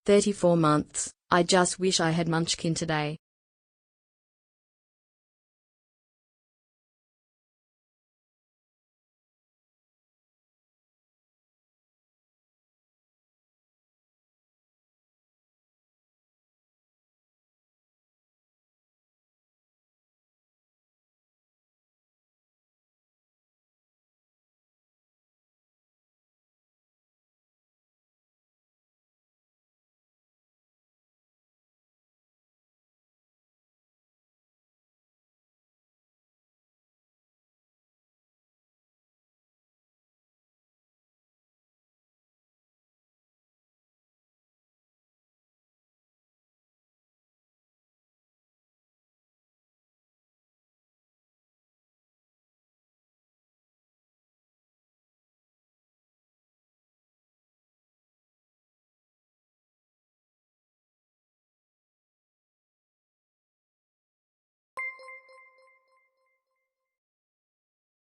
34 months. I just wish I had Munchkin today.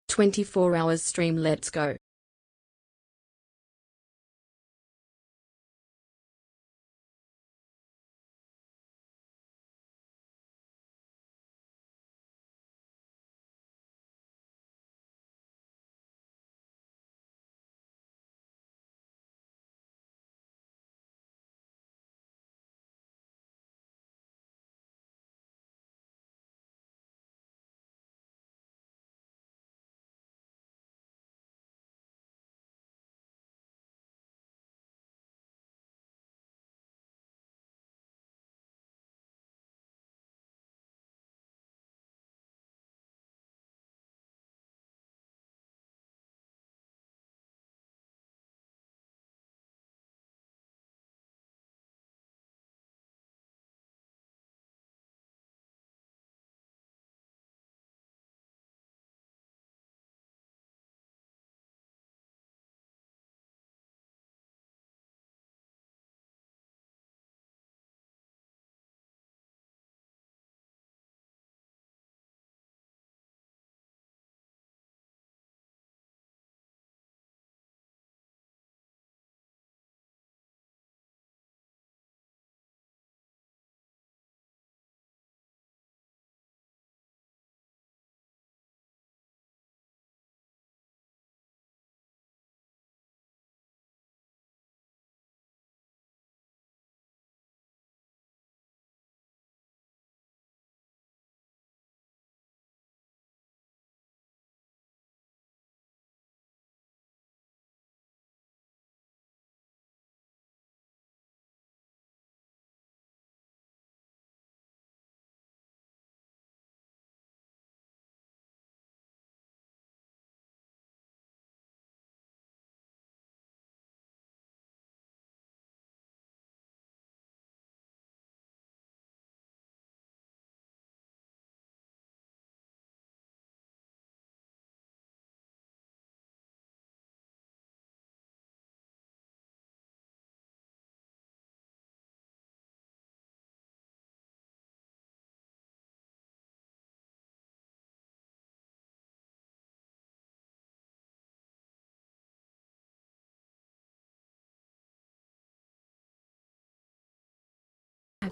"24 hours stream, let's go."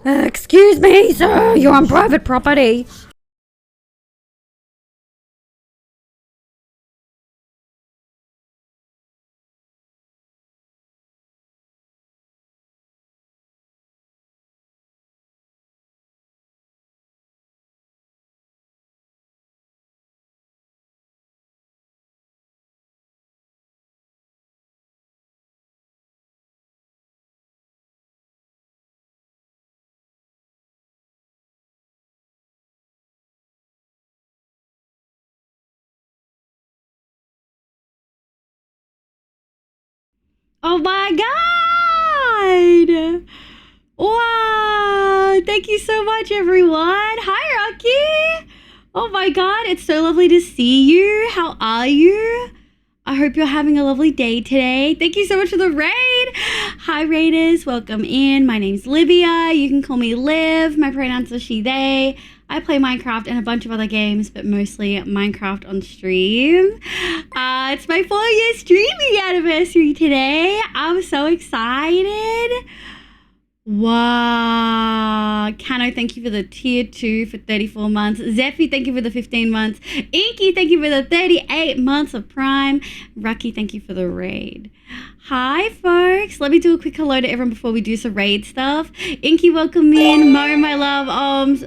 Excuse me, sir, you're on private property. Oh my god! Wow! Thank you so much, everyone. Hi, Rocky. Oh my god, it's so lovely to see you. How are you? I hope you're having a lovely day today. Thank you so much for the raid. Hi, raiders. Welcome in. My name's Livia. You can call me Liv. My pronouns are she, they. I play Minecraft and a bunch of other games, but mostly Minecraft on stream. It's my 4-year streaming anniversary today. I'm so excited. Wow. Kano, thank you for the tier 2 for 34 months. Zephy, thank you for the 15 months. Inky, thank you for the 38 months of Prime. Rucky, thank you for the raid. Hi, folks. Let me do a quick hello to everyone before we do some raid stuff. Inky, welcome in. Mo, my love.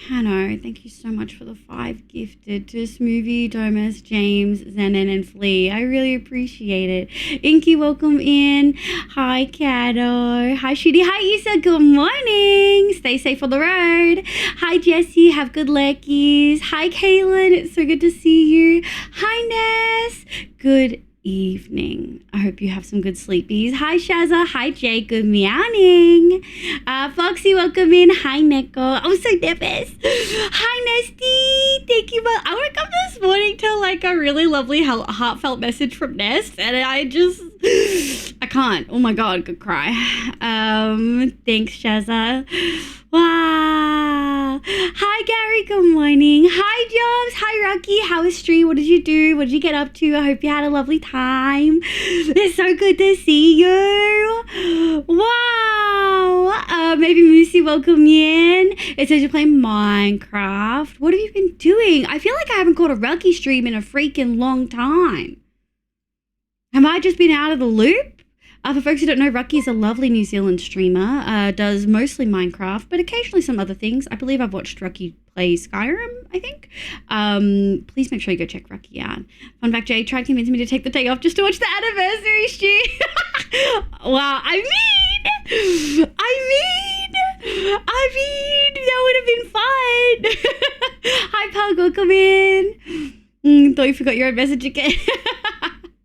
Kano, thank you so much for the 5 gifted to Smoothie, Domus, James, Zenon, and Flea. I really appreciate it. Inky, welcome in. Hi, Kano. Hi, Shooty. Hi, Issa. Good morning. Stay safe on the road. Hi, Jessie. Have good leckies. Hi, Kaylin. It's so good to see you. Hi, Ness. Good evening. I hope you have some good sleepies. Hi, Shazza. Hi, Jay. Good meowing. Foxy, welcome in. Hi, Neko. I'm so nervous. Hi, Nesty. Thank you. I woke up this morning to like a really lovely, heartfelt message from Nest, and I can't. Oh my God, could cry. Thanks, Shazza. Wow. Hi, Gary. Good morning. Hi, Jobs. Hi, Rocky. How was stream? What did you do? What did you get up to? I hope you had a lovely time. It's so good to see you. Wow. Maybe Moosey, welcome in. It says you're playing Minecraft. What have you been doing? I feel like I haven't caught a Rocky stream in a freaking long time. Have I just been out of the loop? For folks who don't know, Rucky is a lovely New Zealand streamer, does mostly Minecraft, but occasionally some other things. I believe I've watched Rucky play Skyrim, I think. Please make sure you go check Rucky out. Fun fact, Jay tried convincing me to take the day off just to watch the anniversary stream. Wow, I mean, that would have been fun. Hi, Pug, welcome in. Thought you forgot your own message again.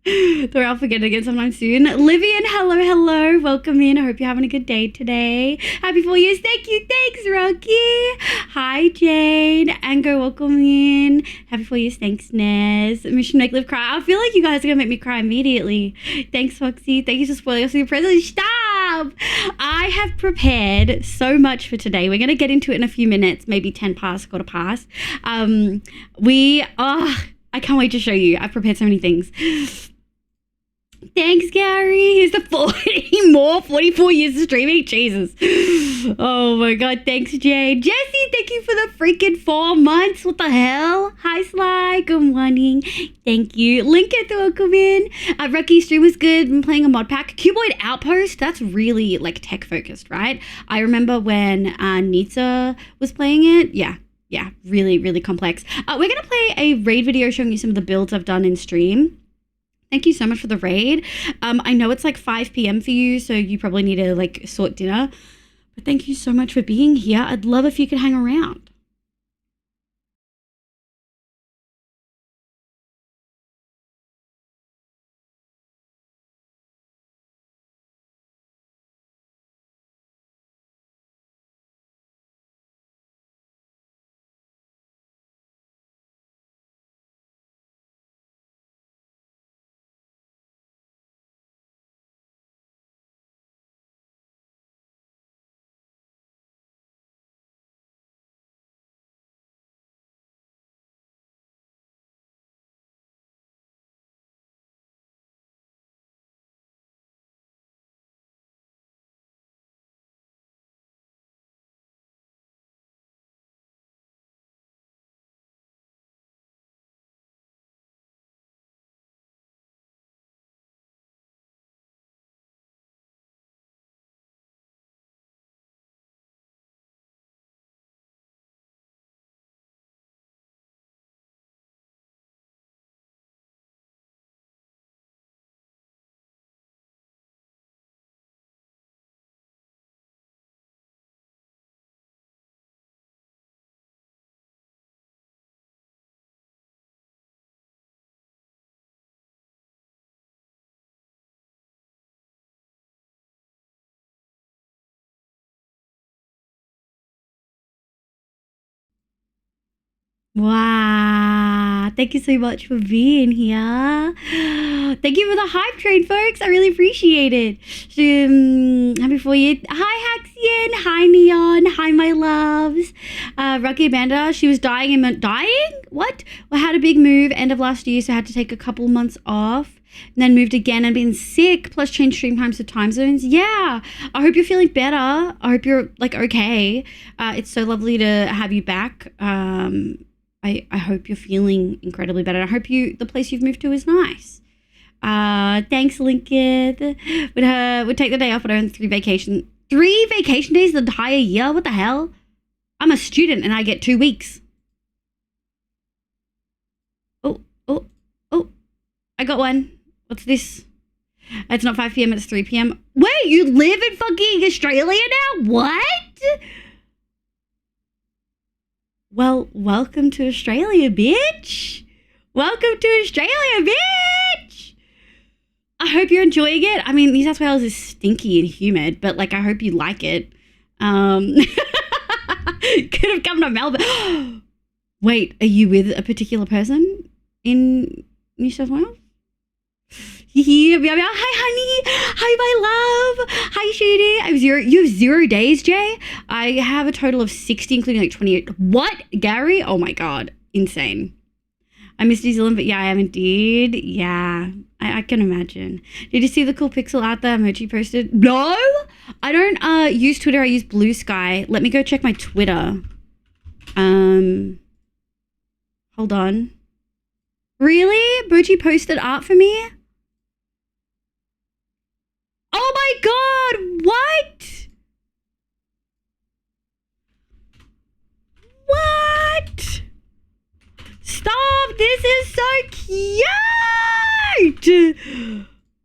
Thought I'll forget it again sometime soon. Livian, hello. Welcome in. I hope you're having a good day today. Happy 4 years. Thank you. Thanks, Rocky. Hi, Jane. Ango, welcome in. Happy 4 years. Thanks, Nez. Mission Make Live Cry. I feel like you guys are going to make me cry immediately. Thanks, Foxy. Thank you for spoiling us with your present. Stop! I have prepared so much for today. We're going to get into it in a few minutes, maybe 10 past, quarter past. I can't wait to show you. I've prepared so many things. Thanks, Gary. Here's the 44 years of streaming. Jesus. Oh my God. Thanks, Jay. Jesse, thank you for the freaking 4 months. What the hell? Hi, Sly. Good morning. Thank you. Lincoln, welcome in. Rucky, stream was good. Been playing a mod pack. Cuboid Outpost. That's really like tech focused, right? I remember when Nitsa was playing it. Yeah, really, really complex. We're going to play a raid video showing you some of the builds I've done in stream. Thank you so much for the raid. I know it's like 5 p.m. for you, so you probably need to like sort dinner. But thank you so much for being here. I'd love if you could hang around. Wow. Thank you so much for being here. Thank you for the hype train, folks. I really appreciate it. Happy for you. Hi, Haxian. Hi, Neon. Hi, my loves. Rocky Amanda, she was dying and dying? What? Well, had a big move end of last year, so I had to take a couple months off. And then moved again and been sick, plus changed stream times to time zones. Yeah, I hope you're feeling better. I hope you're like okay. It's so lovely to have you back. I hope you're feeling incredibly better. I hope the place you've moved to is nice. Thanks, Lincoln. Would take the day off, but I earn 3 vacation days the entire year. What the hell? I'm a student and I get 2 weeks. Oh! I got one. What's this? It's not 5 p.m. It's 3 p.m. Wait, you live in fucking Australia now? What? Well, welcome to Australia, bitch. Welcome to Australia, bitch. I hope you're enjoying it. I mean, New South Wales is stinky and humid, but like, I hope you like it. Could have come to Melbourne. Wait, are you with a particular person in New South Wales? Hi, honey. Hi, my love. Hi, Shady. You have 0 days, Jay. I have a total of 60, including like 28. What, Gary? Oh my God, insane. I miss New Zealand, but yeah, I am indeed. Yeah, I can imagine. Did you see the cool pixel art that Emoji posted? No, I don't use Twitter. I use Blue Sky. Let me go check my Twitter. Hold on. Really? Boji posted art for me? Oh my God, what? What? Stop, this is so cute.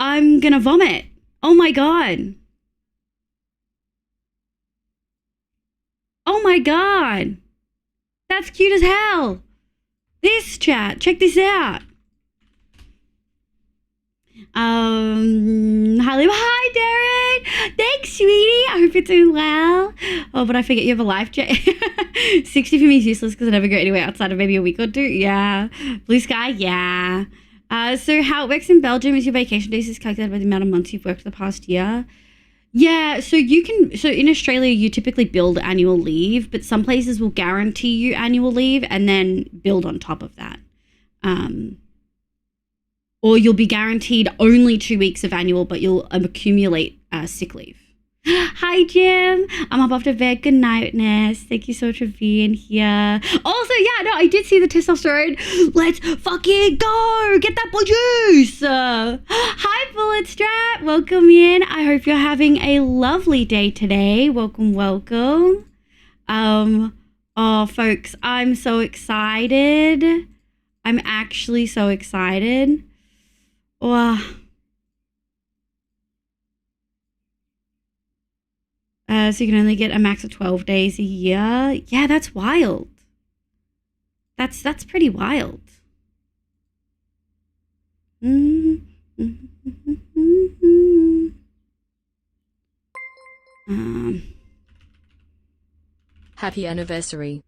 I'm gonna vomit. Oh my God. Oh my God. That's cute as hell. This chat, check this out. Hi, Darren. Thanks, sweetie. I hope you're doing well. Oh, but I forget you have a life, Jay. 60 for me is useless because I never go anywhere outside of maybe a week or 2. Yeah. Blue Sky, yeah. So how it works in Belgium is your vacation days is calculated by the amount of months you've worked the past year. Yeah, so in Australia, you typically build annual leave, but some places will guarantee you annual leave and then build on top of that. Or you'll be guaranteed only 2 weeks of annual, but you'll accumulate sick leave. Hi, Jim. I'm up after bed. Good night, Ness. Thank you so much for being here. Also, yeah, no, I did see the testosterone. Let's fucking go. Get that boy juice. Hi, Bullet Strap. Welcome in. I hope you're having a lovely day today. Welcome, welcome. Oh, folks, I'm so excited. I'm actually so excited. Wow. So you can only get a max of 12 days a year. Yeah, that's wild. That's pretty wild. Happy anniversary.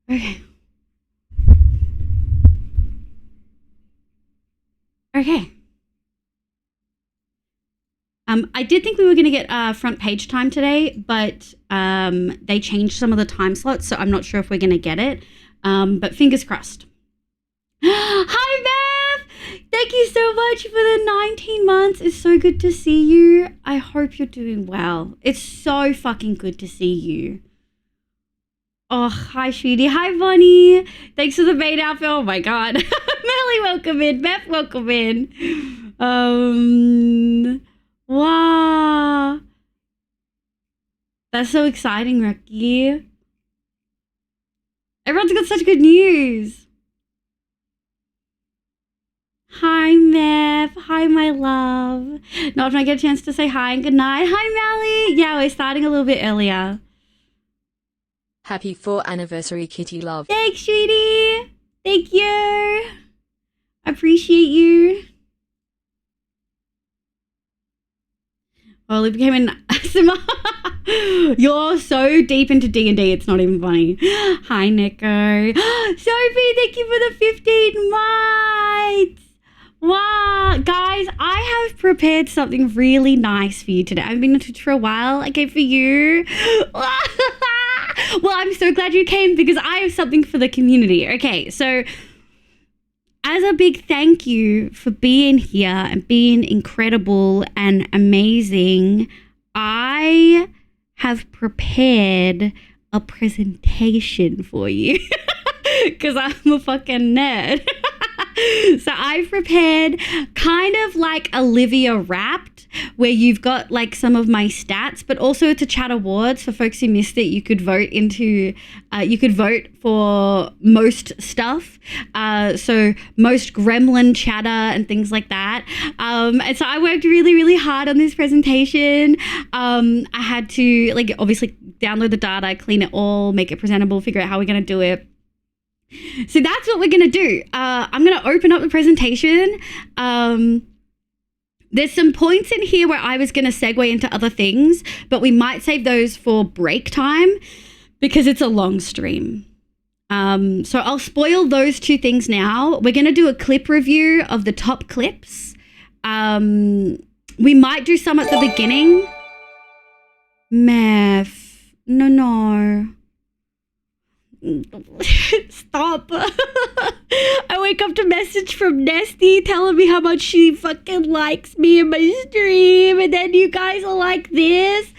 Okay. Okay. I did think we were going to get front page time today, but they changed some of the time slots, so I'm not sure if we're going to get it. But fingers crossed. Hi, Bev! Thank you so much for the 19 months. It's so good to see you. I hope you're doing well. It's so fucking good to see you. Oh, hi, sweetie. Hi, Bonnie. Thanks for the maid outfit. Oh, my God. Melly, welcome in. Beth, welcome in. Wow. That's so exciting, Ricky. Everyone's got such good news. Hi, Mev. Hi, my love. Not if I get a chance to say hi and good night. Hi, Melly. Yeah, we're starting a little bit earlier. Happy 4th anniversary, Kitty love. Thanks, sweetie. Thank you. Appreciate you. Well, it became an ASMR. You're so deep into D&D, it's not even funny. Hi, Nico. Sophie, thank you for the 15 mites. Wow, guys, I have prepared something really nice for you today. I've been on Twitch for a while. Okay, for you. Well, I'm so glad you came because I have something for the community. Okay, so as a big thank you for being here and being incredible and amazing, I have prepared a presentation for you because I'm a fucking nerd. So I've prepared kind of like Olivia Wrapped, where you've got like some of my stats, but also to chat awards for folks who missed it. You could vote for most stuff. So most gremlin chatter and things like that. And so I worked really, really hard on this presentation. I had to like obviously download the data, clean it all, make it presentable, figure out how we're going to do it. So that's what we're going to do. I'm going to open up the presentation. There's some points in here where I was going to segue into other things, but we might save those for break time because it's a long stream. So I'll spoil those two things now. We're going to do a clip review of the top clips. We might do some at the beginning. Meth. No. Stop. I wake up to message from Nesty telling me how much she fucking likes me in my stream, and then you guys are like this.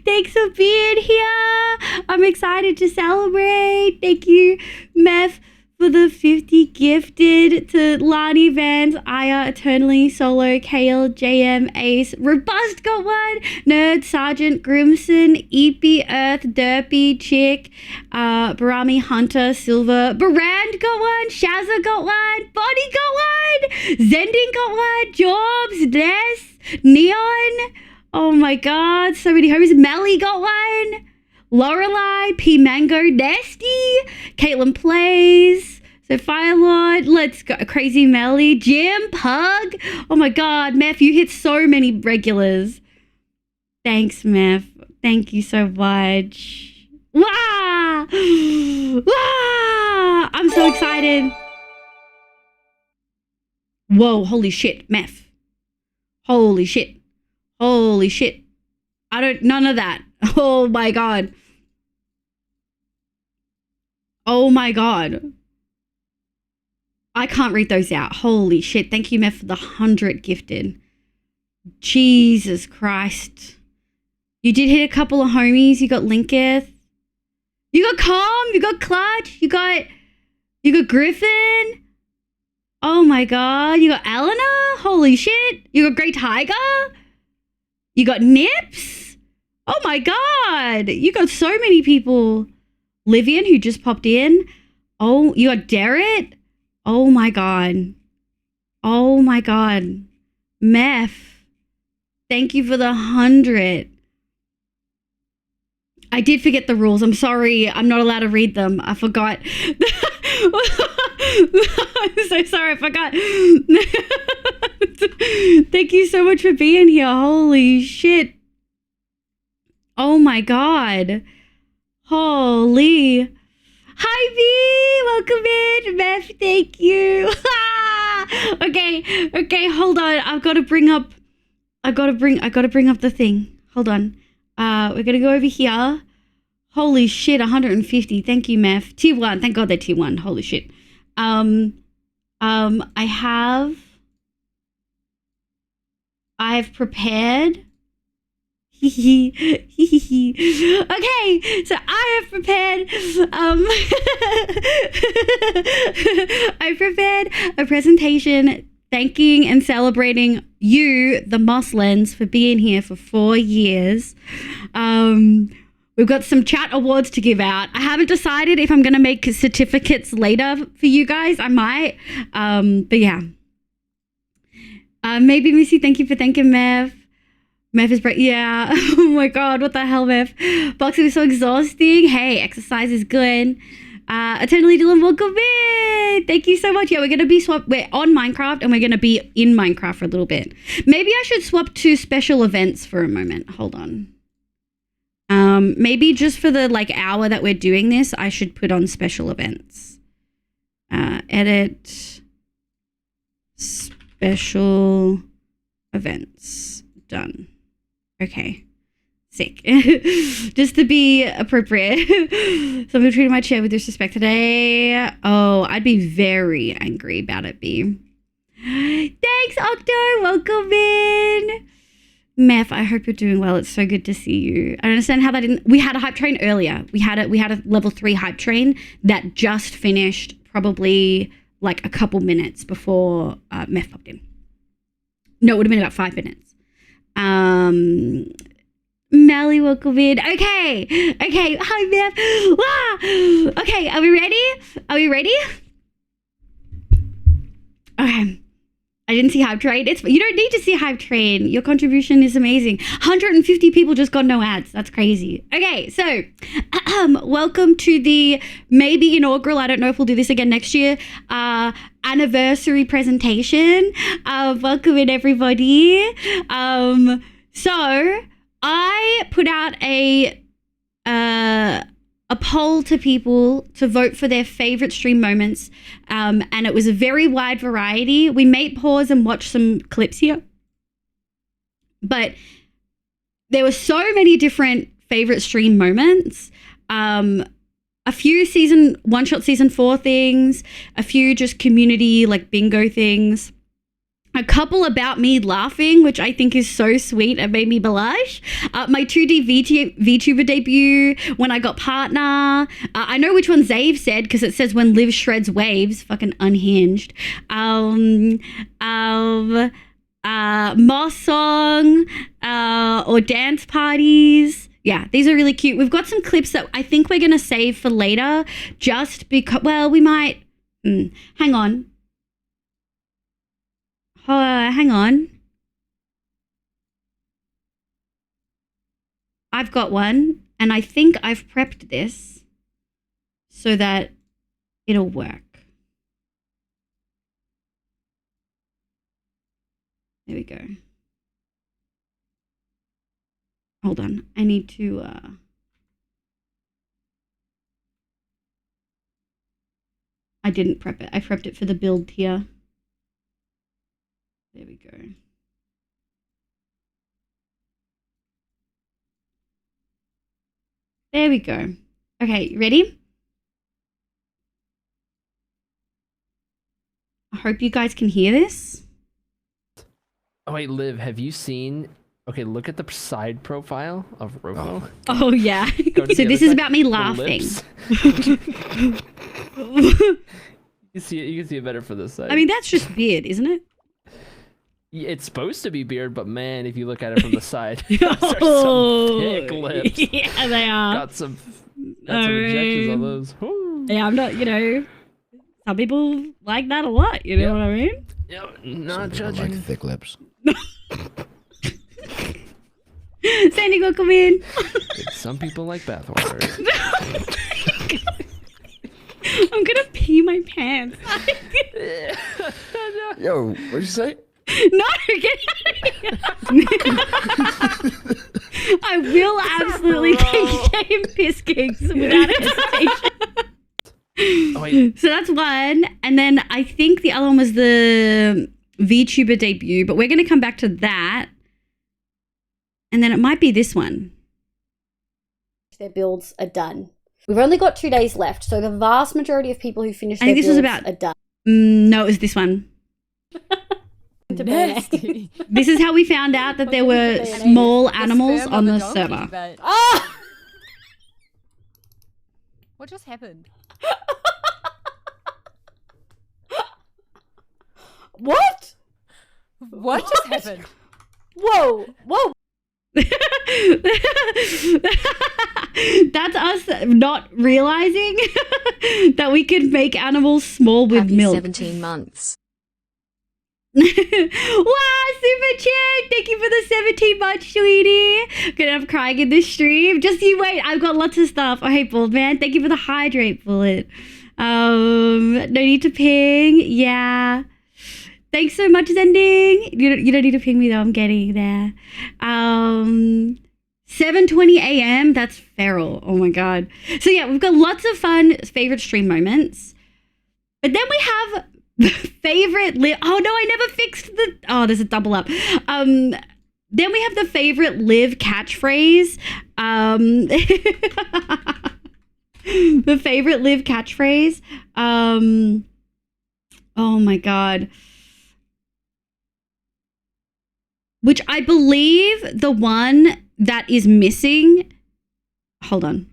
Thanks for being here. I'm excited to celebrate. Thank you, Meth, for the 50 gifted, to Lani, Vans, Aya, Eternally, Solo, Kale, JM, Ace, Robust got one, Nerd, Sergeant, Grimson, Eepy, Earth, Derpy, Chick, Barami, Hunter, Silver, Barand got one, Shazza got one, Bonnie got one, Zending got one, Jobs, Ness, Neon, oh my god, so many homies, Melly got one, Lorelei, P Mango, Nasty, Caitlin Plays, so Firelord, let's go, Crazy Melly, Jim, Pug, oh my god, Meth, you hit so many regulars. Thanks, Meth, thank you so much. Wah! Wah! I'm so excited. Whoa, holy shit, Meth. Holy shit. Holy shit. None of that. Oh my god. Oh my god. I can't read those out. Holy shit. Thank you, Meth, for the 100 gifted. Jesus Christ. You did hit a couple of homies. You got Linketh. You got Calm. You got Clutch. You got Griffin. Oh my god. You got Eleanor. Holy shit. You got Grey Tiger. You got Nips. Oh my god. You got so many people. Livian, who just popped in. Oh, you got Derek. Oh my god. Oh my god. Meth. Thank you for the 100. I did forget the rules. I'm sorry. I'm not allowed to read them. I forgot. I'm so sorry. I forgot. Thank you so much for being here. Holy shit. Oh my god. Holy. Hi V. Welcome in. Meth, thank you. Okay, hold on. I gotta bring up the thing. Hold on. We're gonna go over here. Holy shit, 150. Thank you, Meth. Tier 1. Thank God they're tier 1. Holy shit. I have prepared. Okay, so I have prepared I prepared a presentation thanking and celebrating you, the Moslens, for being here for 4 years. We've got some chat awards to give out. I haven't decided if I'm going to make certificates later for you guys. I might. But yeah. Maybe Missy, thank you for thanking Mev. Mev is break. Yeah. Oh my God. What the hell, Mev? Boxing was so exhausting. Hey, exercise is good. Eternally Dylan, welcome in. Thank you so much. Yeah, we're going to be we're on Minecraft and we're going to be in Minecraft for a little bit. Maybe I should swap to special events for a moment. Hold on. Maybe just for the like hour that we're doing this, I should put on special events. Edit special events. Done. Okay. Sick. Just to be appropriate. Somebody treated my chair with disrespect today. Oh, I'd be very angry about it, B. Thanks, Octo. Welcome in. Meth, I hope you're doing well. It's so good to see you. I don't understand how that didn't... We had a hype train earlier. We had a level 3 hype train that just finished probably like a couple minutes before Meth popped in. No, it would have been about 5 minutes. Melly, welcome in. Okay. Hi, Meth. Wow. Okay, are we ready? Okay. I didn't see Hype Train. You don't need to see Hype Train. Your contribution is amazing. 150 people just got no ads. That's crazy. Okay, so welcome to the maybe inaugural, I don't know if we'll do this again next year, anniversary presentation. Welcome in, everybody. So I put out a poll to people to vote for their favorite stream moments, and it was a very wide variety. We may pause and watch some clips here, but there were so many different favorite stream moments. A few one-shot season 4 things, a few just community like bingo things. A couple about me laughing, which I think is so sweet and made me blush. My 2D VTuber debut, when I got partner. I know which one Zave said because it says when Liv shreds waves. Fucking unhinged. Moss song or dance parties. Yeah, these are really cute. We've got some clips that I think we're going to save for later just because, well, we might... hang on. Hang on. I've got one, and I think I've prepped this so that it'll work. There we go. Hold on. I need to... I didn't prep it. I prepped it for the build tier. There we go. There we go. Okay, ready? I hope you guys can hear this. Oh wait, Liv, have you seen... Okay, look at the side profile of Robo. Oh yeah. So this is about me laughing. You can see it better for this side. I mean, that's just beard, isn't it? It's supposed to be beard, but man, if you look at it from the side, those are some thick lips. Yeah, they are. Got some injections on those. Woo. Yeah, I'm not, some people like that a lot, you know what I mean? Yeah, not Some judging. like thick lips. Sandy, go come in. Some people like bathwater. I'm gonna pee my pants. Yo, what'd you say? No, get out of here. I will absolutely take shame piss kicks without hesitation. Oh, wait. So that's one. And then I think the other one was the VTuber debut, but we're going to come back to that. And then it might be this one. Their builds are done. We've only got 2 days left, so the vast majority of people who finish their builds are done. No, it was this one. Nasty. This is how we found out that there were small animals on the server. Ah! What just happened? What? What just happened? Whoa! That's us not realizing that we could make animals small with Happy milk. 17 months. Wow, super chat! Thank you for the 17 months, sweetie. Gonna have crying in this stream. Just you wait, I've got lots of stuff. Oh, hey, Bald Man. Thank you for the hydrate bullet. No need to ping. Yeah. Thanks so much, Zending. You don't need to ping me though. I'm getting there. 7:20 a.m. That's feral. Oh my god. So yeah, we've got lots of fun favorite stream moments. But then we have the favorite oh no, I never fixed the there's a double up. Then we have the favorite live catchphrase. The favorite live catchphrase. Oh my god. Which I believe the one that is missing. Hold on.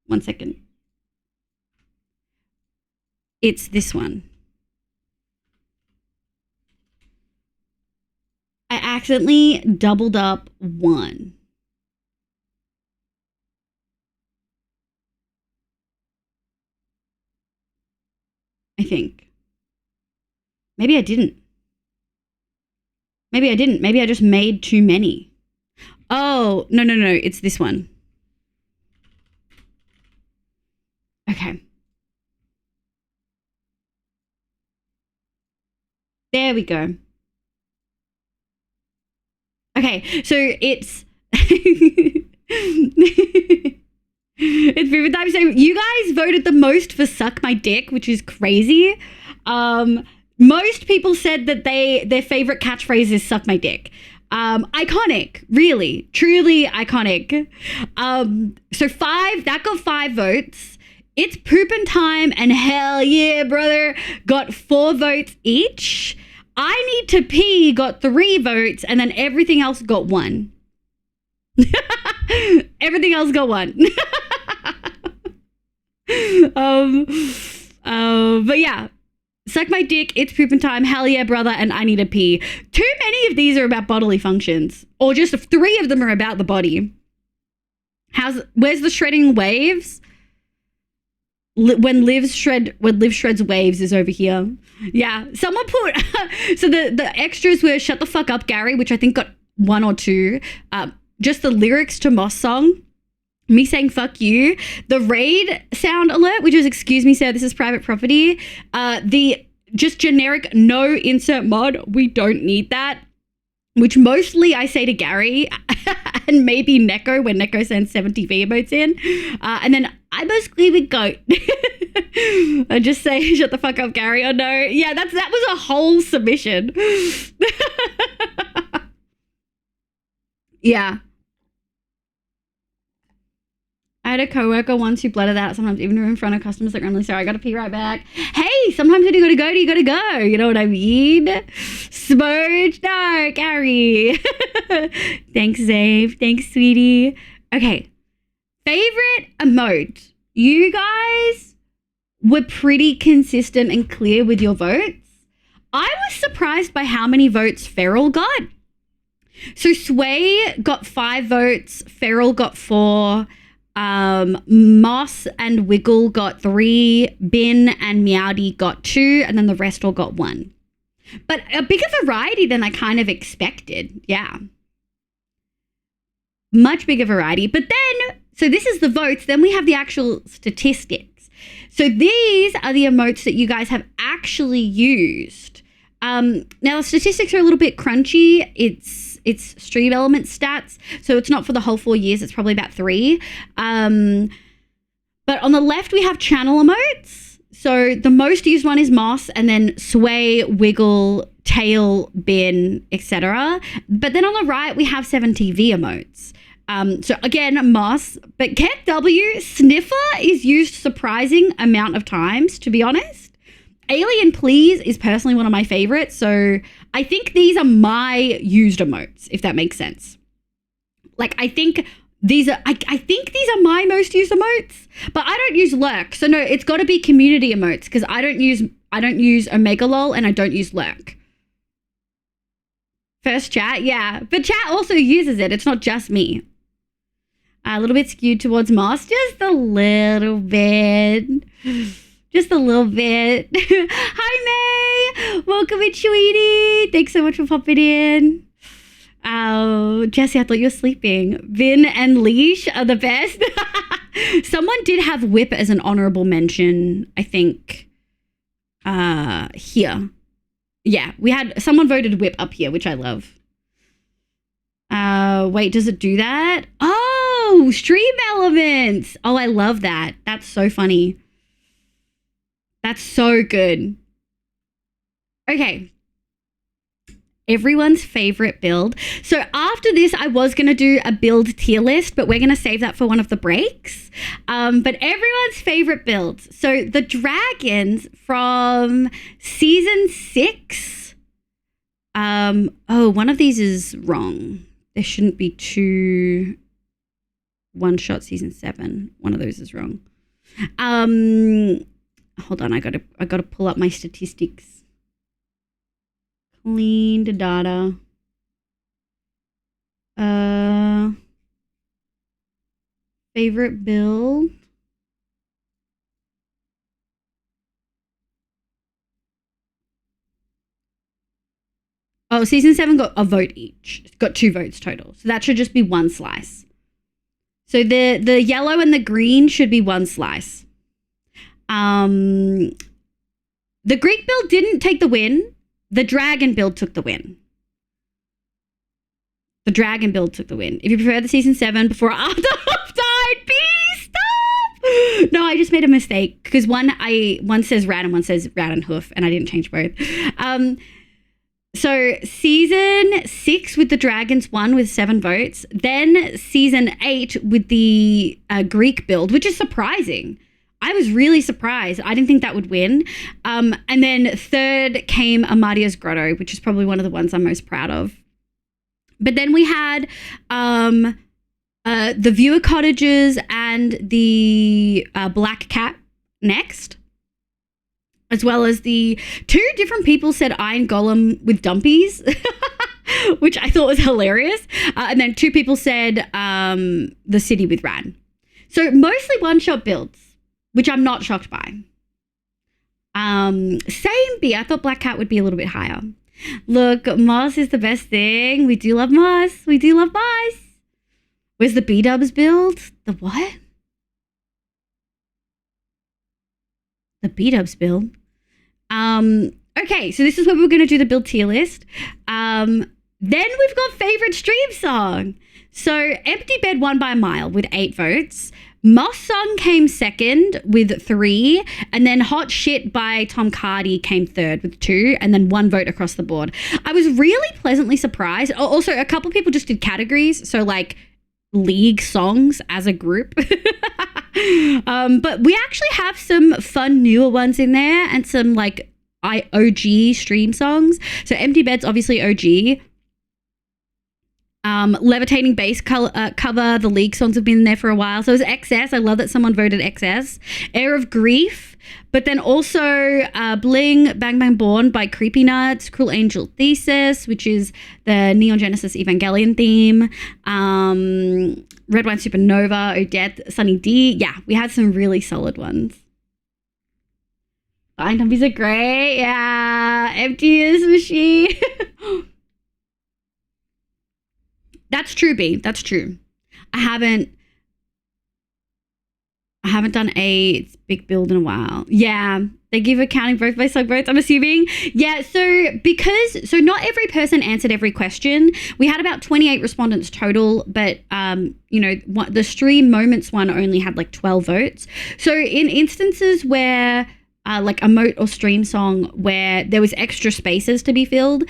1 second. It's this one. I accidentally doubled up one. I think. Maybe I didn't. Maybe I didn't. Maybe I just made too many. Oh, no. It's this one. Okay. There we go. Okay, so it's it's favorite time. So you guys voted the most for "suck my dick," which is crazy. Most people said that their favorite catchphrase is "suck my dick." Iconic, really, truly iconic. So that got 5 votes. It's Poopin' Time and Hell Yeah Brother got 4 votes each. I Need to Pee got 3 votes, and then everything else got 1. Everything else got 1. But yeah, Suck My Dick, It's Poopin' Time, Hell Yeah Brother, and I Need a Pee. Too many of these are about bodily functions, or just 3 of them are about the body. Where's the shredding waves? When Liv shreds waves is over here. Yeah, someone put so the extras were "Shut the fuck up, Gary," which I think got 1 or 2. Just the lyrics to Moss song. Me saying "fuck you," the raid sound alert, which is "excuse me, sir, this is private property." The just generic "no insert mod," we don't need that. Which mostly I say to Gary and maybe Neko when Neko sends 70 V emotes in. And then I mostly would goat. I just say, "Shut the fuck up, Gary." Oh no. Yeah, that was a whole submission. Yeah. I had a coworker once who blurted out sometimes even in front of customers like, "I'm really sorry, I gotta pee right back." Hey, sometimes when you gotta go, you gotta go. You know what I mean? Smooch, no, Gary. Thanks, Zave. Thanks, sweetie. Okay. Favorite emote. You guys were pretty consistent and clear with your votes. I was surprised by how many votes Feral got. So Sway got 5 votes. Feral got 4. Moss and Wiggle got 3, Bin and Meowdy got 2, and then the rest all got 1. But a bigger variety than I kind of expected. Yeah. Much bigger variety. But then, so this is the votes, then we have the actual statistics. So these are the emotes that you guys have actually used. Now the statistics are a little bit crunchy. It's stream element stats, so it's not for the whole 4 years. It's probably about 3. But on the left, we have channel emotes. So the most used one is Moss, and then Sway, Wiggle, Tail, Bin, etc. But then on the right, we have 7 TV emotes. So again, Moss, but Keck W, Sniffer is used surprising amount of times, to be honest. Alien Please is personally one of my favorites, so I think these are my used emotes, if that makes sense. Like, I think these are my most used emotes, but I don't use Lurk, so no, it's got to be community emotes because I don't use Omega Lol and I don't use Lurk. First chat, yeah, but chat also uses it. It's not just me. A little bit skewed towards Moss, just a little bit. Just a little bit. Hi, May. Welcome in, sweetie. Thanks so much for popping in. Oh, Jesse, I thought you were sleeping. Vin and Leash are the best. Someone did have whip as an honorable mention, I think, here. Yeah, someone voted whip up here, which I love. Wait, does it do that? Oh, stream elements. Oh, I love that. That's so funny. That's so good. Okay. Everyone's favorite build. So after this, I was going to do a build tier list, but we're going to save that for one of the breaks. But everyone's favorite builds. So the dragons from season 6. One of these is wrong. There shouldn't be 2 one-shot season 7. One of those is wrong. Hold on, I gotta pull up my statistics. Clean the data. Favorite build. Oh, season 7 got a vote each. It's got 2 votes total. So that should just be 1 slice. So the yellow and the green should be 1 slice. The Greek build didn't take the win. The dragon build took the win. The dragon build took the win. If you prefer the season 7 before or after I've died, please stop. No, I just made a mistake because one says rat and one says rat and hoof, and I didn't change both. So season 6 with the dragons won with 7 votes. Then season 8 with the Greek build, which is surprising. I was really surprised. I didn't think that would win. And then 3rd came Amadia's Grotto, which is probably one of the ones I'm most proud of. But then we had the viewer cottages and the black cat next, as well as the 2 different people said Iron Golem with dumpies, which I thought was hilarious. And then 2 people said the city with Rad. So mostly one-shot builds, which I'm not shocked by. Same B. I thought Black Cat would be a little bit higher. Look, moss is the best thing. We do love moss. We do love moss. Where's the B-dubs build? The what? The B-dubs build. Okay, so this is where we're going to do the build tier list. Then we've got favorite stream song. So Empty Bed won by a mile with 8 votes. Moss Song came 2nd with 3, and then Hot Shit by Tom Cardy came 3rd with 2, and then 1 vote across the board. I was really pleasantly surprised. Also, a couple of people just did categories, so like league songs as a group. But we actually have some fun newer ones in there and some like OG stream songs. So Empty Bed's obviously OG. Levitating Bass cover, the league songs have been there for a while. So it was XS. I love that someone voted XS. Air of Grief, but then also Bling, Bang Bang Born by Creepy Nuts, Cruel Angel Thesis, which is the Neon Genesis Evangelion theme, Red Wine Supernova, Odette, Sunny D. Yeah, we had some really solid ones. Fine Dumpies are great. Yeah, Empty is Mushy. That's true, B. That's true. I haven't done a big build in a while. Yeah, they give accounting both by sub votes, I'm assuming. Yeah, so not every person answered every question. We had about 28 respondents total, but the stream moments one only had like 12 votes. So in instances where like a moat or stream song where there was extra spaces to be filled,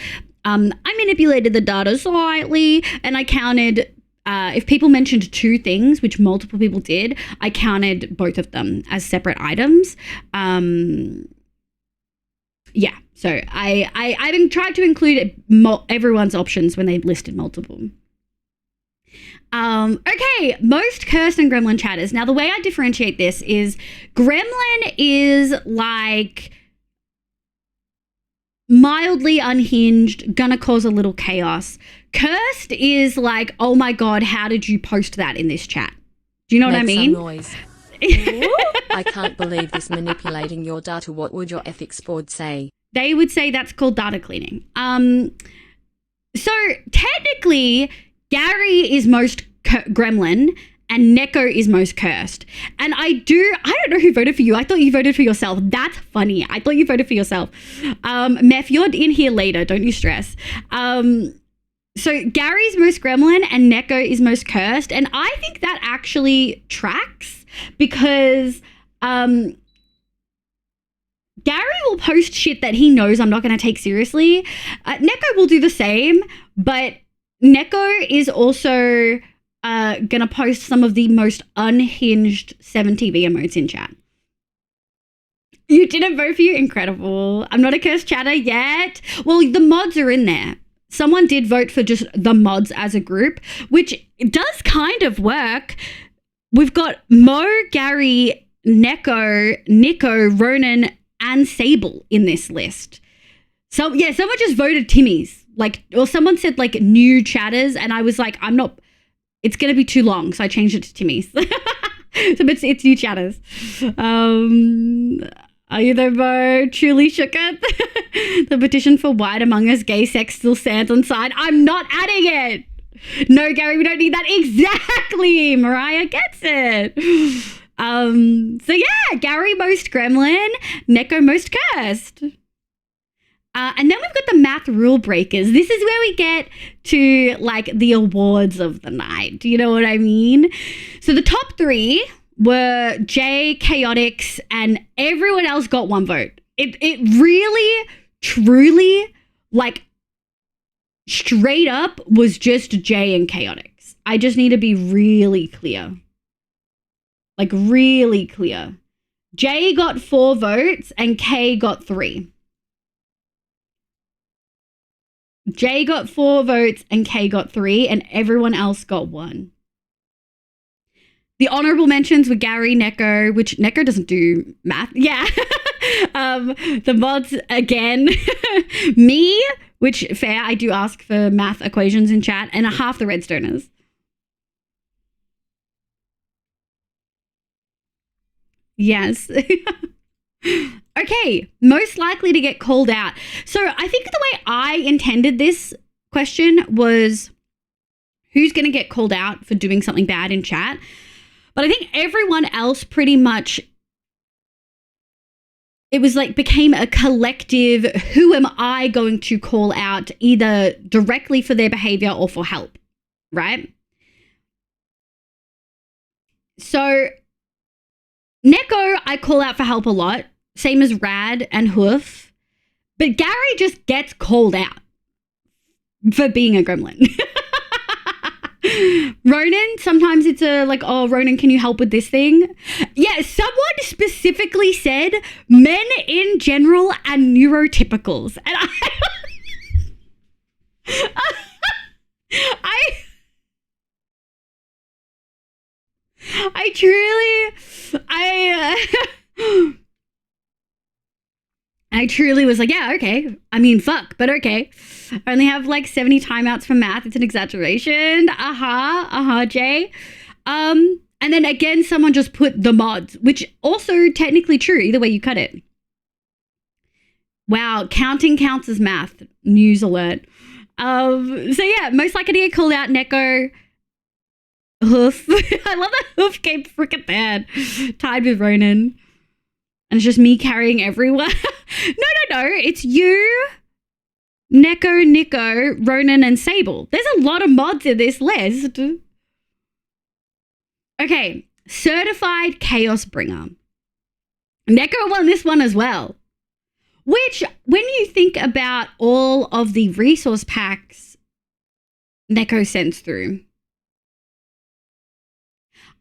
I manipulated the data slightly and I counted, if people mentioned 2 things, which multiple people did, I counted both of them as separate items. Yeah, so I tried to include everyone's options when they listed multiple. Okay, most cursed and gremlin chatters. Now, the way I differentiate this is gremlin is like mildly unhinged, gonna cause a little chaos. Cursed is like, oh my god, how did you post that in this chat? Do you know what I mean? Some noise. I can't believe this manipulating your data. What would your ethics board say? They would say that's called data cleaning. So technically, Gary is most gremlin and Neko is most cursed. And I don't know who voted for you. I thought you voted for yourself. That's funny. I thought you voted for yourself. Meth, you're in here later. Don't you stress. So Gary's most gremlin and Neko is most cursed. And I think that actually tracks because Gary will post shit that he knows I'm not going to take seriously. Neko will do the same, but Neko is also gonna post some of the most unhinged 7TV emotes in chat. You didn't vote for you? Incredible. I'm not a cursed chatter yet. Well, the mods are in there. Someone did vote for just the mods as a group, which does kind of work. We've got Mo, Gary, Neko, Nico, Ronan, and Sable in this list. So yeah, someone just voted Timmy's. Or someone said new chatters, and I was like, it's going to be too long, so I changed it to Timmy's. So it's new chatters. Are you the Mo? Truly shook it. The petition for White Among Us gay sex still stands on side. I'm not adding it. No, Gary, we don't need that. Exactly. Mariah gets it. So yeah, Gary most gremlin, Neko most cursed. And then we've got the math rule breakers. This is where we get to the awards of the night. Do you know what I mean? So the top 3 were Jay, Chaotix, and everyone else got 1 vote. It really, truly, straight up was just Jay and Chaotix. I just need to be really clear. Really clear. Jay got 4 votes and K got 3. Jay got 4 votes and Kay got 3, and everyone else got 1. The honorable mentions were Gary, Neko, which Neko doesn't do math. Yeah. The mods again. Me, which fair, I do ask for math equations in chat, and half the Redstoners. Yes. Okay, most likely to get called out. So I think the way I intended this question was who's going to get called out for doing something bad in chat. But I think everyone else pretty much, it was became a collective, who am I going to call out either directly for their behavior or for help, right? So Neko, I call out for help a lot. Same as Rad and Hoof. But Gary just gets called out for being a gremlin. Ronan, sometimes it's oh, Ronan, can you help with this thing? Yeah, someone specifically said men in general and neurotypicals. And I truly was yeah, okay. I mean, fuck, but okay. I only have 70 timeouts for math. It's an exaggeration. Jay. And then again, someone just put the mods, which also technically true. Either way you cut it. Wow, counting counts as math. News alert. So yeah, most likely to get called out, Neko. Hoof. I love that Hoof came freaking bad. Tied with Ronan. And it's just me carrying everyone. No. It's you, Neko, Nico, Ronan, and Sable. There's a lot of mods in this list. Okay. Certified Chaos Bringer. Neko won this one as well. Which, when you think about all of the resource packs Neko sends through,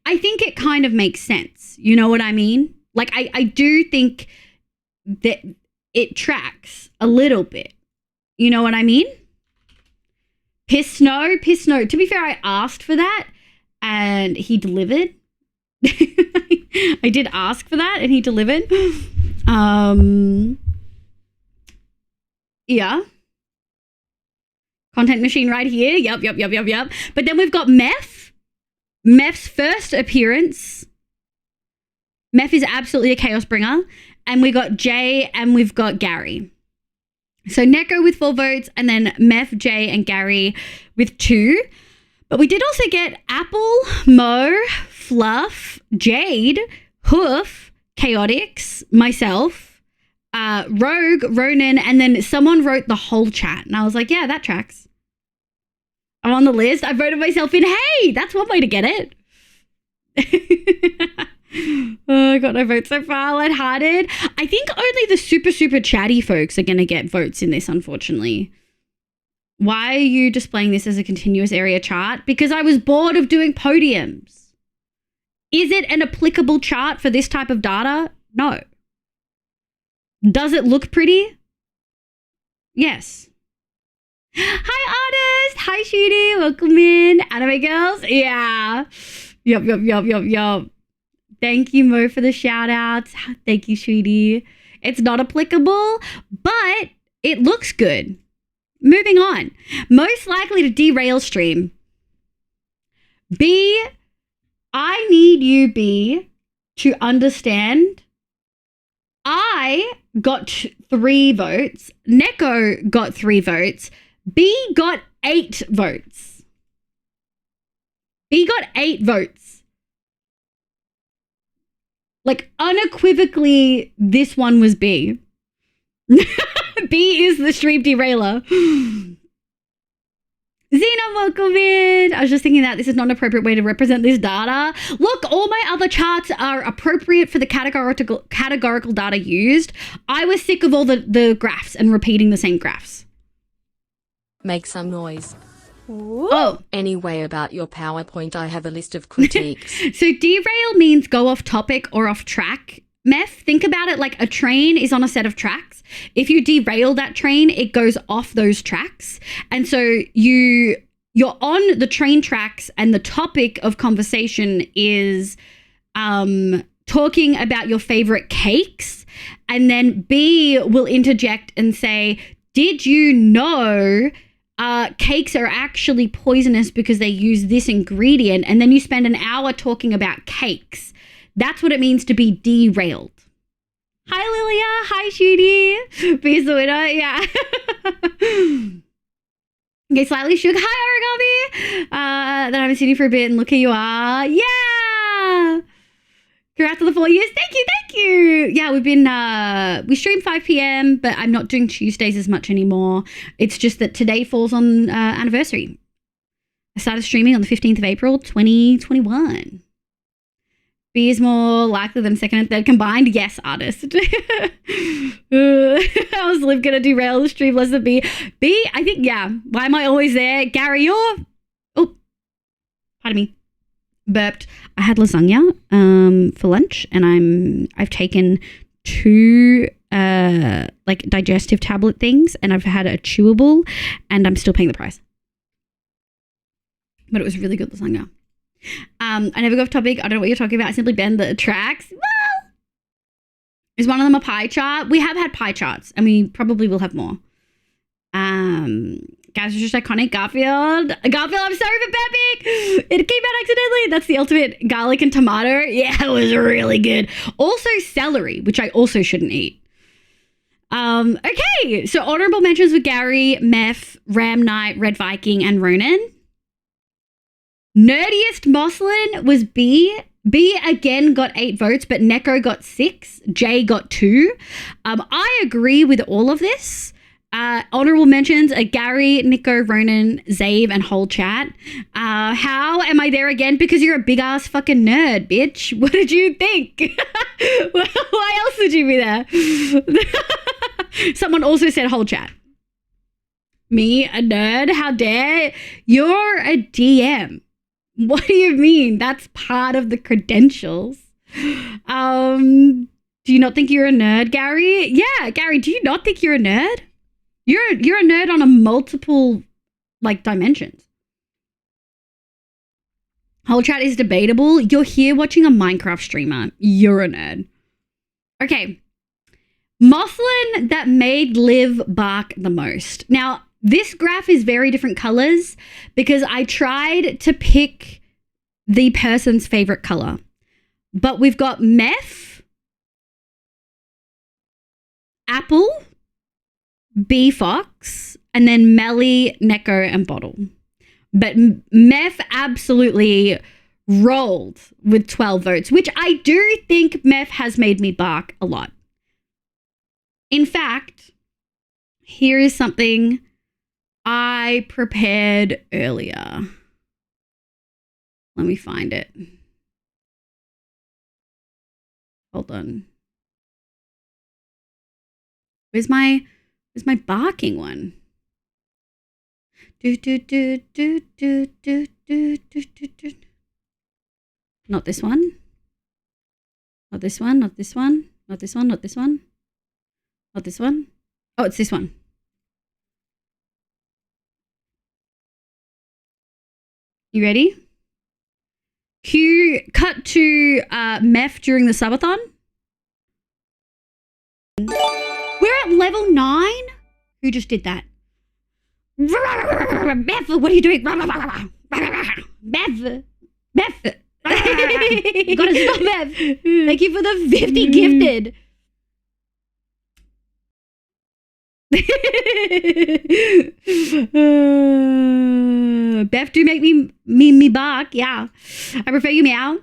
I think it kind of makes sense. You know what I mean? I do think that it tracks a little bit. You know what I mean? Piss Snow. To be fair, I asked for that and he delivered. I did ask for that and he delivered. Yeah. Content machine right here. Yep. But then we've got Meth. Meth's first appearance. Meth is absolutely a chaos bringer. And we got Jay and we've got Gary. So Neko with 4 votes and then Meth, Jay and Gary with 2. But we did also get Apple, Mo, Fluff, Jade, Hoof, Chaotix, myself, Rogue, Ronan, and then someone wrote the whole chat. And I was like, yeah, that tracks. I'm on the list. I voted myself in. Hey, that's one way to get it. Oh, I got no votes so far. Lighthearted. I think only the super, super chatty folks are going to get votes in this, unfortunately. Why are you displaying this as a continuous area chart? Because I was bored of doing podiums. Is it an applicable chart for this type of data? No. Does it look pretty? Yes. Hi, artist. Hi, Shooty. Welcome in. Anime girls. Yeah. Yup. Thank you, Mo, for the shout outs. Thank you, Shooty. It's not applicable, but it looks good. Moving on. Most likely to derail stream. B, I need you, B, to understand I got 3 votes. Neko got 3 votes. B got 8 votes. B got 8 votes. Like, unequivocally, this one was B. B is the stream derailer. Xena, welcome in. I was just thinking that this is not an appropriate way to represent this data. Look, all my other charts are appropriate for the categorical data used. I was sick of all the graphs and repeating the same graphs. Make some noise. Ooh. Oh. Anyway, about your PowerPoint, I have a list of critiques. So derail means go off topic or off track. Meth, think about it like a train is on a set of tracks. If you derail that train, it goes off those tracks. And so you're on the train tracks and the topic of conversation is talking about your favorite cakes. And then B will interject and say, did you know cakes are actually poisonous because they use this ingredient? And then you spend an hour talking about cakes. That's what it means to be derailed. Hi, Lilia. Hi, Shooty. Be's the winner. Yeah. Okay, slightly shook. Hi, Origami. That I haven't seen you for a bit, and look who you are. Yeah. Congrats on the 4 years. Thank you. Yeah, we've been, we stream 5 p.m., but I'm not doing Tuesdays as much anymore. It's just that today falls on anniversary. I started streaming on the 15th of April, 2021. B is more likely than second and third combined. Yes, artist. I was Liv gonna derail the stream less than B. B, I think, yeah. Why am I always there? Gary, you're... Oh, pardon me. Burped. I had lasagna for lunch, and I've taken 2 like digestive tablet things, and I've had a chewable, and I'm still paying the price. But it was really good lasagna. I never go off topic. I don't know what you're talking about. I simply bend the tracks. Well, is one of them a pie chart? We have had pie charts, and we probably will have more. Guys, it's just iconic. Garfield, I'm sorry for burping. It came out accidentally. That's the ultimate garlic and tomato. Yeah, it was really good. Also celery, which I also shouldn't eat. Okay, so honorable mentions with Gary, Meth, Ram Knight, Red Viking, and Ronan. Nerdiest Moslin was B. B again got 8 votes, but Neko got 6. Jay got 2. I agree with all of this. Honorable mentions are Gary, Nico, Ronan, Zave, and whole chat. How am I there again? Because you're a big ass fucking nerd, bitch. What did you think? Why else would you be there? Someone also said whole chat. Me, a nerd? How dare? You're a DM. What do you mean? That's part of the credentials. Do you not think you're a nerd, Gary? Yeah, Gary, do you not think you're a nerd? You're a nerd on a multiple, like, dimensions. Whole chat is debatable. You're here watching a Minecraft streamer. You're a nerd. Okay. Moslin that made Liv bark the most. Now, this graph is very different colors because I tried to pick the person's favorite color. But we've got Meth, Apple, B Fox, and then Melly, Neko, and Bottle. But Meth absolutely rolled with 12 votes, which I do think Meth has made me bark a lot. In fact, here is something I prepared earlier. Let me find it. Hold on. Where's my barking one? Not this one. Not this one, not this one, not this one, not this one. Not this one. Oh, it's this one. You ready? Cut to Meth during the subathon. We're at level 9? Who just did that? Meth, what are you doing? Meth. Meth. You gotta stop, Meth. Thank you for the 50 gifted. Beth do make me bark. Yeah, I prefer you meow. Meow,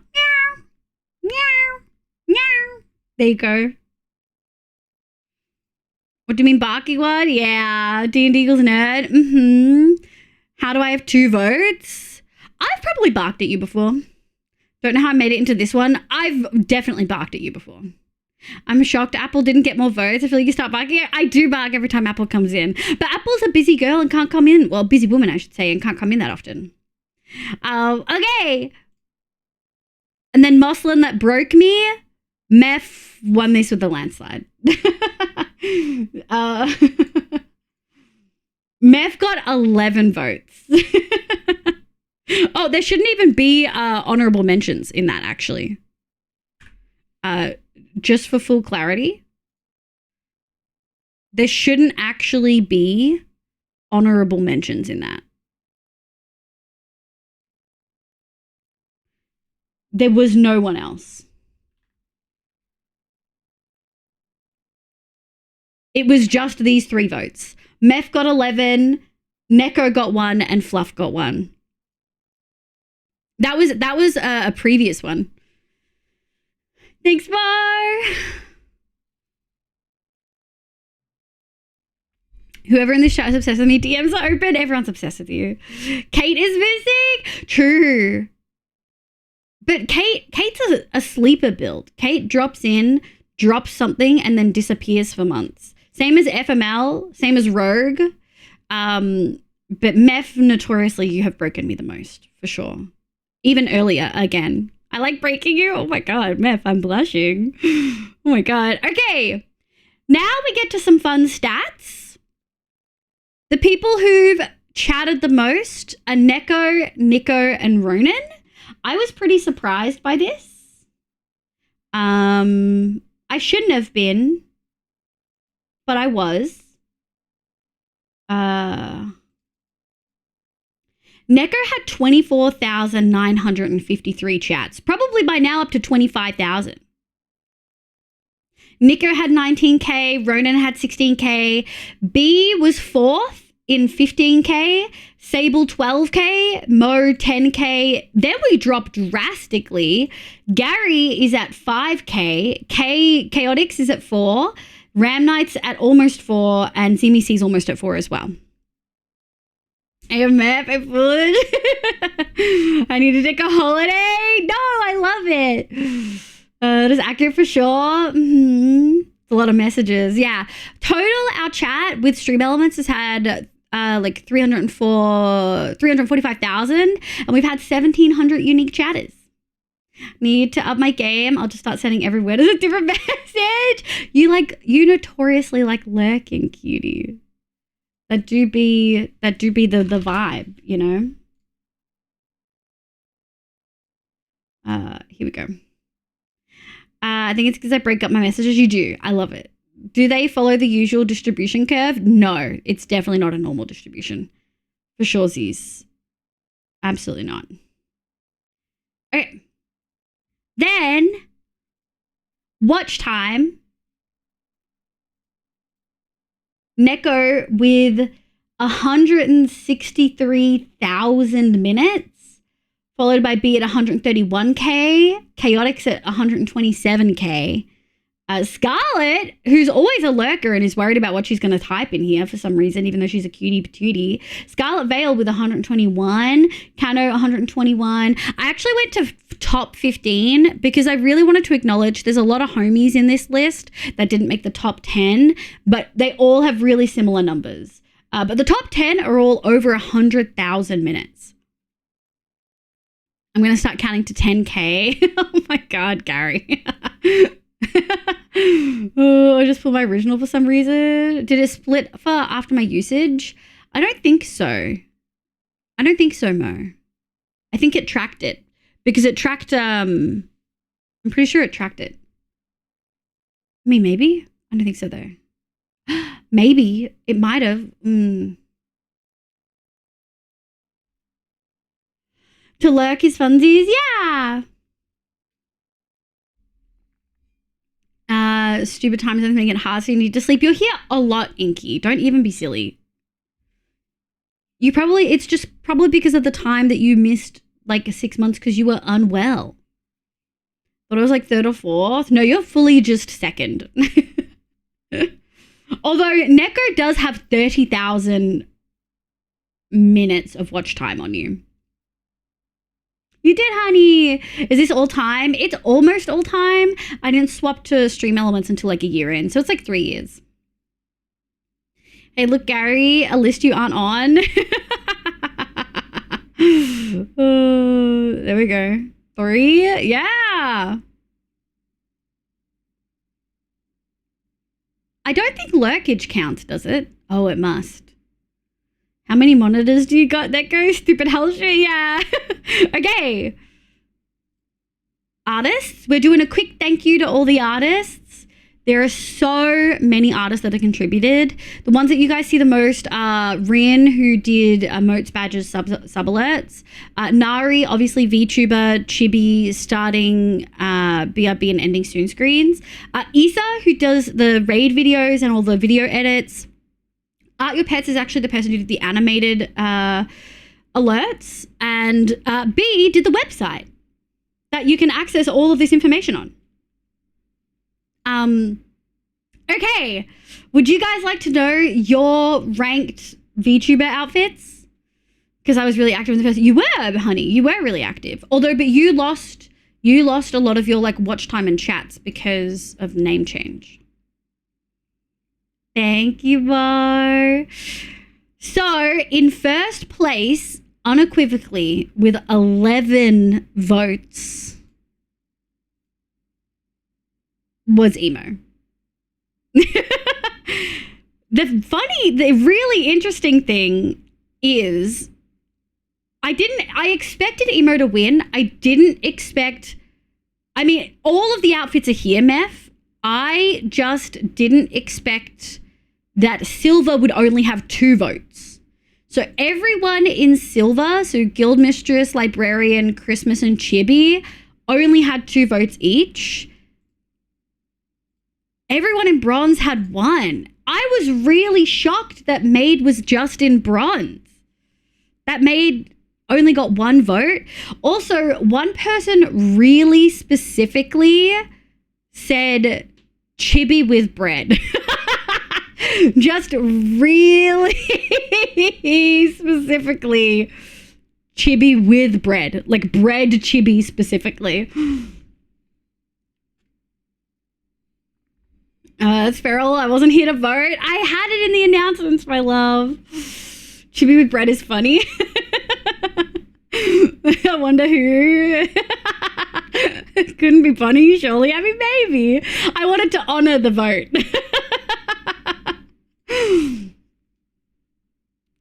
meow, meow. There you go. What do you mean barking one? Yeah, D&D equals nerd. How do I have 2 votes? I've probably barked at you before. Don't know how I made it into this one. I've definitely barked at you before. I'm shocked Apple didn't get more votes. I feel like you start barking. I do bark every time Apple comes in. But Apple's a busy girl and can't come in. Well, busy woman, I should say, and can't come in that often. Okay. And then Moslin that broke me. Meth won this with a landslide. Meth got 11 votes. Oh, there shouldn't even be honorable mentions in that, actually. Just for full clarity, there shouldn't actually be honorable mentions in that. There was no one else. It was just these 3 votes. Meth got 11, Neko got 1, and Fluff got 1. That was a previous one. Thanks, Bar. Whoever in this chat is obsessed with me, DMs are open. Everyone's obsessed with you. Kate is missing. True. But Kate's a sleeper build. Kate drops in, drops something, and then disappears for months. Same as FML, same as Rogue. But Meth, notoriously, you have broken me the most, for sure. Even earlier, again. I like breaking you. Oh my God, Meth, I'm blushing. Oh my God. Okay. Now we get to some fun stats. The people who've chatted the most are Neko, Nico, and Ronan. I was pretty surprised by this. I shouldn't have been, but I was. Neko had 24,953 chats, probably by now up to 25,000. Nico had 19k, Ronan had 16k, B was 4th in 15k, Sable 12k, Mo 10k. Then we dropped drastically. Gary is at 5k, Chaotix is at 4, Ram Knight's at almost 4, and CMC's almost at 4 as well. I have map and food. I need to take a holiday. No, I love it. It is accurate for sure. It's a lot of messages. Yeah. Total, our chat with Stream Elements has had like 345,000, and we've had 1,700 unique chatters. Need to up my game. I'll just start sending every word as a different message. You notoriously like lurking, cutie. That do be the vibe, you know? Here we go. I think it's because I break up my messages. You do. I love it. Do they follow the usual distribution curve? No, it's definitely not a normal distribution. For sure, Z's. Absolutely not. Okay. Then, watch time. Neko with 163,000 minutes, followed by B at 131k, Chaotix at 127k. Scarlet, who's always a lurker and is worried about what she's going to type in here for some reason, even though she's a cutie patootie. Scarlet Veil with 121, Cano 121. I actually went to top 15 because I really wanted to acknowledge there's a lot of homies in this list that didn't make the top 10, but they all have really similar numbers. But the top 10 are all over 100,000 minutes. I'm going to start counting to 10K. Oh my God, Gary. Oh, I just pulled my original for some reason. Did it split for after my usage? I don't think so. I don't think so, Mo. I think it tracked it because it tracked, I'm pretty sure it tracked it. I mean, maybe. I don't think so though. Maybe it might have. To lurk is funsies. Yeah. Stupid times and making it hard so you need to sleep. You're here a lot, Inky. Don't even be silly. It's just probably because of the time that you missed like 6 months because you were unwell. But it was like third or fourth. No, you're fully just second. Although Neko does have 30,000 minutes of watch time on you. You did, honey. Is this all time? It's almost all time. I didn't swap to Stream Elements until like a year in, so it's like 3 years. Hey, look, Gary, a list you aren't on. There we go. 3, yeah. I don't think lurkage counts, does it? Oh, it must. How many monitors do you got that go? Stupid hell shit, yeah. Okay. Artists, we're doing a quick thank you to all the artists. There are so many artists that have contributed. The ones that you guys see the most are Rin, who did Moats Badges sub alerts. Nari, obviously VTuber, Chibi, starting BRB and ending soon screens. Isa, who does the raid videos and all the video edits. Art Your Pets is actually the person who did the animated alerts. And B did the website that you can access all of this information on. Okay. Would you guys like to know your ranked VTuber outfits? Because I was really active in the first. You were, honey. You were really active. Although, but you lost a lot of your like watch time and chats because of name change. Thank you, Bo. So, in first place, unequivocally, with 11 votes, was Emo. The really interesting thing is, I expected Emo to win. I didn't expect, I mean, all of the outfits are here, Meth. I just didn't expect that Silver would only have 2 votes. So everyone in Silver, so Guild Mistress, Librarian, Christmas, and Chibi, only had 2 votes each. Everyone in Bronze had 1. I was really shocked that Maid was just in Bronze. That Maid only got 1 vote. Also, one person really specifically said Chibi with bread. Just really specifically Chibi with bread. Like bread Chibi specifically. Feral, I wasn't here to vote. I had it in the announcements, my love. Chibi with bread is funny. I wonder who. Couldn't be funny, surely. I mean, maybe. I wanted to honor the vote.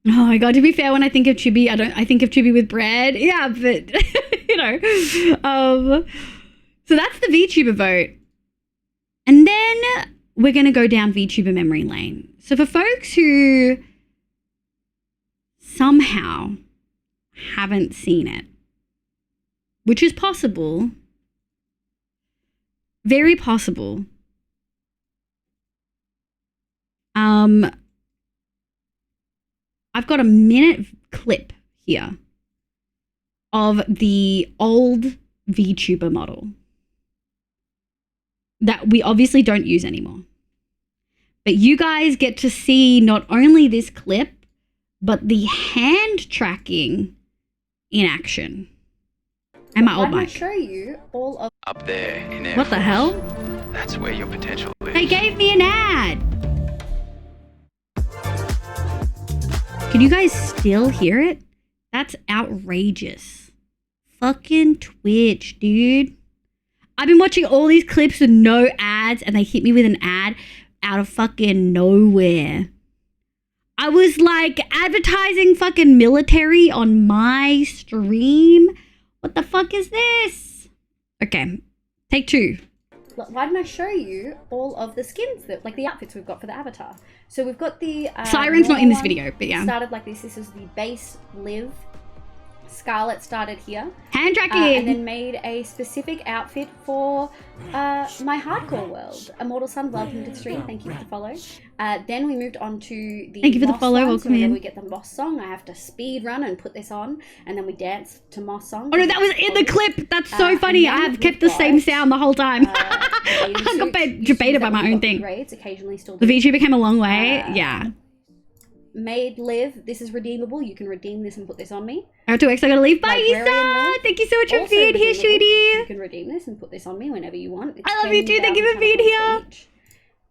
Oh my god, to be fair, when I think of Chibi, I think of Chibi with bread. Yeah, but you know. So that's the VTuber vote. And then we're gonna go down VTuber memory lane. So for folks who somehow haven't seen it, which is possible, very possible. I I've got a minute clip here of the old VTuber model that we obviously don't use anymore. But you guys get to see not only this clip, but the hand tracking in action. And my old mic. I'm show you all of up there in Air What the Force. hell? That's where your potential is. They gave me an ad. Can you guys still hear it? That's outrageous. Fucking Twitch, dude. I've been watching all these clips with no ads and they hit me with an ad out of fucking nowhere. I was like advertising fucking military on my stream. What the fuck is this? Okay, take two. Why didn't I show you all of the skins, that, like the outfits we've got for the avatar? So we've got the... Siren's not in this video, but yeah. Started like this. This is the base Liv. Scarlet started here. Hand tracking! And then made a specific outfit for my hardcore world. Immortal Sun, welcome to the stream. Thank you for the follow. Then we moved on to the Thank you for the Moss follow. one. Welcome So whenever in. we get the Moss song, I have to speed run and put this on. And then we dance to Moss song. Oh no, that was in the clip. That's so funny. I have kept the same sound the whole time. I got debated by my own thing. Grades, occasionally still The VTuber came a long way. Yeah. Made Liv. This is redeemable. You can redeem this and put this on me. R2X, I gotta leave. Bye, Librarian Issa. Liv. Thank you so much for Also being here, redeemable. You sweetie. can redeem this and put this on me whenever you want. It's I love you too. Thank you for being 10,000 here. each.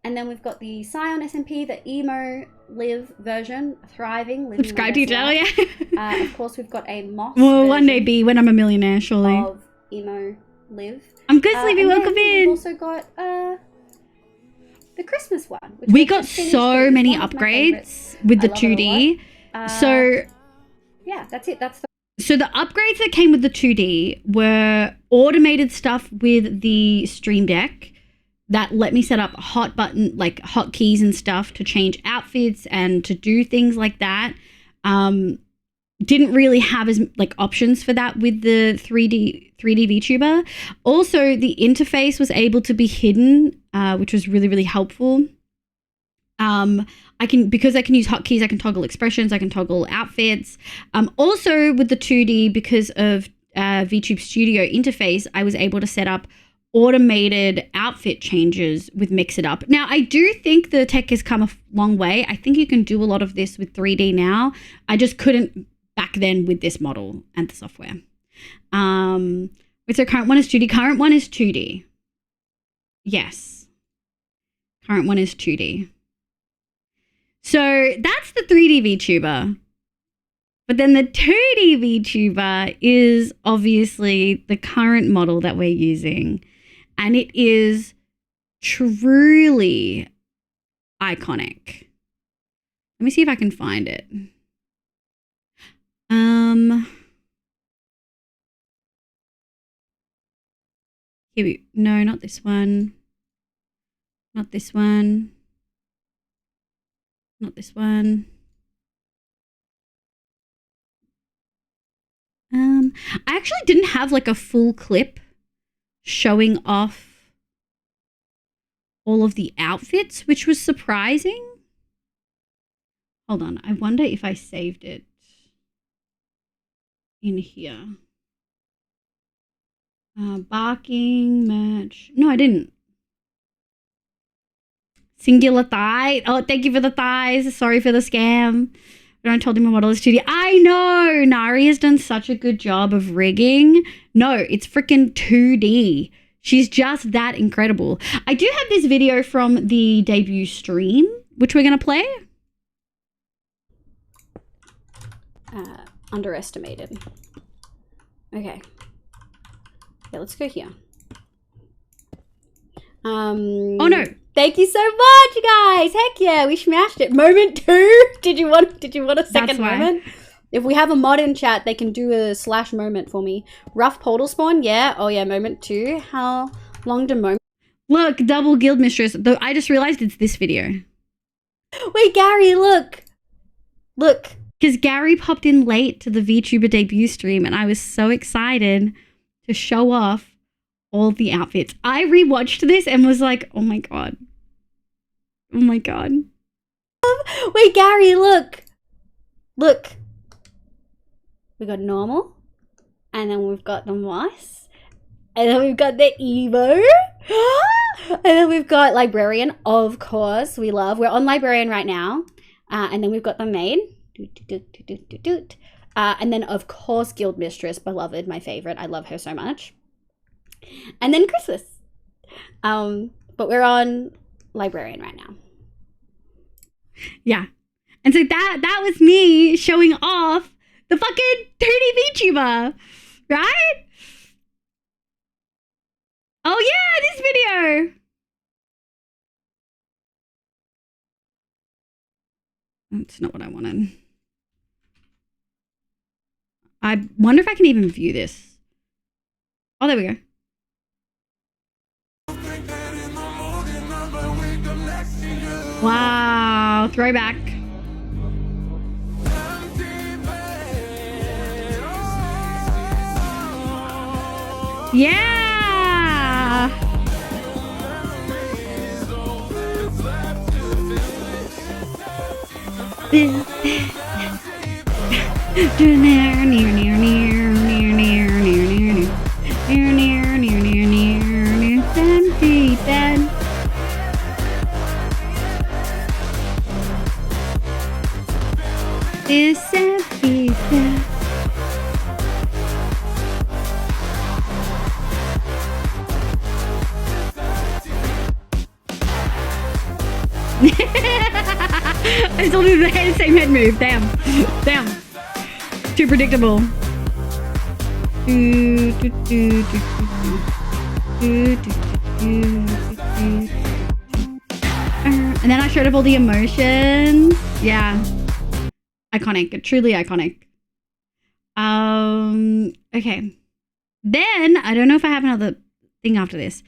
And then we've got the Scion SMP, the emo Liv version, thriving. living Subscribe my to your best channel, life. yeah. Of course, we've got a Moss. Well, one day version be when I'm a millionaire, surely. of emo Liv. I'm good, Sleepy. And Welcome then we've in. also got the Christmas one. Which We we've got just finished. so It's many one of my upgrades favourites. with the I love it a 2D. lot. So Yeah, that's it. That's the So the upgrades that came with the 2D were automated stuff with the Stream Deck that let me set up hotkeys and stuff to change outfits and to do things like that. Didn't really have as options for that with the 3D VTuber. Also, the interface was able to be hidden, which was really, really helpful. Because I can use hotkeys, I can toggle expressions, I can toggle outfits. Also with the 2D, because of VTube Studio interface, I was able to set up automated outfit changes with Mix It Up. Now, I do think the tech has come a long way. I think you can do a lot of this with 3D now. I just couldn't back then with this model and the software. So current one is 2D. Current one is 2D. Yes. Current one is 2D. So that's the 3D VTuber. But then the 2D VTuber is obviously the current model that we're using. And it is truly iconic. Let me see if I can find it. No, not this one. Not this one. Not this one. I actually didn't have a full clip showing off all of the outfits, which was surprising. Hold on, I wonder if I saved it in here. Barking match. No, I didn't. Singular thigh. Oh, thank you for the thighs. Sorry for the scam. But I told him my model is 2D. I know. Nari has done such a good job of rigging. No, it's freaking 2D. She's just that incredible. I do have this video from the debut stream, which we're going to play. underestimated. Okay. Yeah, let's go here. Oh no. Thank you so much, guys. Heck yeah, we smashed it. Moment 2. Did you want a second moment? If we have a mod in chat, they can do a / moment for me. Rough portal spawn, yeah. Oh yeah, moment 2. How long do moment? Look, double guild mistress. Though I just realized it's this video. Wait, Gary, look. Look. Because Gary popped in late to the VTuber debut stream and I was so excited to show off all the outfits. I rewatched this and was like, oh my god. Oh my god. Wait, Gary, look. Look. We got normal. And then we've got the moss. And then we've got the Evo. And then we've got librarian, of course. We're on librarian right now. And then we've got the maid. And then, of course, guild mistress, beloved, my favorite. I love her so much. And then Christmas. But we're on librarian right now. Yeah. And so that was me showing off the fucking 3D VTuber, right? Oh yeah, this video. That's not what I wanted. I wonder if I can even view this. Oh, there we go. Wow, throwback. Yeah. I still do the same head move. Damn. Too predictable. And then I showed up all the emotions. Yeah. Iconic. Truly iconic. Okay. Then, I don't know if I have another thing after this.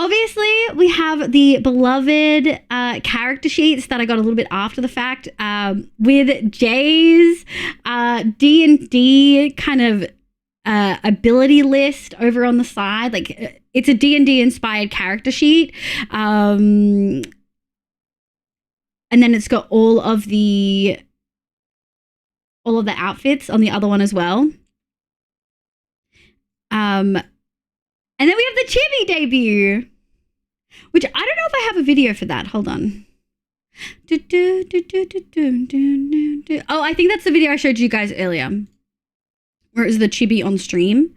Obviously, we have the beloved character sheets that I got a little bit after the fact with Jay's D&D kind of ability list over on the side. Like, it's a D&D inspired character sheet. And then it's got all of the outfits on the other one as well. And then we have the Chibi debut, which I don't know if I have a video for that. Hold on. Oh, I think that's the video I showed you guys earlier, where it was the Chibi on stream.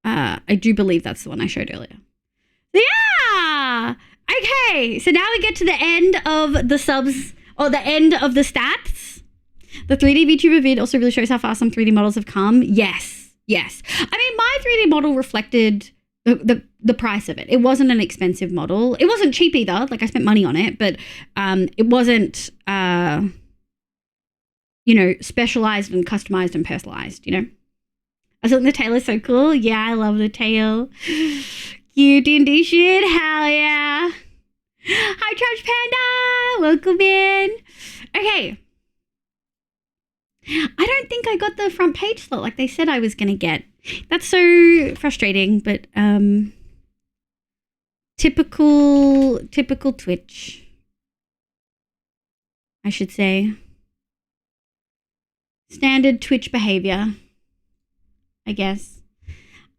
I do believe that's the one I showed earlier. Yeah! Okay, so now we get to the end of the subs, or the end of the stats. The 3D VTuber vid also really shows how far some 3D models have come. Yes. I mean, my 3D model reflected the price of it. It wasn't an expensive model. It wasn't cheap either. Like, I spent money on it, but it wasn't, specialized and customized and personalized, I think the tail is so cool. Yeah, I love the tail. Cute D&D shit. Hell yeah. Hi, Trash Panda. Welcome in. Okay. I don't think I got the front page slot like they said I was going to get. That's so frustrating, but typical Twitch, I should say. Standard Twitch behavior, I guess.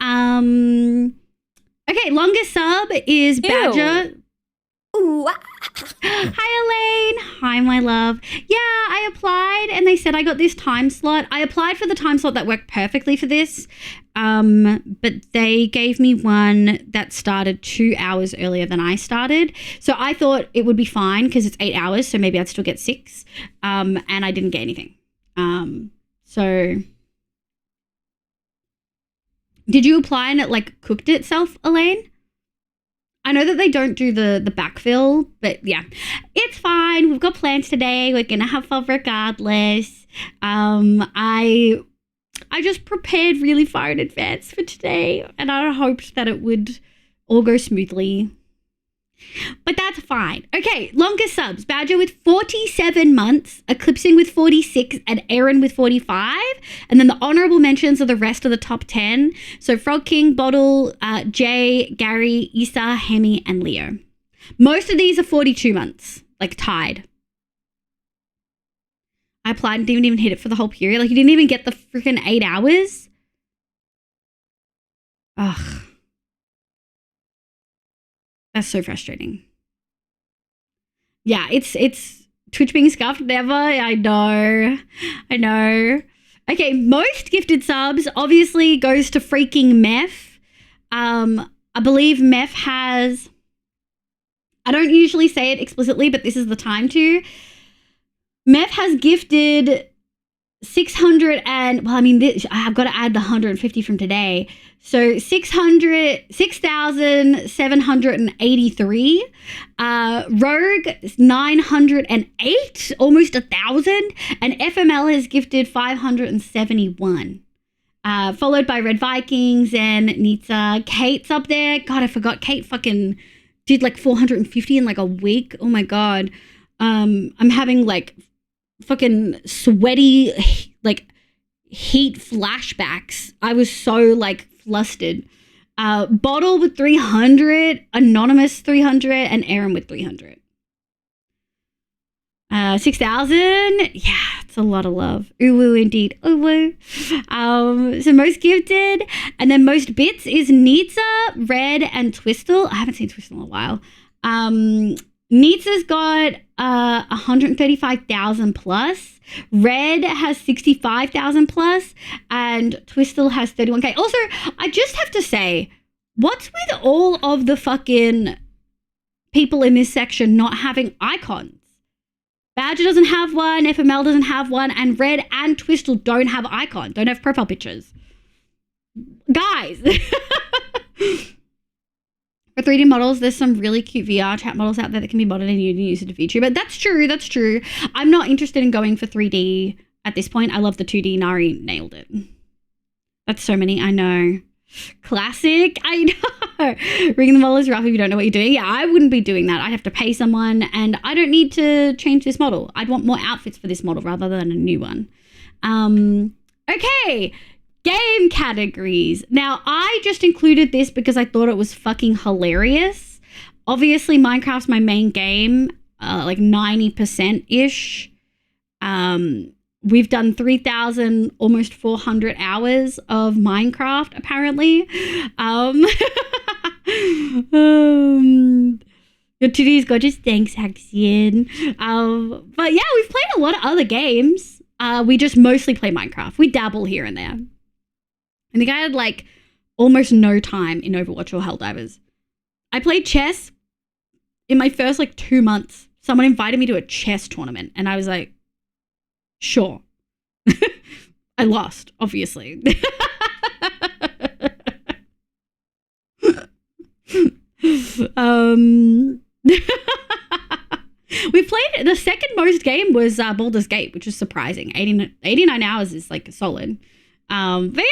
Okay, longest sub is Badger. Ooh. Hi, Elaine. Hi, my love. Yeah, I applied and they said I got this time slot. I applied for the time slot that worked perfectly for this, but they gave me one that started 2 hours earlier than I started. So I thought it would be fine because it's 8 hours, so maybe I'd still get 6, and I didn't get anything. So did you apply and it like cooked itself, Elaine? I know that they don't do the backfill, but yeah, it's fine. We've got plans today. We're going to have fun regardless. I just prepared really far in advance for today, and I hoped that it would all go smoothly. But that's fine. Okay, longest subs. Badger with 47 months, Eclipsing with 46, and Aaron with 45. And then the honorable mentions are the rest of the top 10. So Frog King, Bottle, Jay, Gary, Issa, Hemi, and Leo. Most of these are 42 months, like tied. I applied and didn't even hit it for the whole period. Like, you didn't even get the freaking 8 hours. Ugh. That's so frustrating. Yeah, it's Twitch being scuffed. Never. I know. Okay, most gifted subs obviously goes to freaking Meth. I believe Meth has, I don't usually say it explicitly, but this is the time to. Meth has gifted 600 and, well, I mean, I've got to add the 150 from today. So 6,783. Rogue, 908, almost 1,000. And FML has gifted 571. Followed by Red Vikings and Nitsa. Kate's up there. God, I forgot. Kate fucking did like 450 in like a week. Oh my God. I'm having like fucking sweaty, like heat flashbacks. I was so like flustered. Bottle with 300, Anonymous 300, and Aaron with 300. 6,000. Yeah, it's a lot of love. Uwu indeed. Uwu. So most gifted, and then most bits is Nitsa, Red, and Twistle. I haven't seen Twistle in a while. Nitsa's got 135,000 plus. Red has 65,000 plus, and Twistle has 31k. Also, I just have to say, what's with all of the fucking people in this section not having icons? Badger doesn't have one, FML doesn't have one, and Red and Twistle don't have icons, don't have profile pictures. Guys. For 3D models, there's some really cute VR chat models out there that can be modded and used to VTuber. That's true. I'm not interested in going for 3D at this point. I love the 2D. Nari nailed it. That's so many. I know. Classic. I know. Rigging the model is rough if you don't know what you're doing. Yeah, I wouldn't be doing that. I'd have to pay someone, and I don't need to change this model. I'd want more outfits for this model rather than a new one. Okay. Game categories. Now, I just included this because I thought it was fucking hilarious. Obviously, Minecraft's my main game, like 90%-ish. We've done 3,000, almost 400 hours of Minecraft, apparently. Your 2D is gorgeous. Thanks, Haxian. But yeah, we've played a lot of other games. We just mostly play Minecraft. We dabble here and there. I think I had like almost no time in Overwatch or Helldivers. I played chess in my first like 2 months. Someone invited me to a chess tournament and I was like, sure. I lost, obviously. We played, the second most game was Baldur's Gate, which is surprising. 89 hours is like solid. But yeah.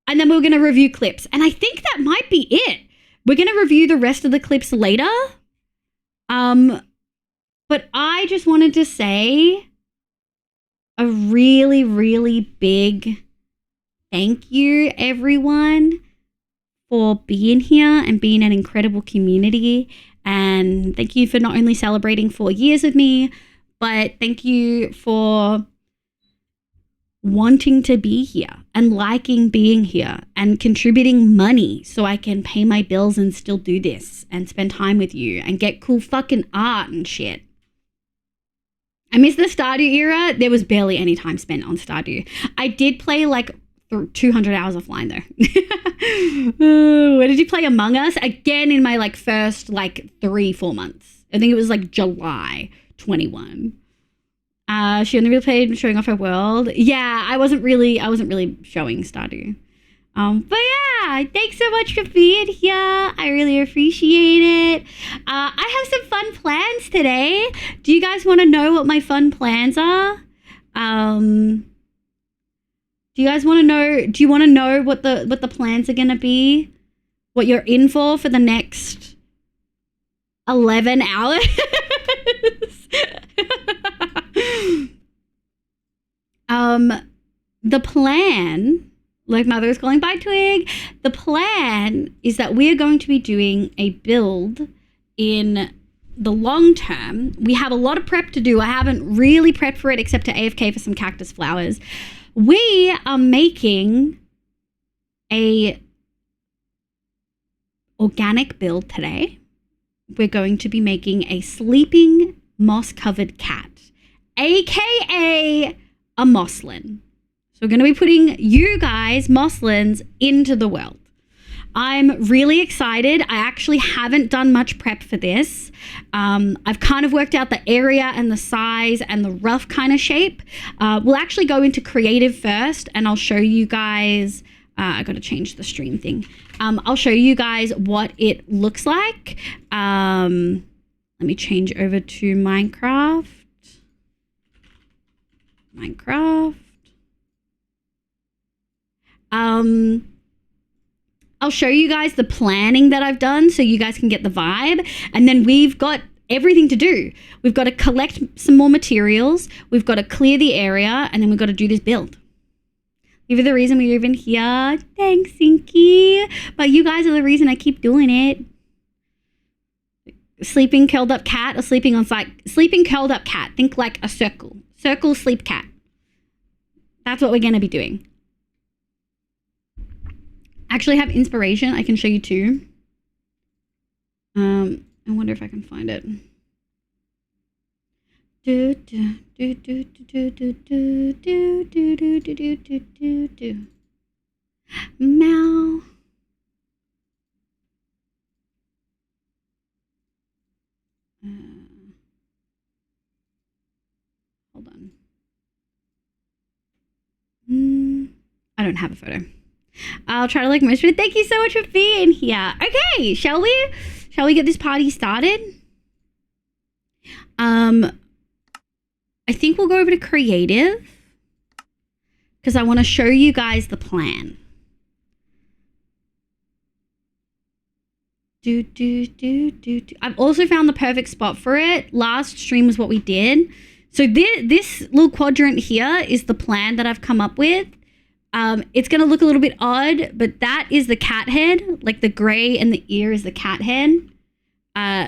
And then we're going to review clips. And I think that might be it. We're going to review the rest of the clips later. But I just wanted to say a really, really big thank you, everyone, for being here and being an incredible community. And thank you for not only celebrating 4 years with me, but thank you for wanting to be here and liking being here and contributing money so I can pay my bills and still do this and spend time with you and get cool fucking art and shit. I miss the Stardew era. There was barely any time spent on Stardew. I did play like 200 hours offline though. Where did you play Among Us? Again in my like first like 3-4 months. I think it was like July 21. She only really played showing off her world. Yeah, I wasn't really showing Stardew. But yeah, thanks so much for being here. I really appreciate it. I have some fun plans today. Do you guys want to know what my fun plans are? Do you guys want to know? Do you want to know what the plans are gonna be? What you're in for the next 11 hours? The plan, like Mother is calling by Twig, the plan is that we are going to be doing a build in the long term, we have a lot of prep to do. I haven't really prepped for it except to AFK for some cactus flowers. We are making a organic build today. We're going to be making a sleeping moss-covered cat, aka a mosslin. So we're going to be putting you guys, mosslins, into the world. I'm really excited. I actually haven't done much prep for this. I've kind of worked out the area and the size and the rough kind of shape. We'll actually go into creative first, and I'll show you guys. I got to change the stream thing. I'll show you guys what it looks like. Let me change over to Minecraft. I'll show you guys the planning that I've done so you guys can get the vibe. And then we've got everything to do. We've got to collect some more materials. We've got to clear the area. And then we've got to do this build. You're the reason we're even here. Thanks, Inky. But you guys are the reason I keep doing it. Sleeping curled up cat or sleeping on site? Sleeping curled up cat. Think like a circle. Circle sleep cat. That's what we're going to be doing. Actually have inspiration. I can show you too. I wonder if I can find it. Meow. Hold on. I don't have a photo. I'll try to like most of it. Thank you so much for being here. Okay, shall we get this party started? I think we'll go over to creative because I want to show you guys the plan. I've also found the perfect spot for it. Last stream was what we did. So this little quadrant here is the plan that I've come up with. It's going to look a little bit odd, but that is the cat head. Like the gray and the ear is the cat head.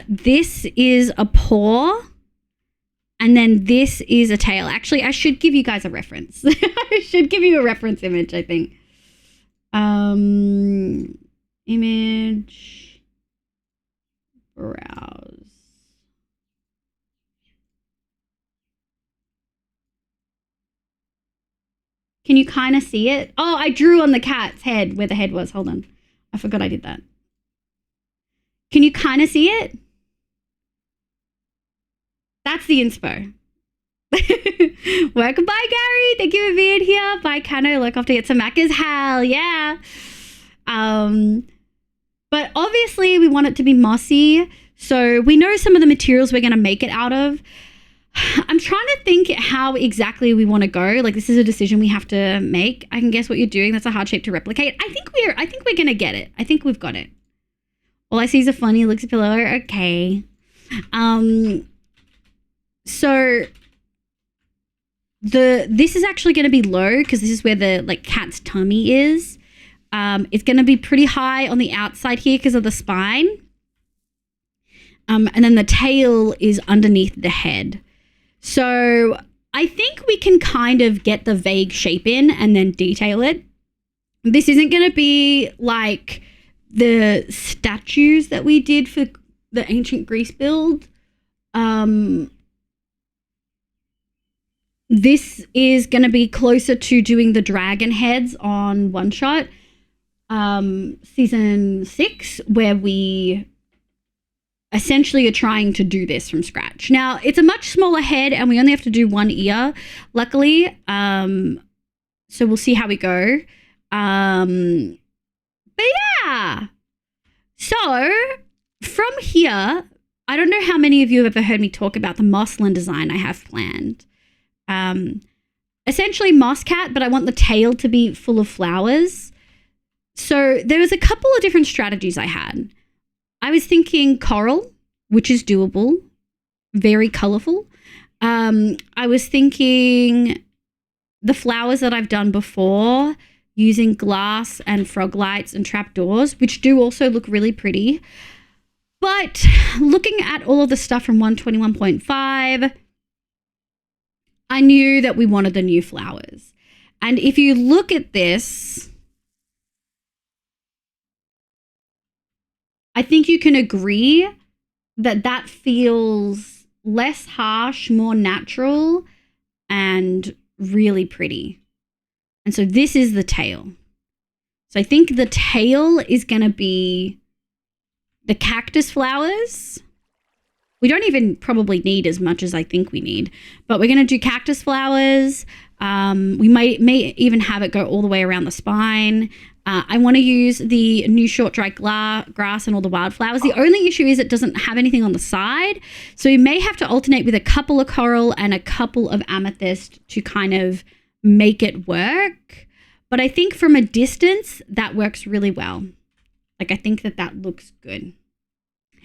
This is a paw. And then this is a tail. Actually, I should give you guys a reference. I should give you a reference image, I think. Image. Browse. Can you kind of see it? Oh, I drew on the cat's head where the head was. Hold on. I forgot I did that. Can you kind of see it? That's the inspo. Welcome, bye, Gary. Thank you for being here. Bye, Kano. Look off to get some Macca's. Hell yeah. But obviously we want it to be mossy. So we know some of the materials we're going to make it out of. I'm trying to think how exactly we want to go. Like, this is a decision we have to make. I can guess what you're doing. That's a hard shape to replicate. I think we're going to get it. I think we've got it. All I see is a funny looks pillow. Okay. So this is actually going to be low because this is where the like cat's tummy is. It's going to be pretty high on the outside here because of the spine. And then the tail is underneath the head. So I think we can kind of get the vague shape in and then detail it. This isn't going to be like the statues that we did for the ancient Greece build. This is going to be closer to doing the dragon heads on One Shot, season 6, where we essentially are trying to do this from scratch. Now, it's a much smaller head and we only have to do one ear, luckily. So we'll see how we go. But yeah. So from here, I don't know how many of you have ever heard me talk about the Mosslin design I have planned. Essentially moss cat, but I want the tail to be full of flowers. So there was a couple of different strategies I had. I was thinking coral, which is doable, very colorful. I was thinking the flowers that I've done before using glass and frog lights and trapdoors, which do also look really pretty. But looking at all of the stuff from 121.5, I knew that we wanted the new flowers. And if you look at this, I think you can agree that that feels less harsh, more natural, and really pretty. And so this is the tail. So I think the tail is going to be the cactus flowers. We don't even probably need as much as I think we need, but we're going to do cactus flowers. We may even have it go all the way around the spine. I want to use the new short dry grass and all the wildflowers. The only issue is it doesn't have anything on the side. So we may have to alternate with a couple of coral and a couple of amethyst to kind of make it work. But I think from a distance, that works really well. Like, I think that that looks good.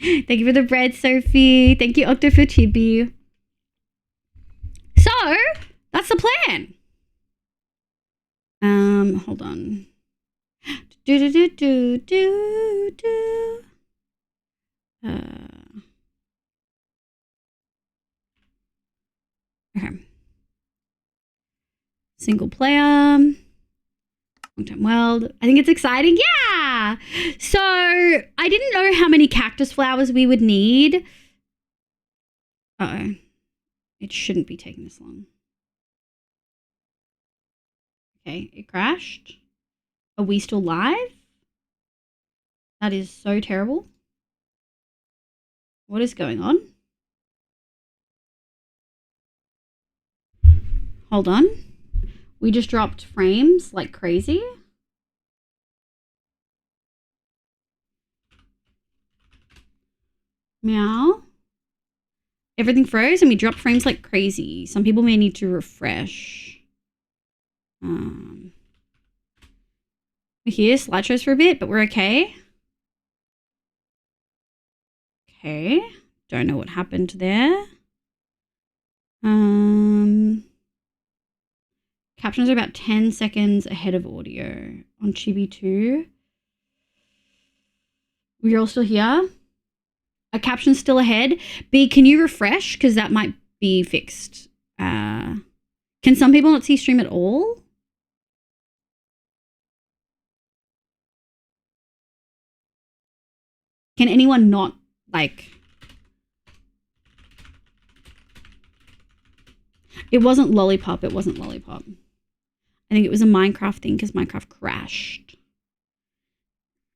Thank you for the bread, Sophie. Thank you, Octo, for Chibi. So, that's the plan. Hold on. Okay. Single player. Long-term world. I think it's exciting. Yeah. So I didn't know how many cactus flowers we would need. Uh-oh. It shouldn't be taking this long. Okay, it crashed. Are we still live? That is so terrible. What is going on? Hold on. We just dropped frames like crazy. Meow. Everything froze and we dropped frames like crazy. Some people may need to refresh. We're here, slideshows for a bit, but we're okay. Okay. Don't know what happened there. Captions are about 10 seconds ahead of audio on Chibi 2. We're all still here. A caption's still ahead. B, can you refresh? Because that might be fixed. Can some people not see stream at all? Can anyone not, like... It wasn't Lollipop. It wasn't Lollipop. I think it was a Minecraft thing because Minecraft crashed.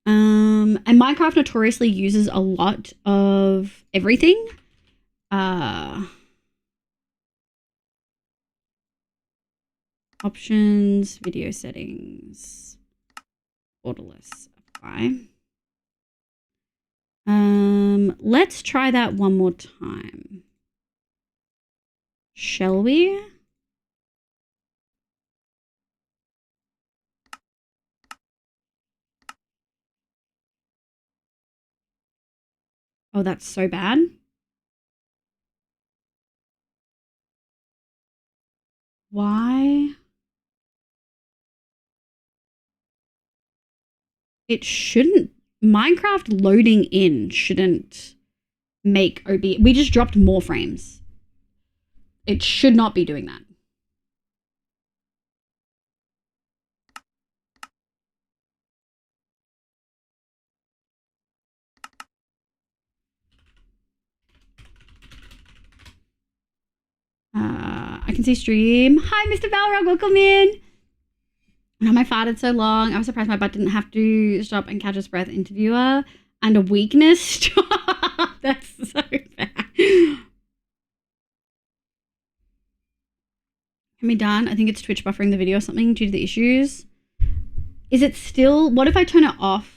And Minecraft notoriously uses a lot of everything. Options, video settings, borderless, apply. Let's try that one more time. Shall we? Oh, that's so bad. Why? It shouldn't. Minecraft loading in shouldn't make OB. We just dropped more frames. It should not be doing that. I can see stream. Hi, Mr. Balrog, welcome in. Now my farted so long. I was surprised my butt didn't have to stop and catch its breath. Interviewer and a weakness. That's so bad. Can be done. I think it's Twitch buffering the video or something due to the issues. Is it still? What if I turn it off?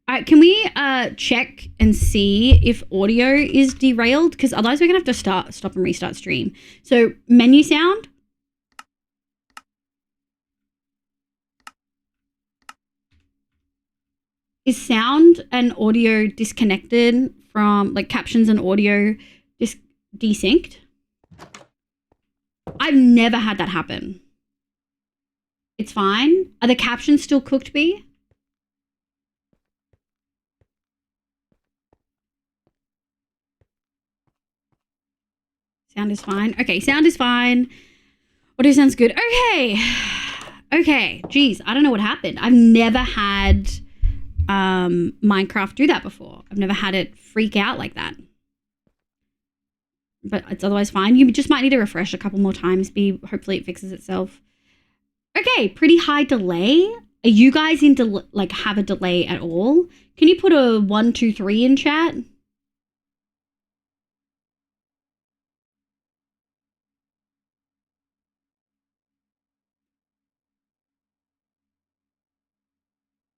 All right, can we check and see if audio is derailed? Because otherwise we're going to have to stop and restart stream. So menu sound. Is sound and audio disconnected from, like, captions and audio desynced. I've never had that happen. It's fine. Are the captions still cooked, B? Sound is fine. Okay, sound is fine. Audio sounds good. Okay. Okay. Geez, I don't know what happened. I've never had Minecraft do that before. I've never had it freak out like that. But it's otherwise fine. You just might need to refresh a couple more times. Hopefully it fixes itself. Okay, pretty high delay. Are you guys into like have a delay at all? Can you put a 1, 2, 3 in chat?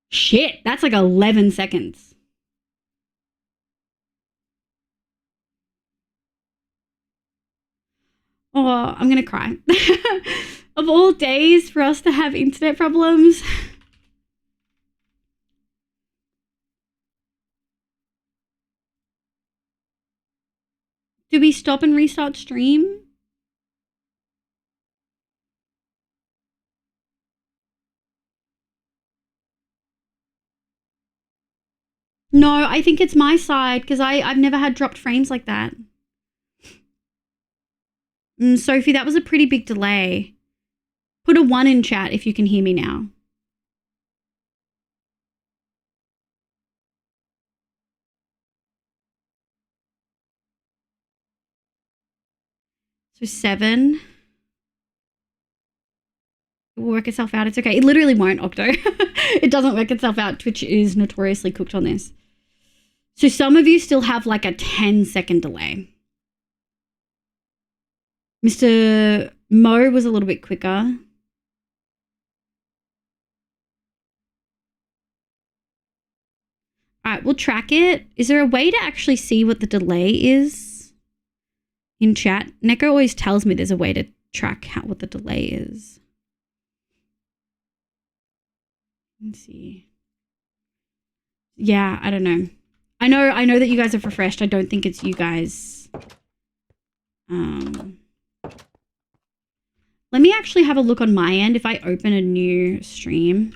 Shit, that's like 11 seconds. Oh, I'm gonna cry. Of all days for us to have internet problems. Do we stop and restart stream? No, I think it's my side because I've never had dropped frames like that. Sophie, that was a pretty big delay. Put a 1 in chat if you can hear me now. So 7. It will work itself out. It's okay. It literally won't, Octo. It doesn't work itself out. Twitch is notoriously cooked on this. So some of you still have like a 10-second delay. Mr. Mo was a little bit quicker. All right, we'll track it. Is there a way to actually see what the delay is in chat? Neko always tells me there's a way to track what the delay is. Let's see. Yeah, I don't know. I know that you guys have refreshed. I don't think it's you guys. Let me actually have a look on my end if I open a new stream.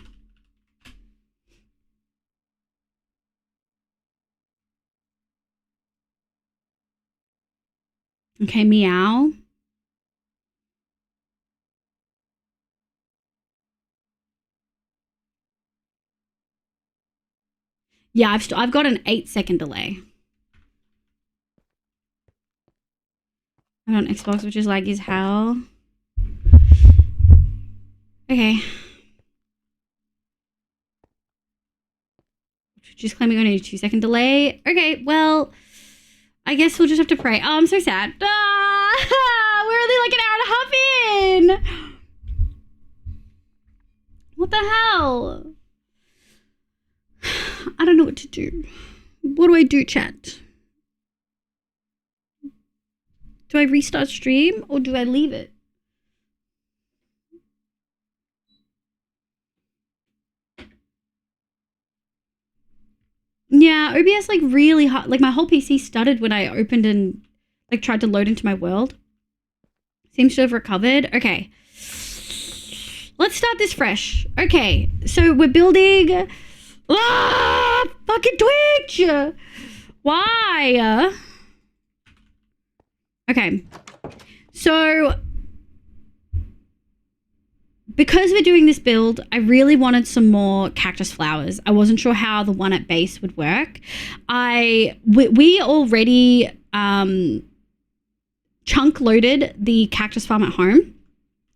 Okay, meow. Yeah, I've got an 8-second delay. I'm on Xbox, which is laggy as hell. Okay. Just claiming only a 2-second delay. Okay, well, I guess we'll just have to pray. Oh, I'm so sad. We're only like an hour and a half in. What the hell? I don't know what to do. What do I do, chat? Do I restart stream or do I leave it? Yeah, OBS like really hard. Like my whole PC stuttered when I opened and like tried to load into my world. Seems to have recovered. Okay. Let's start this fresh. Okay, so we're building... Ah! Fucking Twitch! Why? Okay. So... because we're doing this build, I really wanted some more cactus flowers. I wasn't sure how the one at base would work. We already chunk loaded the cactus farm at home,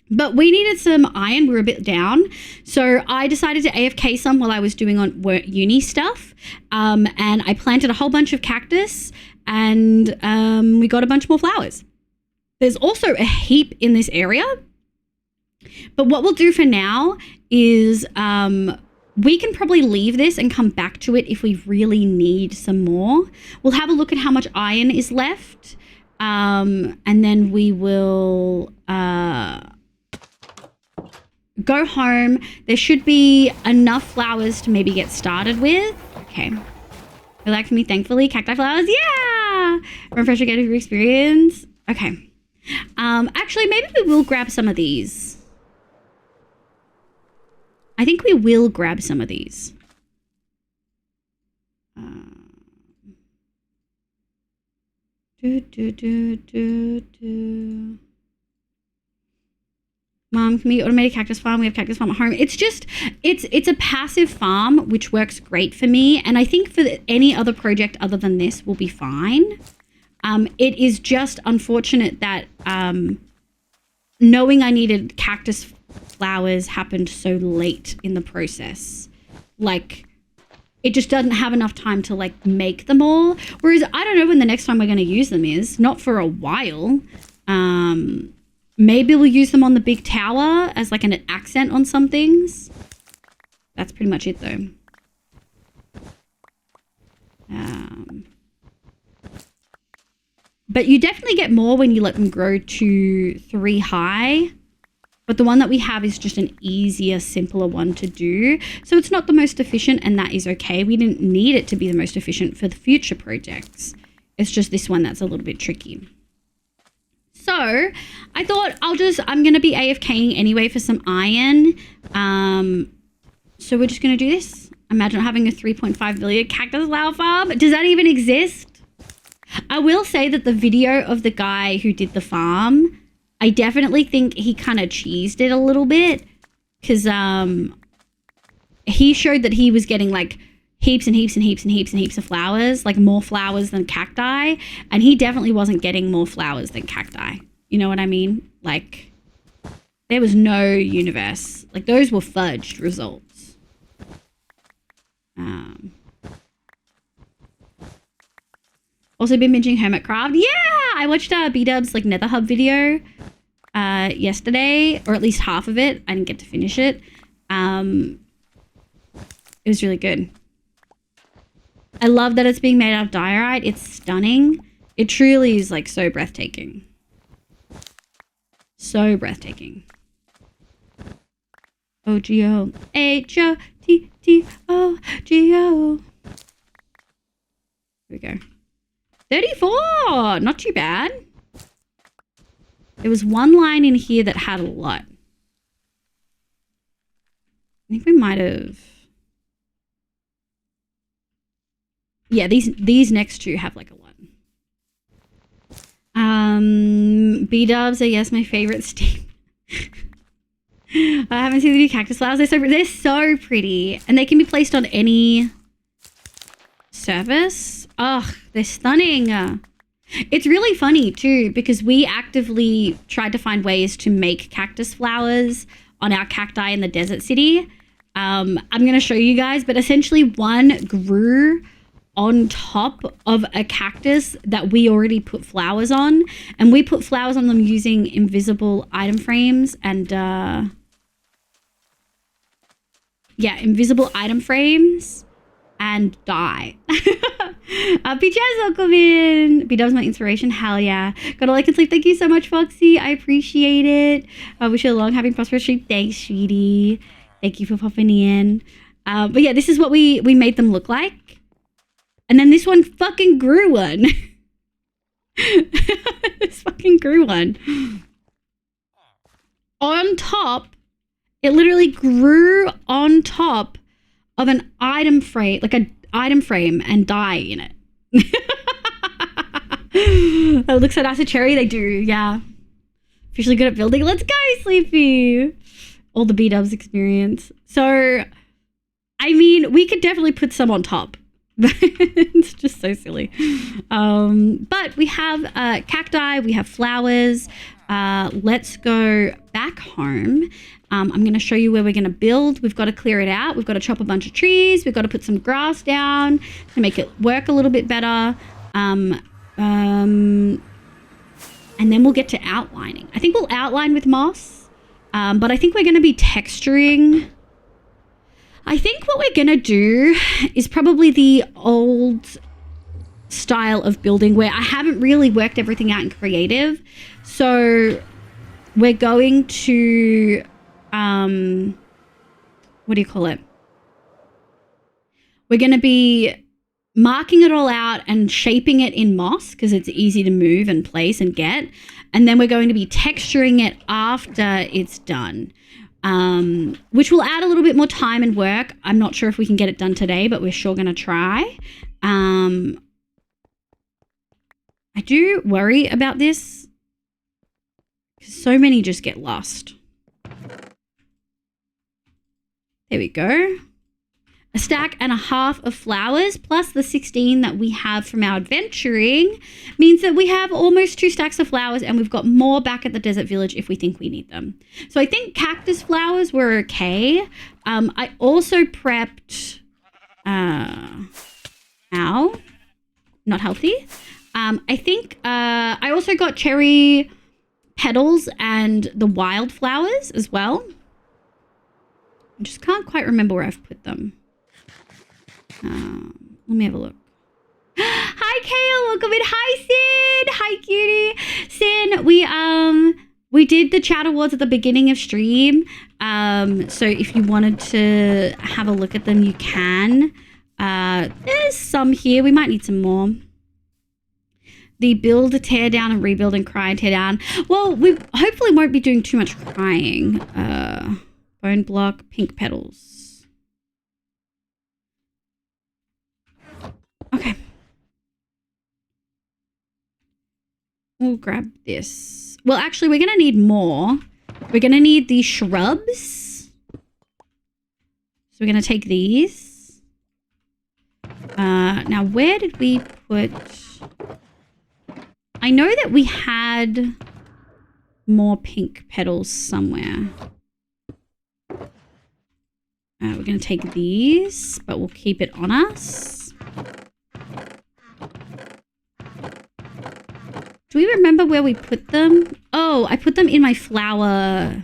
but we needed some iron. We were a bit down. So I decided to AFK some while I was doing on uni stuff. And I planted a whole bunch of cactus and we got a bunch more flowers. There's also a heap in this area. But what we'll do for now is we can probably leave this and come back to it if we really need some more. We'll have a look at how much iron is left. And then we will go home. There should be enough flowers to maybe get started with. Okay. Relax me, thankfully. Cacti flowers, yeah! Refresh again of your experience. Okay. Actually, maybe we will grab some of these. I think we will grab some of these. Mom, can we automate a cactus farm? We have cactus farm at home. It's just, it's a passive farm, which works great for me. And I think for any other project other than this will be fine. It is just unfortunate that knowing I needed cactus flowers happened so late in the process. Like, it just doesn't have enough time to like make them all. Whereas I don't know when the next time we're going to use them is. Not for a while. Maybe we'll use them on the big tower as like an accent on some things. That's pretty much it though. But you definitely get more when you let them grow to 3 high. But the one that we have is just an easier, simpler one to do. So it's not the most efficient, and that is okay. We didn't need it to be the most efficient for the future projects. It's just this one that's a little bit tricky. So I thought I'm going to be AFKing anyway for some iron. So we're just going to do this. Imagine having a 3.5 billion cactus flower farm. Does that even exist? I will say that the video of the guy who did the farm, I definitely think he kind of cheesed it a little bit, because he showed that he was getting like heaps and heaps and heaps and heaps and heaps of flowers, like more flowers than cacti, and he definitely wasn't getting more flowers than cacti. You know what I mean? Like, there was no universe. Like, those were fudged results. Also been binging Hermitcraft. Yeah, I watched B-Dub's like Nether Hub video yesterday, or at least half of it. I didn't get to finish it. It was really good. I love that it's being made out of diorite. It's stunning. It truly is like so breathtaking. So breathtaking. O-G-O. H-O-T-T-O-G-O. Here we go. 34! Not too bad. There was one line in here that had a lot. I think we might have... Yeah, these next two have like a lot. B-dubs are, yes, my favorite Steam. I haven't seen the new cactus flowers. They're so pretty. And they can be placed on any surface. Oh, they're stunning. It's really funny too, because we actively tried to find ways to make cactus flowers on our cacti in the desert city. I'm going to show you guys, but essentially one grew on top of a cactus that we already put flowers on, and we put flowers on them using invisible item frames and invisible item frames and dye. Peaches, welcome in. B-Dub's my inspiration. Hell yeah. Gotta like and sleep. Thank you so much, Foxy. I appreciate it. I wish you a long, happy, prosperous stream. Thanks, sweetie. Thank you for popping in. But yeah, this is what we made them look like. And then this one fucking grew one. This fucking grew one. On top, it literally grew on top of an item frame, like an item frame and dye in it. That looks so nice. A cherry, they do, yeah. Officially good at building. Let's go, Sleepy. All the B-Dubs experience. So, I mean, we could definitely put some on top. It's just so silly. But we have cacti, we have flowers. Let's go back home. I'm going to show you where we're going to build. We've got to clear it out. We've got to chop a bunch of trees. We've got to put some grass down to make it work a little bit better. And then we'll get to outlining. I think we'll outline with moss. But I think we're going to be texturing. I think what we're going to do is probably the old style of building where I haven't really worked everything out in creative. So we're going to, what do you call it? We're going to be marking it all out and shaping it in moss because it's easy to move and place and get. And then we're going to be texturing it after it's done, which will add a little bit more time and work. I'm not sure if we can get it done today, but we're sure going to try. I do worry about this because so many just get lost. There we go. A stack and a half of flowers plus the 16 that we have from our adventuring means that we have almost 2 stacks of flowers, and we've got more back at the desert village if we think we need them. So I think cactus flowers were okay. I also prepped, ow, not healthy. I think I also got cherry petals and the wildflowers as well. I just can't quite remember where I've put them. Let me have a look. Hi, Kale. Welcome in. Hi, Sin. Hi, cutie. Sin, we did the chat awards at the beginning of stream. So if you wanted to have a look at them, you can. There's some here. We might need some more. The build, tear down, and rebuild, and cry and tear down. Well, we hopefully won't be doing too much crying. Bone block, pink petals. Okay. We'll grab this. Well, actually, we're going to need more. We're going to need these shrubs. So we're going to take these. Now, where did we put... I know that we had more pink petals somewhere. We're going to take these, but we'll keep it on us. Do we remember where we put them? Oh, I put them in my flower.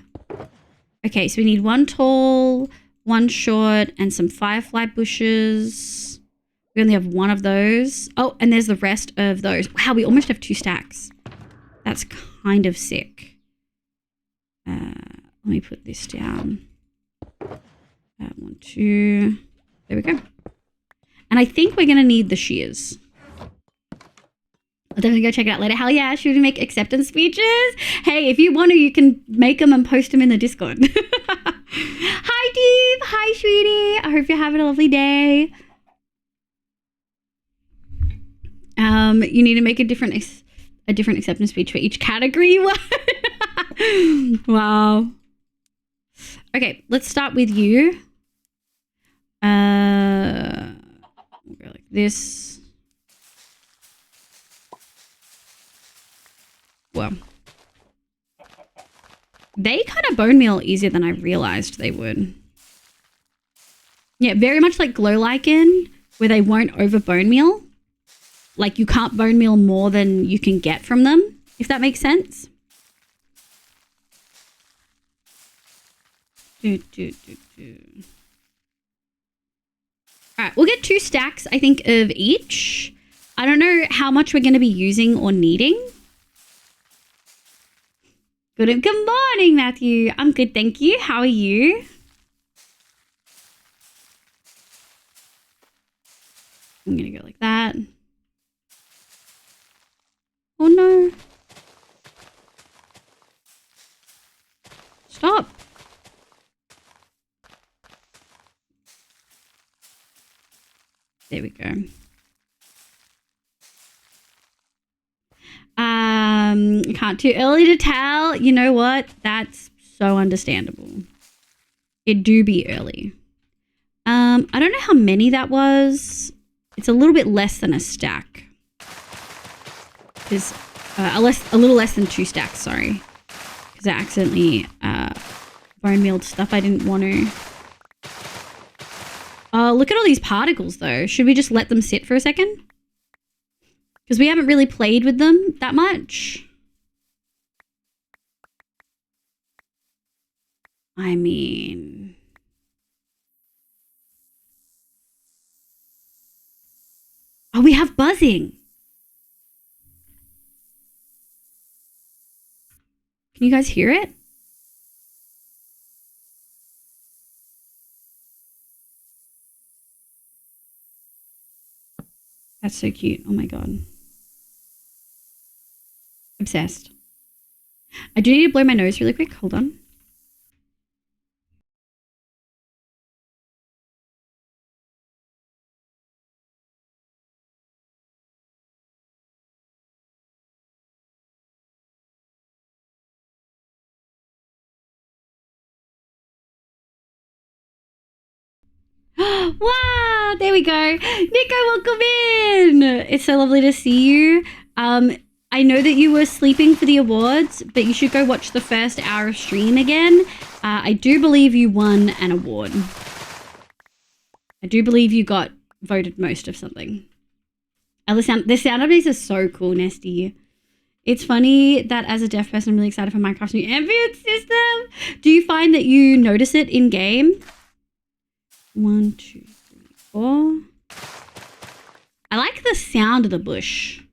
Okay, so we need 1 tall, 1 short, and some firefly bushes. We only have 1 of those. Oh, and there's the rest of those. Wow, we almost have 2 stacks. That's kind of sick. Let me put this down. 1, 2. There we go. And I think we're going to need the shears. I'll definitely go check it out later. Hell yeah, should we make acceptance speeches? Hey, if you want to, you can make them and post them in the Discord. Hi, Deep. Hi, sweetie. I hope you're having a lovely day. You need to make a different acceptance speech for each category. Wow. Okay, let's start with you. We'll go like this. Well, they kind of bone meal easier than I realized they would. Yeah, very much like glow lichen, where they won't over bone meal. Like, you can't bone meal more than you can get from them, if that makes sense. All right, we'll get 2 stacks, I think, of each. I don't know how much we're going to be using or needing. Good morning, Matthew. I'm good, thank you. How are you? I'm going to go like that. Oh, no. Stop. There we go. Can't too early to tell. You know what? That's so understandable. It do be early. I don't know how many that was. It's a little bit less than a stack. Because a little less than 2 stacks, sorry. Because I accidentally bone mealed stuff I didn't want to. Oh, look at all these particles, though. Should we just let them sit for a second? Because we haven't really played with them that much. I mean... Oh, we have buzzing. Can you guys hear it? That's so cute. Oh my god. Obsessed. I do need to blow my nose really quick. Hold on. Wow, there we go. Nico, welcome in. It's so lovely to see you. I know that you were sleeping for the awards, but you should go watch the first hour of stream again. I do believe you won an award. I do believe you got voted most of something. The sound updates are so cool, Nesty. It's funny that as a deaf person, I'm really excited for Minecraft's new ambient system. Do you find that you notice it in game? 1, 2, 3, 4. I like the sound of the bush.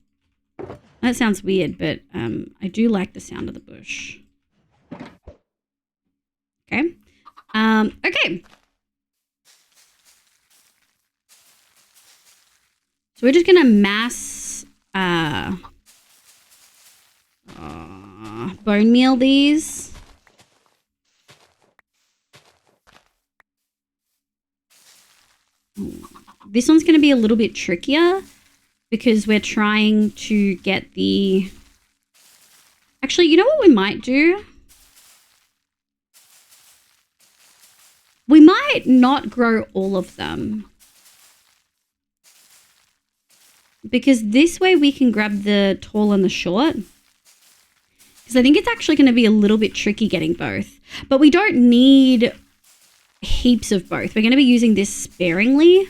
That sounds weird, but I do like the sound of the bush. Okay. Okay. So we're just gonna mass bone meal these. This one's gonna be a little bit trickier because we're trying to get the... Actually, you know what we might do? We might not grow all of them. Because this way we can grab the tall and the short. Because I think it's actually going to be a little bit tricky getting both. But we don't need heaps of both. We're going to be using this sparingly.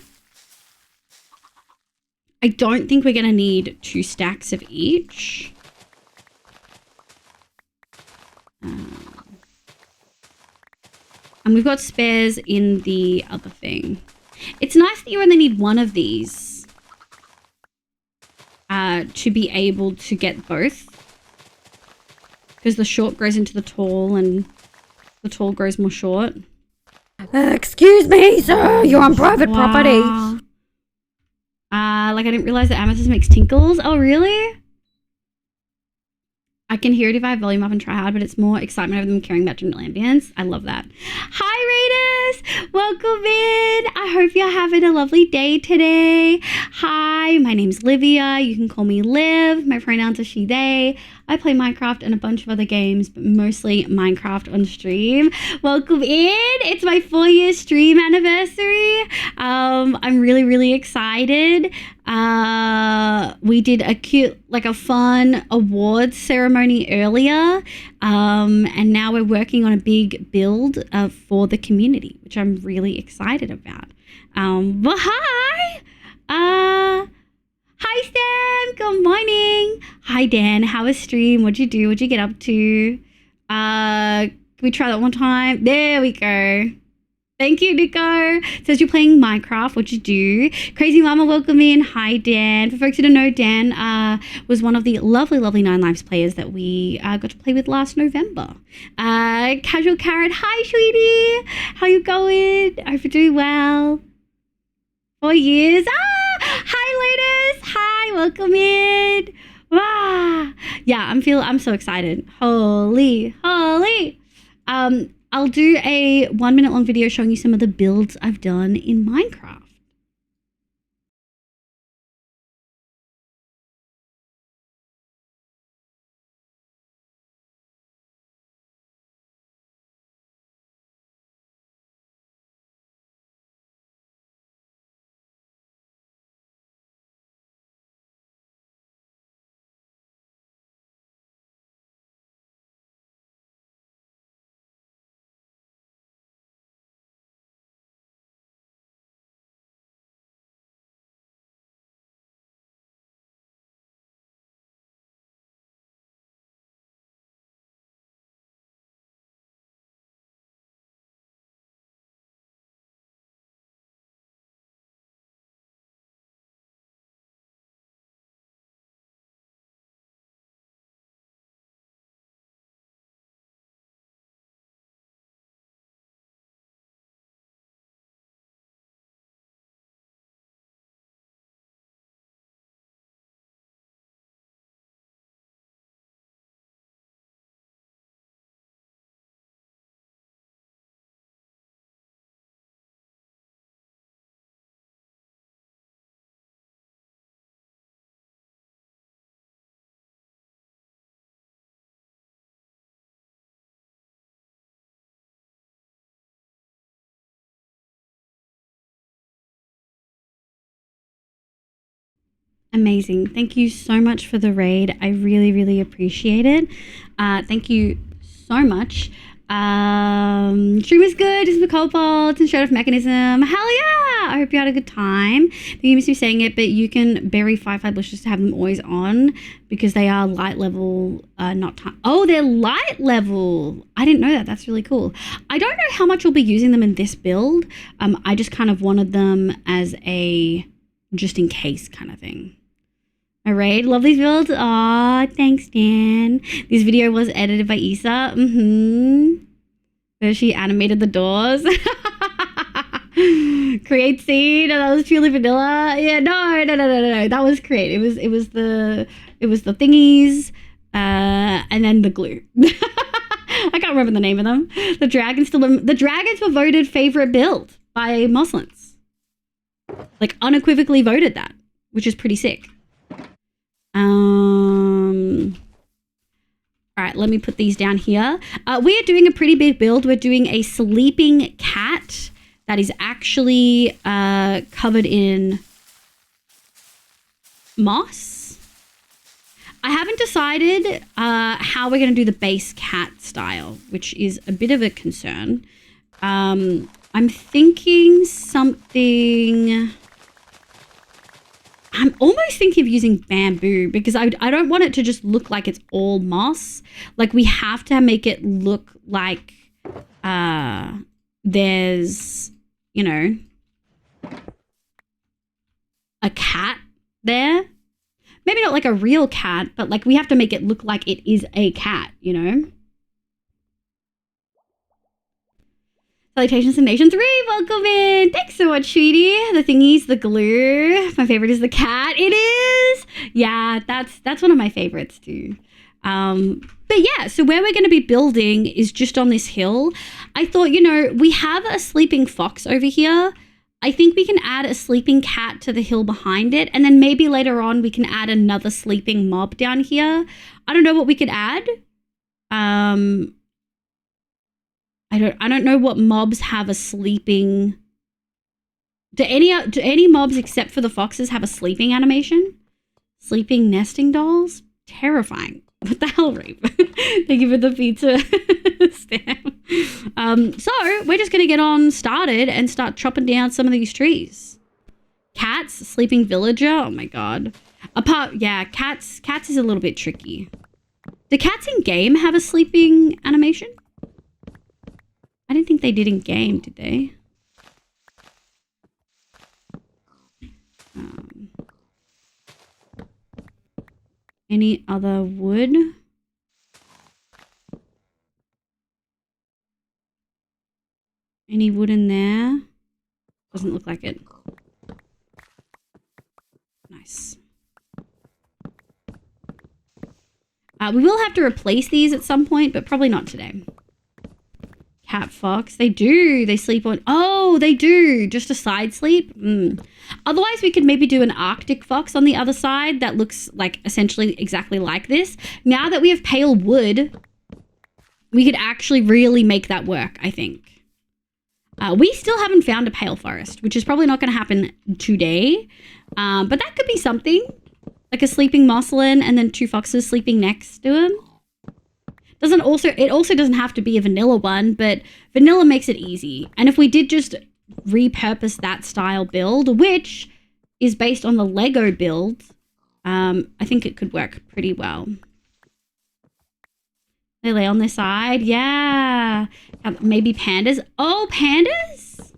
I don't think we're going to need 2 stacks of each. And we've got spares in the other thing. It's nice that you only need one of these to be able to get both. Because the short grows into the tall and the tall grows more short. Excuse me, sir. You're on private property. Like I didn't realize that amethyst makes tinkles. Oh, really? I can hear it if I have volume up and try hard, but it's more excitement over them caring about general ambience. I love that. Hi, Raiders! Welcome in. I hope you're having a lovely day today. Hi, my name's Livia. You can call me Liv. My pronouns are she, they. I play Minecraft and a bunch of other games, but mostly Minecraft on stream. Welcome in. It's my 4-year stream anniversary. I'm really, really excited. We did a cute, like a fun awards ceremony earlier. And now we're working on a big build for the community, which I'm really excited about. But hi! Hi, Sam. Good morning. Hi, Dan. How was stream? What'd you do? What'd you get up to? Can we try that one time? There we go. Thank you, Nico. Says you're playing Minecraft. What'd you do? Crazy Mama, welcome in. Hi, Dan. For folks who don't know, Dan was one of the lovely, lovely 9 Lives players that we got to play with last November. Casual Carrot. Hi, sweetie. How you going? I hope you're doing well. 4 years. Hi, ladies. Hi, welcome in. Wow. Yeah, I'm so excited. Holy. I'll do a 1-minute long video showing you some of the builds I've done in Minecraft. Amazing. Thank you so much for the raid. I really, really appreciate it. Thank you so much. Stream is good. This is the Cobalt and Shred of Mechanism. Hell yeah! I hope you had a good time. You missed me saying it, but you can bury Firefly bushes to have them always on because they are light level, not time. Oh, they're light level. I didn't know that. That's really cool. I don't know how much we'll be using them in this build. I just kind of wanted them as a just in case kind of thing. All right, love these builds. Aw, thanks, Dan. This video was edited by Issa. Where she animated the doors. Create scene. Oh, that was purely vanilla. Yeah, no. That was create. It was the thingies, and then the glue. I can't remember the name of them. The dragons were voted favorite build by Moslins. Like unequivocally voted that, which is pretty sick. All right, let me put these down here. We are doing a pretty big build. We're doing a sleeping cat that is actually covered in moss. I haven't decided how we're going to do the base cat style, which is a bit of a concern. I'm thinking something... I'm almost thinking of using bamboo because I don't want it to just look like it's all moss. Like we have to make it look like there's, you know, a cat there. Maybe not like a real cat, but like we have to make it look like it is a cat, you know? Salutations to Nation 3, welcome in. Thanks so much, sweetie. The thingies, the glue. My favorite is the cat. It is. Yeah, that's one of my favorites too. But yeah, so where we're going to be building is just on this hill. I thought, you know, we have a sleeping fox over here. I think we can add a sleeping cat to the hill behind it. And then maybe later on we can add another sleeping mob down here. I don't know what we could add. I don't know what mobs have a sleeping... Do any mobs except for the foxes have a sleeping animation? Sleeping nesting dolls? Terrifying. What the hell, Rape? Thank you for the pizza stamp. So we're just gonna get on started and start chopping down some of these trees. Cats, sleeping villager. Oh my god. Cats is a little bit tricky. Do cats in game have a sleeping animation? I didn't think they did in game, did they? Any other wood? Any wood in there? Doesn't look like it. Nice. We will have to replace these at some point, but probably not today. Cat fox, they do. They sleep on... Oh, they do. Just a side sleep. Otherwise, we could maybe do an Arctic fox on the other side that looks like essentially exactly like this. Now that we have pale wood, we could actually really make that work, I think. We still haven't found a pale forest, which is probably not going to happen today. But that could be something. Like a sleeping moslin and then two foxes sleeping next to him. It also doesn't have to be a vanilla one, but vanilla makes it easy. And if we did just repurpose that style build, which is based on the Lego build, I think it could work pretty well. They lay on their side. Yeah. Maybe pandas. Oh, pandas?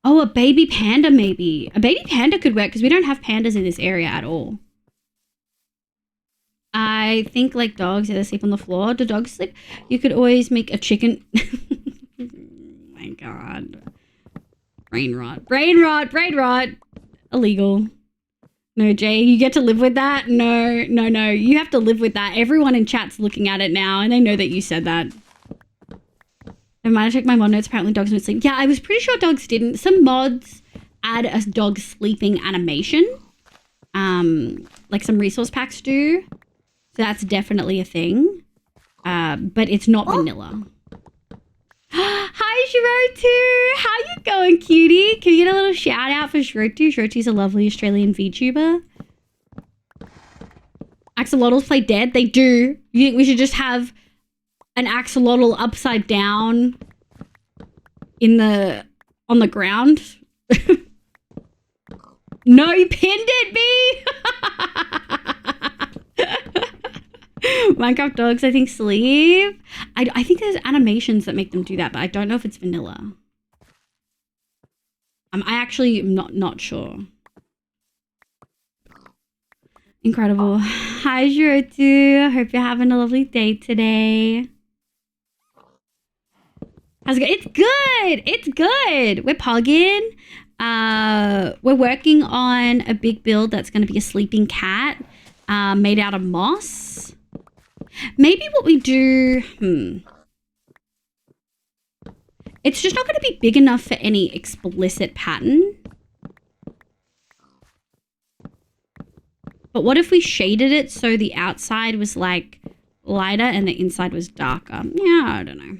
Oh, a baby panda maybe. A baby panda could work because we don't have pandas in this area at all. I think like dogs, they sleep on the floor. Do dogs sleep? You could always make a chicken. Oh my god. Brain rot. Brain rot. Brain rot. Illegal. No, Jay, you get to live with that? No. You have to live with that. Everyone in chat's looking at it now and they know that you said that. I might have checked my mod notes. Apparently dogs don't sleep. Yeah, I was pretty sure dogs didn't. Some mods add a dog sleeping animation. Like some resource packs do. So that's definitely a thing. But it's not vanilla. Hi, Shirotu! How you going, cutie? Can you get a little shout out for Shirotu? Shirotu's a lovely Australian VTuber. axolotls play dead? They do. You think we should just have an axolotl upside down on the ground? No, you pinned it, B! Minecraft dogs, I think, sleep. I think there's animations that make them do that, but I don't know if it's vanilla. I actually am not sure. Incredible. Hi, Jirotu. I hope you're having a lovely day today. How's it going? It's good. It's good. We're pogging. We're working on a big build that's going to be a sleeping cat made out of moss. Maybe what we do... It's just not going to be big enough for any explicit pattern. But what if we shaded it so the outside was like lighter and the inside was darker? Yeah, I don't know.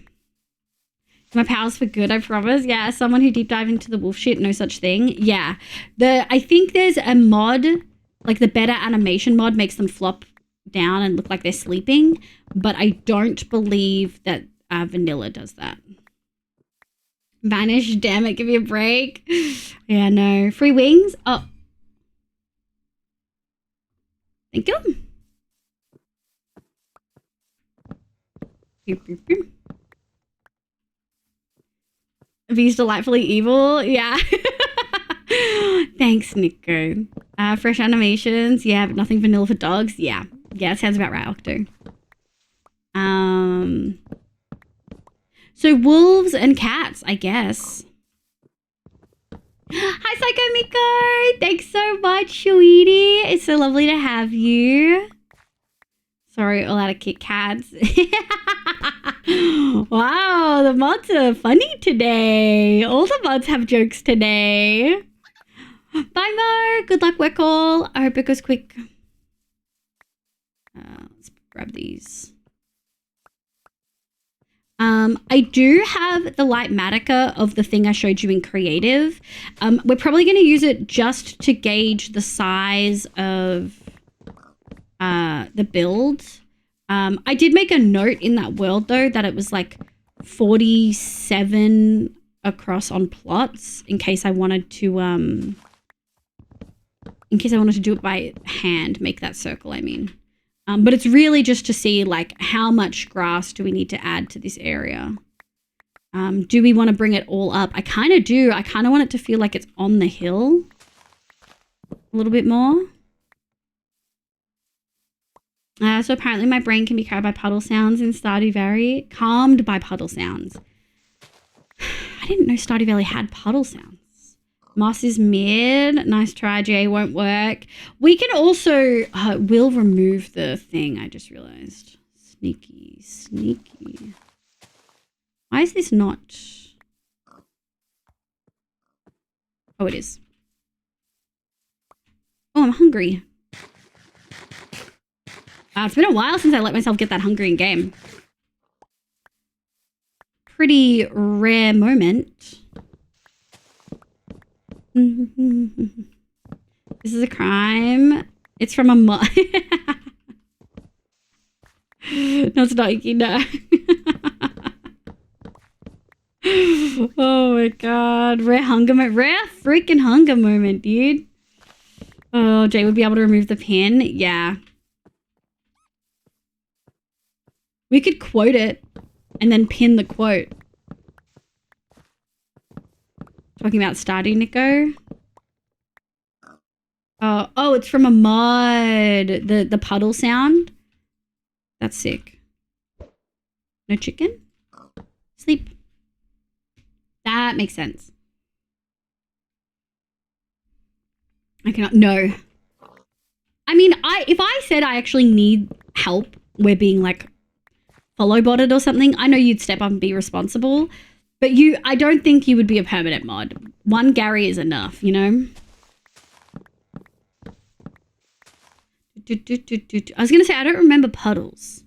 My powers for good, I promise. Yeah, someone who deep dive into the wolf shit, no such thing. Yeah. I think there's a mod, like the better animation mod makes them flop down and look like they're sleeping. But I don't believe that vanilla does that. Vanish, damn it, give me a break. Yeah, no. Free wings? Oh. Thank you. Boop, boop, boop. V's delightfully evil. Yeah. Thanks, Nico. Fresh animations. Yeah, but nothing vanilla for dogs. Yeah. Yeah, it sounds about right, Octo. So wolves and cats, I guess. Hi, Psycho Miko. Thanks so much, sweetie. It's so lovely to have you. Sorry, all out of Kit Kats. Wow, the mods are funny today. All the mods have jokes today. Bye, Mo. Good luck, work all. I hope it goes quick. Let's grab these. I do have the light Matica of the thing I showed you in creative. We're probably going to use it just to gauge the size of the build. I did make a note in that world though that it was like 47 across on plots in case I wanted to do it by hand, make that circle, I mean. But it's really just to see like how much grass do we need to add to this area. Do we want to bring it all up? I kind of do. I kind of want it to feel like it's on the hill a little bit more. So apparently my brain can be carried by puddle sounds in Stardew Valley. Calmed by puddle sounds. I didn't know Stardew Valley had puddle sounds. Moss is mid. Nice try, Jay. Won't work. We can also... we'll remove the thing. I just realized. Sneaky. Sneaky. Why is this not... Oh, it is. Oh, I'm hungry. It's been a while since I let myself get that hungry in game. Pretty rare moment. This is a crime. It's from a mod. No, it's not Iki, no. Oh my god. Rare freaking hunger moment, dude. Oh, Jay would be able to remove the pin. Yeah. We could quote it and then pin the quote. Talking about Stardew, Nico. Oh, it's from a mod. The puddle sound. That's sick. No chicken? Sleep. That makes sense. I cannot. No. I mean, if I said I actually need help, we're being like follow botted or something, I know you'd step up and be responsible. But I don't think you would be a permanent mod. One Gary is enough, you know? I was going to say, I don't remember puddles.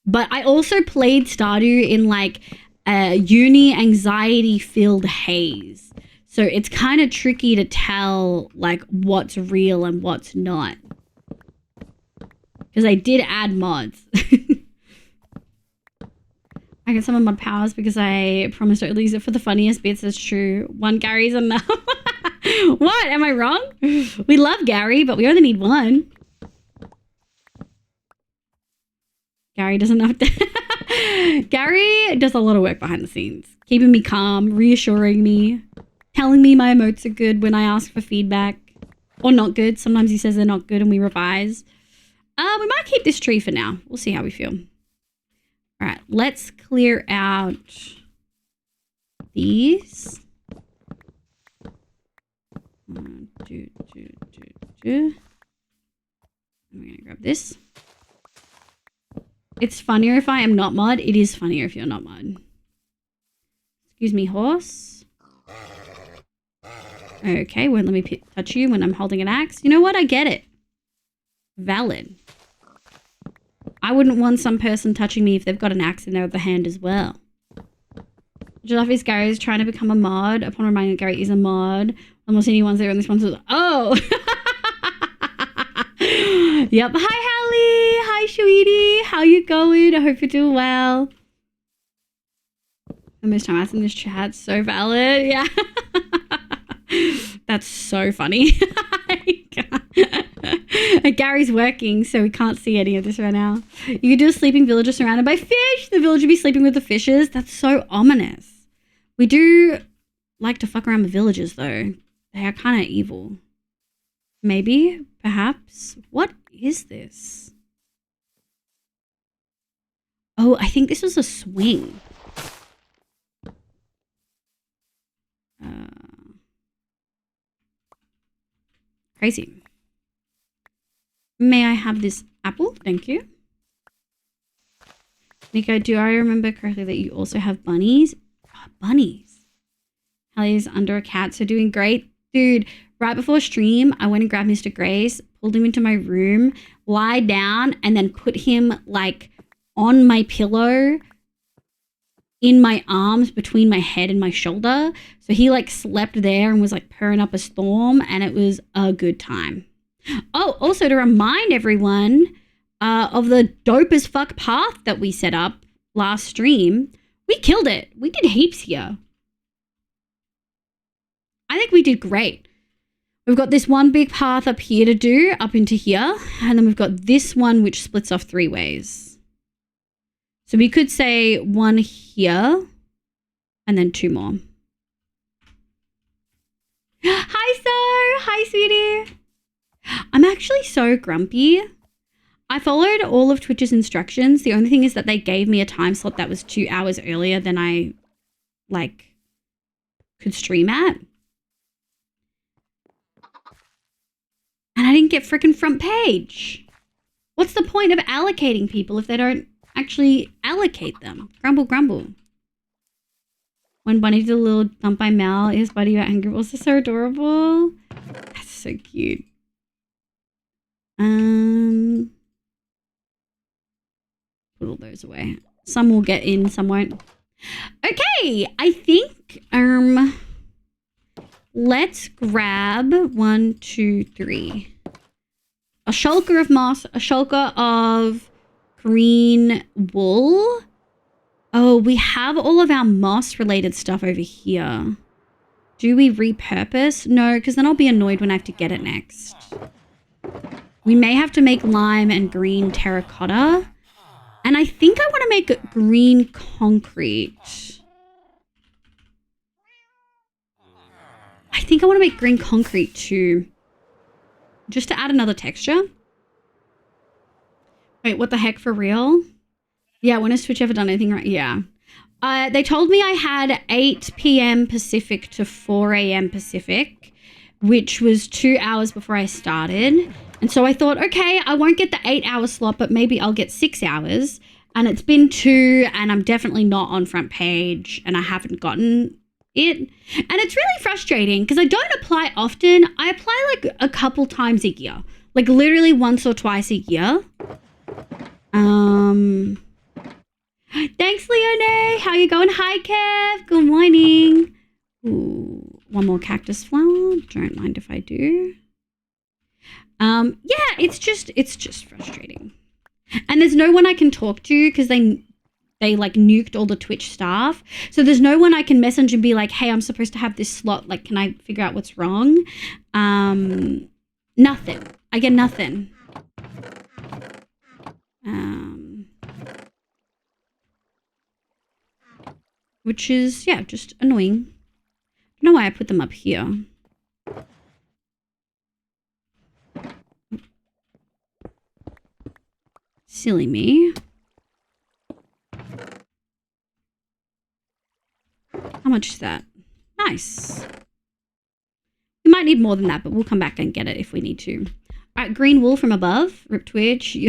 But I also played Stardew in like a uni anxiety filled haze. So it's kind of tricky to tell like what's real and what's not. because I did add mods. I get some of mod powers because I promised to use it for the funniest bits. That's true. One Gary's enough. What? Am I wrong? We love Gary, but we only need one. Gary doesn't have to. Gary does a lot of work behind the scenes, keeping me calm, reassuring me, telling me my emotes are good when I ask for feedback, or not good. Sometimes he says they're not good and we revise. We might keep this tree for now. We'll see how we feel. All right, let's clear out these. I'm gonna grab this. It's funnier if I am not mod. It is funnier if you're not mod. Excuse me, horse. Okay, won't let me touch you when I'm holding an axe. You know what? I get it. Valid. I wouldn't want some person touching me if they've got an axe in their other hand as well. Jalafis Gary is trying to become a mod. Upon reminding that Gary is a mod. Almost anyone's there on this one says, oh! Yep. Hi, Hallie. Hi, sweetie. How you going? I hope you're doing well. The most time I asked in this chat, so valid. Yeah. That's so funny. Gary's working, so we can't see any of this right now. You could do a sleeping villager surrounded by fish. The villager be sleeping with the fishes. That's so ominous. We do like to fuck around with villagers, though. They are kind of evil. Maybe, perhaps. What is this? Oh, I think this was a swing. Crazy. May I have this apple? Thank you. Nico, do I remember correctly that you also have bunnies? Oh, bunnies. Hallie's under a cat, so doing great. Dude, right before stream, I went and grabbed Mr. Grace, pulled him into my room, lied down, and then put him, like, on my pillow in my arms between my head and my shoulder. So he, like, slept there and was, like, purring up a storm, and it was a good time. Oh, also to remind everyone of the dope as fuck path that we set up last stream, we killed it. We did heaps here. I think we did great. We've got this one big path up here to do, up into here, and then we've got this one which splits off 3 ways. So we could say 1 here and then 2 more. Hi, So. Hi, sweetie. I'm actually so grumpy. I followed all of Twitch's instructions. The only thing is that they gave me a time slot that was 2 hours earlier than I, like, could stream at. And I didn't get frickin' front page. What's the point of allocating people if they don't actually allocate them? Grumble, grumble. When Bunny did a little dump by Mal, is Buddy about Angry Balls is so adorable. That's so cute. Put all those away. Some will get in, some won't. Okay, I think let's grab 1, 2, 3. A shulker of moss, a shulker of green wool. Oh, we have all of our moss related stuff over here. Do we repurpose? No, because then I'll be annoyed when I have to get it next. We may have to make lime and green terracotta. And I think I want to make green concrete. I think I want to make green concrete too. Just to add another texture. Wait, what the heck, for real? Yeah, when has Twitch ever done anything right? Yeah. They told me I had 8 p.m. Pacific to 4 a.m. Pacific, which was 2 hours before I started. And so I thought, okay, I won't get the 8-hour slot, but maybe I'll get 6 hours. And it's been 2, and I'm definitely not on front page, and I haven't gotten it. And it's really frustrating because I don't apply often. I apply like a couple times a year, like literally once or twice a year. Thanks, Leone. How you going? Hi, Kev. Good morning. Ooh, one more cactus flower. Don't mind if I do. Yeah, it's just frustrating. And there's no one I can talk to because they like nuked all the Twitch staff. So there's no one I can message and be like, hey, I'm supposed to have this slot. Like, can I figure out what's wrong? Nothing. I get nothing. Which is, yeah, just annoying. I don't know why I put them up here. Silly me. How much is that? Nice. We might need more than that, but we'll come back and get it if we need to. All right, green wool from above. Rip Twitch. And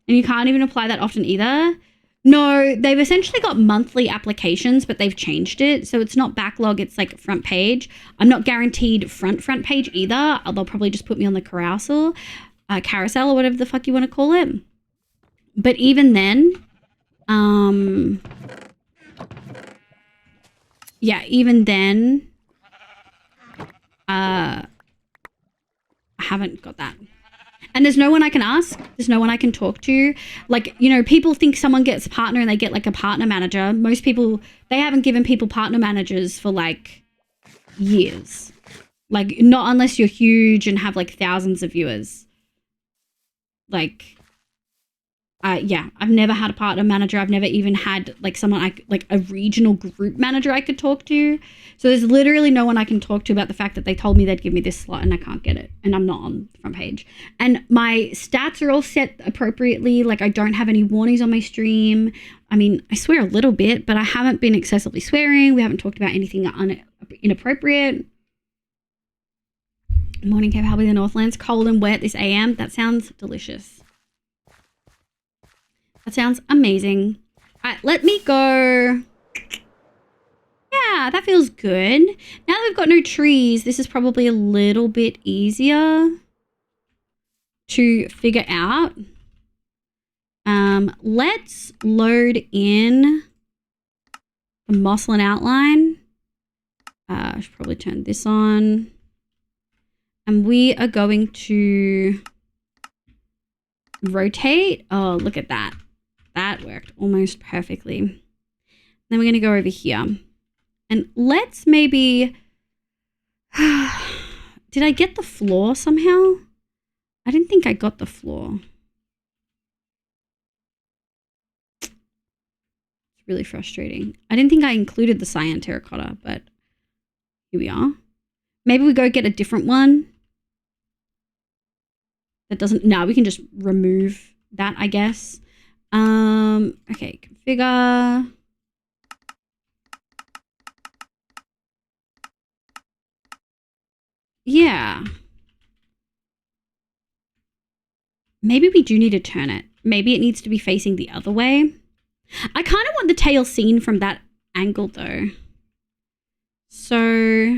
you can't even apply that often either. No, they've essentially got monthly applications, but they've changed it. So it's not backlog, it's like front page. I'm not guaranteed front page either. They'll probably just put me on the carousel or whatever the fuck you want to call it. But even then, yeah, even then, I haven't got that. And there's no one I can ask. There's no one I can talk to. Like, you know, people think someone gets a partner and they get like a partner manager. Most people, they haven't given people partner managers for like years. Like, not unless you're huge and have like thousands of viewers. Like, yeah, I've never had a partner manager. I've never even had like someone like a regional group manager I could talk to. So there's literally no one I can talk to about the fact that they told me they'd give me this slot and I can't get it. And I'm not on the front page. And my stats are all set appropriately. Like, I don't have any warnings on my stream. I mean, I swear a little bit, but I haven't been excessively swearing. We haven't talked about anything inappropriate. Morning, Kev. How are the Northlands? Cold and wet this AM. That sounds delicious. That sounds amazing. All right, let me go. Yeah, that feels good. Now that we've got no trees, this is probably a little bit easier to figure out. Let's load in the Moslin outline. I should probably turn this on. And we are going to rotate. Oh, look at that. That worked almost perfectly. Then we're going to go over here. And let's maybe... Did I get the floor somehow? I didn't think I got the floor. It's really frustrating. I didn't think I included the cyan terracotta, but here we are. Maybe we go get a different one. That doesn't... No, we can just remove that, I guess. Okay, configure. Yeah. Maybe we do need to turn it. Maybe it needs to be facing the other way. I kind of want the tail seen from that angle though. So...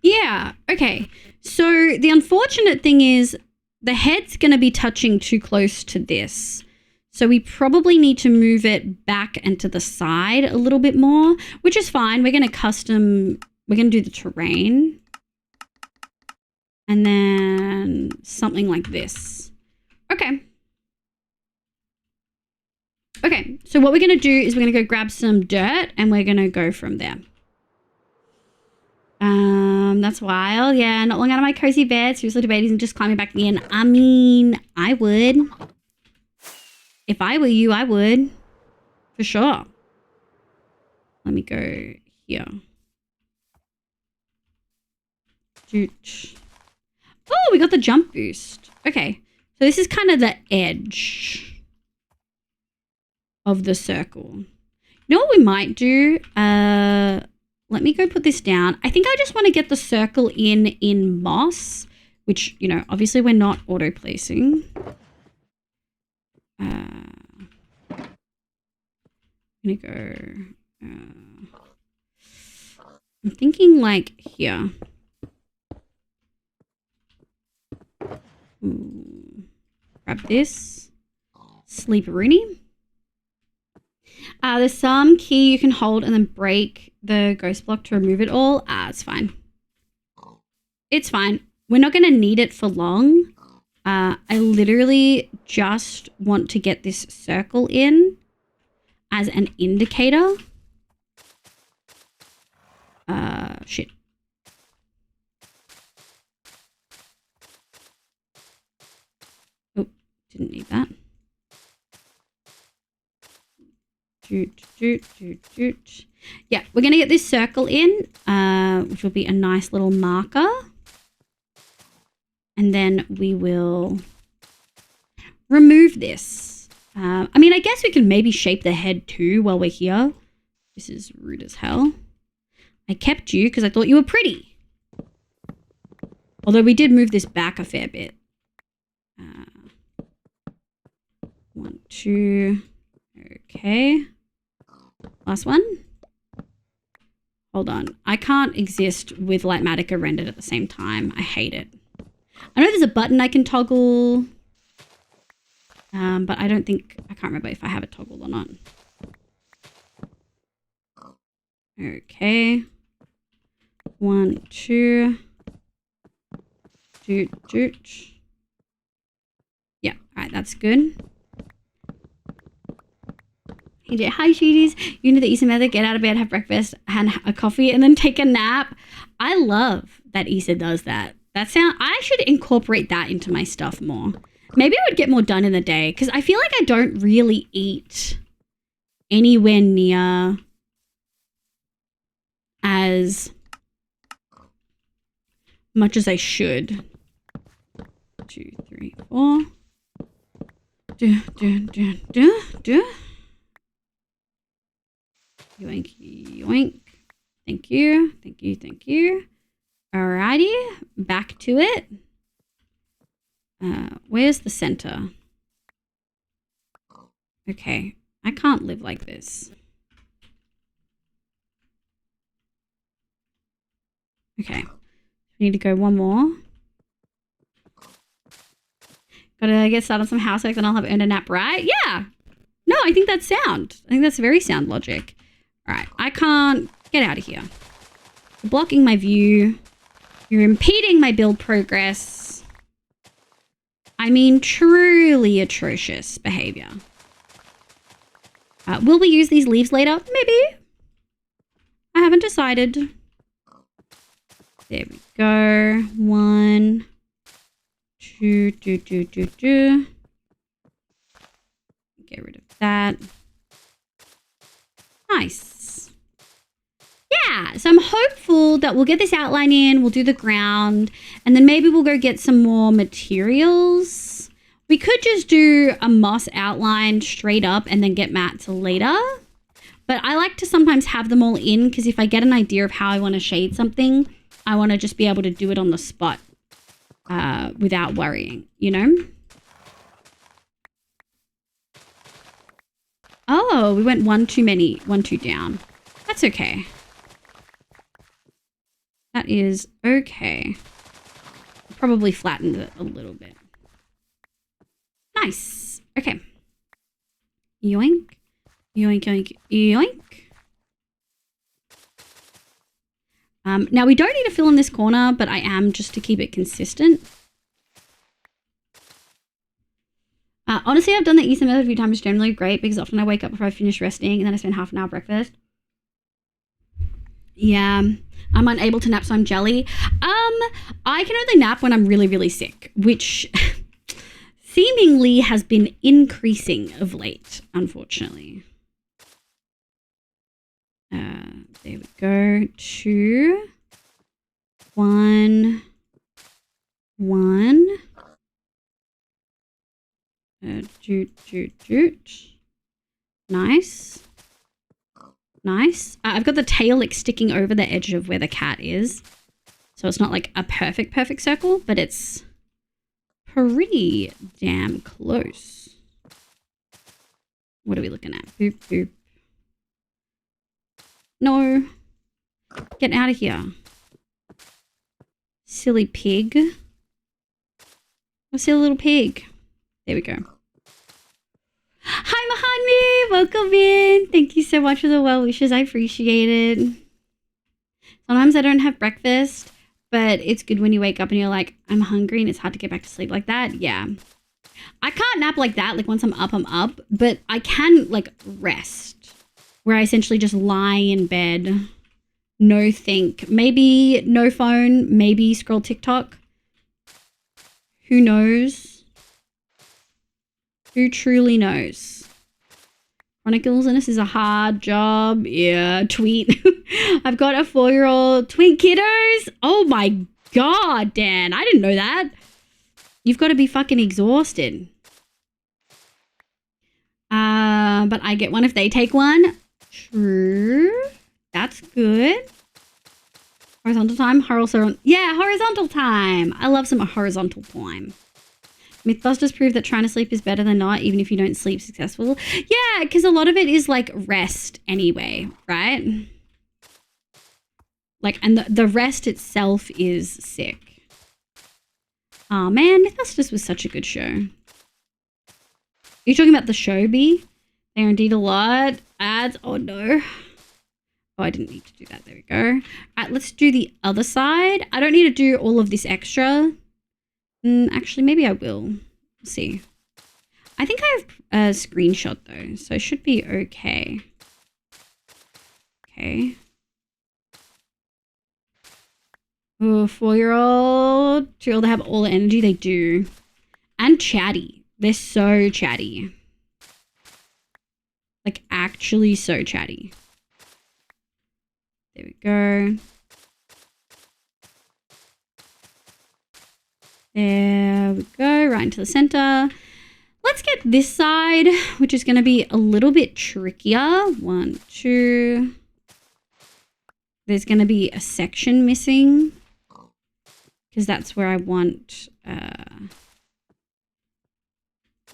Yeah, okay. So the unfortunate thing is the head's going to be touching too close to this. So we probably need to move it back and to the side a little bit more, which is fine. We're going to do the terrain. And then something like this. Okay. Okay, so what we're going to do is we're going to go grab some dirt and we're going to go from there. That's wild. Yeah, not long out of my cozy bed. Seriously debating and just climbing back in. I mean, I would. If I were you, I would. For sure. Let me go here. Oh, we got the jump boost. Okay, so this is kind of the edge of the circle. You know what we might do? Let me go put this down. I think I just want to get the circle in moss, which, you know, obviously we're not auto placing. I'm gonna go. I'm thinking like here. Grab this. Sleeperoonie. There's some key you can hold and then break the ghost block to remove it all. It's fine. It's fine. We're not going to need it for long. I literally just want to get this circle in as an indicator. Shit. Oh, didn't need that. Yeah, we're going to get this circle in, which will be a nice little marker. And then we will remove this. I mean, I guess we can maybe shape the head too while we're here. This is rude as hell. I kept you because I thought you were pretty. Although we did move this back a fair bit. 1, 2. Okay. Last one. Hold on. I can't exist with Lightmatica rendered at the same time. I hate it. I know there's a button I can toggle. But I don't think... I can't remember if I have it toggled or not. Okay. 1, 2. Doot. Yeah, alright, that's good. AJ, hi, sweeties. You know the Issa method, get out of bed, have breakfast, and a coffee, and then take a nap. I love that Issa does that. I should incorporate that into my stuff more. Maybe I would get more done in the day, because I feel like I don't really eat anywhere near as much as I should. 2, 3, 4. Do. Yoink, yoink. Thank you. Alrighty, back to it. Where's the center? Okay, I can't live like this. Okay, we need to go one more. Gotta get started on some housework, then I'll have earned a nap, right? Yeah. No, I think that's sound. I think that's very sound logic. All right, I can't get out of here. You're blocking my view. You're impeding my build progress. I mean, truly atrocious behavior. Will we use these leaves later? Maybe. I haven't decided. There we go. 1, 2. Get rid of that. Nice. Yeah, so I'm hopeful that we'll get this outline in, we'll do the ground, and then maybe we'll go get some more materials. We could just do a moss outline straight up and then get mats later. But I like to sometimes have them all in because if I get an idea of how I want to shade something, I want to just be able to do it on the spot without worrying, you know? Oh, we went 1 too many, 1 too down. That's okay. That is okay. Probably flattened it a little bit. Nice. Okay. Yoink. Yoink, yoink, yoink. Now, we don't need to fill in this corner, but I am just to keep it consistent. Honestly, I've done the Easter method a few times. It's generally great because often I wake up before I finish resting and then I spend half an hour breakfast. Yeah, I'm unable to nap, so I'm jelly. I can only nap when I'm really, really sick, which seemingly has been increasing of late, unfortunately. There we go. 2, 1, 1. Doot. Nice. Nice. I've got the tail like sticking over the edge of where the cat is. So it's not like a perfect circle, but it's pretty damn close. What are we looking at? Boop, boop. No. Get out of here. Silly pig. Oh, silly little pig. There we go. Hi, Mahanmi. Hi, welcome in. Thank you so much for the well wishes. I appreciate it. Sometimes I don't have breakfast, but it's good when you wake up and you're like, I'm hungry and it's hard to get back to sleep like that. Yeah. I can't nap like that. Like once I'm up, but I can like rest where I essentially just lie in bed. No think. Maybe no phone, maybe scroll TikTok. Who knows? Who truly knows? Chronic illness is a hard job. Yeah, tweet. I've got a 4-year-old twin kiddos. Oh my God, Dan. I didn't know that. You've got to be fucking exhausted. But I get one if they take one. True. That's good. Horizontal time. Horizontal time. I love some horizontal time. Mythbusters prove that trying to sleep is better than not, even if you don't sleep successful. Yeah, because a lot of it is like rest anyway, right? Like, and the rest itself is sick. Oh man, Mythbusters was such a good show. Are you talking about the show, B? They are indeed a lot. Ads. Oh no. Oh, I didn't need to do that. There we go. All right, let's do the other side. I don't need to do all of this extra. Actually, maybe I will. We'll see. I think I have a screenshot though, so it should be okay. Okay. Oh, 4-year-old. 2-year-old, they have all the energy. They do. And chatty. They're so chatty. Like, actually so chatty. There we go. There we go, right into the center. Let's get this side, which is going to be a little bit trickier. 1, 2. There's going to be a section missing because that's where I want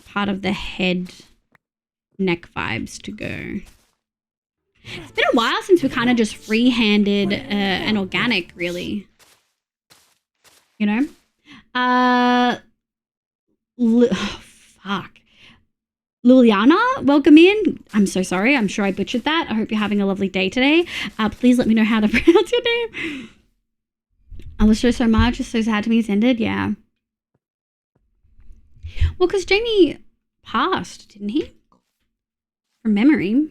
part of the head neck vibes to go. It's been a while since we kind of just free-handed and organic, really. You know? Fuck. Liliana, welcome in. I'm so sorry. I'm sure I butchered that. I hope you're having a lovely day today. Please let me know how to pronounce your name. I love the show so much. It's so sad to me it's ended. Yeah. Well, because Jamie passed, didn't he? From memory.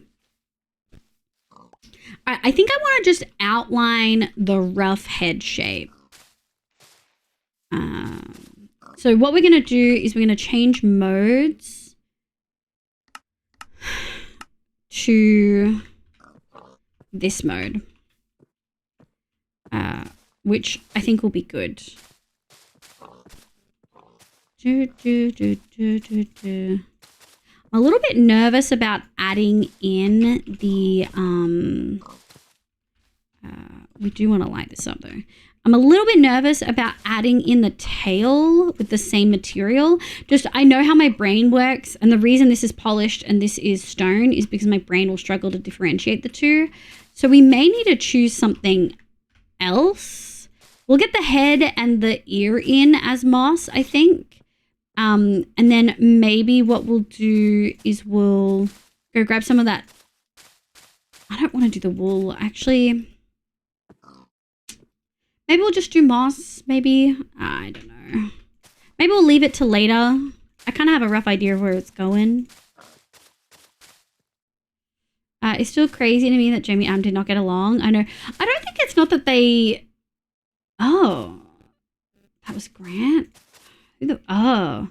I think I want to just outline the rough head shape. So what we're going to do is we're going to change modes to this mode, which I think will be good. I'm a little bit nervous about adding in the, we do want to light this up though. I'm a little bit nervous about adding in the tail with the same material. Just, I know how my brain works, and the reason this is polished and this is stone is because my brain will struggle to differentiate the two. So we may need to choose something else. We'll get the head and the ear in as moss, I think. And then maybe what we'll do is we'll go grab some of that. I don't want to do the wool, actually. Maybe we'll just do moss, maybe. I don't know. Maybe we'll leave it till later. I kind of have a rough idea of where it's going. It's still crazy to me that Jamie and Am did not get along. I know. I don't think it's not that they... Oh. That was Grant? Oh.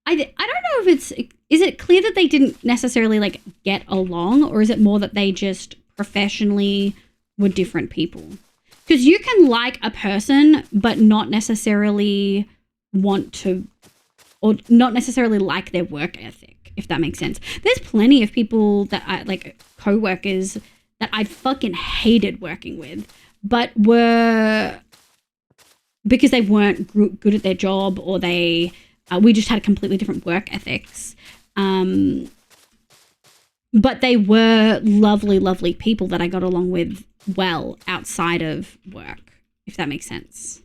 I don't know if it's... Is it clear that they didn't necessarily, like, get along? Or is it more that they just professionally... were different people? Because you can like a person but not necessarily want to, or not necessarily like their work ethic, if that makes sense. There's plenty of people that I like, co-workers that I fucking hated working with, but were because they weren't good at their job, or they we just had completely different work ethics. But they were lovely, lovely people that I got along with well outside of work, if that makes sense.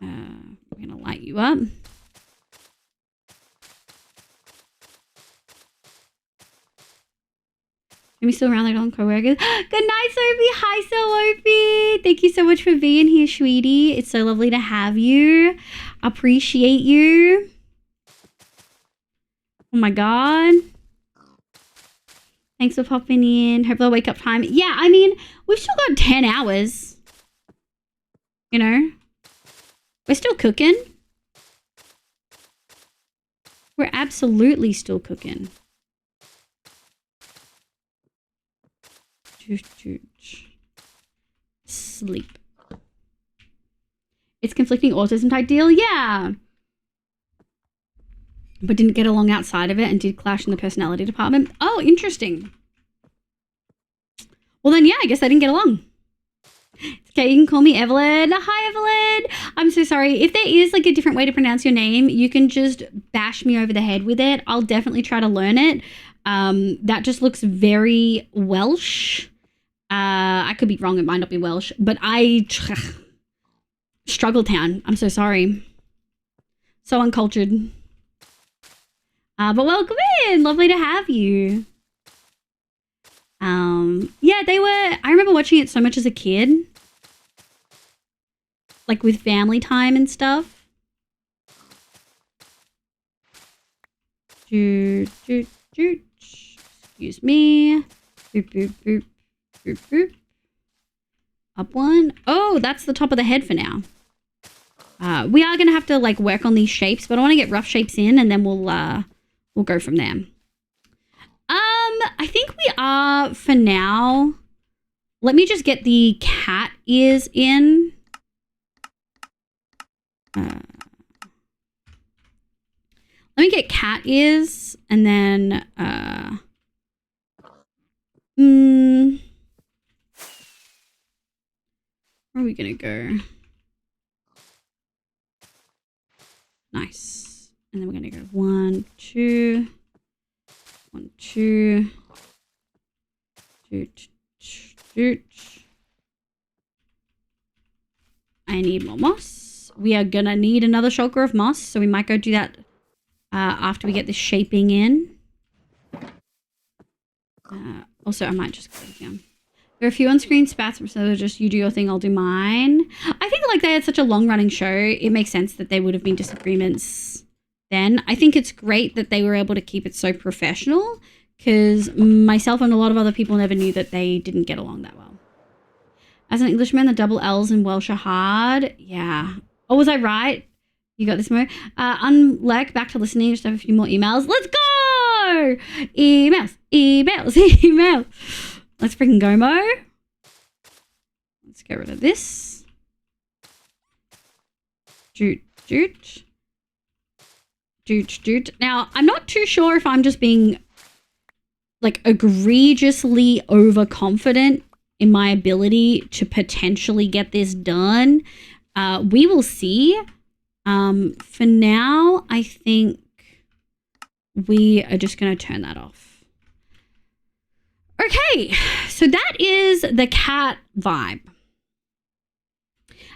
We're going to light you up. Jamie's still around, like on co-workers. Good night, Sophie. Hi, Sophie. Thank you so much for being here, sweetie. It's so lovely to have you. Appreciate you. Oh my God. Thanks for popping in. Hope they'll wake up time. Yeah, I mean, we've still got 10 hours. You know? We're still cooking. We're absolutely still cooking. Sleep. It's conflicting autism type deal? Yeah. But didn't get along outside of it and did clash in the personality department. Oh, interesting. Well then, yeah, I guess they didn't get along. Okay, you can call me Evelyn. Hi, Evelyn. I'm so sorry. If there is like a different way to pronounce your name, you can just bash me over the head with it. I'll definitely try to learn it. That just looks very Welsh. I could be wrong. It might not be Welsh, but Struggle Town. I'm so sorry. So uncultured. But welcome in. Lovely to have you. Yeah, I remember watching it so much as a kid. Like with family time and stuff. Excuse me. Boop, boop, boop, boop, boop. Up one. Oh, that's the top of the head for now. We are going to have to like work on these shapes, but I want to get rough shapes in and then we'll go from there. I think we are for now. Let me just get the cat ears in. Let me get cat ears and then where are we gonna go? Nice. And then we're gonna go 1, 2, 1, 2, shoot. I need more moss. We are gonna need another shulker of moss, so we might go do that after we get this shaping in. Also, I might just go here. There are a few on-screen spats, so just you do your thing, I'll do mine. I think like they had such a long-running show, it makes sense that there would have been disagreements then. I think it's great that they were able to keep it so professional because myself and a lot of other people never knew that they didn't get along that well. As an Englishman, the double L's in Welsh are hard. Yeah. Oh, was I right? You got this, Mo? Unlike, back to listening, just have a few more emails. Let's go! Emails. Let's freaking go, Mo. Let's get rid of this. Joot. Now, I'm not too sure if I'm just being like egregiously overconfident in my ability to potentially get this done. We will see. For now, I think we are just going to turn that off. Okay, so that is the cat vibe.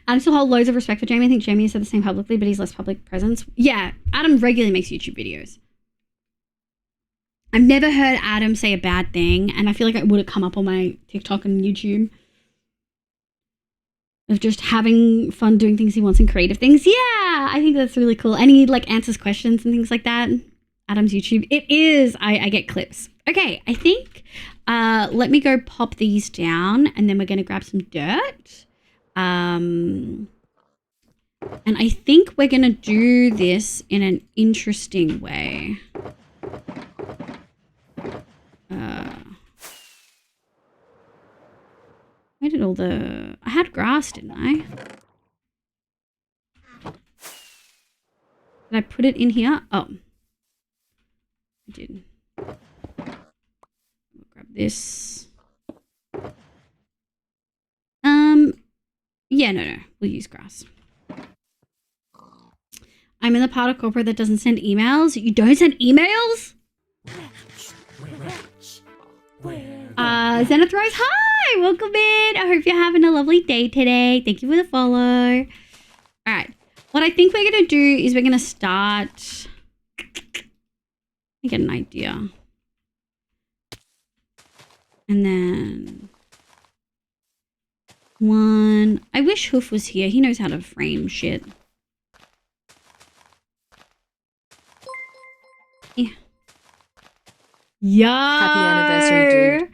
Adam still hold loads of respect for Jamie. I think Jamie has said the same publicly, but he's less public presence. Yeah, Adam regularly makes YouTube videos. I've never heard Adam say a bad thing, and I feel like it would have come up on my TikTok and YouTube. Of just having fun doing things he wants and creative things. Yeah, I think that's really cool. And he like answers questions and things like that. Adam's YouTube. It is. I get clips. Okay, I think let me go pop these down and then we're going to grab some dirt. And I think we're going to do this in an interesting way. Where did all the... I had grass, didn't I? Did I put it in here? Oh. I did. I'll grab this. Yeah, no. We'll use grass. I'm in the part of corporate that doesn't send emails. You don't send emails? Zenith Rose, hi! Welcome in. I hope you're having a lovely day today. Thank you for the follow. All right. What I think we're going to do is we're going to start... Let me get an idea. And then 1. I wish Hoof was here. He knows how to frame shit. Yeah. Yo! Happy anniversary, dude.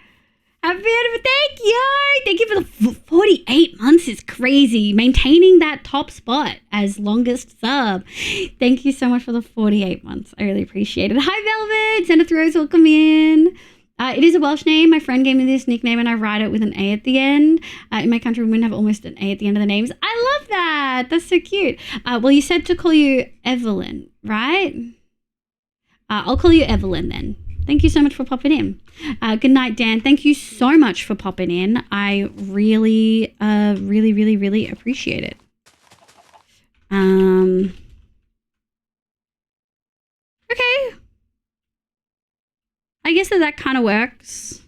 Happy anniversary. Thank you. Thank you for the 48 months. Is crazy. Maintaining that top spot as longest sub. Thank you so much for the 48 months. I really appreciate it. Hi, Velvet. Santa Rose, welcome in. It is a Welsh name. My friend gave me this nickname and I write it with an A at the end. In my country, women have almost an A at the end of the names. I love that. That's so cute. Well, you said to call you Evelyn, right? I'll call you Evelyn then. Thank you so much for popping in. Good night, Dan. Thank you so much for popping in. I really, really appreciate it. Okay. I guess that kind of works.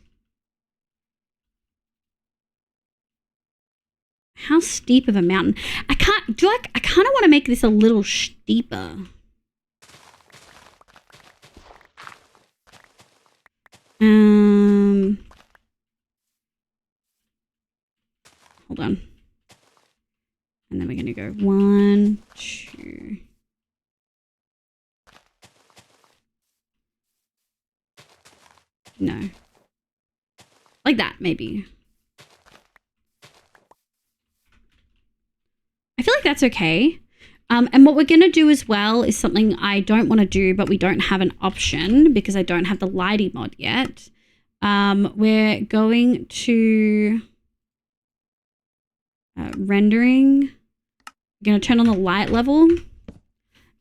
How steep of a mountain? I kind of want to make this a little steeper. Hold on. And then we're going to go 1, 2. No. Like that, maybe. I feel like that's okay. And what we're going to do as well is something I don't want to do, but we don't have an option because I don't have the lighting mod yet. We're going to rendering. We're going to turn on the light level.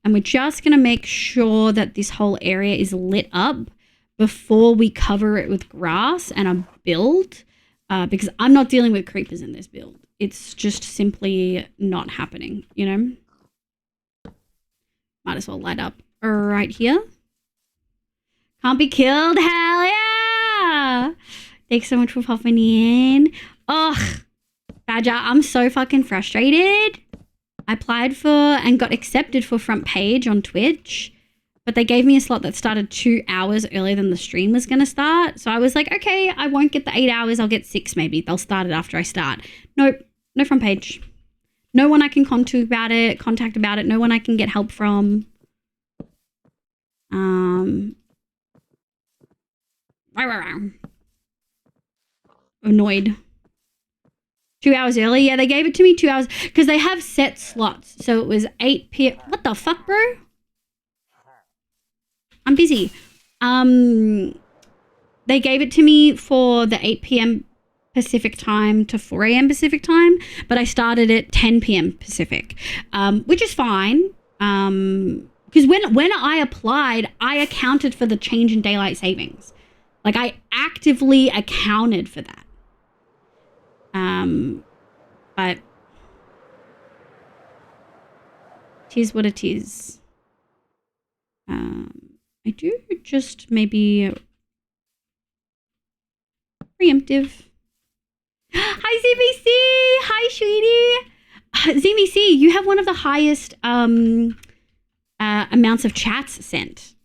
And we're just going to make sure that this whole area is lit up before we cover it with grass and a build. Because I'm not dealing with creepers in this build. It's just simply not happening, you know? Might as well light up right here. Can't be killed. Hell yeah. Thanks so much for popping in. Ugh. Badger, I'm so fucking frustrated. I applied for and got accepted for front page on Twitch. But they gave me a slot that started 2 hours earlier than the stream was going to start. So I was like, okay, I won't get the 8 hours. I'll get 6 maybe. They'll start it after I start. Nope. No front page. No one I can contact about it. No one I can get help from. Annoyed. 2 hours early. Yeah, they gave it to me 2 hours because they have set slots. So it was 8 p.m. What the fuck, bro? I'm busy. They gave it to me for the 8 p.m. Pacific time to 4 a.m. Pacific time, but I started at 10 p.m. Pacific, which is fine. Because when I applied, I accounted for the change in daylight savings. Like I actively accounted for that. But it is what it is. I do just maybe preemptive. Hi, ZVC! Hi, sweetie! ZVC, you have one of the highest amounts of chats sent.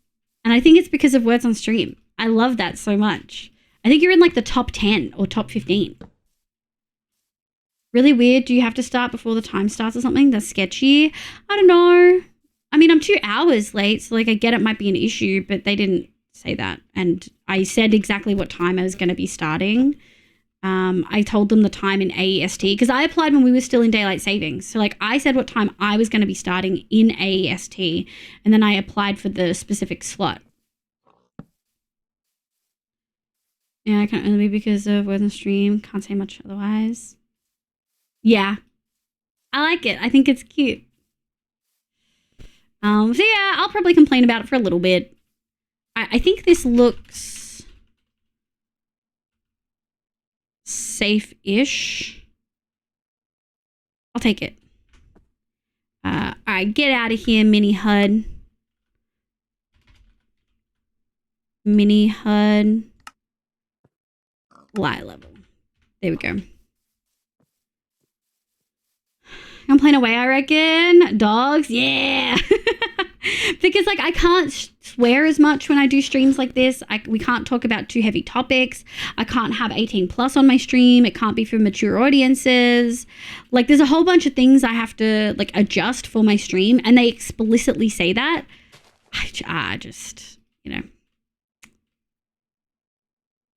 And I think it's because of words on stream. I love that so much. I think you're in like the top 10 or top 15. Really weird. Do you have to start before the time starts or something? That's sketchy. I don't know. I mean, I'm 2 hours late, so like I get it might be an issue, but they didn't say that. And I said exactly what time I was going to be starting. I told them the time in AEST because I applied when we were still in daylight savings. So like I said what time I was going to be starting in AEST, and then I applied for the specific slot. Yeah, I can't only because of words on stream. Can't say much otherwise. Yeah, I like it. I think it's cute. So yeah, I'll probably complain about it for a little bit. I think this looks safe-ish. I'll take it. All right, get out of here, mini HUD. Mini HUD. Light level. There we go. Complain away, I reckon. Dogs, yeah. because like I can't swear as much when I do streams like this. We can't talk about too heavy topics. I can't have 18 plus on my stream. It can't be for mature audiences. Like there's a whole bunch of things I have to like adjust for my stream, and they explicitly say that. I just, you know,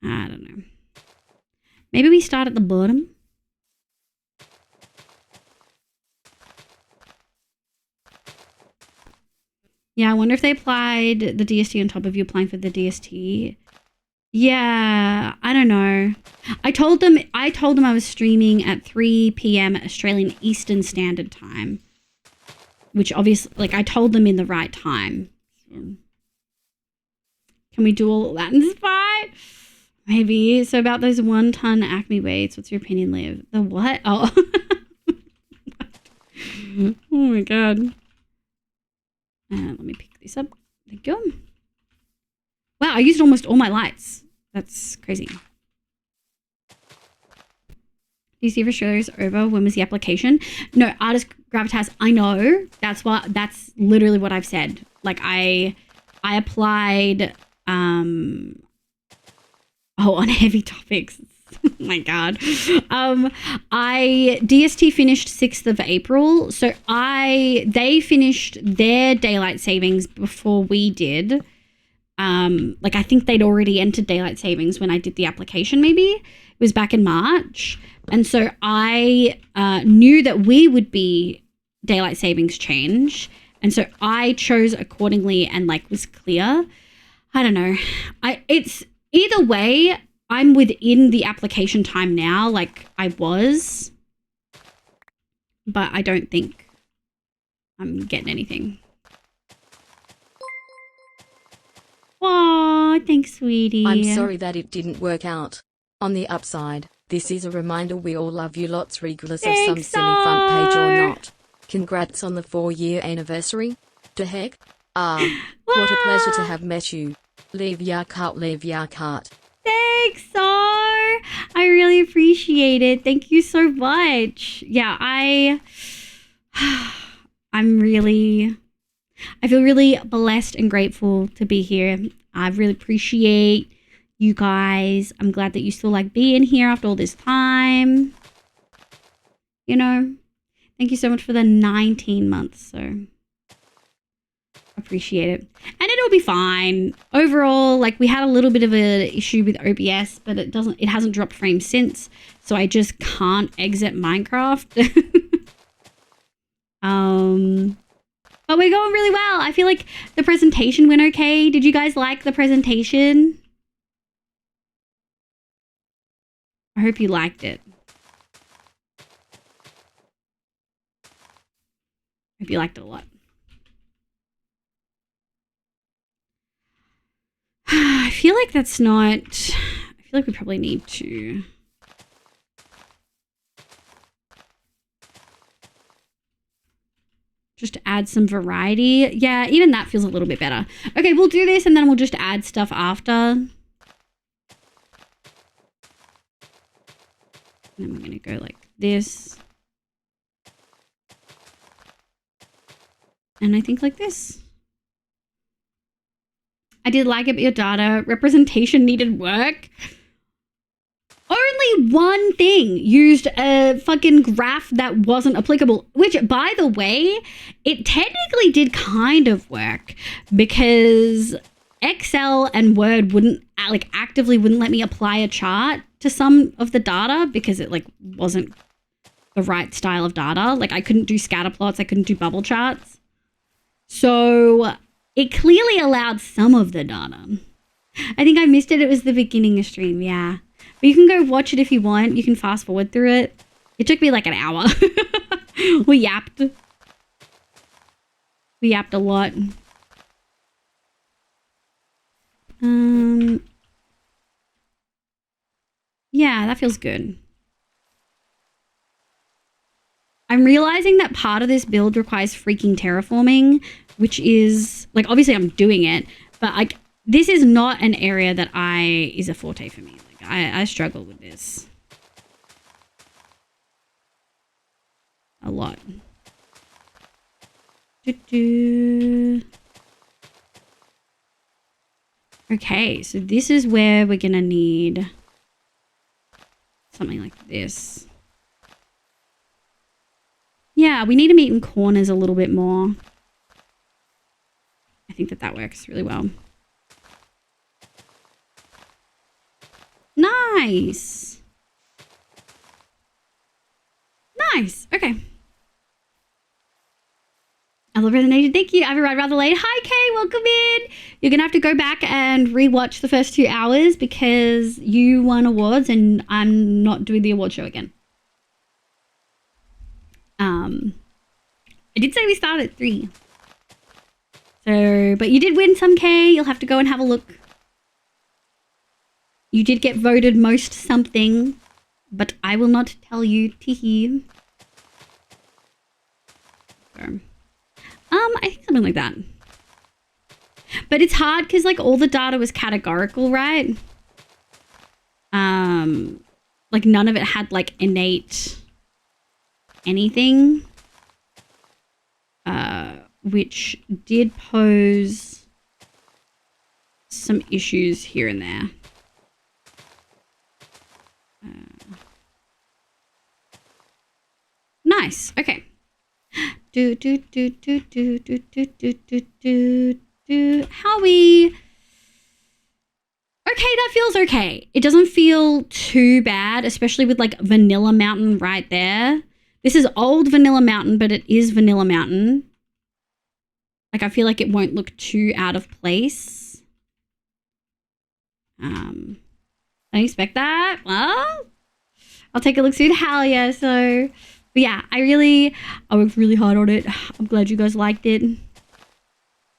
I don't know. Maybe we start at the bottom. Yeah, I wonder if they applied the DST on top of you applying for the DST. Yeah, I don't know. I told them I was streaming at 3 p.m. Australian Eastern Standard Time, which obviously, like, I told them in the right time. Can we do all that in Spy? Maybe. So about those 1 ton Acme weights, what's your opinion, Liv? The what? Oh. Oh my god. Let me pick this up. There you go. Wow, I used almost all my lights. That's crazy. Do you see if Australia's over? When was the application? No, Artist Gravitas, I know. That's literally what I've said. Like I applied on heavy topics. Oh my god. I DST finished 6th of April. So they finished their daylight savings before we did. Like I think they'd already entered daylight savings when I did the application, maybe. It was back in March. And so I knew that we would be daylight savings change. And so I chose accordingly and like was clear. I don't know. It's either way, I'm within the application time now, like I was, but I don't think I'm getting anything. Aw, thanks, sweetie. I'm sorry that it didn't work out. On the upside, this is a reminder we all love you lots regardless of some Thanks, silly front page or Sar. not. Congrats on the 4-year anniversary. To heck? What a pleasure to have met you. Leave your cart, leave your cart. Thanks, Sar. I really appreciate it. Thank you so much. Yeah, I feel really blessed and grateful to be here. I really appreciate you guys. I'm glad that you still like being here after all this time. You know, thank you so much for the 19 months. So appreciate it. And it'll be fine. Overall, like we had a little bit of an issue with OBS, but it hasn't dropped frames since. So I just can't exit Minecraft. But we're going really well. I feel like the presentation went okay. Did you guys like the presentation? I hope you liked it. I hope you liked it a lot. I feel like that's not... I feel like we probably need to... just add some variety. Yeah, even that feels a little bit better. Okay, we'll do this and then we'll just add stuff after. And then we're going to go like this. And I think like this. I did like it, but your data representation needed work. Only one thing used a fucking graph that wasn't applicable, which, by the way, it technically did kind of work because Excel and Word wouldn't, like, actively wouldn't let me apply a chart to some of the data because it, like, wasn't the right style of data. Like, I couldn't do scatter plots. I couldn't do bubble charts. So it clearly allowed some of the data. I think I missed it. It was the beginning of stream, yeah. But you can go watch it if you want. You can fast forward through it. It took me like an hour. We yapped. We yapped a lot. Yeah, that feels good. I'm realizing that part of this build requires freaking terraforming, which is, like, obviously I'm doing it, but like, this is not an area that is a forte for me. Like, I struggle with this a lot. Okay, so this is where we're gonna need something like this. Yeah, we need to meet in corners a little bit more. I think that works really well. Nice. Nice. Okay. I love Resonated. Thank you. I've arrived rather late. Hi, Kay. Welcome in. You're going to have to go back and rewatch the first 2 hours because you won awards and I'm not doing the award show again. I did say we start at 3. So, but you did win some, Kay. You'll have to go and have a look. You did get voted most something, but I will not tell you. Teehee. So, I think something like that. But it's hard because like all the data was categorical, right? Like none of it had like innate anything, which did pose some issues here and there. Nice. Okay. How we? Okay, that feels okay. It doesn't feel too bad, especially with like Vanilla Mountain right there. This is old Vanilla Mountain, but it is Vanilla Mountain. Like I feel like it won't look too out of place. I didn't expect that. Well, I'll take a look soon. Hell yeah. So, but yeah, I worked really hard on it. I'm glad you guys liked it.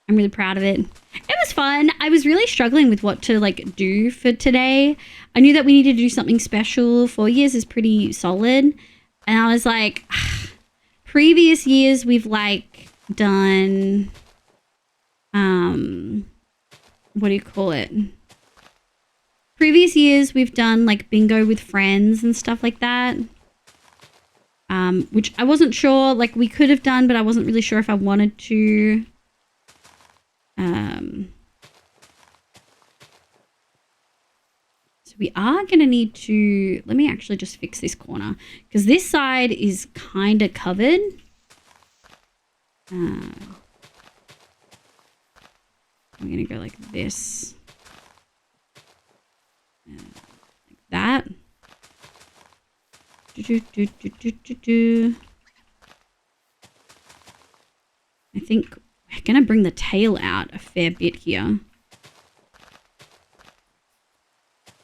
I'm really proud of it. It was fun. I was really struggling with what to like do for today. I knew that we needed to do something special. 4 years is pretty solid. And I was like, previous years we've like done, what do you call it? Previous years we've done like bingo with friends and stuff like that. Which I wasn't sure, like we could have done, but I wasn't really sure if I wanted to. So we are going to need to, let me actually just fix this corner because this side is kind of covered. I'm going to go like this. Like that. I think we're going to bring the tail out a fair bit here.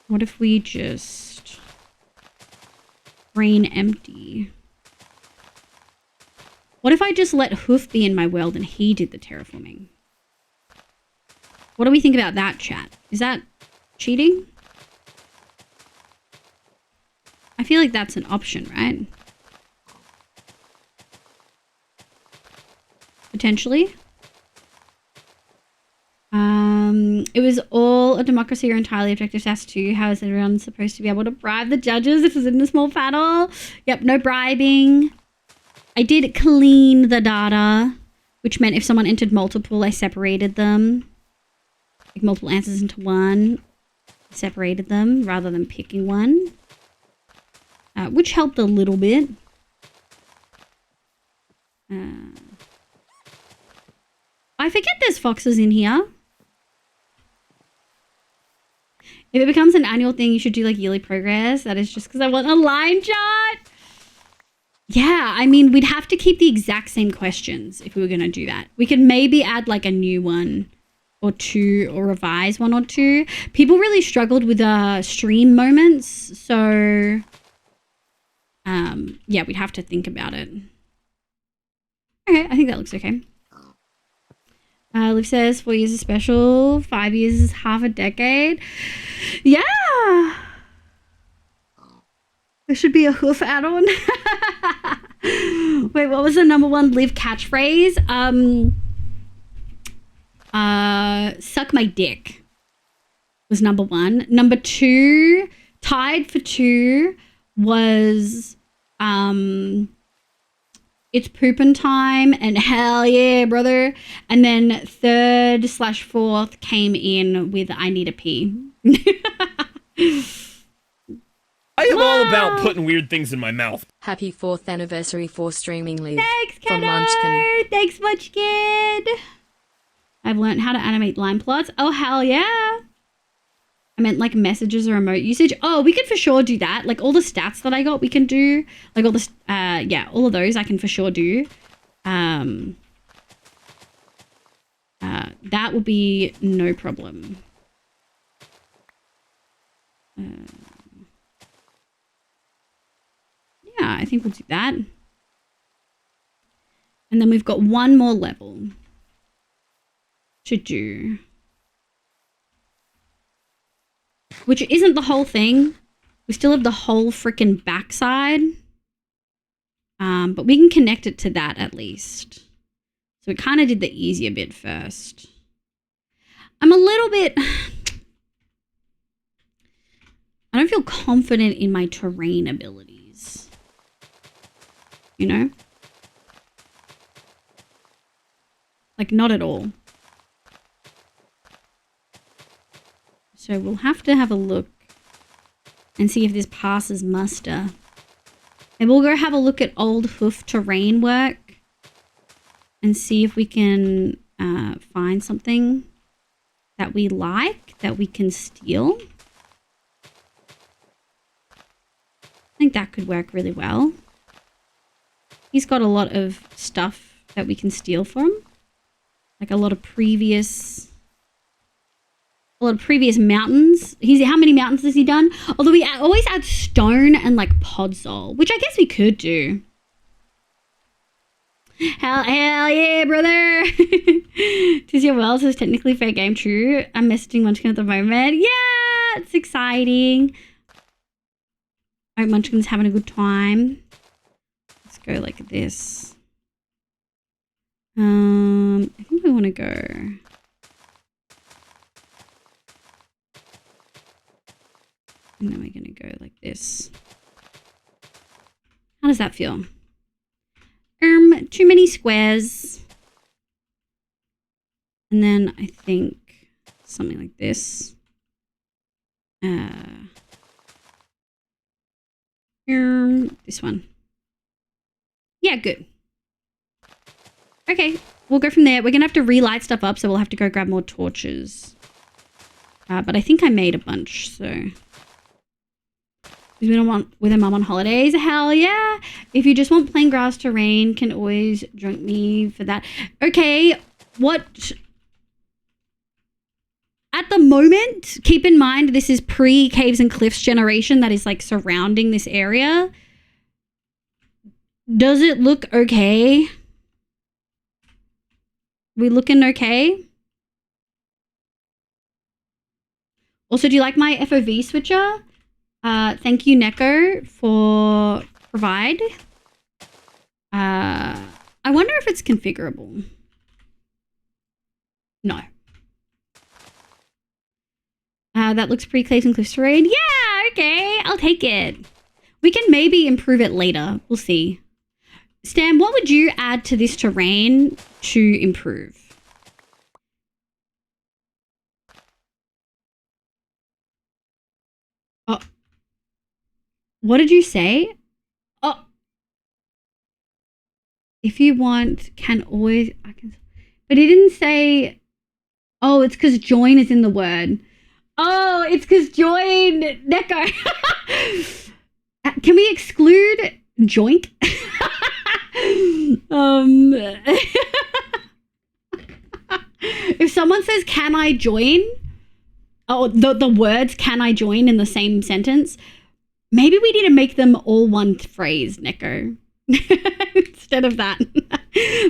What if we just brain empty? What if I just let Hoof be in my world and he did the terraforming? What do we think about that, chat? Is that cheating? I feel like that's an option, right? Potentially. It was all a democracy or entirely objective SAS 2. How is everyone supposed to be able to bribe the judges if it's in a small panel? Yep, no bribing. I did clean the data, which meant if someone entered multiple, I separated them. Like multiple answers into one. Separated them rather than picking one. Which helped a little bit. I forget there's foxes in here. If it becomes an annual thing, you should do like yearly progress. That is just because I want a line chart. Yeah, I mean, we'd have to keep the exact same questions if we were going to do that. We could maybe add like a new one or two or revise one or two. People really struggled with stream moments. So, yeah, we'd have to think about it. Okay, I think that looks okay. Liv says 4 years is special, 5 years is half a decade. Yeah. There should be a hoof add-on. Wait, what was the number one Liv catchphrase? Suck my dick was number one. Number two, tied for two, was It's poopin' time, and hell yeah, brother. And then 3rd/4th came in with I need a pee. I am all about putting weird things in my mouth. Happy 4th anniversary for streaming live. Thanks, From Kano. Munchkin. Thanks, Munchkin. I've learned how to animate line plots. Oh, hell yeah. I meant like messages or remote usage. Oh, we could for sure do that. Like all the stats that I got, we can do. Like all the, yeah, all of those I can for sure do. That will be no problem. Yeah, I think we'll do that. And then we've got one more level to do. Which isn't the whole thing. We still have the whole freaking backside. But we can connect it to that at least. So we kind of did the easier bit first. I'm a little bit... I don't feel confident in my terrain abilities. You know? Like, not at all. So we'll have to have a look and see if this passes muster. And we'll go have a look at old hoof terrain work and see if we can find something that we like, that we can steal. I think that could work really well. He's got a lot of stuff that we can steal from. Like a lot of previous mountains. How many mountains has he done? Although we always add stone and like podzol, which I guess we could do. Hell yeah, brother. Tis your world is technically fair game, true. I'm messaging Munchkin at the moment. Yeah, it's exciting. I hope Munchkin's having a good time. Let's go like this. I think we want to go. And then we're going to go like this. How does that feel? Too many squares. And then I think something like this. This one. Yeah, good. Okay, we'll go from there. We're going to have to relight stuff up, so we'll have to go grab more torches. But I think I made a bunch, so... We don't want with a mum on holidays. Hell yeah. If you just want plain grass terrain, can always join me for that. Okay, what... At the moment, keep in mind this is pre-Caves and Cliffs generation that is like surrounding this area. Does it look okay? We looking okay? Also, do you like my FOV switcher? Thank you, Neko, for provide. I wonder if it's configurable. No. That looks pretty Caves and Cliffs terrain. Yeah, okay, I'll take it. We can maybe improve it later. We'll see. Stan, what would you add to this terrain to improve? Oh. What did you say? Oh. If you want, can always... I can. But he didn't say... Oh, it's because join is in the word. Oh, it's because join... Neko. Can we exclude joint? If someone says, can I join? Oh, the words can I join in the same sentence. Maybe we need to make them all one phrase, Neko. Instead of that.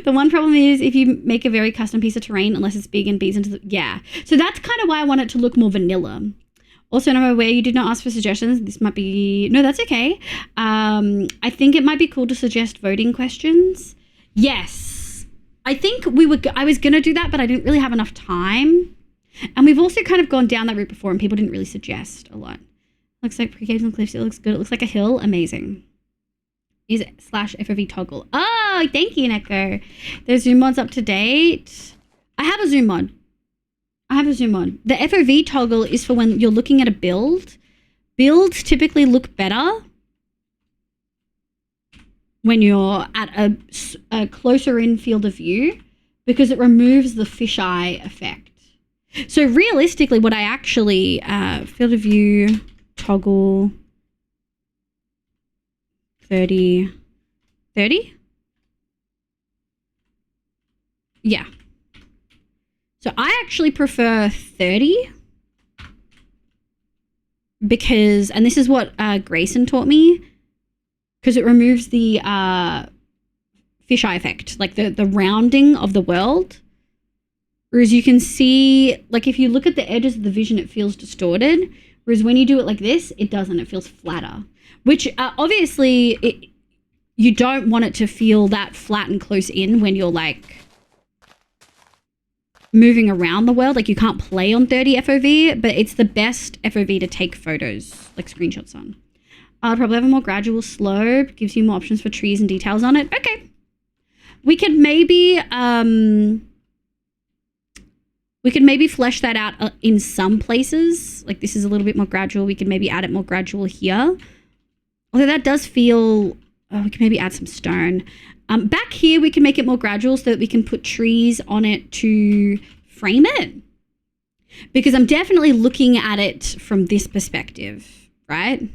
The one problem is if you make a very custom piece of terrain, unless it's big and beats into the... Yeah. So that's kind of why I want it to look more vanilla. Also, I'm aware you did not ask for suggestions. This might be... No, that's okay. I think it might be cool to suggest voting questions. Yes. I think I was going to do that, but I didn't really have enough time. And we've also kind of gone down that route before and people didn't really suggest a lot. Looks like pre-Caves and Cliffs. It looks good. It looks like a hill. Amazing. is /FOV toggle. Oh, thank you, Neko. The zoom mod's up to date. I have a zoom mod. The FOV toggle is for when you're looking at a build. Builds typically look better when you're at a closer in field of view because it removes the fisheye effect. So realistically, what I actually, field of view, toggle, 30? Yeah. So I actually prefer 30 because, and this is what Grayson taught me, because it removes the fisheye effect, like the rounding of the world. Whereas you can see, like if you look at the edges of the vision, it feels distorted. Whereas when you do it like this, it doesn't. It feels flatter. Which obviously you don't want it to feel that flat and close in when you're like moving around the world. Like you can't play on 30 FOV, but it's the best FOV to take photos, like screenshots on. I'll probably have a more gradual slope, gives you more options for trees and details on it. Okay. We could maybe flesh that out in some places. Like this is a little bit more gradual. We could maybe add it more gradual here. Although that does feel, we can maybe add some stone. Back here, we can make it more gradual so that we can put trees on it to frame it. Because I'm definitely looking at it from this perspective, right?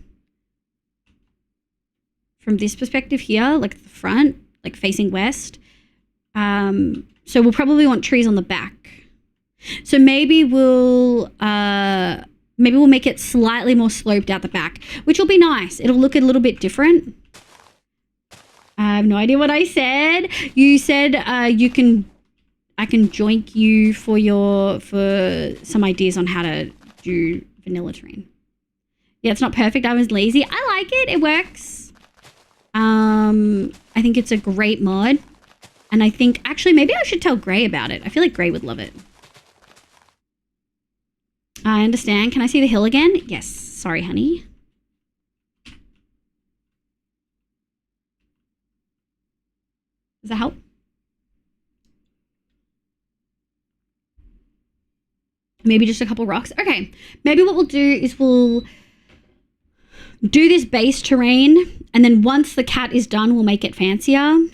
From this perspective here, like the front, like facing west. So we'll probably want trees on the back. So maybe we'll make it slightly more sloped out the back, which will be nice. It'll look a little bit different. I have no idea what I said. You said I can joink you for some ideas on how to do vanilla terrain. Yeah, it's not perfect. I was lazy. I like it. It works. I think it's a great mod. And I think actually maybe I should tell Gray about it. I feel like Gray would love it. I understand. Can I see the hill again? Yes. Sorry, honey. Does that help? Maybe just a couple rocks. Okay. Maybe what we'll do is we'll do this base terrain, and then once the cat is done, we'll make it fancier. I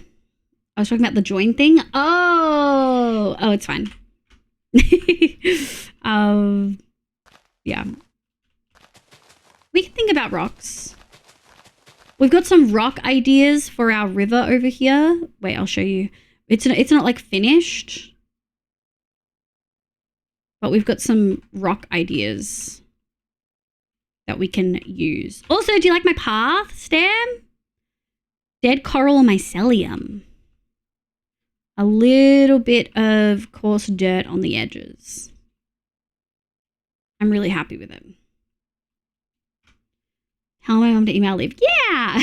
was talking about the join thing. Oh, it's fine. Yeah. We can think about rocks. We've got some rock ideas for our river over here. Wait, I'll show you. It's not like finished, but we've got some rock ideas that we can use. Also, do you like my path, Stam? Dead coral mycelium. A little bit of coarse dirt on the edges. I'm really happy with it. Tell my mom to email leave. Yeah!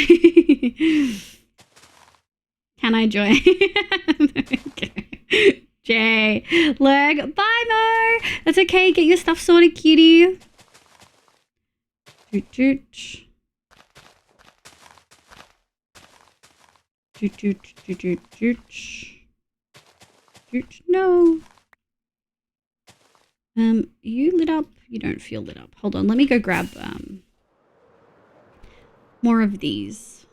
Can I join? Okay. Jay. Leg. Bye, Mo. That's okay. Get your stuff sorted, cutie. Doot, doot. Doot, doot, doot, doot, doot. Doot. No. You lit up? You don't feel lit up. Hold on. Let me go grab, more of these.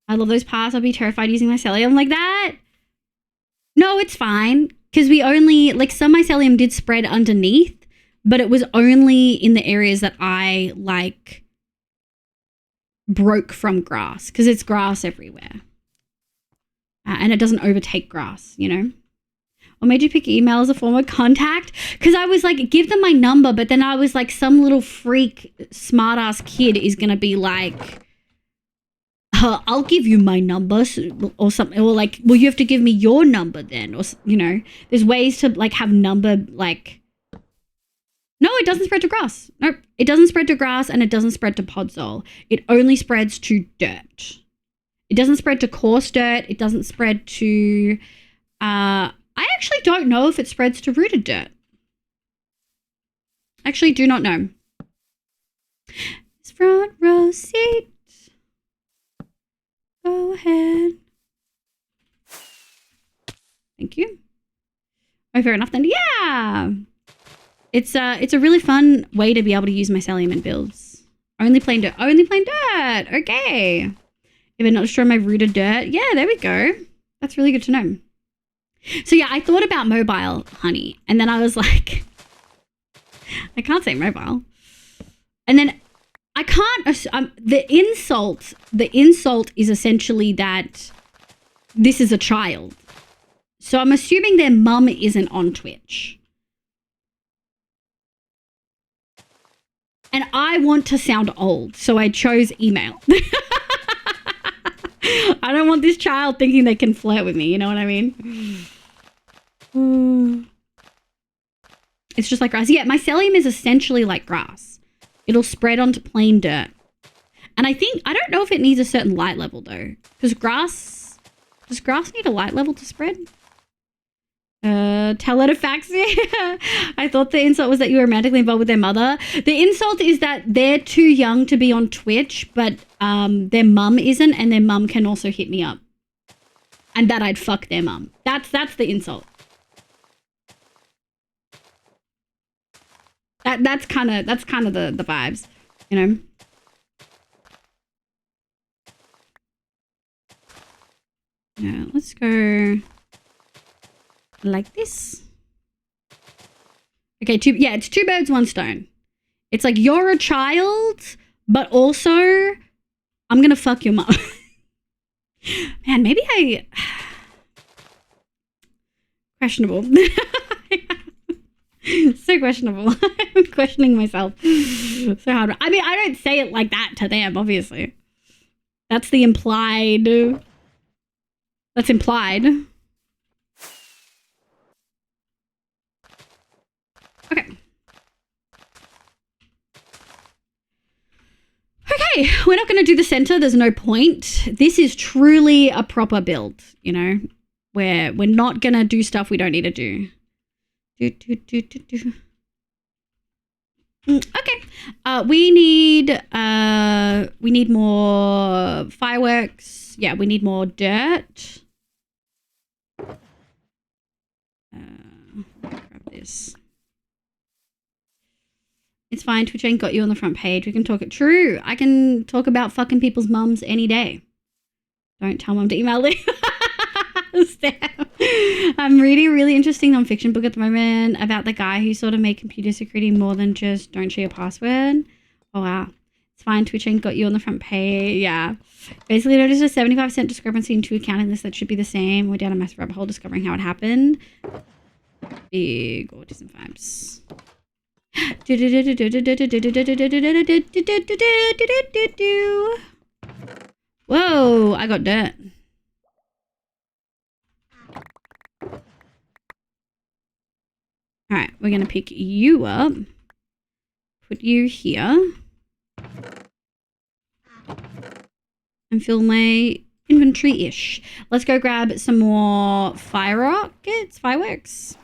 I love those paths. I'll be terrified using mycelium like that. No, it's fine. Because we only, like, some mycelium did spread underneath, but it was only in the areas that I, like, broke from grass. Because it's grass everywhere. And it doesn't overtake grass, you know? Or made you pick email as a form of contact? Because I was like, give them my number, but then I was like, some little freak smart-ass kid is going to be like, I'll give you my number or something. Or like, well, you have to give me your number then. Or, you know, there's ways to like have number like, no, it doesn't spread to grass. Nope, it doesn't spread to grass and it doesn't spread to podzol. It only spreads to dirt. It doesn't spread to coarse dirt. It doesn't spread to, I actually don't know if it spreads to rooted dirt. Actually, do not know. Front row seat. go ahead. Thank you. Oh, fair enough then. Yeah. It's a really fun way to be able to use mycelium in builds. Only plain dirt. Only plain dirt. Okay. If it not destroy my rooted dirt. Yeah, there we go. That's really good to know. So yeah, I thought about mobile honey, and then I was like, I can't say mobile. And then I can't. The insult is essentially that this is a child. So I'm assuming their mum isn't on Twitch. And I want to sound old, so I chose email. I don't want this child thinking they can flirt with me, you know what I mean? It's just like grass. Yeah, mycelium is essentially like grass. It'll spread onto plain dirt. And I don't know if it needs a certain light level though. Does grass need a light level to spread? Telefaxia. I thought the insult was that you were romantically involved with their mother. The insult is that they're too young to be on Twitch, but their mum isn't, and their mum can also hit me up. And that I'd fuck their mum. That's the insult. That's kind of the vibes, you know. Yeah, let's go like this. Okay, it's 2 birds, 1 stone. It's like you're a child, but also I'm gonna fuck your mom. Man, maybe questionable. So questionable. I'm questioning myself so hard. I mean, I don't say it like that to them, obviously. That's the implied. That's implied. Okay. Okay, we're not going to do the center. There's no point. This is truly a proper build, you know, where we're not going to do stuff we don't need to do. Okay. We need more fireworks. Yeah, we need more dirt. Grab this. It's fine. Twitch ain't got you on the front page. We can talk it. True. I can talk about fucking people's mums any day. Don't tell mum to email me. I'm reading a really interesting non-fiction book at the moment about the guy who sort of made computer security more than just don't share your password. Oh, wow. It's fine. Twitch ain't got you on the front page. Yeah. Basically, noticed a 75% discrepancy in 2 accounting lists that should be the same. We're down a massive rabbit hole discovering how it happened. Big autism vibes. Whoa, I got dirt. All right, we're going to pick you up. Put you here. And fill my inventory-ish. Let's go grab some more fireworks.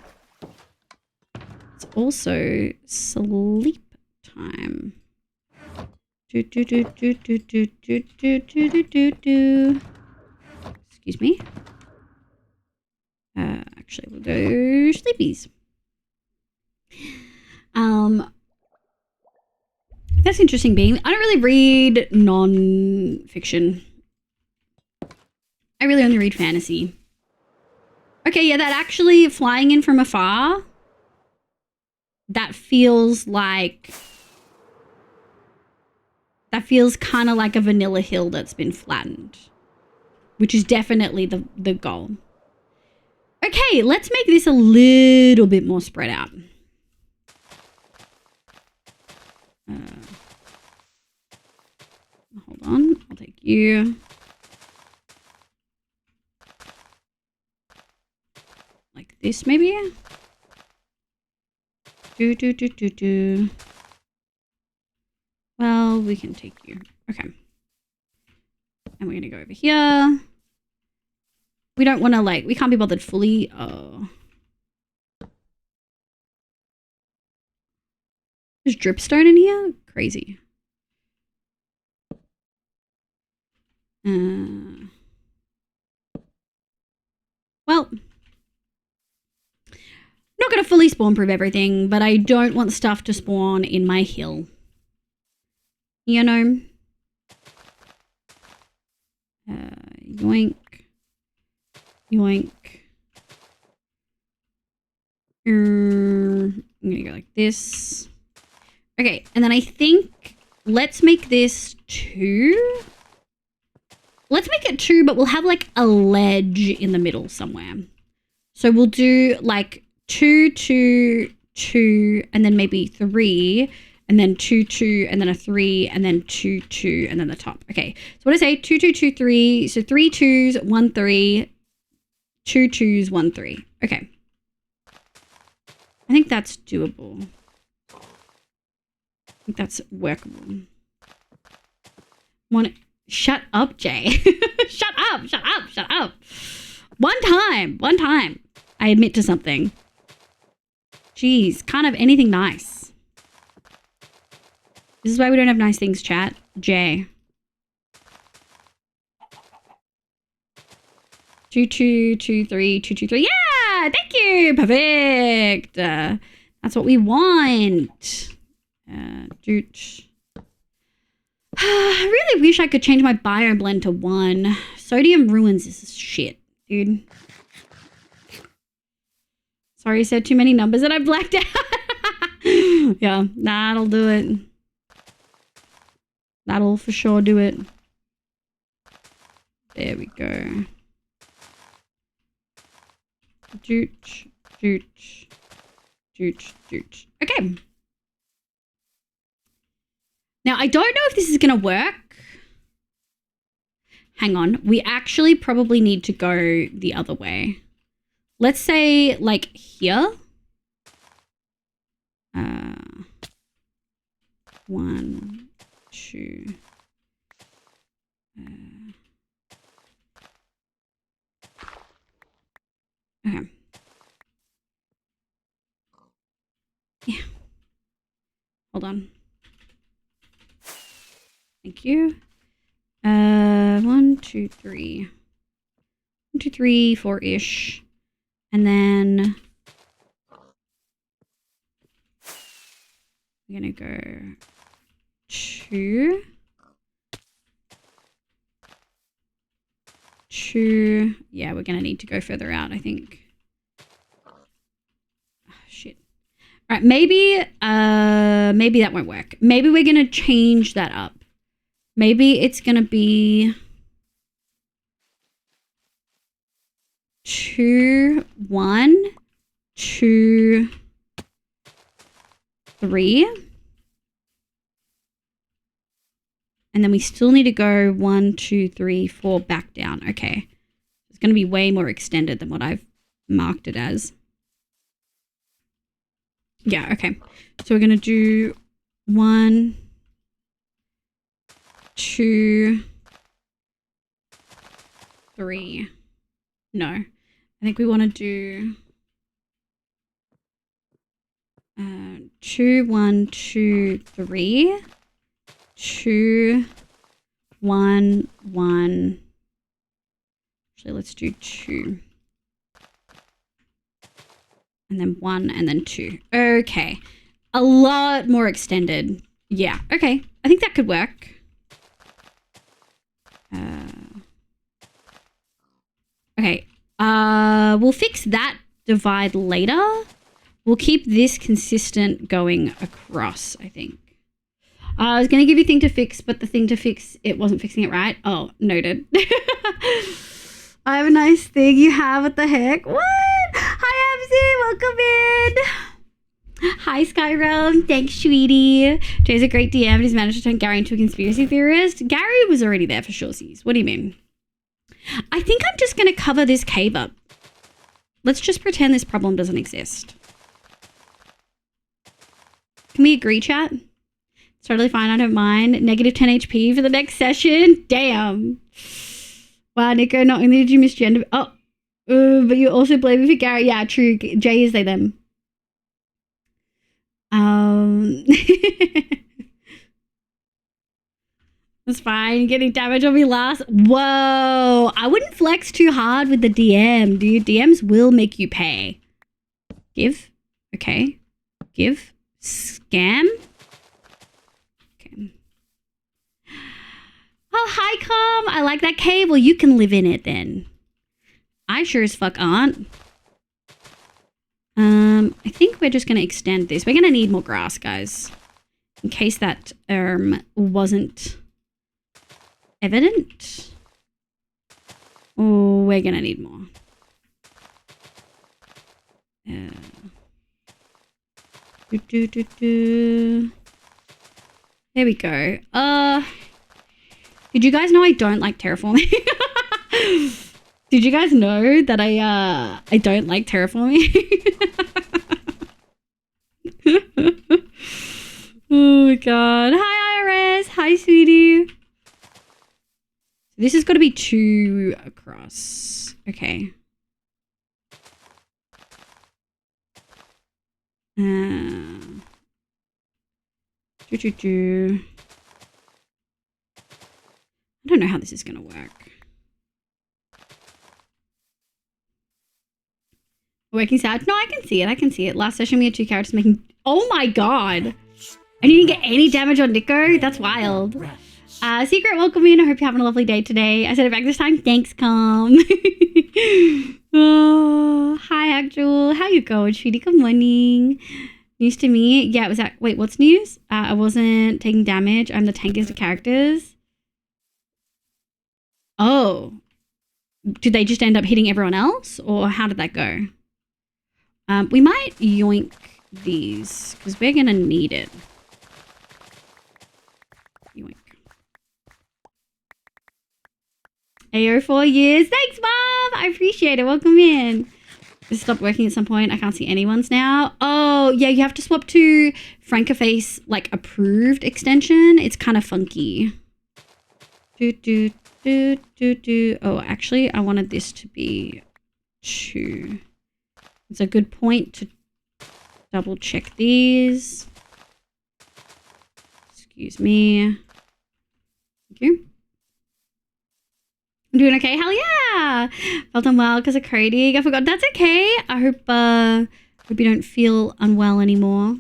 It's also sleep time. Excuse me. Actually, we'll go sleepies. That's interesting, Being. I don't really read non-fiction. I really only read fantasy. Okay, yeah, that actually flying in from afar. That feels kind of like a vanilla hill that's been flattened, which is definitely the goal. Okay, let's make this a little bit more spread out. Hold on, I'll take you. Like this, maybe? Well, we can take you. Okay. And we're gonna go over here. We don't want to, like, we can't be bothered fully. Oh. There's dripstone in here? Crazy. fully spawn proof everything, but I don't want stuff to spawn in my hill. You know? Yoink. Yoink. I'm gonna go like this. Okay, and then I think let's make this 2. Let's make it 2, but we'll have like a ledge in the middle somewhere. So we'll do like 2, 2, 2, and then maybe 3, and then 2, 2, and then a 3, and then 2, 2, and then the top. Okay, so what do I say? 2, 2, 2, 3. So 3 2s, 1 3, 2 2s, 1 3. Okay. I think that's doable. I think that's workable. Shut up, Jay. Shut up, shut up, shut up. One time. I admit to something. Jeez, can't have anything nice. This is why we don't have nice things, chat. Jay. 2 2 2 3 2 2 3. Yeah, thank you. Perfect. That's what we want. Doot. I really wish I could change my biome blend to 1. Sodium ruins this shit, dude. Sorry, I said too many numbers and I blacked out. Yeah, that'll do it. That'll for sure do it. There we go. Doot, doot, doot, doot. Okay. Now, I don't know if this is going to work. Hang on. We actually probably need to go the other way. Let's say, like, here. 1, 2. Okay. Yeah. Hold on. Thank you. 1, 2, 3. 1, 2, 3, 4-ish. And then we're gonna go 2. 2. Yeah, we're gonna need to go further out, I think. Oh, shit. All right, maybe that won't work. Maybe we're gonna change that up. Maybe it's gonna be 2, 1, 2, 3. And then we still need to go 1, 2, 3, 4 back down. Okay. It's going to be way more extended than what I've marked it as. Yeah, okay. So we're going to do 1, 2, 3. No. I think we want to do 2, 1, 2, 3. 2, 1, 1. Actually, let's do 2. And then 1 and then 2. Okay. A lot more extended. Yeah, okay. I think that could work. Okay. We'll fix that divide later. We'll keep this consistent going across, I think. I was going to give you thing to fix, but the thing to fix, it wasn't fixing it right. Oh, noted. I have a nice thing you have. What the heck? What? Hi, Abzy. Welcome in. Hi, Skyrealm. Thanks, sweetie. Jay's a great DM. He's managed to turn Gary into a conspiracy theorist. Gary was already there for shortsies. What do you mean? I think I'm just going to cover this cave up. Let's just pretend this problem doesn't exist. Can we agree, chat? It's totally fine. I don't mind. Negative 10 HP for the next session. Damn. Wow, Nico, not only did you misgender... Oh. But you also blame me for Gary. Yeah, true. Jay is they, them. That's fine. Getting damage on me last. Whoa. I wouldn't flex too hard with the DM, dude. DMs will make you pay. Give? Okay. Give. Scam. Okay. Oh, hi, Com. I like that cave. Well, you can live in it then. I sure as fuck aren't. I think we're just going to extend this. We're going to need more grass, guys. In case that wasn't evident. Oh, we're going to need more. There we go. Did you guys know I don't like terraforming? Did you guys know that I don't like terraforming? Oh my god. Hi IRS. Hi sweetie. This has got to be 2 across. Okay. I don't know how this is going to work. Working sad? No, I can see it. I can see it. Last session we had 2 characters making... Oh my god! And you didn't get any damage on Nico? That's wild. Secret, welcome in. I hope you're having a lovely day today. I said it back this time. Thanks, Com. Oh, hi, Actual. How you going, sweetie? Good morning. News to me. Yeah, it was that. Wait, what's news? I wasn't taking damage. I'm the tankiest of characters. Oh. Did they just end up hitting everyone else? Or how did that go? We might yoink these because we're going to need it. Yoink. AO 4 years. Thanks, Mom. I appreciate it. Welcome in. This stopped working at some point. I can't see anyone's now. Oh, yeah, you have to swap to Frankerface, like, approved extension. It's kind of funky. Oh, actually, I wanted this to be 2. It's a good point to double check these. Excuse me. Thank you. I'm doing okay. Hell yeah! Felt unwell because of coding. I forgot. That's okay. I hope you don't feel unwell anymore.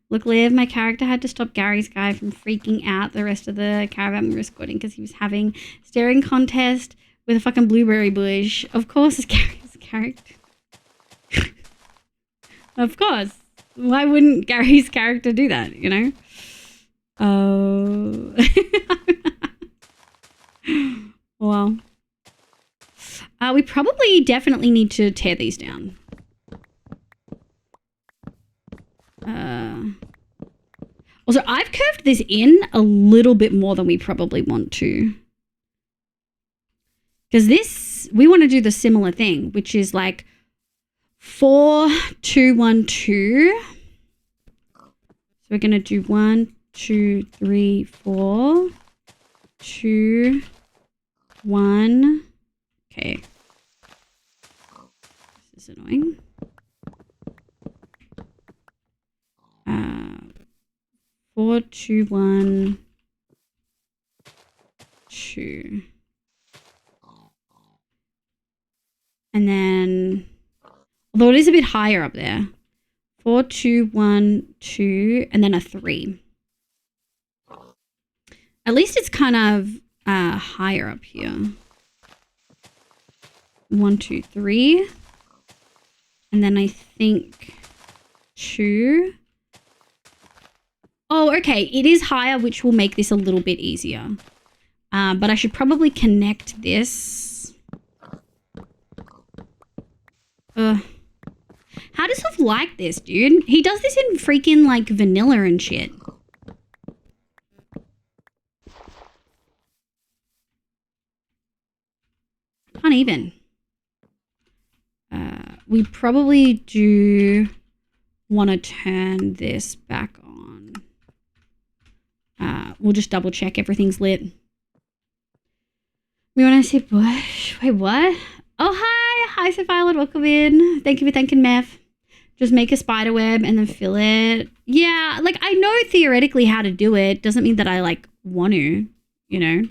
Look, Liv, my character had to stop Gary's guy from freaking out the rest of the caravan we were escorting because he was having a staring contest with a fucking blueberry bush. Of course, it's Gary's character. Of course. Why wouldn't Gary's character do that, you know? Oh. Well. We probably definitely need to tear these down. Also, I've curved this in a little bit more than we probably want to. Because this, we want to do the similar thing, which is like 4, 2, 1, 2. So we're going to do 1, 2, 3, 4, 2, 1. Okay. This is annoying. 4, 2, 1, 2. And then, although it is a bit higher up there. 4, 2, 1, 2, and then a 3. At least it's kind of higher up here. 1, 2, 3. And then I think 2. Oh, okay. It is higher, which will make this a little bit easier. But I should probably connect this. How does Soph like this, dude? He does this in freaking, like, vanilla and shit. Can't even. We probably do want to turn this back on. We'll just double check everything's lit. We want to see bush. Wait, what? Oh, hi. Hi, Sophia. Welcome in. Thank you for thanking Meth. Just make a spider web and then fill it. Yeah, like, I know theoretically how to do it. Doesn't mean that I, like, want to, you know?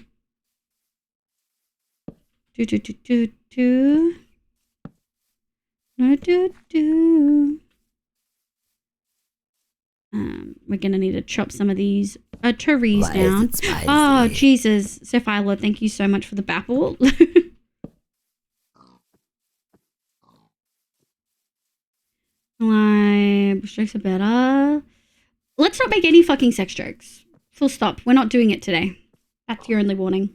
Do. We're gonna need to chop some of these trees down. Oh, Jesus. Sophia Lord, thank you so much for the babble. Like, jokes are better. Let's not make any fucking sex jokes. Full stop. We're not doing it today. That's your only warning.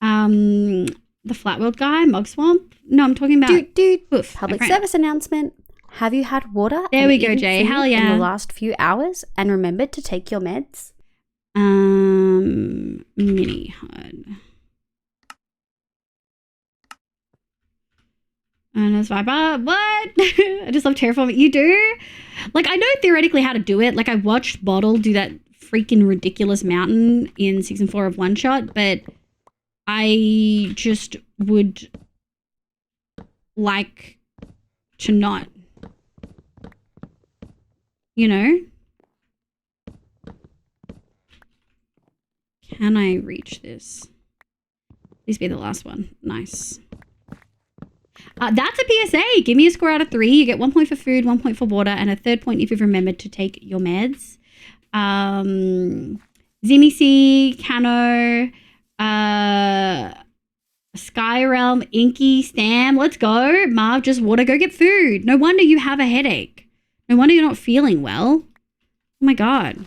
The Flat World guy, Mug Swamp. No, I'm talking about Oof, Public my friend. service announcement. Have you had water There and we go, eaten Jay. food Hell in yeah. the last few hours and remembered to take your meds? Mini HUD. And it's what? I just love Terraform. You do? Like, I know theoretically how to do it. Like, I watched Bottle do that freaking ridiculous mountain in season 4 of One Shot, but I just would like to not, you know? Can I reach this? Please be the last one. Nice. That's a PSA. Give me a score out of 3. You get 1 point for food, 1 point for water, and a 3rd point if you've remembered to take your meds. Zimmy C, Cano, Skyrealm, Inky, Stam. Let's go. Marv, just water. Go get food. No wonder you have a headache. No wonder you're not feeling well. Oh my God.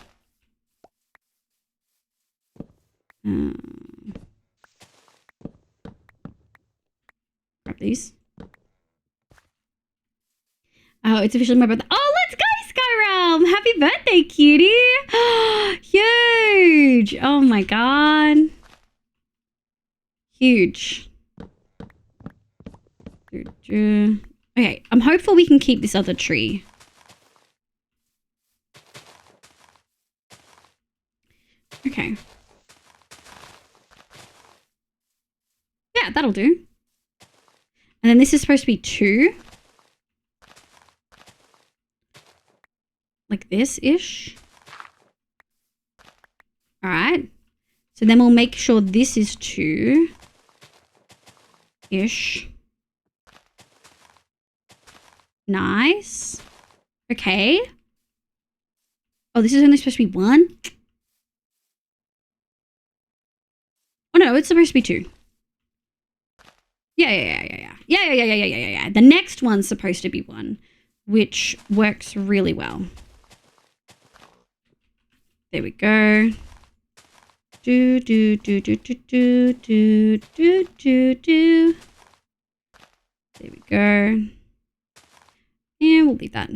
Grab these. Oh, it's officially my birthday. Oh, let's go, Skyrealm. Happy birthday, cutie. Huge. Oh my God. Huge. Okay, I'm hopeful we can keep this other tree. Okay. Yeah, that'll do. And then this is supposed to be 2. Like this-ish. All right. So then we'll make sure this is 2-ish. Nice. Okay. Oh, this is only supposed to be 1? Oh, no, it's supposed to be 2. Yeah. The next one's supposed to be 1, which works really well. There we go. Do. There we go. And we'll leave that.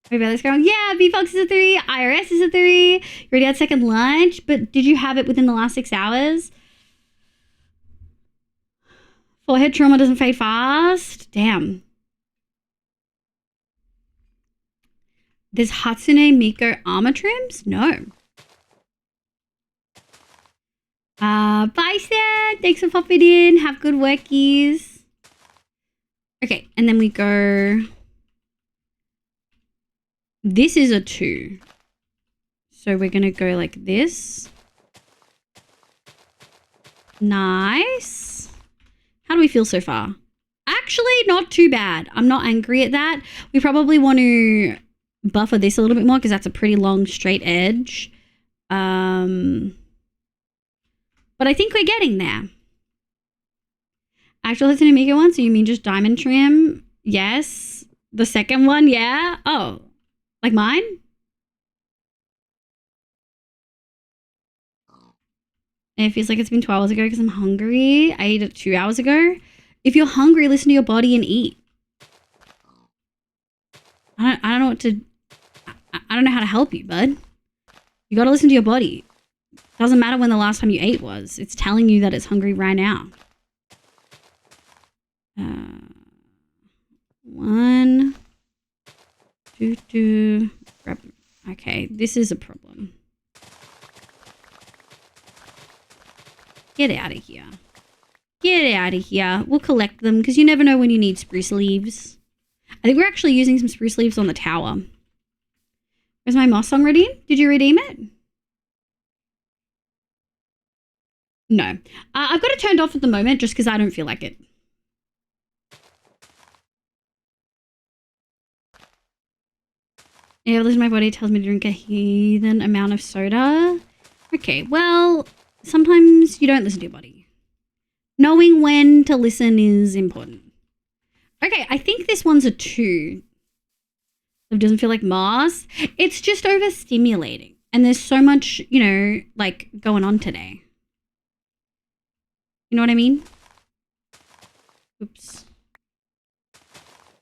Maybe let's go. Yeah, B-Fox is a 3. IRS is a 3. You already had second lunch, but did you have it within the last 6 hours? Forehead trauma doesn't fade fast. Damn. There's Hatsune Miku armor trims? No. Bye, Stan. Thanks for popping in. Have good workies. Okay, and then we go... This is a 2. So we're going to go like this. Nice. How do we feel so far? Actually, not too bad. I'm not angry at that. We probably want to buffer this a little bit more because that's a pretty long straight edge. But I think we're getting there. Actual Hatsune Miku one, so you mean just diamond trim? Yes. The second one, yeah. Oh, like mine? And it feels like it's been 2 hours ago because I'm hungry. I ate it 2 hours ago. If you're hungry, listen to your body and eat. I don't know what to... I don't know how to help you, bud. You gotta listen to your body. Doesn't matter when the last time you ate was. It's telling you that it's hungry right now. 1, 2. Okay, this is a problem. Get out of here. Get out of here. We'll collect them because you never know when you need spruce leaves. I think we're actually using some spruce leaves on the tower. Is my Moss song ready? Did you redeem it? No. I've got it turned off at the moment just because I don't feel like it. Yeah, listen, my body tells me to drink a heathen amount of soda. Okay, well, sometimes you don't listen to your body. Knowing when to listen is important. Okay, I think this one's a 2. It doesn't feel like Mars. It's just overstimulating. And there's so much, you know, like going on today. You know what I mean? Oops.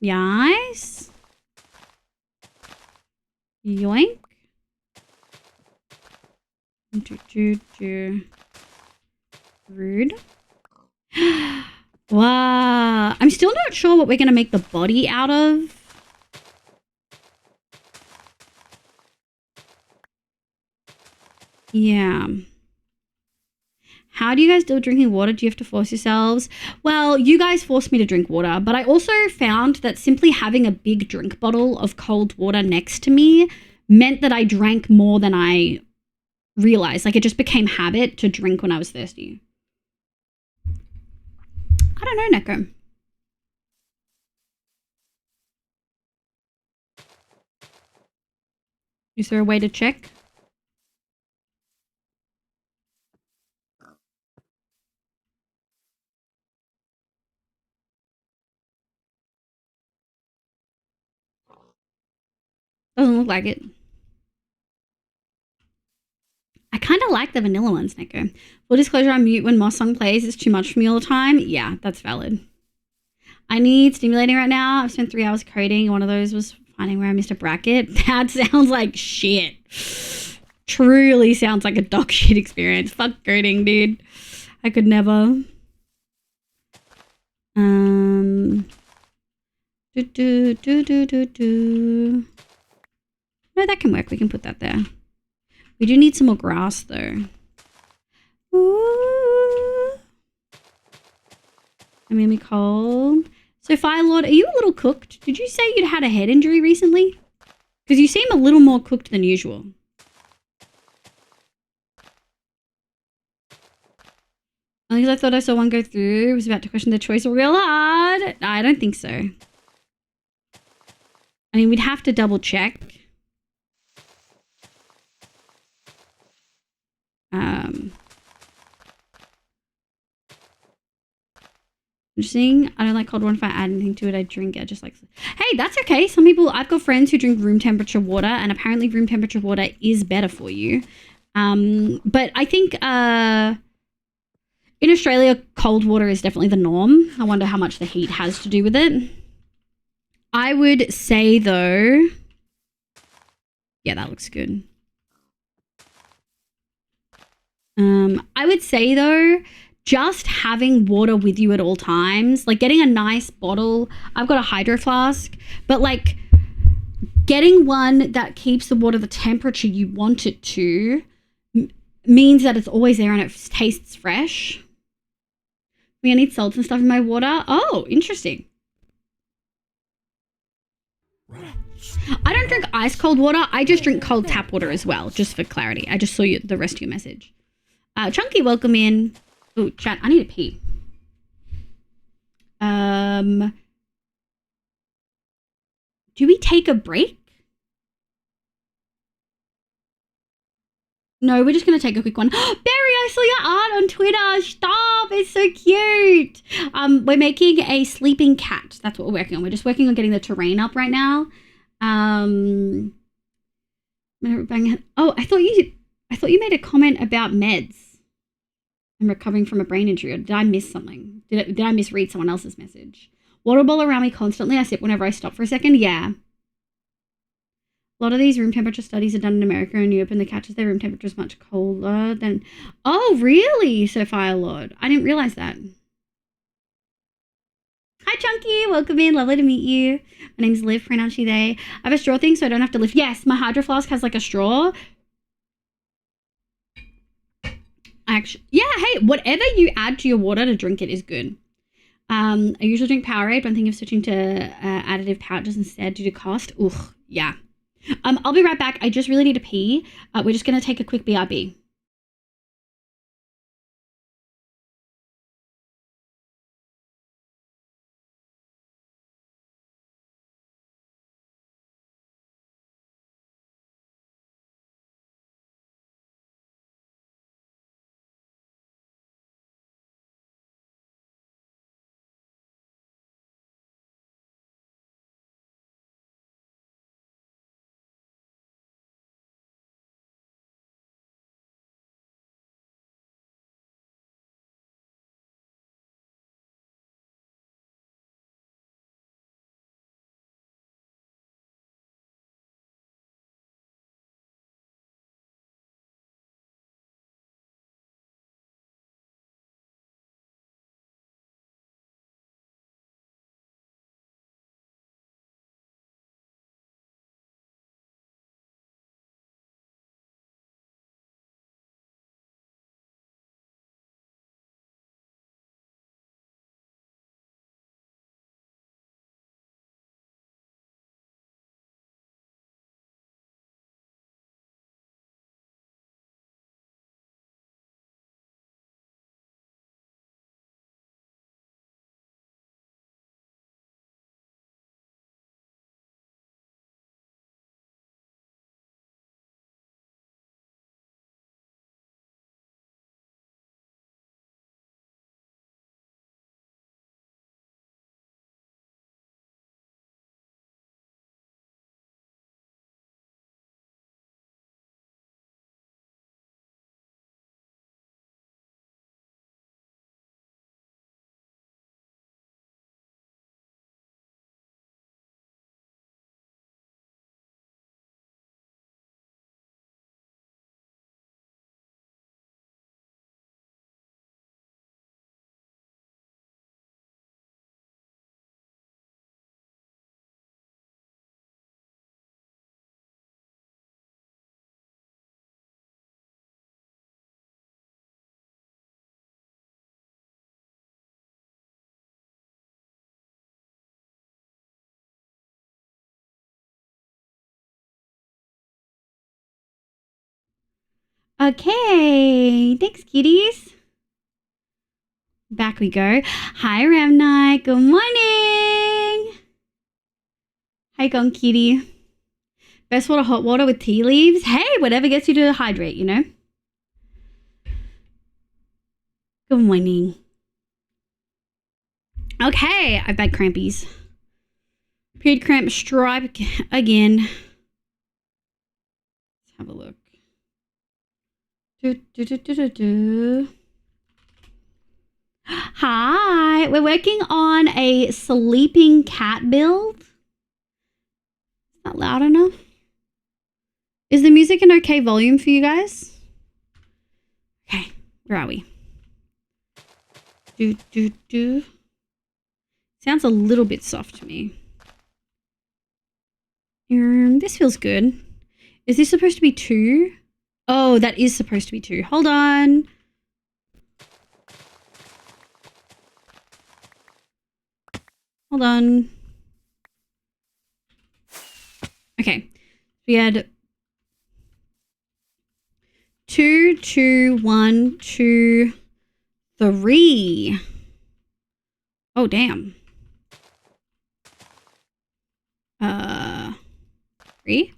Yes. Yoink. Rude. Wow. I'm still not sure what we're going to make the body out of. Yeah. How do you guys deal with drinking water? Do you have to force yourselves? Well, you guys forced me to drink water, but I also found that simply having a big drink bottle of cold water next to me meant that I drank more than I realized. Like, it just became habit to drink when I was thirsty. I don't know, Neko. Is there a way to check? Doesn't look like it. I kind of like the vanilla ones, Neko. Full disclosure, I mute when Moss song plays. It's too much for me all the time. Yeah, that's valid. I need stimulating right now. I've spent 3 hours coding. One of those was finding where I missed a bracket. That sounds like shit. Truly sounds like a dog shit experience. Fuck coding, dude. I could never. No, that can work. We can put that there. We do need some more grass, though. Ooh. I mean, we cold. So, Firelord, are you a little cooked? Did you say you'd had a head injury recently? Because you seem a little more cooked than usual. Only because I thought I saw one go through. Was about to question the choice real hard. I don't think so. I mean, we'd have to double check. Interesting. I don't like cold water. If I add anything to it, I drink it. Just like, hey, that's okay. Some people, I've got friends who drink room temperature water, and apparently room temperature water is better for you. But I think in Australia, cold water is definitely the norm. I wonder how much the heat has to do with it. I would say, though, yeah, that looks good. I would say, though, just having water with you at all times, like getting a nice bottle. I've got a hydro flask, but like getting one that keeps the water the temperature you want it to means that it's always there and it tastes fresh. I need salt and stuff in my water. Oh, interesting. I don't drink ice cold water. I just drink cold tap water as well, just for clarity. I just saw the rest of your message. Chunky, welcome in. Oh, chat, I need to pee. Do we take a break? No, we're just going to take a quick one. Barry, I saw your art on Twitter. Stop. It's so cute. We're making a sleeping cat. That's what we're working on. We're just working on getting the terrain up right now. Oh, I thought you made a comment about meds. I'm recovering from a brain injury. Or did I miss something? Did I misread someone else's message? Water ball around me constantly. I sip whenever I stop for a second. Yeah. A lot of these room temperature studies are done in America and Europe, and the catches their room temperature is much colder than... Oh, really, Sophia Lord? I didn't realize that. Hi, Chunky. Welcome in. Lovely to meet you. My name's Liv, pronounce she, they. I have a straw thing, so I don't have to lift. Yes, my hydro flask has like a straw. Actually, yeah, hey, whatever you add to your water to drink it is good. I usually drink Powerade, but I'm thinking of switching to additive pouches instead due to cost. Ugh, yeah. I'll be right back. I just really need to pee. We're just going to take a quick BRB. Okay, thanks, kitties. Back we go. Hi, Ram Night. Good morning. How you going, kitty? Best water, hot water with tea leaves. Hey, whatever gets you to hydrate, you know? Good morning. Okay, I've had crampies. Period cramp stripe again. Let's have a look. Hi, we're working on a sleeping cat build. Is that loud enough? Is the music an okay volume for you guys? Okay, where are we? Sounds a little bit soft to me. This feels good. Is this supposed to be 2? Oh, that is supposed to be 2. Hold on. Hold on. Okay. We had 2, 2, 1, 2, 3. Oh, damn. 3.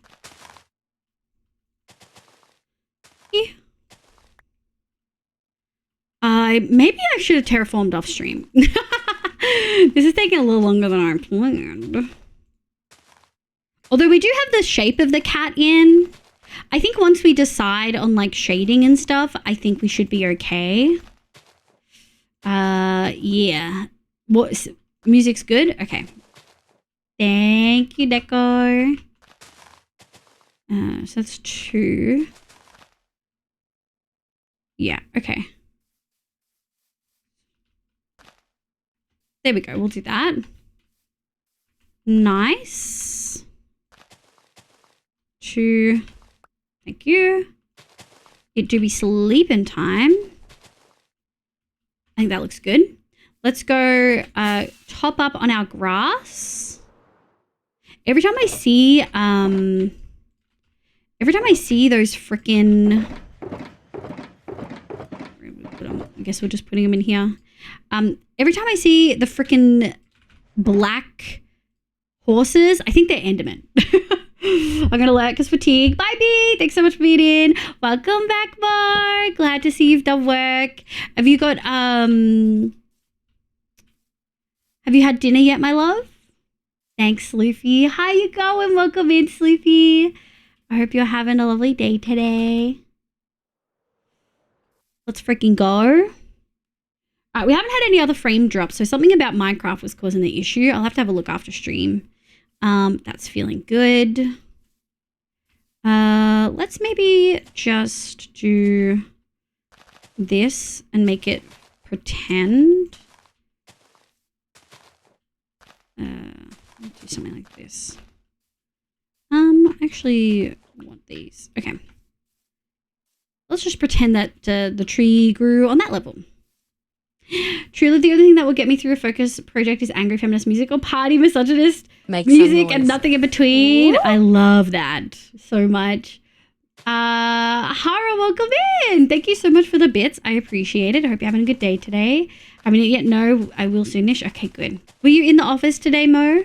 Maybe I should have terraformed off stream. This is taking a little longer than I planned. Although we do have the shape of the cat in. I think once we decide on like shading and stuff, I think we should be okay. Yeah. What? Music's good? Okay. Thank you, Deco. So that's 2. Yeah, okay. There we go. We'll do that. Nice. 2. Thank you. It do be sleeping time. I think that looks good. Let's go top up on our grass. Every time I see those freaking, I guess we're just putting them in here. Every time I see the freaking black horses, I think they're Endermen. I'm gonna let cause fatigue. Bye, B. Thanks so much for being in. Welcome back, Mark. Glad to see you've done work. Have you got have you had dinner yet, my love? Thanks, Sloopy. How you going? Welcome in, Sloopy. I hope you're having a lovely day today. Let's freaking go. Alright, we haven't had any other frame drops, so something about Minecraft was causing the issue. I'll have to have a look after stream. That's feeling good. Let's maybe just do this and make it pretend. Let's do something like this. I actually want these. Okay. Let's just pretend that the tree grew on that level. Truly, the only thing that will get me through a focus project is angry feminist music or party misogynist Make some music and noise. nothing in between. I love that so much. Hara, welcome in. Thank you so much for the bits. I appreciate it. I hope you're having a good day today. Haven't you yet? No, I will soonish. Okay, good. Were you in the office today, Mo?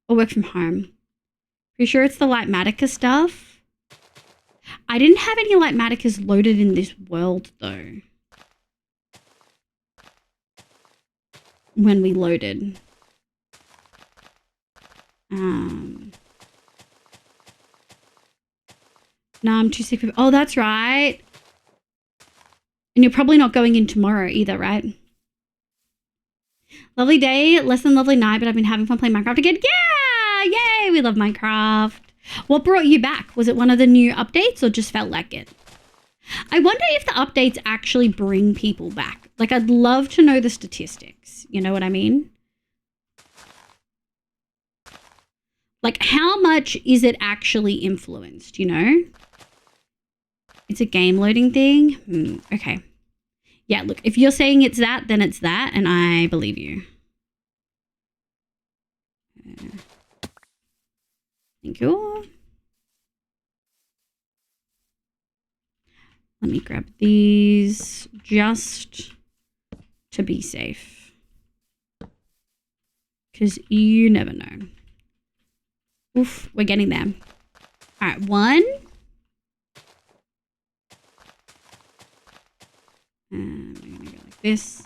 Or work from home? Pretty sure it's the Lightmatica stuff. I didn't have any Lightmaticas loaded in this world, though. When we loaded. No, I'm too sick of it. Oh, that's right. And you're probably not going in tomorrow either, right? Lovely day, less than lovely night, but I've been having fun playing Minecraft again. Yeah! Yay! We love Minecraft. What brought you back? Was it one of the new updates or just felt like it? I wonder if the updates actually bring people back. Like, I'd love to know the statistics. You know what I mean? Like, how much is it actually influenced, you know? It's a game loading thing? Okay. Yeah, look, if you're saying it's that, then it's that, and I believe you. Thank you. Let me grab these just to be safe. Because you never know. Oof, we're getting there. All right, 1. And we're going to go like this.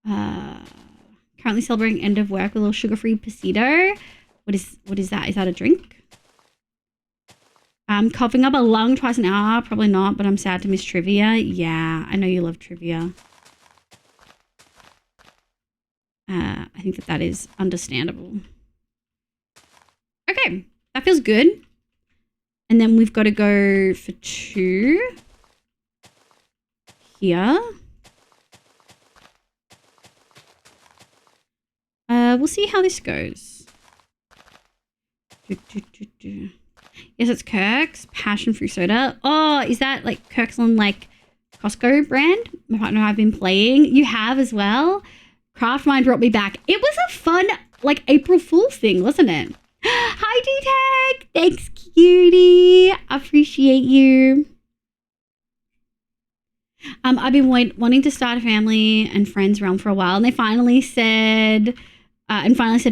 Currently celebrating end of work with a little sugar-free pasito. What is that? Is that a drink? Coughing up a lung twice an hour. Probably not, but I'm sad to miss trivia. Yeah, I know you love trivia. I think that is understandable. Okay, that feels good. And then we've got to go for 2 here. We'll see how this goes. Yes, it's Kirk's passion fruit soda. Oh, is that like Kirkland like Costco brand? My partner and I have been playing. You have as well. Craft Mind brought me back. It was a fun like April Fool's thing, wasn't it? Hi, D-Tag. Thanks, cutie. Appreciate you. I've been wanting to start a family and friends realm for a while, and they finally said,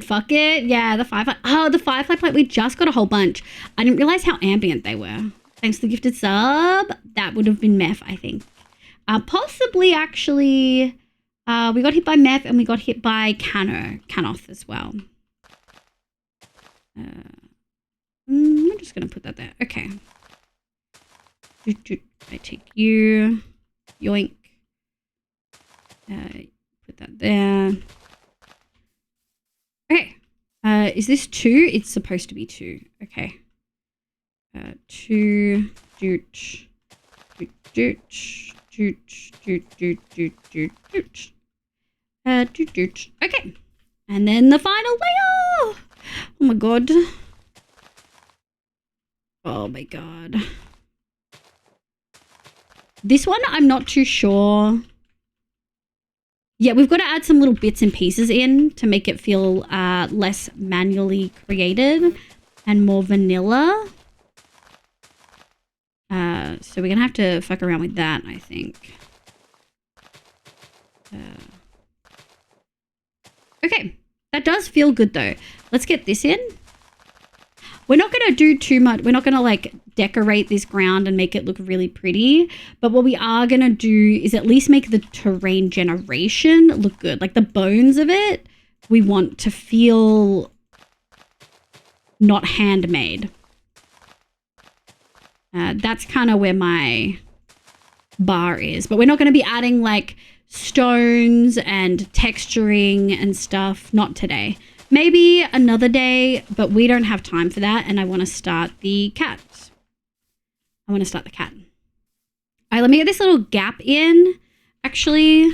fuck it. Yeah, the Firefly. Oh, the Firefly plate. We just got a whole bunch. I didn't realize how ambient they were. Thanks to the gifted sub. That would have been meth, I think. Possibly, actually, we got hit by meth and we got hit by Canoth as well. I'm just going to put that there. Okay. I take you. Yoink. Put that there. Okay. Is this 2? It's supposed to be 2. Okay. 2. Dooch. Dooch. Dooch. Dooch. Dooch. Dooch. Dooch. Okay. And then the final layer. Oh my god. Oh my god. This one, I'm not too sure. Yeah, we've got to add some little bits and pieces in to make it feel less manually created and more vanilla. So we're going to have to fuck around with that, I think. Okay, that does feel good though. Let's get this in. We're not going to do too much. We're not going to like decorate this ground and make it look really pretty. But what we are going to do is at least make the terrain generation look good. Like the bones of it, we want to feel not handmade. That's kind of where my bar is. But we're not going to be adding like stones and texturing and stuff. Not today. Maybe another day, but we don't have time for that. And I want to start the cat. All right, let me get this little gap in. Actually,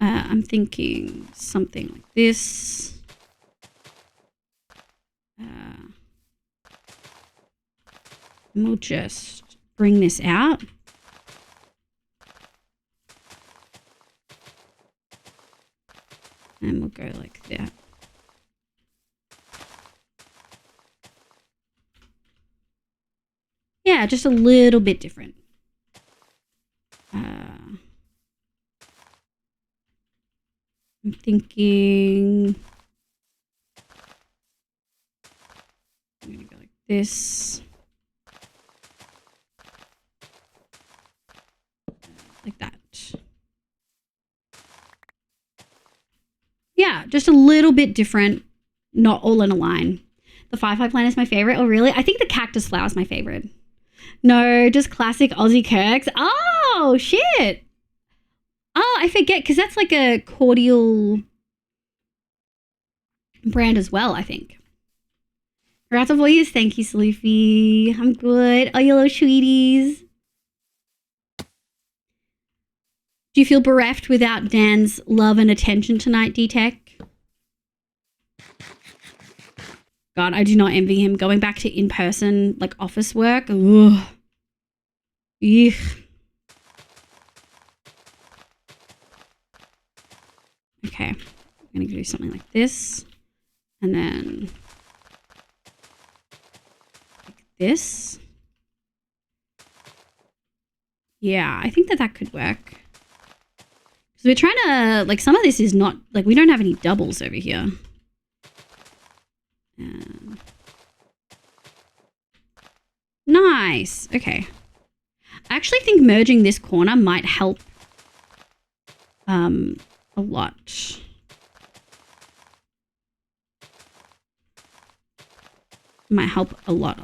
I'm thinking something like this. And we'll just bring this out. And we'll go like that. Yeah, just a little bit different. I'm thinking I'm gonna go like this. Like that. Yeah, just a little bit different, not all in a line. The Firefly plant is my favorite. Oh, really? I think the cactus flower is my favorite. No, just classic Aussie Kirks. Oh, shit. Oh, I forget, because that's like a cordial brand as well, I think. Congrats on 4 years. Thank you, Sleepy. I'm good. Oh, you little sweeties. Do you feel bereft without Dan's love and attention tonight, D-Tech? God, I do not envy him. Going back to in-person, like, office work. Ugh. Eugh. Okay. I'm going to do something like this. And then like this. Yeah, I think that could work. So we're trying to, like, some of this is not, like, we don't have any doubles over here. Nice. Okay. I actually think merging this corner might help a lot. Might help a lot.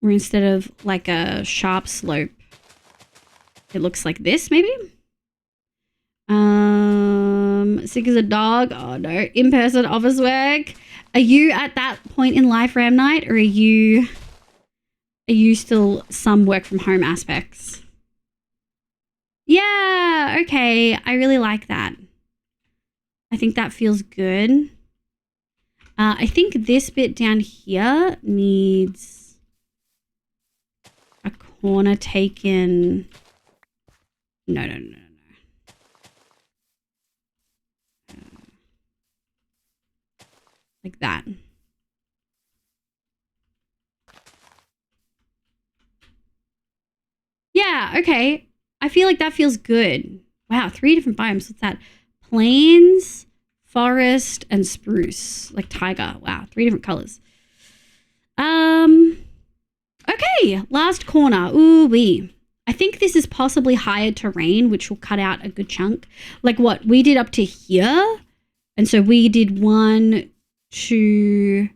Where instead of like a sharp slope, it looks like this, maybe? Sick as a dog. Oh no. In-person office work. Are you at that point in life, Ram Knight, or are you still some work from home aspects? Yeah, okay. I really like that. I think that feels good. I think this bit down here needs a corner taken. No. Like that. Yeah, okay. I feel like that feels good. Wow, 3 different biomes. What's that? Plains, forest, and spruce. Like tiger. Wow, 3 different colors. Okay, last corner. Ooh wee. I think this is possibly higher terrain, which will cut out a good chunk. Like what? We did up to here. And so we did 1, 2,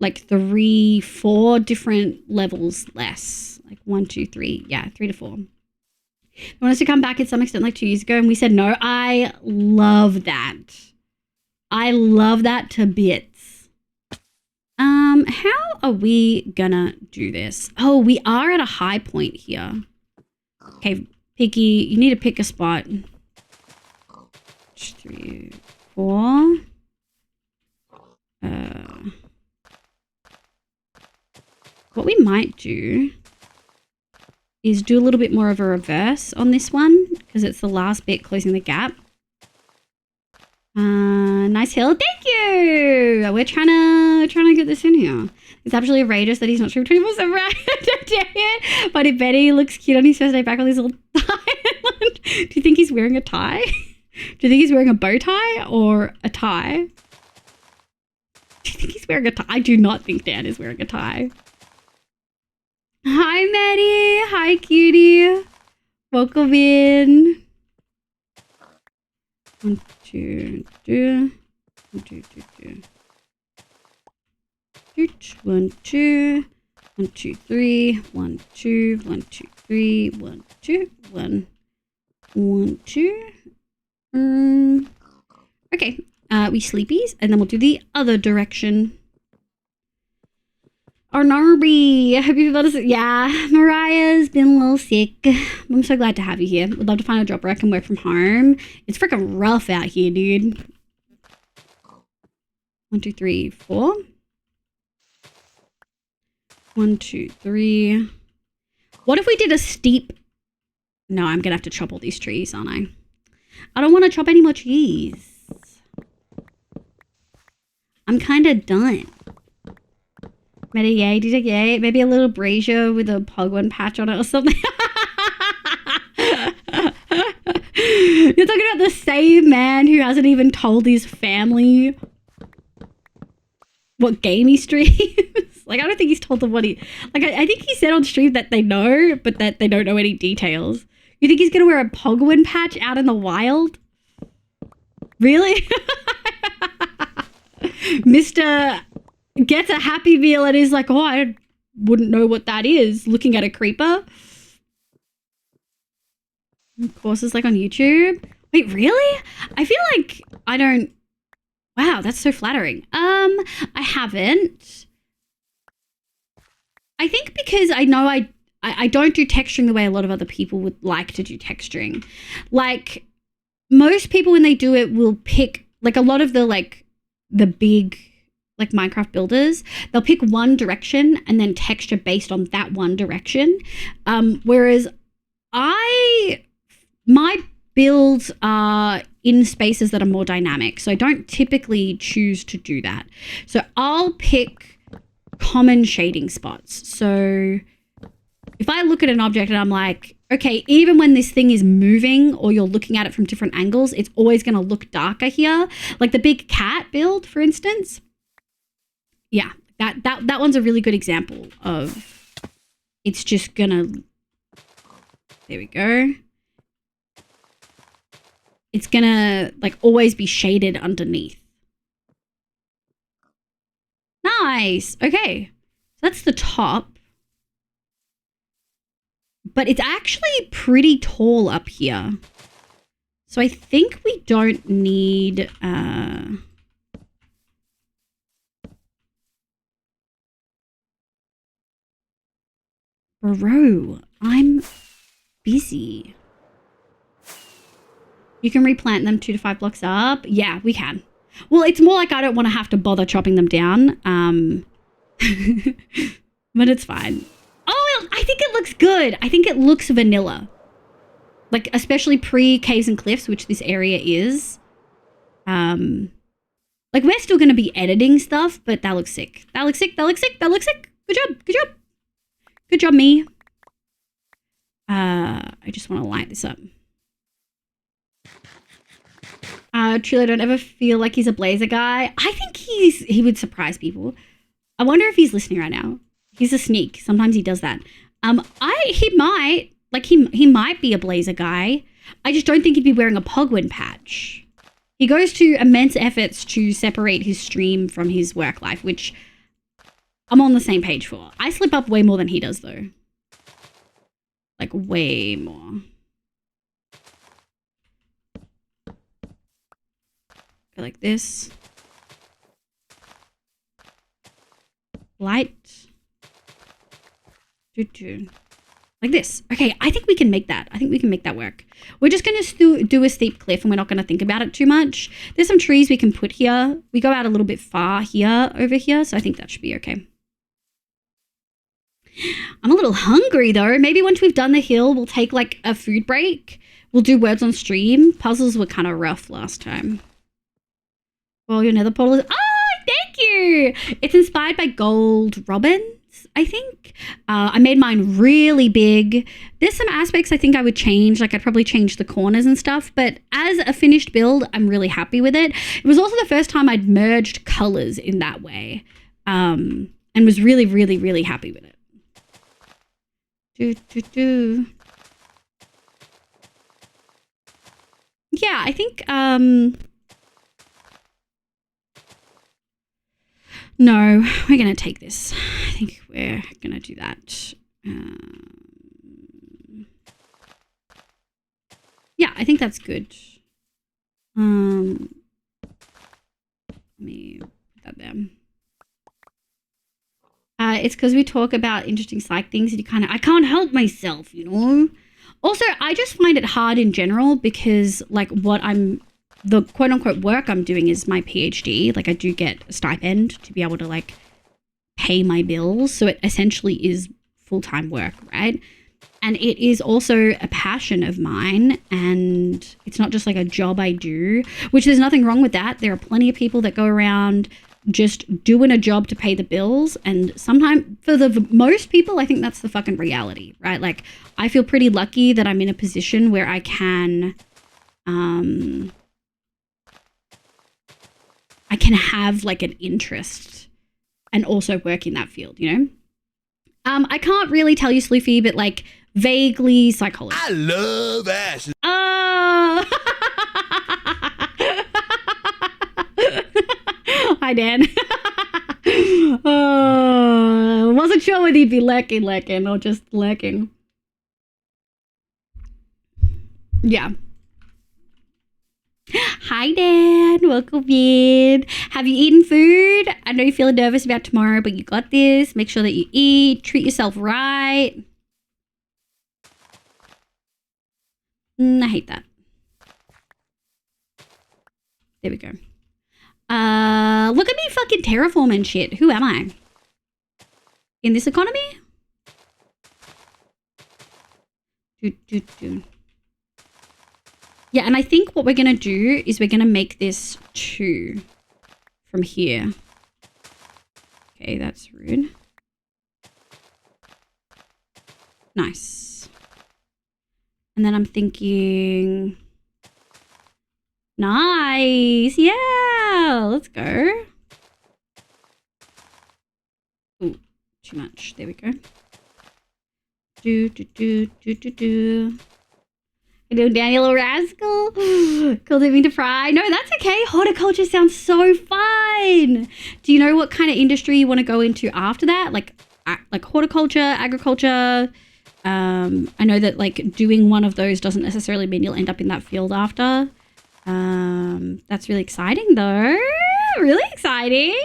like 3, 4 different levels less. Like 1, 2, 3. Yeah, 3 to 4. They want us to come back at some extent like 2 years ago, and we said no. I love that. I love that to bits. How are we gonna do this? Oh, we are at a high point here. Okay, Piggy, you need to pick a spot. 3, 4. What we might do is do a little bit more of a reverse on this one because it's the last bit closing the gap. Nice hill. Thank you. We're trying to get this in here. It's absolutely outrageous that he's not streaming 24/7 right. But if Betty looks cute on his first day back on this little island. Do you think he's wearing a tie? Do you think he's wearing a bow tie or a tie? Do you think he's wearing a tie? I do not think Dan is wearing a tie. Hi, Maddie. Hi, cutie. Welcome in. 1, 2, 2. 1, 2, 2, 2. 1, 2. 1, 2, 3. 1, 2. 1, 2, 3. 1, 2. 1, 1, 2. Okay. We sleepies, and then we'll do the other direction. Or Narby, I hope you feel this. Yeah, Mariah's been a little sick. I'm so glad to have you here. Would love to find a job where I can work from home. It's freaking rough out here, dude. 1, 2, 3, 4. 1, 2, 3. What if we did a steep? No, I'm gonna have to chop all these trees, aren't I? I don't want to chop any more trees. I'm kind of done. Made a yay, did a yay. Maybe a little brazier with a Pogwan patch on it or something. You're talking about the same man who hasn't even told his family what game he streams. Like, I don't think he's told them what he... Like, I think he said on stream that they know, but that they don't know any details. You think he's going to wear a Pogwan patch out in the wild? Really? Mr. gets a Happy Meal and is like, oh, I wouldn't know what that is, looking at a creeper. Courses like on YouTube. Wait, really? I feel like I don't... Wow, that's so flattering. I haven't. I think because I know I don't do texturing the way a lot of other people would like to do texturing. Like, most people when they do it will pick, like a lot of the, like, the big... like Minecraft builders, they'll pick one direction and then texture based on that one direction. Whereas my builds are in spaces that are more dynamic. So I don't typically choose to do that. So I'll pick common shading spots. So if I look at an object and I'm like, okay, even when this thing is moving or you're looking at it from different angles, it's always going to look darker here. Like the big cat build, for instance. Yeah, that one's a really good example of it's just going to, there we go. It's going to like always be shaded underneath. Nice. Okay. So that's the top. But it's actually pretty tall up here. So I think we don't need... Bro, I'm busy. You can replant them 2 to 5 blocks up. Yeah, we can. Well, it's more like I don't want to have to bother chopping them down. But it's fine. Oh, I think it looks good. I think it looks vanilla. Like, especially pre-Caves and Cliffs, which this area is. Like, we're still going to be editing stuff, but that looks sick. That looks sick. That looks sick. That looks sick. Good job. Good job. Good job, me. I just want to light this up. Truly, I don't ever feel like he's a blazer guy. I think he would surprise people. I wonder if he's listening right now. He's a sneak. Sometimes he does that. He might be a blazer guy. I just don't think he'd be wearing a Pogwin patch. He goes to immense efforts to separate his stream from his work life, which I'm on the same page for. I slip up way more than he does, though. Like, way more. Go like this. Light. Like this. Okay, I think we can make that. I think we can make that work. We're just going to do a steep cliff and we're not going to think about it too much. There's some trees we can put here. We go out a little bit far here, over here, so I think that should be okay. I'm a little hungry though. Maybe once we've done the hill, we'll take like a food break. We'll do words on stream. Puzzles were kind of rough last time. Well, your nether portal is... Oh, thank you! It's inspired by gold robins, I think. I made mine really big. There's some aspects I think I would change. Like I'd probably change the corners and stuff. But as a finished build, I'm really happy with it. It was also the first time I'd merged colors in that way. And was really, really, really happy with it. Yeah, I think... No, we're going to take this. I think we're going to do that. Yeah, I think that's good. Let me put that there. It's because we talk about interesting psych things and I can't help myself, you know? Also, I just find it hard in general because like the quote unquote work I'm doing is my PhD. Like I do get a stipend to be able to like pay my bills. So it essentially is full-time work, right? And it is also a passion of mine and it's not just like a job I do, which there's nothing wrong with that. There are plenty of people that go around just doing a job to pay the bills. And sometimes for the most people, I think that's the fucking reality, right? Like I feel pretty lucky that I'm in a position where I can have like an interest and also work in that field, you know? I can't really tell you, Sloofy, but like vaguely psychology. I love Ash. Oh! Hi, Dan. Wasn't sure whether you'd be lurking or just lurking. Yeah. Hi, Dan. Welcome in. Have you eaten food? I know you're feeling nervous about tomorrow, but you got this. Make sure that you eat. Treat yourself right. I hate that. There we go. Look at me fucking terraforming shit. Who am I? In this economy? Yeah, and I think what we're going to do is we're going to make this 2 from here. Okay, that's rude. Nice. And then I'm thinking, nice. Yeah, let's go. Ooh, too much. There we go. Do. Hello, Daniel Rascal. Calling me to fry. No, that's okay. Horticulture sounds so fun. Do you know what kind of industry you want to go into after that? Like horticulture, agriculture. I know that like doing one of those doesn't necessarily mean you'll end up in that field after. That's really exciting though. Really exciting.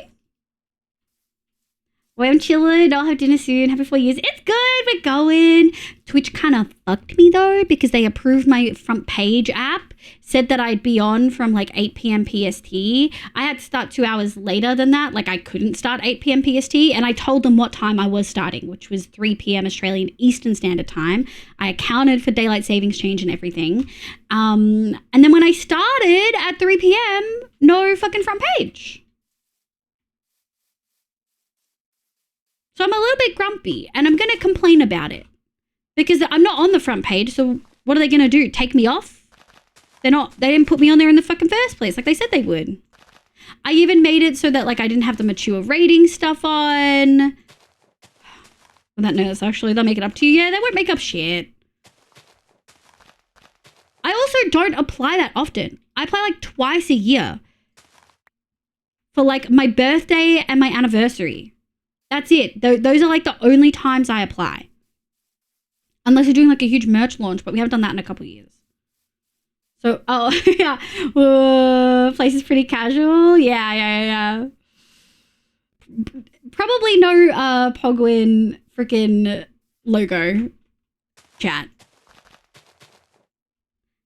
Well, I'm chilling. I'll have dinner soon. Happy 4 years. It's good. We're going. Twitch kind of fucked me though because they approved my front page app. Said that I'd be on from like 8 p.m. PST. I had to start 2 hours later than that. Like I couldn't start 8 p.m. PST. And I told them what time I was starting, which was 3 p.m. Australian Eastern Standard Time. I accounted for daylight savings change and everything. And then when I started at 3 p.m., no fucking front page. So I'm a little bit grumpy and I'm going to complain about it because I'm not on the front page. So what are they going to do? Take me off? They didn't put me on there in the fucking first place like they said they would. I even made it so that like I didn't have the mature rating stuff on. Well, that nurse actually, they'll make it up to you. Yeah, they won't make up shit. I also don't apply that often. I apply like twice a year for like my birthday and my anniversary. That's it. Those are like the only times I apply. Unless you're doing like a huge merch launch, but we haven't done that in a couple of years. So, oh, yeah. Place is pretty casual. Yeah. Probably no Pogwin freaking logo chat.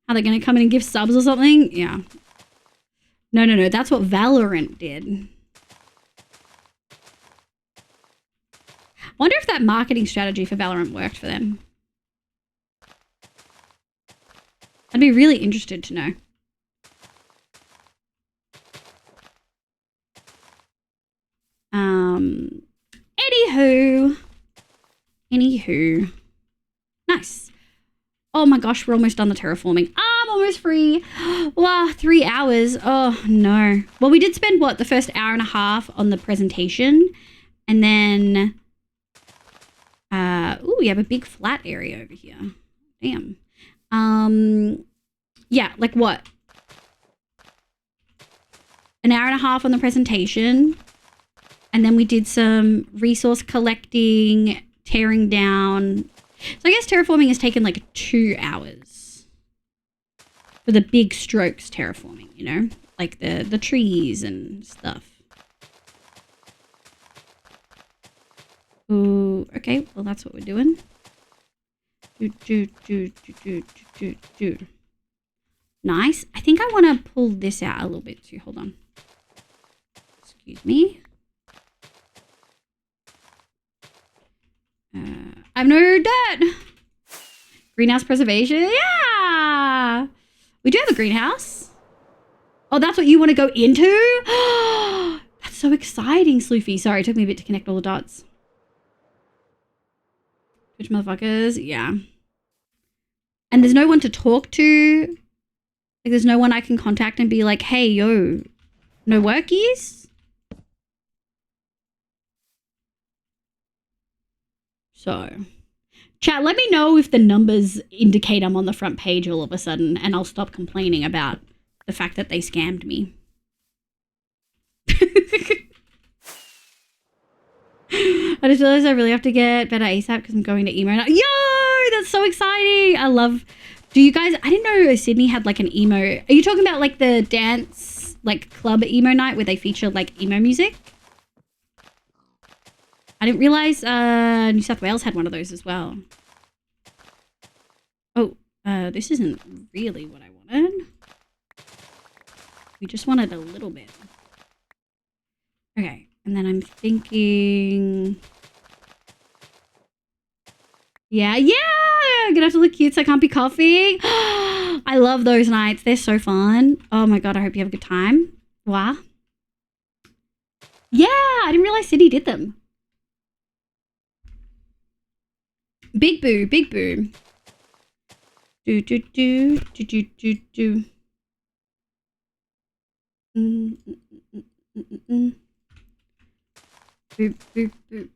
Are they going to come in and give subs or something? Yeah. No. That's what Valorant did. Wonder if that marketing strategy for Valorant worked for them. I'd be really interested to know. Anywho. Nice. Oh my gosh, we're almost done the terraforming. I'm almost free. Wow, 3 hours. Oh no. Well, we did spend the first hour and a half on the presentation, and then ooh, we have a big flat area over here. Damn. Yeah, like what? An hour and a half on the presentation. And then we did some resource collecting, tearing down. So I guess terraforming has taken like 2 hours. For the big strokes terraforming, you know? Like the trees and stuff. Ooh, okay, well that's what we're doing. Nice. I think I want to pull this out a little bit too. Hold on. Excuse me. I have no dirt. Greenhouse preservation. Yeah. We do have a greenhouse. Oh, that's what you want to go into? That's so exciting, Sloofy. Sorry, it took me a bit to connect all the dots. Twitch motherfuckers, yeah. And there's no one to talk to. Like, there's no one I can contact and be like, hey, yo, no workies? So, chat, let me know if the numbers indicate I'm on the front page all of a sudden, and I'll stop complaining about the fact that they scammed me. I just realized I really have to get better ASAP because I'm going to emo now. Yo, that's so exciting. I love... Do you guys... I didn't know Sydney had like an emo... Are you talking about like the dance, like club emo night where they feature like emo music? I didn't realize New South Wales had one of those as well. Oh, this isn't really what I wanted. We just wanted a little bit. Okay. And then I'm thinking... Yeah, gonna have to look cute so I can't be coughing. I love those nights. They're so fun. Oh my god, I hope you have a good time. Wow. Yeah, I didn't realize Sydney did them. Big boo, big boo. Do do do do do do do. Boop, boop, boop.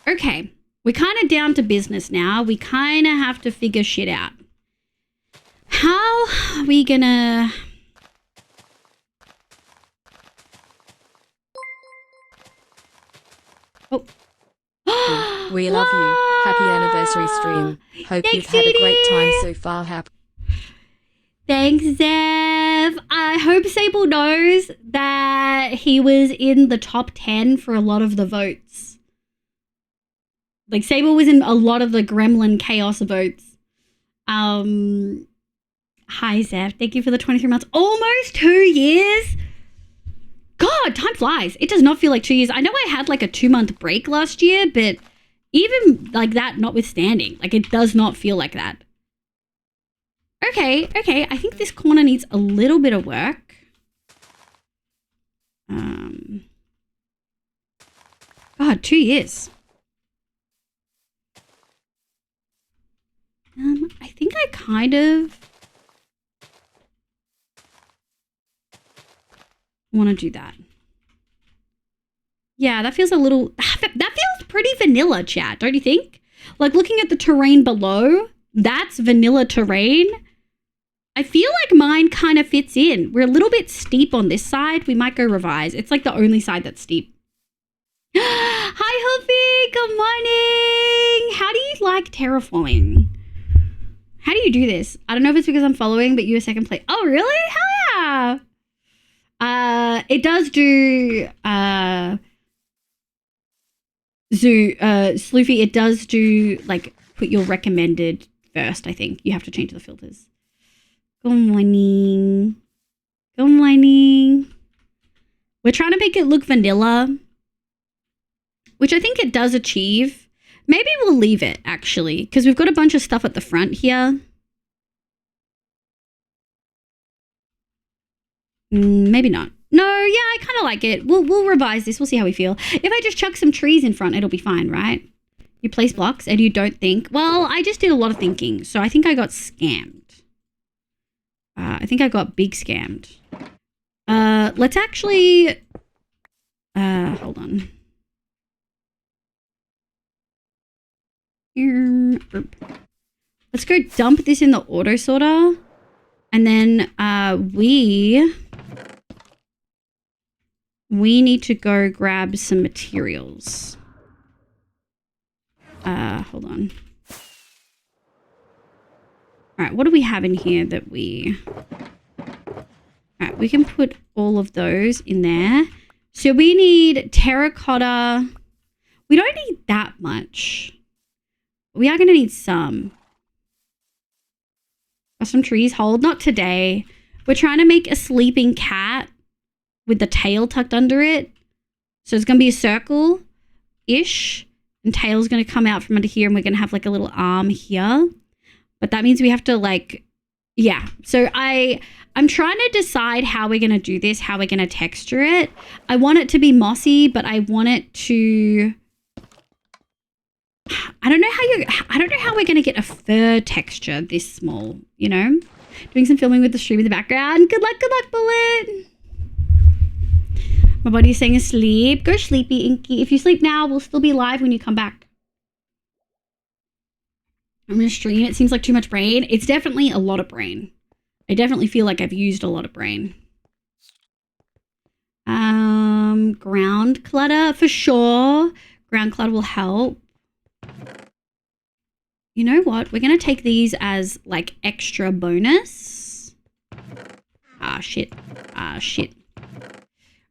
Okay, we're kind of down to business now. We kind of have to figure shit out. How are we gonna... Oh. We love you. Happy anniversary stream. Hope Thanks, you've had a great time Judy. so far. Happy. Thanks, Zev. I hope Sable knows that he was in the top 10 for a lot of the votes. Like, Sable was in a lot of the Gremlin Chaos votes. Hi, Zev. Thank you for the 23 months. Almost 2 years. God, time flies. It does not feel like 2 years. I know I had like a 2-month break last year, but even like that notwithstanding, like it does not feel like that. Okay. I think this corner needs a little bit of work. God, 2 years. I think I kind of want to do that. Yeah, that feels a little... That feels pretty vanilla, chat, don't you think? Like, looking at the terrain below, that's vanilla terrain. I feel like mine kind of fits in. We're a little bit steep on this side. We might go revise. It's like the only side that's steep. Hi, Hoofy. Good morning. How do you like terraforming? How do you do this? I don't know if it's because I'm following, but you're second place. Oh, really? Hell yeah. It does do... Sloofy, it does do, like, put your recommended first, I think. You have to change the filters. Good morning. Good morning. We're trying to make it look vanilla, which I think it does achieve. Maybe we'll leave it, actually, because we've got a bunch of stuff at the front here. Maybe not. No, yeah, I kind of like it. We'll revise this. We'll see how we feel. If I just chuck some trees in front, it'll be fine, right? You place blocks and you don't think. Well, I just did a lot of thinking, so I think I got scammed. I think I got big scammed. Let's actually... hold on. Let's go dump this in the auto sorter. And then we need to go grab some materials. Hold on. All right, what do we have in here that we... All right, we can put all of those in there. So we need terracotta. We don't need that much. We are going to need some. Got some trees. Hold, not today. We're trying to make a sleeping cat with the tail tucked under it. So it's going to be a circle-ish. And tail's going to come out from under here. And we're going to have like a little arm here. But that means we have to like... Yeah. So I'm trying to decide how we're going to do this. How we're going to texture it. I want it to be mossy. But I want it to... I don't know how we're going to get a fur texture this small, you know? Doing some filming with the stream in the background. Good luck, Bullet. My body's saying asleep. Go sleepy, Inky. If you sleep now, we'll still be live when you come back. I'm going to stream. It seems like too much brain. It's definitely a lot of brain. I definitely feel like I've used a lot of brain. Ground clutter for sure. Ground clutter will help. You know what? We're going to take these as like extra bonus. Ah, shit. Ah, shit. All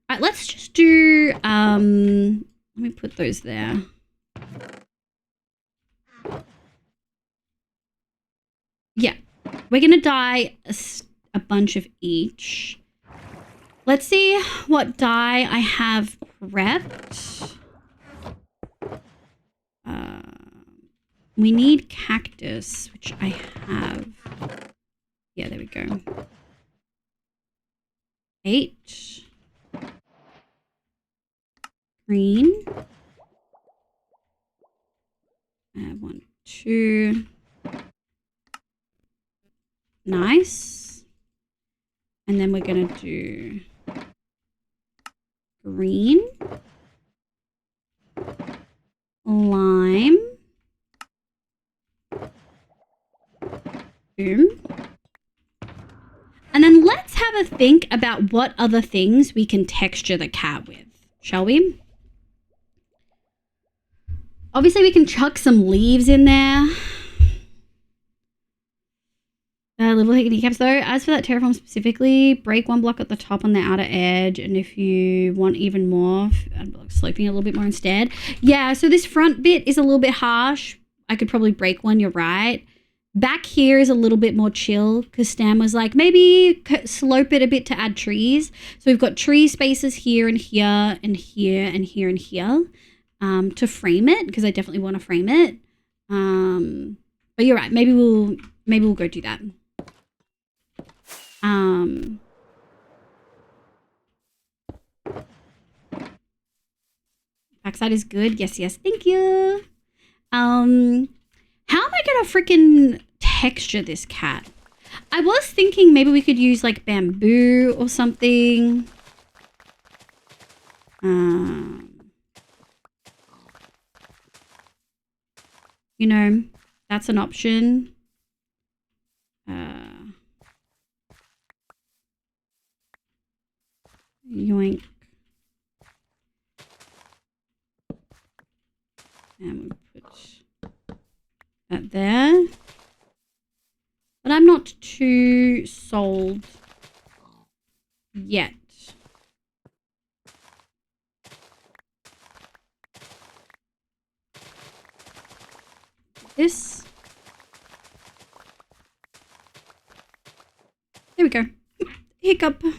right, let's just do, let me put those there. Yeah, we're going to dye a bunch of each. Let's see what dye I have prepped. We need cactus, which I have. Yeah, there we go. 8. Green. 1, 2. Nice. And then we're going to do green, lime, boom. And then let's have a think about what other things we can texture the cat with, shall we? Obviously, we can chuck some leaves in there. Little kneecaps though. As for that terraform specifically, break one block at the top on the outer edge, and if you want even more, sloping a little bit more instead. Yeah, so this front bit is a little bit harsh. I could probably break one, you're right. Back here is a little bit more chill because Stan was like, maybe slope it a bit to add trees. So we've got tree spaces here and here and here and here and here to frame it, because I definitely want to frame it. But you're right, maybe we'll go do that. Backside is good. Yes, thank you. How am I gonna freaking texture this cat? I was thinking maybe we could use like bamboo or something. You know, that's an option. Yoink. And we put that there. But I'm not too sold yet. This. There we go. Hiccup. And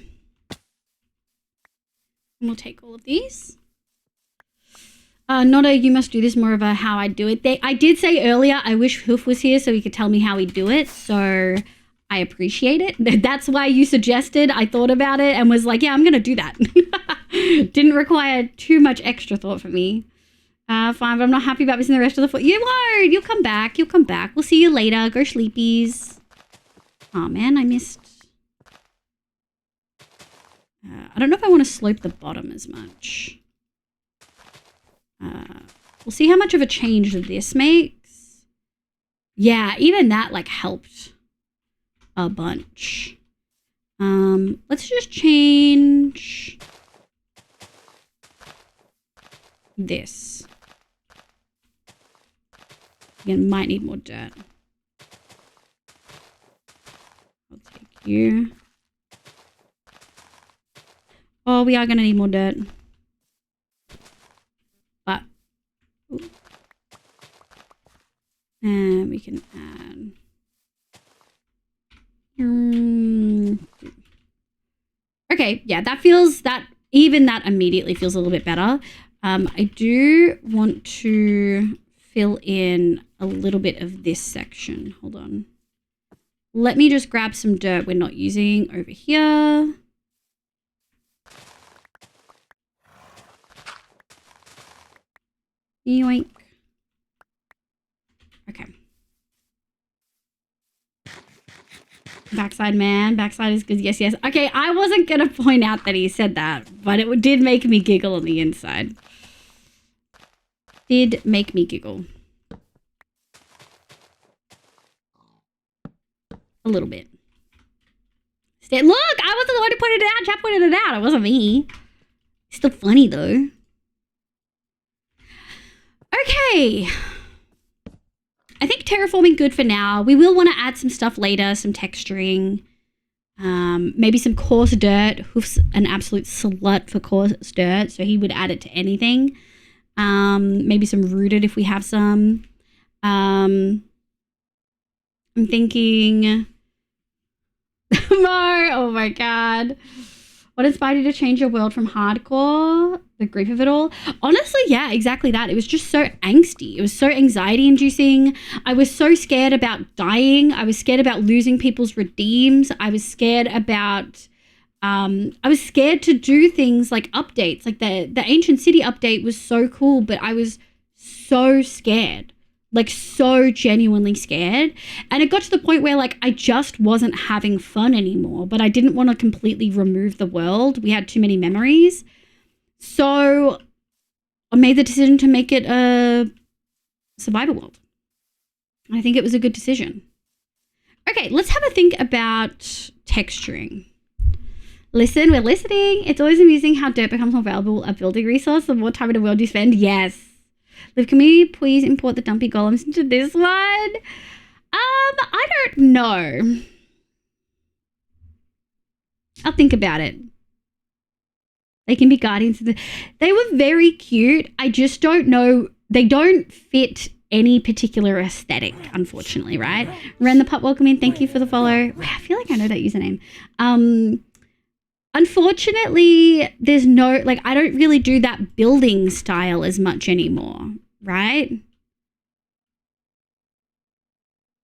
we'll take all of these. Not a you must do this, more of a how I do it. I did say earlier I wish Hoof was here so he could tell me how we do it. So I appreciate it. That's why you suggested. I thought about it and was like, yeah, I'm going to do that. Didn't require too much extra thought from me. Fine, but I'm not happy about missing the rest of the foot. You won't. You'll come back. You'll come back. We'll see you later. Go sleepies. Oh, man, I missed. I don't know if I want to slope the bottom as much. We'll see how much of a change this makes. Yeah, even that like helped a bunch. Let's just change this. Again, might need more dirt. I'll take you. Oh, we are going to need more dirt. But, ooh. And we can add. Okay, yeah, even that immediately feels a little bit better. I do want to fill in a little bit of this section. Hold on. Let me just grab some dirt we're not using over here. Yoink. Okay. Backside man. Backside is good. Yes, yes. Okay, I wasn't going to point out that he said that, but it did make me giggle on the inside. Did make me giggle. A little bit. Look, I wasn't the one who pointed it out. Chap pointed it out. It wasn't me. Still funny, though. Okay. I think terraforming good for now. We will want to add some stuff later, some texturing. Maybe some coarse dirt. Hoof's an absolute slut for coarse dirt, so he would add it to anything. Maybe some rooted if we have some. I'm thinking... Mo, oh my god. What inspired you to change your world from hardcore? The grief of it all? Honestly, yeah, exactly that. It was just so angsty. It was so anxiety inducing. I was so scared about dying. I was scared about losing people's redeems. I was scared about... I was scared to do things like updates. Like the Ancient City update was so cool, but I was so scared like so genuinely scared. And it got to the point where like I just wasn't having fun anymore, but I didn't want to completely remove the world. We had too many memories. So I made the decision to make it a survival world. I think it was a good decision. Okay, let's have a think about texturing. Listen, we're listening. It's always amusing how dirt becomes more valuable a building resource the more time in the world you spend. Yes. Liv, can we please import the dumpy golems into this one? I don't know. I'll think about it. They can be guardians of the... They were very cute. I just don't know. They don't fit any particular aesthetic, unfortunately, right? Ren the Pup, welcome in. Thank you for the follow. Wow, I feel like I know that username. Unfortunately, there's no, like, I don't really do that building style as much anymore, right?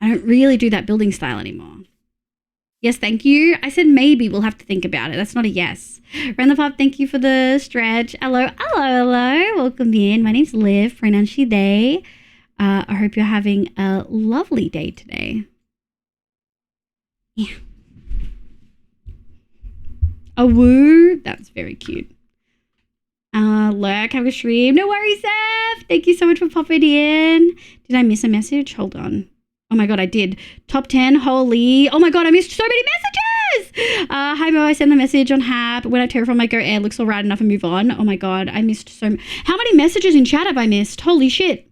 I don't really do that building style anymore. Yes, thank you. I said maybe we'll have to think about it. That's not a yes. Ren the Pup, thank you for the stretch. Hello. Welcome in. My name's Liv, pronouns she, they. I hope you're having a lovely day today. Yeah. A woo. That's very cute. Lurk, have a stream. No worries, Seth. Thank you so much for popping in. Did I miss a message? Hold on. Oh my God, I did. Top 10, holy. Oh my God, I missed so many messages. Hi Mo, I send the message on Hap. When I terraform, I go air, looks all right enough and move on. Oh my God, I missed so many. How many messages in chat have I missed? Holy shit.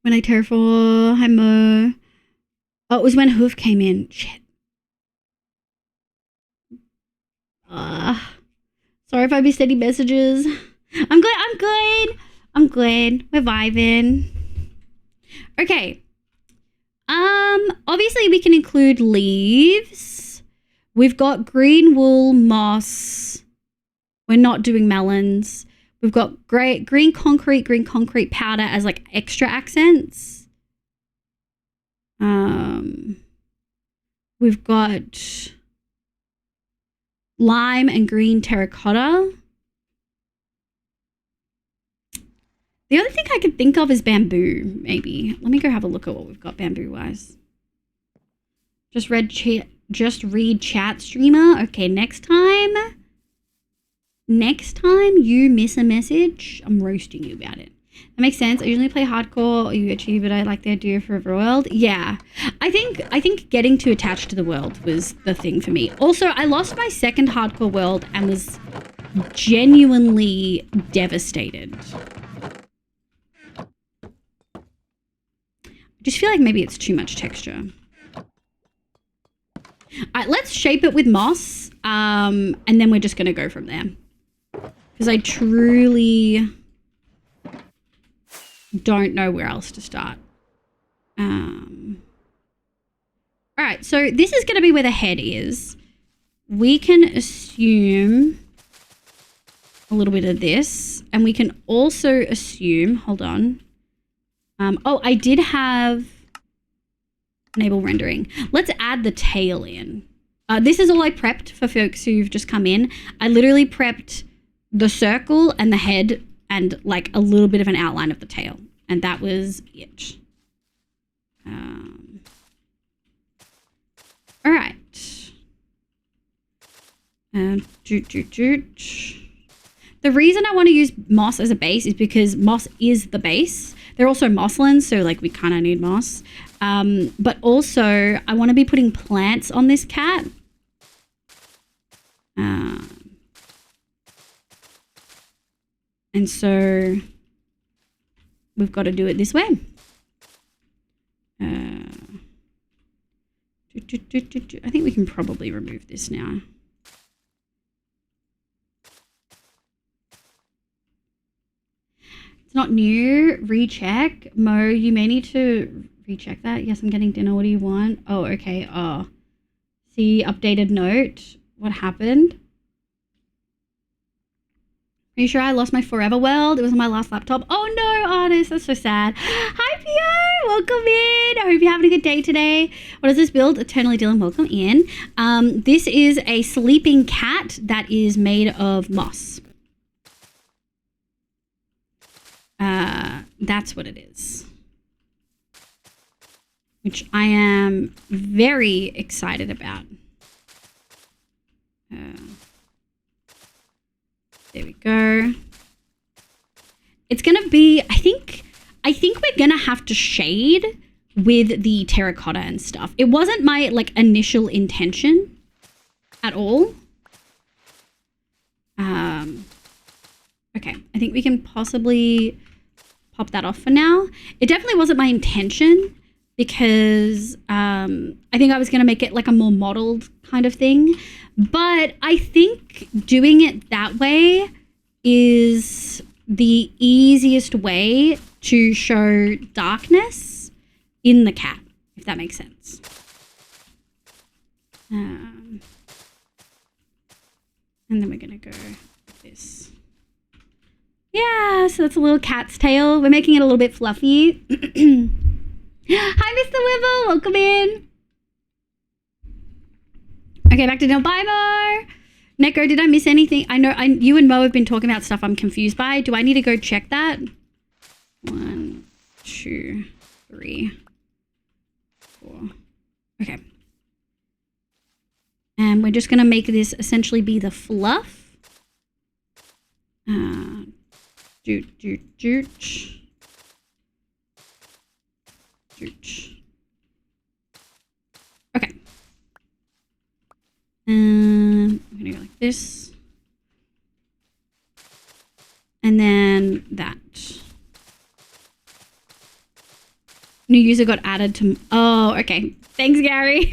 When I terraform, hi Mo. Oh, it was when Hoof came in. Shit. Sorry if I missed any messages. I'm good. We're vibing. Okay. Obviously we can include leaves. We've got green wool, moss. We're not doing melons. We've got green concrete powder as like extra accents. We've got lime and green terracotta. The only thing I could think of is bamboo, maybe. Let me go have a look at what we've got bamboo-wise. Just read chat, streamer. Okay, next time you miss a message, I'm roasting you about it. That makes sense. I usually play hardcore or you achieve, but I like the idea for Overworld. Yeah. I think getting too attached to the world was the thing for me. Also, I lost my second hardcore world and was genuinely devastated. I just feel like maybe it's too much texture. All right, let's shape it with moss, and then we're just going to go from there. Because I truly don't know where else to start. All right, so this is going to be where the head is. We can assume a little bit of this, and we can also assume, hold on. Oh, I did have enable rendering. Let's add the tail in. This is all I prepped for folks who've just come in. I literally prepped the circle and the head and like a little bit of an outline of the tail. And that was it. All right. The reason I want to use moss as a base is because moss is the base. They're also mosslands, so like we kind of need moss. But also I want to be putting plants on this cat. And so we've got to do it this way. I think we can probably remove this now. It's not new. Recheck. Mo, you may need to recheck that. Yes, I'm getting dinner. What do you want? Oh, okay. Oh. See, updated note. What happened? Are you sure I lost my forever world? It was on my last laptop. Oh no, artist. That's so sad. Hi, Pio. Welcome in. I hope you're having a good day today. What is this build? Eternally Dylan, welcome in. This is a sleeping cat that is made of moss. That's what it is. which I am very excited about. There we go. It's gonna be, I think we're gonna have to shade with the terracotta and stuff. It wasn't my like initial intention at all. Okay, I think we can possibly pop that off for now. It definitely wasn't my intention because I think I was gonna make it like a more modeled kind of thing. But I think doing it that way is the easiest way to show darkness in the cat, if that makes sense. And then we're gonna go with this. Yeah, so that's a little cat's tail. We're making it a little bit fluffy. Hi, Mr. Wibble, welcome in. Okay, back to Del. Bye, Mo. Neko, did I miss anything? I know you and Mo have been talking about stuff I'm confused by. Do I need to go check that? 1, 2, 3, 4. Okay. And we're just going to make this essentially be the fluff. Doot, doot, doot. Doot. Okay. I'm going to go like this. And then that. New user got added to... Oh, okay. Thanks, Gary.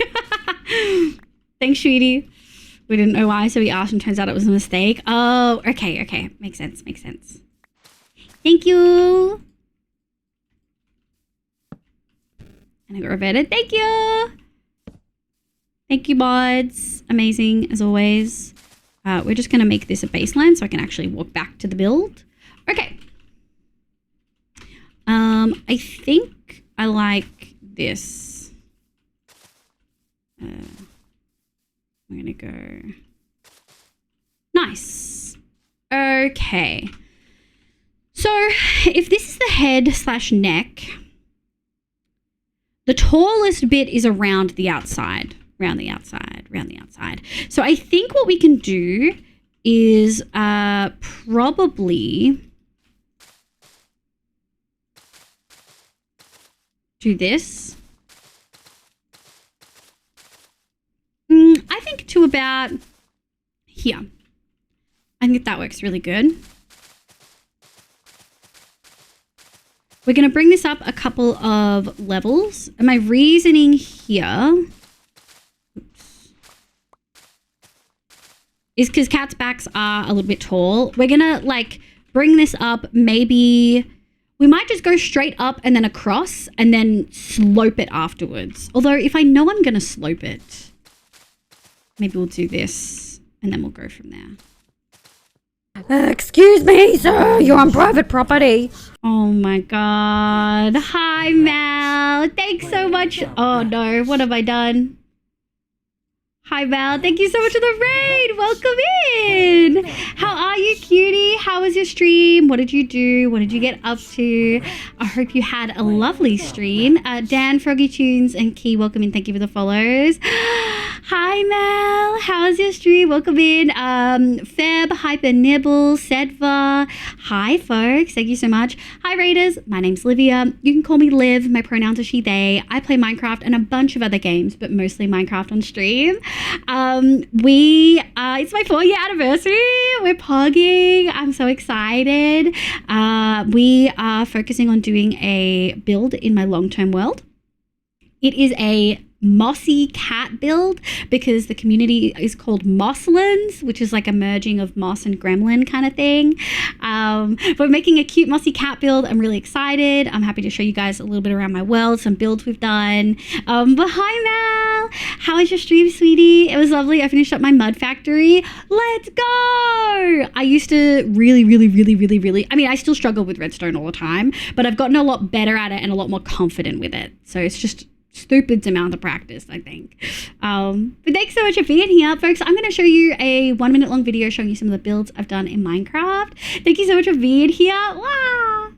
Thanks, sweetie. We didn't know why, so we asked and turns out it was a mistake. Oh, okay, okay. Makes sense, makes sense. Thank you. And I got reverted. Thank you. Thank you, mods. Amazing, as always. We're just going to make this a baseline so I can actually walk back to the build. Okay. I think I like this. I'm going to go... Nice. Okay. So, if this is the head / neck, the tallest bit is around the outside. Around the outside, around the outside. So I think what we can do is probably do this. I think to about here. I think that works really good. We're going to bring this up a couple of levels. And my reasoning here... is because cats' backs are a little bit tall. We're gonna like bring this up, maybe we might just go straight up and then across and then slope it afterwards. Although if I know I'm gonna slope it, maybe we'll do this and then we'll go from there. Excuse me, sir. You're on private property. Oh my god. Hi, Mal. Thanks so much. Oh no, what have I done? Hi, Val. Thank you so much for the raid. Welcome in. How are you, cutie? How was your stream? What did you do? What did you get up to? I hope you had a lovely stream. Dan, Froggy Tunes, and Key, welcome in. Thank you for the follows. Hi, Mel. How was your stream? Welcome in. Feb, Hyper Nibble, Sedva. Hi, folks. Thank you so much. Hi, Raiders. My name's Livia. You can call me Liv. My pronouns are she, they. I play Minecraft and a bunch of other games, but mostly Minecraft on stream. It's my 4-year anniversary. We're pogging. I'm so excited. We are focusing on doing a build in my long-term world. It is a mossy cat build because the community is called Mosslins, which is like a merging of moss and gremlin kind of thing. We're making a cute mossy cat build. I'm really excited. I'm happy to show you guys a little bit around my world, some builds we've done. But hi, Mel. How was your stream, sweetie? It was lovely. I finished up my mud factory. Let's go. I used to really, I mean, I still struggle with redstone all the time, but I've gotten a lot better at it and a lot more confident with it. So it's just stupid amount of practice, I think. But thanks so much for being here, folks. I'm going to show you a 1-minute long video showing you some of the builds I've done in Minecraft. Thank you so much for being here. Wow.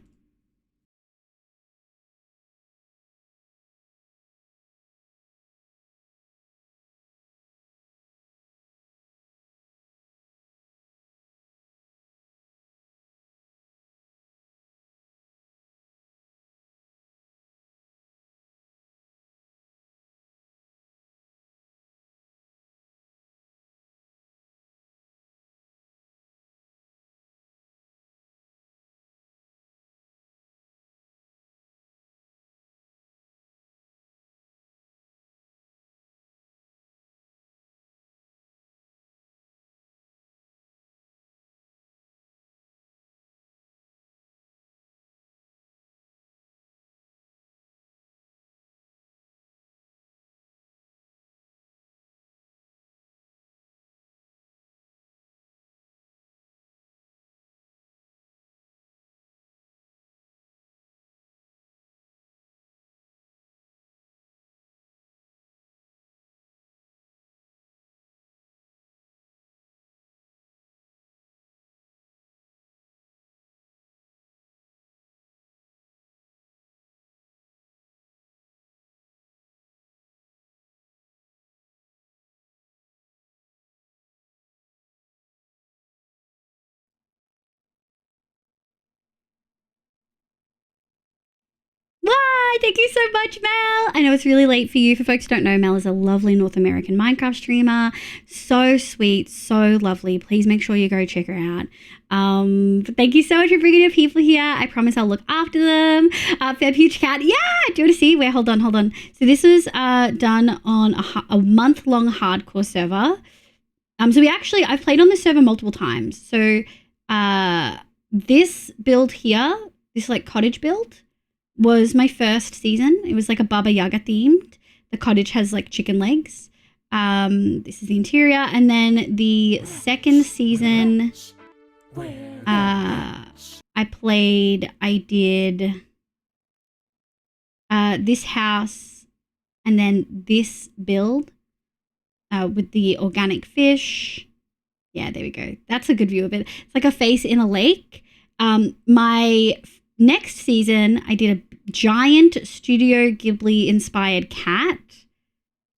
Thank you so much, Mel. I know it's really late for you. For folks who don't know, Mel is a lovely North American Minecraft streamer. So sweet, so lovely. Please make sure you go check her out. But thank you so much for bringing your people here. I promise I'll look after them. Fab Huge Cat. Yeah, do you want to see? Wait, hold on. So this was done on a month-long hardcore server. So I've played on this server multiple times. So this build here, this like cottage build, was my first season. It was like a Baba Yaga themed. The cottage has like chicken legs. This is the interior. And then the second season, I did this house and then this build with the organic fish. Yeah, there we go. That's a good view of it. It's like a face in a lake. My next season, I did a giant Studio Ghibli inspired cat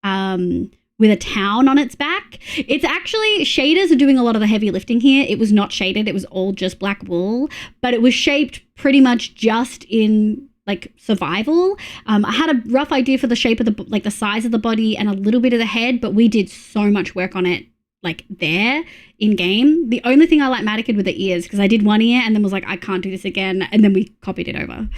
with a town on its back. It's actually, shaders are doing a lot of the heavy lifting here. It was not shaded. It was all just black wool, but it was shaped pretty much just in like survival. I had a rough idea for the shape of the size of the body and a little bit of the head, but we did so much work on it like there in game. The only thing I like Maticad with the ears, because I did one ear and then was like, I can't do this again, and then we copied it over.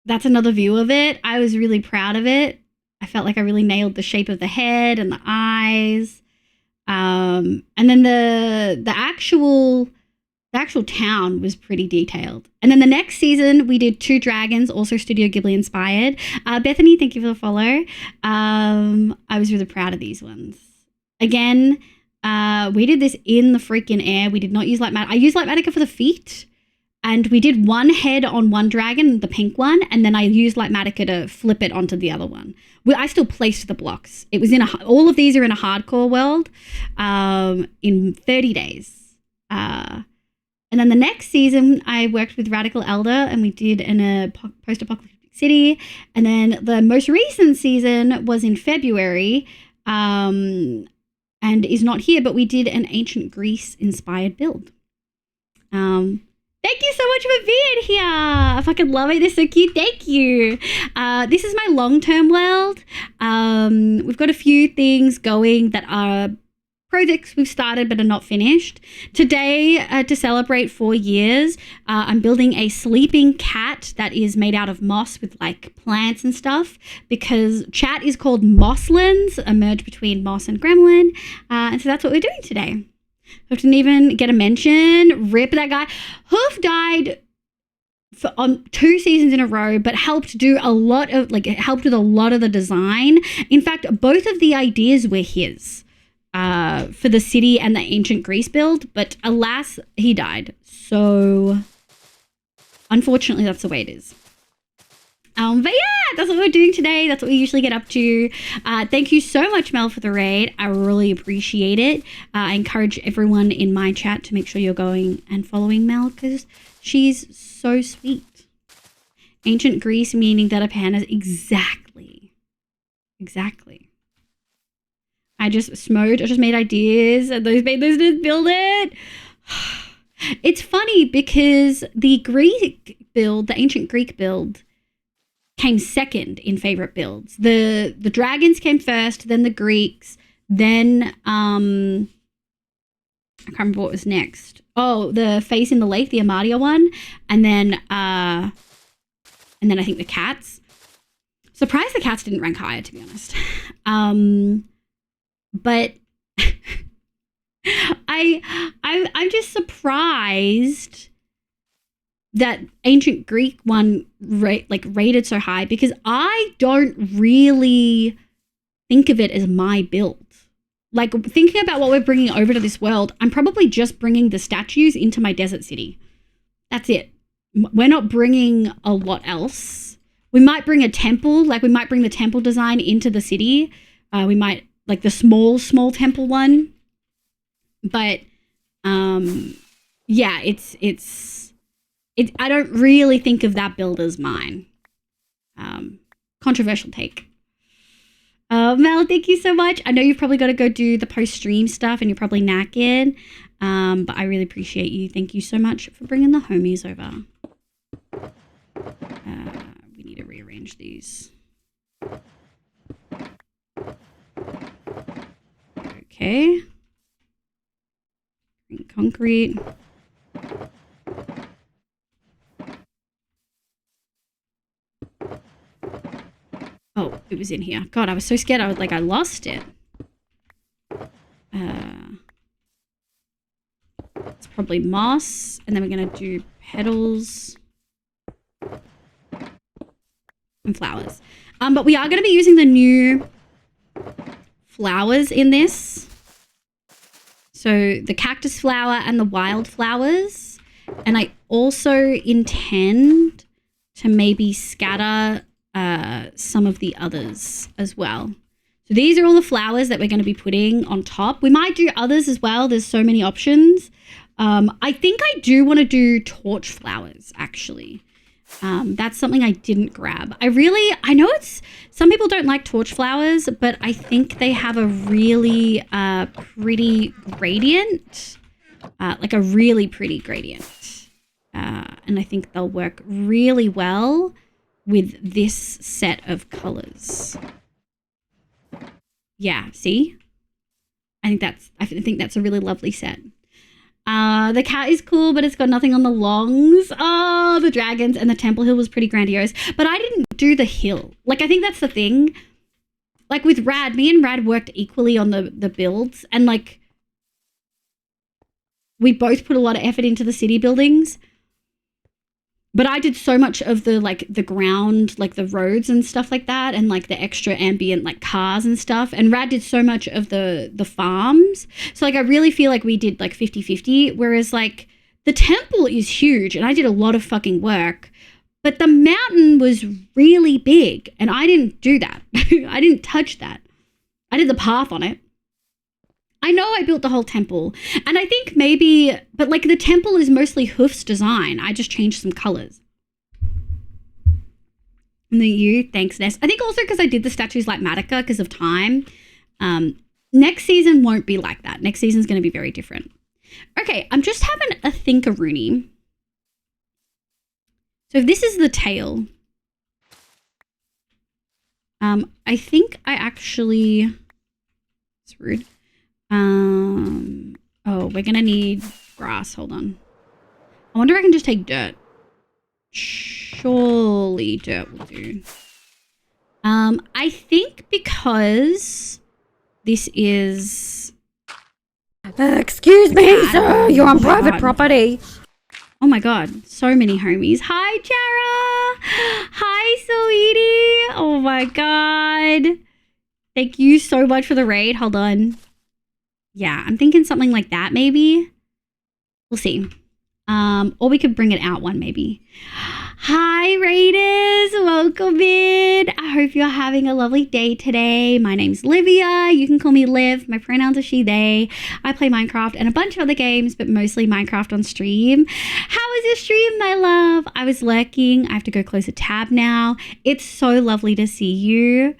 That's another view of it. I was really proud of it. I felt like I really nailed the shape of the head and the eyes. And then the actual town was pretty detailed. And then the next season, we did 2 dragons, also Studio Ghibli inspired. Bethany, thank you for the follow. I was really proud of these ones. Again, we did this in the freaking air. We did not use Light Matica. I used Light Matica for the feet. And we did one head on one dragon, the pink one, and then I used Light Matica to flip it onto the other one. I still placed the blocks. It was all of these are in a hardcore world in 30 days. And then the next season, I worked with Radical Elder and we did in a post-apocalyptic city. And then the most recent season was in February and is not here, but we did an ancient Greece-inspired build. Thank you so much for being here. I fucking love it. They're so cute. Thank you. This is my long-term world. We've got a few things going that are projects we've started but are not finished. Today, to celebrate 4 years, I'm building a sleeping cat that is made out of moss with like plants and stuff, because chat is called Mosslands, a merge between moss and gremlin. And so that's what we're doing today. Hoof didn't even get a mention. Rip that guy. Hoof died on 2 seasons in a row, but helped do a lot of helped with a lot of the design. In fact, both of the ideas were his for the city and the ancient Greece build, but alas, he died. So unfortunately, that's the way it is. But yeah, that's what we're doing today. That's what we usually get up to. Thank you so much, Mel, for the raid. I really appreciate it. I encourage everyone in my chat to make sure you're going and following Mel, because she's so sweet. Ancient Greece, meaning that a pan is exactly. I just made ideas, and those didn't build it. It's funny because the Greek build, the ancient Greek build, came second in favorite builds. The dragons came first, then the Greeks, then I can't remember what was next. Oh, the face in the lake, the Amadia one, and then I think the cats. Surprised the cats didn't rank higher, to be honest. But I'm just surprised that ancient Greek one rated so high, because I don't really think of it as my build. Like, thinking about what we're bringing over to this world, I'm probably just bringing the statues into my desert city. That's it. We're not bringing a lot else. We might bring a temple, we might bring the temple design into the city. We might, the small temple one. But, yeah, I don't really think of that build as mine. Controversial take. Mel, thank you so much. I know you've probably got to go do the post-stream stuff and you're probably knackered, but I really appreciate you. Thank you so much for bringing the homies over. We need to rearrange these. Okay. Green concrete. Oh, it was in here. God, I was so scared. I lost it. It's probably moss, and then we're gonna do petals and flowers. But we are gonna be using the new flowers in this. So the cactus flower and the wild flowers. And I also intend to maybe scatter some of the others as well. So these are all the flowers that we're going to be putting on top. We might do others as well. There's so many options. I think I do want to do torch flowers, actually. That's something I didn't grab. I know some people don't like torch flowers, but I think they have a really pretty gradient, like a really pretty gradient. And I think they'll work really well with this set of colors. Yeah, see? I think that's a really lovely set. The cat is cool, but it's got nothing on the longs. Oh, the dragons and the temple hill was pretty grandiose. But I didn't do the hill. Like, I think that's the thing. Like, with Rad, me and Rad worked equally on the builds. And, like, we both put a lot of effort into the city buildings. But I did so much of the ground, like the roads and stuff like that, and like the extra ambient like cars and stuff. And Rad did so much of the farms. So like I really feel like we did like 50-50, whereas like the temple is huge and I did a lot of fucking work. But the mountain was really big and I didn't do that. I didn't touch that. I did the path on it. I know I built the whole temple, and I think maybe, but like the temple is mostly Hoof's design. I just changed some colors. And then you, thanks, Ness. I think also because I did the statues like Matica because of time. Next season won't be like that. Next season's going to be very different. Okay, I'm just having a think-a-rooney. So if this is the tail, I think I actually, it's rude. Oh, we're gonna need grass. Hold on. I wonder if I can just take dirt. Surely dirt will do. I think because this is... Excuse me, sir. You're on Oh my private God. property. Oh my God, so many homies. Hi, Chara. Hi, sweetie. Oh my God. Thank you so much for the raid. Hold on. Yeah, I'm thinking something like that, maybe. We'll see. Or we could bring it out one, maybe. Hi, Raiders. Welcome in. I hope you're having a lovely day today. My name's Livia. You can call me Liv. My pronouns are she, they. I play Minecraft and a bunch of other games, but mostly Minecraft on stream. How was your stream, my love? I was lurking. I have to go close a tab now. It's so lovely to see you.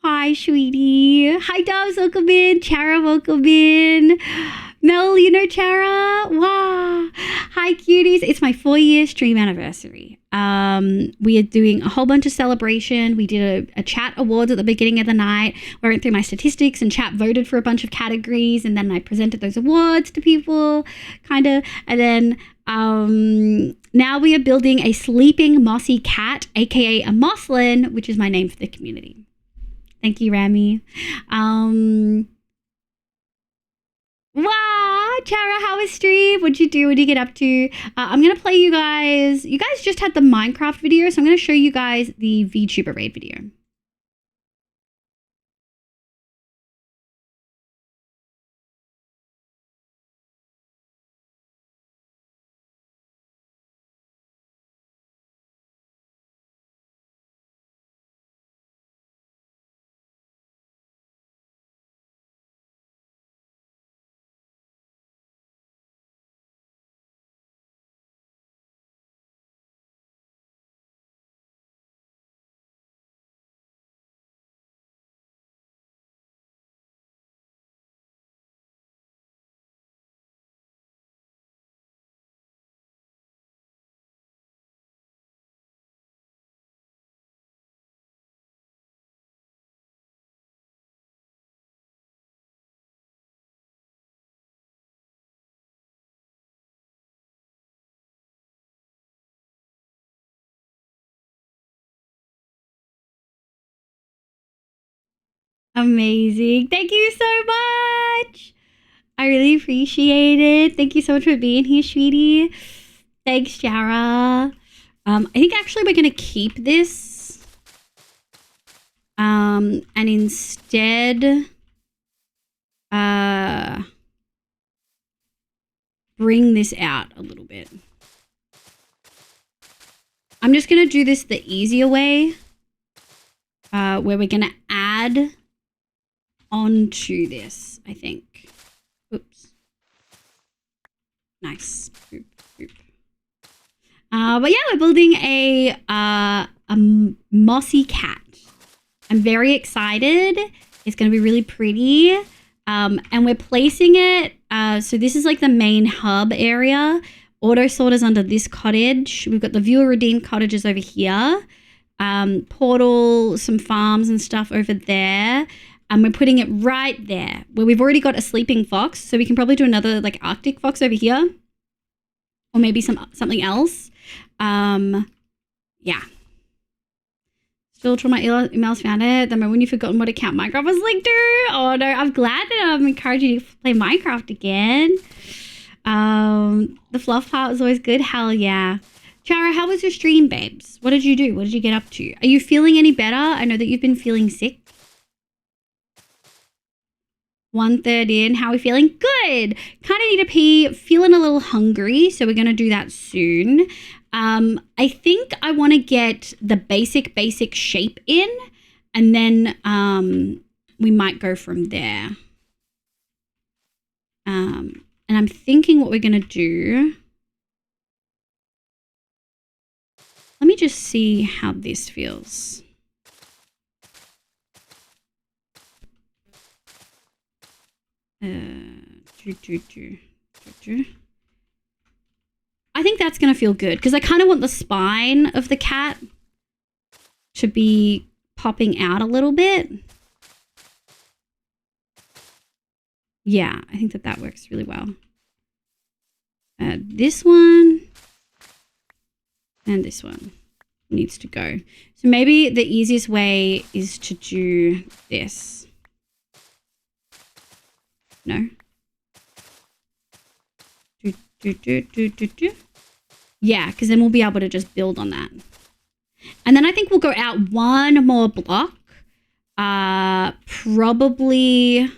Hi, sweetie. Hi, Doves. Welcome in. Chara, welcome in. Mel, you know Chara? Wow. Hi, cuties. It's my 4-year stream anniversary. We are doing a whole bunch of celebration. We did a chat awards at the beginning of the night. We went through my statistics and chat voted for a bunch of categories. And then I presented those awards to people, kind of. And then now we are building a sleeping mossy cat, aka a mosslin, which is my name for the community. Thank you, Rami. Wow, Chara, how was stream? What'd you do? What'd you get up to? I'm going to play you guys. You guys just had the Minecraft video, so I'm going to show you guys the VTuber raid video. Amazing. Thank you so much. I really appreciate it. Thank you so much for being here, sweetie. Thanks, Jara. I think actually we're going to keep this. And instead, bring this out a little bit. I'm just going to do this the easier way, where we're going to add onto this, I think. Oops. Nice. Boop, boop. But yeah, we're building a mossy cat. I'm very excited. It's going to be really pretty. And we're placing it, so this is like the main hub area. Auto sorters under this cottage. We've got the viewer redeemed cottages over here. Portal, some farms and stuff over there. And we're putting it right there where we've already got a sleeping fox. So we can probably do another like Arctic fox over here. Or maybe something else. Yeah. Still till my emails found it. The moment you've forgotten what account Minecraft was linked to. Oh no, I'm glad that I'm encouraging you to play Minecraft again. The fluff part was always good. Hell yeah. Chara, how was your stream, babes? What did you do? What did you get up to? Are you feeling any better? I know that you've been feeling sick. 1:30 in. How are we feeling? Good. Kind of need a pee. Feeling a little hungry, so we're going to do that soon. I think I want to get the basic shape in, and then we might go from there. And I'm thinking what we're going to do. Let me just see how this feels. I think that's going to feel good because I kind of want the spine of the cat to be popping out a little bit. Yeah, I think that works really well. This one and this one needs to go. So maybe the easiest way is to do this. No. Yeah, because then we'll be able to just build on that. And then I think we'll go out one more block. Probably...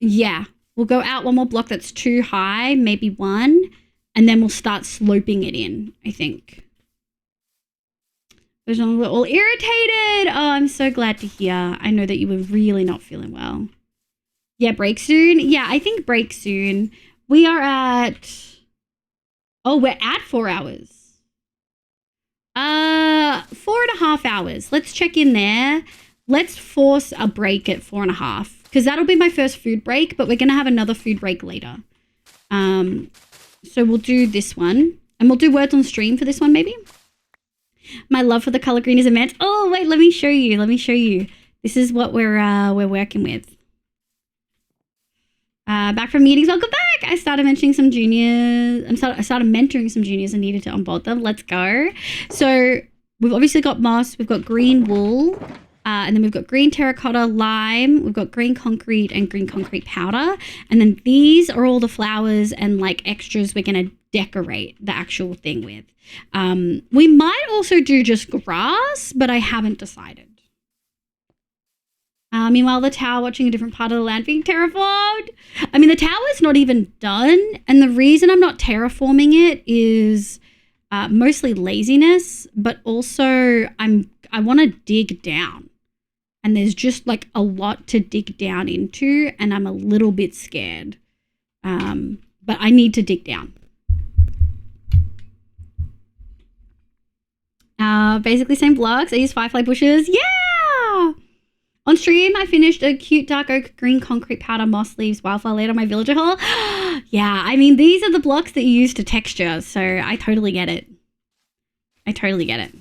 Yeah, we'll go out one more block that's too high, maybe one, and then we'll start sloping it in, I think. We're all irritated. Oh, I'm so glad to hear. I know that you were really not feeling well. Yeah, break soon. Yeah, I think break soon. We are at... Oh, we're at 4 hours. 4.5 hours. Let's check in there. Let's force a break at 4.5. Because that'll be my first food break, but we're going to have another food break later. So we'll do this one. And we'll do words on stream for this one, maybe. My love for the color green is immense. Oh, wait, let me show you. Let me show you. This is what we're working with. Back from meetings. Welcome back. I started mentoring some juniors. I started mentoring some juniors and needed to onboard them. Let's go. So we've obviously got moss. We've got green wool. And then we've got green terracotta, lime, we've got green concrete and green concrete powder. And then these are all the flowers and like extras we're going to decorate the actual thing with. We might also do just grass, but I haven't decided. Meanwhile, the tower watching a different part of the land being terraformed. I mean, the tower is not even done. And the reason I'm not terraforming it is mostly laziness, but also I want to dig down. And there's just like a lot to dig down into, and I'm a little bit scared. But I need to dig down. Basically same blocks. I use firefly bushes. Yeah! On stream, I finished a cute dark oak, green concrete powder, moss leaves, wildflower laid on my villager hall. Yeah, I mean, these are the blocks that you use to texture, so I totally get it. I totally get it.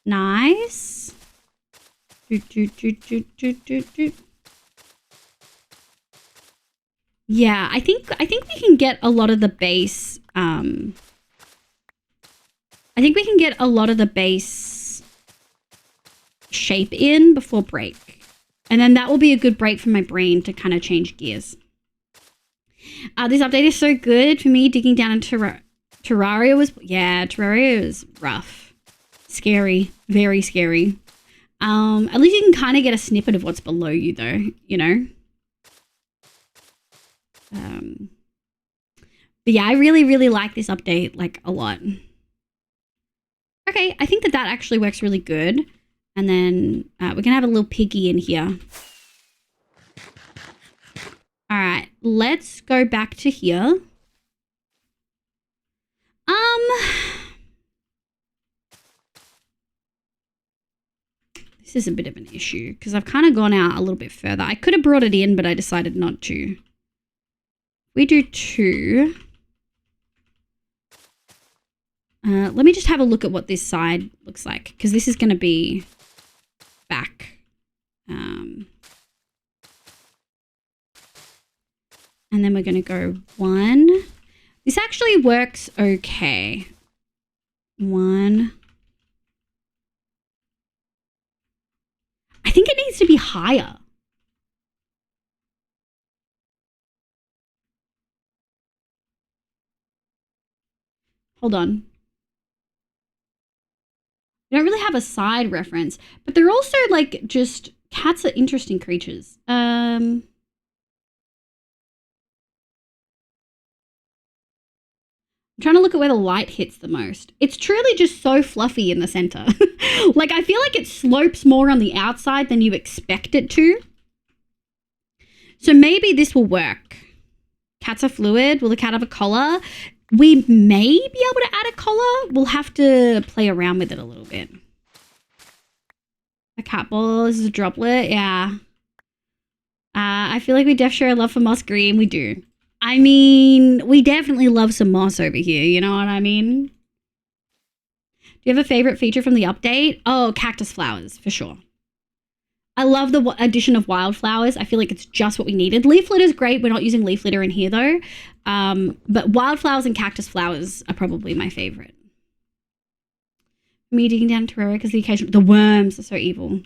Nice. Yeah, I think we can get a lot of the base. I think we can get a lot of the base shape in before break. And then that will be a good break for my brain to kind of change gears. This update is so good for me. Digging down into Terraria was rough. Scary. Very scary. At least you can kind of get a snippet of what's below you though, you know? But yeah, I really, really like this update, like, a lot. Okay, I think that actually works really good. And then we're going to have a little piggy in here. All right, let's go back to here. This is a bit of an issue because I've kind of gone out a little bit further. I could have brought it in, but I decided not to. We do 2. Let me just have a look at what this side looks like because this is going to be back. And then we're going to go 1. This actually works okay. 1. I think it needs to be higher. Hold on. We don't really have a side reference, but they're also like just cats are interesting creatures. I'm trying to look at where the light hits the most. It's truly just so fluffy in the center. Like I feel like it slopes more on the outside than you expect it to. So maybe this will work. Cats are fluid. Will the cat have a collar? We may be able to add a collar. We'll have to play around with it a little bit. A cat ball is a droplet. Yeah. I feel like we def share a love for moss green. We do. I mean, we definitely love some moss over here. You know what I mean? Do you have a favorite feature from the update? Oh, cactus flowers, for sure. I love the addition of wildflowers. I feel like it's just what we needed. Leaf litter is great. We're not using leaf litter in here though. But wildflowers and cactus flowers are probably my favorite. Me digging down Terraria because the worms are so evil.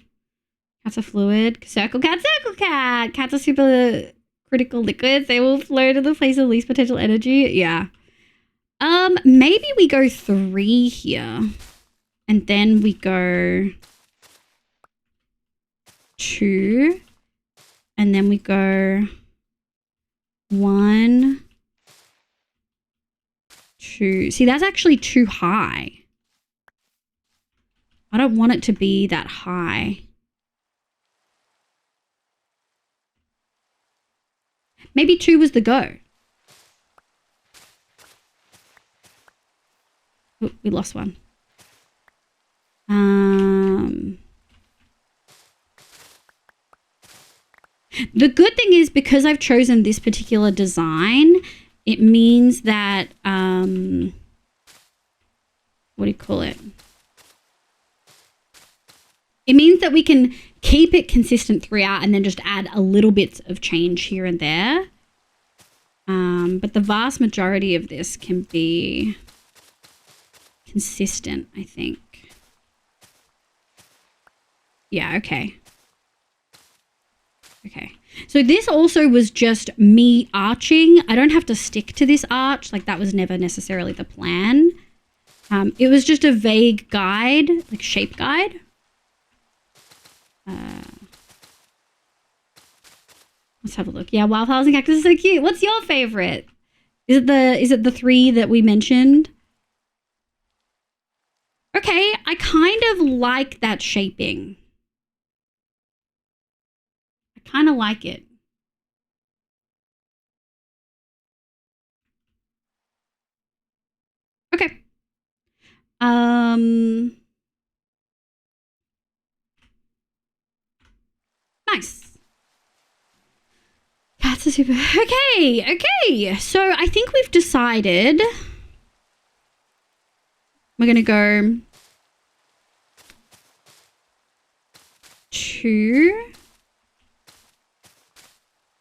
Cats are fluid. Circle cat, circle cat. Cats are super critical liquids. They will flow to the place of least potential energy. Yeah. Maybe we go 3 here. And then we go 2, and then we go 1, 2. See, that's actually too high. I don't want it to be that high. Maybe 2 was the go. Ooh, we lost one. The good thing is because I've chosen this particular design, it means that, what do you call it? It means that we can keep it consistent throughout and then just add a little bits of change here and there. But the vast majority of this can be consistent, I think. Yeah, okay. Okay. So this also was just me arching. I don't have to stick to this arch. Like that was never necessarily the plan. It was just a vague guide, like shape guide. Let's have a look. Yeah, wildflowers and cactus is so cute. What's your favorite? Is it the 3 that we mentioned? Okay, I kind of like that shaping. I kind of like it. Okay. Nice. Cats are super. Okay. So I think we've decided we're going to go 2.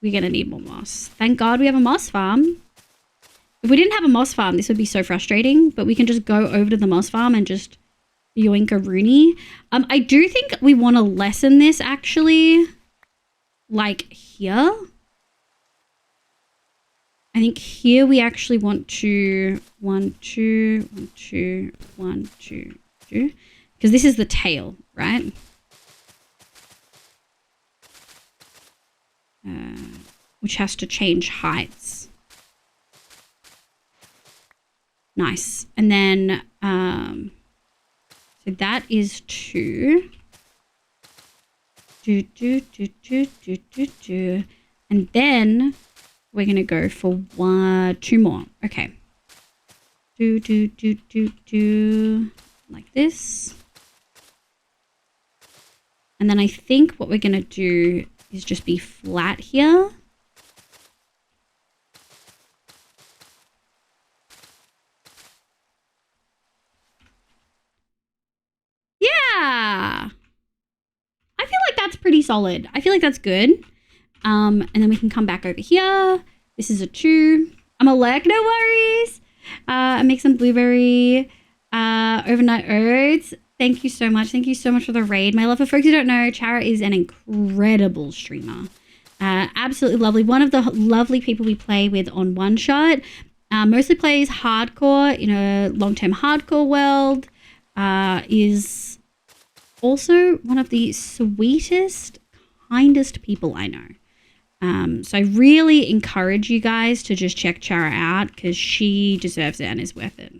We're going to need more moss. Thank God we have a moss farm. If we didn't have a moss farm, this would be so frustrating, but we can just go over to the moss farm and just Yoinka Rooney. I do think we want to lessen this actually, like here. I think here we actually want to 1, 2, 1, 2, 1, 2, 2, because this is the tail, right? Which has to change heights. Nice. And then, so that is 2. And then we're going to go for 2 more. Okay. Like this. And then I think what we're going to do is just be flat here. Yeah. I feel like that's pretty solid. I feel like that's good. And then we can come back over here. This is a 2. I'm a lurk, no worries. I make some blueberry overnight oats. Thank you so much. Thank you so much for the raid. My love, for folks who don't know, Chara is an incredible streamer. Absolutely lovely. One of the lovely people we play with on One Shot. Mostly plays hardcore in a long-term hardcore world. Is also one of the sweetest, kindest people I know. So I really encourage you guys to just check Chara out because she deserves it and is worth it.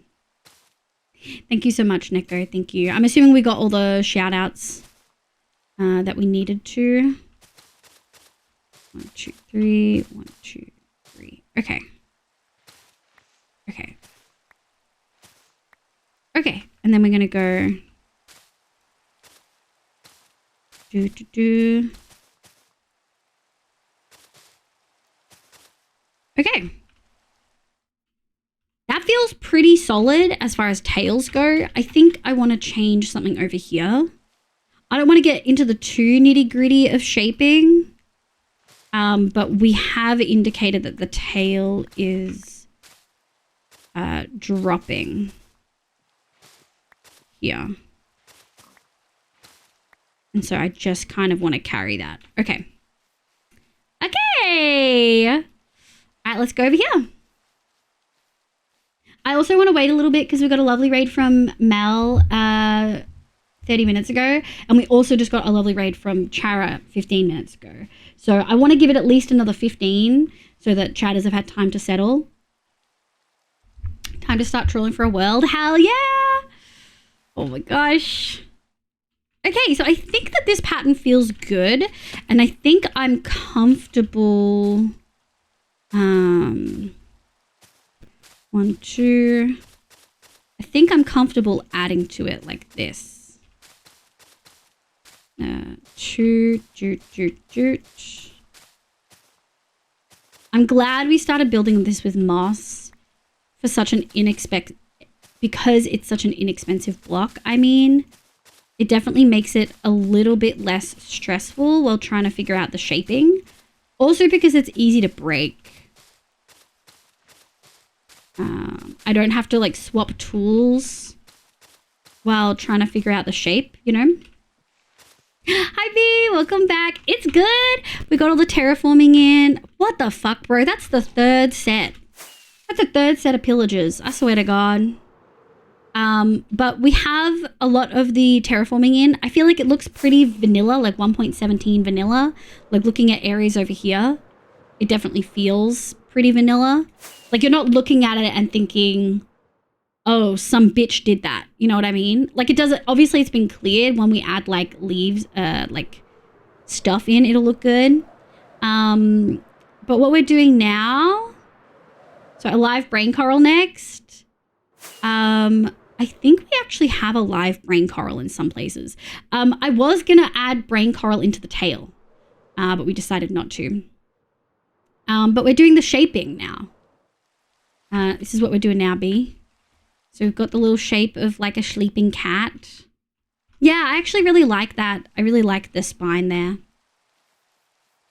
Thank you so much, Neko. Thank you. I'm assuming we got all the shout outs that we needed to. 1, 2, 3. 1, 2, 3. Okay. Okay. Okay. And then we're going to go. Okay. That feels pretty solid as far as tails go. I think I want to change something over here. I don't want to get into the too nitty-gritty of shaping. But we have indicated that the tail is dropping here. And so I just kind of want to carry that. Okay. Okay. All right, let's go over here. I also want to wait a little bit because we got a lovely raid from Mel 30 minutes ago. And we also just got a lovely raid from Chara 15 minutes ago. So I want to give it at least another 15 so that chatters have had time to settle. Time to start trolling for a world. Hell yeah. Oh my gosh. Okay, so I think that this pattern feels good. And I think I'm comfortable. 1, 2. I think I'm comfortable adding to it like this. 2. I'm glad we started building this with moss for such an because it's such an inexpensive block. I mean, it definitely makes it a little bit less stressful while trying to figure out the shaping. Also because it's easy to break. I don't have to like swap tools while trying to figure out the shape, you know? Hi B, welcome back. It's good. We got all the terraforming in. What the fuck, bro? That's the 3rd set. That's the 3rd set of pillages. I swear to God. But we have a lot of the terraforming in. I feel like it looks pretty vanilla, like 1.17 vanilla. Like looking at areas over here, it definitely feels pretty vanilla. Like you're not looking at it and thinking, oh, some bitch did that. You know what I mean? Like it doesn't, obviously it's been cleared. When we add like leaves, like stuff in, it'll look good. But what we're doing now, so a live brain coral next. I think we actually have a live brain coral in some places. I was going to add brain coral into the tail, but we decided not to. But we're doing the shaping now. This is what we're doing now, B. So we've got the little shape of like a sleeping cat. Yeah, I actually really like that. I really like the spine there.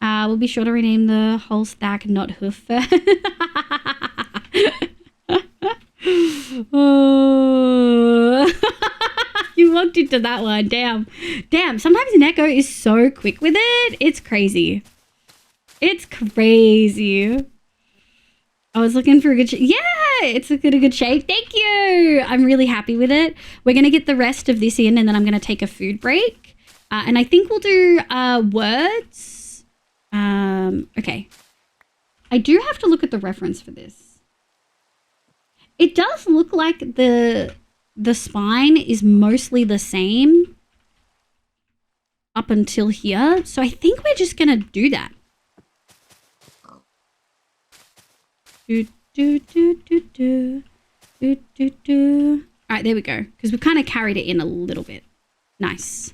We'll be sure to rename the whole stack not hoof. Oh. You want walked into that one. Damn. Sometimes Neko is so quick with it. It's crazy. It's crazy. I was looking for a good yeah, it's looking a good shape. Thank you. I'm really happy with it. We're going to get the rest of this in and then I'm going to take a food break. And I think we'll do words. Okay. I do have to look at the reference for this. It does look like the spine is mostly the same up until here. So I think we're just going to do that. All right, there we go. Because we kind of carried it in a little bit. Nice.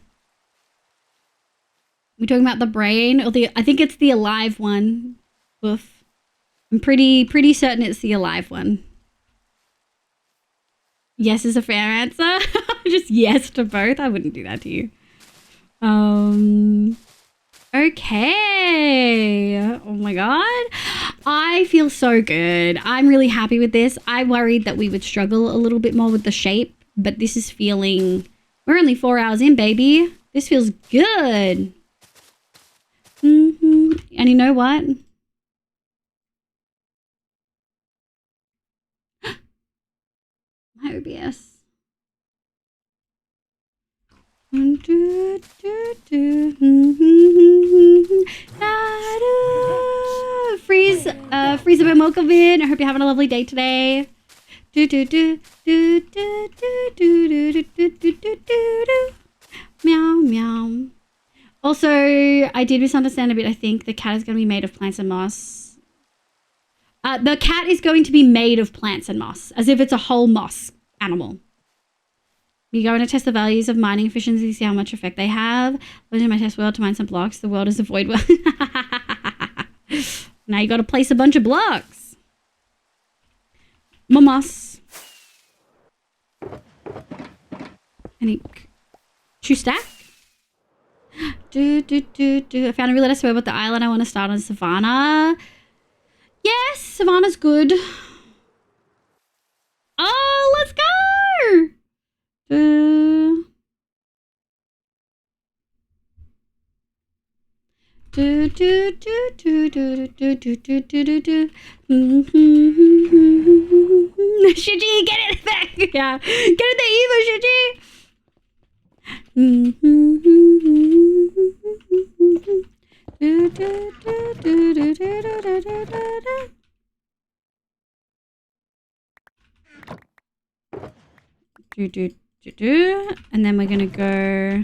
We're talking about the brain or I think it's the alive one. Woof. I'm pretty certain it's the alive one. Yes is a fair answer. Just yes to both. I wouldn't do that to you. Okay. Oh my god. I feel so good. I'm really happy with this. I worried that we would struggle a little bit more with the shape, but this is feeling... We're only 4 hours in, baby. This feels good. And you know what? My OBS. Freeze a bit, Mokovin. I hope you're having a lovely day today. Meow, meow. Also, I did misunderstand a bit. I think the cat is going to be made of plants and moss. The cat is going to be made of plants and moss, as if it's a whole moss animal. You go and test the values of mining efficiency, see how much effect they have. Went in my test world to mine some blocks. The world is a void world. Now you got to place a bunch of blocks. Moss. Any 2 stack? I found a really nice word about the island I want to start on Savannah. Yes, Savannah's good. Oh, let's go! Shiji, get it back! Yeah, get it the Evo, Shiji! And then we're gonna go.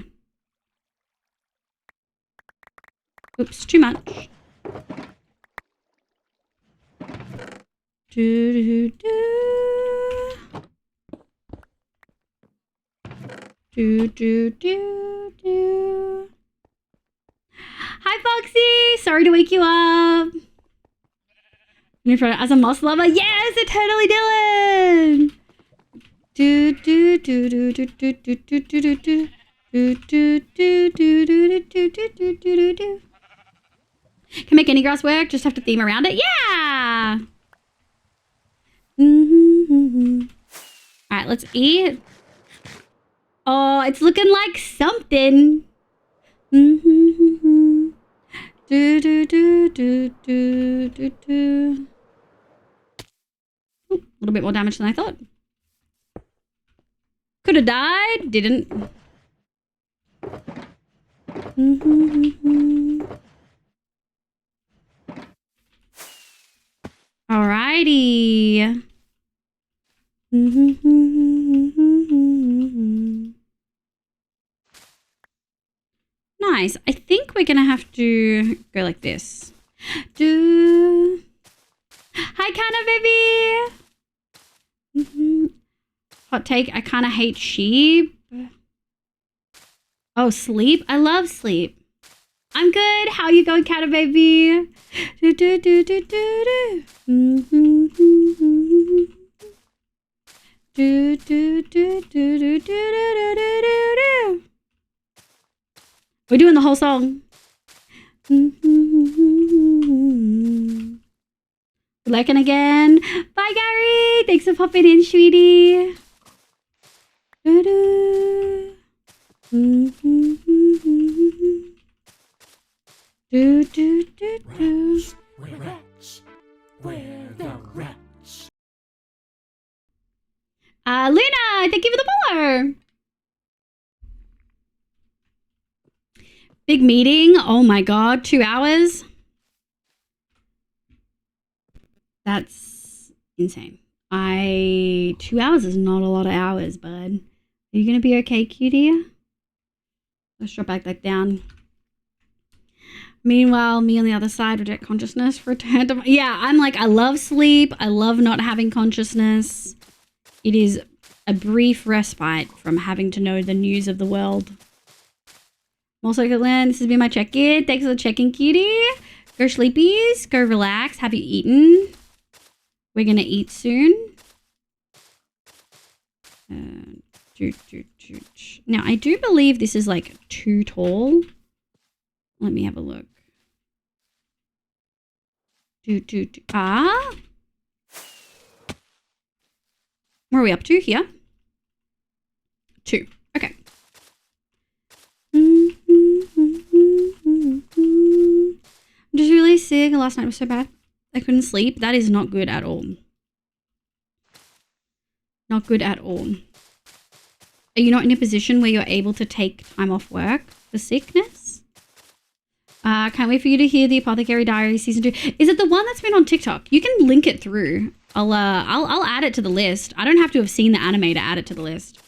Oops, too much. Hi, Foxy. Sorry to wake you up. As a moss lover, yes, eternally Dylan. Can make any grass work, just have to theme around it. Yeah! Alright, let's eat. Oh, it's looking like something. A little bit more damage than I thought. Could have died, didn't. Alrighty. Nice. I think we're gonna have to go like this. Hi, Canna baby. Hot take. I kind of hate sheep. Oh, sleep. I love sleep. I'm good. How you going, Canna baby? We're doing the whole song. Lurking again. Bye, Gary. Thanks for popping in, sweetie. Do, do, do, do. Luna, thank you for the follow. Big meeting. Oh my god, 2 hours. That's insane. 2 hours is not a lot of hours, bud. Are you gonna be okay, cutie? Let's drop back down. Meanwhile, me on the other side, reject consciousness, return to... Yeah, I'm like, I love sleep. I love not having consciousness. It is a brief respite from having to know the news of the world. Also, Lynn, this has been my check-in. Thanks for the check-in, cutie. Go sleepies. Go relax. Have you eaten? We're gonna eat soon. Now, I do believe this is like too tall. Let me have a look. Ah. Where are we up to here? 2. Okay. I'm just really sick. Last night was so bad. I couldn't sleep. That is not good at all. Not good at all. Are you not in a position where you're able to take time off work for sickness? Can't wait for you to hear the Apothecary Diary season 2. Is it the one that's been on TikTok? You can link it through. I'll add it to the list. I don't have to have seen the anime to add it to the list.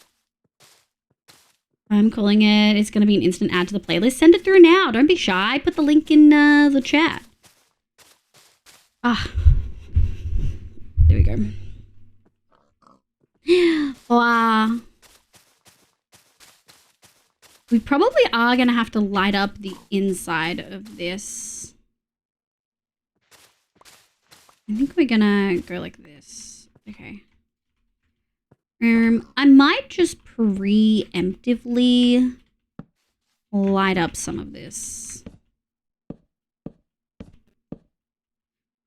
I'm calling it. It's going to be an instant add to the playlist. Send it through now. Don't be shy. Put the link in the chat. Ah. There we go. Wow. We probably are going to have to light up the inside of this. I think we're going to go like this. Okay. I might just preemptively light up some of this.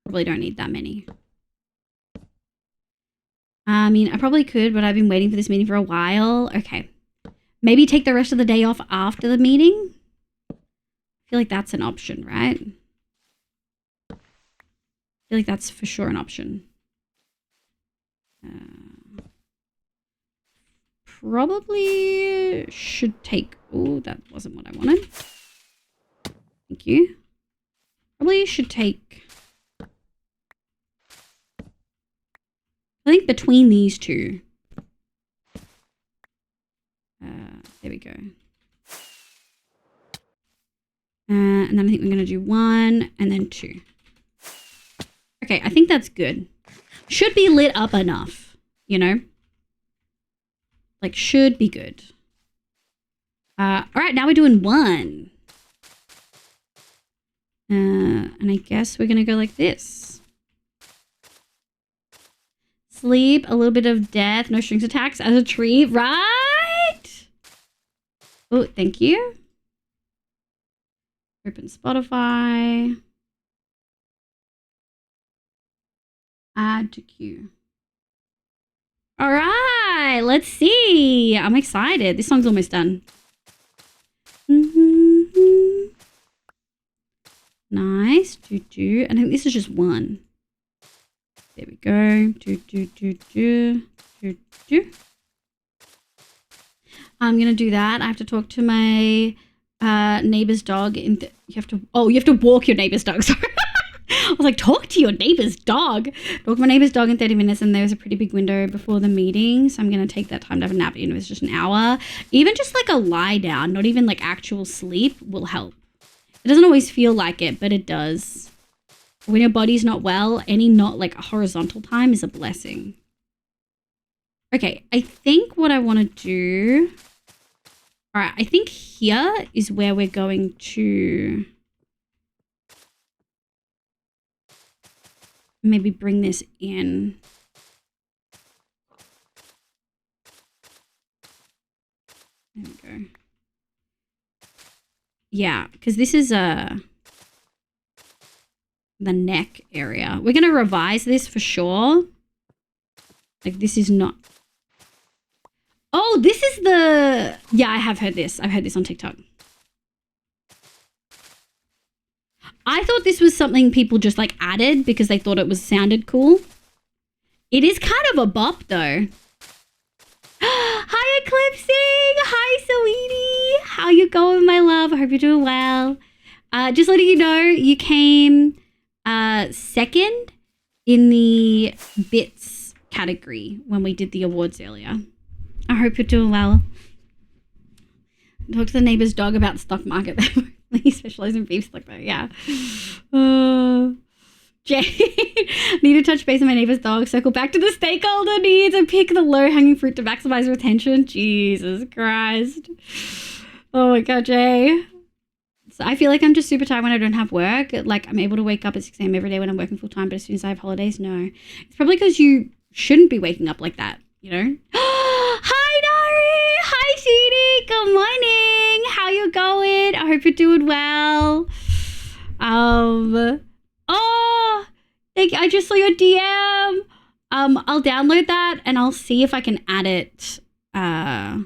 Probably don't need that many. I mean, I probably could, but I've been waiting for this meeting for a while. Okay. Maybe take the rest of the day off after the meeting. I feel like that's an option, right? I feel like that's for sure an option. Probably should take... Oh, that wasn't what I wanted. Thank you. Probably should take... I think between these two. There we go. And then I think we're going to do 1 and then 2. Okay, I think that's good. Should be lit up enough, you know? Like, should be good. All right, now we're doing 1. And I guess we're going to go like this. Sleep, a little bit of death, no strings attacks as a tree, right? Oh, thank you. Open Spotify. Add to queue. All right, let's see. I'm excited. This song's almost done. Nice. And I think this is just 1. There we go. I'm gonna do that. I have to talk to my neighbor's dog. You have to walk your neighbor's dog. Sorry. I was like, talk to your neighbor's dog. Talk to my neighbor's dog in 30 minutes, and there's a pretty big window before the meeting, so I'm gonna take that time to have a nap. Even if it's just an hour, even just like a lie down, not even like actual sleep, will help. It doesn't always feel like it, but it does. When your body's not well, any not like horizontal time is a blessing. Okay, I think what I want to do... All right, I think here is where we're going to maybe bring this in. There we go. Yeah, because this is the neck area. We're going to revise this for sure. Like, this is not... Oh, Oh, this is the... Yeah, I have heard this. I've heard this on TikTok. I thought this was something people just like added because they thought it was sounded cool. It is kind of a bop though. Hi, Eclipsing. Hi, sweetie. How you going, my love? I hope you're doing well. Just letting you know, you came second in the bits category when we did the awards earlier. I hope you're doing well. Talk to the neighbor's dog about stock market. They specialize in beef stock though. Yeah. Jay, need to touch base on my neighbor's dog. Circle back to the stakeholder needs and pick the low-hanging fruit to maximize retention. Jesus Christ. Oh my God, Jay. So I feel like I'm just super tired when I don't have work. Like I'm able to wake up at 6 a.m. every day when I'm working full time, but as soon as I have holidays, no. It's probably because you shouldn't be waking up like that, you know? Hi, Nari. Hi, sweetie. Good morning. How you going? I hope you're doing well. Oh, thank you. I just saw your DM. I'll download that and I'll see if I can add it. I'll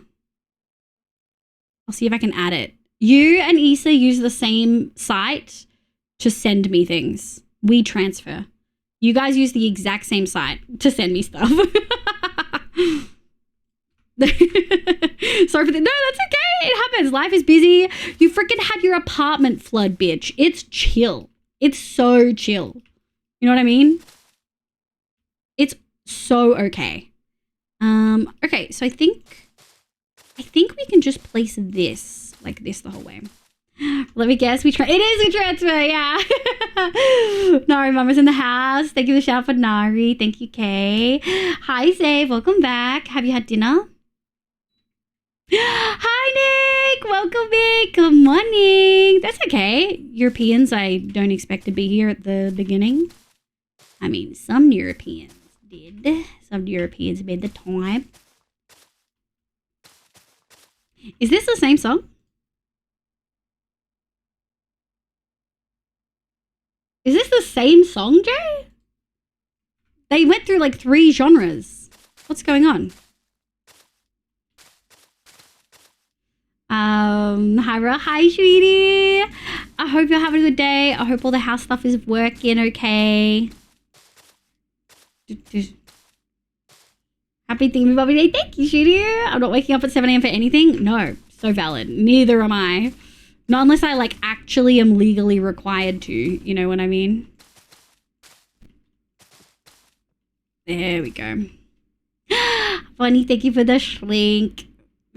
see if I can add it. You and Issa use the same site to send me things. We transfer. You guys use the exact same site to send me stuff. Sorry for that. No, that's okay. It happens. Life is busy. You freaking had your apartment flood, bitch. It's chill. It's so chill. You know what I mean? It's so okay. Okay, so I think we can just place this like this the whole way. Let me guess. It is a transfer, yeah. Nari Mama's in the house. Thank you for the shout for Nari. Thank you, Kay. Hi, Save. Welcome back. Have you had dinner? Hi, Nick. Welcome, Nick. Good morning. That's okay. Europeans, I don't expect to be here at the beginning. I mean, some Europeans did. Some Europeans made the time. Is this the same song? Is this the same song, Jay? They went through like 3 genres. What's going on? Hi, sweetie. I hope you're having a good day. I hope all the house stuff is working okay. Happy thinking Bobby Day. Thank you, sweetie. I'm not waking up at 7 a.m. for anything. No, so valid. Neither am I. Not unless I like actually am legally required to. You know what I mean? There we go. Funny, thank you for the shrink.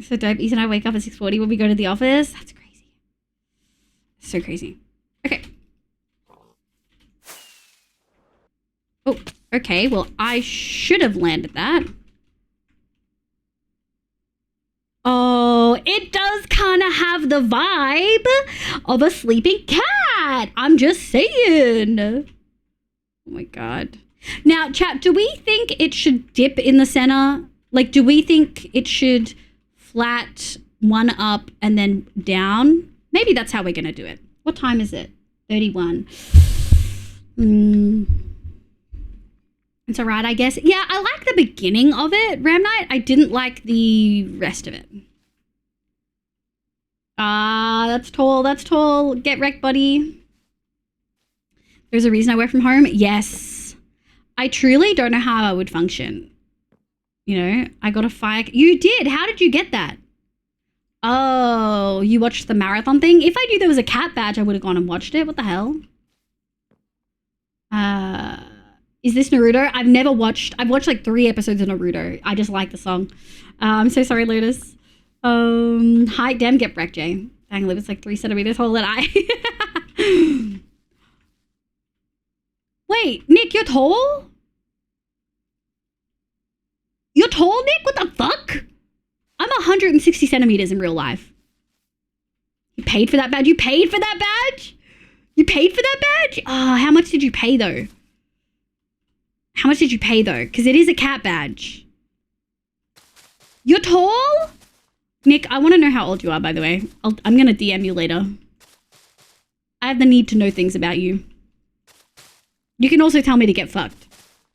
So dope. Ethan and I wake up at 6:40 when we go to the office. That's crazy. So crazy. Okay. Oh, okay. Well, I should have landed that. Oh, it does kind of have the vibe of a sleeping cat. I'm just saying. Oh my God. Now, chat, do we think it should dip in the center? Like, do we think it should flat one up and then down? Maybe that's how we're going to do it. What time is it? 31. It's all right, I guess. Yeah, I like the beginning of it, Ram Knight. I didn't like the rest of it. That's tall. That's tall. Get wrecked, buddy. There's a reason I work from home. Yes. I truly don't know how I would function. You know, I got a fire. You did. How did you get that? Oh, you watched the marathon thing? If I knew there was a cat badge, I would have gone and watched it. What the hell? Is this Naruto? I've watched like 3 episodes of Naruto. I just like the song. I'm so sorry, Lotus. Hi, damn, get wrecked, Jay. Dang, Lotus like 3 centimeters taller than I. Wait, Nick, you're tall? You're tall, Nick? What the fuck? I'm 160 centimeters in real life. You paid for that badge? You paid for that badge? You paid for that badge? Oh, how much did you pay, though? How much did you pay, though? Because it is a cat badge. You're tall? Nick, I want to know how old you are, by the way. I'm going to DM you later. I have the need to know things about you. You can also tell me to get fucked.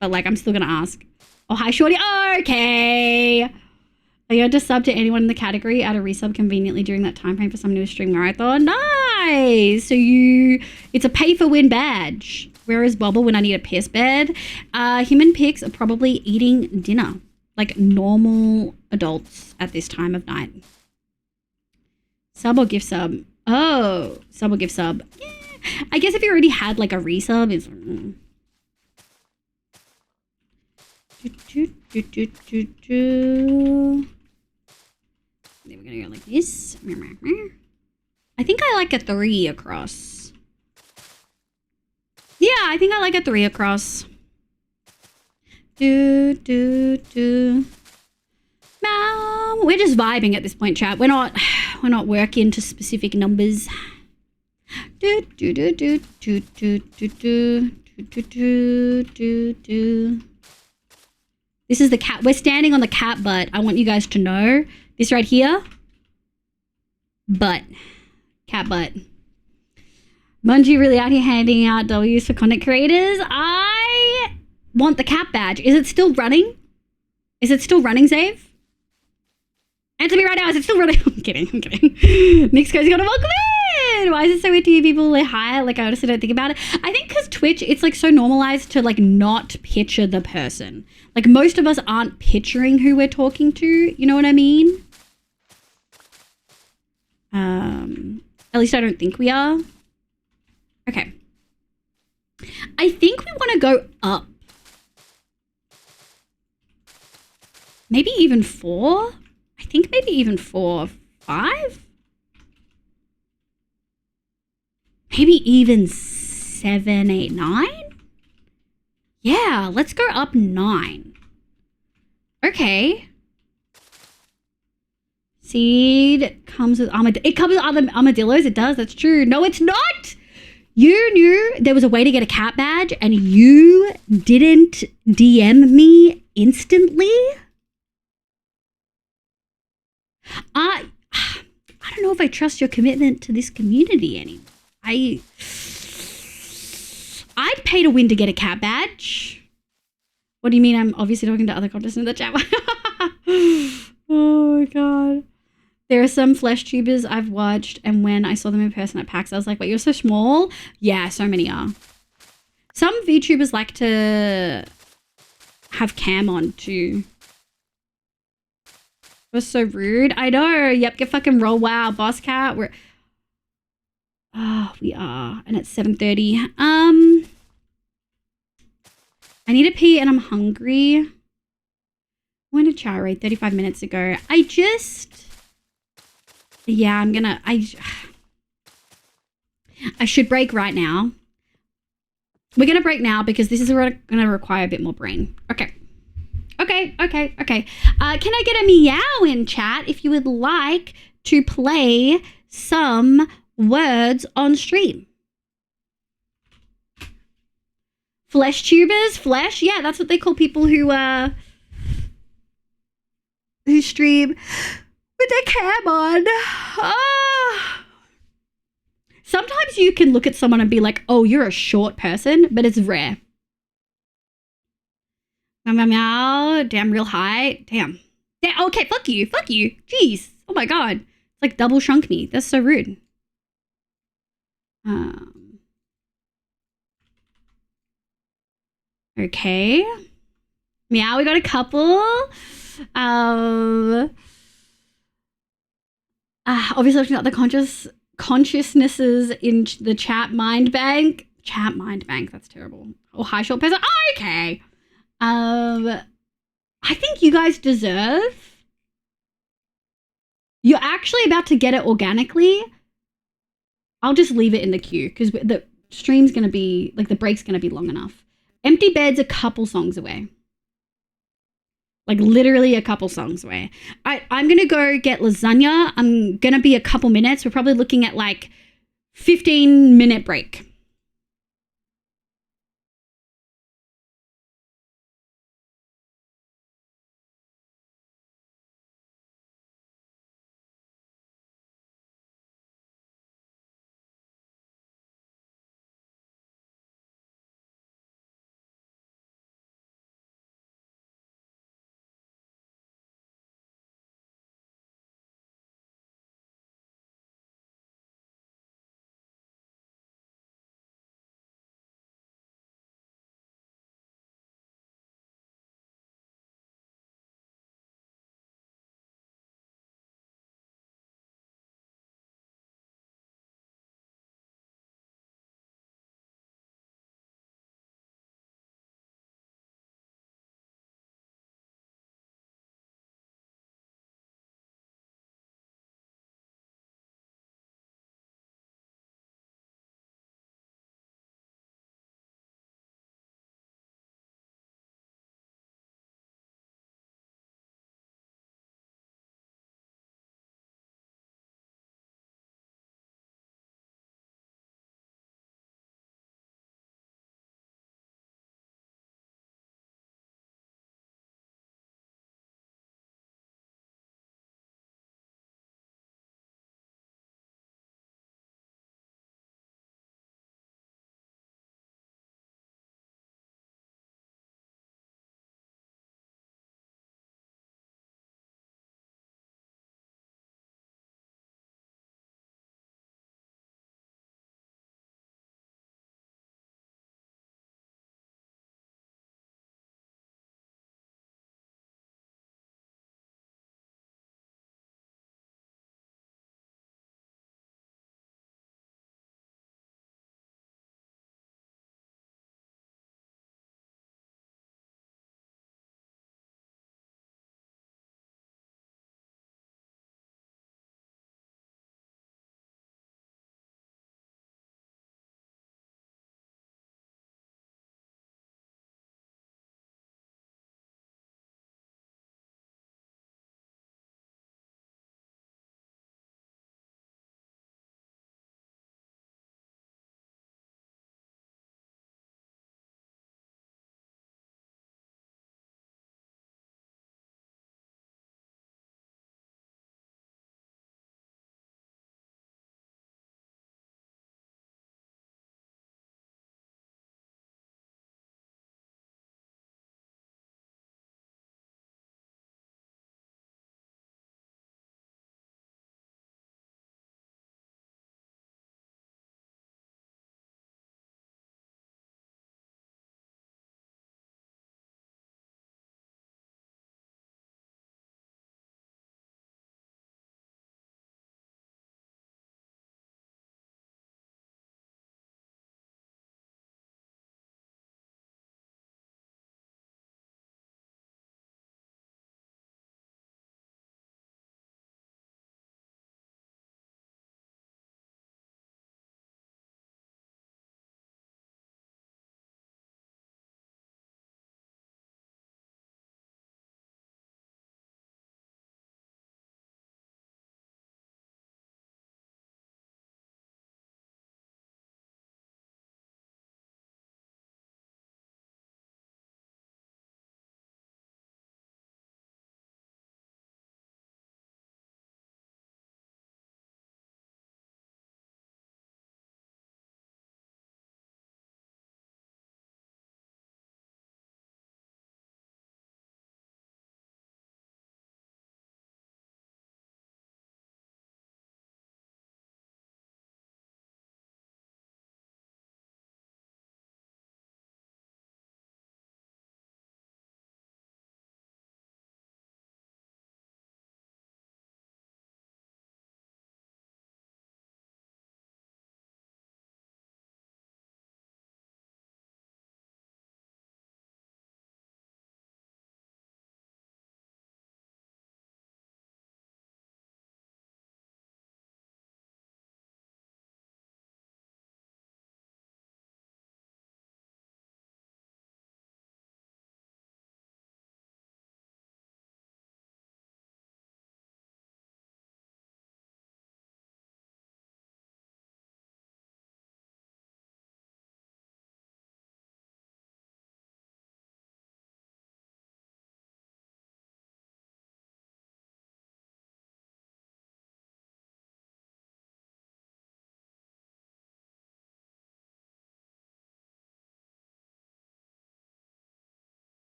But, like, I'm still going to ask. Oh, hi, shorty. Oh, okay. I got to sub to anyone in the category, add a resub conveniently during that time frame for someone who stream marathon. Nice! So it's a pay for win badge. Where is Bobble when I need a piss bed? Human pigs are probably eating dinner. Like normal adults at this time of night. Sub or gift sub? Oh, sub or gift sub. Yeah. I guess if you already had like a resub, it's... Then we're gonna go like this. I think I like a 3 across. Yeah, I think I like a 3 across. We're just vibing at this point, chat. We're not working to specific numbers. This is the cat. We're standing on the cat butt. I want you guys to know this right here. Butt. Cat butt. Bungie really out here handing out W's for content creators. I want the cat badge. Is it still running? Is it still running, Zave? Answer me right now. Is it still running? I'm kidding. Nick's Cozy got a welcome in. Why is it so weird to hear people like hi? Like I honestly don't think about it. I think because Twitch, it's like so normalized to like not picture the person. Like most of us aren't picturing who we're talking to. You know what I mean? At least I don't think we are. Okay. I think we want to go up. Maybe even 4? I think maybe even 4, 5? Maybe even 7, 8, 9? Yeah, let's go up 9. Okay. Seed comes with it comes with other armadillos. It does. That's true. No, it's not. You knew there was a way to get a cat badge and you didn't DM me instantly? I don't know if I trust your commitment to this community anymore. I'd pay to win to get a cat badge. What do you mean? I'm obviously talking to other contestants in the chat. Oh my god. There are some flesh tubers I've watched, and when I saw them in person at PAX, I was like, wait, you're so small? Yeah, so many are. Some VTubers like to have cam on too. It was so rude. I know. Yep, get fucking roll. Wow, boss cat. We are. And it's 7:30. I need to pee and I'm hungry. I went to chai raid 35 minutes ago. Yeah, I should break right now. We're going to break now because this is going to require a bit more brain. Okay. Can I get a meow in chat if you would like to play some words on stream? Flesh tubers? Flesh? Yeah, that's what they call people who stream with their cam on. Sometimes you can look at someone and be like, oh, you're a short person, but it's rare. Meow, damn, real high. Damn. Okay, fuck you. Jeez. Oh my god. It's like double shrunk me. That's so rude. Okay. Meow, we got a couple. Obviously looking at the consciousnesses in the chat mind bank. Chat mind bank, that's terrible. Or high short person. Oh, okay. I think you guys deserve. You're actually about to get it organically. I'll just leave it in the queue because the stream's going to be, like, the break's going to be long enough. Empty Bed's a couple songs away. Like, literally a couple songs away. I'm going to go get lasagna. I'm going to be a couple minutes. We're probably looking at, like, 15-minute break.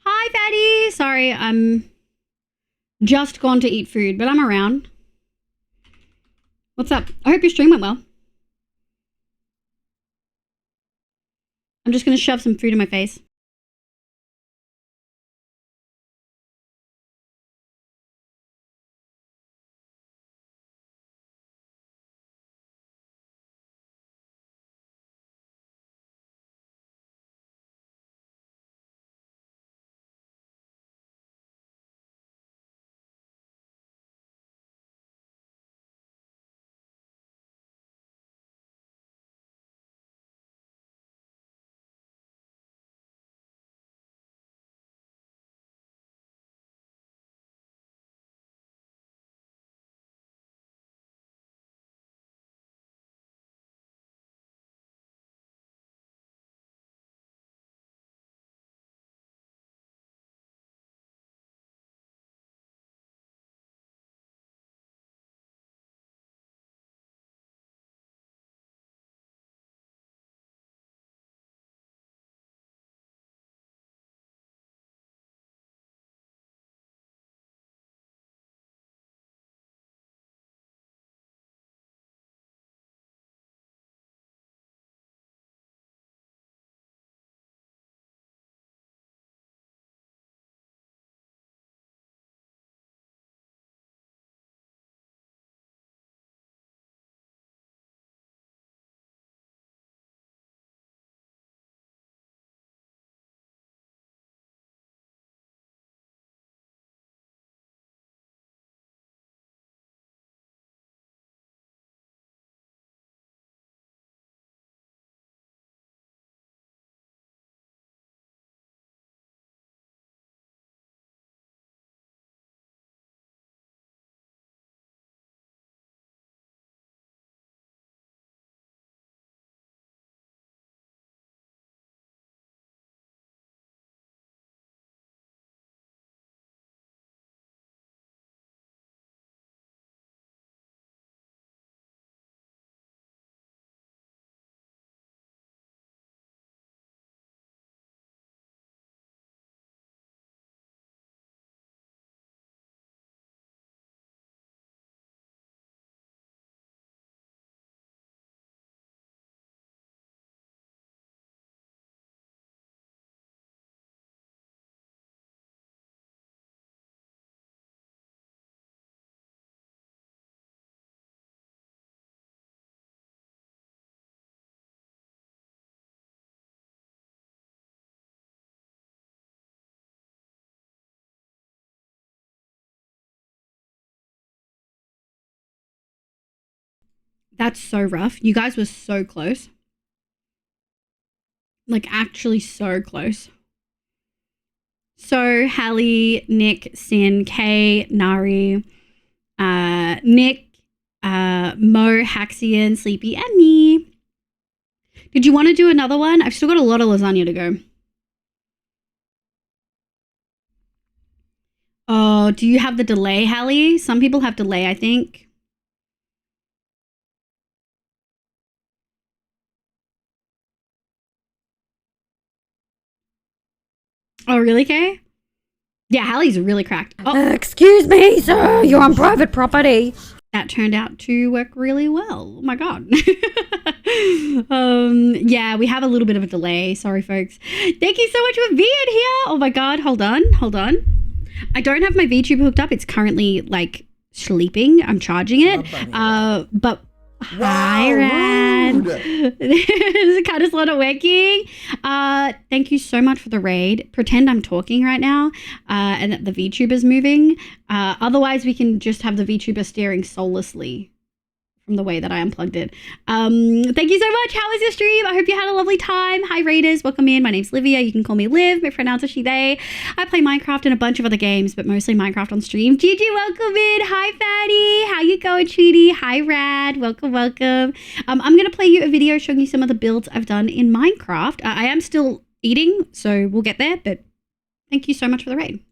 Hi, Fatty. Sorry, I'm just gone to eat food, but I'm around. What's up? I hope your stream went well. I'm just going to shove some food in my face. That's so rough. You guys were so close. Like, actually so close. So, Hallie, Nick, Sin, Kay, Nari, Nick, Mo, Haxian, Sleepy, and me. Did you want to do another one? I've still got a lot of lasagna to go. Oh, do you have the delay, Hallie? Some people have delay, I think. Oh, really, Kay? Yeah, Hallie's really cracked. Oh, Excuse me, sir. You're on private property. that turned out to work really well. Oh my god. Yeah, we have a little bit of a delay. Sorry, folks. Thank you so much for being here. Oh my god, hold on. I don't have my VTube hooked up. It's currently like sleeping. I'm charging it. But hi, Rad. It's kind of slow not working. Thank you so much for the raid. Pretend I'm talking right now, and that the VTuber's moving. Otherwise, we can just have the VTuber staring soullessly from the way that I unplugged it. Thank you so much. How was your stream? I hope you had a lovely time. Hi, Raiders. Welcome in. My name's Livia. You can call me Liv. My pronounce is she, they. I play Minecraft and a bunch of other games, but mostly Minecraft on stream. Gigi, welcome in. Hi, Fatty. How you going, Tweety? Hi, Rad. Welcome. I'm going to play you a video showing you some of the builds I've done in Minecraft. I am still eating, so we'll get there, but thank you so much for the raid.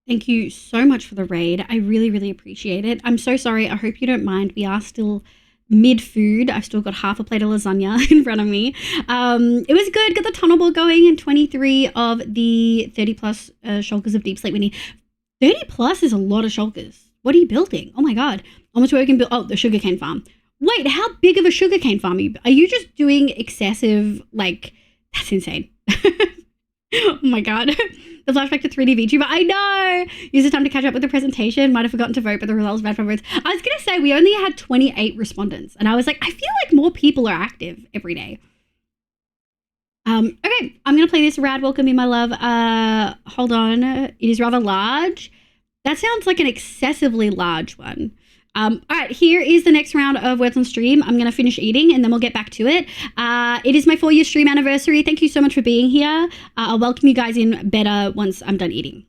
Thank you so much for the raid. I really, really appreciate it. I'm so sorry. I hope you don't mind. We are still mid-food. I've still got half a plate of lasagna in front of me. It was good. Got the tunnel ball going in 23 of the 30 plus shulkers of Deep Sleep Winnie. 30 plus is a lot of shulkers. What are you building? Oh my God. Almost where we can build. Oh, the sugarcane farm. Wait, how big of a sugarcane farm are you just doing excessive, like, that's insane. Oh my God. The flashback to 3D VTuber. I know. Use the time to catch up with the presentation. Might have forgotten to vote, but the results bad for votes. I was going to say, we only had 28 respondents. And I was like, I feel like more people are active every day. Okay, I'm going to play this Rad Welcome Me, My Love. Hold on. It is rather large. That sounds like an excessively large one. All right, here is the next round of Words on Stream. I'm going to finish eating and then we'll get back to it. It is my 4-year stream anniversary. Thank you so much for being here. I'll welcome you guys in better once I'm done eating.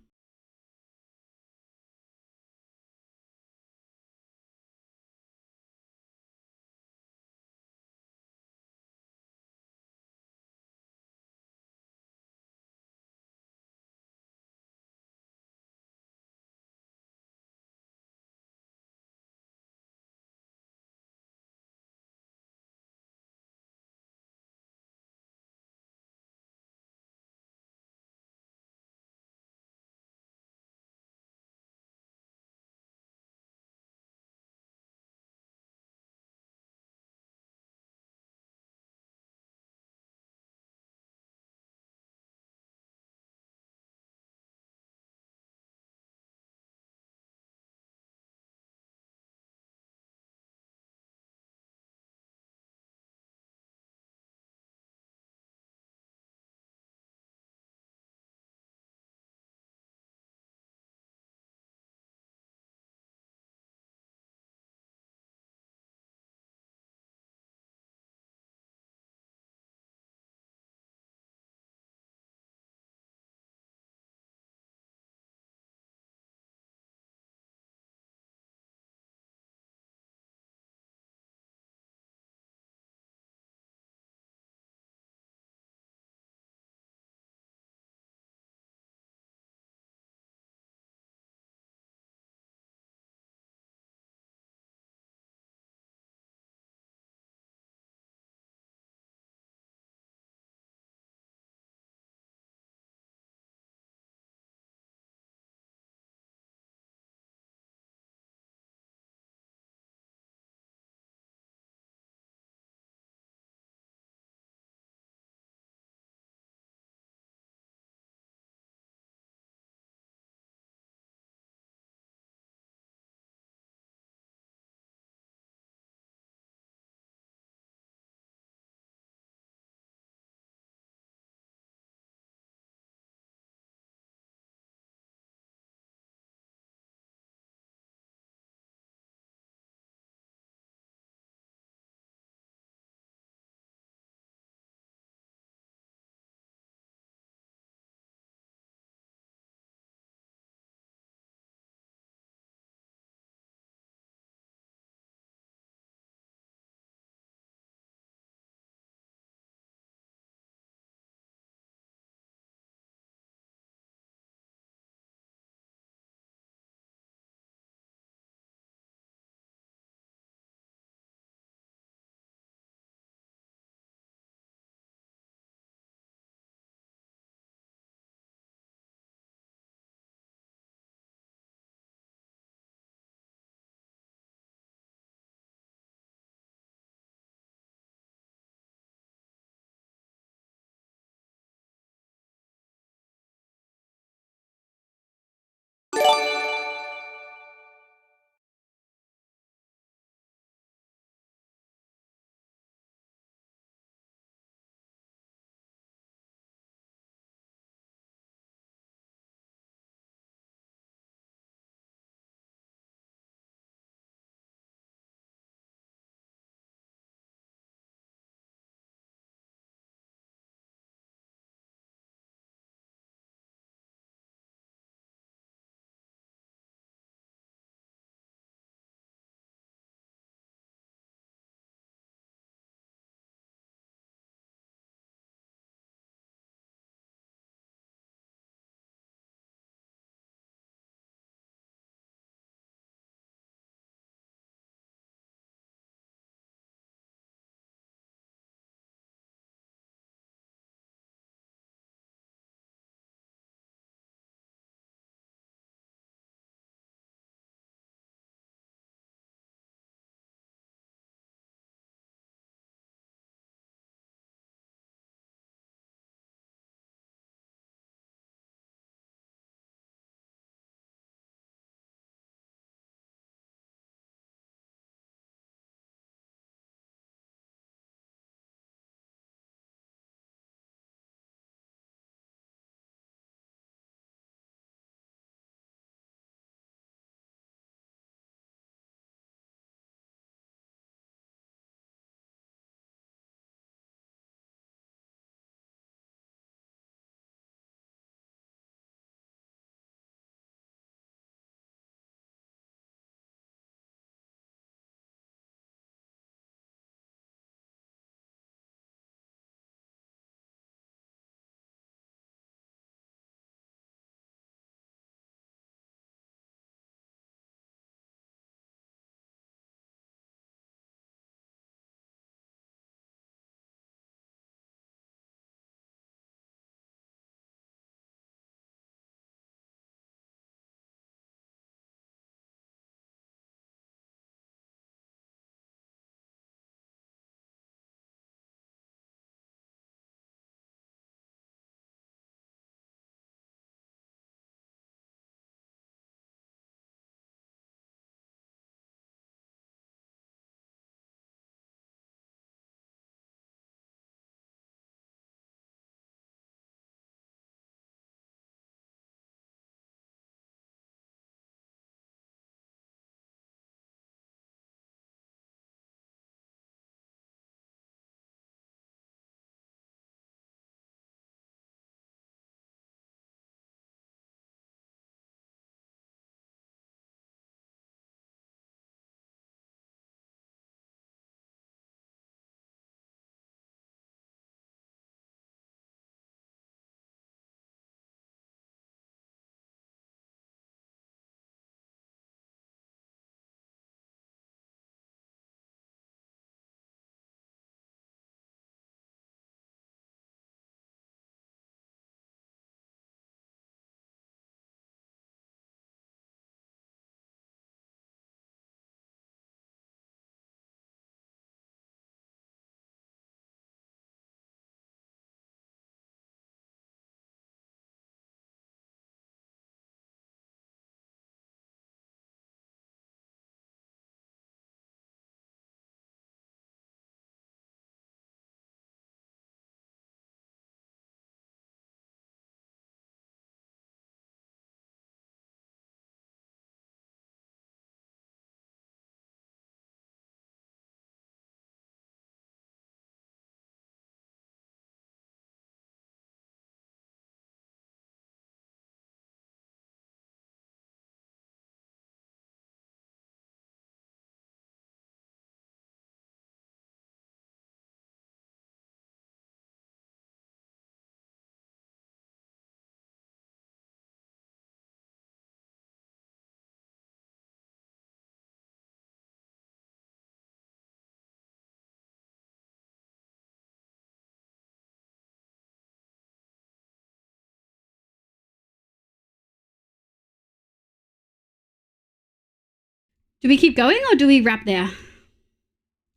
Do we keep going or do we wrap there?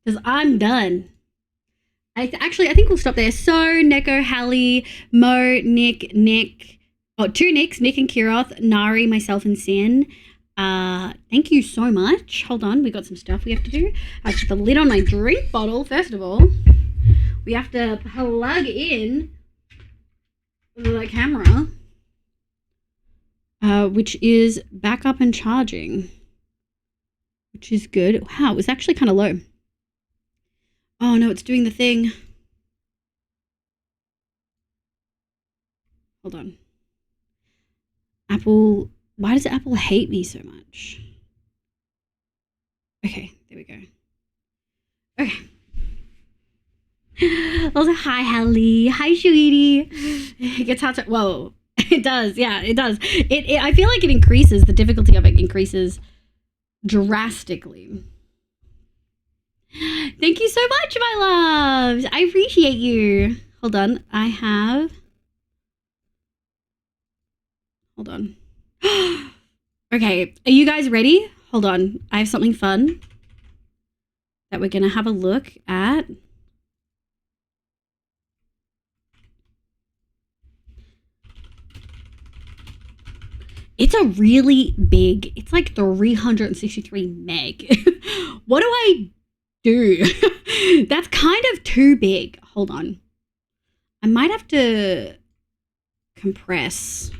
Because I'm done. I think we'll stop there. So, Neko, Hallie, Mo, Nick, two Nicks, Nick and Kiroth, Nari, myself, and Sin. Thank you so much. Hold on, we got some stuff we have to do. I put the lid on my drink bottle, first of all. We have to plug in the camera, which is back up and charging, which is good. Wow, it was actually kind of low. Oh no, it's doing the thing. Hold on. Apple, why does Apple hate me so much? Okay, there we go. Okay. Also, hi, Hallie. Hi, sweetie. It gets hard to, whoa. It does, yeah, it does. I feel like it increases, the difficulty of it increases drastically. Thank you so much, my loves. I appreciate you. Hold on. Hold on. Okay. Are you guys ready? Hold on. I have something fun that we're going to have a look at. It's a really big, it's like 363 meg. What do I do? That's kind of too big. Hold on. I might have to compress.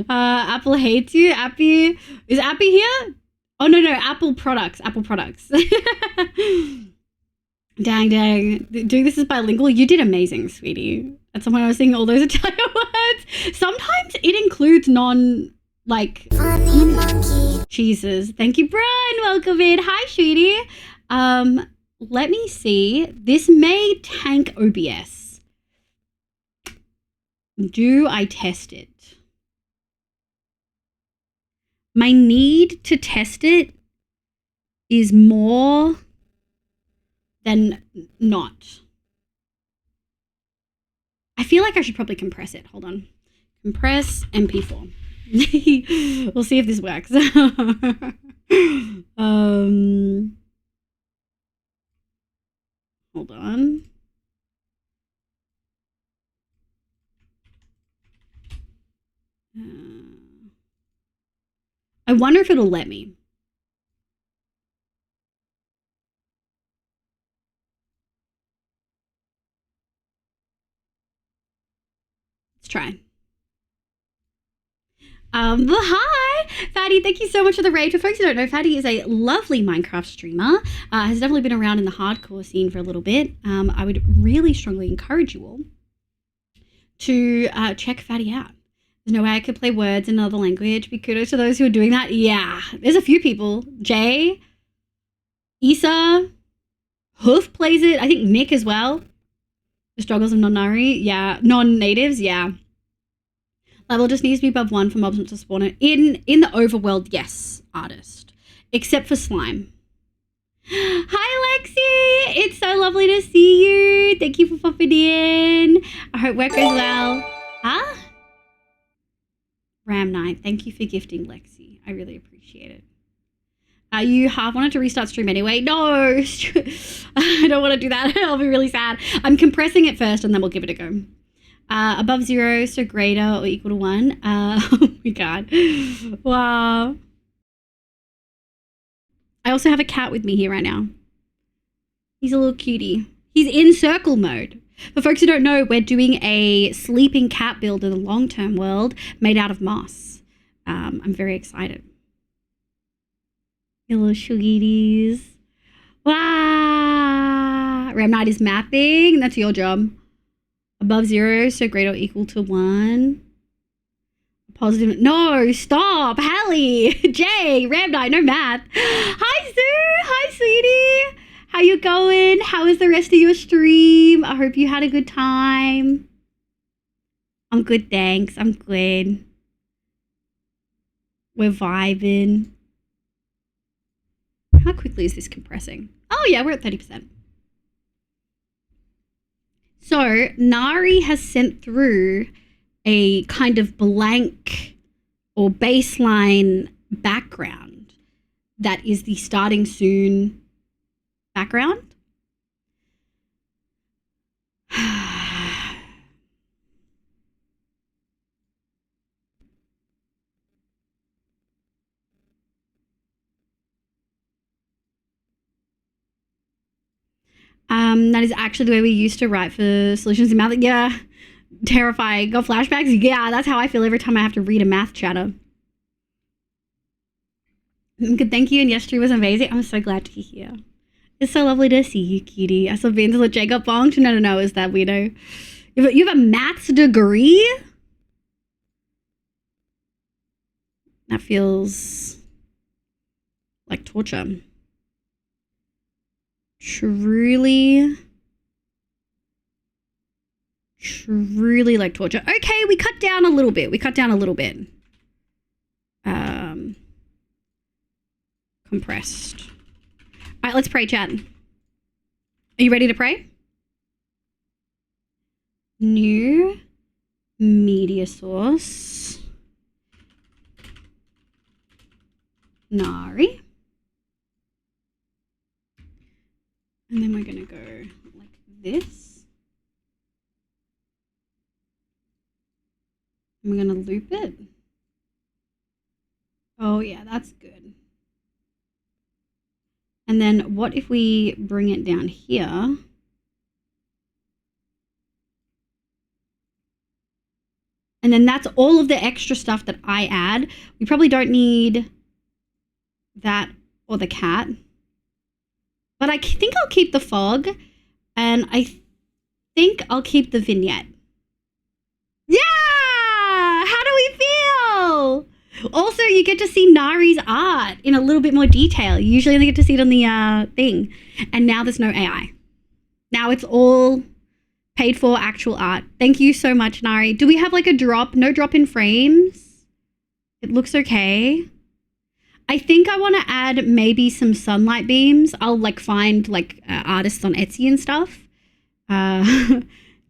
Apple hates you. Appy, is Appy here? Oh no, Apple products. Dang. Doing this is bilingual. You did amazing, sweetie. At some point I was saying all those Italian words. Sometimes it includes cheeses. Thank you, Brian. Welcome in. Hi, sweetie. Let me see. This may tank OBS. Do I test it? My need to test it is more than not. I feel like I should probably compress it. Hold on. Compress MP4. We'll see if this works. Hold on. I wonder if it'll let me. Let's try. Hi, Fatty. Thank you so much for the raid. For folks who don't know, Fatty is a lovely Minecraft streamer. Has definitely been around in the hardcore scene for a little bit. I would really strongly encourage you all to check Fatty out. There's no way I could play words in another language. Be kudos to those who are doing that. Yeah, there's a few people. Jay, Issa, Hoof plays it. I think Nick as well. The struggles of non-Nari. Yeah, non-natives. Yeah. Level just needs to be above 1 for mobs not to spawn it. In the overworld, yes, artist. Except for slime. Hi, Lexi! It's so lovely to see you. Thank you for popping in. I hope work goes well. Huh? Ram 9, thank you for gifting, Lexi. I really appreciate it. You half wanted to restart stream anyway. No, I don't want to do that. I'll be really sad. I'm compressing it first and then we'll give it a go. Above 0, so greater or equal to 1. Oh my god. Wow. I also have a cat with me here right now. He's a little cutie. He's in circle mode. For folks who don't know, we're doing a sleeping cat build in the long-term world made out of moss. I'm very excited. You little sweeties. Wow. Ram Knight is mapping. That's your job. Above 0, so greater or equal to 1. Positive. No, stop. Hallie, Jay, Ram Knight, no math. Hi, Sue. Hi, sweetie. How you going? How is the rest of your stream? I hope you had a good time. I'm good, thanks. I'm good. We're vibing. How quickly is this compressing? Oh, yeah, we're at 30%. So, Nari has sent through a kind of blank or baseline background that is the starting soon background. That is actually the way we used to write for solutions in math. Yeah, terrifying. Got flashbacks? Yeah, that's how I feel every time I have to read a math chatter. Good, thank you. And yesterday was amazing. I'm so glad to be here. It's so lovely to see you, cutie. I saw Vince with Jacob Bong. No, is that weirdo? You have a maths degree? That feels like torture. Truly like torture. Okay, we cut down a little bit. Compressed. All right, let's pray, chat. Are you ready to pray? New media source. Nari. And then we're going to go like this. And we're going to loop it. Oh, yeah, that's good. And then what if we bring it down here? And then that's all of the extra stuff that I add. We probably don't need that or the cat. But I think I'll keep the fog, and I think I'll keep the vignette. Yeah! How do we feel? Also, you get to see Nari's art in a little bit more detail. You usually only get to see it on the thing. And now there's no AI. Now it's all paid for actual art. Thank you so much, Nari. Do we have like a drop? No drop in frames? It looks okay. I think I want to add maybe some sunlight beams. I'll like find like artists on Etsy and stuff.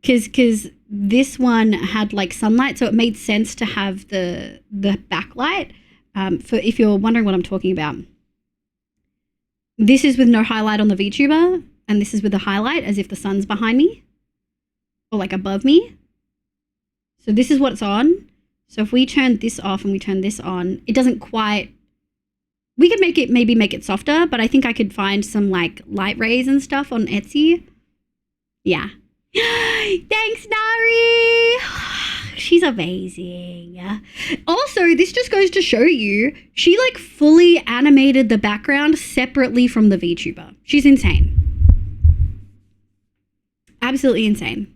Cause this one had like sunlight, so it made sense to have the backlight. For if you're wondering what I'm talking about, this is with no highlight on the VTuber, and this is with a highlight as if the sun's behind me or like above me. So this is what's on. So if we turn this off and we turn this on, it doesn't quite. We could make it softer, but I think I could find some like light rays and stuff on Etsy. Yeah. Thanks, Nari. She's amazing. Also, this just goes to show you, she like fully animated the background separately from the VTuber. She's insane. Absolutely insane.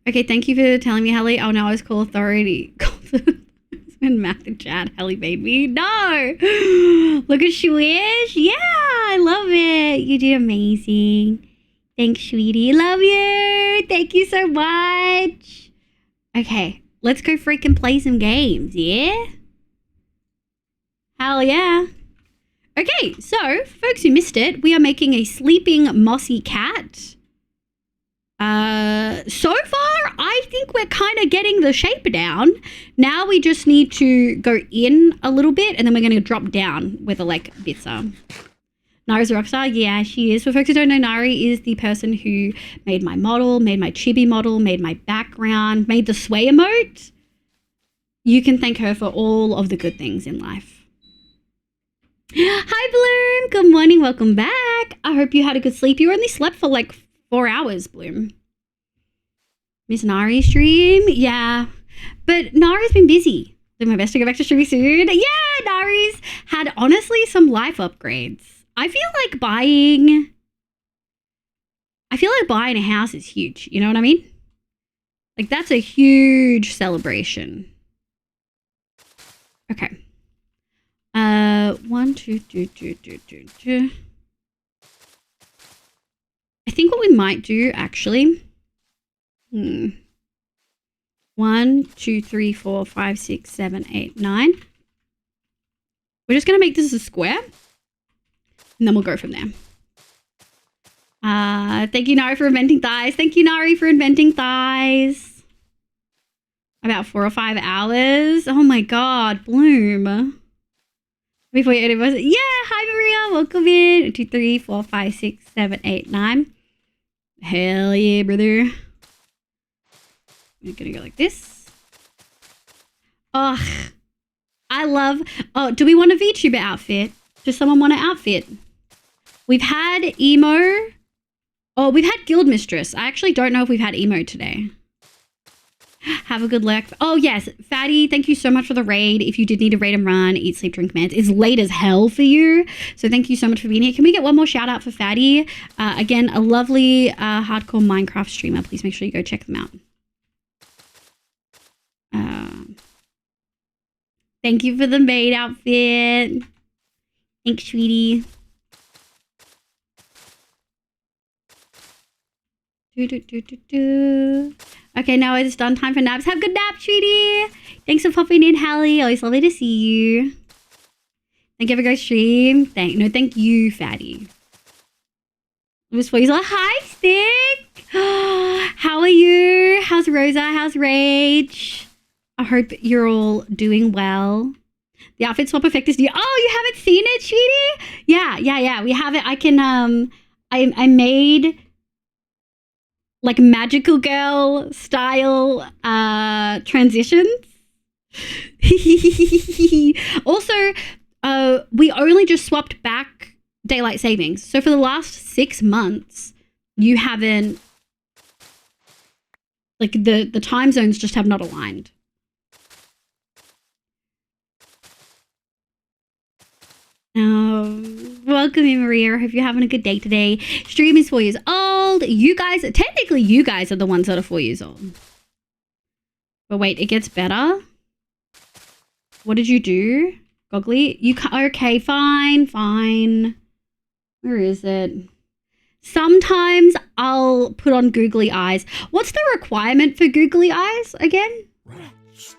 Okay, thank you for telling me, Hallie. Oh no, I was call authority. And math and chat, Hallie made me. No! Look at Swish. Yeah, I love it. You did amazing. Thanks, sweetie. Love you. Thank you so much. Okay, let's go freaking play some games, yeah? Hell yeah. Okay, so, folks who missed it, we are making a sleeping mossy cat. So far, I think we're kind of getting the shape down. Now we just need to go in a little bit, and then we're going to drop down where the like bits are. Nari's a rockstar. Yeah, she is. For folks who don't know, Nari is the person who made my model, made my chibi model, made my background, made the sway emote. You can thank her for all of the good things in life. Hi, Bloom. Good morning. Welcome back. I hope you had a good sleep. You only slept for like 4 hours, Bloom. Miss Nari stream? Yeah. But Nari's been busy. Doing my best to go back to streaming soon. Yeah, Nari's had honestly some life upgrades. I feel like buying a house is huge. You know what I mean? Like that's a huge celebration. Okay. 1, 2, 3, 2. I think what we might do actually. 1, 2, 3, 4, 5, 6, 7, 8, 9. We're just gonna make this a square. And then we'll go from there. Thank you, Nari, for inventing thighs. Thank you, Nari, for inventing thighs. About 4 or 5 hours. Oh my god, Bloom. Before your anniversary. Yeah, hi Maria, welcome in. 2, 3, 4, 5, 6, 7, 8, 9. Hell yeah, brother. I'm gonna go like this. Ugh. I love... Oh, do we want a VTuber outfit? Does someone want an outfit? We've had emo. Oh, we've had guild mistress. I actually don't know if we've had emo today. Have a good luck. Oh, yes. Fatty, thank you so much for the raid. If you did need a raid and run, eat, sleep, drink, meds. It's late as hell for you. So thank you so much for being here. Can we get one more shout out for Fatty? Again, a lovely hardcore Minecraft streamer. Please make sure you go check them out. Thank you for the maid outfit. Thanks, sweetie. Okay, now it's done. Time for naps. Have a good nap, sweetie. Thanks for popping in, Hallie. Always lovely to see you. Thank you for great stream. Thank you, Fatty. Miss Foy's like, hi, Stick. How are you? How's Rosa? How's Rage? I hope you're all doing well. The outfit swap effect is new. Oh, you haven't seen it, sweetie? Yeah. We have it. I can, I made like magical girl style transitions. Also, we only just swapped back daylight savings. So for the last 6 months, you haven't, like the time zones just have not aligned. Welcome in, Maria. I hope you're having a good day today. Stream is 4 years old. Technically you guys are the ones that are 4 years old. But wait, it gets better. What did you do? Goggly? Okay, fine. Where is it? Sometimes I'll put on googly eyes. What's the requirement for googly eyes again? Rats.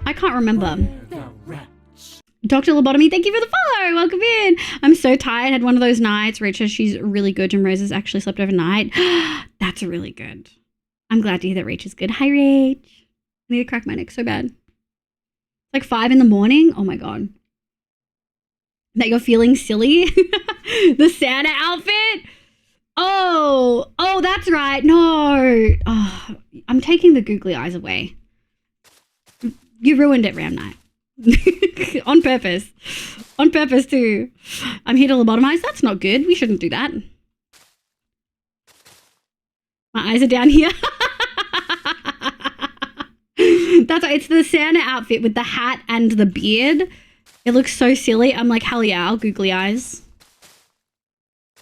I can't remember. Dr. Lobotomy, thank you for the follow. Welcome in. I'm so tired. I had one of those nights. Rachel, she's really good. And Rose has actually slept overnight. That's really good. I'm glad to hear that Rach is good. Hi, Rach. I need to crack my neck so bad. It's like 5 in the morning. Oh my God. That you're feeling silly? The Santa outfit? Oh, that's right. No. Oh, I'm taking the googly eyes away. You ruined it, Ram Knight. On purpose too. I'm here to lobotomize. That's not good. We shouldn't do that. My eyes are down here. That's right. It's the Santa outfit with the hat and the beard. It looks so silly. I'm like, hell yeah, I'll googly eyes.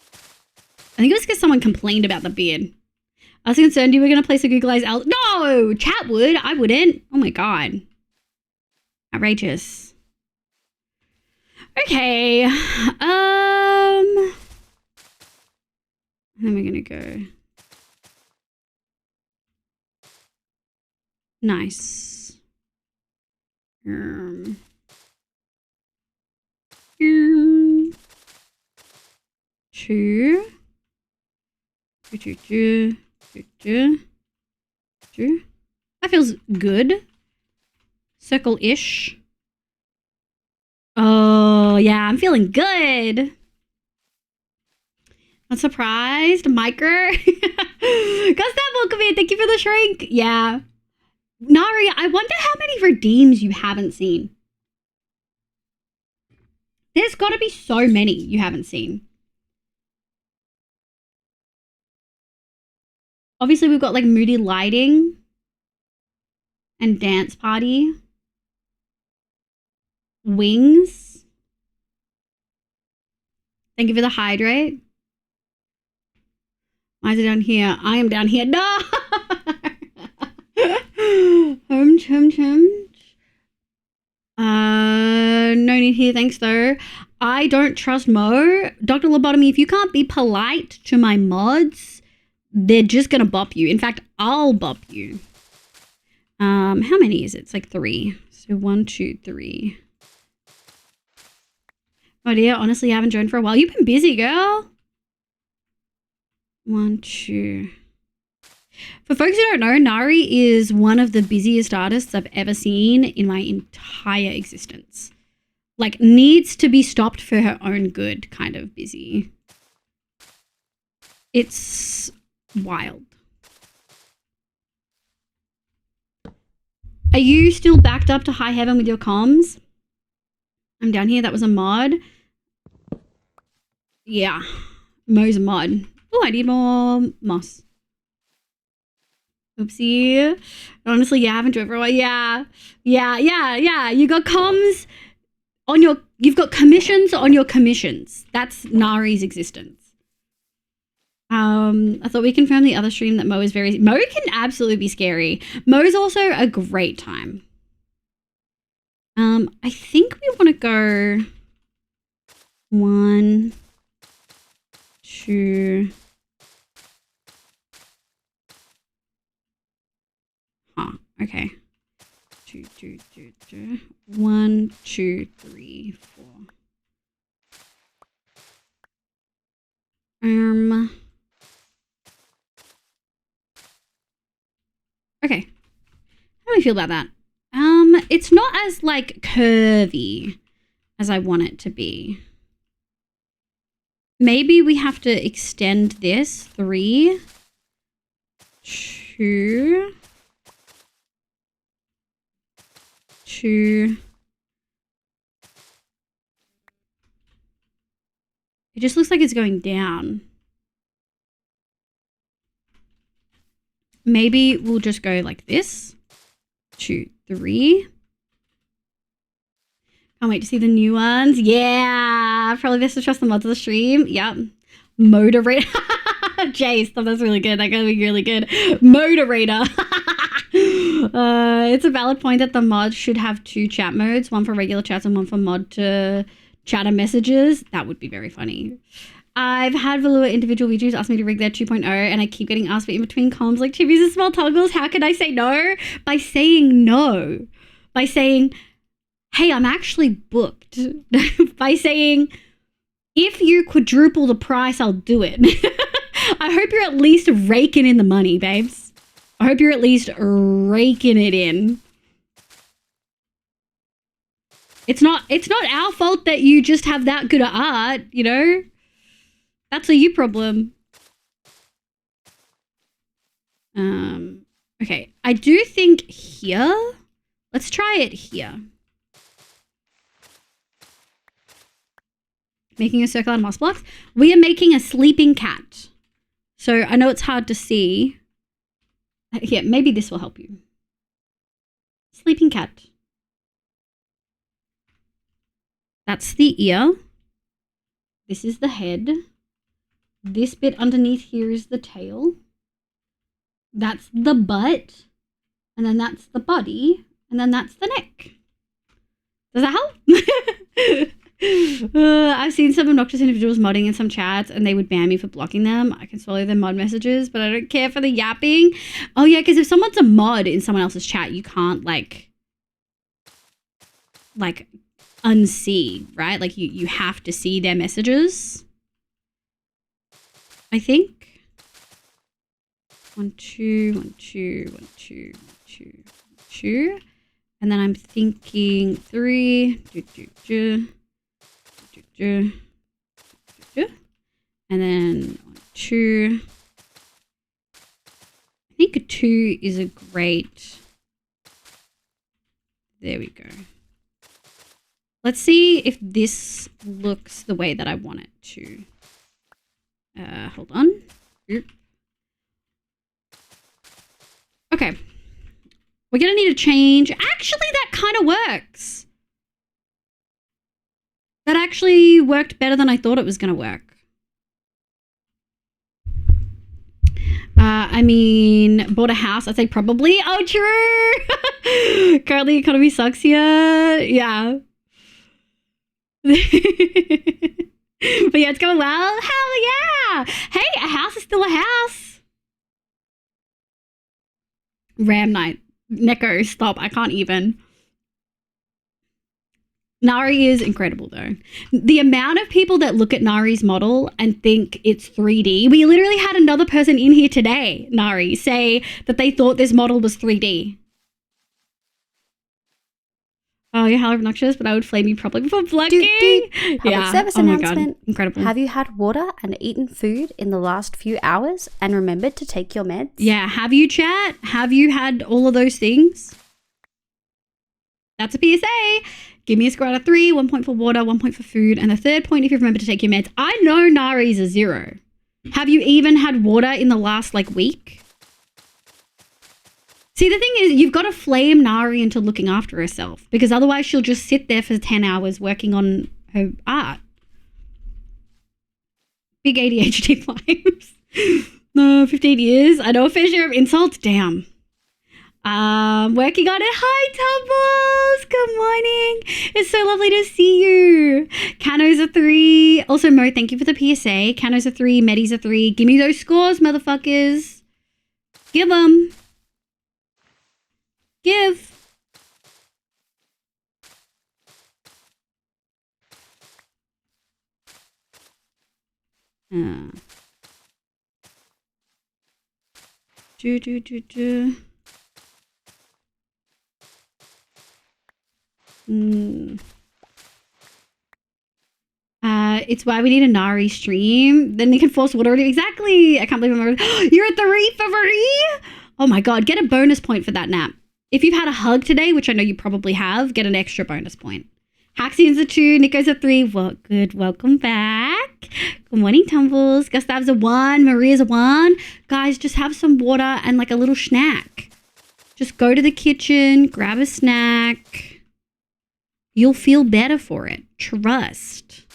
I think it was because someone complained about the beard. I was concerned you were going to place a googly eyes out. No, chat would. I wouldn't. Oh my God. Outrageous. Okay. Then we're gonna go. Nice. Two. That feels good. Circle-ish. Oh, yeah, I'm feeling good. Not surprised. Micro. Gustav, welcome in. Thank you for the shrink. Yeah. Nari, I wonder how many redeems you haven't seen. There's got to be so many you haven't seen. Obviously, we've got like moody lighting and dance party. Wings. Thank you for the hydrate. Why is it down here? I am down here. No! No need here, thanks though. I don't trust Mo. Dr. Lobotomy, if you can't be polite to my mods, they're just gonna bop you. In fact, I'll bop you. How many is it? It's like 3. So 1, 2, 3. Oh dear, honestly, I haven't joined for a while. You've been busy, girl. 1, 2. For folks who don't know, Nari is one of the busiest artists I've ever seen in my entire existence. Like, needs to be stopped for her own good kind of busy. It's wild. Are you still backed up to high heaven with your comms? I'm down here. That was a mod. Yeah. Mo's a mod. Oh, I need more moss. Oopsie. Honestly, yeah, I haven't driven for a while. Yeah. You got comms on your... You've got commissions on your commissions. That's Nari's existence. I thought we confirmed the other stream that Mo is very... Mo can absolutely be scary. Mo's also a great time. I think we want to go 1, 2... Huh, okay. 2, 1, 2, 3, 4. Okay. How do we feel about that? It's not as like curvy as I want it to be. Maybe we have to extend this 3, 2, 2. It just looks like it's going down. Maybe we'll just go like this. 2, 3. Can't wait to see the new ones. Yeah. Probably best to trust the mods of the stream. Yep. Moderator. Jay, stuff that's really good. That gotta be really good. Moderator. It's a valid point that the mod should have 2 chat modes, one for regular chats and one for mod to chatter messages. That would be very funny. I've had Valua individual VTubers ask me to rig their 2.0 and I keep getting asked for in-between comms like chibis and small toggles. How can I say no? By saying no. By saying, hey, I'm actually booked. By saying, if you quadruple the price, I'll do it. I hope you're at least raking in the money, babes. I hope you're at least raking it in. It's not our fault that you just have that good at art, you know? That's a you problem. Okay. I do think here. Let's try it here. Making a circle out of moss blocks. We are making a sleeping cat. So I know it's hard to see. Here, maybe this will help you. Sleeping cat. That's the ear. This is the head. This bit underneath here is the tail. That's the butt. And then that's the body. And then that's the neck. Does that help? I've seen some obnoxious individuals modding in some chats and they would ban me for blocking them. I can swallow their mod messages, but I don't care for the yapping. Oh yeah, because if someone's a mod in someone else's chat, you can't like unsee, right? Like you have to see their messages. I think. 1, 2, 1, 2, 1, 2, 1, 2, 1, 2. And then I'm thinking 3. And then 2. I think a 2 is a great. There we go. Let's see if this looks the way that I want it to. Hold on. Okay. We're gonna need a change. Actually, that kind of works. That actually worked better than I thought it was gonna work. I mean, bought a house, I'd say probably. Oh, true! Currently, economy sucks here. Yeah. But yeah, it's going well. Hell yeah! Hey, a house is still a house. Ram Knight. Neko, stop. I can't even. Nari is incredible though. The amount of people that look at Nari's model and think it's 3D. We literally had another person in here today, Nari, say that they thought this model was 3D. Oh, you're hella obnoxious, but I would flame you probably for vlogging. Public service Oh my announcement. God. Incredible. Have you had water and eaten food in the last few hours and remembered to take your meds? Yeah, have you, chat? Have you had all of those things? That's a PSA. Give me a score out of 3, 1 point for water, 1 point for food, and the third point if you remember to take your meds. I know Nari's a 0. Have you even had water in the last week? See, the thing is, you've got to flame Nari into looking after herself because otherwise she'll just sit there for 10 hours working on her art. Big ADHD vibes. No, 15 years. I know a fair share of insults. Damn. Working on it. Hi, Tumbles. Good morning. It's so lovely to see you. Cano's a 3. Also, Mo, thank you for the PSA. Cano's a 3. Medi's a 3. Give me those scores, motherfuckers. Give them. Give. It's why we need a Nari stream. Then you can force water. Exactly. I can't believe I'm You're at the reefery. Oh my God. Get a bonus point for that nap. If you've had a hug today, which I know you probably have, get an extra bonus point. Haxian's a 2. Nico's a 3. Well, good. Welcome back. Good morning, Tumbles. Gustav's a 1. Maria's a 1. Guys, just have some water and a little snack. Just go to the kitchen, grab a snack. You'll feel better for it. Trust.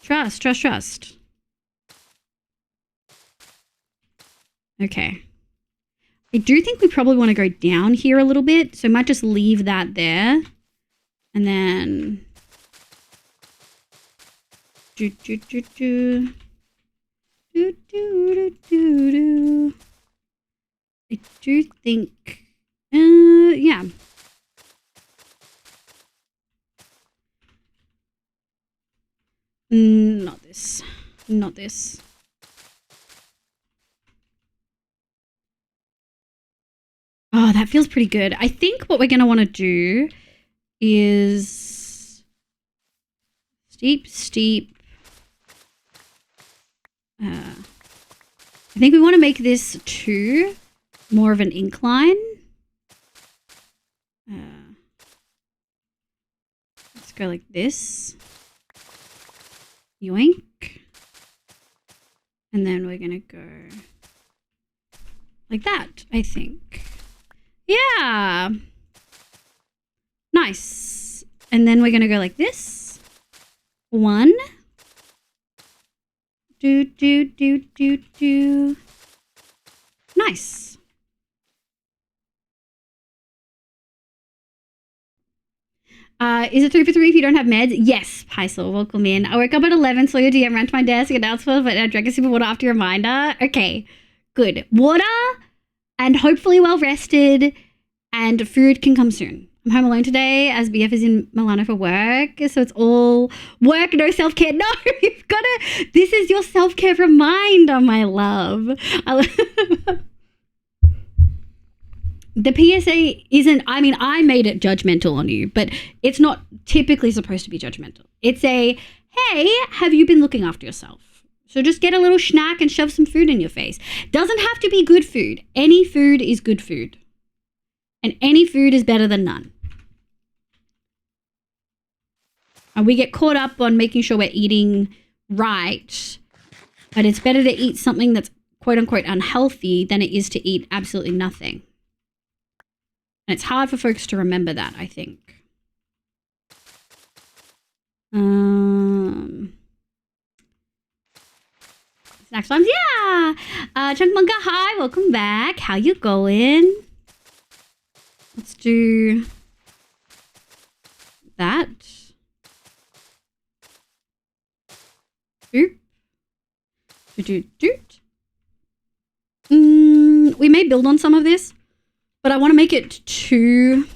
Trust, trust, trust. Okay. I do think we probably want to go down here a little bit, so I might just leave that there. And then... I do think... yeah. Not this. Not this. Oh, that feels pretty good. I think what we're going to want to do is steep, steep. I think we want to make this 2 more of an incline. Let's go like this. Yoink. And then we're going to go like that, I think. Yeah. Nice. And then we're going to go like this. 1. Do, do, do, do, do. Nice. Is it 3 for 3 if you don't have meds? Yes, Paisel, welcome in. I woke up at 11, saw your DM, ran to my desk, announced for, but I drank a sip of water after your reminder. Okay, good. Water and hopefully well rested, and food can come soon. I'm home alone today as BF is in Milano for work, so it's all work, no self-care. No, you've got to, this is your self-care reminder, my love. The PSA isn't, I mean, I made it judgmental on you, but it's not typically supposed to be judgmental. It's a, hey, have you been looking after yourself? So just get a little snack and shove some food in your face. Doesn't have to be good food. Any food is good food. And any food is better than none. And we get caught up on making sure we're eating right, but it's better to eat something that's quote unquote unhealthy than it is to eat absolutely nothing. And it's hard for folks to remember that, I think. Snack times, yeah. Chunk Monka, hi, welcome back. How you going? Let's do that. Doop. Doot, doot. We may build on some of this, but I want to make it 2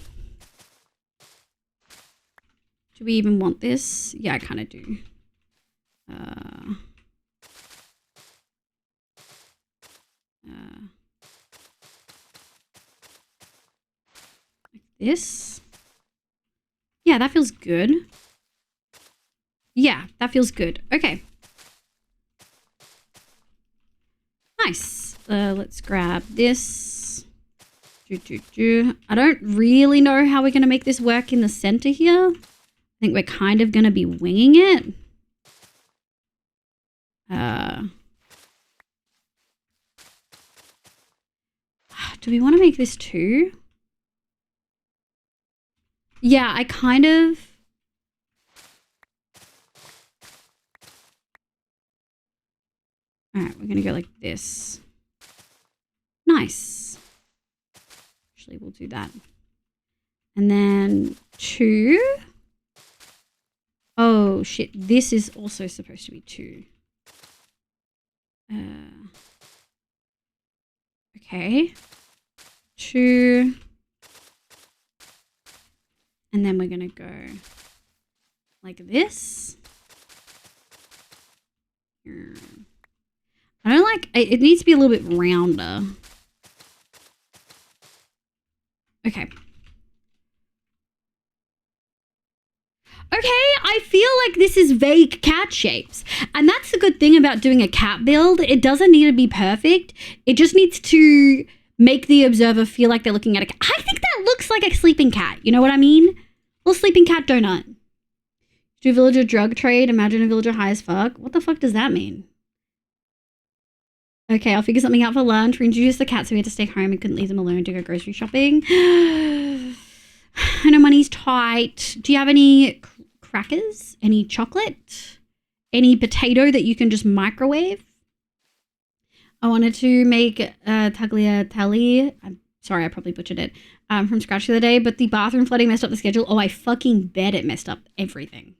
Do we even want this? Yeah, I kind of do. Like this. Yeah, that feels good. Yeah, that feels good. Okay. Nice. Let's grab this. I don't really know how we're going to make this work in the center here. I think we're kind of going to be winging it. Do we want to make this two? Yeah, I kind of... Alright, we're going to go like this. Nice. Actually, we'll do that. And then two. Oh, shit. This is also supposed to be two. Okay. Two. And then we're going to go like this. I don't like... It needs to be a little bit rounder. Okay. Okay, I feel like this is vague cat shapes. And that's the good thing about doing a cat build. It doesn't need to be perfect. It just needs to make the observer feel like they're looking at a cat. I think that looks like a sleeping cat. You know what I mean? Little sleeping cat donut. Do villager drug trade? Imagine a villager high as fuck. What the fuck does that mean? Okay, I'll figure something out for lunch. We introduced the cat so we had to stay home and couldn't leave them alone to go grocery shopping. I know money's tight. Do you have any crackers? Any chocolate? Any potato that you can just microwave? I wanted to make tagliatelle. I'm sorry, I probably butchered it. From scratch the other day, but the bathroom flooding messed up the schedule. Oh, I fucking bet it messed up everything.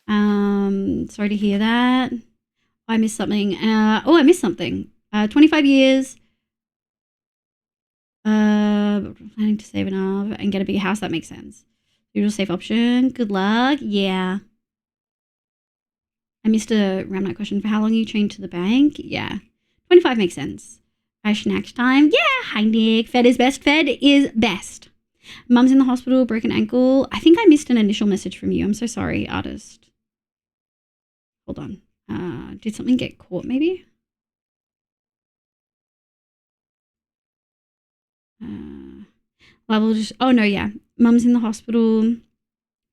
Sorry to hear that. I missed something. I missed something. 25 years. Planning to save enough and get a bigger house. That makes sense. Usual safe option. Good luck. Yeah. I missed a round night question for how long you trained to the bank. Yeah. 25 makes sense. Snack time. Yeah. Hi, Nick. Fed is best. Fed is best. Mum's in the hospital. Broken ankle. I think I missed an initial message from you. I'm so sorry, artist. Hold on. Did something get caught maybe? Level just... Oh, no, yeah. Mum's in the hospital.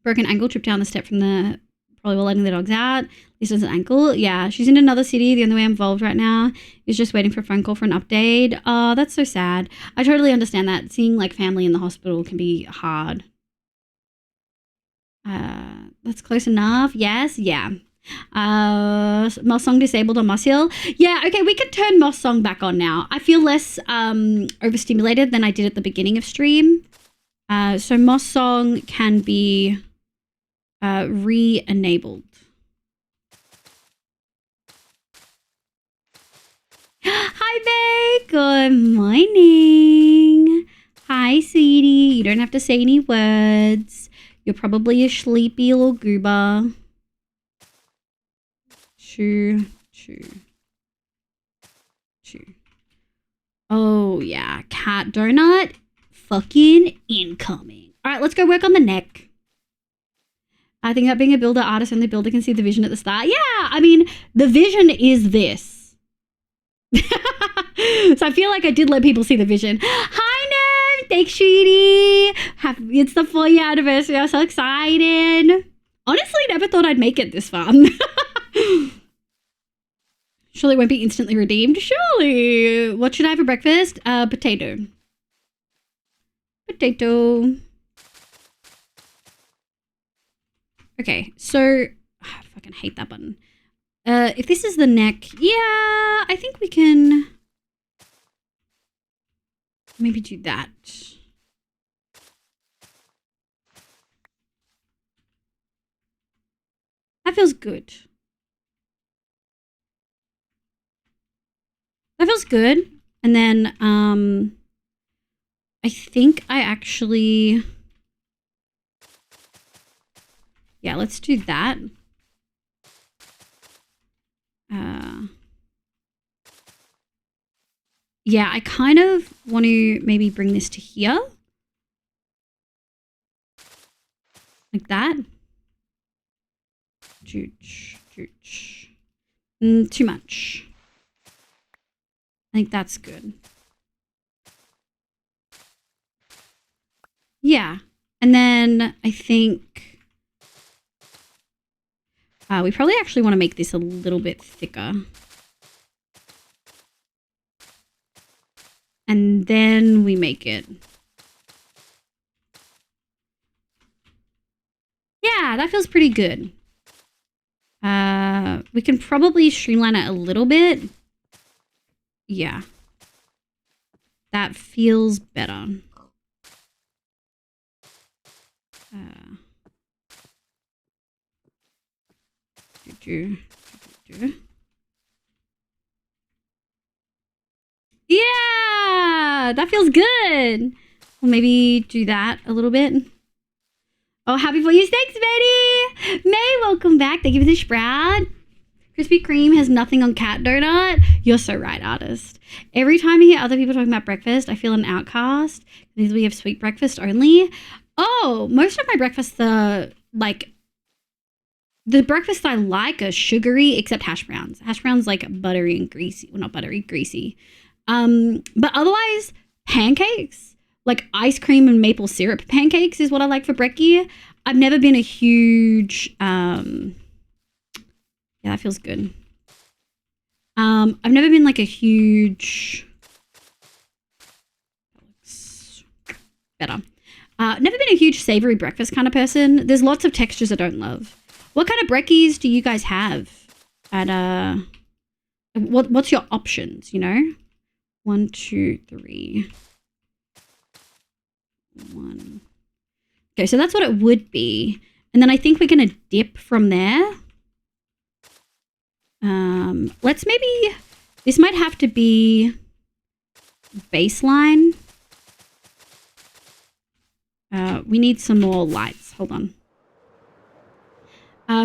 Broken ankle. Tripped down the step from the... Probably while letting the dogs out. This was an ankle. Yeah, she's in another city. The only way I'm involved right now is just waiting for a phone call for an update. Oh, that's so sad. I totally understand that. Seeing, like, family in the hospital can be hard. That's close enough. Yes, yeah. Moss Song disabled on Moss Hill. Yeah, okay, we can turn Moss Song back on now. I feel less overstimulated than I did at the beginning of stream. So Moss Song can be re-enabled. Hi, Bay. Good morning. Hi, sweetie. You don't have to say any words. You're probably a sleepy little goober. Choo. Oh, yeah. Cat donut. Fucking incoming. All right, let's go work on the neck. I think that being a builder artist, only builder can see the vision at the start. Yeah, I mean, the vision is this. So I feel like I did let people see the vision. Hi, Nem. Thanks, sweetie. It's the 4-year anniversary. I'm so excited. Honestly, never thought I'd make it this far. Surely it won't be instantly redeemed. Surely. What should I have for breakfast? Potato. Okay, so I fucking hate that button. If this is the neck, yeah, I think we can maybe do that. That feels good. That feels good. And then I think I actually Yeah, let's do that. Yeah, I kind of want to maybe bring this to here. Like that. Chooch, chooch. Too much. I think that's good. Yeah. And then I think we probably actually want to make this a little bit thicker. And then we make it. Yeah, that feels pretty good. We can probably streamline it a little bit. Yeah. That feels better. Yeah, that feels good. We'll maybe do that a little bit. Oh, happy for you. Thanks, Betty. May, welcome back. Thank you for the sprout. Krispy Kreme has nothing on cat donut. You're so right, artist. Every time I hear other people talking about breakfast, I feel an outcast because we have sweet breakfast only. Oh, most of my breakfasts are like the breakfasts I like are sugary, except hash browns. Hash browns like buttery and greasy. Well, not buttery, greasy. But otherwise, pancakes, like ice cream and maple syrup pancakes is what I like for brekkie. I've never been a huge, yeah, that feels good. I've never been like a huge, better. Never been a huge savory breakfast kind of person. There's lots of textures I don't love. What kind of brekkies do you guys have? At what's your options? You know, 1, 2, 3. 1. Okay, so that's what it would be, and then I think we're gonna dip from there. Let's maybe this might have to be baseline. We need some more lights. Hold on.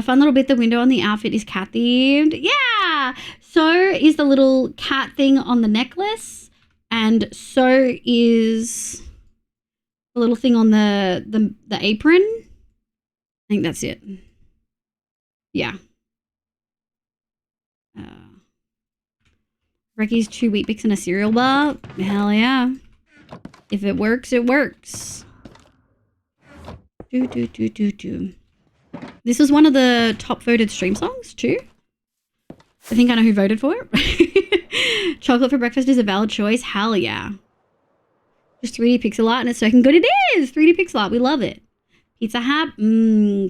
Fun little bit, the window on the outfit is cat themed. Yeah! So is the little cat thing on the necklace. And so is the little thing on the apron. I think that's it. Yeah. Brekkie's 2 Wheat Bix and a cereal bar. Hell yeah. If it works, it works. This was one of the top voted stream songs too. I think I know who voted for it. Chocolate for breakfast is a valid choice. Hell yeah. Just 3D pixel art and it's so good. It is 3D pixel art. We love it. Pizza Hut.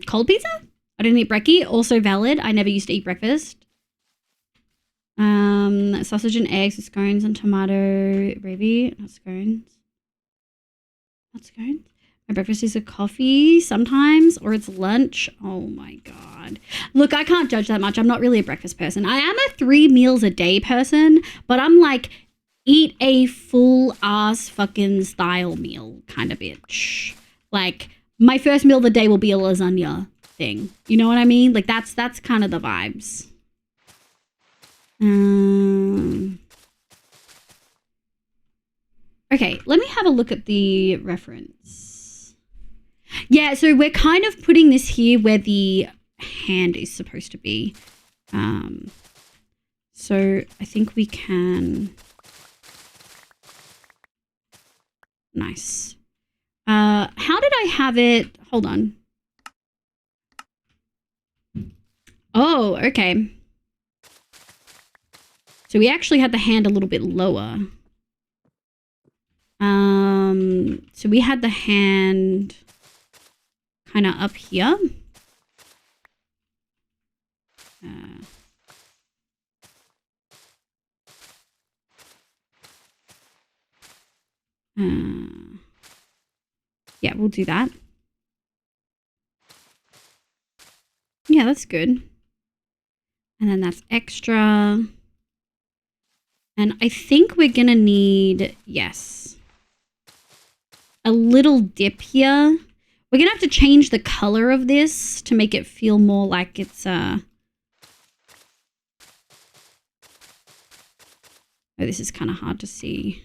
Cold pizza? I didn't eat brekkie. Also valid. I never used to eat breakfast. Sausage and eggs with scones and tomato gravy. Not scones. Not scones. My breakfast is a coffee sometimes, or it's lunch. Oh my God. Look, I can't judge that much. I'm not really a breakfast person. I am a 3 meals a day person, but I'm like, eat a full ass fucking style meal kind of bitch. Like, my first meal of the day will be a lasagna thing. You know what I mean? Like, that's kind of the vibes. Okay, let me have a look at the reference. Yeah, so we're kind of putting this here where the hand is supposed to be. So I think we can... Nice. How did I have it? Hold on. Oh, okay. So we actually had the hand a little bit lower. So we had the hand kind of up here. Yeah, we'll do that. Yeah, that's good. And then that's extra. And I think we're gonna need, yes, a little dip here. We're going to have to change the color of this to make it feel more like it's... Oh, this is kind of hard to see.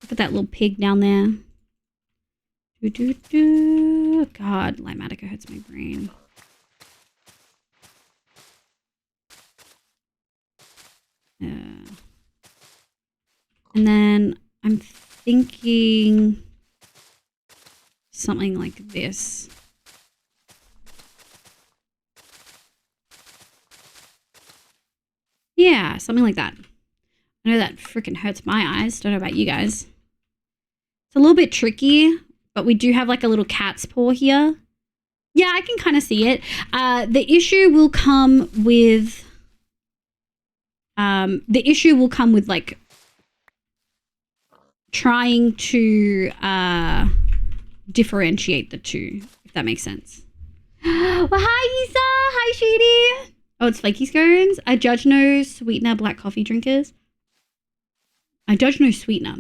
Put that little pig down there. God, Limatica hurts my brain. And then I'm thinking something like this. Yeah, something like that. I know that freaking hurts my eyes. Don't know about you guys. It's a little bit tricky, but we do have like a little cat's paw here. Yeah, I can kind of see it. The issue will come with like trying to differentiate the two, if that makes sense. Well, hi, Isa. Hi, Sheedy. Oh, it's flaky scones. I judge no sweetener black coffee drinkers. I judge no sweetener.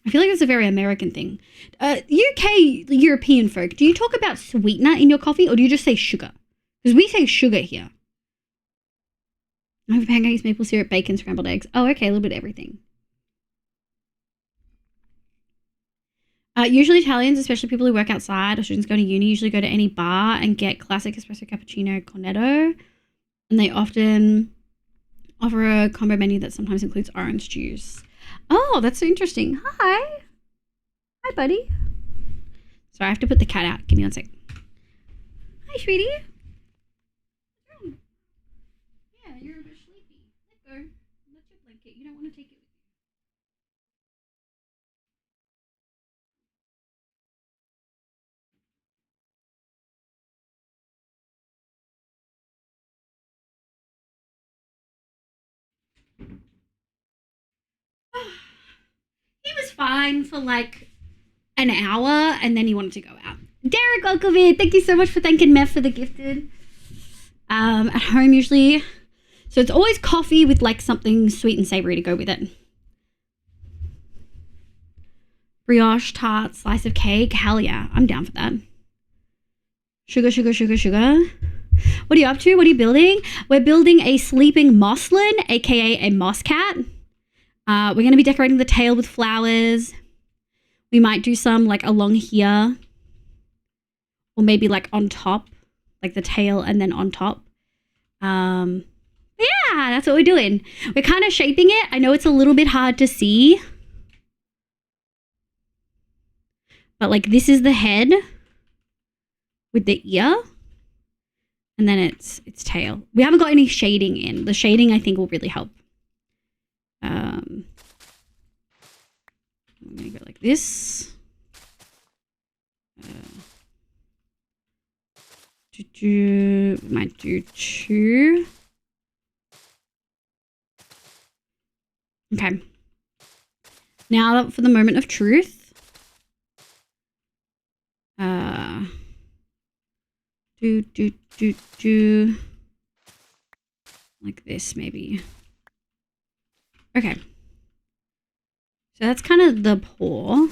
I feel like that's a very American thing. UK European folk, do you talk about sweetener in your coffee or do you just say sugar? Because we say sugar here. I have pancakes, maple syrup, bacon, scrambled eggs. Oh, okay, a little bit of everything. Usually Italians, especially people who work outside or students going to uni, usually go to any bar and get classic espresso cappuccino cornetto. And they often offer a combo menu that sometimes includes orange juice. Oh, that's so interesting. Hi. Hi, buddy. Sorry, I have to put the cat out. Give me 1 sec. Hi, sweetie. Yeah, you're a bit sleepy. Let go. That's your blanket. You don't want to take it with you. He was fine for like an hour and then he wanted to go out. Derek Okovid, thank you so much for thanking Mev for the gifted. At home usually. So it's always coffee with like something sweet and savory to go with it. Brioche, tart, slice of cake. Hell yeah, I'm down for that. Sugar, sugar, sugar, sugar. What are you up to? What are you building? We're building a sleeping mosslin, aka a moss cat. We're going to be decorating the tail with flowers. We might do some like along here. Or maybe like on top. Like the tail and then on top. Yeah, that's what we're doing. We're kind of shaping it. I know it's a little bit hard to see. But like this is the head. With the ear. And then it's tail. We haven't got any shading in. The shading I think will really help. I'm gonna go like this. We might do 2. Okay. Now for the moment of truth. Like this maybe. Okay. So that's kind of the paw.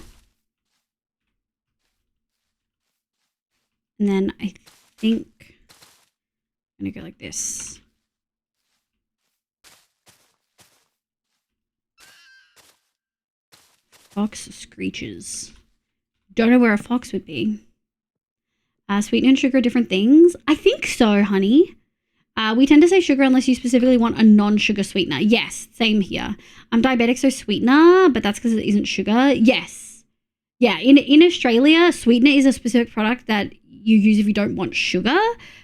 And then I think I'm going to go like this. Fox screeches. Don't know where a fox would be. Sweetener and sugar are different things. I think so, honey. We tend to say sugar unless you specifically want a non-sugar sweetener. Yes, same here. I'm diabetic, so sweetener, but that's because it isn't sugar. Yes. Yeah, in Australia, sweetener is a specific product that you use if you don't want sugar,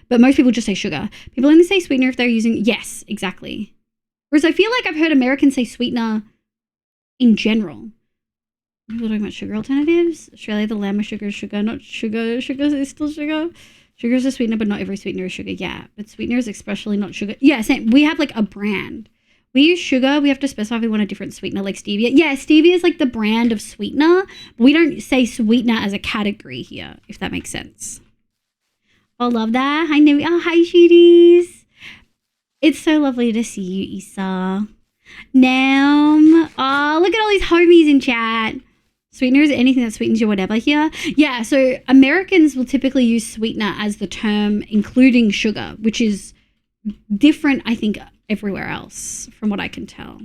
but most people just say sugar. People only say sweetener if they're using... Yes, exactly. Whereas I feel like I've heard Americans say sweetener in general. People are talking about sugar alternatives. Australia, the lamb of sugar is sugar, not sugar. Sugar is still sugar. Sugar is a sweetener, but not every sweetener is sugar. Yeah, but sweetener is especially not sugar. Yeah, same. We have like a brand. We use sugar. We have to specify if we want a different sweetener like stevia. Yeah, stevia is like the brand of sweetener. But we don't say sweetener as a category here, if that makes sense. Oh, love that. Hi, Nemi. Oh, hi, Shooties. It's so lovely to see you, Isa. Nam. Oh, look at all these homies in chat. Sweetener is anything that sweetens your whatever here. Yeah, so Americans will typically use sweetener as the term including sugar, which is different, I think, everywhere else from what I can tell.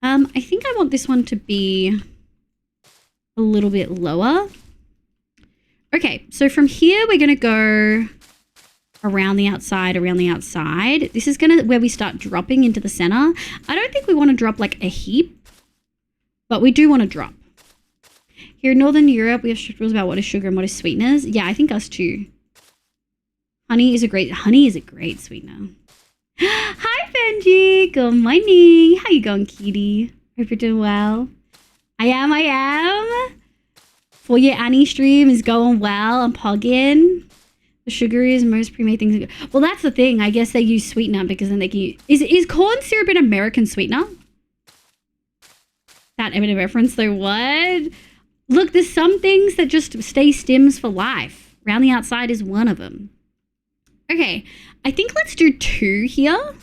I think I want this one to be a little bit lower. Okay, so from here we're gonna go around the outside, around the outside. This is where we start dropping into the center. I don't think we want to drop like a heap, but we do want to drop. Here in Northern Europe, we have strict rules about what is sugar and what is sweeteners. Yeah, I think us too. Honey is a great sweetener. Hi, Benji. Good morning. How you going, Kitty? Hope you're doing well. I am. 4-year Annie stream is going well. I'm pogging. The sugar is most pre-made things. Well, that's the thing. I guess they use sweetener because then they can use... Is corn syrup an American sweetener? That evident reference, though. What? Look, there's some things that just stay stims for life. Round the outside is one of them. Okay, I think let's do 2 here.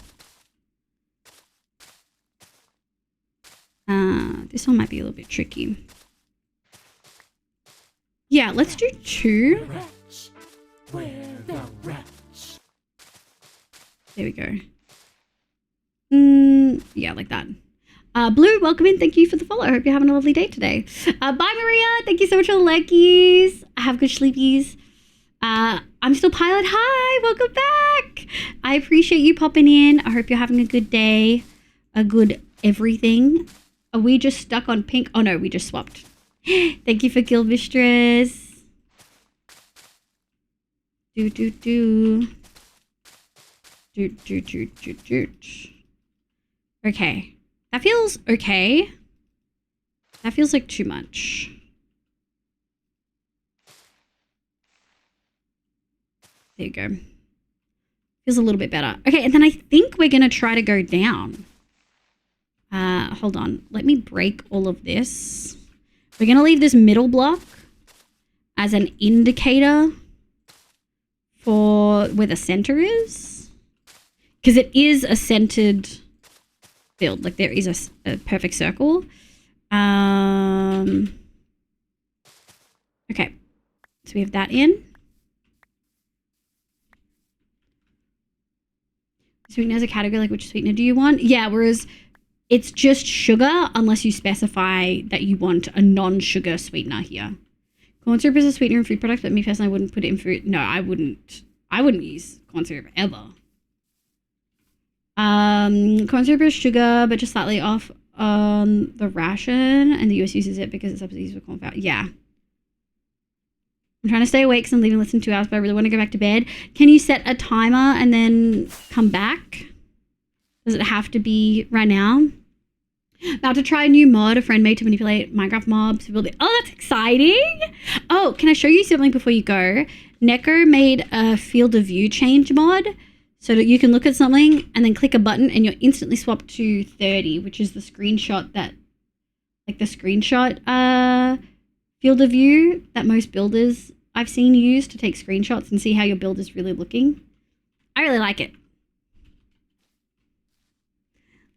This one might be a little bit tricky. Yeah, let's do 2. There we go. Yeah, like that. Blue, welcome in. Thank you for the follow. I hope you're having a lovely day today. Bye, Maria. Thank you so much for the leggies. Have good sleepies. I'm still Pilot. Hi, welcome back. I appreciate you popping in. I hope you're having a good day. A good everything. Are we just stuck on pink? Oh no, we just swapped. Thank you for Guild Mistress. Okay. That feels okay. That feels like too much. There you go. Feels a little bit better. Okay, and then I think we're going to try to go down. Hold on. Let me break all of this. We're going to leave this middle block as an indicator for where the center is. Because it is a centered build. Like there is a perfect circle. Okay. So we have that in. Sweetener as a category, like which sweetener do you want? Yeah, whereas it's just sugar unless you specify that you want a non-sugar sweetener here. Corn syrup is a sweetener in food products, but me personally, I wouldn't put it in food. No, I wouldn't use corn syrup ever. Corn syrup is sugar, but just slightly off on the ration, and the US uses it because it's subsidies for corn flour. Yeah. I'm trying to stay awake because I'm leaving less than 2 hours, but I really want to go back to bed. Can you set a timer and then come back? Does it have to be right now? About to try a new mod a friend made to manipulate Minecraft mobs. Oh, that's exciting. Oh, can I show you something before you go? Neko made a field of view change mod so that you can look at something and then click a button and you're instantly swapped to 30, which is the screenshot that, like the screenshot field of view that most builders I've seen use to take screenshots and see how your build is really looking. I really like it.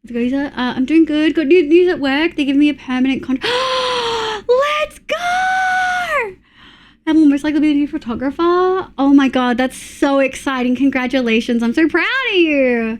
Let's go, Lisa. I'm doing good. Got new news at work. They give me a permanent contract. Let's go! I will most likely be a new photographer. Oh my god, that's so exciting. Congratulations. I'm so proud of you.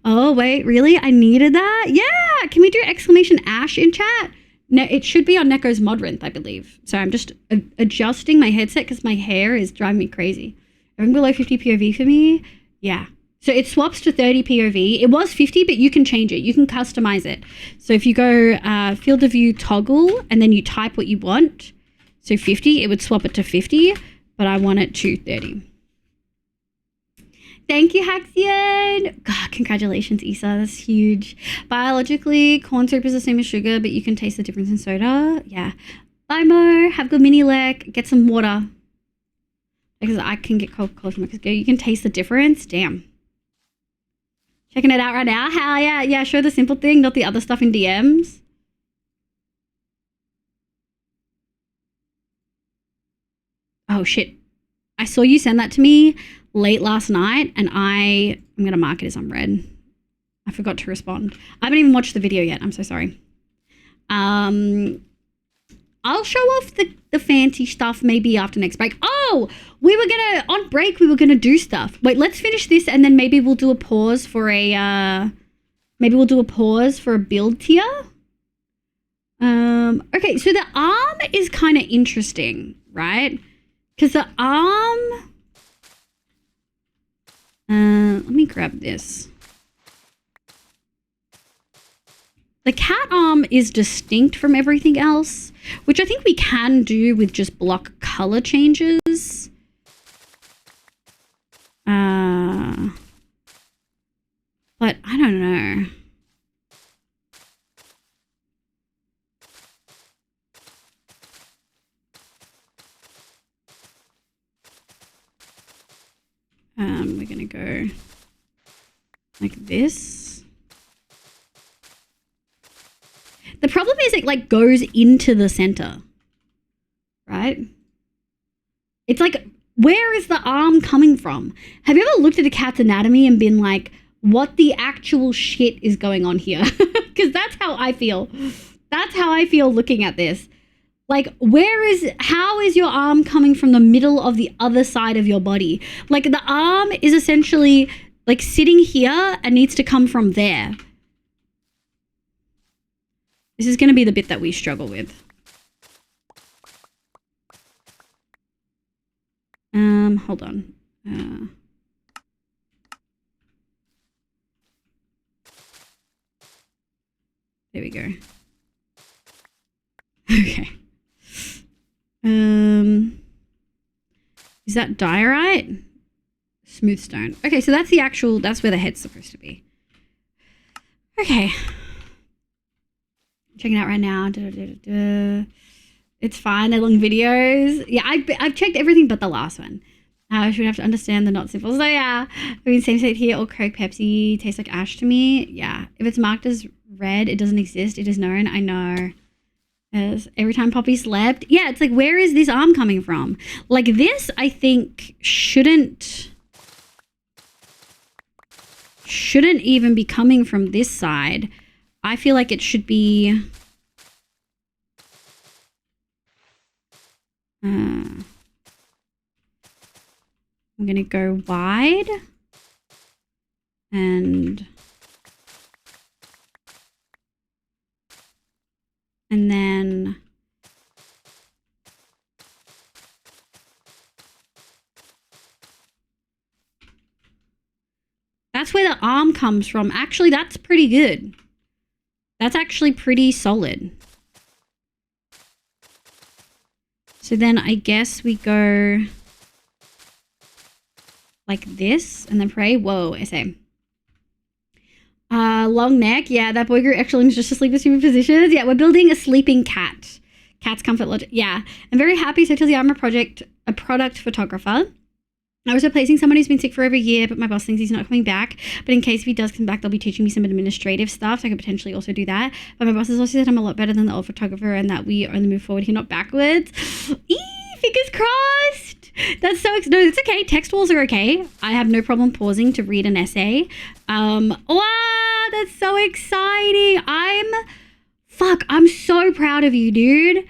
Oh, wait, really? I needed that? Yeah! Can we do exclamation ash in chat? No, it should be on Neko's Modrinth, I believe. So I'm just adjusting my headset because my hair is driving me crazy. Everything below 50 POV for me? Yeah. So it swaps to 30 POV. It was 50, but you can change it. You can customize it. So if you go field of view toggle and then you type what you want, so 50, it would swap it to 50, but I want it to 30. Thank you, Haxion. God, congratulations, Issa. That's huge. Biologically, corn syrup is the same as sugar, but you can taste the difference in soda. Yeah. Bye, Mo. Have good mini lek. Get some water. Because I can get Coca-Cola from it. You can taste the difference. Damn. Checking it out right now. Hell yeah. Yeah, show the simple thing, not the other stuff in DMs. Oh, shit. I saw you send that to me late last night, and I'm going to mark it as unread. I forgot to respond. I haven't even watched the video yet. I'm so sorry. I'll show off the fancy stuff maybe after next break. Oh, on break, we were gonna do stuff. Wait, let's finish this and then maybe we'll do a pause for a build tier. Okay, so the arm is kind of interesting, right? Because the arm, let me grab this. The cat arm is distinct from everything else, which I think we can do with just block color changes. But I don't know. We're gonna go like this. The problem is it like goes into the center, right? It's like, where is the arm coming from? Have you ever looked at a cat's anatomy and been like, what the actual shit is going on here? Because that's how I feel. That's how I feel looking at this. Like, how is your arm coming from the middle of the other side of your body? Like, the arm is essentially like sitting here and needs to come from there. This is going to be the bit that we struggle with. Hold on. There we go. Okay. Is that diorite? Smooth stone. Okay, so that's that's where the head's supposed to be. Okay. Checking it out right now. It's fine. They're long videos. Yeah, I've checked everything but the last one. I should have to understand the not simple. So yeah, I mean, same state here. Or Coke, Pepsi tastes like ash to me. Yeah, if it's marked as red, it doesn't exist. It is known. I know. Yes. Every time Poppy slept. Yeah, it's like, where is this arm coming from? Like this, I think shouldn't even be coming from this side. I feel like it should be. I'm gonna go wide and then that's where the arm comes from. Actually, that's pretty good. That's actually pretty solid. So then I guess we go like this and then pray. Whoa, SA. Long neck. Yeah, that boy grew extra limbs just to sleep in stupid positions. Yeah, we're building a sleeping cat. Cat's comfort logic. Yeah, I'm very happy. So tells you I'm a product photographer. I was replacing someone who's been sick for over a year, but my boss thinks he's not coming back. But in case if he does come back, they'll be teaching me some administrative stuff, so I could potentially also do that. But my boss has also said I'm a lot better than the old photographer and that we only move forward here, not backwards. Fingers crossed. That's so no, it's okay. Text walls are okay. I have no problem pausing to read an essay. Wow, that's so exciting. I'm so proud of you, dude.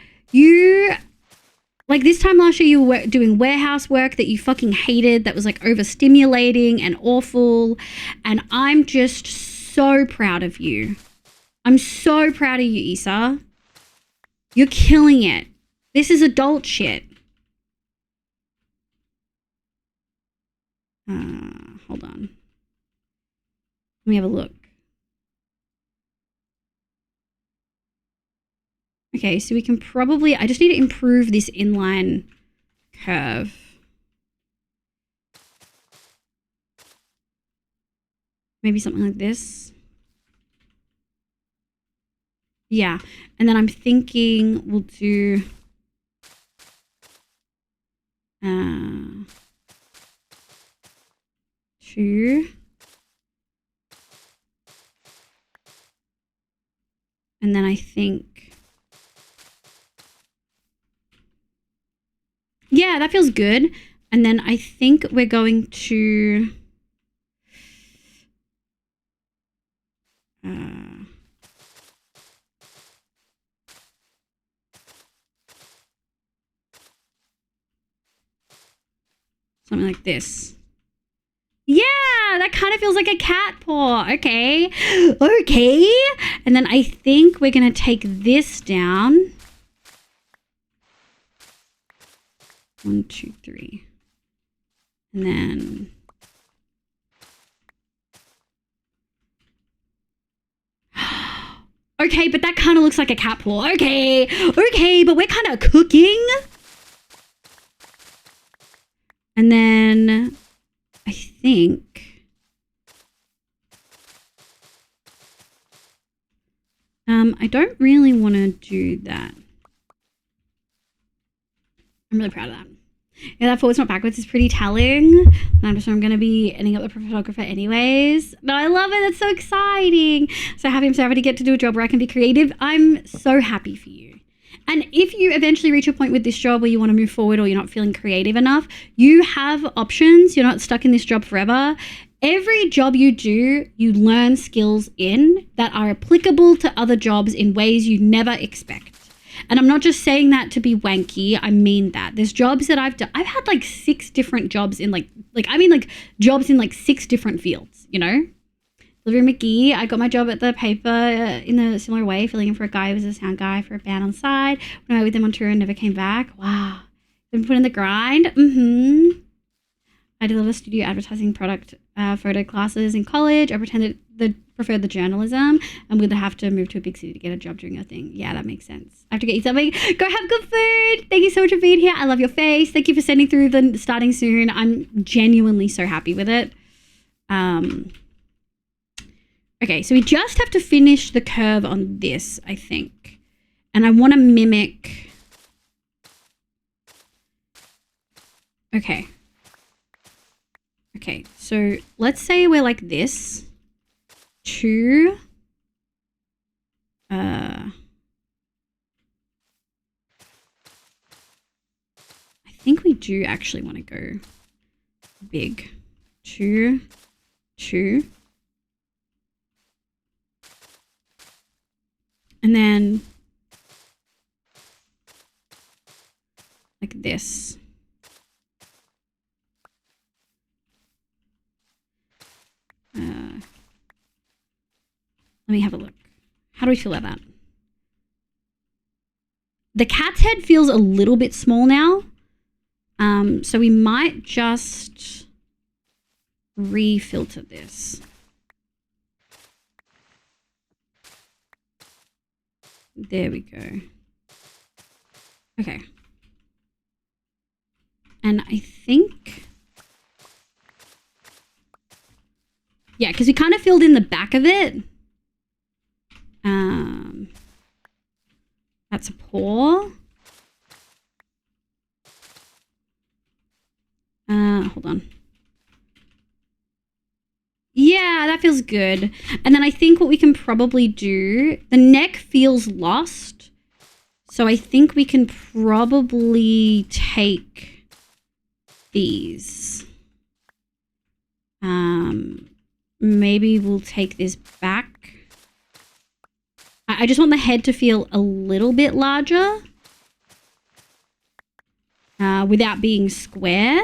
Like this time last year, you were doing warehouse work that you fucking hated, that was like overstimulating and awful. And I'm just so proud of you. I'm so proud of you, Issa. You're killing it. This is adult shit. Hold on. Let me have a look. Okay, so we can probably, I just need to improve this inline curve. Maybe something like this. Yeah, and then I'm thinking we'll do two. And then I think, yeah, that feels good. And then I think we're going to Something like this. Yeah, that kind of feels like a cat paw. Okay. Okay. And then I think we're going to take this down. 1, 2, 3. And then... Okay, but that kind of looks like a cat paw. Okay. Okay, but we're kind of cooking. And then I think I don't really want to do that. I'm really proud of that. Yeah, that forwards not backwards is pretty telling. I'm going to be ending up a photographer anyways. No, I love it. That's so exciting. So happy I'm so happy to get to do a job where I can be creative. I'm so happy for you. And if you eventually reach a point with this job where you want to move forward or you're not feeling creative enough, you have options. You're not stuck in this job forever. Every job you do, you learn skills in that are applicable to other jobs in ways you never expect. And I'm not just saying that to be wanky. I mean that. There's jobs that I've done. I've had like 6 different jobs in jobs in like 6 different fields, you know? Olivia McGee, I got my job at the paper in a similar way, filling in for a guy who was a sound guy for a band on the side. When I went with them on tour and never came back. Wow. Been put in the grind. I did a lot of studio advertising product photo classes in college. I preferred the journalism and would have to move to a big city to get a job doing a thing. Yeah, that makes sense. I have to get you something. Go have good food. Thank you so much for being here. I love your face. Thank you for sending through the starting soon. I'm genuinely so happy with it. Okay, so we just have to finish the curve on this, I think. And I want to mimic... Okay. Okay, so let's say we're like this. 2. I think we do actually want to go big. 2, 2. And then like this. Let me have a look. How do we feel about that? The cat's head feels a little bit small now. So we might just refilter this. There we go. Okay. And I think... Yeah, because we kind of filled in the back of it. That's a paw. Hold on. Yeah, that feels good. And then I think what we can probably do, the neck feels lost. So I think we can probably take these. Maybe we'll take this back. I just want the head to feel a little bit larger. Without being square.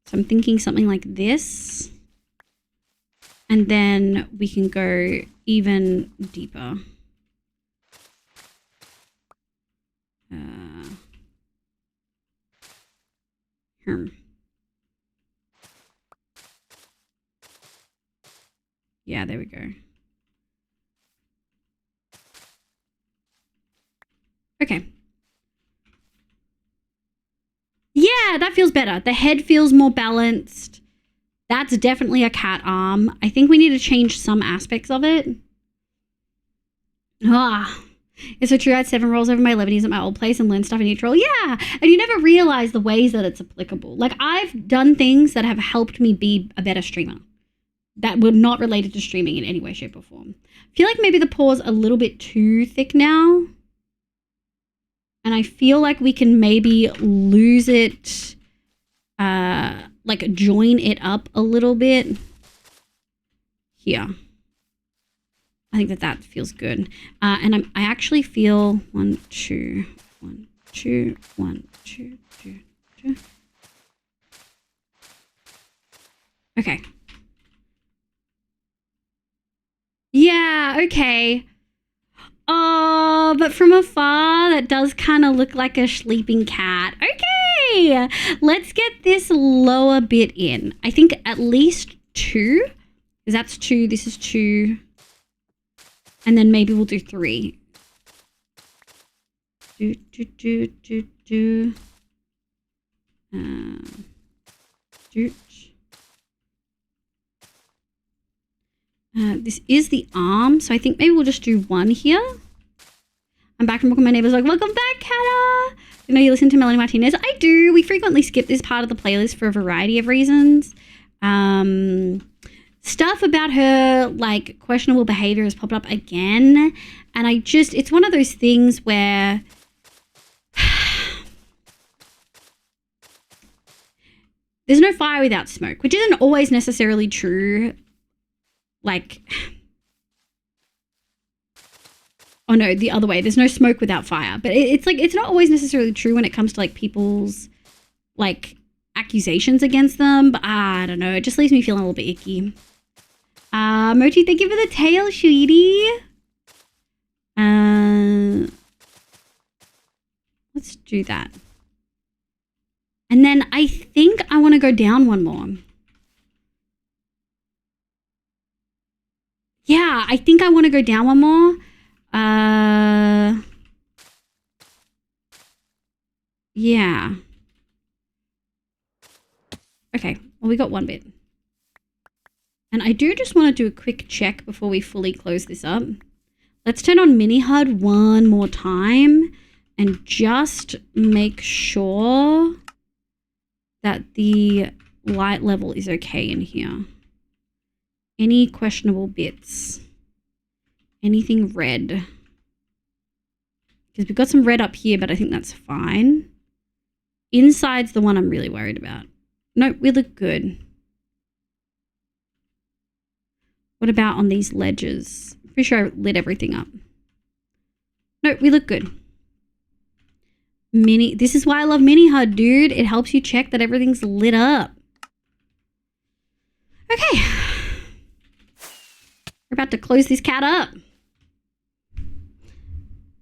So I'm thinking something like this. And then we can go even deeper. Yeah, there we go. Okay. Yeah, that feels better. The head feels more balanced. That's definitely a cat arm. I think we need to change some aspects of it. It's so true. I had 7 rolls over my 11 years at my old place and learned stuff in neutral. Yeah, and you never realize the ways that it's applicable. Like, I've done things that have helped me be a better streamer that were not related to streaming in any way, shape, or form. I feel like maybe the paw's a little bit too thick now. And I feel like we can maybe lose it, like join it up a little bit here. I think that feels good. And I actually feel 1, 2, 1, 2, 1, 2, 2, 2. Okay. Yeah, okay. Oh, but from afar, that does kind of look like a sleeping cat. Okay, let's get this lower bit in. I think at least 2, because that's 2, this is 2. And then maybe we'll do 3. Do, do, do, do, do. Do. This is the arm, so I think maybe we'll just do 1 here. I'm back from work and my neighbor's like, welcome back, Kata! You know, you listen to Melanie Martinez? I do. We frequently skip this part of the playlist for a variety of reasons. Stuff about her, like, questionable behavior has popped up again. And it's one of those things where... there's no fire without smoke, which isn't always necessarily true. Like... oh no, the other way. There's no smoke without fire. But it's like, it's not always necessarily true when it comes to like people's like accusations against them. But I don't know. It just leaves me feeling a little bit icky. Mochi, thank you for the tail, sweetie. Let's do that. And then I think I want to go down 1 more. Yeah, I think I want to go down 1 more. Yeah. Okay, well, we got 1 bit. And I do just want to do a quick check before we fully close this up. Let's turn on Mini HUD 1 more time and just make sure that the light level is okay in here. Any questionable bits? Anything red? Because we've got some red up here, but I think that's fine. Inside's the one I'm really worried about. Nope, we look good. What about on these ledges? Pretty sure I lit everything up. Nope, we look good. This is why I love Mini HUD, dude. It helps you check that everything's lit up. Okay. We're about to close this cat up.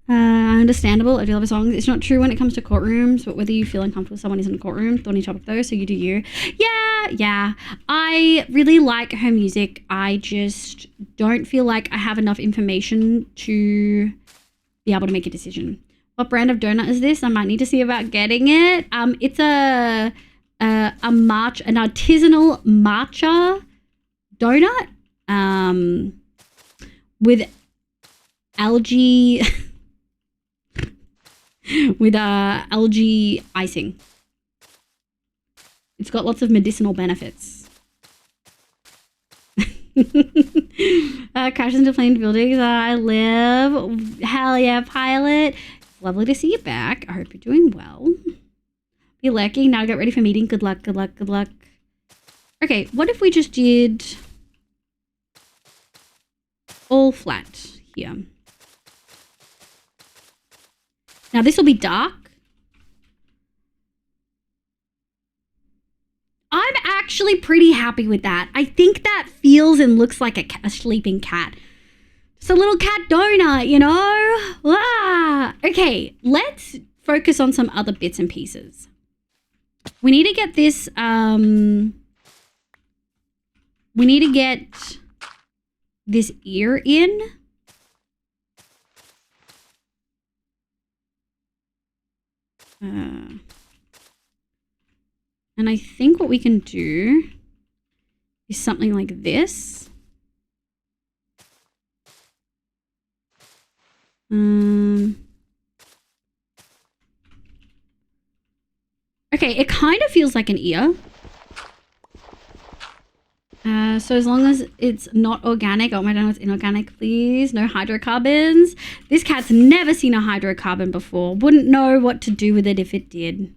Understandable. I do love the songs. It's not true when it comes to courtrooms, but whether you feel uncomfortable with someone is in a courtroom. Thorny topic though, so you do you. Yeah. I really like her music. I just don't feel like I have enough information to be able to make a decision. What brand of donut is this? I might need to see about getting it. It's an artisanal matcha donut. With algae algae icing. It's got lots of medicinal benefits. Crash into flamed buildings. I live. Hell yeah, pilot. Lovely to see you back. I hope you're doing well. Be lucky. Now get ready for meeting. Good luck. Okay, what if we just did all flat here? Now this will be dark. I'm actually pretty happy with that. I think that feels and looks like a sleeping cat. Just a little cat donut, you know? Okay, let's focus on some other bits and pieces. We need to get this, we need to get this ear in. And I think what we can do is something like this. Okay, it kind of feels like an ear. So as long as it's not organic, oh my god, it's inorganic, please. No hydrocarbons. This cat's never seen a hydrocarbon before. Wouldn't know what to do with it if it did.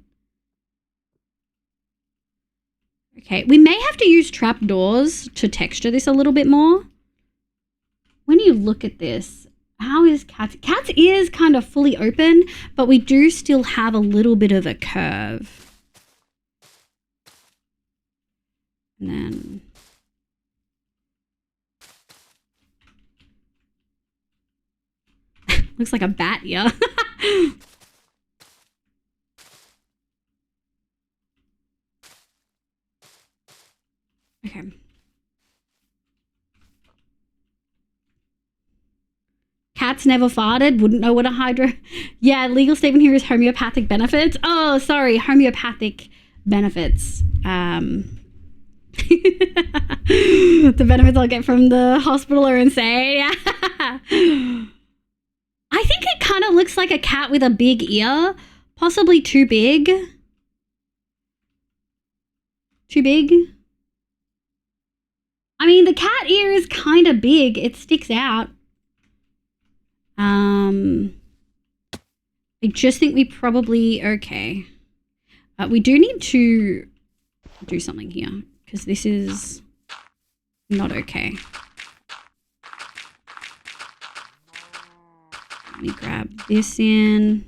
Okay, we may have to use trapdoors to texture this a little bit more. when you look at this, how is Cat's? Cat's ears kind of fully open, but we do still have a little bit of a curve. And then... looks like a bat ear. Okay. Cats never farted, wouldn't know what a hydro... Yeah, legal statement here is homeopathic benefits. Oh, sorry, homeopathic benefits. The benefits I'll get from the hospital are insane. I think it kind of looks like a cat with a big ear. Possibly too big. Too big? I mean, the cat ear is kind of big. It sticks out. I just think we probably... Okay. We do need to do something here, because this is not okay. Let me grab this in.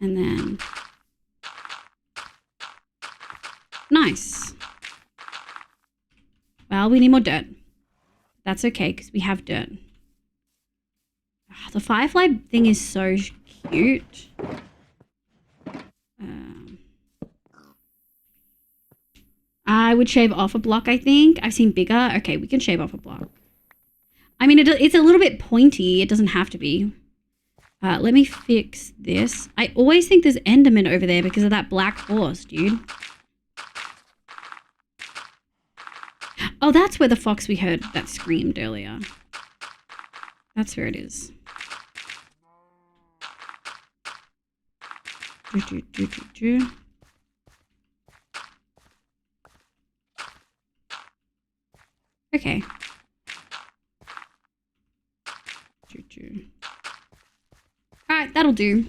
And then... Nice. Well, we need more dirt. That's okay, because we have dirt. Oh, the firefly thing is so cute. I would shave off a block, I think. I've seen bigger. Okay, we can shave off a block. I mean, it's a little bit pointy. It doesn't have to be. Let me fix this. I always think there's Enderman over there because of that black horse, dude. Oh, that's where the fox we heard that screamed earlier. That's where it is. Okay. Alright, that'll do.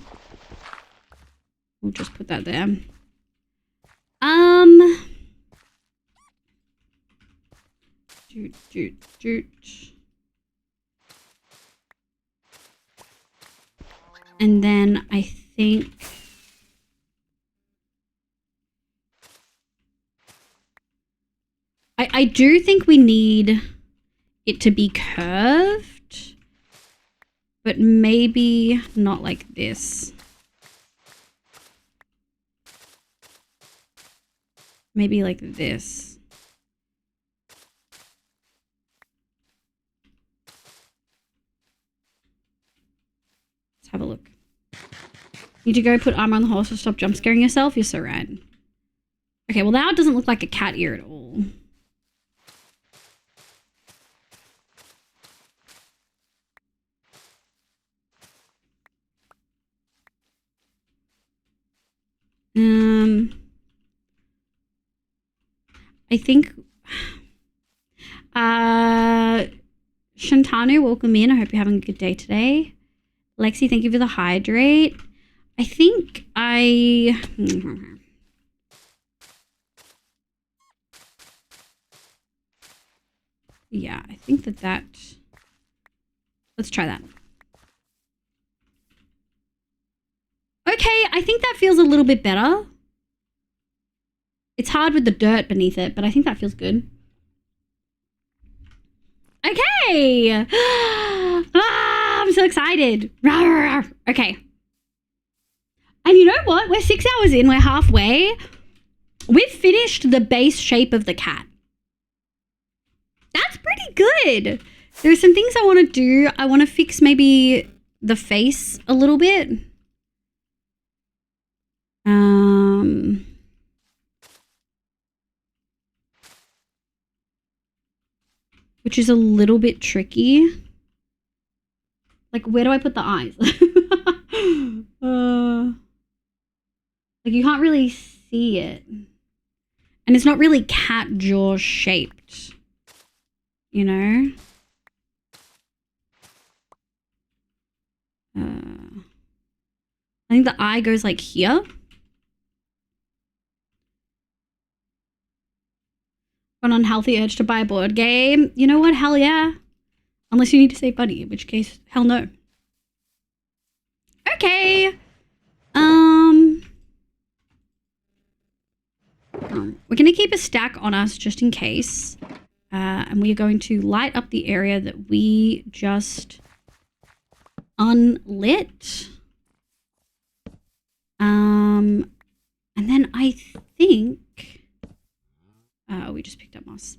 We'll just put that there. And then I think I do think we need it to be curved, but maybe not like this. Maybe like this. Let's have a look. Need to go put armor on the horse to stop jump scaring yourself? You're so rad. Okay, well now it doesn't look like a cat ear at all. I think Shantanu, welcome in. I hope you're having a good day today. Lexi, thank you for the hydrate. I think yeah, I think that let's try that. Okay, I think that feels a little bit better. It's hard with the dirt beneath it, but I think that feels good. Okay! I'm so excited. Okay. And you know what? We're 6 hours in. We're halfway. We've finished the base shape of the cat. That's pretty good. There's some things I want to do. I want to fix maybe the face a little bit. Which is a little bit tricky. Like, where do I put the eyes? Like, you can't really see it. And it's not really cat jaw shaped. You know? I think the eye goes like here. An unhealthy urge to buy a board game. You know what? Hell yeah. Unless you need to save money, in which case, hell no. Okay. We're going to keep a stack on us just in case. And we are going to light up the area that we just unlit. And then I think... we just picked up moss.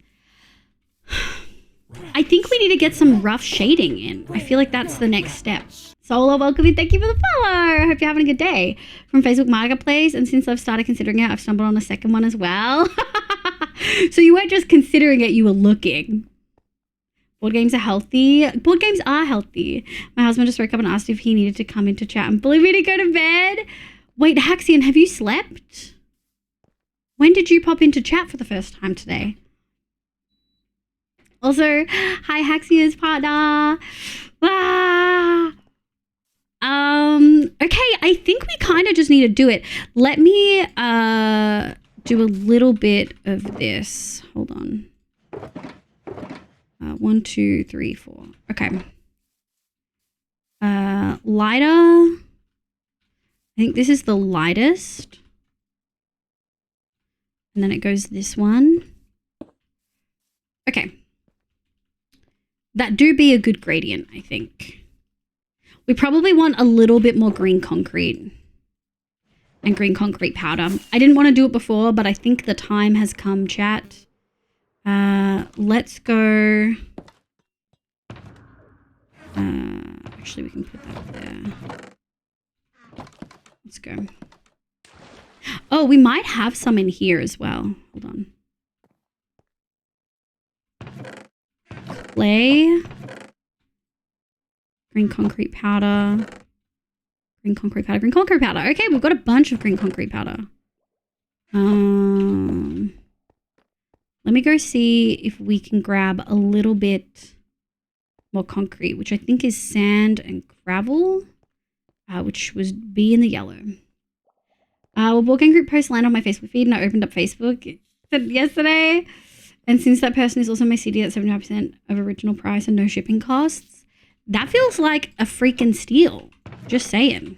I think we need to get some rough shading in. I feel like that's the next step. Solo, welcome in. Thank you for the follow. I hope you're having a good day. From Facebook Marketplace, and since I've started considering it, I've stumbled on a second one as well. So you weren't just considering it, you were looking. Board games are healthy. Board games are healthy. My husband just woke up and asked if he needed to come into chat and believe me to go to bed. Wait, Haxian, have you slept? When did you pop into chat for the first time today? Also, hi Haxia's partner. Ah. Okay, I think we kind of just need to do it. Let me do a little bit of this. Hold on. 1, 2, 3, 4. Okay. Lighter. I think this is the lightest. And then it goes this one. Okay. That do be a good gradient, I think. We probably want a little bit more green concrete and green concrete powder. I didn't want to do it before, but I think the time has come, chat. Let's go. Actually, we can put that there. Let's go. Oh, we might have some in here as well. Hold on. Clay. Green concrete powder. Green concrete powder. Green concrete powder. Okay, we've got a bunch of green concrete powder. Let me go see if we can grab a little bit more concrete, which I think is sand and gravel, which was B in the yellow. Well, Board Game Group post land on my Facebook feed, and I opened up Facebook yesterday. And since that person is also my CD at 75% of original price and no shipping costs, that feels like a freaking steal. Just saying.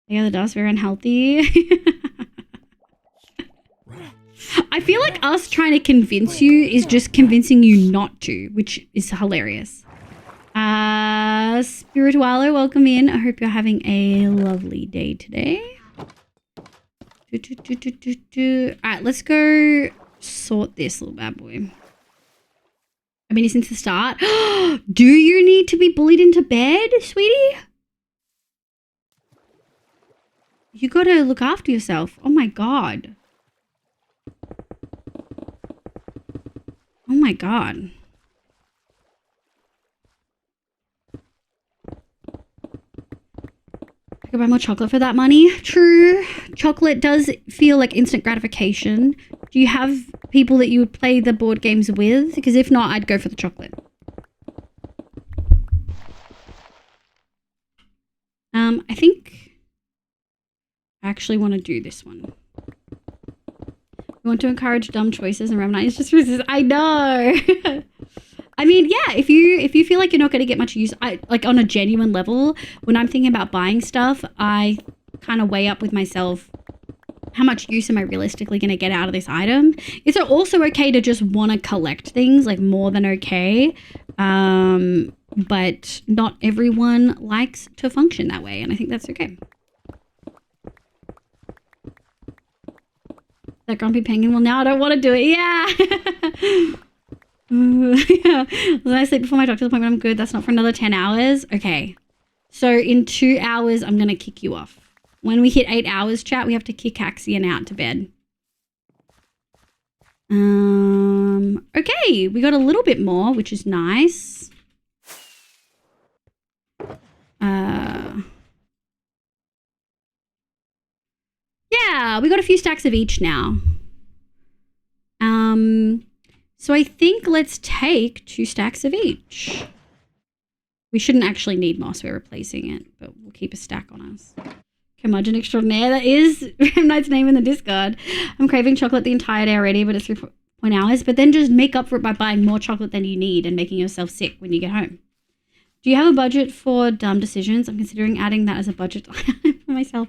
Yeah, the dust, very unhealthy. I feel like us trying to convince you is just convincing you not to, which is hilarious. Spiritualo, welcome in. I hope you're having a lovely day today. Alright, let's go sort this little bad boy. I mean, since the start. Do you need to be bullied into bed, sweetie? You gotta look after yourself. Oh my god. Oh my god. I could buy more chocolate for that money. True. Chocolate does feel like instant gratification. Do you have people that you would play the board games with? Because if not, I'd go for the chocolate. I think I actually want to do this one. We want to encourage dumb choices and Ramnight just resist. I know. I mean, yeah, if you feel like you're not going to get much use, like on a genuine level, when I'm thinking about buying stuff, I kind of weigh up with myself, how much use am I realistically going to get out of this item? Is it also okay to just want to collect things, like more than okay? But not everyone likes to function that way, and I think that's okay. That grumpy penguin, well, now I don't want to do it. Yeah. Yeah. When I sleep before my doctor's appointment, I'm good. That's not for another 10 hours. Okay. So in 2 hours, I'm going to kick you off. When we hit 8 hours, chat, we have to kick Axion out to bed. Okay. We got a little bit more, which is nice. Yeah, we got a few stacks of each now. So I think let's take 2 stacks of each. We shouldn't actually need moss, we're replacing it, but we'll keep a stack on us. Curmudgeon extraordinaire. That is M. Night's name in the Discord. I'm craving chocolate the entire day already, but it's 3 hours. But then just make up for it by buying more chocolate than you need and making yourself sick when you get home. Do you have a budget for dumb decisions? I'm considering adding that as a budget for myself.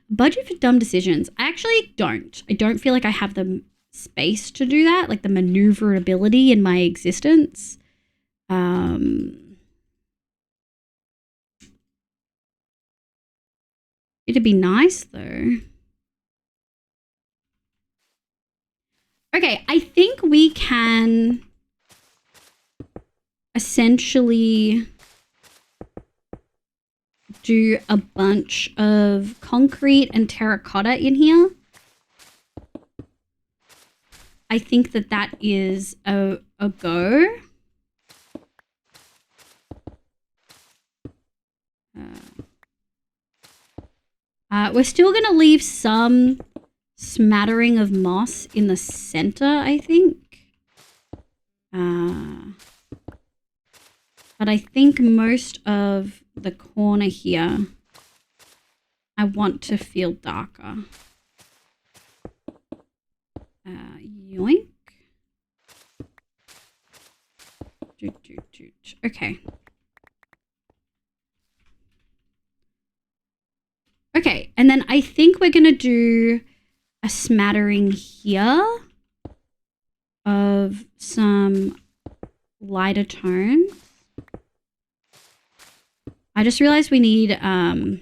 Budget for dumb decisions. I actually don't. I don't feel like I have the space to do that, like the maneuverability in my existence. It'd be nice though. Okay, I think we can essentially do a bunch of concrete and terracotta in here. I think that that is a go. We're still going to leave some smattering of moss in the center, I think. But I think most of the corner here, I want to feel darker. Yoink. Okay. Okay, and then I think we're going to do a smattering here of some lighter tones. I just realized we need, I've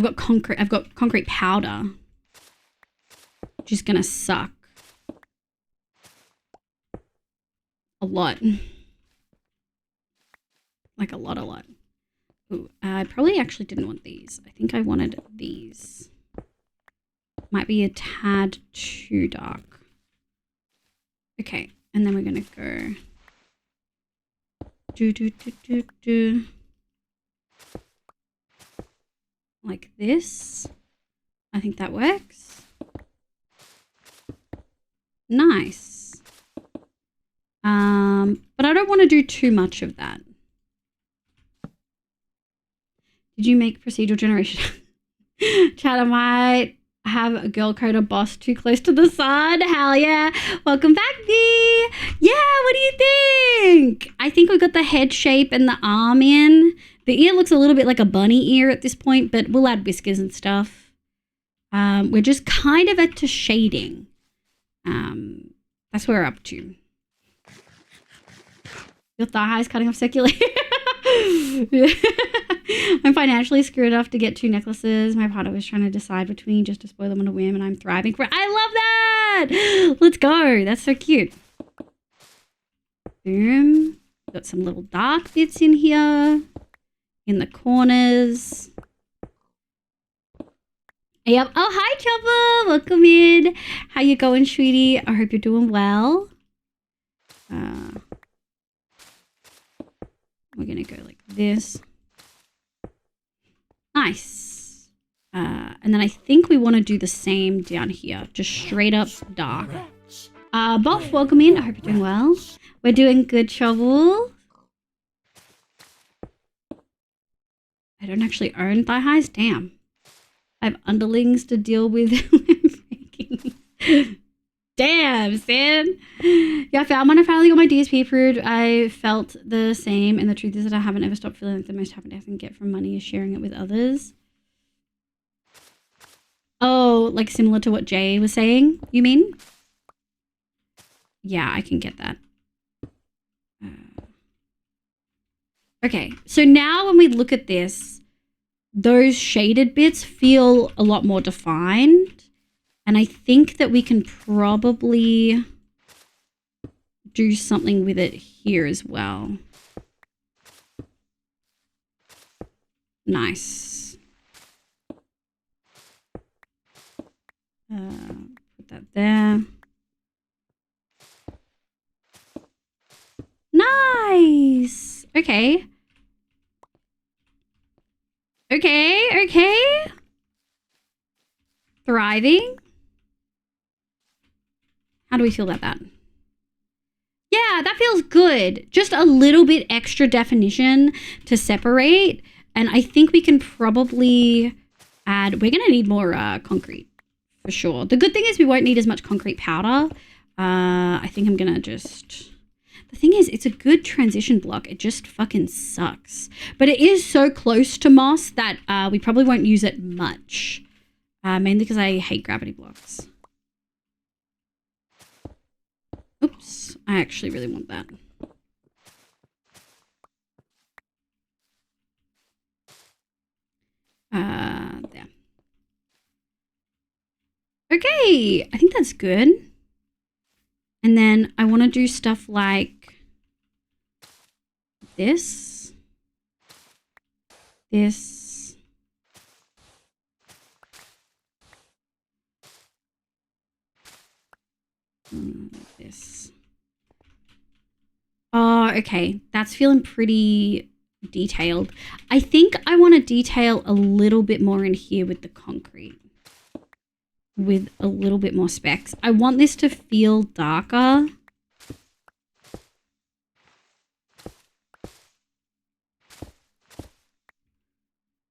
got concrete powder, which is going to suck a lot. Like a lot. Ooh, I probably actually didn't want these. I think I wanted these. Might be a tad too dark. Okay, and then we're gonna go do like this. I think that works. Nice. But I don't want to do too much of that. Did you make procedural generation? Chat, I might have a girl coder boss too close to the sun. Hell yeah. Welcome back, V. Yeah, what do you think? I think we got the head shape and the arm in. The ear looks a little bit like a bunny ear at this point, but we'll add whiskers and stuff. We're just kind of at to shading. That's what we're up to. Your thigh high is cutting off circulation. I'm financially screwed enough to get 2 necklaces. My partner was trying to decide between just to spoil them on a whim, and I'm thriving for it. I love that! Let's go. That's so cute. Boom. Got some little dark bits in here. In the corners. Yep. Oh, hi, Chopper. Welcome in. How you going, sweetie? I hope you're doing well. We're going to go like this. Nice. And then I think we want to do the same down here. Just straight up dark. Boff, welcome in. I hope you're doing well. We're doing good, Shovel. I don't actually own thigh highs. Damn. I have underlings to deal with. Damn, Stan. Yeah, I found when I finally got my DSP approved, I felt the same. And the truth is that I haven't ever stopped feeling like the most happiness I can get from money is sharing it with others. Oh, like similar to what Jay was saying, you mean? Yeah, I can get that. Okay, so now when we look at this, those shaded bits feel a lot more defined. And I think that we can probably do something with it here as well. Nice. Put that there. Nice. Okay. Okay. Thriving. How do we feel about that? Yeah, that feels good. Just a little bit extra definition to separate. And I think we can probably add, we're going to need more concrete for sure. The good thing is we won't need as much concrete powder. I think I'm going to just, the thing is it's a good transition block. It just fucking sucks. But it is so close to moss that we probably won't use it much. Mainly because I hate gravity blocks. Oops, I actually really want that. There. Okay, I think that's good. And then I want to do stuff like this. This. This. Oh, okay. That's feeling pretty detailed. I think I want to detail a little bit more in here with the concrete. With a little bit more specs. I want this to feel darker.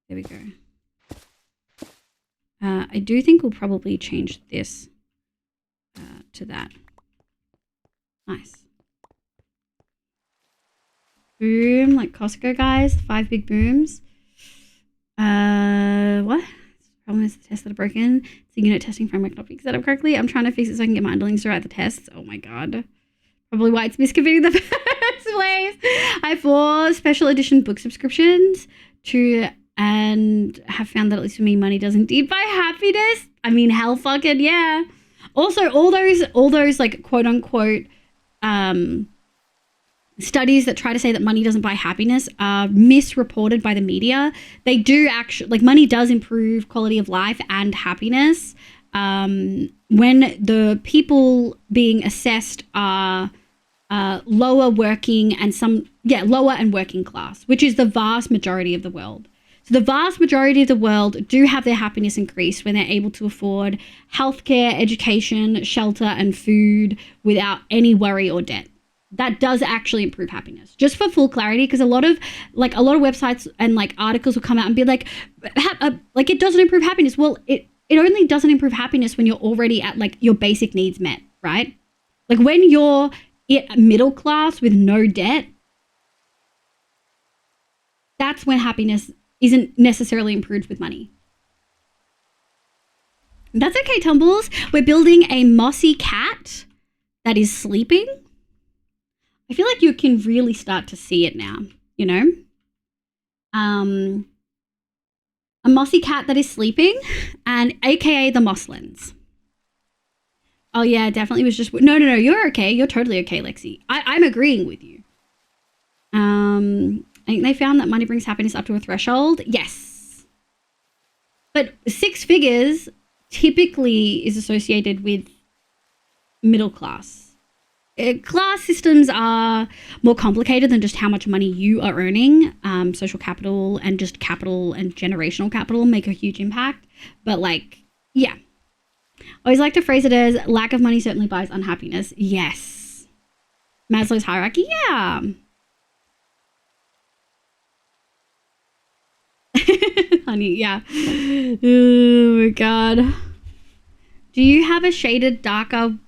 There we go. I do think we'll probably change this to that. Nice. Boom, like Costco, guys. 5 big booms. What? Problem is the tests that are broken. It's the unit testing framework not being set up correctly. I'm trying to fix it so I can get my underlings to write the tests. Oh my god. Probably why it's misconfigured in the first place. I have 4 special edition book subscriptions and have found that at least for me, money does indeed buy happiness. I mean, hell fucking yeah. Also, all those like quote unquote studies that try to say that money doesn't buy happiness are misreported by the media. They do actually, like, money does improve quality of life and happiness when the people being assessed are lower working and lower and working class, which is the vast majority of the world. So the vast majority of the world do have their happiness increased when they're able to afford healthcare, education, shelter, and food without any worry or debt. That does actually improve happiness. Just for full clarity, because a lot of websites and like articles will come out and be like it doesn't improve happiness. Well, it only doesn't improve happiness when you're already at like your basic needs met, right? Like when you're middle class with no debt, that's when happiness isn't necessarily improved with money. That's okay, Tumbles. We're building a mossy cat that is sleeping. I feel like you can really start to see it now, you know? A mossy cat that is sleeping, and AKA the Mosslins. Oh yeah, definitely was just... No, you're okay. You're totally okay, Lexi. I'm agreeing with you. I think they found that money brings happiness up to a threshold. Yes. But 6 figures typically is associated with middle class. Class systems are more complicated than just how much money you are earning. Social capital and just capital and generational capital make a huge impact. But like, yeah. I always like to phrase it as lack of money certainly buys unhappiness. Yes. Maslow's hierarchy, yeah. Honey, yeah. Oh my god. Do you have a shaded darker...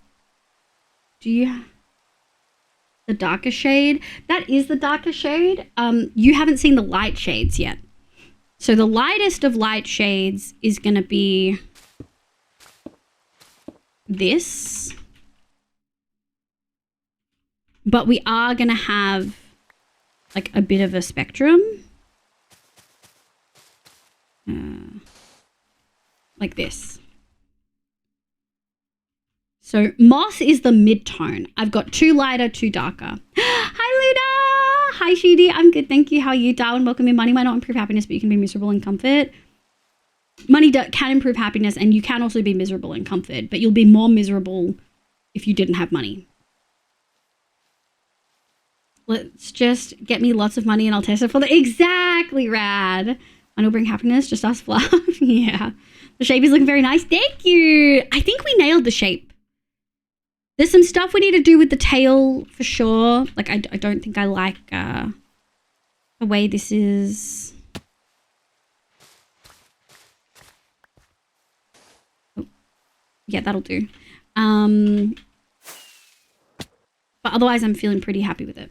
The darker shade? That is the darker shade. You haven't seen the light shades yet. So the lightest of light shades is going to be this. But we are going to have like a bit of a spectrum. Like this. So moss is the mid-tone. I've got 2 lighter, 2 darker. Hi, Luda. Hi, Shidi. I'm good, thank you. How are you, Darwin? Welcome in. Money might not improve happiness, but you can be miserable in comfort. Money can improve happiness, and you can also be miserable in comfort, but you'll be more miserable if you didn't have money. Let's just get me lots of money and I'll test it for the... Exactly, Rad. And it'll bring happiness, just us fluff. Yeah. The shape is looking very nice. Thank you. I think we nailed the shape. There's some stuff we need to do with the tail for sure. Like, I don't think I like the way this is. Yeah, that'll do. But otherwise, I'm feeling pretty happy with it.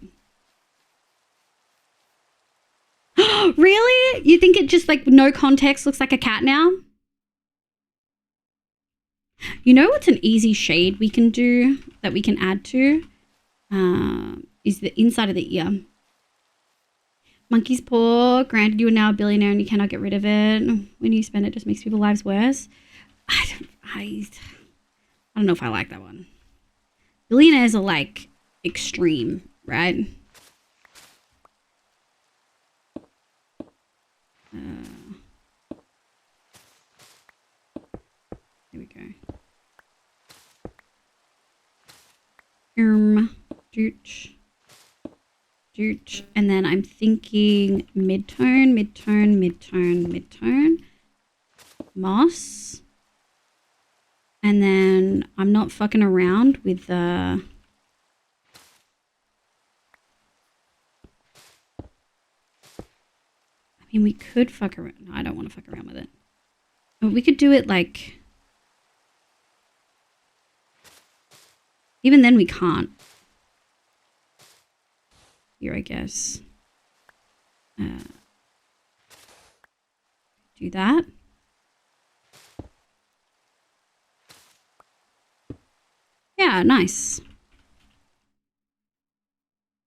Really? You think it just like no context looks like a cat now? You know what's an easy shade we can do that we can add to? Is the inside of the ear. Monkey's paw. Granted, you are now a billionaire and you cannot get rid of it. When you spend it, just makes people's lives worse. I don't know if I like that one. Billionaires are like extreme, right? Here we go. Dooch. And then I'm thinking mid-tone. Moss. And then I'm not fucking around with the... I mean, we could fuck around. No, I don't want to fuck around with it. But we could do it like... Even then we can't. Here, I guess. Do that. Yeah, nice.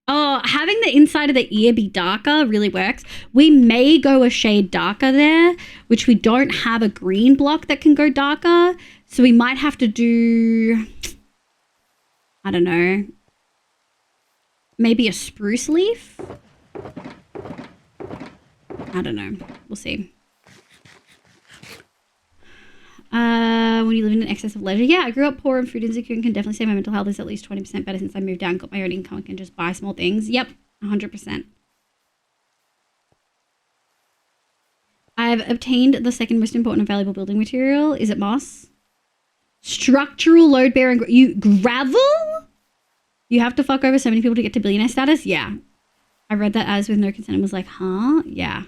Oh, having the inside of the ear be darker really works. We may go a shade darker there, which we don't have a green block that can go darker. So we might have to do, I don't know, maybe a spruce leaf? I don't know. We'll see. When you live in an excess of leisure. Yeah, I grew up poor and food insecure and can definitely say my mental health is at least 20% better since I moved out and got my own income and can just buy small things. Yep, 100%. I've obtained the second most important and valuable building material. Is it moss? Structural load bearing. Gravel? You have to fuck over so many people to get to billionaire status? Yeah. I read that as with no consent and was like, huh? Yeah.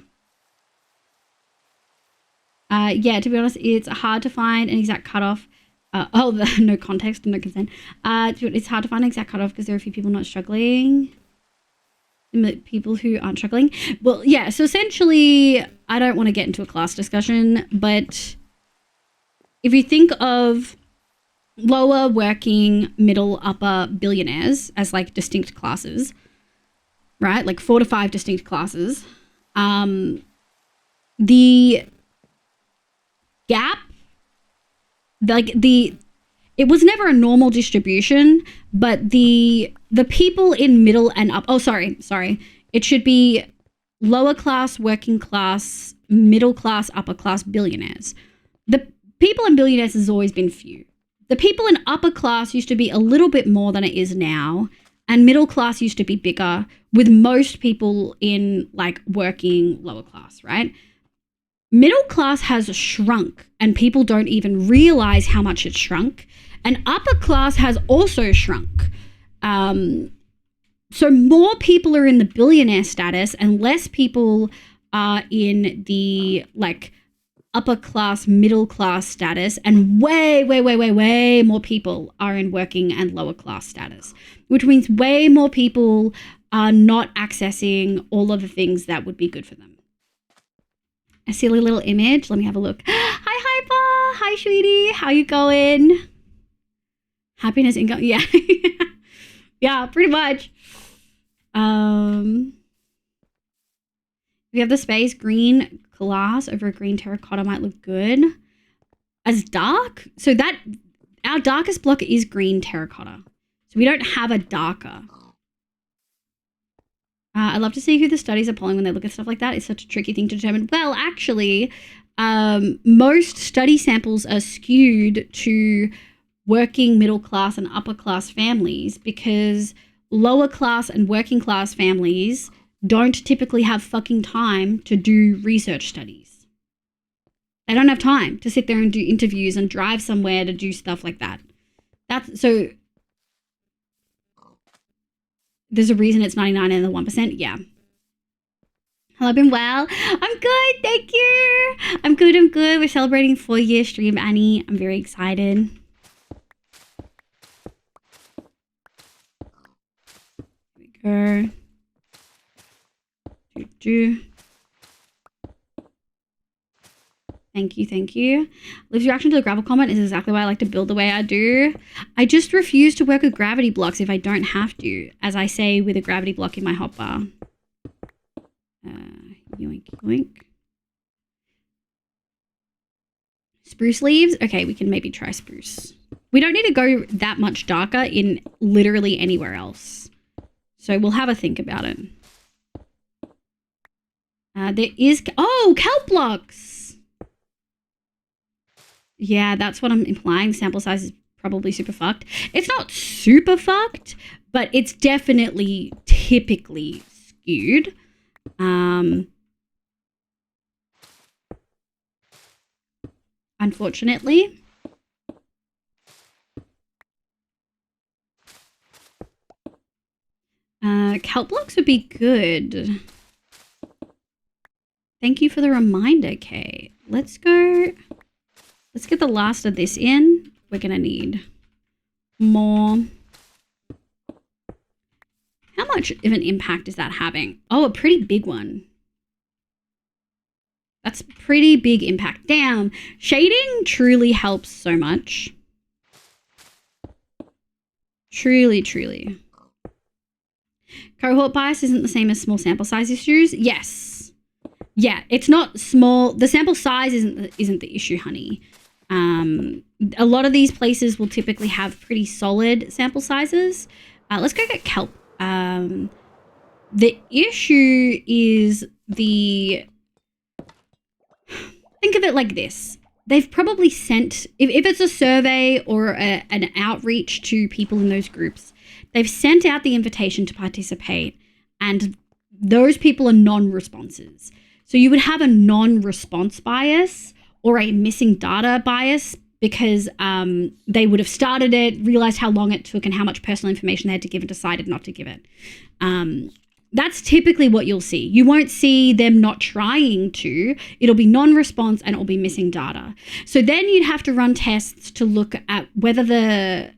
Yeah, to be honest, it's hard to find an exact cutoff. No context and no consent. It's hard to find an exact cutoff because there are a few people not struggling. People who aren't struggling. Well, yeah, so essentially, I don't want to get into a class discussion, but if you think of lower, working, middle, upper billionaires as like distinct classes, right? Like 4 to 5 distinct classes. The gap, it was never a normal distribution, but the people in middle and up, sorry. It should be lower class, working class, middle class, upper class billionaires. The people in billionaires has always been few. The people in upper class used to be a little bit more than it is now, and middle class used to be bigger, with most people in like working lower class, right? Middle class has shrunk and people don't even realize how much it's shrunk. And upper class has also shrunk. So more people are in the billionaire status and less people are in the like upper class, middle class status, and way more people are in working and lower class status, which means way more people are not accessing all of the things that would be good for them. A silly little image. Let me have a look. Hi, Hyper. Hi, sweetie. How you going? Happiness, income. Yeah. Yeah, pretty much. If you have the space, green glass over a green terracotta might look good. As dark? So that, our darkest block is green terracotta. So we don't have a darker. I love to see who the studies are polling when they look at stuff like that. It's such a tricky thing to determine. Well, actually, most study samples are skewed to working middle class and upper class families because lower class and working class families don't typically have fucking time to do research studies. They don't have time to sit there and do interviews and drive somewhere to do stuff like that. So there's a reason it's 99 and the 1%. Yeah. Hello, been well. I'm good, thank you. I'm good. We're celebrating 4-year stream, Annie. I'm very excited. go. Do. Thank you, thank you. Liv's reaction to the gravel comment is exactly why I like to build the way I do. I just refuse to work with gravity blocks if I don't have to, as I say with a gravity block in my hotbar. Yoink, yoink. Spruce leaves? Okay, we can maybe try spruce. We don't need to go that much darker in literally anywhere else. So we'll have a think about it. There is... Oh, kelp blocks! Yeah, that's what I'm implying. Sample size is probably super fucked. It's not super fucked, but it's definitely typically skewed. Unfortunately. Kelp blocks would be good. Thank you for the reminder, Kay. Let's go. Let's get the last of this in. We're gonna need more. How much of an impact is that having? Oh, a pretty big one. That's pretty big impact. Damn, shading truly helps so much. Truly, truly. Cohort bias isn't the same as small sample size issues. Yes. Yeah, it's not small. The sample size isn't the issue, honey. A lot of these places will typically have pretty solid sample sizes. Let's go get kelp. The issue is think of it like this. They've probably sent, if it's a survey or an outreach to people in those groups, they've sent out the invitation to participate, and those people are non-responses. So you would have a non-response bias or a missing data bias because they would have started it, realized how long it took and how much personal information they had to give and decided not to give it. That's typically what you'll see. You won't see them not trying to. It'll be non-response and it'll be missing data. So then you'd have to run tests to look at whether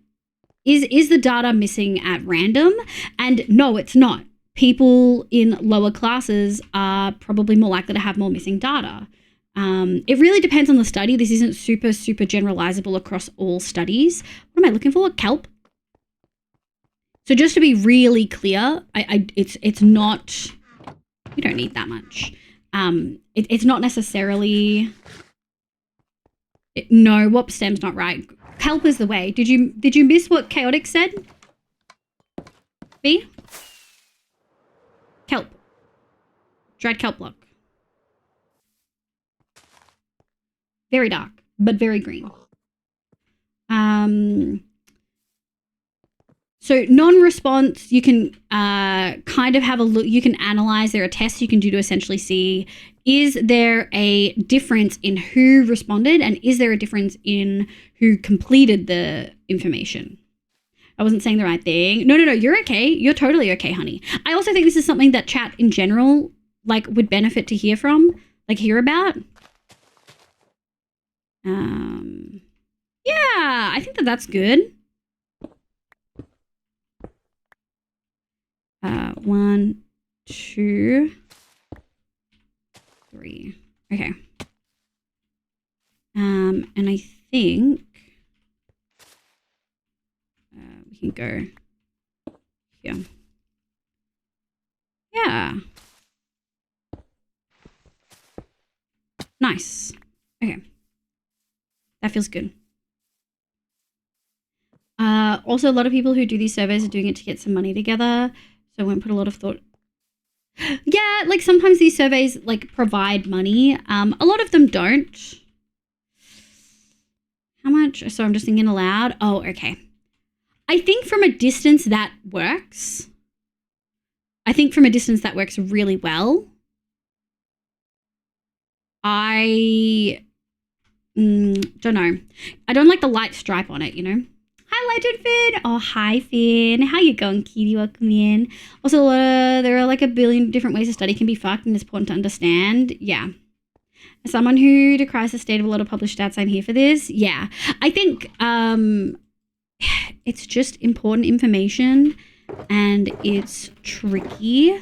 is the data missing at random? And no, it's not. People in lower classes are probably more likely to have more missing data. It really depends on the study. This isn't super, super generalizable across all studies. What am I looking for? Kelp. So just to be really clear, it's not, you don't need that much. It's not necessarily, no, WOP stem's not right. Kelp is the way. Did you miss what Chaotic said? B? Kelp. Dried kelp block. Very dark, but very green. So non-response, you can kind of have a look, you can analyze, there are tests you can do to essentially see, is there a difference in who responded and is there a difference in who completed the information? I wasn't saying the right thing. No, you're okay. You're totally okay, honey. I also think this is something that chat in general, like, would benefit to hear from, like, hear about. Yeah, I think that's good. 1, 2, 3. Okay. And I think we can go here. Yeah. Nice. Okay. That feels good. Also, a lot of people who do these surveys are doing it to get some money together. So I won't put a lot of thought. Yeah, like sometimes these surveys like provide money. A lot of them don't. How much? So I'm just thinking aloud. Oh, okay. I think from a distance that works. I think from a distance that works really well. I don't know. I don't like the light stripe on it, you know? Hi, Legend Finn. Oh, hi, Finn. How you going, kitty? Welcome in. Also, there are like a billion different ways a study can be fucked, and it's important to understand. Yeah. As someone who decries the state of a lot of published stats, I'm here for this. Yeah. I think it's just important information. and it's tricky.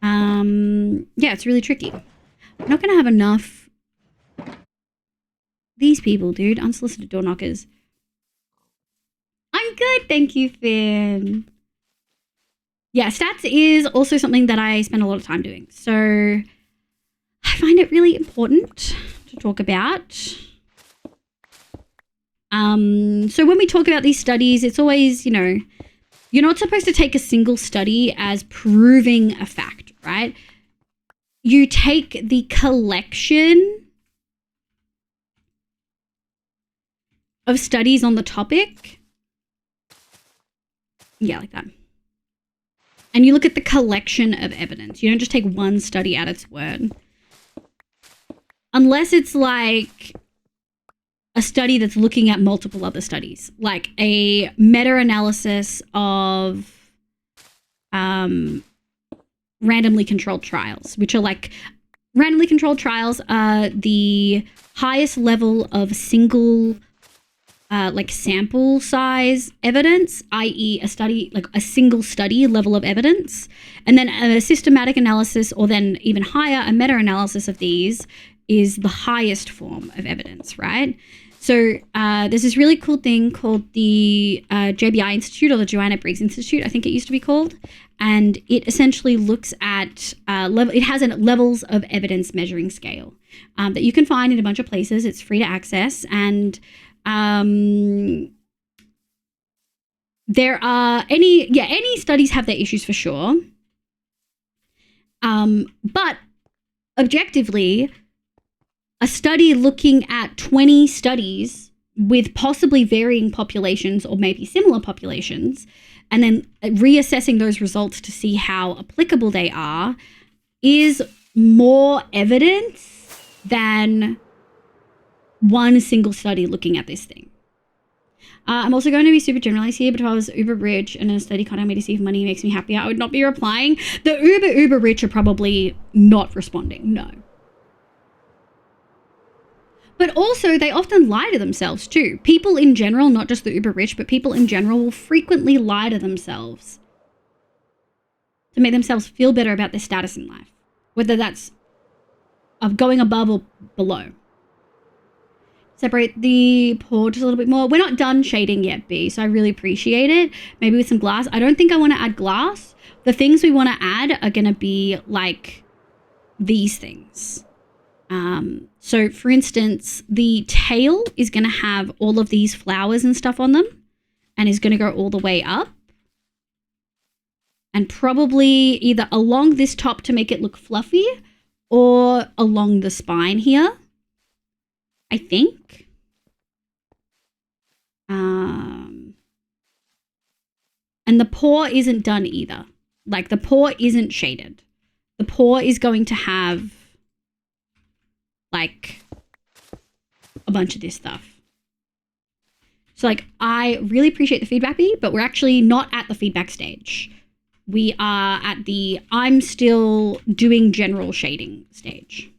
Yeah, it's really tricky. I'm not gonna have enough. These people, dude, unsolicited door knockers. I'm good, thank you, Finn. Yeah, stats is also something that I spend a lot of time doing. So I find it really important to talk about. So when we talk about these studies, it's always, you know, you're not supposed to take a single study as proving a fact, right? You take the collection of studies on the topic. Yeah, like that. And you look at the collection of evidence. You don't just take one study at its word. Unless it's like a study that's looking at multiple other studies, like a meta-analysis of randomly controlled trials, which are like randomly controlled trials are the highest level of single like sample size evidence, i.e. a study, like a single study level of evidence, and then a systematic analysis, or then even higher, a meta-analysis of these is the highest form of evidence, right? So there's this really cool thing called the JBI Institute, or the Joanna Briggs Institute, I think it used to be called, and it essentially looks at it has a levels of evidence measuring scale that you can find in a bunch of places. It's free to access, and there are any studies have their issues for sure, but objectively, a study looking at 20 studies with possibly varying populations or maybe similar populations, and then reassessing those results to see how applicable they are, is more evidence than one single study looking at this thing. I'm also going to be super generalized here, but if I was uber rich and a study contacted me to see if money makes me happier, I would not be replying. The uber rich are probably not responding, no. But also, they often lie to themselves too. People in general, not just the uber rich, but people in general will frequently lie to themselves to make themselves feel better about their status in life, whether that's of going above or below. Separate the pour just a little bit more. We're not done shading yet, B, so I really appreciate it. Maybe with some glass. I don't think I want to add glass. The things we want to add are going to be like these things. So for instance, the tail is going to have all of these flowers and stuff on them, and is going to go all the way up, and probably either along this top to make it look fluffy, or along the spine here, I think. And the paw isn't done either. Like, the paw isn't shaded. The paw is going to have like a bunch of this stuff. So like, I really appreciate the feedback, B, but we're actually not at the feedback stage. We are at the I'm still doing general shading stage.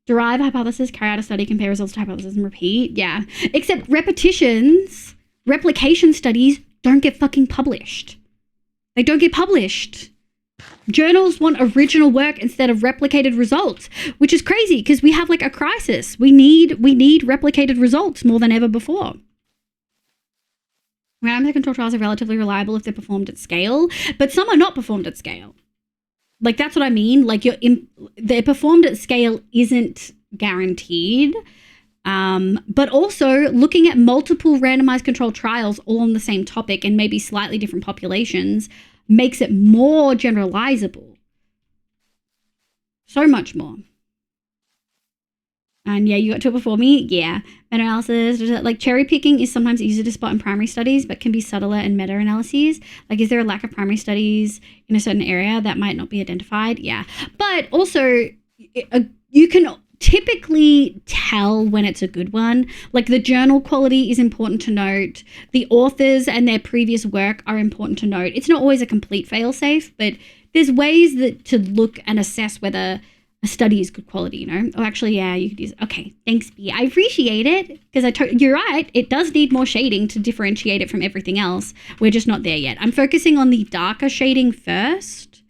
Derive a hypothesis, carry out a study, compare results to hypothesis, and repeat. Yeah. Except replication studies don't get fucking published. They don't get published. Journals want original work instead of replicated results, which is crazy because we have like a crisis. We need replicated results more than ever before. Randomized control trials are relatively reliable if they're performed at scale, but some are not performed at scale. Like, that's what I mean. Like, they're performed at scale isn't guaranteed. But also looking at multiple randomized controlled trials all on the same topic and maybe slightly different populations makes it more generalizable. So much more. And yeah, you got to it before me. Yeah. Meta-analysis, like cherry picking is sometimes easier to spot in primary studies, but can be subtler in meta-analyses. Like, is there a lack of primary studies in a certain area that might not be identified? Yeah. But also, you can typically tell when it's a good one. Like, the journal quality is important to note. The authors and their previous work are important to note. It's not always a complete fail-safe, but there's ways to look and assess whether a study is good quality, you know? Oh, actually, yeah, you could use it. Okay, thanks, B. I appreciate it because you're right. It does need more shading to differentiate it from everything else. We're just not there yet. I'm focusing on the darker shading first,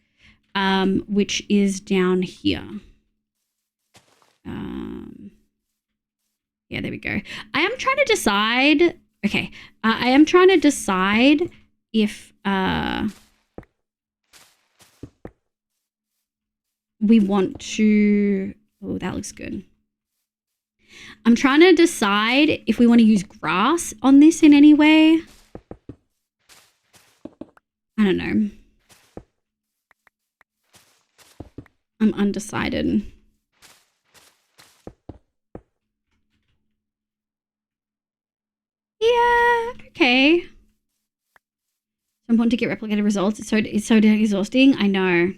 which is down here. Yeah, there we go. I am trying to decide. Okay, I am trying to decide if we want to. Oh, that looks good. I'm trying to decide if we want to use grass on this in any way. I don't know. I'm undecided. Yeah, okay. It's important to get replicated results. It's so exhausting. I know.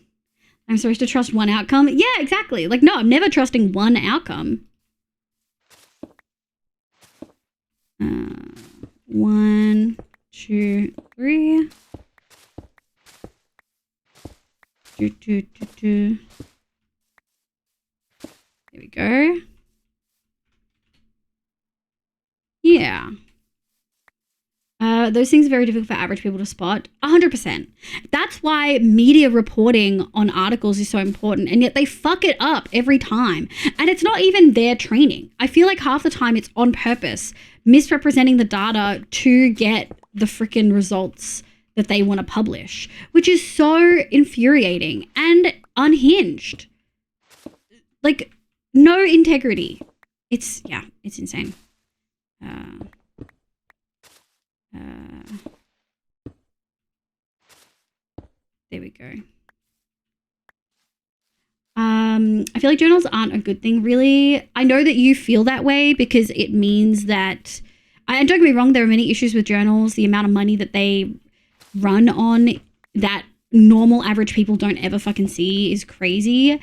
I'm supposed to trust one outcome. Yeah, exactly. Like, no, I'm never trusting one outcome. 1, 2, 3. There we go. Yeah. Those things are very difficult for average people to spot. 100%. That's why media reporting on articles is so important, and yet they fuck it up every time. And it's not even their training. I feel like half the time it's on purpose, misrepresenting the data to get the freaking results that they want to publish, which is so infuriating and unhinged. Like, no integrity. It's insane. There we go. I feel like journals aren't a good thing, really. I know that you feel that way because it means that, and don't get me wrong, there are many issues with journals. The amount of money that they run on that normal average people don't ever fucking see is crazy.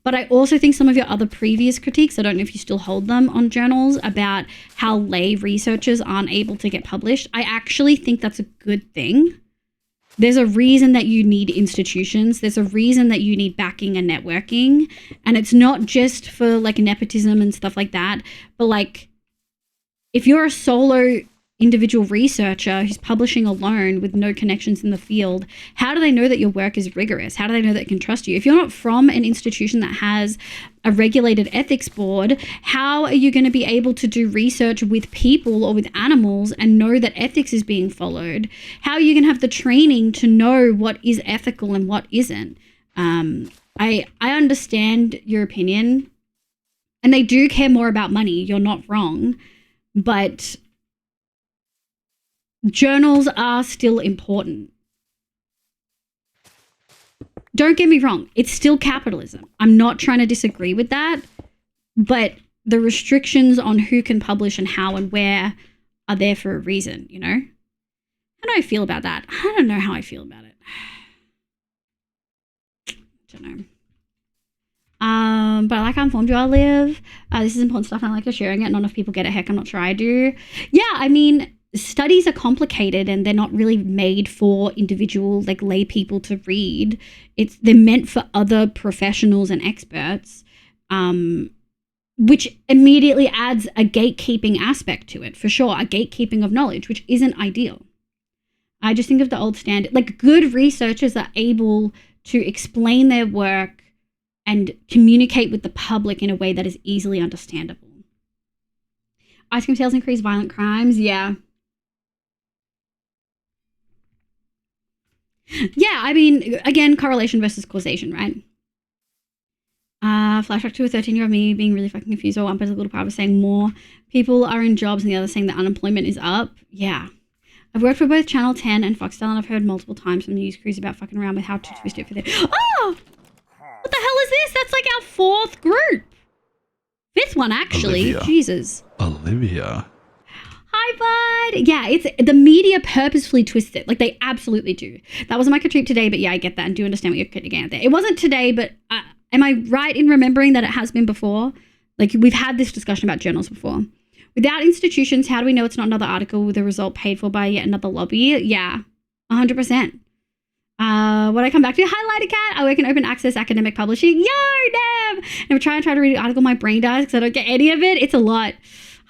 But I also think some of your other previous critiques, I don't know if you still hold them on journals, about how lay researchers aren't able to get published. I actually think that's a good thing. There's a reason that you need institutions. There's a reason that you need backing and networking. And it's not just for like nepotism and stuff like that, but like if you're a solo individual researcher who's publishing alone with no connections in the field, how do they know that your work is rigorous? How do they know that they can trust you? If you're not from an institution that has a regulated ethics board, how are you going to be able to do research with people or with animals and know that ethics is being followed? How are you going to have the training to know what is ethical and what isn't? I understand your opinion, and they do care more about money. You're not wrong, but journals are still important. Don't get me wrong, it's still capitalism. I'm not trying to disagree with that, but the restrictions on who can publish and how and where are there for a reason, you know? How do I feel about that? I don't know how I feel about it. I don't know. But I like how informed you all live. This is important stuff and I like you sharing it. Not enough people get it. Heck, I'm not sure I do. Yeah, I mean, studies are complicated and they're not really made for individual like lay people to read. They're meant for other professionals and experts, which immediately adds a gatekeeping aspect to it, for sure, a gatekeeping of knowledge, which isn't ideal. I just think of the old standard, like good researchers are able to explain their work and communicate with the public in a way that is easily understandable. Ice cream sales increase violent crimes, yeah. Yeah, I mean, again, correlation versus causation, right? Flashback to a 13-year-old me being really fucking confused. Or one political part was saying more people are in jobs and the other saying that unemployment is up. Yeah. I've worked for both Channel 10 and Foxtel, and I've heard multiple times from news crews about fucking around with how to twist it for their... Oh! What the hell is this? That's like our 4th group. 5th one, actually. Olivia. Jesus. Olivia. Hi, bud. Yeah, it's the media purposefully twists it. Like, they absolutely do. That wasn't my critique today, but yeah, I get that and do understand what you're critiquing out there. It wasn't today, but am I right in remembering that it has been before? Like, we've had this discussion about journals before. Without institutions, how do we know it's not another article with a result paid for by yet another lobby? Yeah, 100%. What I come back to, highlighted cat, I work in open access academic publishing. Yo, Deb, And every time I try to read an article, my brain dies because I don't get any of it. It's a lot.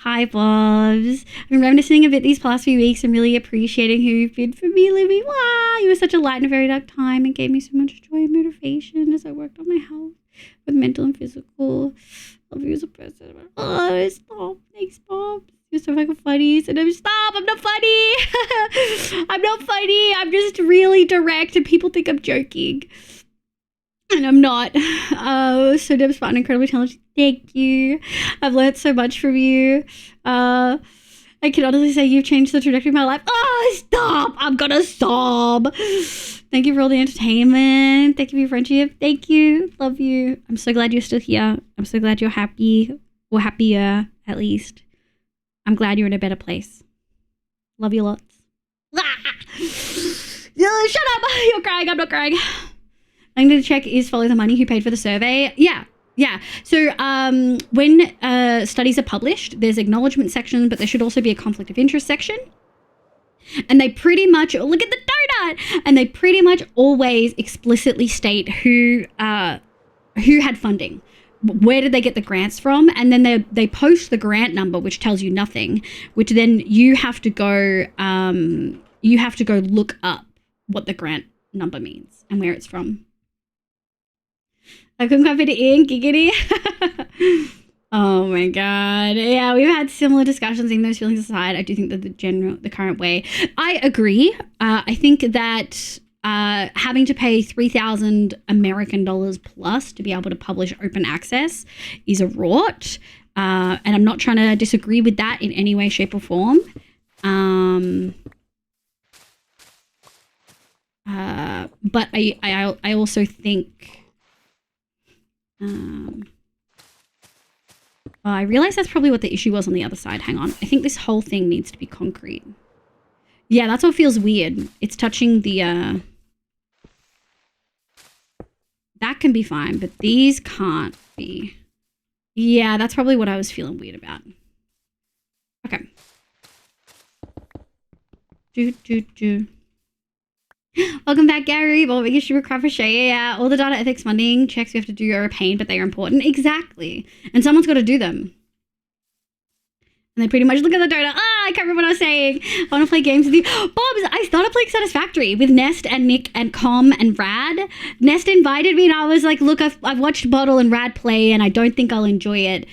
Hi, Bobs. I've been reminiscing a bit these past few weeks and really appreciating who you've been for me, Libby. Wow, you were such a light in a very dark time and gave me so much joy and motivation as I worked on my health, both mental and physical. Love you as a person. Oh, stop. Thanks, Bob. You're so fucking funny. So no, stop. I'm not funny. I'm not funny. I'm just really direct and people think I'm joking. And I'm not. So Deb's fun, incredibly talented. Thank you. I've learned so much from you. I can honestly say you've changed the trajectory of my life. Oh, stop. I'm gonna sob. Thank you for all the entertainment. Thank you for your friendship. Thank you. Love you. I'm so glad you're still here. I'm so glad you're happy. Or happier, at least. I'm glad you're in a better place. Love you lots. Shut up. You're crying. I'm not crying. I'm going to check is Follow the Money who paid for the survey. Yeah. So when studies are published, there's acknowledgement section, but there should also be a conflict of interest section. And they pretty much, look at the donut! And they pretty much always explicitly state who had funding. Where did they get the grants from? And then they post the grant number, which tells you nothing, which then you have to go look up what the grant number means and where it's from. I couldn't quite fit it in, giggity. Oh my god. Yeah, we've had similar discussions. Even those feelings aside, I do think that the current way, I agree. I think that having to pay $3,000 American dollars plus to be able to publish open access is a rort. And I'm not trying to disagree with that in any way, shape, or form. But I also think I realize that's probably what the issue was on the other side. Hang on. I think this whole thing needs to be concrete. Yeah, that's what feels weird. It's touching the that can be fine, but these can't be. Yeah, that's probably what I was feeling weird about. Okay. Welcome back, Gary. Well, we super crap for Shay. Yeah, all the data ethics funding checks we have to do are a pain, but they are important. Exactly. And someone's got to do them. And they pretty much look at the donor. I can't remember what I was saying. I want to play games with you. Bobs, I started playing Satisfactory with Nest and Nick and Com and Rad. Nest invited me and I was like, look, I've watched Bottle and Rad play and I don't think I'll enjoy it.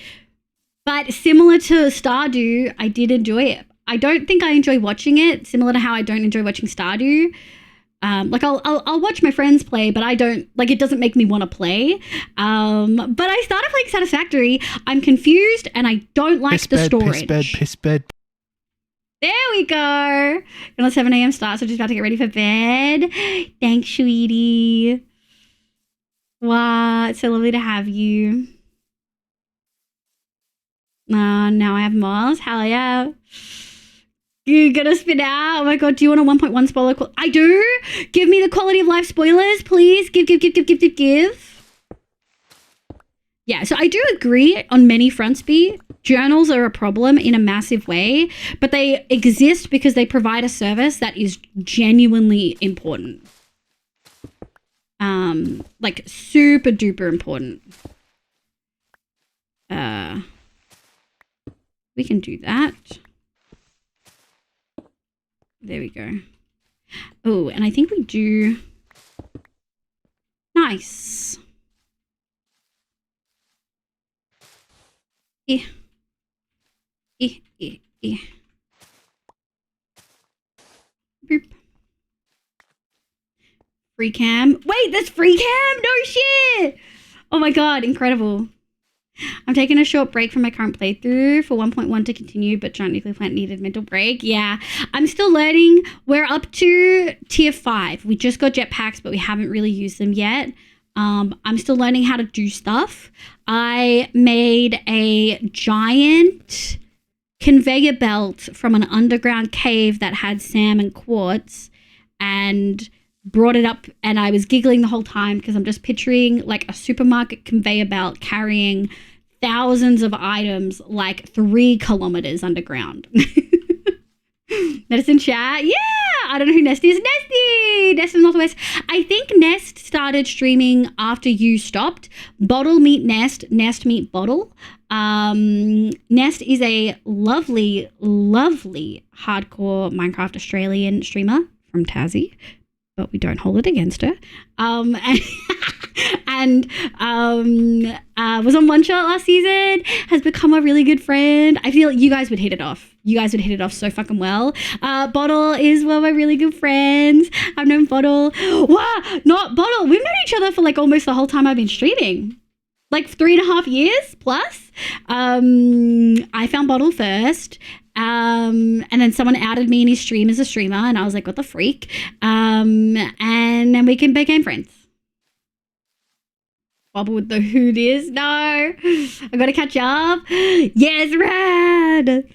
But similar to Stardew, I did enjoy it. I don't think I enjoy watching it, similar to how I don't enjoy watching Stardew. Like I'll watch my friends play, but I don't, like, it doesn't make me want to play. But I started playing Satisfactory. I'm confused and I don't like the storage. Piss bed. There we go. Got a 7 a.m. start, so just about to get ready for bed. Thanks, sweetie. Wow, it's so lovely to have you. Now I have Mars. Hell yeah. You're gonna spin out. Oh my god, do you want a 1.1 spoiler? I do. Give me the quality of life spoilers, please. Give. Yeah, so I do agree on many fronts, B. Journals are a problem in a massive way, but they exist because they provide a service that is genuinely important. Like super duper important. We can do that. There we go. Oh, and I think we do. Nice. Boop. Free cam. Wait, there's free cam? No shit. Oh my god, incredible. I'm taking a short break from my current playthrough for 1.1 to continue, but Giant Nuclear Plant needed mental break. Yeah, I'm still learning. We're up to tier 5. We just got jetpacks, but we haven't really used them yet. I'm still learning how to do stuff. I made a giant conveyor belt from an underground cave that had salmon quartz and brought it up, and I was giggling the whole time because I'm just picturing like a supermarket conveyor belt carrying thousands of items like 3 kilometers underground. Medicine chat. Yeah, I don't know who Nesty is. Nesty! you, Nest of Northwest. I think Nest started streaming after you stopped. Bottle meet Nest, Nest meet Bottle. Nest is a lovely, lovely hardcore Minecraft Australian streamer from Tassie, but we don't hold it against her. And was on One Shot last season, has become a really good friend. I feel like you guys would hit it off. You guys would hit it off so fucking well. Bottle is one of my really good friends. I've known Bottle. Wow, not Bottle. We've known each other for like almost the whole time I've been streaming. Like 3.5 years plus. I found Bottle first. And then someone outed me in his stream as a streamer, and I was like, what the freak? And then we became friends. Bobble with the hood is. No. I gotta catch up. Yes, rad.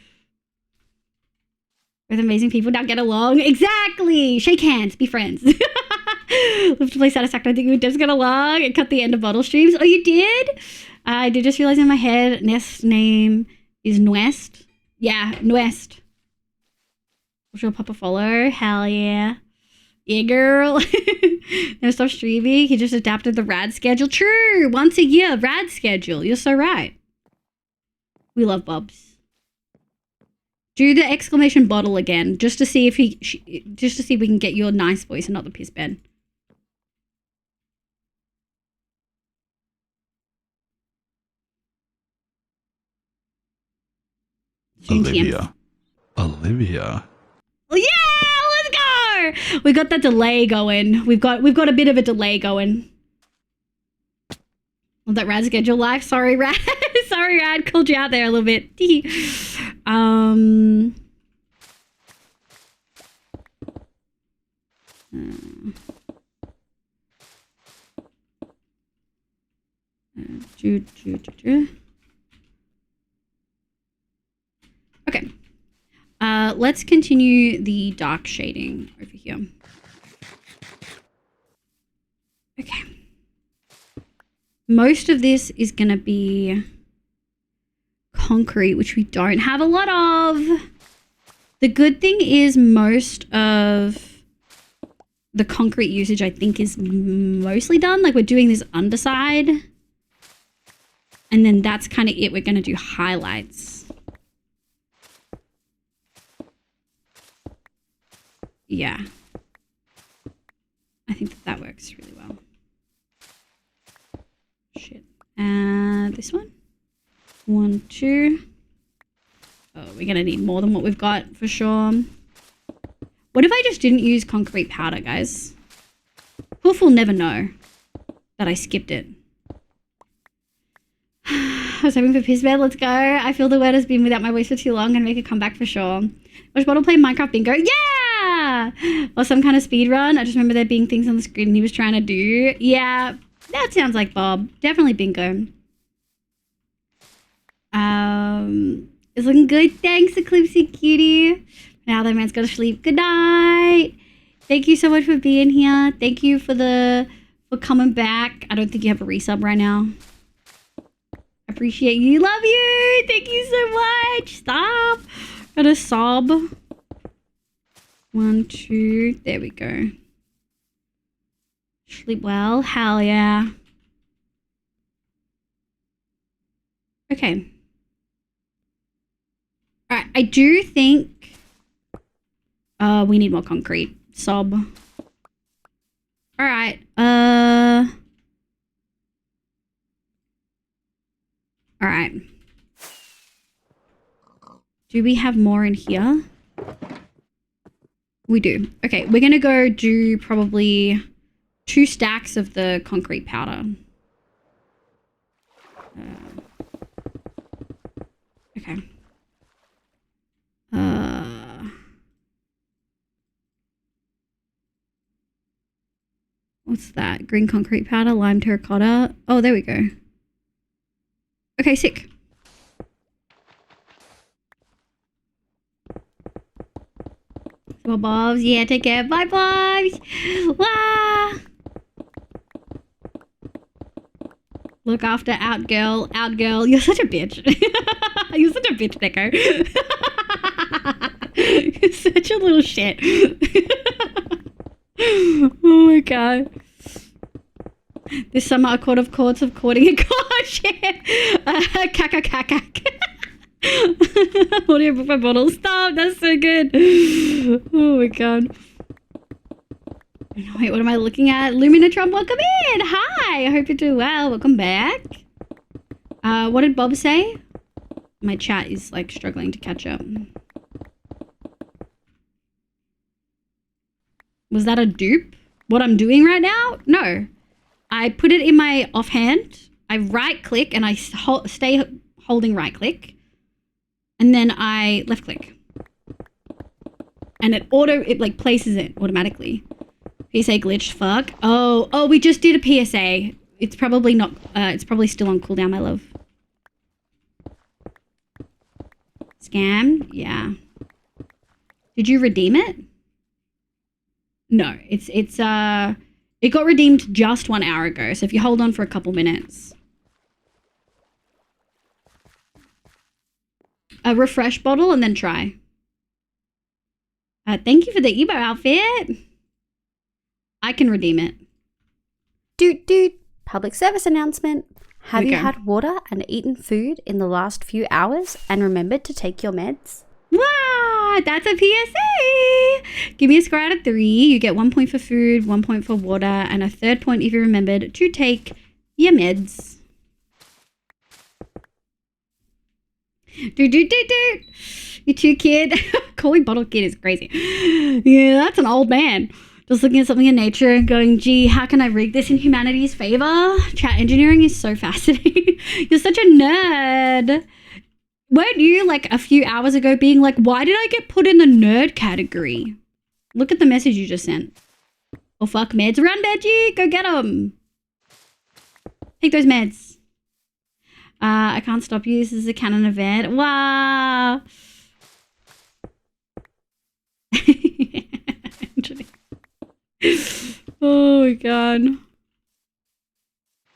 With amazing people now get along. Exactly. Shake hands. Be friends. Love to play Satisfaction. I think we just got along and cut the end of Bottle streams. Oh, you did? I did just realize in my head Nest's name is Nwest. Yeah, Nwest. She'll pop a follow. Hell yeah. Yeah, girl. Never stop streaming. He just adapted the rad schedule. True. Once a year, rad schedule. You're so right. We love Bobs. Do the exclamation Bottle again, just to see if just to see if we can get your nice voice and not the piss Ben. Olivia. Oh, yeah, let's go. We got that delay going. We've got a bit of a delay going. Love that rad schedule life. Sorry, Rad. Sorry, Rad. Called you out there a little bit. Okay. Let's continue the dark shading over here. Okay. Most of this is going to be concrete, which we don't have a lot of. The good thing is most of the concrete usage, I think, is mostly done. Like, we're doing this underside. And then that's kind of it. We're going to do highlights. Yeah. I think that works really well. Shit. This one. 1, 2. Oh, we're going to need more than what we've got for sure. What if I just didn't use concrete powder, guys? Poof will never know that I skipped it. I was hoping for piss bed. Let's go. I feel the word has been without my voice for too long and make a comeback for sure. Watch Bottle play Minecraft bingo. Yeah! Or some kind of speed run. I just remember there being things on the screen he was trying to do. Yeah, that sounds like Bob. Definitely bingo. It's looking good. Thanks, Eclipsey Cutie. Now that man's got to sleep. Good night. Thank you so much for being here. Thank you for coming back. I don't think you have a resub right now. Appreciate you. Love you. Thank you so much. Stop. Gotta sob. 1, 2. There we go. Sleep well. Hell yeah. Okay. Alright. I do think we need more concrete. Sob. Alright. Alright. Do we have more in here? We do. Okay, we're gonna go do probably 2 stacks of the concrete powder. Okay. What's that? Green concrete powder, lime terracotta. Oh, there we go. Okay, sick. Well, Bobs, yeah, take care. Bye, Bobs. Wah! Look after out girl. You're such a bitch. You're such a bitch, Neko. You're such a little shit. Oh my god. This summer, a court of courts of courting a gosh. Kakakakak. Audio book by bottle. Stop. That's so good. Oh my god. Wait, what am I looking at? Lumina Trump, welcome in. Hi. I hope you're doing well. Welcome back. What did Bob say? My chat is like struggling to catch up. Was that a dupe? What I'm doing right now? No. I put it in my offhand. I right click and I stay holding right click. And then I left click. And it like places it automatically. PSA glitch, fuck. Oh, we just did a PSA. It's probably not, it's probably still on cooldown, my love. Scam? Yeah. Did you redeem it? No, it got redeemed just 1 hour ago. So if you hold on for a couple minutes. A refresh bottle and then try. Thank you for the Ebo outfit. I can redeem it. Dude. Public service announcement. Have you Okay. had water and eaten food in the last few hours and remembered to take your meds? Wow, that's a PSA. Give me a score out of 3. You get 1 point for food, 1 point for water, and a 3rd point if you remembered to take your meds. Do. You too, kid. Calling bottle kid is crazy. Yeah, that's an old man. Just looking at something in nature and going, gee, how can I rig this in humanity's favor? Chat engineering is so fascinating. You're such a nerd. Weren't you like a few hours ago being like, why did I get put in the nerd category? Look at the message you just sent. Oh, fuck meds. Run, Benji. Go get them. Take those meds. I can't stop you. This is a canon event. Wow. Oh my god.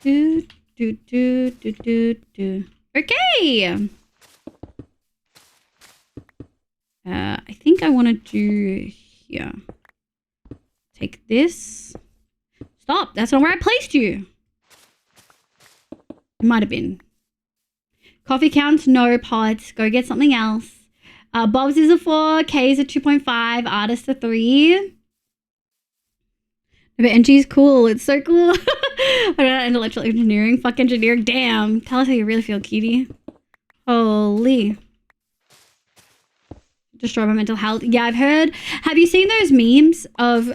Do. Okay. I think I want to do here. Take this. Stop. That's not where I placed you. It might have been. Coffee counts, no pots. Go get something else. Bob's is a 4. K's a 2.5. Artist a 3. But NG's cool. It's so cool. And electrical engineering. Fuck engineering. Damn. Tell us how you really feel, cutie. Holy. Destroy my mental health. Yeah, I've heard. Have you seen those memes of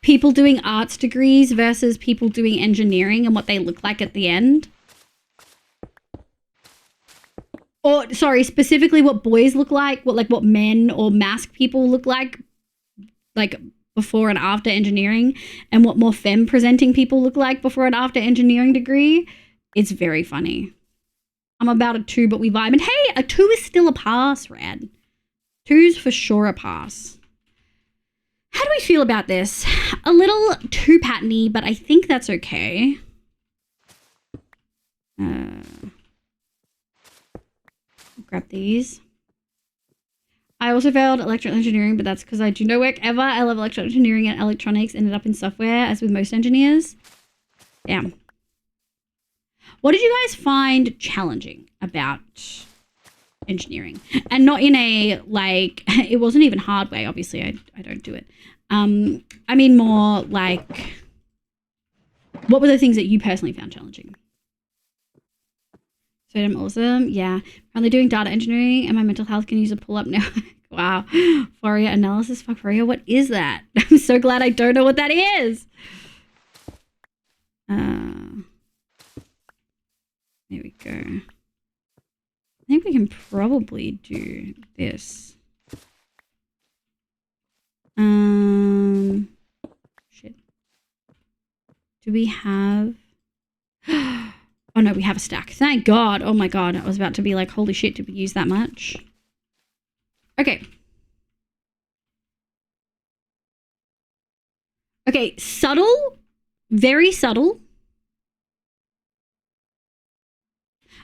people doing arts degrees versus people doing engineering and what they look like at the end? Or, sorry, specifically what boys look like, what men or mask people look like before and after engineering, and what more femme presenting people look like before and after engineering degree. It's very funny. I'm about a 2, but we vibe. And hey, a 2 is still a pass, Rad. 2's for sure a pass. How do we feel about this? A little too patterny, but I think that's okay. Grab these. I also failed electrical engineering, but that's because I do no work ever. I love electrical engineering and electronics. Ended up in software, as with most engineers. Damn. What did you guys find challenging about engineering? And not in a, like, it wasn't even hard way. Obviously, I don't do it. I mean more like, what were the things that you personally found challenging? So I'm awesome. Yeah. Currently doing data engineering and my mental health can use a pull-up now. Wow. Fourier analysis. Fuck Fourier. What is that? I'm so glad I don't know what that is. There we go. I think we can probably do this. Shit. Do we have... Oh no, we have a stack. Thank God. Oh my God. I was about to be like, holy shit, did we use that much? Okay. Okay, subtle. Very subtle.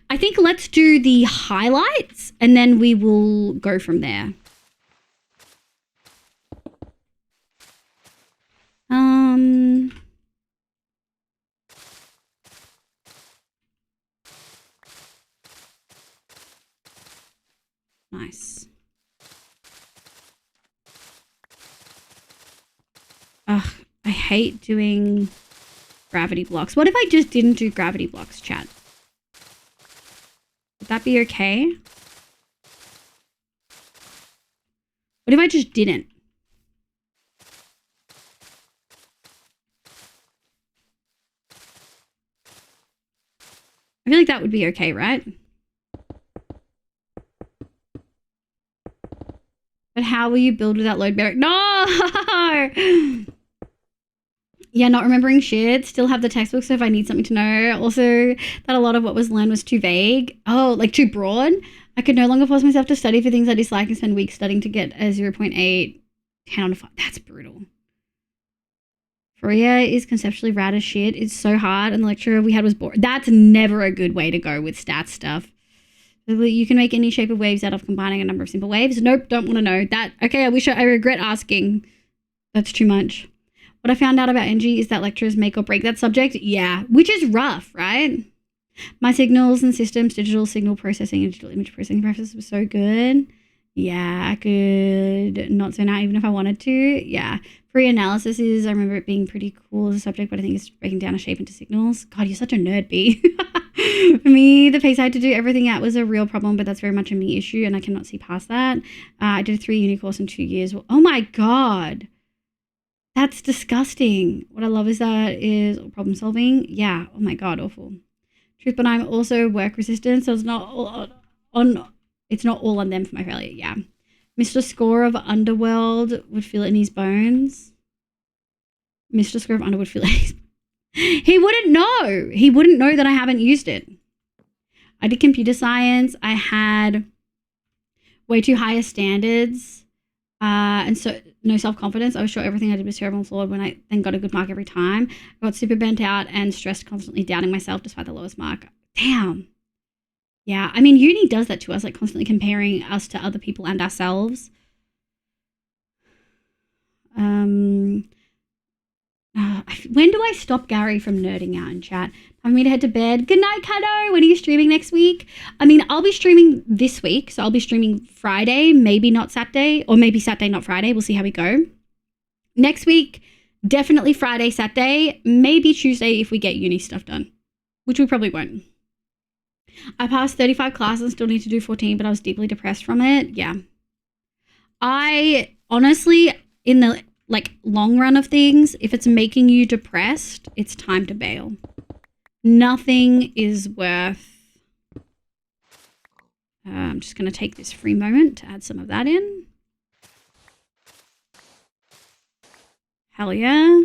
I think let's do the highlights and then we will go from there. Nice. Ugh, I hate doing gravity blocks. What if I just didn't do gravity blocks, chat? Would that be okay? What if I just didn't? I feel like that would be okay, right? But how will you build without load bearing? No! Yeah, not remembering shit. Still have the textbook, so if I need something to know. Also, that a lot of what was learned was too vague. Oh, like too broad. I could no longer force myself to study for things I dislike and spend weeks studying to get a 0.8, 10 on a 5. That's brutal. Fourier is conceptually rad as shit. It's so hard, and the lecturer we had was boring. That's never a good way to go with stats stuff. You can make any shape of waves out of combining a number of simple waves. Nope, don't want to know that. Okay, I regret asking. That's too much. What I found out about NG is that lecturers make or break that subject. Yeah, which is rough, right? My signals and systems, digital signal processing and digital image processing practice was so good. Yeah, I could not zone out even if I wanted to. Yeah. Free analysis is, I remember it being pretty cool as a subject, but I think it's breaking down a shape into signals. God, you're such a nerd, B. For me, the pace I had to do everything at was a real problem, but that's very much a me issue, and I cannot see past that. I did a 3 uni course in 2 years. Well, oh my God. That's disgusting. What I love is problem solving. Yeah. Oh my God, awful. Truth, but I'm also work resistant, so it's not all on them for my failure. Yeah. Mr. Score of Underworld would feel it in his bones. Mr. Score of Underworld would feel it in his bones. He wouldn't know. He wouldn't know that I haven't used it. I did computer science. I had way too high standards. And so no self-confidence. I was sure everything I did was terrible and flawed when I then got a good mark every time. I got super burnt out and stressed, constantly doubting myself despite the lowest mark. Damn. Yeah, I mean, uni does that to us, like constantly comparing us to other people and ourselves. When do I stop Gary from nerding out in chat? Time for me to head to bed. Good night, Kado. When are you streaming next week? I mean, I'll be streaming this week, so I'll be streaming Friday, maybe not Saturday, or maybe Saturday, not Friday. We'll see how we go. Next week, definitely Friday, Saturday, maybe Tuesday if we get uni stuff done, which we probably won't. I passed 35 classes and still need to do 14, but I was deeply depressed from it. Yeah. I honestly, in the long run of things, if it's making you depressed, it's time to bail. Nothing is worth... I'm just going to take this free moment to add some of that in. Hell yeah.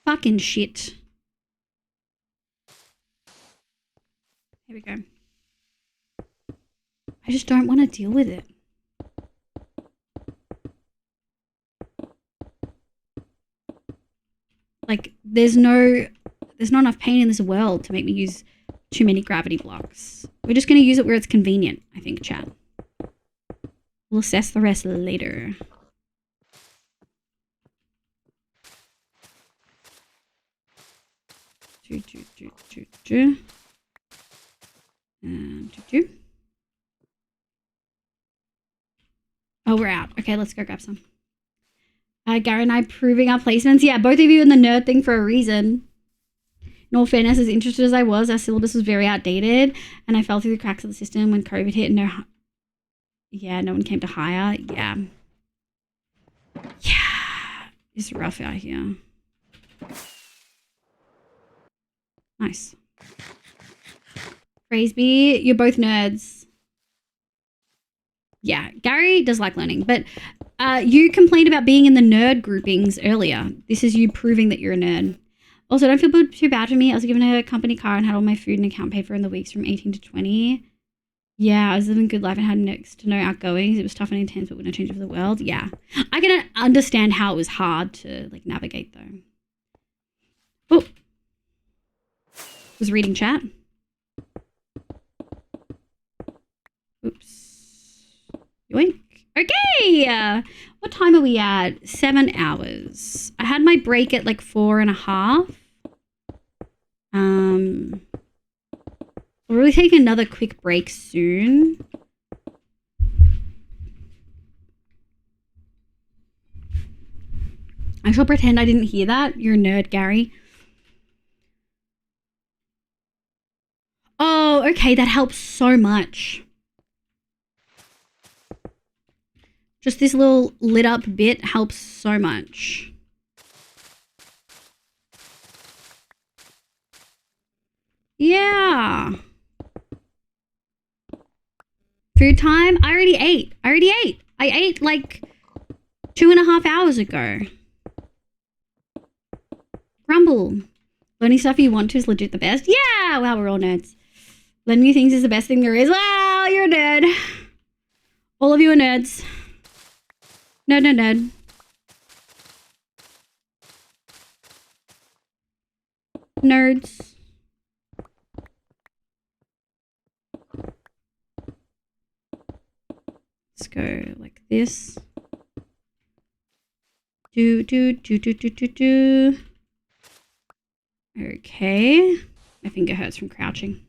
Fucking shit. Here we go. I just don't want to deal with it. Like, there's not enough pain in this world to make me use too many gravity blocks. We're just going to use it where it's convenient, I think, chat. We'll assess the rest later. Oh, we're out. Okay, let's go grab some. Gary and I proving our placements. Yeah, both of you in the nerd thing for a reason. In all fairness, as interested as I was, our syllabus was very outdated, and I fell through the cracks of the system when COVID hit and no one came to hire. Yeah. Yeah. It's rough out here. Nice. Phraseby, you're both nerds. Yeah, Gary does like learning, but you complained about being in the nerd groupings earlier. This is you proving that you're a nerd. Also, don't feel too bad for me. I was given a company car and had all my food and account paid for in the weeks from 18 to 20. Yeah, I was living a good life and had next to no outgoings. It was tough and intense, but with no change of the world. Yeah, I can understand how it was hard to navigate though. Oh, was reading chat. Oops. Yoink. Okay. What time are we at? 7 hours. I had my break at like 4:30. We'll really take another quick break soon. I shall pretend I didn't hear that. You're a nerd, Gary. Oh, okay. That helps so much. Just this little lit up bit helps so much. Yeah. Food time? I already ate. I ate like 2.5 hours ago. Grumble. Learning stuff you want to is legit the best. Yeah! Wow, we're all nerds. Learning new things is the best thing there is. Wow, you're a nerd. All of you are nerds. Nerd. Nerds. Let's go like this. Do. Okay. My finger hurts from crouching.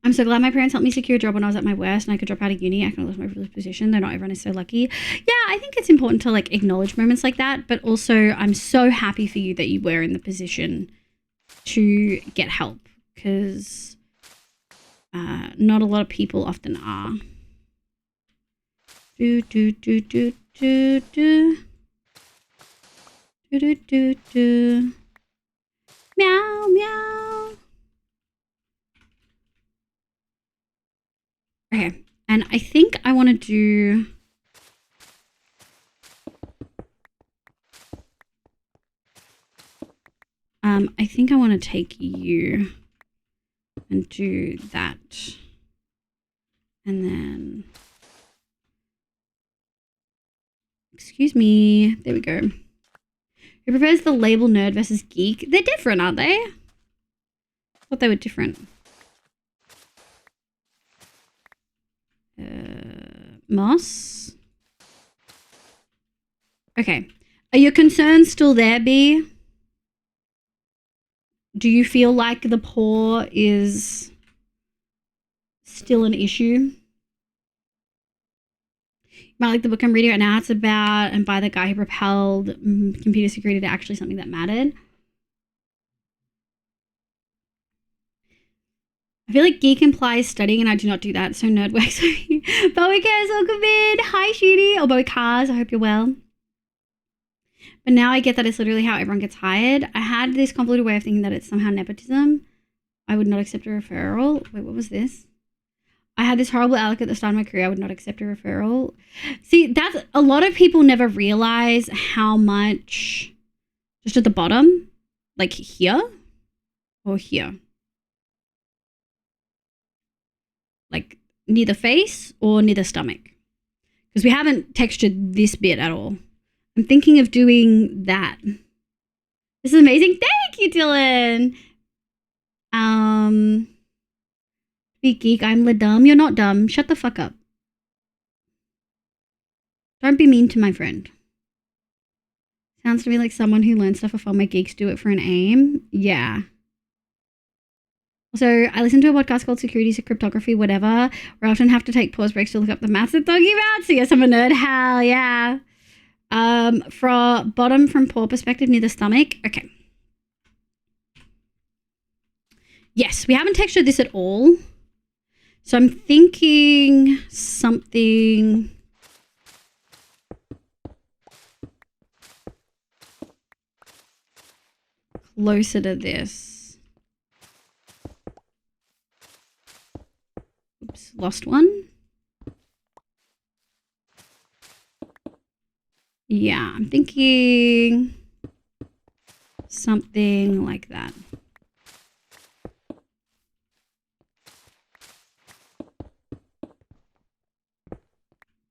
I'm so glad my parents helped me secure a job when I was at my worst and I could drop out of uni. I can lose my privileged position, though not everyone is so lucky. Yeah, I think it's important to like acknowledge moments like that, but also I'm so happy for you that you were in the position to get help, because not a lot of people often are. Do. Meow, meow. Okay, and I think I want to do... I think I want to take you and do that. And then... Excuse me. There we go. Who prefers the label nerd versus geek? They're different, aren't they? I thought they were different. Moss? Okay. Are your concerns still there, B? Do you feel like the poor is still an issue? You might like the book I'm reading right now. It's about and by the guy who propelled computer security to actually something that mattered. I feel like geek implies studying, and I do not do that, so nerd works for me. Bowie Cares, welcome in. Hi, Shooty. Or Bowie Cars, I hope you're well. But now I get that it's literally how everyone gets hired. I had this convoluted way of thinking that it's somehow nepotism. I would not accept a referral. Wait, what was this? I had this horrible outlook at the start of my career. I would not accept a referral. See, that's a lot of people never realize how much, just at the bottom, like here or here. Like near the face or near the stomach. Because we haven't textured this bit at all. I'm thinking of doing that. This is amazing. Thank you, Dylan. Be geek, I'm la dumb. You're not dumb. Shut the fuck up. Don't be mean to my friend. Sounds to me like someone who learns stuff for fun. My geeks do it for an aim. Yeah. Also, I listen to a podcast called Security, Cryptography, whatever, where I often have to take pause breaks to look up the maths they're talking about. So yes, I'm a nerd. Hell yeah. From bottom from poor perspective near the stomach. Okay. Yes, we haven't textured this at all. So I'm thinking something closer to this. Oops, lost one. Yeah, I'm thinking something like that.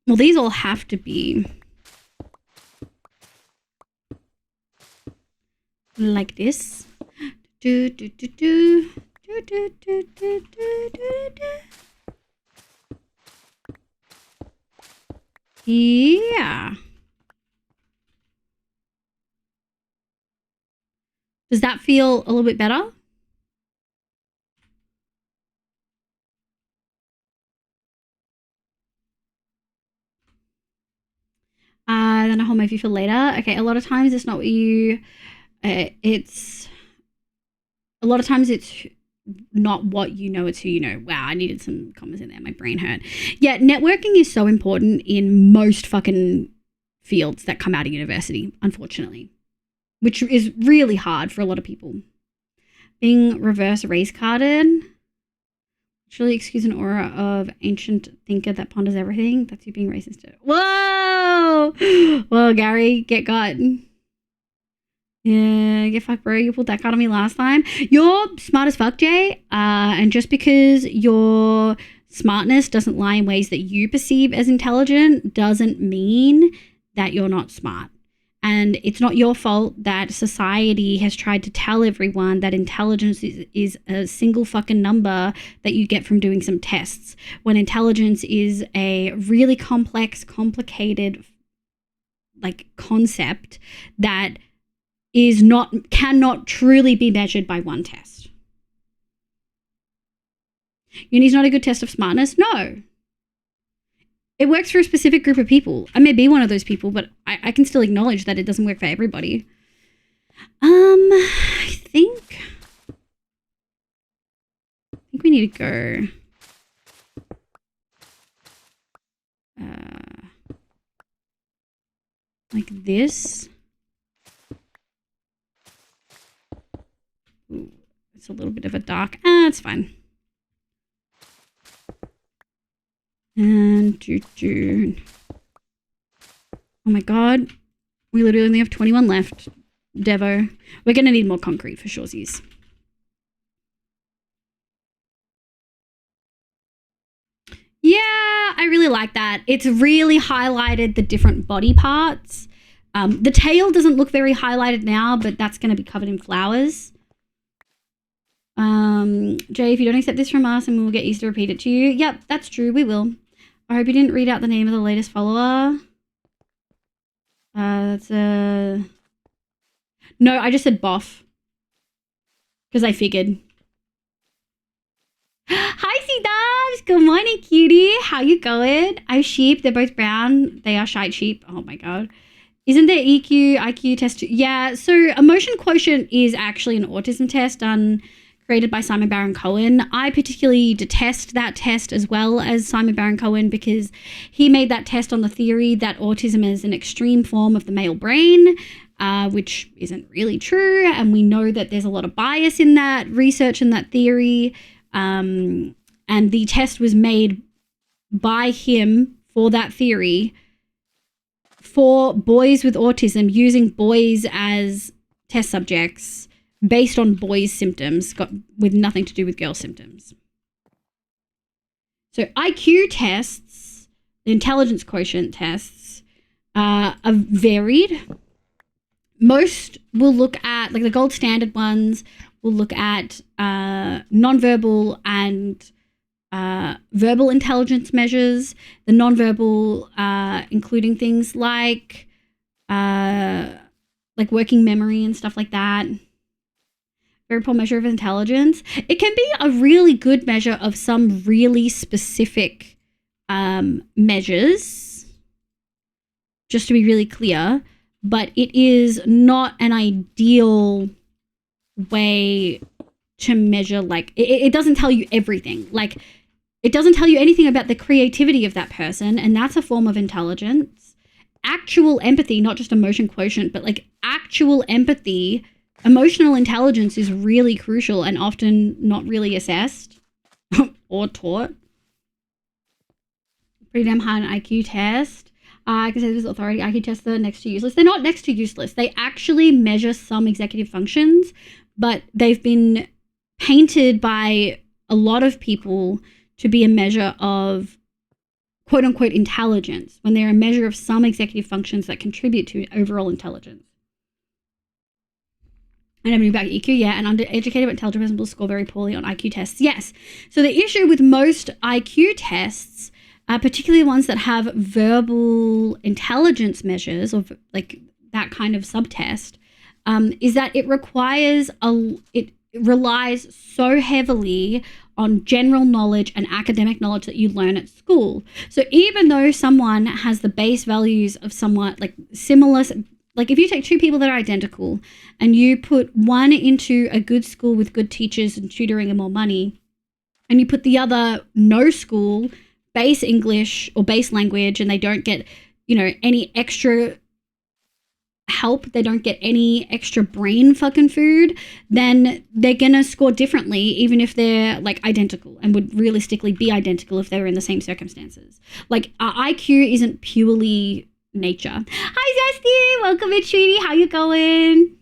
Well, these all have to be like this. Do, do, do, do. Do, do, do, do, do, do, do. Yeah. Does that feel a little bit better? Then I'll hold my view for later. Okay, a lot of times it's not what you... it's... A lot of times it's not what you know, it's who you know. Wow, I needed some commas in there. My brain hurt. Yeah, networking is so important in most fucking fields that come out of university, unfortunately, which is really hard for a lot of people. Being reverse race carded, truly excuse an aura of ancient thinker that ponders everything. That's you being racist. Whoa! Whoa, Gary, get got. Yeah, get fucked, bro. You pulled that card on me last time. You're smart as fuck, Jay. And just because your smartness doesn't lie in ways that you perceive as intelligent doesn't mean that you're not smart. And it's not your fault that society has tried to tell everyone that intelligence is a single fucking number that you get from doing some tests, when intelligence is a really complex, complicated, like, concept that cannot truly be measured by one test. Uni's not a good test of smartness? No. It works for a specific group of people. I may be one of those people, but I can still acknowledge that it doesn't work for everybody. I think we need to go. Like this. Ooh, it's a little bit of a dark. It's fine. And oh my god, we literally only have 21 left. Devo, we're gonna need more concrete for shoresies. Yeah, I really like that. It's really highlighted the different body parts. The tail doesn't look very highlighted now, but that's gonna be covered in flowers. Jay, if you don't accept this from us, and we will get used to repeat it to you. Yep, that's true. We will. I hope you didn't read out the name of the latest follower. That's no, I just said boff. Because I figured. Hi, C-Dubs! Good morning, cutie. How you going? I have sheep. They're both brown. They are shite sheep. Oh my god. Isn't there EQ, IQ test? Yeah, so emotion quotient is actually an autism test created by Simon Baron-Cohen. I particularly detest that test as well as Simon Baron-Cohen because he made that test on the theory that autism is an extreme form of the male brain, which isn't really true. And we know that there's a lot of bias in that research and that theory. And the test was made by him for that theory for boys with autism, using boys as test subjects based on boys' symptoms, with nothing to do with girls' symptoms. So IQ tests, the intelligence quotient tests, are varied. Most will look at, like the gold standard ones, will look at nonverbal and verbal intelligence measures. The nonverbal, including things like working memory and stuff like that. Very poor measure of intelligence. It can be a really good measure of some really specific measures, just to be really clear, but it is not an ideal way to measure, like, it doesn't tell you everything. Like, it doesn't tell you anything about the creativity of that person, and that's a form of intelligence. Actual empathy, not just emotion quotient, but like actual empathy. Emotional intelligence is really crucial and often not really assessed or taught. Pretty damn hard an IQ test. I can say this with authority. IQ tests are next to useless. They're not next to useless. They actually measure some executive functions, but they've been painted by a lot of people to be a measure of quote unquote intelligence, when they're a measure of some executive functions that contribute to overall intelligence. And I'm moving back to EQ, yeah, and undereducated but intelligent person will score very poorly on IQ tests. Yes. So the issue with most IQ tests particularly ones that have verbal intelligence measures or like that kind of subtest, is that it relies so heavily on general knowledge and academic knowledge that you learn at school. So even though someone has the base values of somewhat like similar, like if you take two people that are identical and you put one into a good school with good teachers and tutoring and more money, and you put the other no school, base English or base language, and they don't get, any extra help, they don't get any extra brain fucking food, then they're gonna score differently even if they're like identical, and would realistically be identical if they were in the same circumstances. Like IQ isn't purely nature. Hi Zesty, welcome in Treaty, how you going?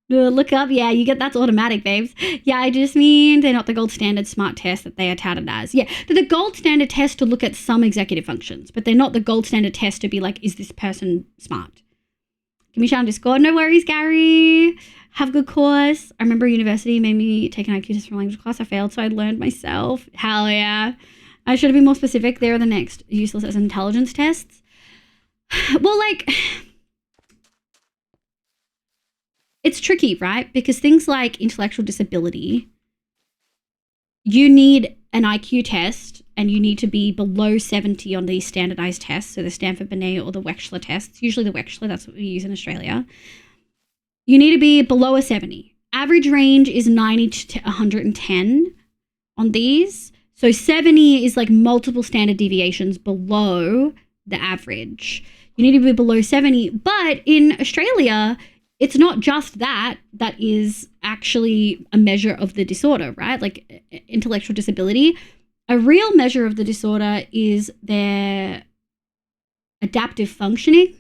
Look up, yeah, you get that's automatic, babes. Yeah, I just mean they're not the gold standard smart test that they are touted as. Yeah, they're the gold standard test to look at some executive functions, but they're not the gold standard test to be like, is this person smart? Give me a shout on Discord. No worries, Gary. Have a good course. I remember university made me take an IQ test for language class. I failed, so I learned myself. Hell yeah. I should have been more specific. They're the next useless as intelligence tests. Well, like, it's tricky, right? Because things like intellectual disability, you need an IQ test and you need to be below 70 on these standardized tests. So the Stanford-Binet or the Wechsler tests, usually the Wechsler, that's what we use in Australia. You need to be below a 70. Average range is 90 to 110 on these. So 70 is like multiple standard deviations below the average. You need to be below 70. But in Australia, it's not just that is actually a measure of the disorder, right? Like intellectual disability. A real measure of the disorder is their adaptive functioning,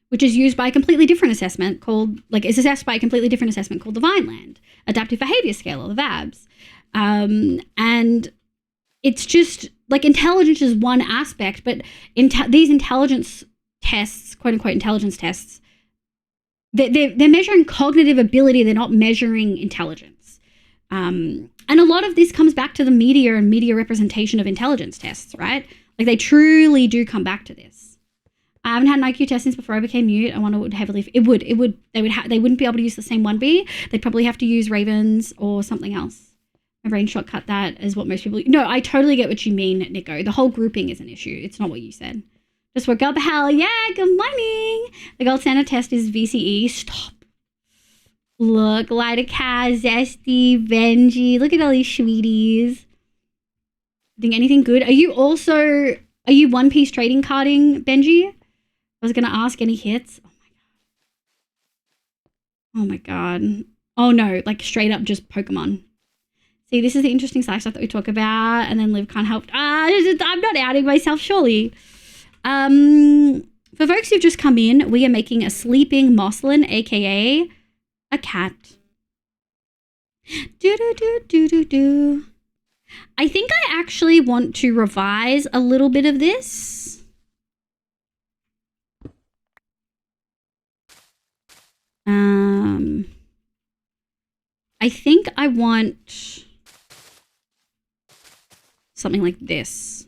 which is used by a completely different assessment is assessed by a completely different assessment called the Vineland Adaptive Behavior Scale, or the VABS. And it's just like intelligence is one aspect, but these intelligence tests, quote unquote intelligence tests, they're measuring cognitive ability. They're not measuring intelligence. And a lot of this comes back to the media and media representation of intelligence tests, right? Like they truly do come back to this. I haven't had an IQ test since before I became mute. I wonder what would heavily, they wouldn't be able to use the same 1B. They'd probably have to use Ravens or something else. My brain shortcut that is what most people, no, I totally get what you mean, Nico. The whole grouping is an issue. It's not what you said. Just woke up, hell yeah, good morning. The gold standard test is VCE. Stop. Look, Lida Kaz, Zesty, Benji. Look at all these sweeties. Think anything good? Are you One Piece trading carding, Benji? I was going to ask any hits. Oh my god. Oh no, like straight up just Pokemon. See, this is the interesting side stuff that we talk about, and then Liv can't help. I'm not outing myself, surely. For folks who've just come in, we are making a sleeping Moslin, aka a cat. Do. I think I actually want to revise a little bit of this. I think I want something like this.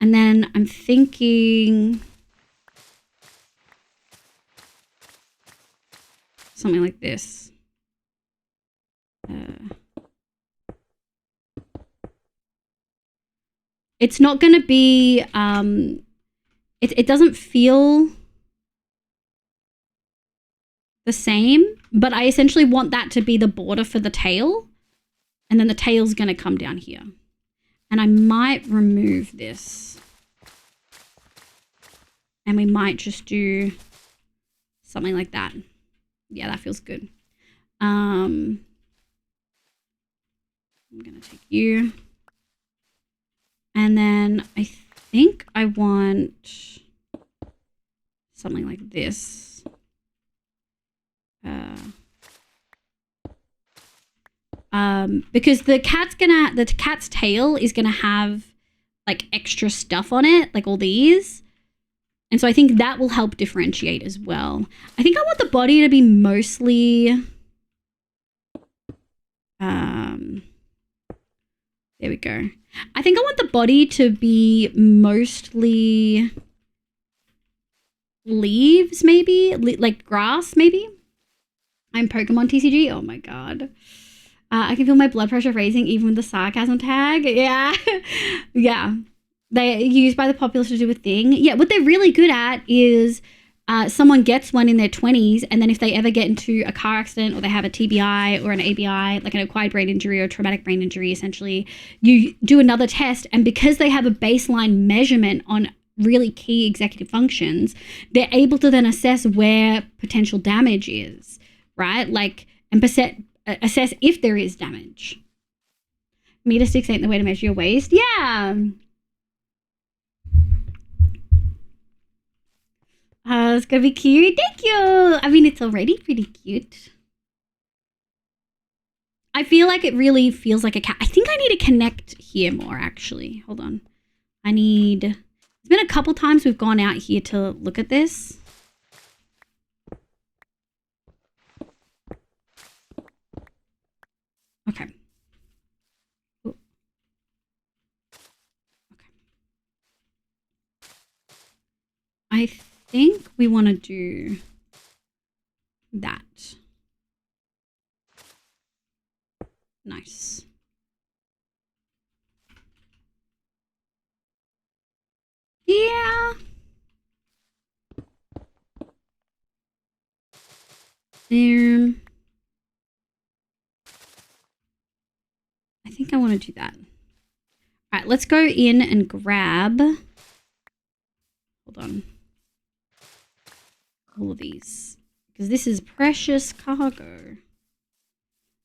And then I'm thinking something like this. It's not going to be, it doesn't feel the same, but I essentially want that to be the border for the tail. And then the tail's going to come down here. And I might remove this. And we might just do something like that. Yeah, that feels good. I'm going to take you. And then I think I want something like this. Because the cat's tail is gonna have like extra stuff on it, like all these. And so I think that will help differentiate as well. I think I want the body to be mostly There we go. I think I want the body to be mostly leaves, maybe? Like grass, maybe? I'm Pokemon TCG. Oh my god. I can feel my blood pressure raising even with the sarcasm tag. Yeah. Yeah. They're used by the populace to do a thing. Yeah, what they're really good at is someone gets one in their 20s, and then if they ever get into a car accident or they have a TBI or an ABI, like an acquired brain injury or traumatic brain injury, essentially, you do another test, and because they have a baseline measurement on really key executive functions, they're able to then assess where potential damage is, right? Like, and assess if there is damage. Meter sticks ain't the way to measure your waist. Yeah. It's gonna be cute. Thank you. I mean, it's already pretty cute. I feel like it really feels like a cat. I think I need to connect here more, actually. Hold on. It's been a couple times we've gone out here to look at this. Okay. Ooh. Okay. I think we want to do that. Nice. Yeah. There. I think I want to do that. All right, let's go in and grab. Hold on. All of these. Because this is precious cargo.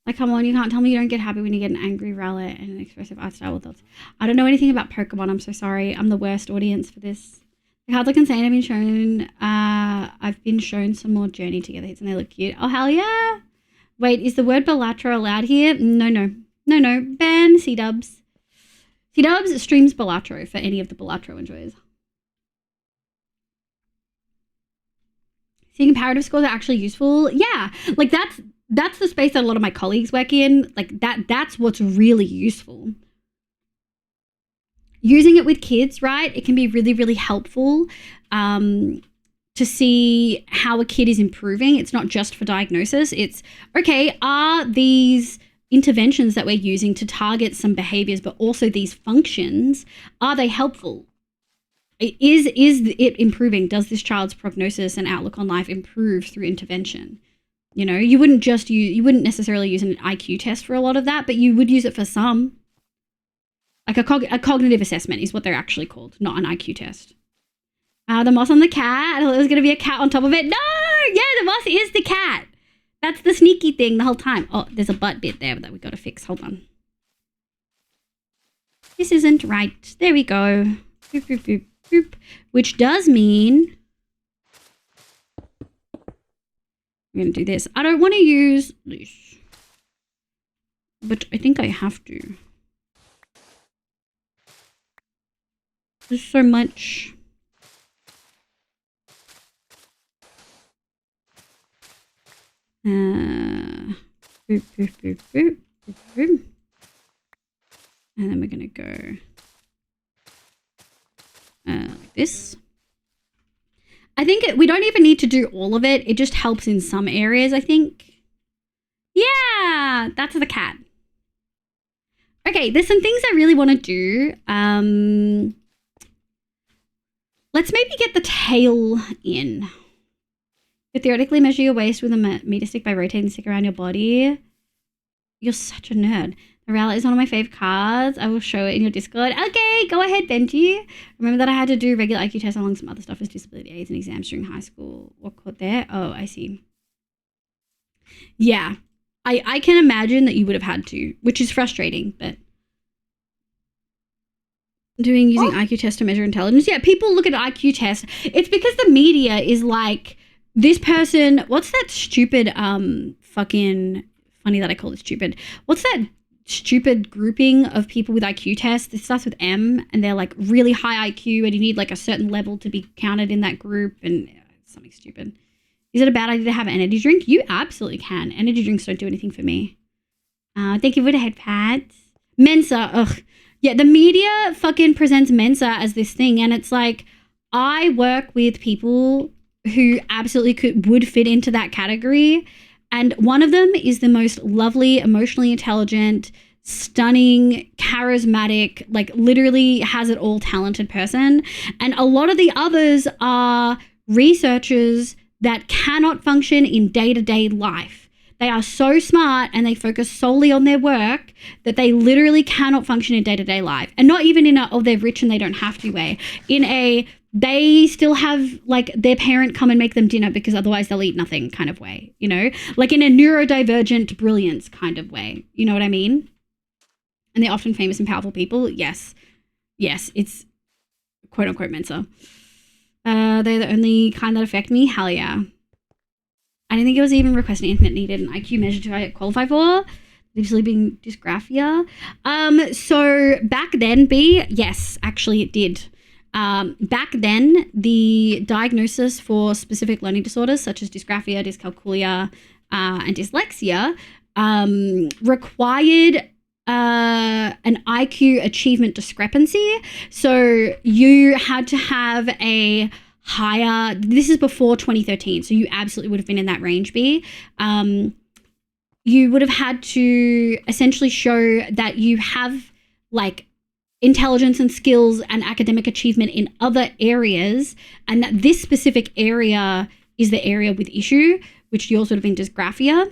Like, come on, you can't tell me you don't get happy when you get an angry rowlet and an expressive art style with thoughts. I don't know anything about Pokemon. I'm so sorry. I'm the worst audience for this. The cards look insane. I've been shown some more Journey together hits and they look cute. Oh, hell yeah. Wait, is the word Balatro allowed here? No. Ban C-dubs. C-dubs streams Balatro for any of the Balatro enjoyers. See, comparative scores are actually useful. Yeah, like that's the space that a lot of my colleagues work in. Like that's what's really useful. Using it with kids, right? It can be really, really helpful to see how a kid is improving. It's not just for diagnosis. It's, okay, are these interventions that we're using to target some behaviors, but also these functions, are they helpful? Is it improving? Does this child's prognosis and outlook on life improve through intervention? You know, you wouldn't necessarily use an IQ test for a lot of that, but you would use it for some. Like a cognitive assessment is what they're actually called, not an IQ test. The moss on the cat. I thought there was going to be a cat on top of it. No! Yeah, the moss is the cat. That's the sneaky thing the whole time. Oh, there's a butt bit there that we got to fix. Hold on. This isn't right. There we go. Boop, boop, boop, boop. Which does mean I'm going to do this. I don't want to use this, but I think I have to. There's so much. Boop, boop, boop, boop, boop, boop. And then we're going to go like this. I think we don't even need to do all of it. It just helps in some areas, I think. Yeah, that's the cat. Okay, there's some things I really want to do. Let's maybe get the tail in. You theoretically measure your waist with a meter stick by rotating the stick around your body. You're such a nerd. The Rowlet is one of my fave cards. I will show it in your Discord. Okay, go ahead, Benji. Remember that I had to do regular IQ tests along some other stuff as disability aids and exams during high school. What caught there? Oh, I see. Yeah, I can imagine that you would have had to, which is frustrating, but using IQ tests to measure intelligence. Yeah, people look at IQ tests. It's because the media is like, this person, what's that stupid, fucking, funny that I call it stupid. What's that stupid grouping of people with IQ tests? This starts with M, and they're like really high IQ, and you need like a certain level to be counted in that group, and something stupid. Is it a bad idea to have an energy drink? You absolutely can. Energy drinks don't do anything for me. Thank you for the head pats. Mensa, ugh. Yeah, the media fucking presents Mensa as this thing, and it's like, I work with people who absolutely would fit into that category, and one of them is the most lovely, emotionally intelligent, stunning, charismatic, like literally has it all talented person, and a lot of the others are researchers that cannot function in day-to-day life. They are so smart and they focus solely on their work that they literally cannot function in day-to-day life. And not even in a, oh, they're rich and they don't have to way. In a, they still have like their parent come and make them dinner because otherwise they'll eat nothing kind of way, you know? Like in a neurodivergent brilliance kind of way. You know what I mean? And they're often famous and powerful people. Yes. Yes, it's quote unquote Mensa. They're the only kind that affect me. Hell yeah. I didn't think it was even requesting anything that needed an IQ measure to qualify for. Usually being dysgraphia. So back then, yes, actually it did. Back then, the diagnosis for specific learning disorders such as dysgraphia, dyscalculia, and dyslexia required an IQ achievement discrepancy. So you had to have a higher, this is before 2013, so you absolutely would have been in that range, B. You would have had to essentially show that you have like intelligence and skills and academic achievement in other areas, and that this specific area is the area with issue, which yours would have been dysgraphia,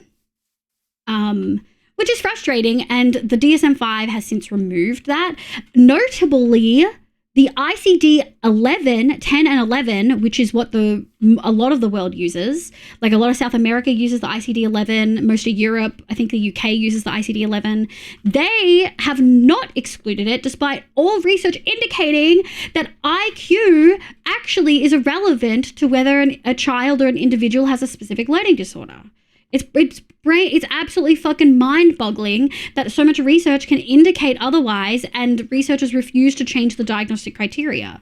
which is frustrating, and the DSM-5 has since removed that. Notably, the ICD-11, 10 and 11, which is what a lot of the world uses, like a lot of South America uses the ICD-11, most of Europe, I think the UK uses the ICD-11, they have not excluded it despite all research indicating that IQ actually is irrelevant to whether a child or an individual has a specific learning disorder. It's absolutely fucking mind-boggling that so much research can indicate otherwise, and researchers refuse to change the diagnostic criteria,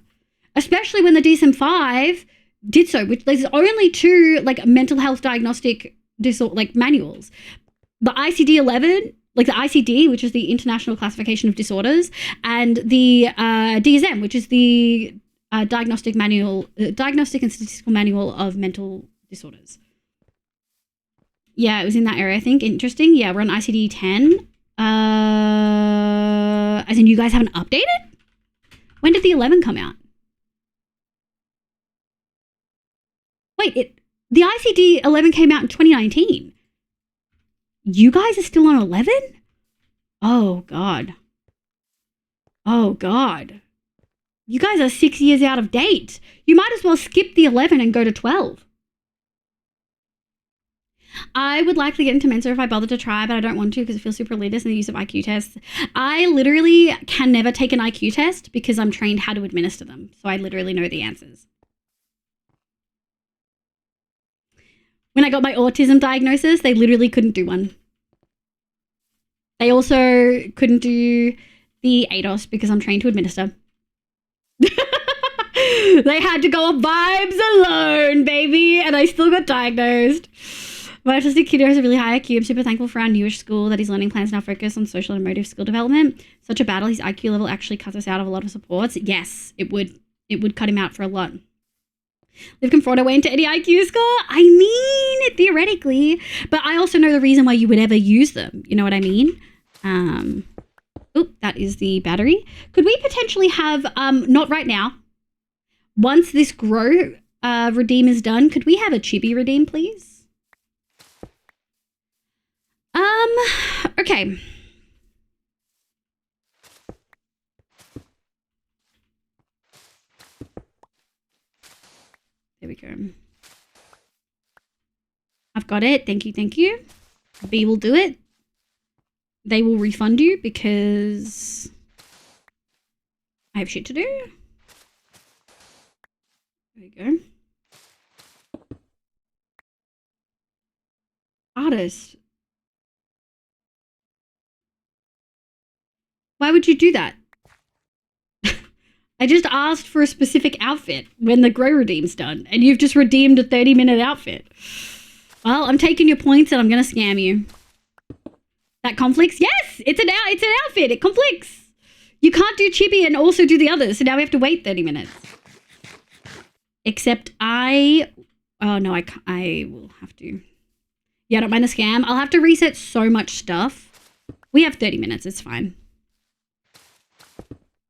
especially when the DSM-5 did so. Which there's only two like mental health diagnostic manuals, the ICD-11, like the ICD, which is the International Classification of Disorders, and the DSM, which is the Diagnostic and Statistical Manual of Mental Disorders. Yeah, it was in that area, I think. Interesting. Yeah, we're on ICD-10. As in, you guys haven't updated? When did the 11 come out? Wait, the ICD-11 came out in 2019. You guys are still on 11? Oh, God. Oh, God. You guys are 6 years out of date. You might as well skip the 11 and go to 12. I would likely get into Mensa if I bothered to try, but I don't want to because it feels super elitist in the use of IQ tests. I literally can never take an IQ test because I'm trained how to administer them. So I literally know the answers. When I got my autism diagnosis, they literally couldn't do one. They also couldn't do the ADOS because I'm trained to administer. They had to go on vibes alone, baby, and I still got diagnosed. My autistic kiddo has a really high IQ. I'm super thankful for our newish school that his learning plans now focus on social and emotive skill development. Such a battle. His IQ level actually cuts us out of a lot of supports. Yes, it would. It would cut him out for a lot. Live confront away into any IQ score? I mean, theoretically. But I also know the reason why you would ever use them. You know what I mean? That is the battery. Could we potentially have, not right now, once this grow redeem is done, could we have a chibi redeem, please? Okay. There we go. I've got it. Thank you, thank you. B will do it. They will refund you because I have shit to do. There we go. Artist. Why would you do that? I just asked for a specific outfit when the grow redeem's done, and you've just redeemed a 30-minute outfit. Well, I'm taking your points and I'm going to scam you. That conflicts? Yes! It's an outfit. It conflicts. You can't do chibi and also do the others. So now we have to wait 30 minutes. Except oh no, I will have to. Yeah, don't mind the scam. I'll have to reset so much stuff. We have 30 minutes. It's fine.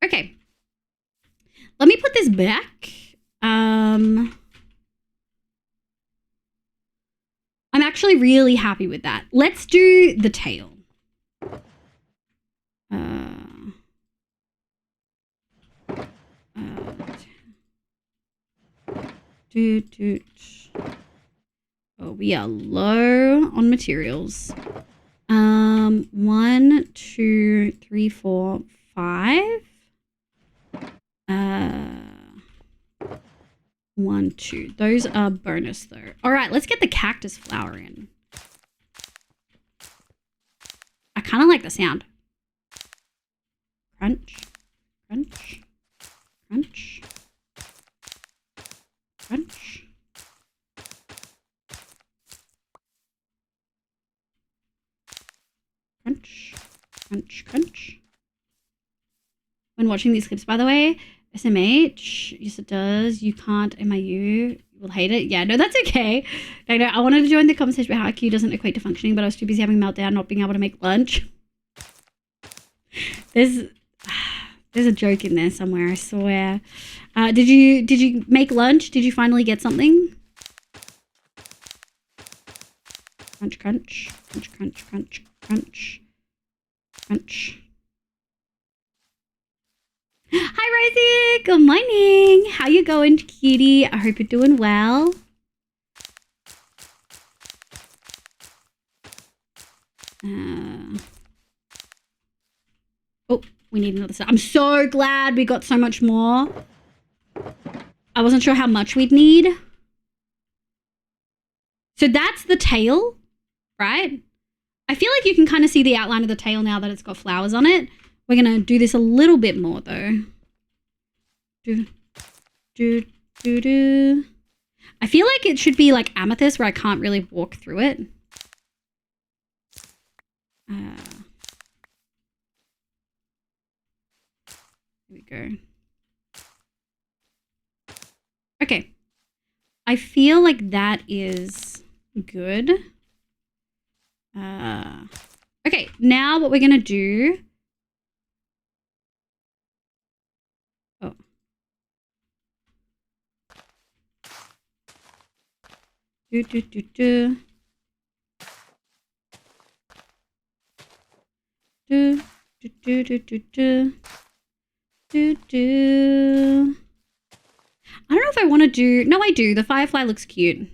Okay. Let me put this back. I'm actually really happy with that. Let's do the tail. Oh, we are low on materials. 1, 2, 3, 4, 5. 1, 2. Those are bonus though. All right, let's get the cactus flower in. I kind of like the sound. Crunch, crunch, crunch, crunch. Crunch, crunch, crunch. When watching these clips, by the way, SMH, yes it does. You can't MIU. Will hate it. Yeah, no, that's okay. I wanted to join the conversation about how IQ doesn't equate to functioning, but I was too busy having a meltdown, not being able to make lunch. There's a joke in there somewhere, I swear. Did you make lunch? Did you finally get something? Crunch, crunch, crunch, crunch, crunch, crunch, crunch. Hi, Rosie. Good morning. How you going, cutie? I hope you're doing well. Oh, we need another set. I'm so glad we got so much more. I wasn't sure how much we'd need. So that's the tail, right? I feel like you can kind of see the outline of the tail now that it's got flowers on it. We're going to do this a little bit more, though. I feel like it should be like amethyst where I can't really walk through it. Here we go. Okay. I feel like that is good. Okay, now what we're going to do... Oh. Do. I don't know if I want to do... No, I do. The firefly looks cute.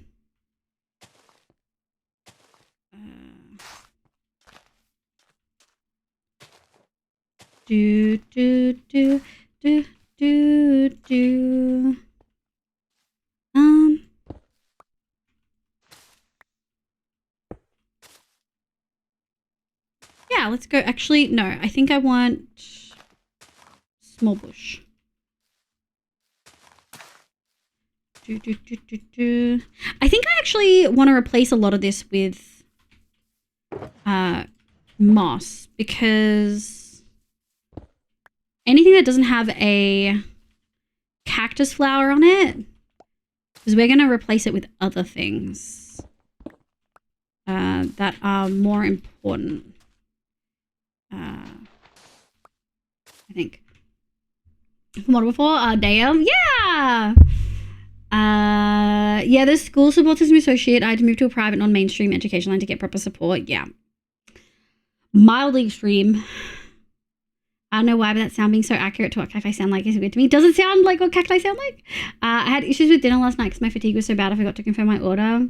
Yeah, let's go. Actually, no. I think I want small bush. I think I actually want to replace a lot of this with moss, because anything that doesn't have a cactus flower on it, because we're going to replace it with other things that are more important. I think. Model before? Damn. Yeah! Yeah, the school support system is so shit. I had to move to a private non-mainstream education line to get proper support. Yeah. Mildly extreme. I don't know why, but that sound being so accurate to what cacti sound like is weird to me. Does it sound like what cacti sound like? I had issues with dinner last night because my fatigue was so bad I forgot to confirm my order.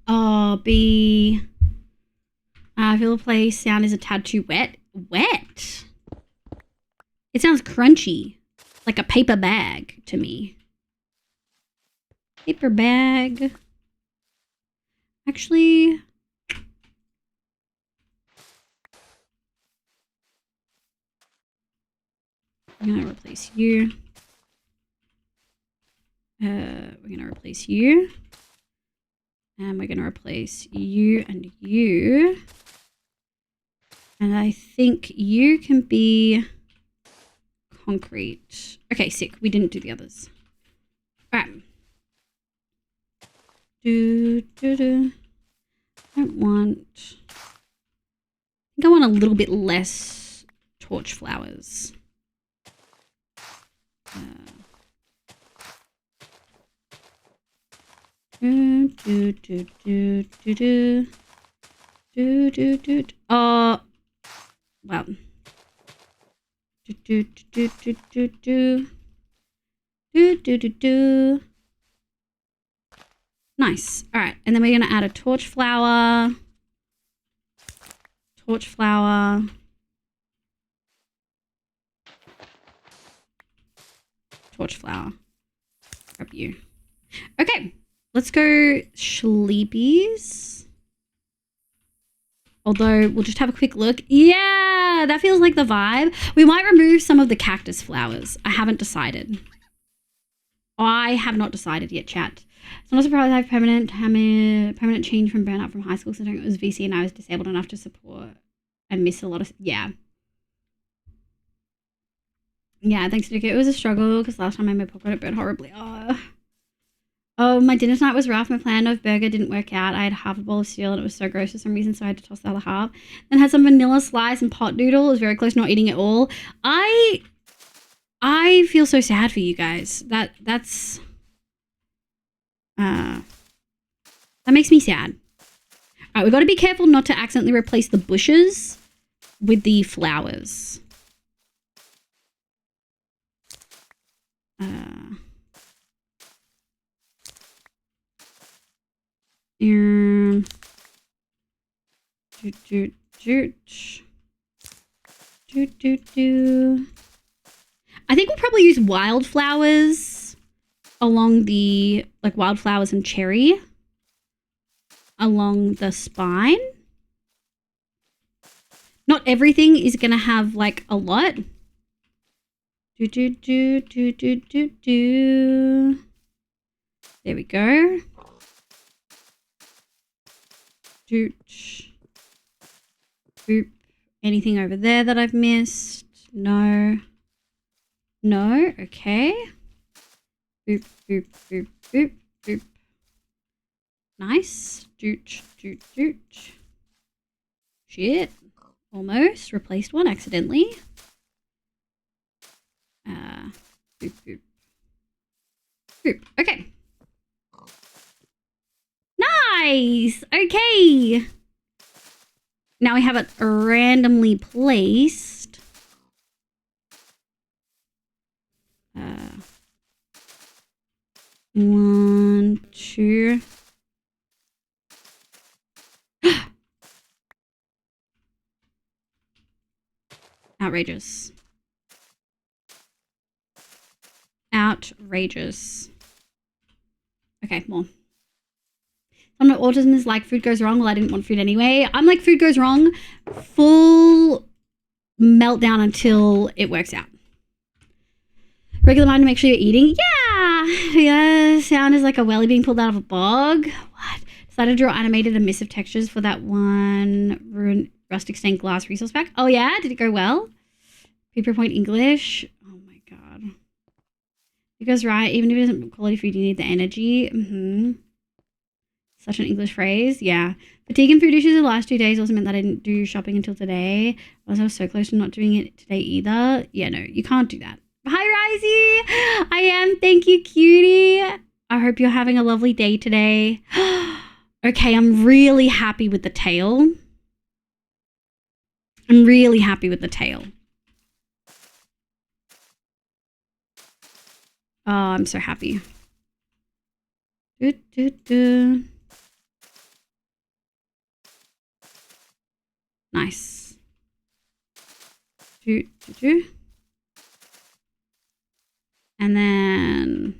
Oh, B. I feel the play sound is a tad too wet. Wet? It sounds crunchy. Like a paper bag to me. Paper bag. Actually... I'm gonna replace you. We're gonna replace you. And we're going to replace you and you. And I think you can be concrete. Okay, sick. We didn't do the others. All right. I don't want... I think I want a little bit less torch flowers. Oh, well. Nice. All right, and then we're gonna add a torch flower. Torch flower. Torch flower. Grab you. Okay, let's go sleepies. Although, we'll just have a quick look. Yeah, that feels like the vibe. We might remove some of the cactus flowers. I haven't decided. I have not decided yet, chat. So I'm not surprised I have permanent change from burnout from high school, considering it was VC and I was disabled enough to support and miss a lot of... Yeah. Yeah, thanks, Nick. It was a struggle because last time I made popcorn, it burned horribly. Oh, my dinner tonight was rough. My plan of burger didn't work out. I had half a bowl of cereal and it was so gross for some reason, so I had to toss the other half. Then had some vanilla slice and pot noodle. It was very close to not eating it all. I feel so sad for you guys. That makes me sad. All right, we've got to be careful not to accidentally replace the bushes with the flowers. I think we'll probably use wildflowers along the, like wildflowers and cherry along the spine. Not everything is going to have like a lot. There we go. Boop. Anything over there that I've missed? No. No. Okay. Boop, boop, boop, boop, boop. Nice. Shit. Almost replaced one accidentally. Boop, boop. Boop. Okay. Nice. Okay. Now we have it randomly placed. 1, 2. Outrageous. Outrageous. Okay, more. Some of autism is like food goes wrong. Well, I didn't want food anyway. I'm like food goes wrong. Full meltdown until it works out. Regular mind to make sure you're eating. Yeah. Sound is like a welly being pulled out of a bog. What? Decided to draw animated emissive textures for that one rustic stained glass resource pack. Oh yeah? Did it go well? Paper point English. Oh my god. Because right, even if it isn't quality food, you need the energy. Such an English phrase. Yeah. Fatigue and food issues the last 2 days also meant that I didn't do shopping until today. I was so close to not doing it today either. Yeah, no, you can't do that. Hi, Risey. I am. Thank you, cutie. I hope you're having a lovely day today. Okay, I'm really happy with the tail. I'm really happy with the tail. Oh, I'm so happy. Nice. And then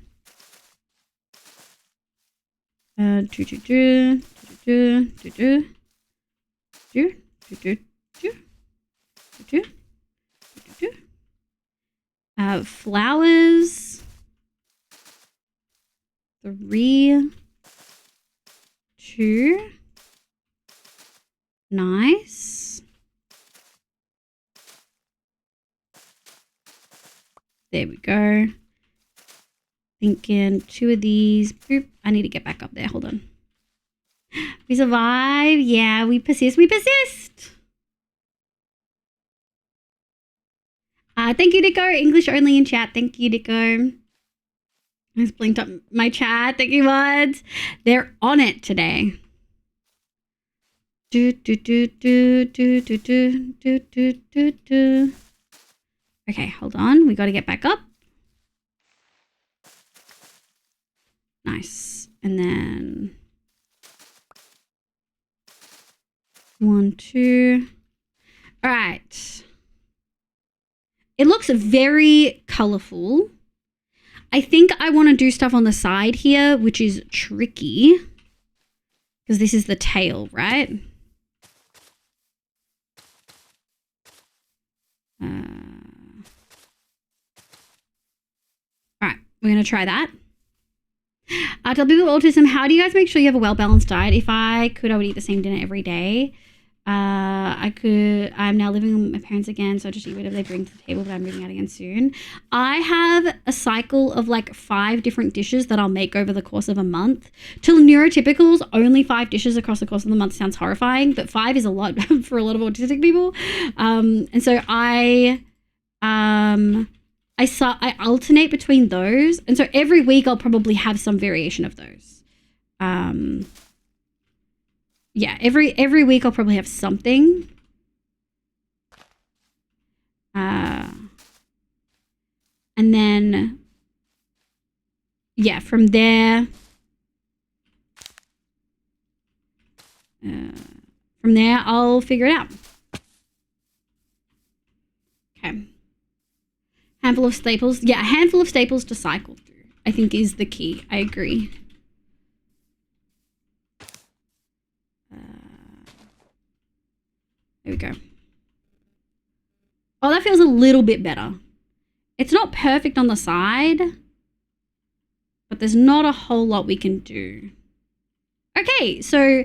flowers. 3, 2, 2. Nice. There we go. Thinking 2 of these. Boop. I need to get back up there. Hold on. We survive. Yeah, we persist. We persist. Thank you, Nico. English only in chat. Thank you, Nico. I just blinked up my chat. Thank you, mods. They're on it today. Do, do, do, do, do, do, do, do, do, do, do. Okay, hold on. We got to get back up. Nice. And then 1, 2. All right. It looks very colorful. I think I want to do stuff on the side here, which is tricky because this is the tail, right? All right, we're going to try that. Tell people with autism, how do you guys make sure you have a well-balanced diet? If I could, I would eat the same dinner every day. I'm now living with my parents again, so I just eat whatever they bring to the table, but I'm moving out again soon. I have a cycle of like 5 different dishes that I'll make over the course of a month. To neurotypicals, only 5 dishes across the course of the month sounds horrifying, but 5 is a lot for a lot of autistic people. And so I alternate between those. And so every week I'll probably have some variation of those. Yeah, every week I'll probably have something. And then, yeah, from there, I'll figure it out. Okay. Handful of staples. Yeah, a handful of staples to cycle through, I think, is the key. I agree. There we go. Oh, that feels a little bit better. It's not perfect on the side, but there's not a whole lot we can do. Okay, so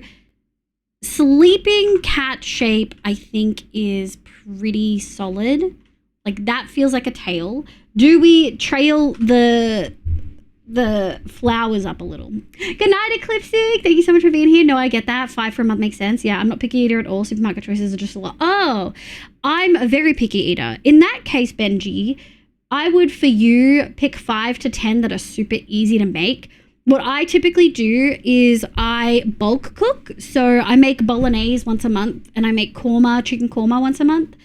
sleeping cat shape, I think, is pretty solid. Like, that feels like a tail. Do we trail the flowers up a little? Good night, Eclipsic. Thank you so much for being here. No, I get that. 5 for a month makes sense. Yeah, I'm not picky eater at all. Supermarket choices are just a lot. Oh, I'm a very picky eater. In that case, Benji, I would, for you, pick 5 to 10 that are super easy to make. What I typically do is I bulk cook. So I make bolognese once a month, and I make chicken korma once a month.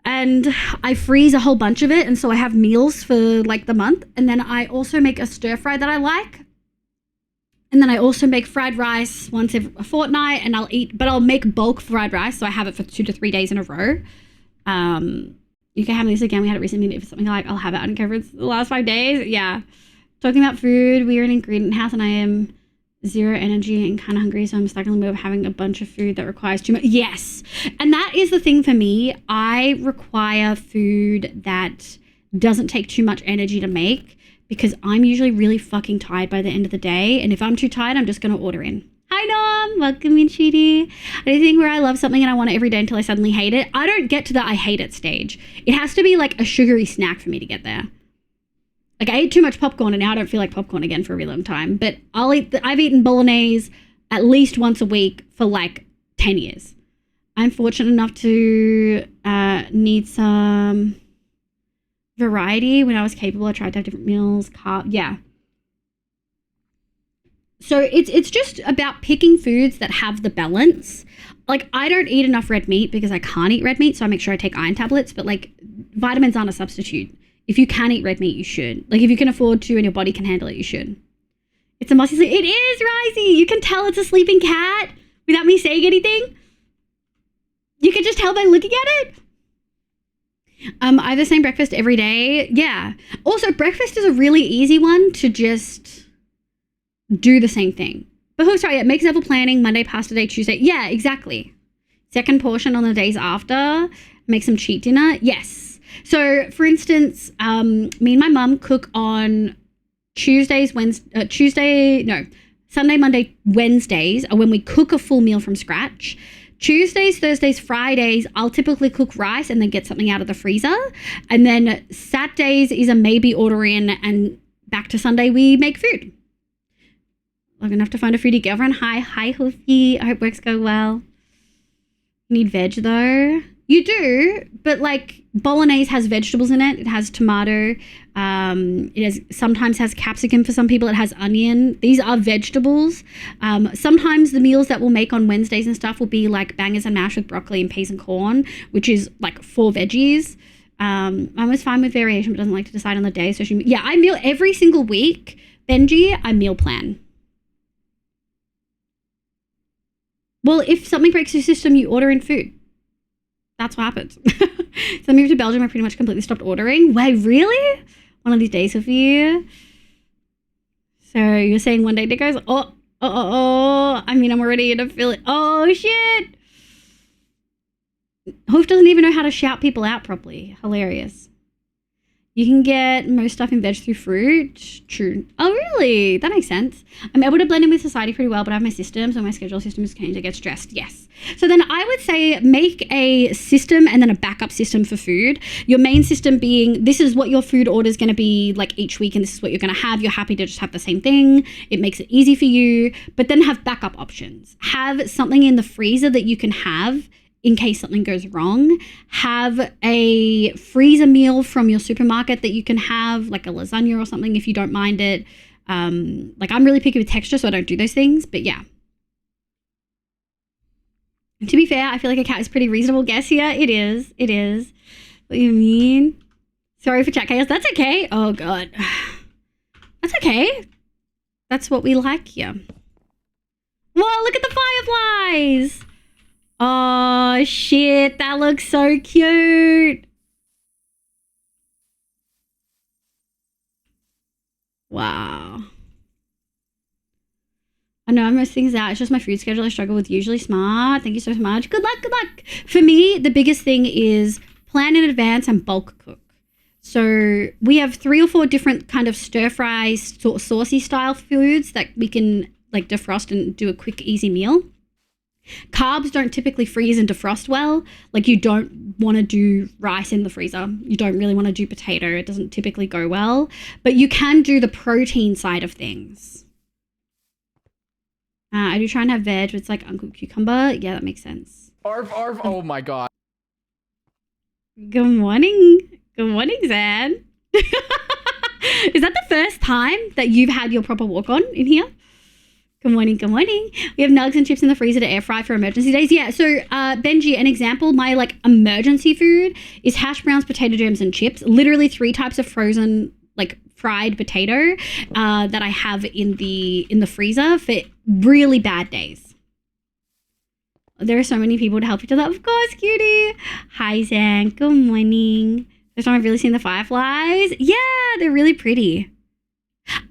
And I freeze a whole bunch of it, and so I have meals for like the month. And then I also make a stir fry that I like. And then I also make fried rice once a fortnight, and I'll make bulk fried rice, so I have it for 2 to 3 days in a row. You can have this again. We had it recently for something like I'll have it. I don't care if it's the last 5 days. Yeah. Talking about food, we are an ingredient house, and I am 0 energy and kind of hungry, so I'm stuck in the middle of having a bunch of food that requires too much. Yes, and that is the thing for me. I require food that doesn't take too much energy to make because I'm usually really fucking tired by the end of the day, and if I'm too tired, I'm just going to order in. Hi, Nom. Welcome in, Cheaty. Anything where I love something and I want it every day until I suddenly hate it. I don't get to the I hate it stage. It has to be like a sugary snack for me to get there. Like, I ate too much popcorn and now I don't feel like popcorn again for a really long time. But I've eaten bolognese at least once a week for like 10 years. I'm fortunate enough to need some variety. When I was capable, I tried to have different meals, yeah. So it's just about picking foods that have the balance. Like, I don't eat enough red meat because I can't eat red meat, so I make sure I take iron tablets. But like, vitamins aren't a substitute. If you can eat red meat, you should. Like, if you can afford to and your body can handle it, you should. It's a must-see. It is, Risey. You can tell it's a sleeping cat without me saying anything. You can just tell by looking at it. I have the same breakfast every day. Yeah. Also, breakfast is a really easy one to just do the same thing. But oh, sorry, it makes level planning, Monday, pasta day, Tuesday. Yeah, exactly. Second portion on the days after. Make some cheat dinner. Yes. So, for instance, me and my mum cook on Saturdays, Sunday, Monday, Wednesdays are when we cook a full meal from scratch. Tuesdays, Thursdays, Fridays, I'll typically cook rice and then get something out of the freezer. And then Saturdays is a maybe order in, and back to Sunday, we make food. I'm going to have to find a foodie girlfriend. Hi, Hoofy. I hope works go well. You need veg though. You do, but like bolognese has vegetables in it. It has tomato. Sometimes has capsicum for some people. It has onion. These are vegetables. Sometimes the meals that we'll make on Wednesdays and stuff will be like bangers and mash with broccoli and peas and corn, which is like 4 veggies. I'm always fine with variation, but doesn't like to decide on the day. So I meal every single week. Benji, I meal plan. Well, if something breaks your system, you order in food. That's what happens. So I moved to Belgium. I pretty much completely stopped ordering. Wait, really? One of these days, Sophia. So you're saying one day it goes, I mean, I'm already in a feeling. Oh, shit. Hoof doesn't even know how to shout people out properly. Hilarious. You can get most stuff in veg through fruit. True. Oh, really? That makes sense. I'm able to blend in with society pretty well, but I have my system, so my schedule system is changed. I get stressed. Yes. So then I would say make a system and then a backup system for food. Your main system being, this is what your food order is going to be like each week, and this is what you're going to have. You're happy to just have the same thing. It makes it easy for you, but then have backup options. Have something in the freezer that you can have in case something goes wrong. Have a freezer meal from your supermarket that you can have, like a lasagna or something if you don't mind it. Like I'm really picky with texture, so I don't do those things, but yeah. And to be fair, I feel like a cat is a pretty reasonable guess here. It is. What do you mean? Sorry for chat chaos. That's okay. Oh God. That's okay. That's what we like here. Whoa, look at the fireflies. Oh shit, that looks so cute. Wow. I know most things out. It's just my food schedule I struggle with. Usually smart. Thank you so much. Good luck. For me, the biggest thing is plan in advance and bulk cook. So we have 3 or 4 different kind of stir fry, saucy style foods that we can like defrost and do a quick, easy meal. Carbs don't typically freeze and defrost well. Like you don't want to do rice in the freezer. You don't really want to do potato. It doesn't typically go well. But you can do the protein side of things. I do try and have veg. It's like uncooked cucumber. Yeah, that makes sense. Arf, oh my God. Good morning. Good morning, Zan. Is that the first time that you've had your proper walk on in here? Good morning. We have nugs and chips in the freezer to air fry for emergency days. Yeah, so Benji, an example, my like emergency food is hash browns, potato jams, and chips. Literally 3 types of frozen, like fried potato that I have in the freezer for really bad days. There are so many people to help each other. Of course, cutie. Hi, Zan. Good morning. First time I've really seen the fireflies. Yeah, they're really pretty.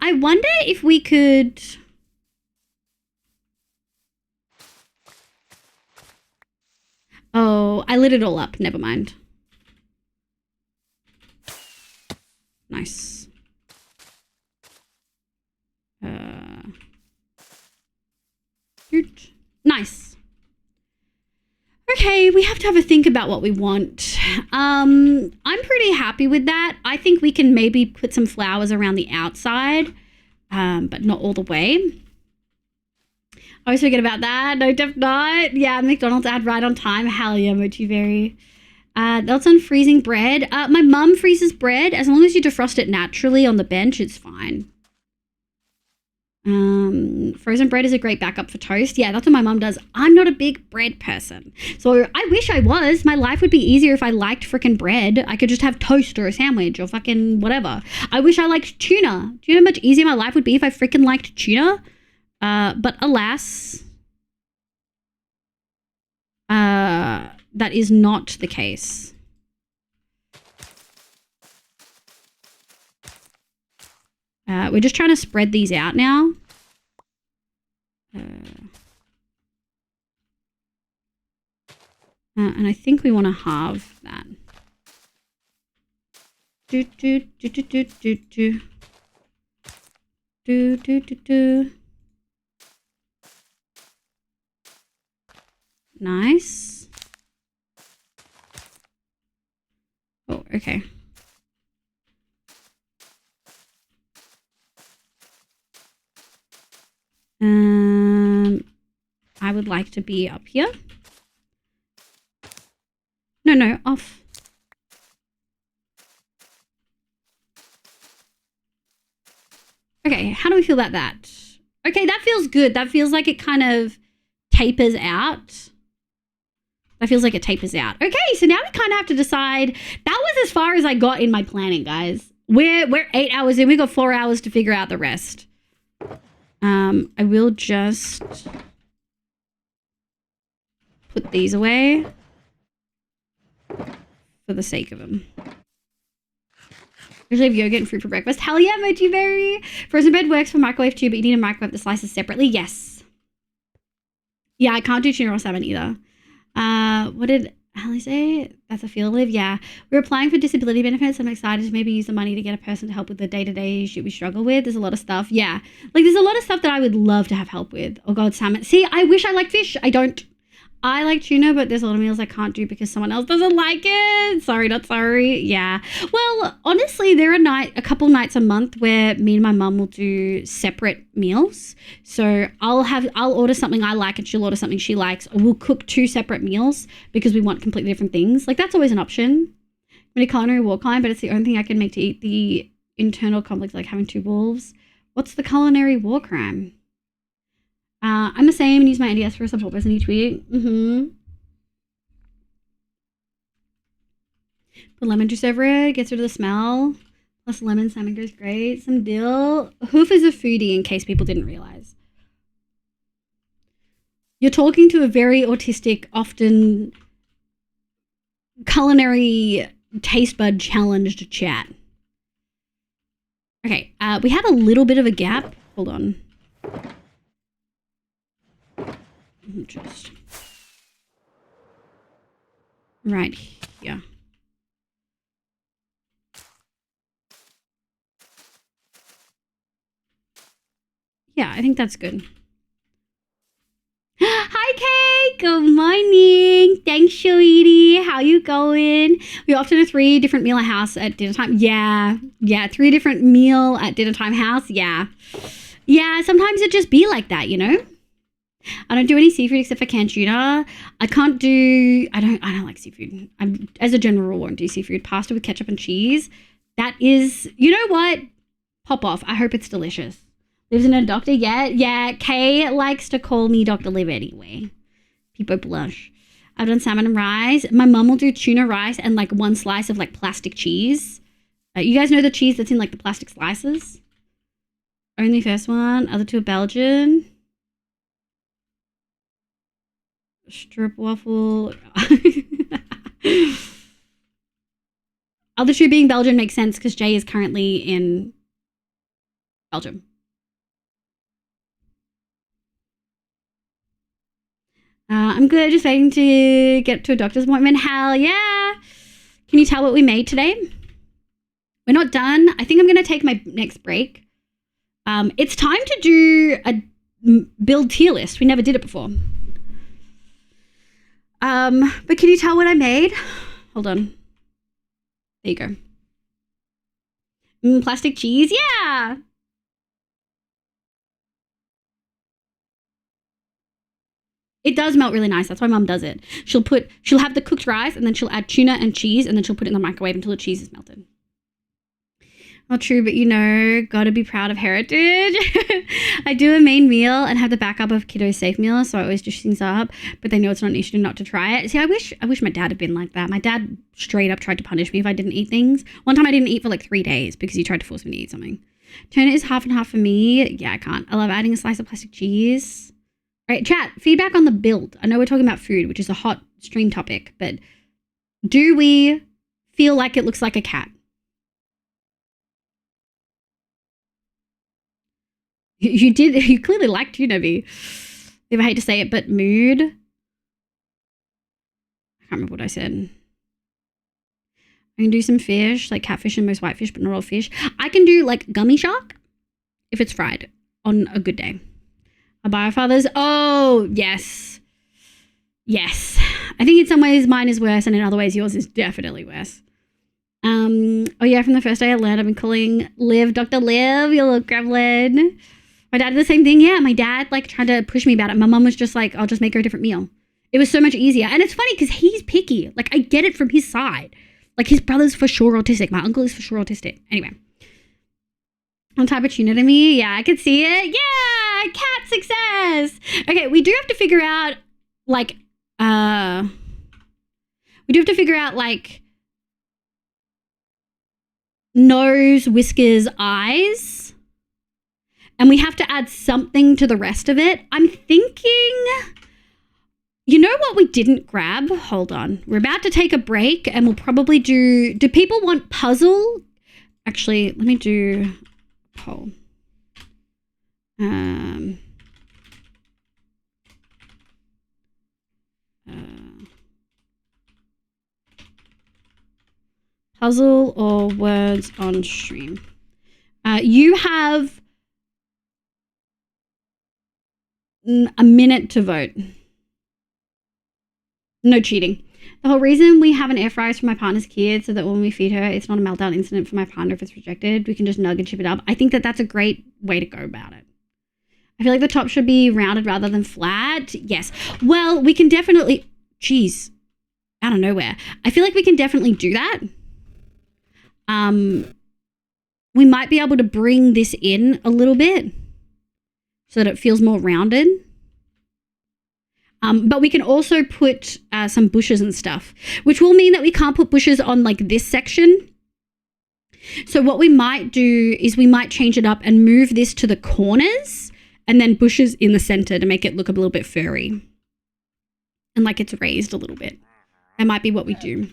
I wonder if we could... Oh, I lit it all up. Never mind. Nice. Nice. Okay, we have to have a think about what we want. I'm pretty happy with that. I think we can maybe put some flowers around the outside, but not all the way. I always forget about that. No, def not. Yeah, McDonald's ad right on time. Hell yeah, Mochi Berry. That's on freezing bread. My mum freezes bread. As long as you defrost it naturally on the bench, it's fine. Frozen bread is a great backup for toast. Yeah, that's what my mum does. I'm not a big bread person. So I wish I was. My life would be easier if I liked frickin' bread. I could just have toast or a sandwich or fucking whatever. I wish I liked tuna. Do you know how much easier my life would be if I frickin' liked tuna? But alas, that is not the case. We're just trying to spread these out now. And I think we want to halve that. Do. Nice. Oh, okay. I would like to be up here. No, off. Okay, how do we feel about that? Okay, that feels good. That feels like it kind of tapers out. That feels like it tapers out. Okay, so now we kind of have to decide. That was as far as I got in my planning, guys. We're 8 hours in. We got 4 hours to figure out the rest. I will just put these away for the sake of them. Usually have yogurt and fruit for breakfast. Hell yeah, Mochi Berry. Frozen bread works for microwave too, but you need to microwave the slices separately. Yes. Yeah, I can't do tuna or salmon either. What did Hallie say? That's a field live. Yeah. We're applying for disability benefits. I'm excited to maybe use the money to get a person to help with the day-to-day shit we struggle with. There's a lot of stuff. Yeah. Like there's a lot of stuff that I would love to have help with. Oh God, salmon. See, I wish I liked fish. I don't. I like tuna, but there's a lot of meals I can't do because someone else doesn't like it. Sorry, not sorry. Yeah. Well, honestly, there are a couple nights a month where me and my mum will do separate meals. So I'll order something I like and she'll order something she likes. Or we'll cook 2 separate meals because we want completely different things. Like that's always an option. I'm in a culinary war crime, but it's the only thing I can make to eat the internal conflict, like having 2 wolves. What's the culinary war crime? I'm the same and use my NDS for a subtotal person each week. Put lemon juice over it, gets rid of the smell. Plus lemon, salmon goes great. Some dill. Hoof is a foodie in case people didn't realize. You're talking to a very autistic, often culinary taste bud challenged chat. Okay, we have a little bit of a gap. Hold on. Just right here. Yeah, I think that's good. Hi, Kate. Good morning. Thanks, sweetie. How you going? We often do 3 different meal at house at dinner time. Yeah, 3 different meal at dinner time house. Yeah, sometimes it just be like that, you know? I don't do any seafood except for canned tuna. I don't like seafood. As a general rule, won't do seafood. Pasta with ketchup and cheese. That is, you know what? Pop off. I hope it's delicious. Lives in a doctor yet? Yeah, Kay likes to call me Dr. Liv anyway. People blush. I've done salmon and rice. My mum will do tuna rice and like 1 slice of like plastic cheese. You guys know the cheese that's in like the plastic slices? Only first one. Other 2 are Belgian. Strip waffle. Other 2 being Belgian makes sense because Jay is currently in Belgium. I'm good. Just waiting to get to a doctor's appointment. Hell yeah. Can you tell what we made today? We're not done. I think I'm going to take my next break. It's time to do a build tier list. We never did it before. But can you tell what I made? Hold on. There you go. Plastic cheese, yeah. It does melt really nice. That's why Mum does it. She'll have the cooked rice and then she'll add tuna and cheese and then she'll put it in the microwave until the cheese is melted. Not true, but you know, gotta be proud of heritage. I do a main meal and have the backup of kiddo safe meal, so I always dish things up, but they know it's not an issue not to try it. See, I wish my dad had been like that. My dad straight up tried to punish me if I didn't eat things. One time I didn't eat for like 3 days because he tried to force me to eat something. Tuna is half and half for me. Yeah, I can't. I love adding a slice of plastic cheese. All right, chat, feedback on the build. I know we're talking about food, which is a hot stream topic, but do we feel like it looks like a cat? You clearly like tuna, B. If I hate to say it, but mood. I can't remember what I said. I can do some fish, like catfish and most whitefish, but not all fish. I can do like gummy shark if it's fried on a good day. A Biofathers. Oh, yes. Yes. I think in some ways mine is worse, and in other ways yours is definitely worse. Oh yeah, from the first day I learned, I've been calling Liv Dr. Liv, you little gremlin. My dad did the same thing. Yeah, my dad like tried to push me about it. My mum was just like, I'll just make her a different meal. It was so much easier. And it's funny because he's picky. Like, I get it from his side. Like, his brother's for sure autistic. My uncle is for sure autistic. Anyway. On type of tuna to me. Yeah, I could see it. Yeah, cat success. Okay, we do have to figure out, like, nose, whiskers, eyes. And we have to add something to the rest of it. I'm thinking, you know what we didn't grab? Hold on. We're about to take a break and we'll probably do people want puzzle? Actually, let me do a poll. Puzzle or words on stream? You have a minute to vote. No cheating. The whole reason we have an air fryer is for my partner's kid so that when we feed her, it's not a meltdown incident for my partner if it's rejected. We can just nug and chip it up. I think that that's a great way to go about it. I feel like the top should be rounded rather than flat. Yes. Well, we can definitely... Jeez. Out of nowhere. I feel like we can definitely do that. We might be able to bring this in a little bit so that it feels more rounded. But we can also put some bushes and stuff, which will mean that we can't put bushes on like this section. So what we might do is we might change it up and move this to the corners and then bushes in the center to make it look a little bit furry. And like it's raised a little bit. That might be what we do.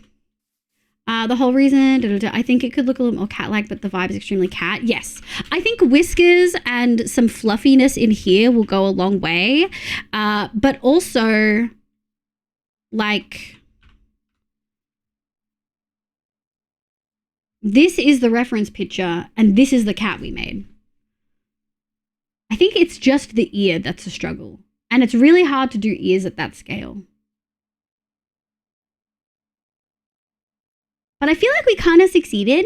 The whole reason, I think it could look a little more cat-like, but the vibe is extremely cat. Yes. I think whiskers and some fluffiness in here will go a long way. But also, like, this is the reference picture, and this is the cat we made. I think it's just the ear that's a struggle. And it's really hard to do ears at that scale. But I feel like we kind of succeeded.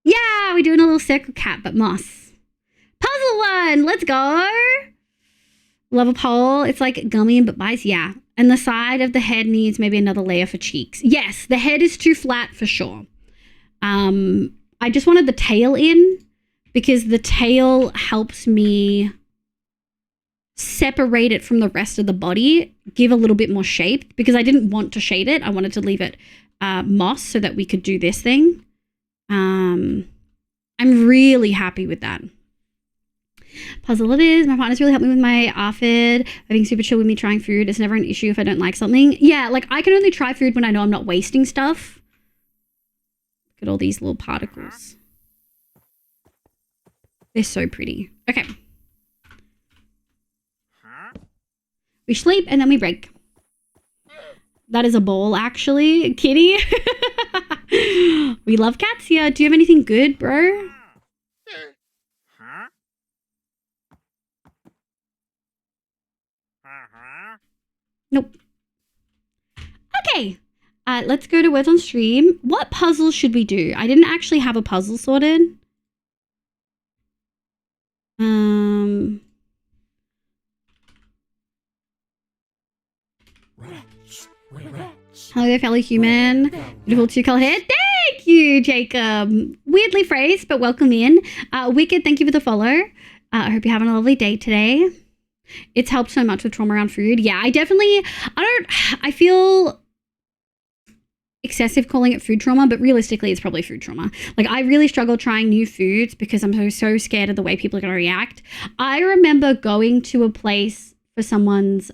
Yeah, we're doing a little circle cat, but moss. Puzzle one, let's go. Love a poll. It's like gummy but bites, yeah. And the side of the head needs maybe another layer for cheeks. Yes, the head is too flat for sure. I just wanted the tail in because the tail helps me separate it from the rest of the body, give a little bit more shape because I didn't want to shade it. I wanted to leave it moss so that we could do this thing. I'm really happy with that. Puzzle it is. My partner's really helped me with my ARFID, being super chill with me trying food. It's never an issue if I don't like something. Yeah, like I can only try food when I know I'm not wasting stuff. Look at all these little particles. They're so pretty. Okay. We sleep and then we break. That is a ball, actually. Kitty. We love cats here. Do you have anything good, bro? Nope. Okay. Let's go to words on stream. What puzzle should we do? I didn't actually have a puzzle sorted. Hello there, fellow human. Beautiful two-color hair. Thank you, Jacob. Weirdly phrased, but welcome in. Wicked, thank you for the follow. I hope you're having a lovely day today. It's helped so much with trauma around food. Yeah, I feel excessive calling it food trauma, but realistically, it's probably food trauma. Like, I really struggle trying new foods because I'm so scared of the way people are going to react. I remember going to a place for someone's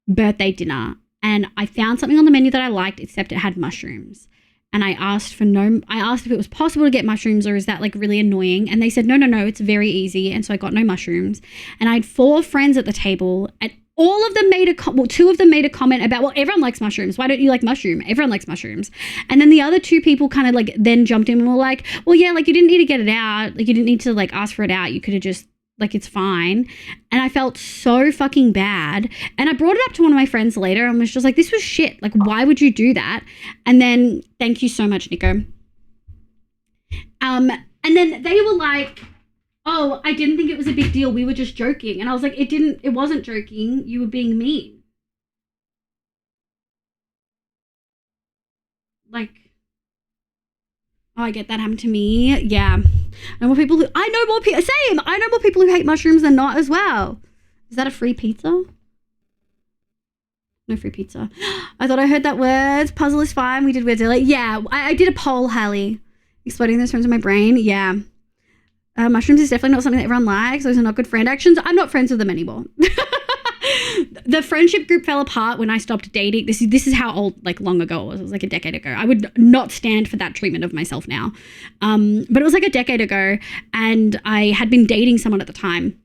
birthday dinner, and I found something on the menu that I liked, except it had mushrooms. And I asked if it was possible to get mushrooms, or is that like really annoying? And they said, no, it's very easy. And so I got no mushrooms. And I had 4 friends at the table, and all of them made 2 of them made a comment about, well, everyone likes mushrooms. Why don't you like mushroom? Everyone likes mushrooms. And then the other 2 people kind of like then jumped in and were like, well, yeah, like you didn't need to get it out. Like you didn't need to like ask for it out. You could have just Like, it's fine. And I felt so fucking bad. And I brought it up to one of my friends later and was just like, this was shit. Like, why would you do that? And then, thank you so much, Nico. And then they were like, oh, I didn't think it was a big deal. We were just joking. And I was like, it wasn't joking. You were being mean. Like, oh, I get that happened to me. Yeah. I know more people who hate mushrooms than not as well. Is that a free pizza? No free pizza. I thought I heard that word. Puzzle is fine. We did weird delay. Yeah, I did a poll, Hallie. Exploding those friends in my brain. Yeah. Mushrooms is definitely not something that everyone likes. Those are not good friend actions. I'm not friends with them anymore. The friendship group fell apart when I stopped dating. This is how old, like, long ago it was. It was like a decade ago. I would not stand for that treatment of myself now. But it was like a decade ago, and I had been dating someone at the time,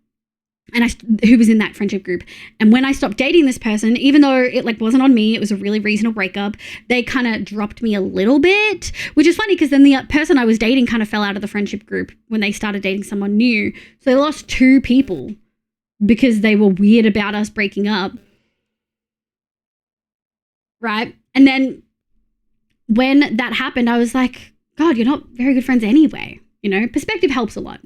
and who was in that friendship group. And when I stopped dating this person, even though it like wasn't on me, it was a really reasonable breakup, they kind of dropped me a little bit, which is funny because then the person I was dating kind of fell out of the friendship group when they started dating someone new. So they lost 2 people because they were weird about us breaking up. Right? And then when that happened, I was like, God, you're not very good friends anyway. You know, perspective helps a lot.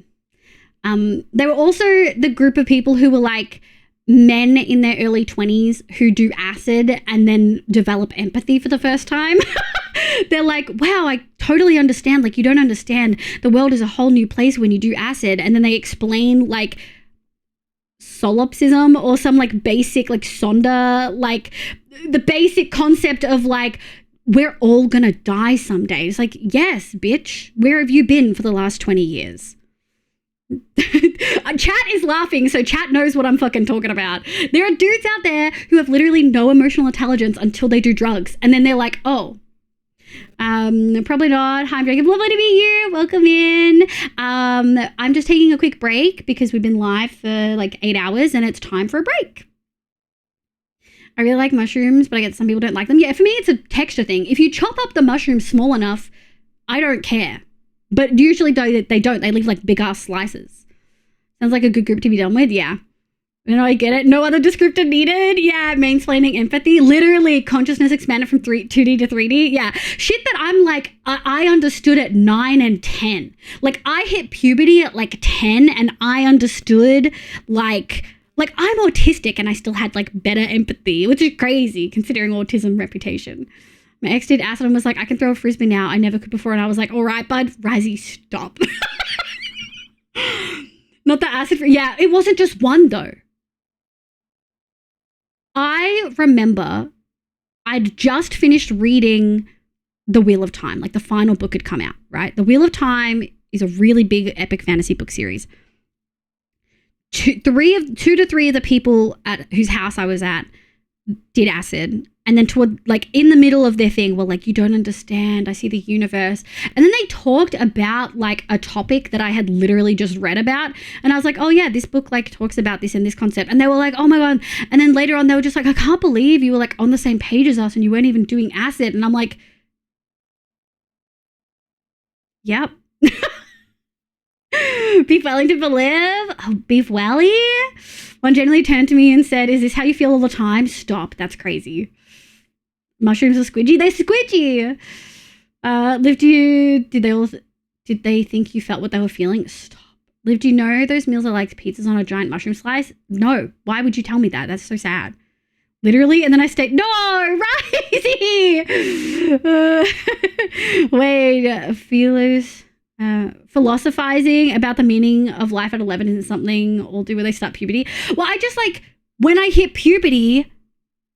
They were also the group of people who were like men in their early 20s who do acid and then develop empathy for the first time. They're like, wow, I totally understand. Like, you don't understand. The world is a whole new place when you do acid. And then they explain like solipsism or some like basic like Sonda, like the basic concept of like, we're all gonna die someday. It's like, yes, bitch, where have you been for the last 20 years? Chat is laughing, so chat knows what I'm fucking talking about. There are dudes out there who have literally no emotional intelligence until they do drugs, and then they're like, oh, probably not. Hi, I'm Jacob. Lovely to meet you. Welcome in. I'm just taking a quick break because we've been live for like 8 hours, and it's time for a break. I really like mushrooms, but I guess some people don't like them. Yeah, for me, it's a texture thing. If you chop up the mushrooms small enough, I don't care. But usually they don't. They leave like big ass slices. Sounds like a good group to be done with. Yeah. You know, I get it. No other descriptor needed. Yeah. Mansplaining empathy. Literally consciousness expanded from 2D to 3D. Yeah. Shit that I'm like, I understood at 9 and 10. Like I hit puberty at like 10 and I understood like I'm autistic and I still had like better empathy, which is crazy considering autism reputation. My ex did acid and was like, I can throw a frisbee now. I never could before. And I was like, all right, bud, Razzie, stop. Not the acid. Yeah, it wasn't just one though. I remember I'd just finished reading The Wheel of Time. Like the final book had come out, right? The Wheel of Time is a really big epic fantasy book series. 2 to 3 of the people at whose house I was at did acid, and then toward like in the middle of their thing were like, you don't understand, I see the universe. And then they talked about like a topic that I had literally just read about, and I was like, oh yeah, this book like talks about this and this concept. And they were like, oh my God. And then later on they were just like, I can't believe you were like on the same page as us and you weren't even doing acid. And I'm like, yep. Beef Wellington for live. Oh, Beef Welly. One generally turned to me and said, is this how you feel all the time? Stop. That's crazy. Mushrooms are squidgy. They're squidgy. Did they think you felt what they were feeling? Stop. Liv, do you know those meals are like pizzas on a giant mushroom slice? No. Why would you tell me that? That's so sad. Literally. And then I stayed, no, Risey. Wait, feelers. Philosophizing about the meaning of life at 11 isn't something all do when they start puberty. Well, I just like, when I hit puberty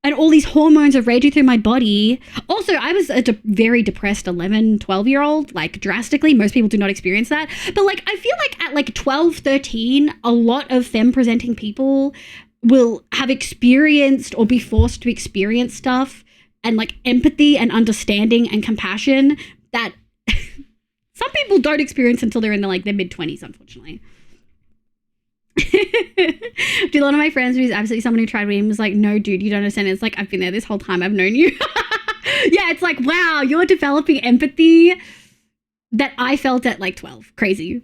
and all these hormones are raging through my body. Also, I was a very depressed 11, 12-year-old, like drastically. Most people do not experience that. But like, I feel like at like 12, 13, a lot of femme-presenting people will have experienced or be forced to experience stuff and like empathy and understanding and compassion that some people don't experience until they're in their mid-20s, unfortunately. Do a lot of my friends who's absolutely someone who tried weed and was like, no, dude, you don't understand. It's like, I've been there this whole time. I've known you. Yeah, it's like, wow, you're developing empathy that I felt at like 12. Crazy.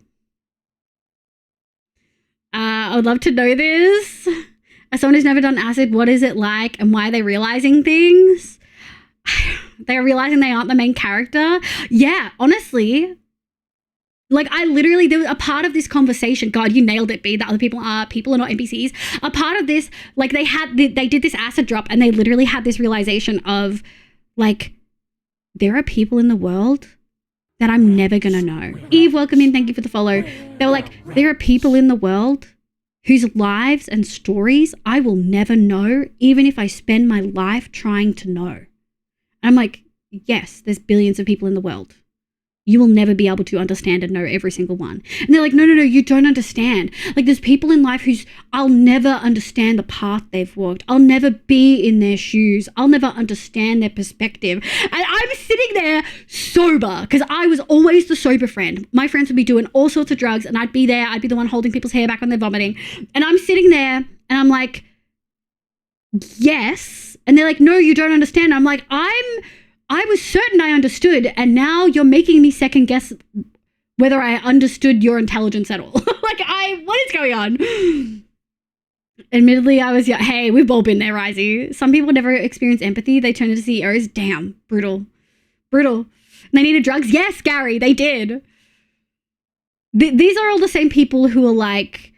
I would love to know this. As someone who's never done acid, what is it like and why are they realizing things? They're realizing they aren't the main character. Yeah, honestly. Like, I literally, there was a part of this conversation, God, you nailed it, B, that other people are not NPCs. A part of this, like, they did this acid drop and they literally had this realization of, like, there are people in the world that I'm never gonna know. Eve, welcome in, thank you for the follow. They were like, there are people in the world whose lives and stories I will never know, even if I spend my life trying to know. And I'm like, yes, there's billions of people in the world. You will never be able to understand and know every single one. And they're like, no, you don't understand. Like, there's people in life whose I'll never understand the path they've walked. I'll never be in their shoes. I'll never understand their perspective. And I'm sitting there sober because I was always the sober friend. My friends would be doing all sorts of drugs and I'd be there. I'd be the one holding people's hair back when they're vomiting. And I'm sitting there and I'm like, yes. And they're like, no, you don't understand. I'm like, I was certain I understood, and now you're making me second guess whether I understood your intelligence at all. Like, what is going on? Admittedly, I was, hey, we've all been there, Risey. Some people never experience empathy. They turn into CEOs. Damn, brutal. And they needed drugs. Yes, Gary, they did. These are all the same people who are like,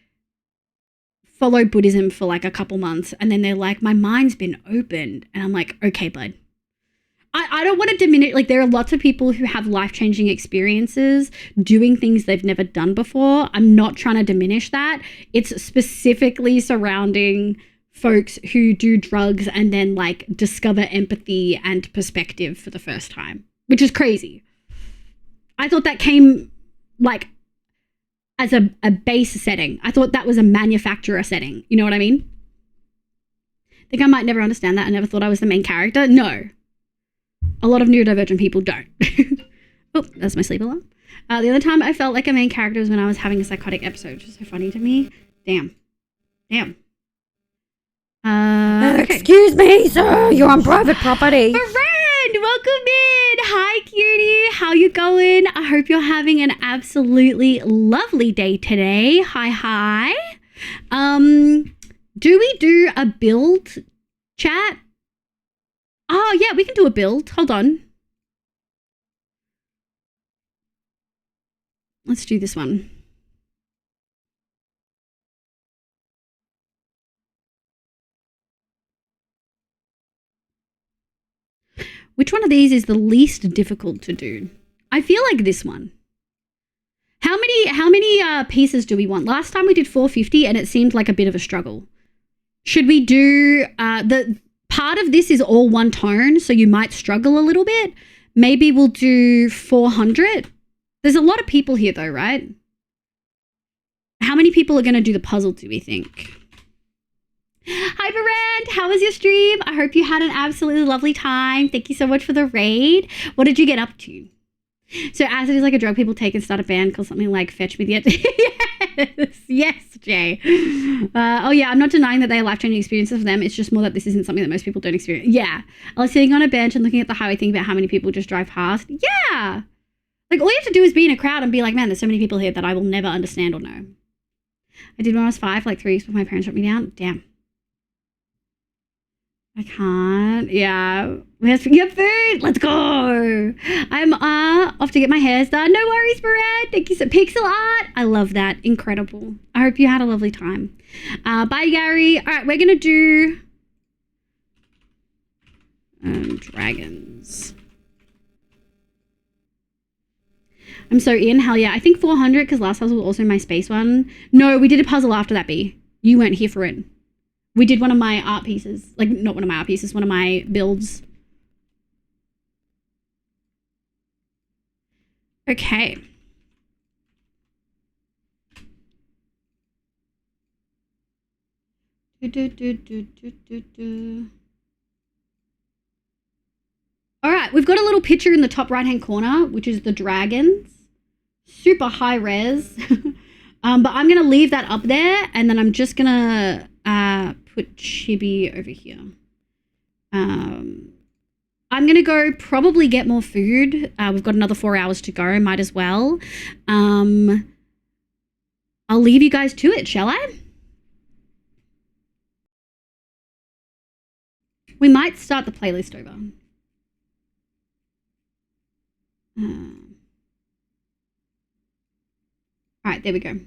follow Buddhism for like a couple months, and then they're like, my mind's been opened. And I'm like, okay, bud. I don't want to diminish, like, there are lots of people who have life-changing experiences doing things they've never done before. I'm not trying to diminish that. It's specifically surrounding folks who do drugs and then, like, discover empathy and perspective for the first time, which is crazy. I thought that came, like, as a base setting. I thought that was a manufacturer setting. You know what I mean? I think I might never understand that. I never thought I was the main character. No. A lot of neurodivergent people don't. Oh, that's my sleep alarm. The other time I felt like a main character was when I was having a psychotic episode, which is so funny to me. Damn. Okay. Excuse me, sir. You're on private property. Friend, welcome in. Hi, cutie. How you going? I hope you're having an absolutely lovely day today. Hi. Do we do a build chat? Oh, yeah, we can do a build. Hold on. Let's do this one. Which one of these is the least difficult to do? I feel like this one. How many pieces do we want? Last time we did 450 and it seemed like a bit of a struggle. Should we do the part of this is all one tone, so you might struggle a little bit. Maybe we'll do 400. There's a lot of people here though, right? How many people are going to do the puzzle, do we think? Hi, Barand. How was your stream? I hope you had an absolutely lovely time. Thank you so much for the raid. What did you get up to? So acid is like a drug people take and start a band called something like Fetch Me the Yes, Jay. Oh yeah, I'm not denying that they are life-changing experiences for them. It's just more that this isn't something that most people don't experience. Yeah. I was sitting on a bench and looking at the highway thinking about how many people just drive past. Yeah. Like, all you have to do is be in a crowd and be like, man, there's so many people here that I will never understand or know. I did when I was 5, like 3 weeks before my parents shut me down. Damn. I can't. Yeah. We have to get food. Let's go. I'm off to get my hair done. No worries, Brad. Thank you so much. Pixel art. I love that. Incredible. I hope you had a lovely time. Bye, Gary. All right, we're going to do dragons. I'm so in. Hell yeah. I think 400 because last puzzle was also my space one. No, we did a puzzle after that, B. You weren't here for it. We did one of my art pieces. Like, not one of my art pieces, one of my builds. Okay. All right, we've got a little picture in the top right-hand corner, which is the dragons. Super high res. But I'm going to leave that up there, and then I'm just going to put Chibi over here. I'm going to go probably get more food. We've got another 4 hours to go. Might as well. I'll I'll leave you guys to it, shall I? We might start the playlist over. All right, there we go.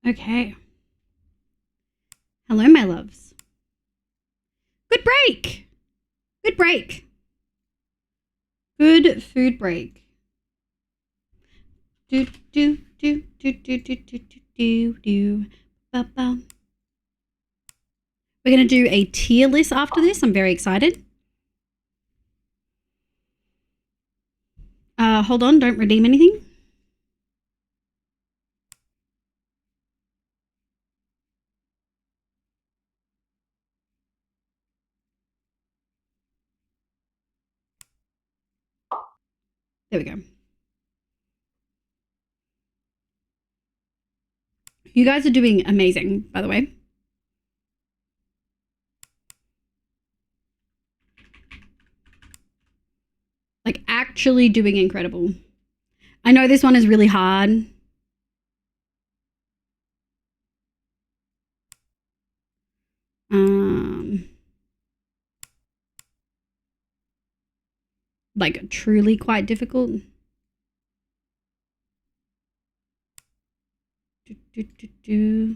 Okay. Hello, my loves. Good break. Good break. Good food break. Do do do do do do do do do. Ba ba. We're gonna do a tier list after this. I'm very excited. Hold on, don't redeem anything. There we go. You guys are doing amazing, by the way. Like, actually doing incredible. I know this one is really hard. Like, truly quite difficult. Do, do, do, do.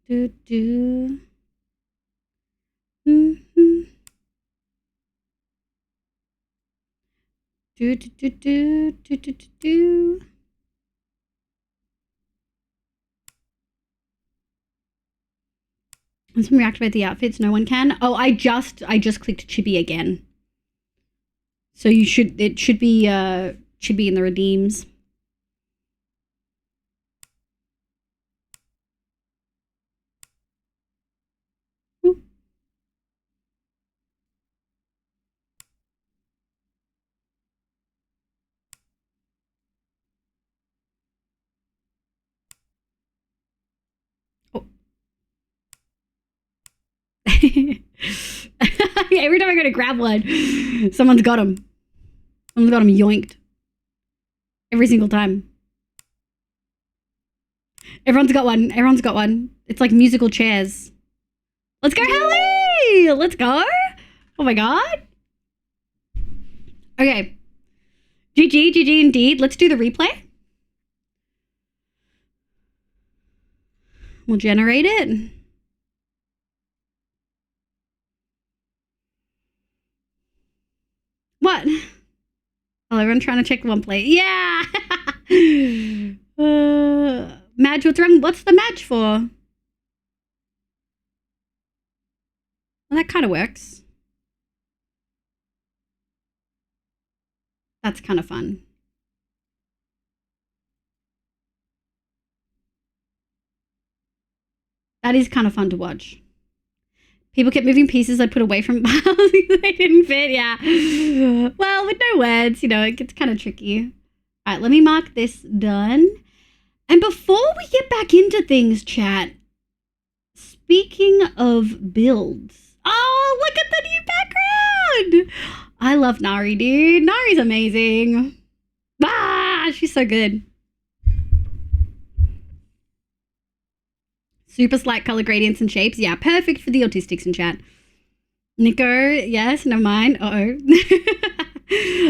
Do, do. Do, do, do, do, do, do, do, do. Let's reactivate the outfits. No one can. Oh, I just clicked Chibi again. So it should be Chibi in the redeems. Every time I go to grab one, someone's got him. Someone's got him yoinked. Every single time. Everyone's got one. Everyone's got one. It's like musical chairs. Let's go, Hallie! Let's go. Oh my god. Okay. GG, GG indeed. Let's do the replay. We'll generate it. What? Oh, everyone trying to check one plate. Yeah! Madge, what's wrong? What's the Madge for? Well, that kind of works. That's kind of fun. That is kind of fun to watch. People kept moving pieces I put away from they didn't fit, yeah. Well, with no words, you know, it gets kind of tricky. All right, let me mark this done. And before we get back into things, chat, speaking of builds. Oh, look at the new background. I love Nari, dude. Nari's amazing. Ah, she's so good. Super slight color gradients and shapes. Yeah, perfect for the autistics in chat. Nico, yes, never mind.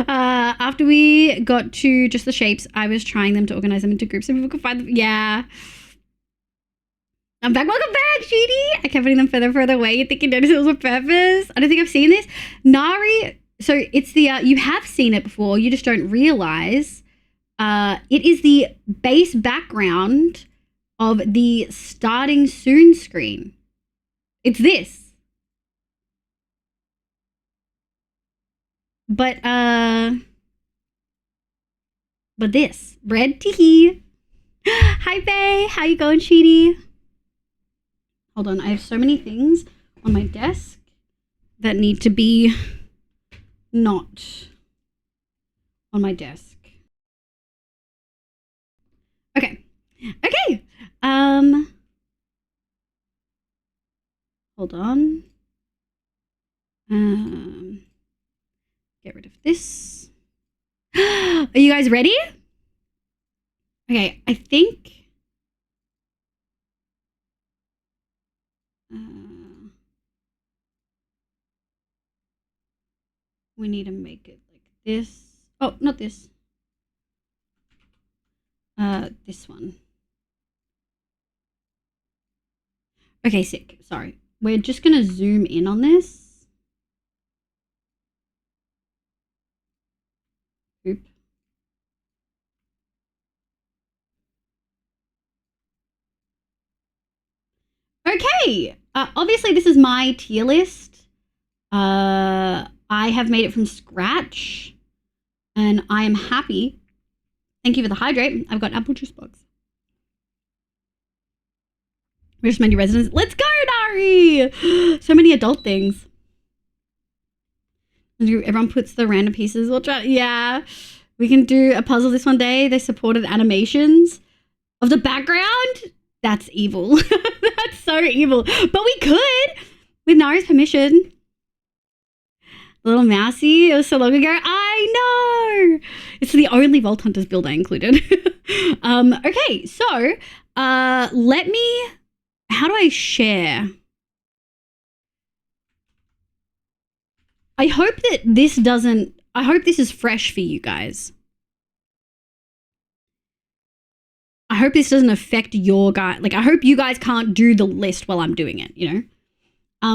After we got to just the shapes, I was trying them to organize them into groups so people could find them. Yeah. I'm back. Welcome back, Sheedy. I kept putting them further and further away. You think you noticed it was on purpose? I don't think I've seen this. Nari, so it's the, you have seen it before. You just don't realize. It is the base background of the starting soon screen. It's this. But this. Red tee. Hi, Faye. How you going, Sheedy? Hold on. I have so many things on my desk that need to be not on my desk. Okay. Okay. Hold on. Get rid of this. Are you guys ready? Okay, I think We need to make it like this. Oh, not this. This one. Okay, sick. Sorry. We're just gonna zoom in on this. Oop. Okay. Obviously, this is my tier list. I have made it from scratch, and I am happy. Thank you for the hydrate. I've got apple juice box. Where's my new residence? Let's go, Dari! So many adult things. Everyone puts the random pieces. We'll try. Yeah. We can do a puzzle this one day. They supported animations of the background. That's evil. That's so evil. But we could, with Nari's permission. Little mousey. It was so long ago. I know. It's the only Vault Hunters build I included. Okay, so let me. How do I share? I hope that this doesn't. I hope this is fresh for you guys. I hope this doesn't affect your guy. Like, I hope you guys can't do the list while I'm doing it, you know?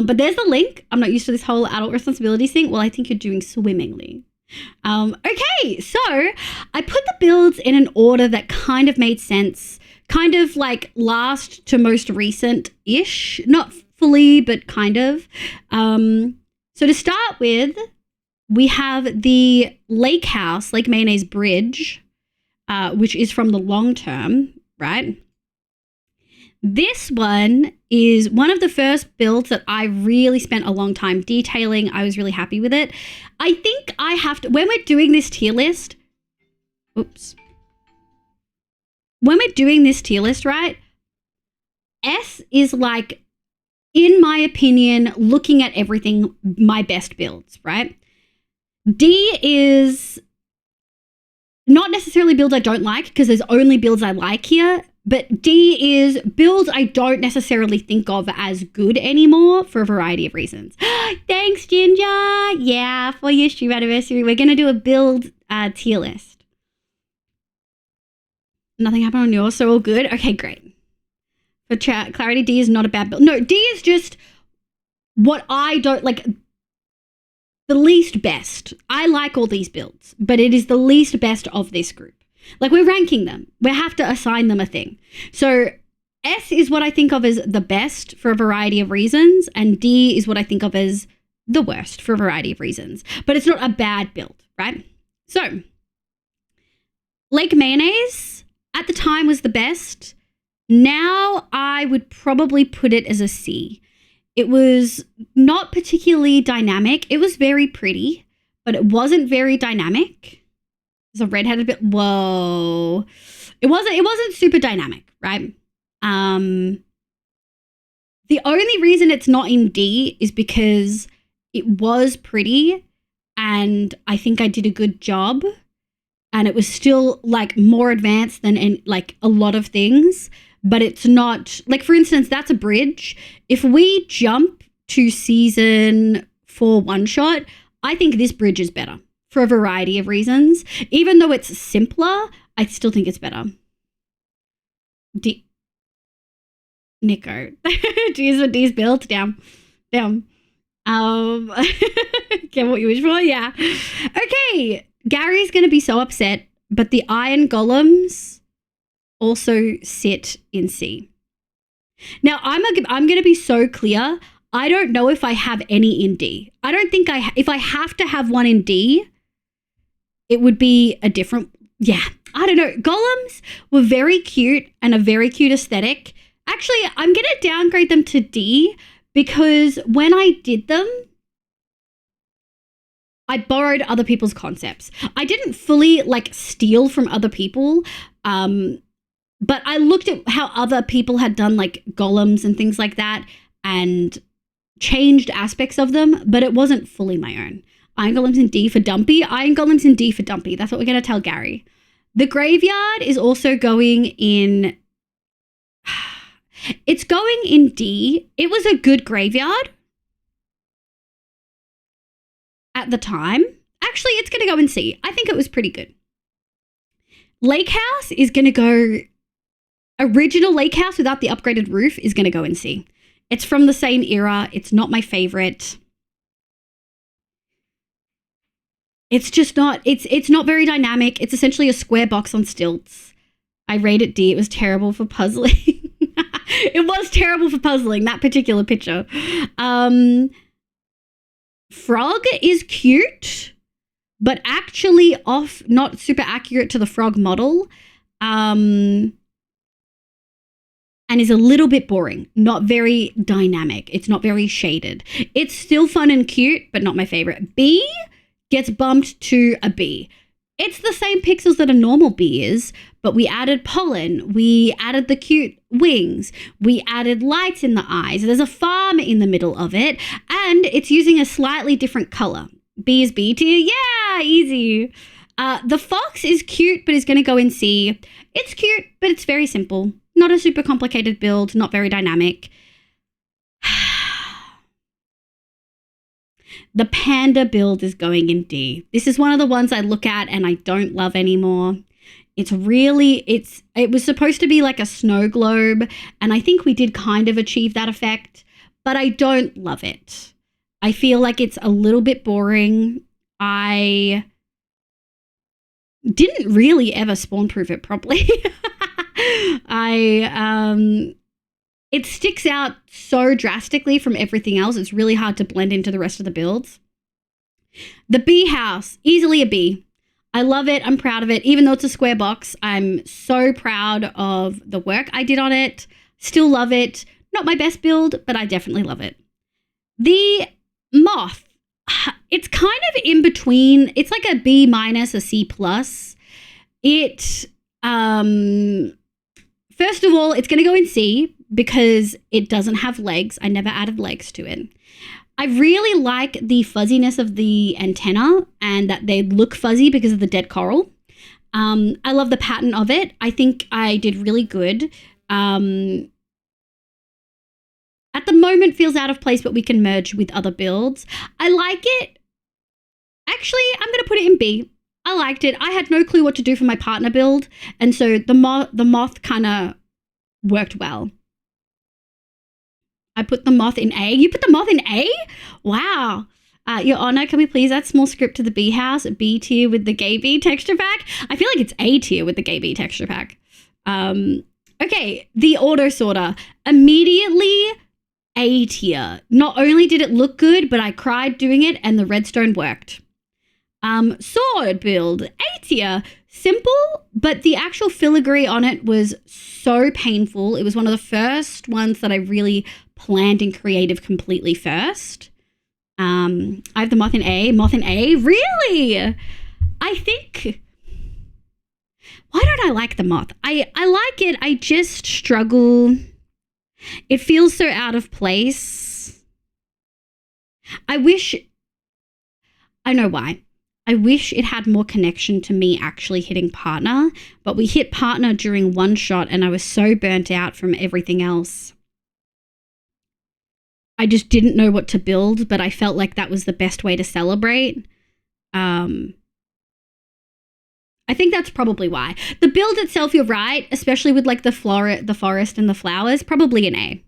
But there's the link. I'm not used to this whole adult responsibilities thing. Well, I think you're doing swimmingly. Okay, so I put the builds in an order that kind of made sense. Kind of like last to most recent-ish. Not fully, but kind of. So to start with, we have the Lake House, Lake Mayonnaise Bridge, which is from the long term, right? This one is one of the first builds that I really spent a long time detailing. I was really happy with it. I think I have to, when we're doing this tier list, oops. When we're doing this tier list, right, S is like, in my opinion, looking at everything, my best builds, right? D is not necessarily builds I don't like, because there's only builds I like here, but D is builds I don't necessarily think of as good anymore for a variety of reasons. Thanks, Ginger. Yeah, for your stream anniversary, we're going to do a build tier list. Nothing happened on yours, so all good? Okay, great. For clarity, D is not a bad build. No, D is just what I don't like. The least best. I like all these builds, but it is the least best of this group. Like, we're ranking them. We have to assign them a thing. So S is what I think of as the best for a variety of reasons, and D is what I think of as the worst for a variety of reasons. But it's not a bad build, right? So Lake Mayonnaise at the time was the best. Now I would probably put it as a C. It was not particularly dynamic. It was very pretty, but it wasn't very dynamic. It's a redheaded bit. Whoa. It wasn't super dynamic, right? The only reason it's not in D is because it was pretty and I think I did a good job, and it was still like more advanced than in like a lot of things. But it's not, like, for instance, that's a bridge. If we jump to season 4 one-shot, I think this bridge is better for a variety of reasons. Even though it's simpler, I still think it's better. Nico. Jeez, what D's built. Down. Get what you wish for? Yeah. Okay. Gary's going to be so upset, but the iron golems also sit in C. Now, I'm going to be so clear. I don't know if I have any in D. I don't think if I have to have one in D, it would be a different, yeah, I don't know. Golems were very cute and a very cute aesthetic. Actually, I'm going to downgrade them to D because when I did them, I borrowed other people's concepts. I didn't fully like steal from other people, but I looked at how other people had done like golems and things like that and changed aspects of them, but it wasn't fully my own. Iron golems in D for Dumpy. Iron golems in D for Dumpy. That's what we're going to tell Gary. The graveyard is also going in... It's going in D. It was a good graveyard at the time. Actually, it's going to go in C. I think it was pretty good. Lake House is going to go... Original Lake House without the upgraded roof is going to go in C. It's from the same era. It's not my favorite. It's just not... It's not very dynamic. It's essentially a square box on stilts. I rated D. It was terrible for puzzling. It was terrible for puzzling, that particular picture. Frog is cute, but actually not super accurate to the frog model, and is a little bit boring, not very dynamic. It's not very shaded. It's still fun and cute, but not my favorite. B gets bumped to a B. It's the same pixels that a normal bee is, but we added pollen, we added the cute wings, we added lights in the eyes, there's a farm in the middle of it, and it's using a slightly different color. B is B tier, yeah, easy. The fox is cute, but is going to go in C. It's cute, but it's very simple. Not a super complicated build, not very dynamic. The panda build is going in D. This is one of the ones I look at and I don't love anymore. It was supposed to be like a snow globe, and I think we did kind of achieve that effect, but I don't love it. I feel like it's a little bit boring. I didn't really ever spawn proof it properly. It sticks out so drastically from everything else. It's really hard to blend into the rest of the builds. The bee house, easily a B. I love it. I'm proud of it. Even though it's a square box, I'm so proud of the work I did on it. Still love it. Not my best build, but I definitely love it. The moth, it's kind of in between. It's like a B minus, a C plus. First of all, it's going to go in C because it doesn't have legs. I never added legs to it. I really like the fuzziness of the antenna and that they look fuzzy because of the dead coral. I love the pattern of it. I think I did really good. At the moment feels out of place, but we can merge with other builds. I like it. Actually, I'm going to put it in B. I liked it. I had no clue what to do for my partner build, and so the moth kind of worked well. I put the moth in A. You put the moth in A? Wow. Your Honor, can we please add small script to the bee house? B tier with the gay bee texture pack? I feel like it's A tier with the gay bee texture pack. Okay, the auto sorter. Immediately A tier. Not only did it look good, but I cried doing it and the redstone worked. Sword build, A tier. Simple, but the actual filigree on it was so painful. It was one of the first ones that I really planned and creative completely first. I have the moth in A. Moth in A? Really? I think... Why don't I like the moth? I like it. I just struggle. It feels so out of place. I know why. I wish it had more connection to me actually hitting partner, but we hit partner during one shot and I was so burnt out from everything else. I just didn't know what to build, but I felt like that was the best way to celebrate. I think that's probably why. The build itself, you're right, especially with like the forest and the flowers, probably an A.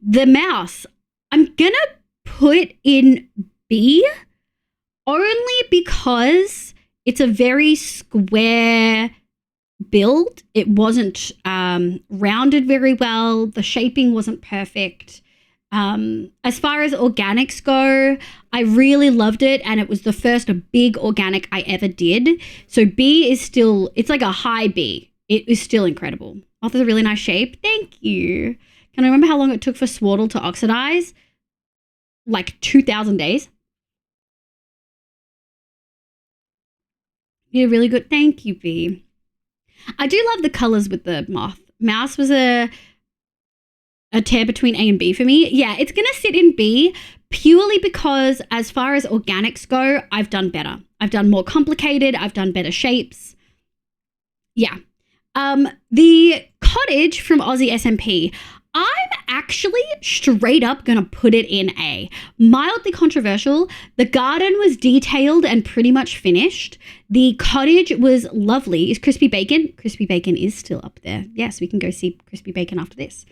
The mouse, I'm gonna put in B. Only because it's a very square build. It wasn't rounded very well. The shaping wasn't perfect. As far as organics go, I really loved it, and it was the first big organic I ever did. So B is still, it's like a high B. It is still incredible. Moth is a really nice shape. Thank you. Can I remember how long it took for Swaddle to oxidize? Like 2,000 days. Yeah, really good. Thank you, B. I do love the colors with the moth. Mouse was a tear between A and B for me. Yeah, it's going to sit in B purely because as far as organics go, I've done better. I've done more complicated. I've done better shapes. Yeah. The cottage from Aussie SMP. I'm actually straight up gonna put it in A. Mildly controversial. The garden was detailed and pretty much finished. The cottage was lovely. Is Crispy Bacon? Crispy Bacon is still up there. Yes, we can go see Crispy Bacon after this.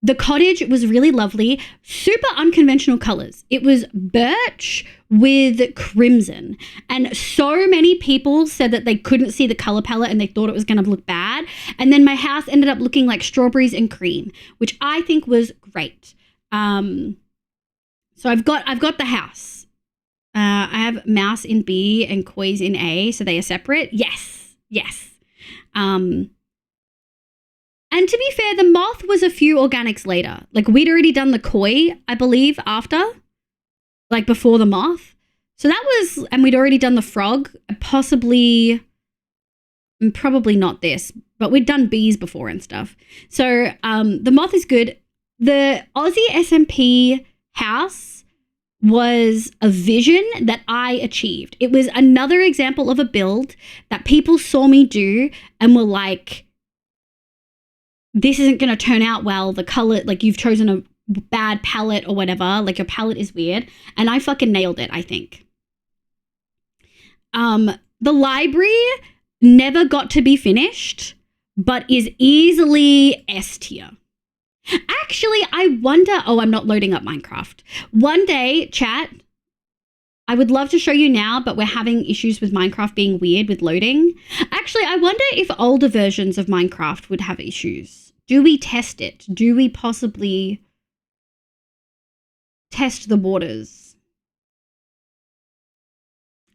The cottage was really lovely. Super unconventional colors. It was birch with crimson. And so many people said that they couldn't see the color palette and they thought it was going to look bad. And then my house ended up looking like strawberries and cream, which I think was great. So I've got the house. I have mouse in B and koi's in A, so they are separate. Yes. And to be fair, the moth was a few organics later. Like, we'd already done the koi, I believe, after. Like, before the moth. So that was... And we'd already done the frog. Probably not this. But we'd done bees before and stuff. So the moth is good. The Aussie SMP house was a vision that I achieved. It was another example of a build that people saw me do and were like... this isn't going to turn out well. The color, like, you've chosen a bad palette or whatever. Like, your palette is weird. And I fucking nailed it, I think. The library never got to be finished, but is easily S tier. Actually, I wonder... Oh, I'm not loading up Minecraft. One day, chat, I would love to show you now, but we're having issues with Minecraft being weird with loading. Actually, I wonder if older versions of Minecraft would have issues. Do we test it? Do we possibly test the waters?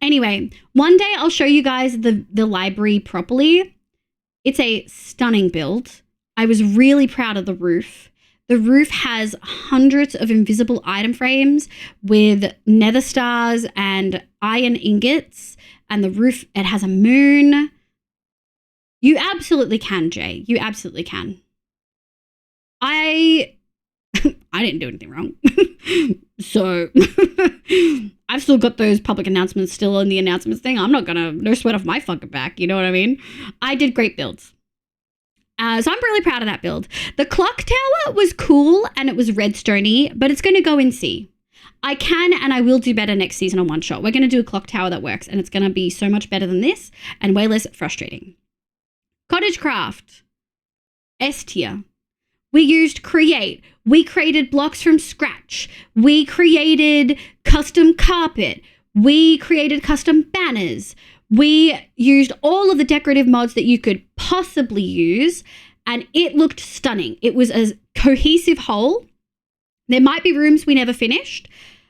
Anyway, one day I'll show you guys the library properly. It's a stunning build. I was really proud of the roof. The roof has hundreds of invisible item frames with nether stars and iron ingots. And the roof, it has a moon. You absolutely can, Jay. You absolutely can. I didn't do anything wrong. So I've still got those public announcements still in the announcements thing. I'm not gonna, no sweat off my fucking back. You know what I mean? I did great builds. So I'm really proud of that build. The clock tower was cool and it was redstone-y, but it's going to go in C. I can and I will do better next season on One Shot. We're going to do a clock tower that works and it's going to be so much better than this and way less frustrating. Cottage craft. S tier. We used create. We created blocks from scratch. We created custom carpet. We created custom banners. We used all of the decorative mods that you could possibly use, and it looked stunning. It was a cohesive whole. There might be rooms we never finished,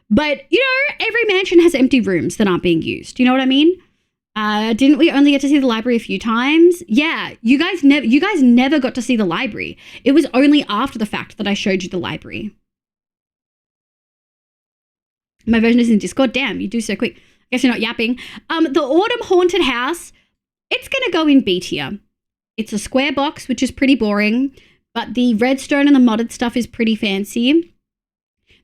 but, you know, every mansion has empty rooms that aren't being used. You know what I mean? Didn't we only get to see the library a few times? Yeah, you guys never got to see the library. It was only after the fact that I showed you the library. My version is in Discord. Damn, you do so quick. Guess you're not yapping. The Autumn Haunted House, it's going to go in B tier. It's a square box, which is pretty boring, but the redstone and the modded stuff is pretty fancy.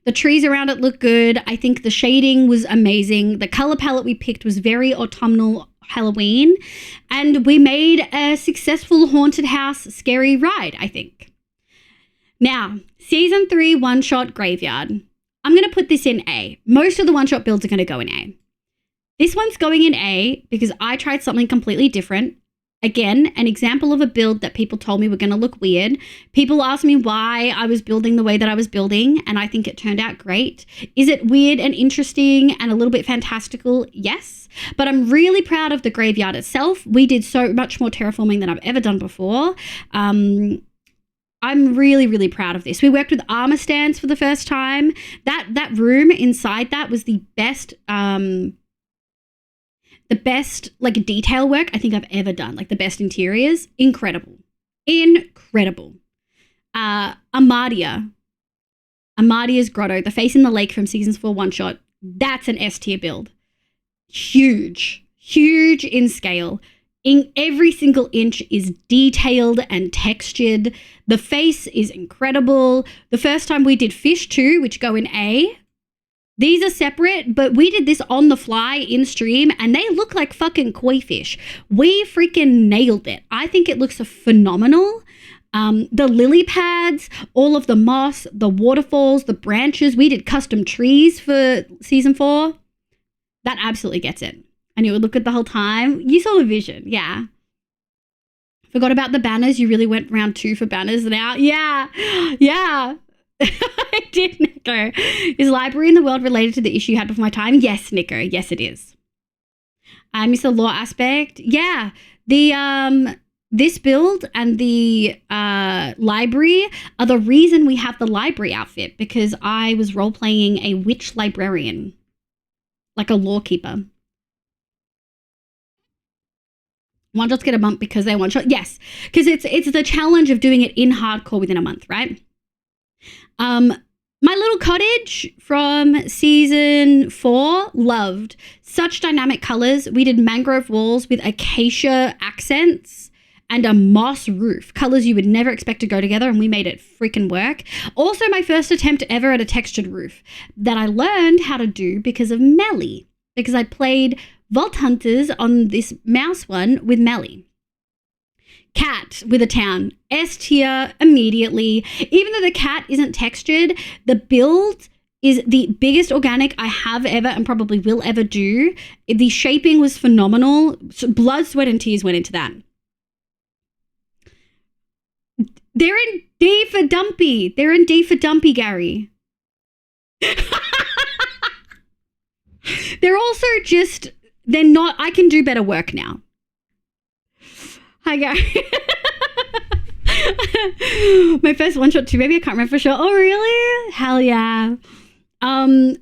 The trees around it look good. I think the shading was amazing. The color palette we picked was very autumnal Halloween, and we made a successful haunted house scary ride, I think. Now, Season 3 one-shot graveyard. I'm going to put this in A. Most of the one-shot builds are going to go in A. This one's going in A because I tried something completely different. Again, an example of a build that people told me were going to look weird. People asked me why I was building the way that I was building, and I think it turned out great. Is it weird and interesting and a little bit fantastical? Yes. But I'm really proud of the graveyard itself. We did so much more terraforming than I've ever done before. I'm really, really proud of this. We worked with armor stands for the first time. That room inside that was the best like detail work I think I've ever done. Like the best interiors. Incredible. Amadia's grotto, the face in the lake from Seasons 4 one shot. That's an S tier build. Huge in scale. In every single inch is detailed and textured. The face is incredible. The first time we did fish too, which go in A. These are separate, but we did this on the fly in stream and they look like fucking koi fish. We freaking nailed it. I think it looks phenomenal. The lily pads, all of the moss, the waterfalls, the branches. We did custom trees for season 4. That absolutely gets it. And you would look at the whole time. You saw the vision, yeah. Forgot about the banners. You really went round 2 for banners now. Yeah. I did, Nico. Is library in the world related to the issue you had before my time? Yes, Nico. Yes, it is. I miss the law aspect. Yeah. The this build and the library are the reason we have the library outfit, because I was role-playing a witch librarian, like a lawkeeper. One shots get a bump because they one shot. Yes, because it's the challenge of doing it in hardcore within a month, right? My little cottage from season 4, loved. Such dynamic colors. We did mangrove walls with acacia accents and a moss roof. Colors you would never expect to go together, and we made it freaking work. Also, my first attempt ever at a textured roof that I learned how to do because of Melly, because I played Vault Hunters on this mouse one with Melly. Cat with a town. S tier immediately. Even though the cat isn't textured, the build is the biggest organic I have ever and probably will ever do. The shaping was phenomenal. Blood, sweat, and tears went into that. They're in D for Dumpy. They're in D for Dumpy, Gary. They're also just, they're not, I can do better work now. Hi, Gary. My first one shot too, maybe I can't remember for sure. Oh, really? Hell yeah.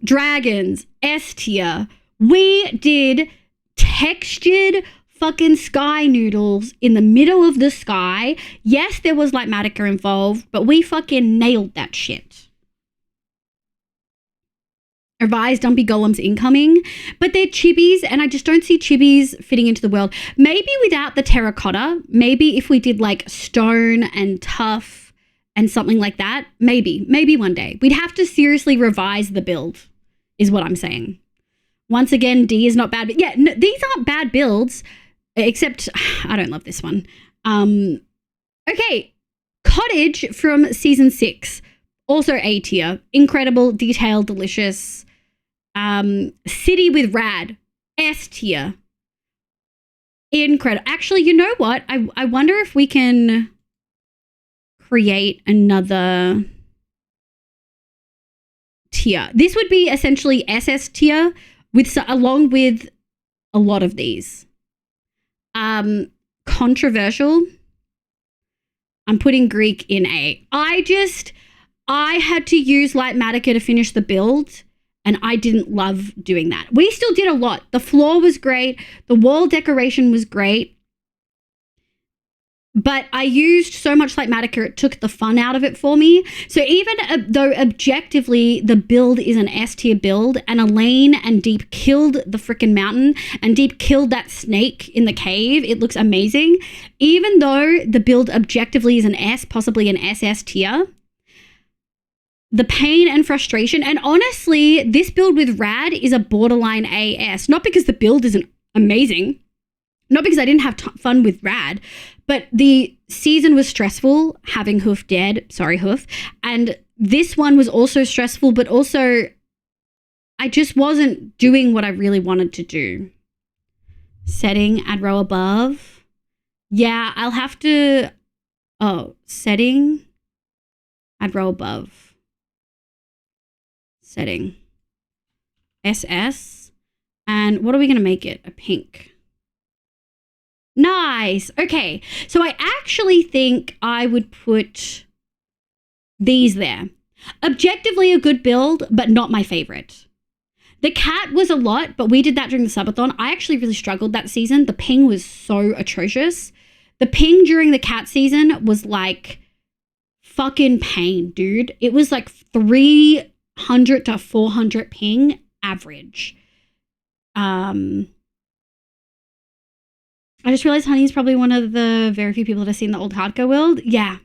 Dragons, S tier. We did textured fucking sky noodles in the middle of the sky. Yes, there was like Matica involved, but we fucking nailed that shit. Revised Dumpy Golems incoming, but they're chibis, and I just don't see chibis fitting into the world. Maybe without the terracotta, maybe if we did like stone and tough and something like that, maybe one day. We'd have to seriously revise the build, is what I'm saying. Once again, D is not bad, but yeah, no, these aren't bad builds, except I don't love this one. Okay, Cottage from season 6, also A tier, incredible, detailed, delicious. City with Rad, S tier. Incredible. Actually, you know what? I wonder if we can create another tier. This would be essentially SS tier along with a lot of these. Controversial. I'm putting Greek in A. I had to use Light Matica to finish the build, and I didn't love doing that. We still did a lot. The floor was great. The wall decoration was great. But I used so much Light Matica, it took the fun out of it for me. So even though objectively the build is an S tier build, and Elaine and Deep killed the freaking mountain, and Deep killed that snake in the cave, it looks amazing. Even though the build objectively is an S, possibly an SS tier, the pain and frustration, and honestly, this build with Rad is a borderline AS. Not because the build isn't amazing, not because I didn't have fun with Rad, but the season was stressful, having Hoof dead, sorry Hoof, and this one was also stressful, but also I just wasn't doing what I really wanted to do. Setting, add row above. Yeah, I'll have to, setting, add row above. Setting SS, and what are we going to make it? A pink. Nice. Okay, so I actually think I would put these there. Objectively a good build, but not my favorite. The cat was a lot, but we did that during the subathon. I actually really struggled that season. The ping was so atrocious. The ping during the cat season was like fucking pain, dude. It was like 300 to 400 ping average. I just realized Honey is probably one of the very few people that have seen the old hardcore world. Yeah.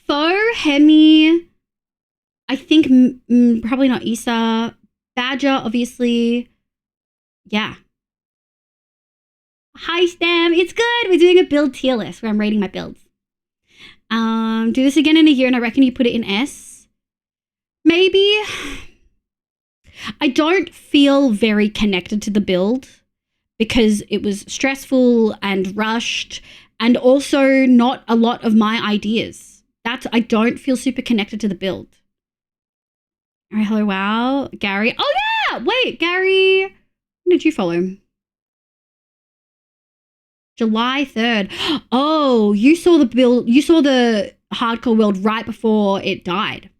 Faux, Hemi, I think probably not Issa. Badger, obviously. Yeah. Hi, Stam. It's good. We're doing a build tier list where I'm rating my builds. Do this again in a year, and I reckon you put it in S. Maybe. I don't feel very connected to the build because it was stressful and rushed, and also not a lot of my ideas. I don't feel super connected to the build. All right, hello, wow, Gary. Oh yeah, wait, Gary. When did you follow? July 3rd. Oh, you saw the build. You saw the hardcore world right before it died.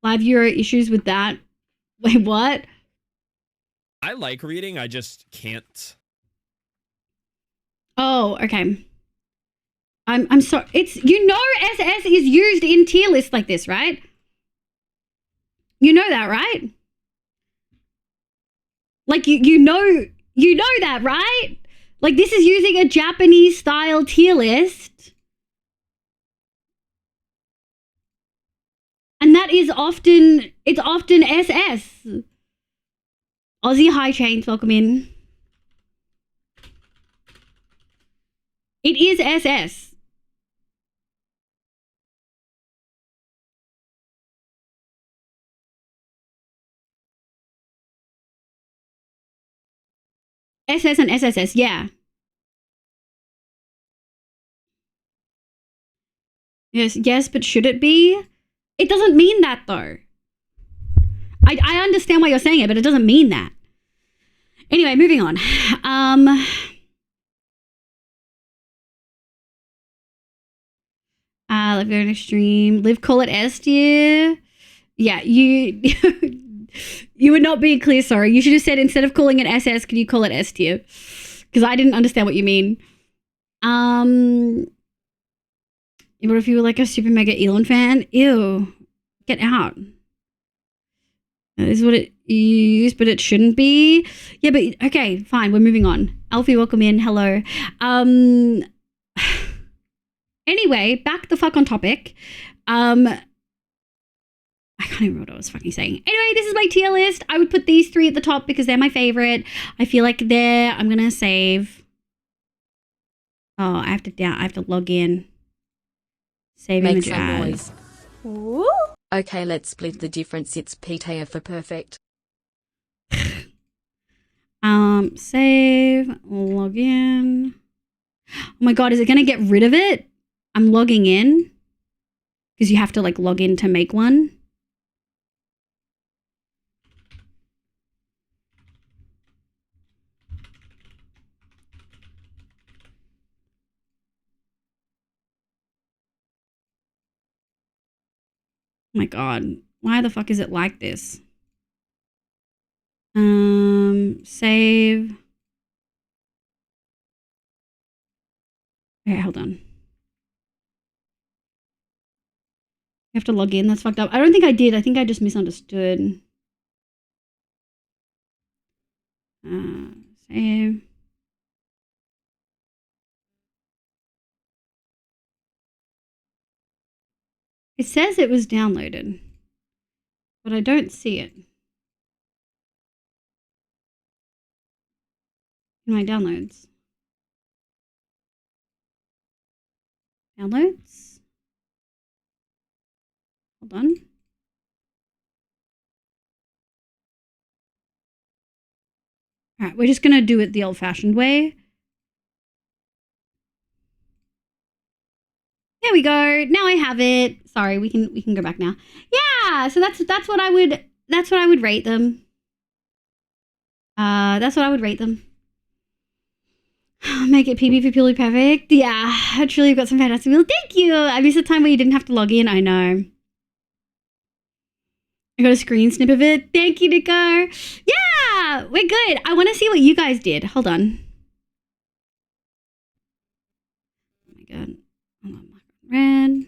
Live viewer issues with that. Wait, what? I like reading, I just can't. Oh, okay. I'm sorry. It's, you know, SS is used in tier lists like this, right? You know that, right? Like you know that, right? Like this is using a Japanese style tier list. And that is often SS. Aussie High Chains, welcome in. It is SS. SS and SSS, yeah. Yes, but should it be? It doesn't mean that though. I understand why you're saying it, but it doesn't mean that. Anyway, moving on. Live going extreme. Live call it S tier. Yeah, you you were not being clear, sorry. You should have said instead of calling it SS, can you call it S tier? Because I didn't understand what you mean. What if you were like a super mega Elon fan? Ew. Get out. That is what it used, but it shouldn't be. Yeah, but okay, fine. We're moving on. Alfie, welcome in. Hello. Anyway, back the fuck on topic. I can't even remember what I was fucking saying. Anyway, this is my tier list. I would put these three at the top because they're my favorite. I feel like I'm gonna save. Oh, I have to log in. Save Make image some as. noise. Ooh. Okay, let's split the difference. It's PTA for perfect. Save, log in. Oh my god, is it gonna get rid of it? I'm logging in because you have to like log in to make one. Oh my god, why the fuck is it like this? Save. Okay, hold on. You have to log in. That's fucked up. I don't think I did. I think I just misunderstood. Save. It says it was downloaded, but I don't see it in my downloads. Downloads? Hold on. All right, we're just gonna do it the old-fashioned way. There we go. Now I have it. Sorry, we can go back now. Yeah, so that's what I would rate them. That's what I would rate them. Make it PB for purely perfect. Yeah, actually, you've got some fantastic wheels. Thank you. I missed the time where you didn't have to log in. I know. I got a screen snip of it. Thank you, Nico. Yeah, we're good. I want to see what you guys did. Hold on. Oh my god. Hold on. Red.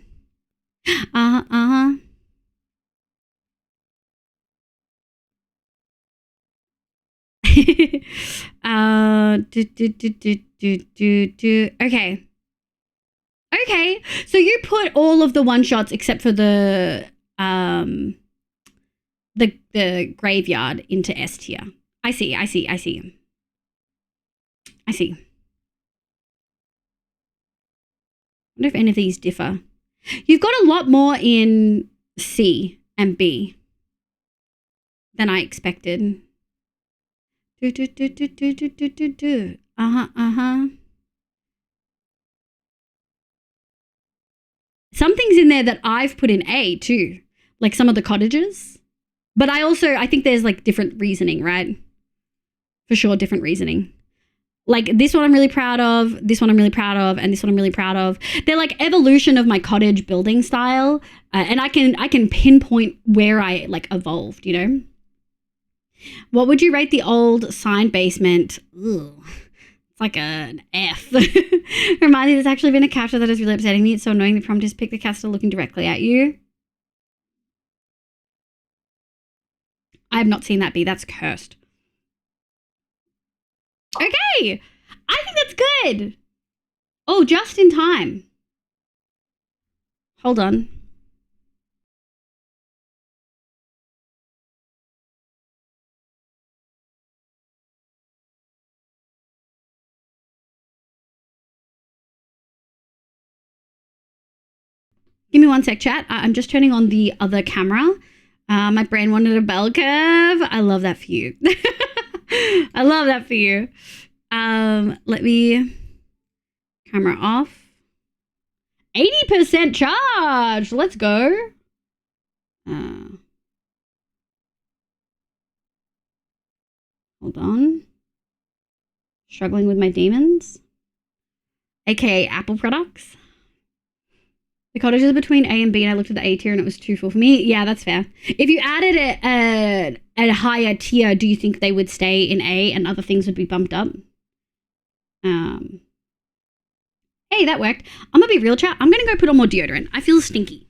Okay. Okay. So you put all of the one shots except for the graveyard into S tier. I see. wonder if any of these differ. You've got a lot more in C and B than I expected. Some things in there that I've put in A too, like some of the cottages. But I think there's like different reasoning, right? For sure, different reasoning. Like this one I'm really proud of, this one I'm really proud of, and this one I'm really proud of. They're like evolution of my cottage building style. And I can pinpoint where I like evolved, you know? What would you rate the old sign basement? Ugh. It's like an F. Reminds me there's actually been a capture that is really upsetting me. It's so annoying the prompt is pick the cat still looking directly at you. I have not seen that be. That's cursed. Okay. I think that's good. Oh, just in time. Hold on. Give me one sec, chat. I'm just turning on the other camera. My brain wanted a bell curve. I love that for you. I love that for you. Let me... Camera off. 80% charge. Let's go. Hold on. Struggling with my demons. AKA Apple products. The cottages between A and B, and I looked at the A tier and it was too full for me. Yeah, that's fair. If you added a higher tier, do you think they would stay in A and other things would be bumped up? Hey, that worked. I'm gonna be real, chat. I'm gonna go put on more deodorant. I feel stinky.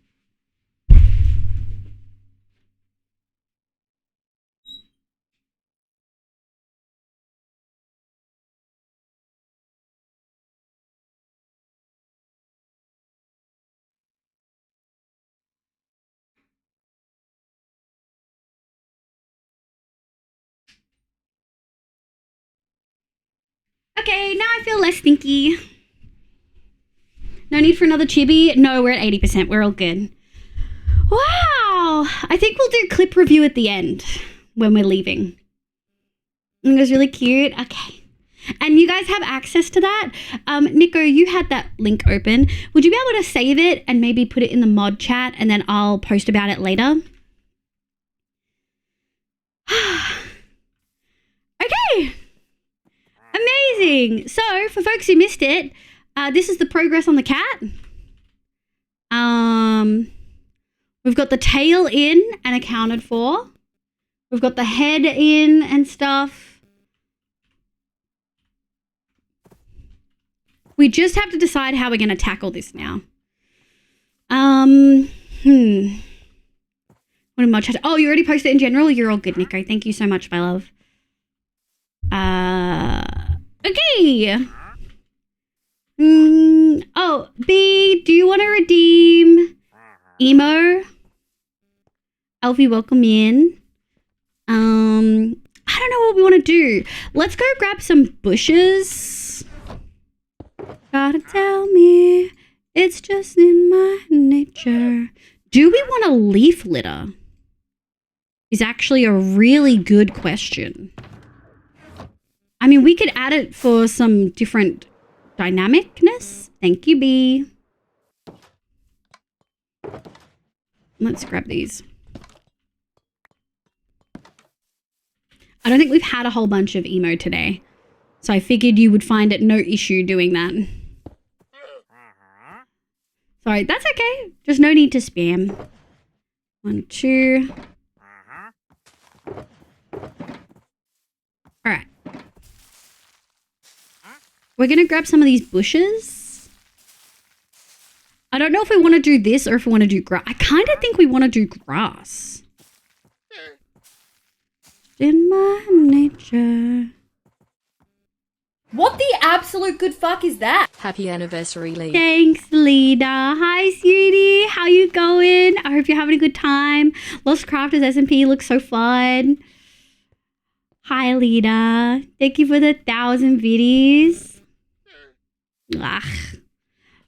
Okay, now I feel less stinky. No need for another chibi. No, we're at 80%. We're all good. Wow. I think we'll do clip review at the end when we're leaving. It was really cute. Okay. And you guys have access to that. Nico, you had that link open. Would you be able to save it and maybe put it in the mod chat and then I'll post about it later? Okay. Amazing. So, for folks who missed it, this is the progress on the cat. We've got the tail in and accounted for. We've got the head in and stuff. We just have to decide how we're going to tackle this now. What am I chatting? Oh, you already posted it in general? You're all good, Nico. Thank you so much, my love. Okay. Oh, B, do you want to redeem Emo? Alfie, welcome in. I don't know what we want to do. Let's go grab some bushes. Gotta tell me, it's just in my nature. Do we want a leaf litter? Is actually a really good question. I mean, we could add it for some different dynamicness. Thank you, B. Let's grab these. I don't think we've had a whole bunch of emo today, so I figured you would find it no issue doing that. Sorry, that's okay. Just no need to spam. 1, 2. All right. We're going to grab some of these bushes. I don't know if we want to do this or if we want to do grass. I kind of think we want to do grass. In my nature. What the absolute good fuck is that? Happy anniversary, Lee. Thanks, Lida. Hi, sweetie. How you going? I hope you're having a good time. Lost Crafters SMP looks so fun. Hi, Lida. Thank you for the 1,000 biddies. Ugh.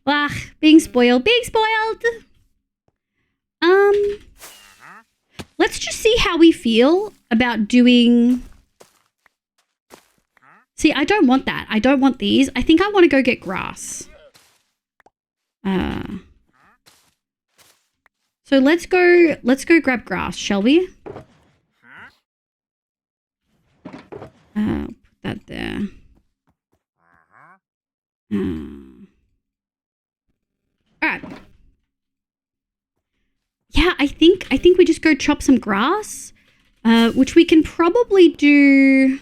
Ugh, being spoiled, being spoiled. Let's just see how we feel about doing... See, I don't want that. I don't want these. I think I want to go get grass. So let's go grab grass, shall we? Put that there. Alright. Yeah, I think we just go chop some grass, which we can probably do.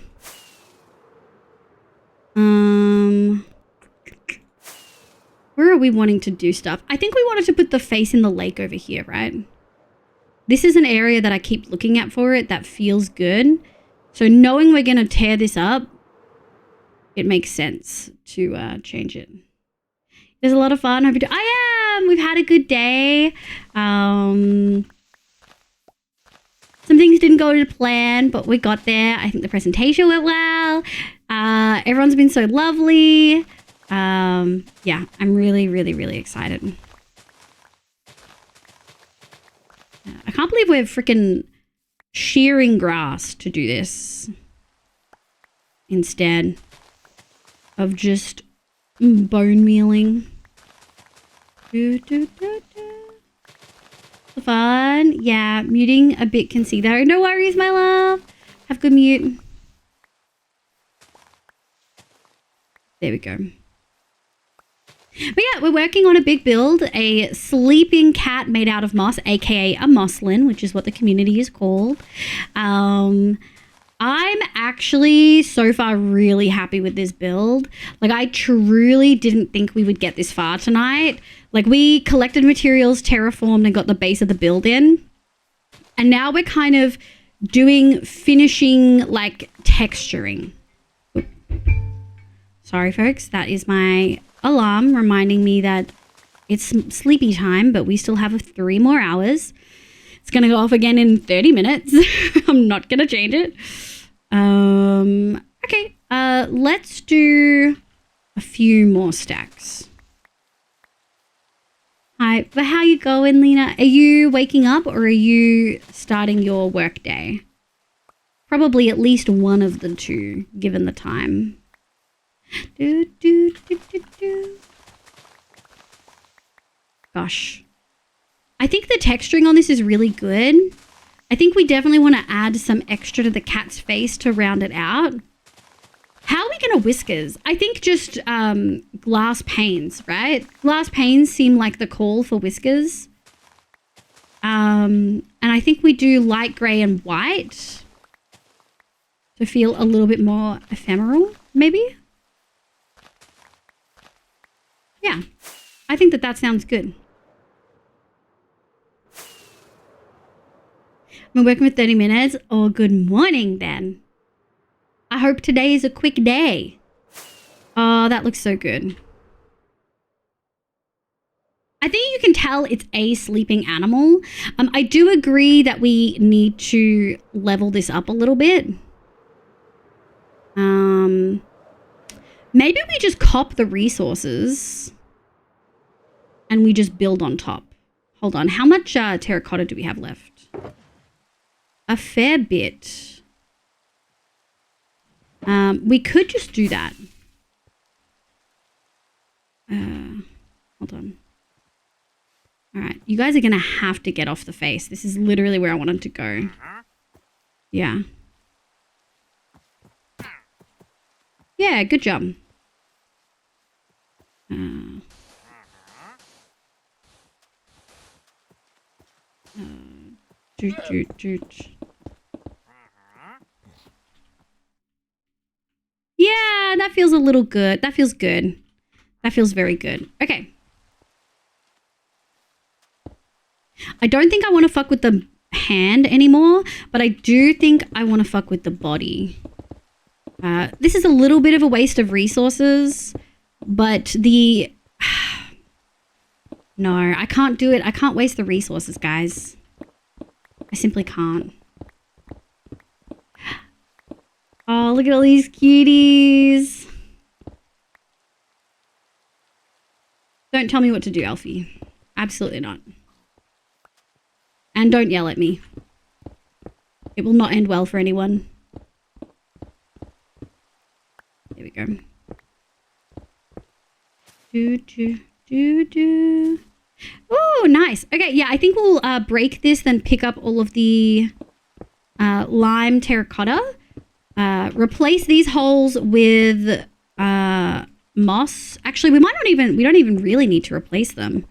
Where are we wanting to do stuff? I think we wanted to put the face in the lake over here, right? This is an area that I keep looking at for it that feels good. So knowing we're going to tear this up, it makes sense to change it. There's a lot of fun. I am! We've had a good day. Some things didn't go to plan, but we got there. I think the presentation went well. Everyone's been so lovely. Yeah, I'm really, really, really excited. I can't believe we're freaking shearing grass to do this instead of just bone mealing. Fun. Yeah, muting a bit can see that. No worries, my love. Have good mute. There we go. But yeah, we're working on a big build, a sleeping cat made out of moss, aka a mosslin, which is what the community is called. I'm actually so far really happy with this build. Like, I truly didn't think we would get this far tonight. Like, we collected materials, terraformed, and got the base of the build in. And now we're kind of doing finishing, like, texturing. Sorry, folks. That is my alarm reminding me that it's sleepy time, but we still have 3 more hours. It's going to go off again in 30 minutes. I'm not going to change it. Okay. Let's do a few more stacks. Hi, but how you going, Lena? Are you waking up or are you starting your work day? Probably at least one of the two, given the time. Gosh. I think the texturing on this is really good. I think we definitely want to add some extra to the cat's face to round it out. How are we going to whiskers? I think just glass panes, right? Glass panes seem like the call for whiskers. And I think we do light grey and white to feel a little bit more ephemeral, maybe? Yeah, I think that sounds good. I'm working with 30 minutes. Oh, good morning then. I hope today is a quick day. Oh, that looks so good. I think you can tell it's a sleeping animal. I do agree that we need to level this up a little bit. Maybe we just cop the resources and we just build on top. Hold on. How much terracotta do we have left? A fair bit. We could just do that. Hold on. All right. You guys are going to have to get off the face. This is literally where I wanted to go. Yeah. Yeah, good job. Yeah, that feels a little good. That feels good. That feels very good. Okay. I don't think I want to fuck with the hand anymore, but I do think I want to fuck with the body. This is a little bit of a waste of resources, but the... No, I can't do it. I can't waste the resources, guys. I simply can't. Oh, look at all these cuties. Don't tell me what to do, Alfie. Absolutely not. And don't yell at me. It will not end well for anyone. There we go. Oh, nice. Okay, yeah, I think we'll break this, then pick up all of the lime terracotta. Replace these holes with moss. Actually, we don't even really need to replace them.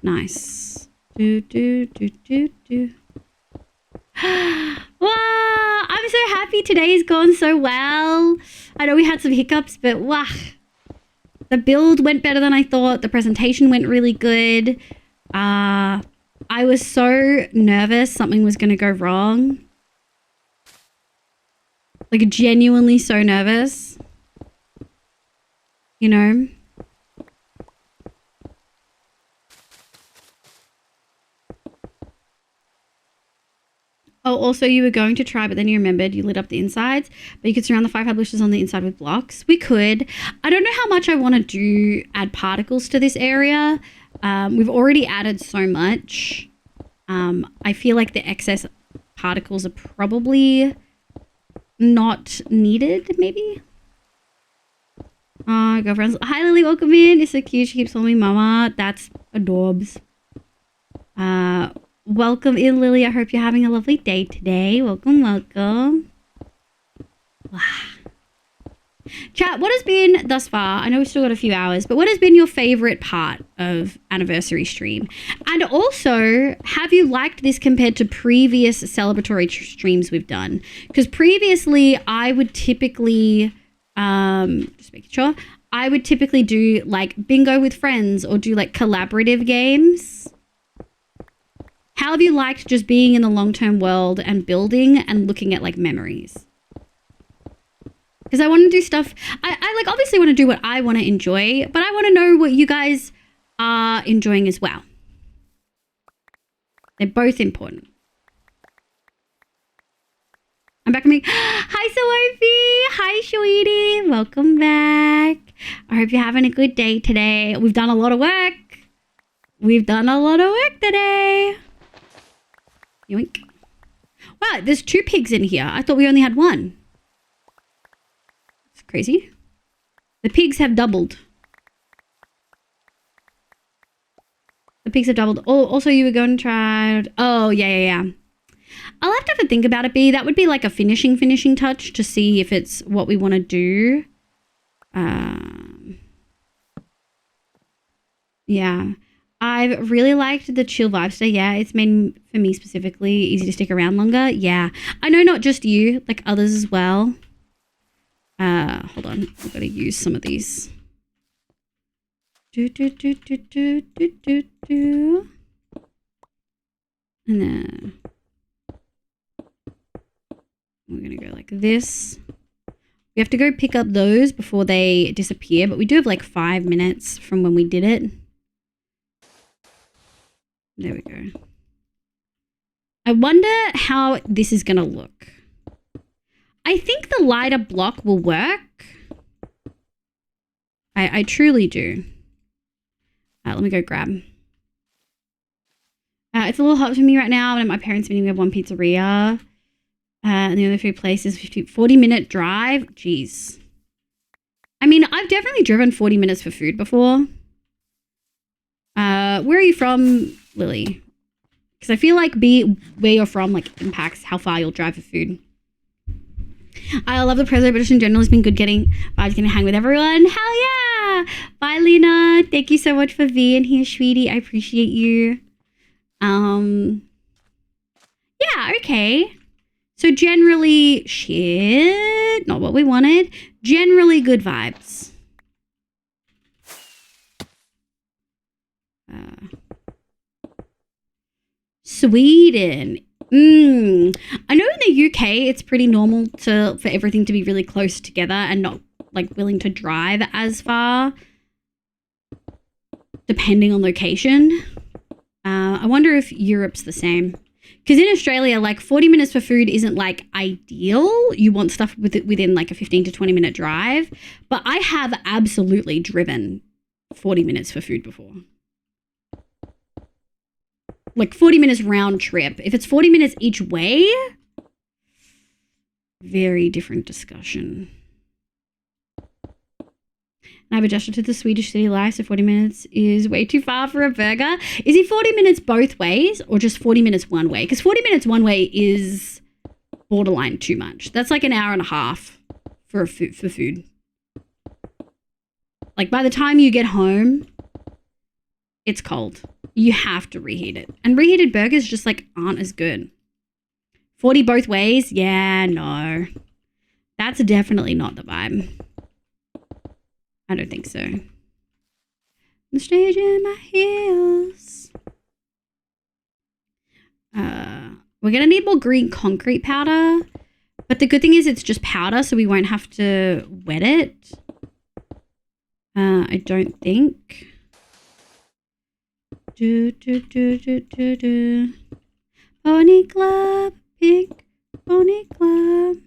Nice. Wow, I'm so happy today's gone so well. I know we had some hiccups, but wow. The build went better than I thought. The presentation went really good. I was so nervous something was going to go wrong. Like, genuinely so nervous. You know? Oh, also you were going to try, but then you remembered you lit up the insides, but you could surround the 5 publishers on the inside with blocks. We could. I don't know how much I want to add particles to this area. We've already added so much. I feel like the excess particles are probably not needed, maybe. Oh, girlfriends. Hi, Lily. Welcome in. It's so cute. She keeps calling me mama. That's adorbs. Welcome in, Lily. I hope you're having a lovely day today. Welcome, welcome. Wow. Chat, what has been thus far? I know we've still got a few hours, but what has been your favorite part of anniversary stream? And also, have you liked this compared to previous celebratory streams we've done? Because previously, I would typically, just making sure, I would typically do like bingo with friends or do like collaborative games. How have you liked just being in the long-term world and building and looking at like memories? Because I want to do stuff, I like obviously want to do what I want to enjoy, but I want to know what you guys are enjoying as well. They're both important. I'm back on me. Hi, Sophie. Hi, sweetie. Welcome back. I hope you're having a good day today. We've done a lot of work. We've done a lot of work today. Yoink. Wow, there's 2 pigs in here. I thought we only had 1. It's crazy. The pigs have doubled. The pigs have doubled. Oh, also you were going to try... Oh, yeah. I'll have to think about it, B. That would be like a finishing touch to see if it's what we want to do. Yeah. I've really liked the chill vibes today. Yeah, it's made for me specifically easy to stick around longer. Yeah. I know not just you, like others as well. Hold on. I've got to use some of these. And then we're going to go like this. We have to go pick up those before they disappear, but we do have like 5 minutes from when we did it. There we go. I wonder how this is going to look. I think the lighter block will work. I truly do. Let me go grab. It's a little hot for me right now. I'm at my parents' meeting. We have one pizzeria. And the other 3 places, 40-minute drive. Jeez. I mean, I've definitely driven 40 minutes for food before. Where are you from, Lily? Because I feel like where you're from like impacts how far you'll drive for food. I love the Preso, but just in general, it's been good getting vibes, getting hang with everyone. Hell yeah! Bye, Lena. Thank you so much for being here, sweetie. I appreciate you. Yeah, okay. So generally, shit, not what we wanted. Generally good vibes. Sweden. I know in the UK it's pretty normal for everything to be really close together and not like willing to drive as far depending on location. I wonder if Europe's the same. Because in Australia, like 40 minutes for food isn't like ideal. You want stuff within like a 15 to 20 minute drive. But I have absolutely driven 40 minutes for food before. Like 40 minutes round trip. If it's 40 minutes each way, very different discussion. And I've adjusted to the Swedish city life, so 40 minutes is way too far for a burger. Is it 40 minutes both ways or just 40 minutes one way? Because 40 minutes one way is borderline too much. That's like an hour and a half for food. Like by the time you get home, it's cold. You have to reheat it. And reheated burgers just like aren't as good. 40 both ways? Yeah, no. That's definitely not the vibe. I don't think so. The stage in my heels. We're going to need more green concrete powder. But the good thing is it's just powder, so we won't have to wet it. I don't think. Pony Club, pink pony club.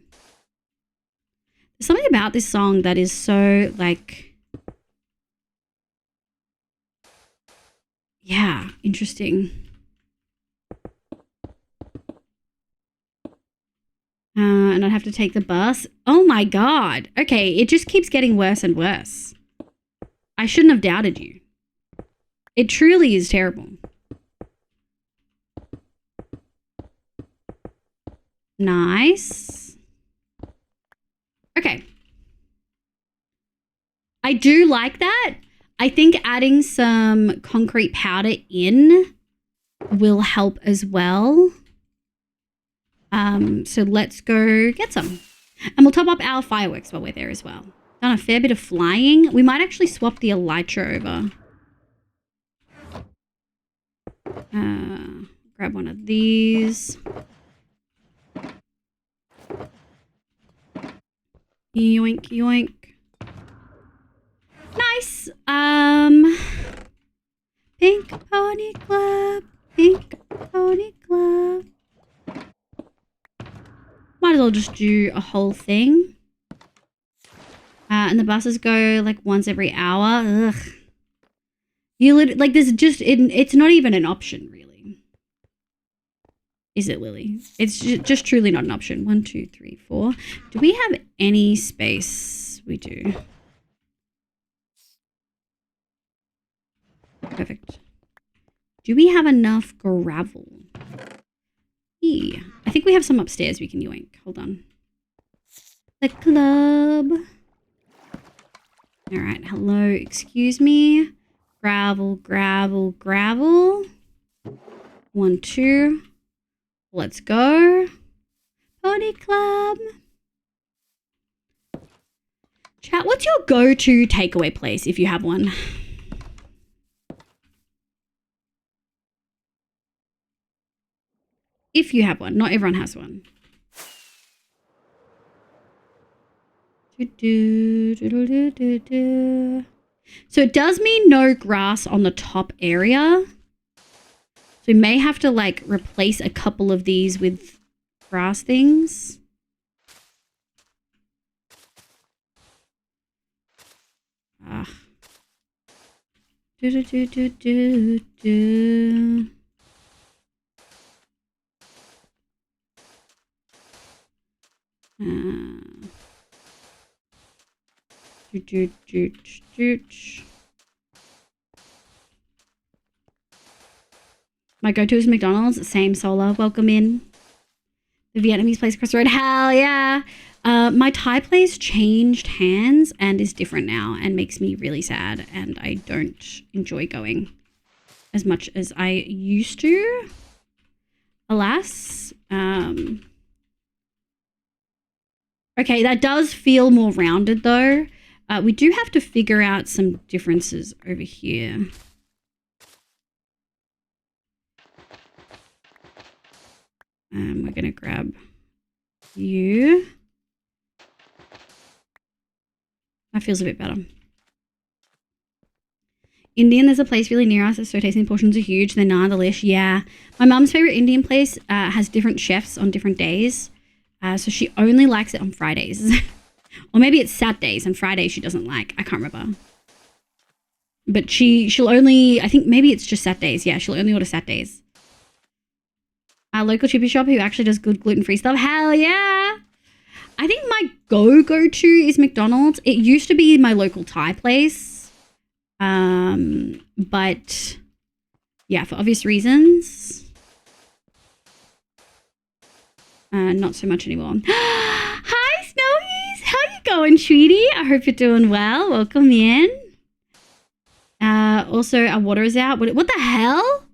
There's something about this song that is so like, yeah, interesting. And I'd have to take the bus. Oh my God. Okay, it just keeps getting worse and worse. I shouldn't have doubted you. It truly is terrible. Nice. Okay. I do like that. I think adding some concrete powder in will help as well. So let's go get some. And we'll top up our fireworks while we're there as well. Done a fair bit of flying. We might actually swap the elytra over. Grab one of these. Yoink, yoink. Nice. Pink Pony Club. Pink Pony Club. Might as well just do a whole thing. And the buses go like once every hour. Ugh. Like there's just, it's not even an option really. Is it, Lily? It's just truly not an option. 1, 2, 3, 4. Do we have any space? We do. Perfect. Do we have enough gravel? Yeah. I think we have some upstairs we can yoink. Hold on. The club. All right. Hello. Excuse me. Gravel, gravel, gravel. 1, 2. Let's go. Pony Club. Chat, what's your go-to takeaway place if you have one? If you have one. Not everyone has one. So it does mean no grass on the top area. So we may have to like replace a couple of these with grass things. Ah. My go-to is McDonald's. Same, Solar. Welcome in. The Vietnamese place across the road. Hell yeah. My Thai place changed hands and is different now and makes me really sad. And I don't enjoy going as much as I used to. Alas. Okay, that does feel more rounded though. We do have to figure out some differences over here. We're going to grab you. That feels a bit better. Indian, there's a place really near us. It's so tasty. Portions are huge. They're delish. Yeah. My mum's favorite Indian place has different chefs on different days. So she only likes it on Fridays. Or maybe it's Saturdays and Fridays she doesn't like. I can't remember. But she'll only, I think maybe it's just Saturdays. Yeah, she'll only order Saturdays. Our local chippy shop who actually does good gluten-free stuff. Hell yeah. I think my go-to is McDonald's. It used to be my local Thai place. But yeah, for obvious reasons. Not so much anymore. Hi, Snowies. How you going, sweetie? I hope you're doing well. Welcome in. Also, our water is out. What the hell?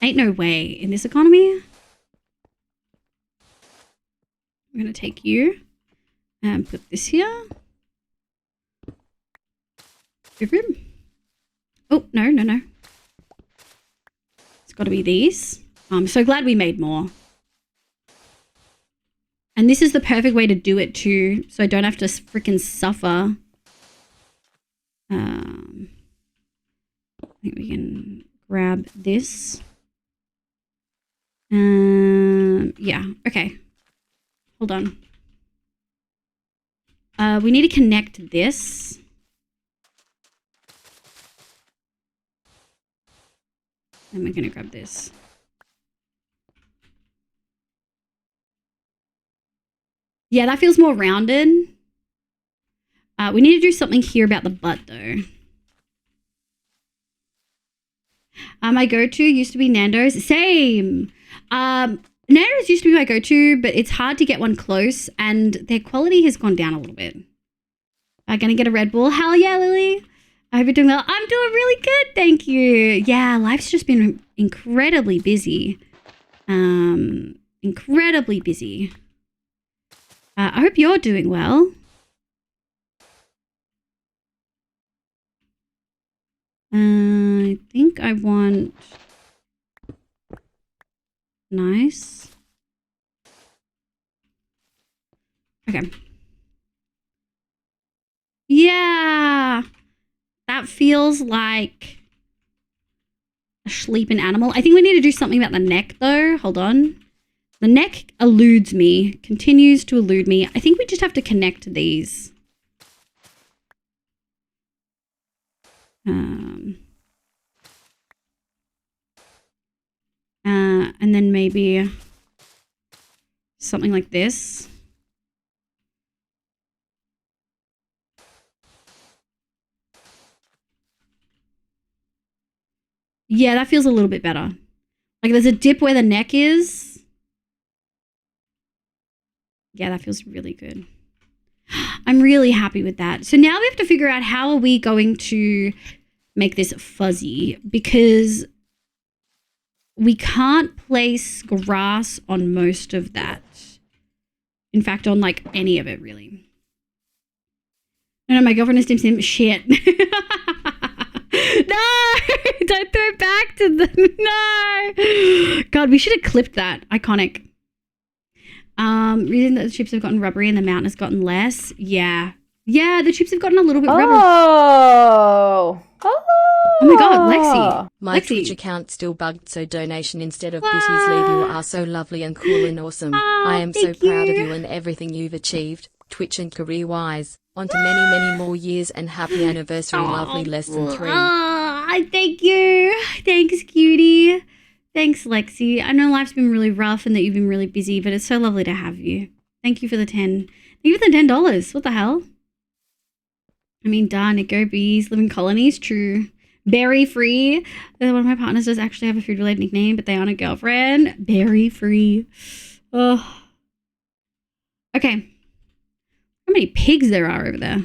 Ain't no way in this economy. I'm going to take you and put this here. Oh, no. It's got to be these. I'm so glad we made more. And this is the perfect way to do it too, so I don't have to freaking suffer. I think we can grab this. Yeah, okay. Hold on. We need to connect this. And we're gonna grab this. Yeah, that feels more rounded. We need to do something here about the butt though. My go-to used to be Nando's. Same. Nando's used to be my go-to, but it's hard to get one close and their quality has gone down a little bit. I'm gonna get a Red Bull. Hell yeah, Lily. I hope you're doing well. I'm doing really good, thank you. Yeah, life's just been incredibly busy. Incredibly busy. I hope you're doing well. I think I want... Nice. Okay. Yeah. That feels like a sleeping animal. I think we need to do something about the neck though. Hold on. The neck eludes me, continues to elude me. I think we just have to connect these. And then maybe something like this. Yeah, that feels a little bit better. Like there's a dip where the neck is. Yeah, that feels really good. I'm really happy with that. So now we have to figure out how are we going to make this fuzzy because we can't place grass on most of that. In fact, on like any of it really. No, my girlfriend is Dim Sim. Shit. No, don't throw it back to the, no. God, we should have clipped that. Iconic. Reason that the chips have gotten rubbery and the mountain has gotten less. Yeah. Yeah, the chips have gotten a little bit rubbery. Oh my God, Lexi. My Lexi. Twitch account still bugged, so donation instead of business leave. You are so lovely and cool and awesome. I am so thank proud of you. you and everything you've achieved, Twitch and career-wise. On to many, many more years and happy anniversary, lovely less than 3. Thank you. Thanks, cutie. Thanks, Lexi. I know life's been really rough and that you've been really busy, but it's so lovely to have you. Thank you for the 10. Thank you for the $10. What the hell? I mean, darn it, go bees, live in colonies, true. Berry free. One of my partners does actually have a food-related nickname, but they aren't a girlfriend. Berry free. Oh. Okay. How many pigs there are over there?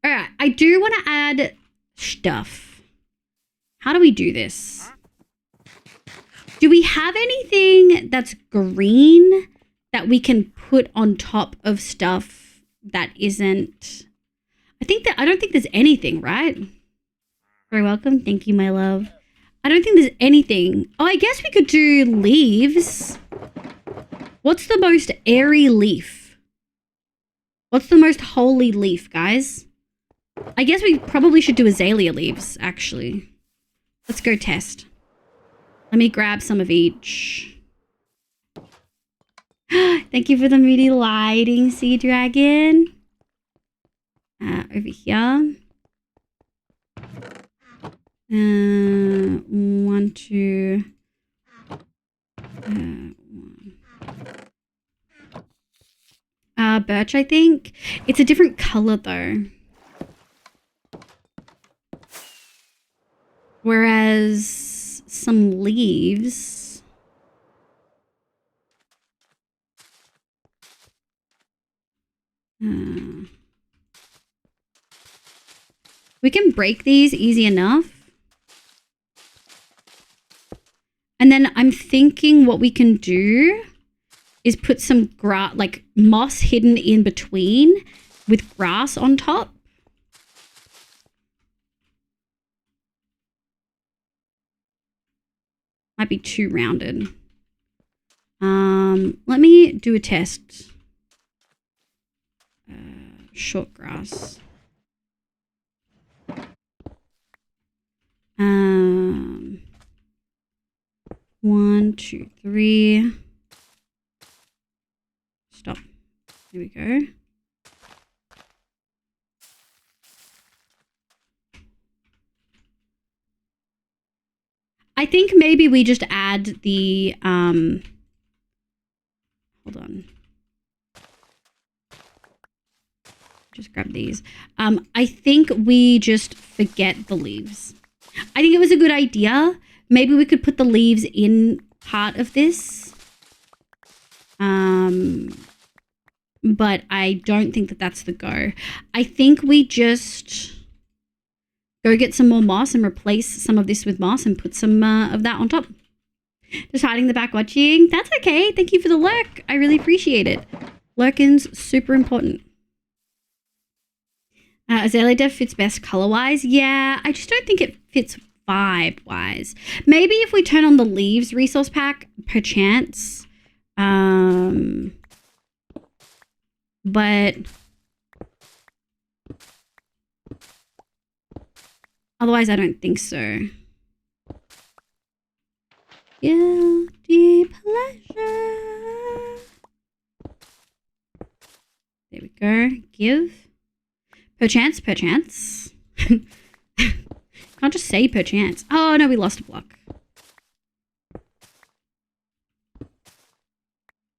All right, I do want to add stuff. How do we do this? Do we have anything that's green that we can put on top of stuff that isn't... I don't think there's anything, right? Very welcome. Thank you, my love. I don't think there's anything. Oh, I guess we could do leaves. What's the most airy leaf? What's the most holy leaf, guys? I guess we probably should do azalea leaves, actually. Let's go test. Let me grab some of each. Thank you for the moody lighting, Sea Dragon. Over here. 1, 2. 1. Birch, I think. It's a different color though. Whereas some leaves. We can break these easy enough. And then I'm thinking what we can do is put some grass, like moss hidden in between with grass on top. Might be too rounded. Let me do a test. Short grass. 1, 2, 3. Stop. Here we go. I think maybe we just add the, hold on. Just grab these. I think we just forget the leaves. I think it was a good idea. Maybe we could put the leaves in part of this. But I don't think that that's the go. I think we just go get some more moss and replace some of this with moss and put some of that on top. Just hiding in the back watching. That's okay. Thank you for the lurk. I really appreciate it. Lurking's super important. Azalea Dev fits best color-wise. Yeah, I just don't think it fits vibe-wise. Maybe if we turn on the leaves resource pack, perchance. But otherwise, I don't think so. Guilty pleasure. There we go. Give. Perchance, perchance. Can't just say perchance. Oh, no, we lost a block.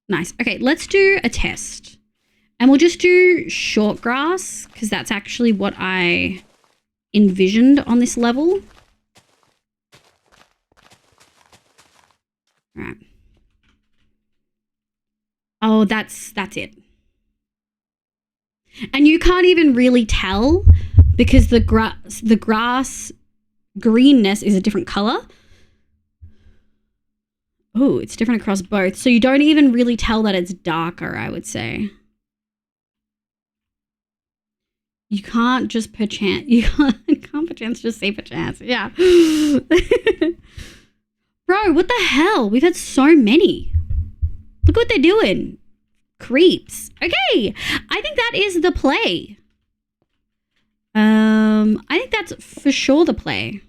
Nice. Okay, let's do a test. And we'll just do short grass, because that's actually what I envisioned on this level. All right. Oh, that's it. And you can't even really tell because the grass greenness is a different color. Oh, it's different across both. So you don't even really tell that it's darker, I would say. You can't just perchance. You can't perchance just say perchance. Yeah. Bro, what the hell? We've had so many. Look what they're doing. Creeps. Okay. I think that is the play. I think that's for sure the play.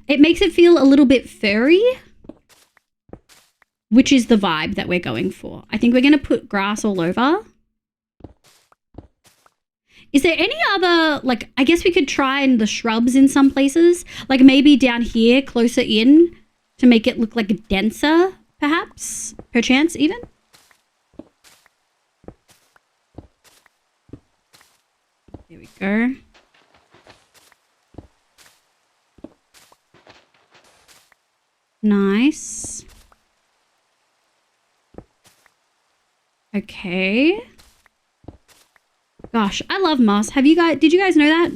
It makes it feel a little bit furry, which is the vibe that we're going for. I think we're going to put grass all over. Is there any other, like, I guess we could try in the shrubs in some places, like maybe down here closer in to make it look like denser, perhaps, perchance even. There we go. Nice. Okay. Gosh, I love moss. Did you guys know that?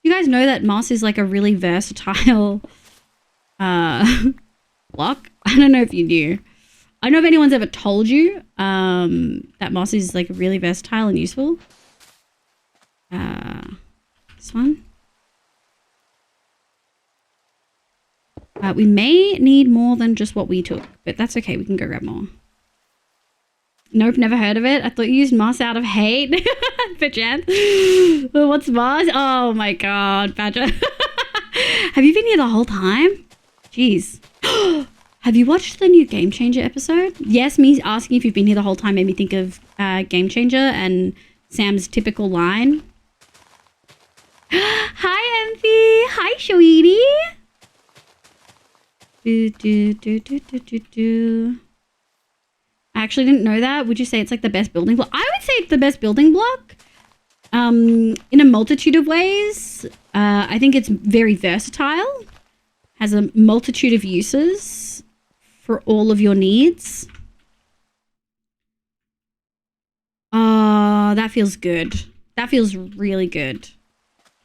You guys know that moss is like a really versatile block? I don't know if you knew. I don't know if anyone's ever told you that moss is like really versatile and useful. This one. We may need more than just what we took, but that's okay. We can go grab more. Nope, never heard of it. I thought you used moss out of hate. Perchance. What's moss? Oh my god, Badger. Have you been here the whole time? Jeez. Have you watched the new Game Changer episode? Yes, me asking if you've been here the whole time made me think of Game Changer and Sam's typical line. Hi, Emphy. Hi, sweetie. I actually didn't know that. Would you say it's like the best building block? I would say it's the best building block in a multitude of ways. I think it's very versatile, has a multitude of uses for all of your needs. Oh, that feels good. That feels really good.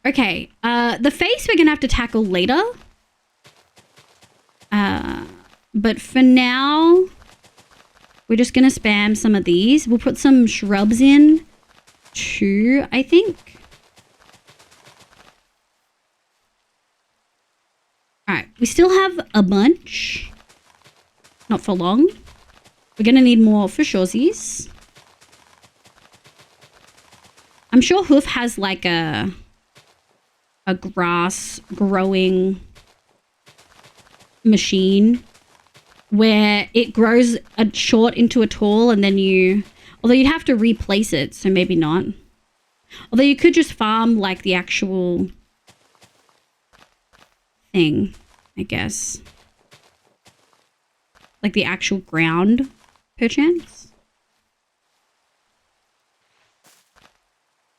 Okay, the face we're gonna have to tackle later. But for now, we're just gonna spam some of these. We'll put some shrubs in too, I think. Alright, we still have a bunch. Not for long. We're gonna need more for shoresies. I'm sure Hoof has like a grass growing machine where it grows a short into a tall and then although you'd have to replace it, so maybe not. Although you could just farm like the actual thing, I guess. Like the actual ground, perchance.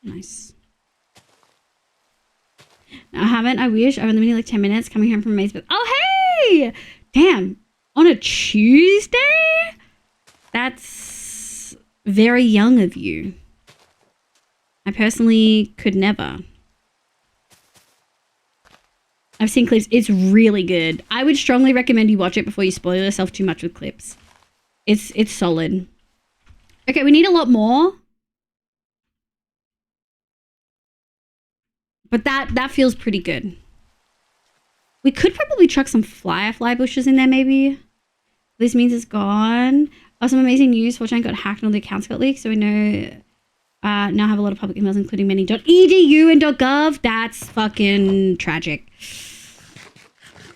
Nice. No, I haven't. I wish. I've only been here like 10 minutes coming home from Maze. Oh, hey! Damn. On a Tuesday? That's very young of you. I personally could never. I've seen clips. It's really good. I would strongly recommend you watch it before you spoil yourself too much with clips. It's solid. Okay, we need a lot more. But that feels pretty good. We could probably chuck some fly bushes in there, maybe. This means it's gone. Oh, some amazing news. 4chan got hacked and all the accounts got leaked. So we know now have a lot of public emails, including many .edu and .gov. That's fucking tragic.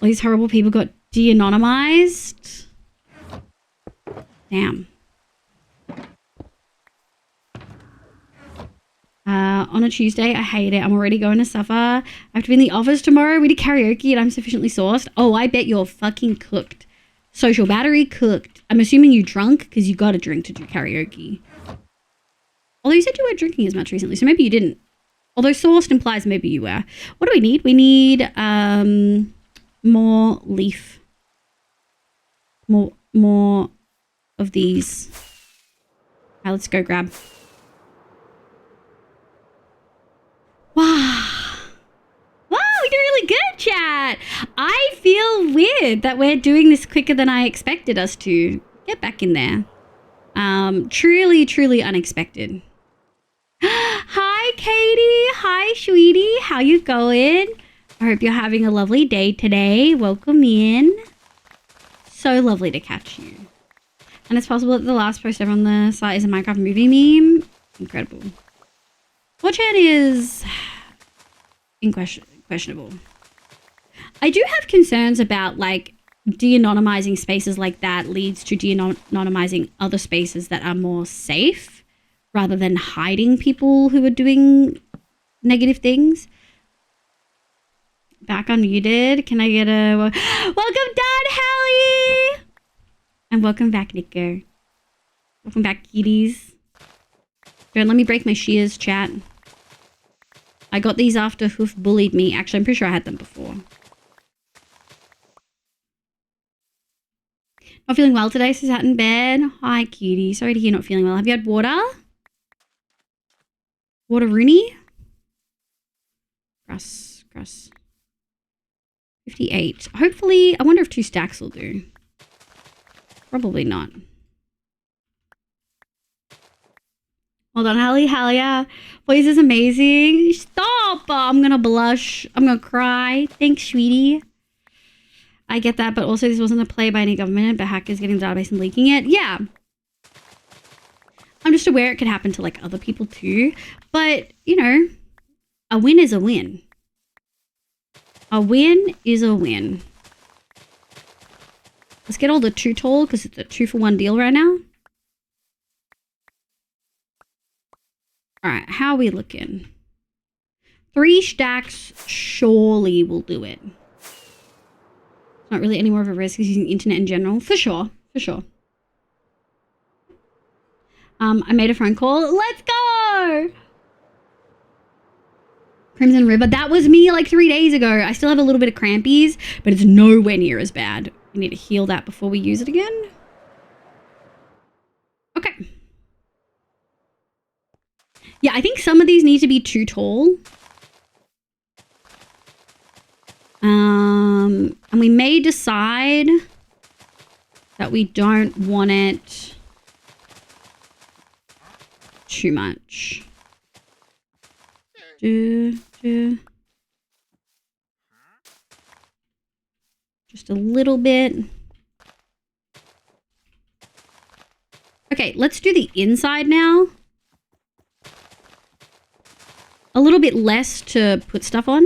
All these horrible people got de-anonymized. Damn. On a Tuesday, I hate it. I'm already going to suffer. I have to be in the office tomorrow. We did karaoke and I'm sufficiently sourced. Oh, I bet you're fucking cooked. Social battery cooked. I'm assuming you drunk because you got to drink to do karaoke. Although you said you weren't drinking as much recently, so maybe you didn't. Although sourced implies maybe you were. What do we need? We need more leaf. More of these. Okay, let's go grab. Wow. Wow, we did really good, chat. I feel weird that we're doing this quicker than I expected us to. Get back in there. Truly, truly unexpected. Hi, Katie. Hi, sweetie. How you going? I hope you're having a lovely day today. Welcome in. So lovely to catch you. And it's possible that the last post ever on the site is a Minecraft movie meme. Incredible. 4chan is questionable. I do have concerns about like de-anonymizing spaces like that leads to de-anonymizing other spaces that are more safe rather than hiding people who are doing negative things. Back unmuted. Can I get a welcome, Don Hallie? And welcome back, Nico. Welcome back, kitties. Don't let me break my shears, chat. I got these after Hoof bullied me. Actually, I'm pretty sure I had them before. Not feeling well today, so sat in bed. Hi, cutie. Sorry to hear you're not feeling well. Have you had water? Water Rooney? Grass. 58. Hopefully, I wonder if 2 stacks will do. Probably not. Hold on, Hallie, yeah. Voice is amazing. Stop! I'm gonna blush. I'm gonna cry. Thanks, sweetie. I get that, but also this wasn't a play by any government, but hackers getting the database and leaking it. Yeah. I'm just aware it could happen to like other people too. But, you know, a win is a win. A win is a win. Let's get all the 2 tall because it's a 2-for-1 deal right now. All right, how are we looking? 3 stacks surely will do it. It's not really any more of a risk as using the internet in general. For sure, for sure. I made a phone call. Let's go! Crimson River. That was me like 3 days ago. I still have a little bit of crampies, but it's nowhere near as bad. We need to heal that before we use it again. Okay. Yeah, I think some of these need to be 2 tall. And we may decide that we don't want it too much. Just a little bit. Okay, let's do the inside now. A little bit less to put stuff on.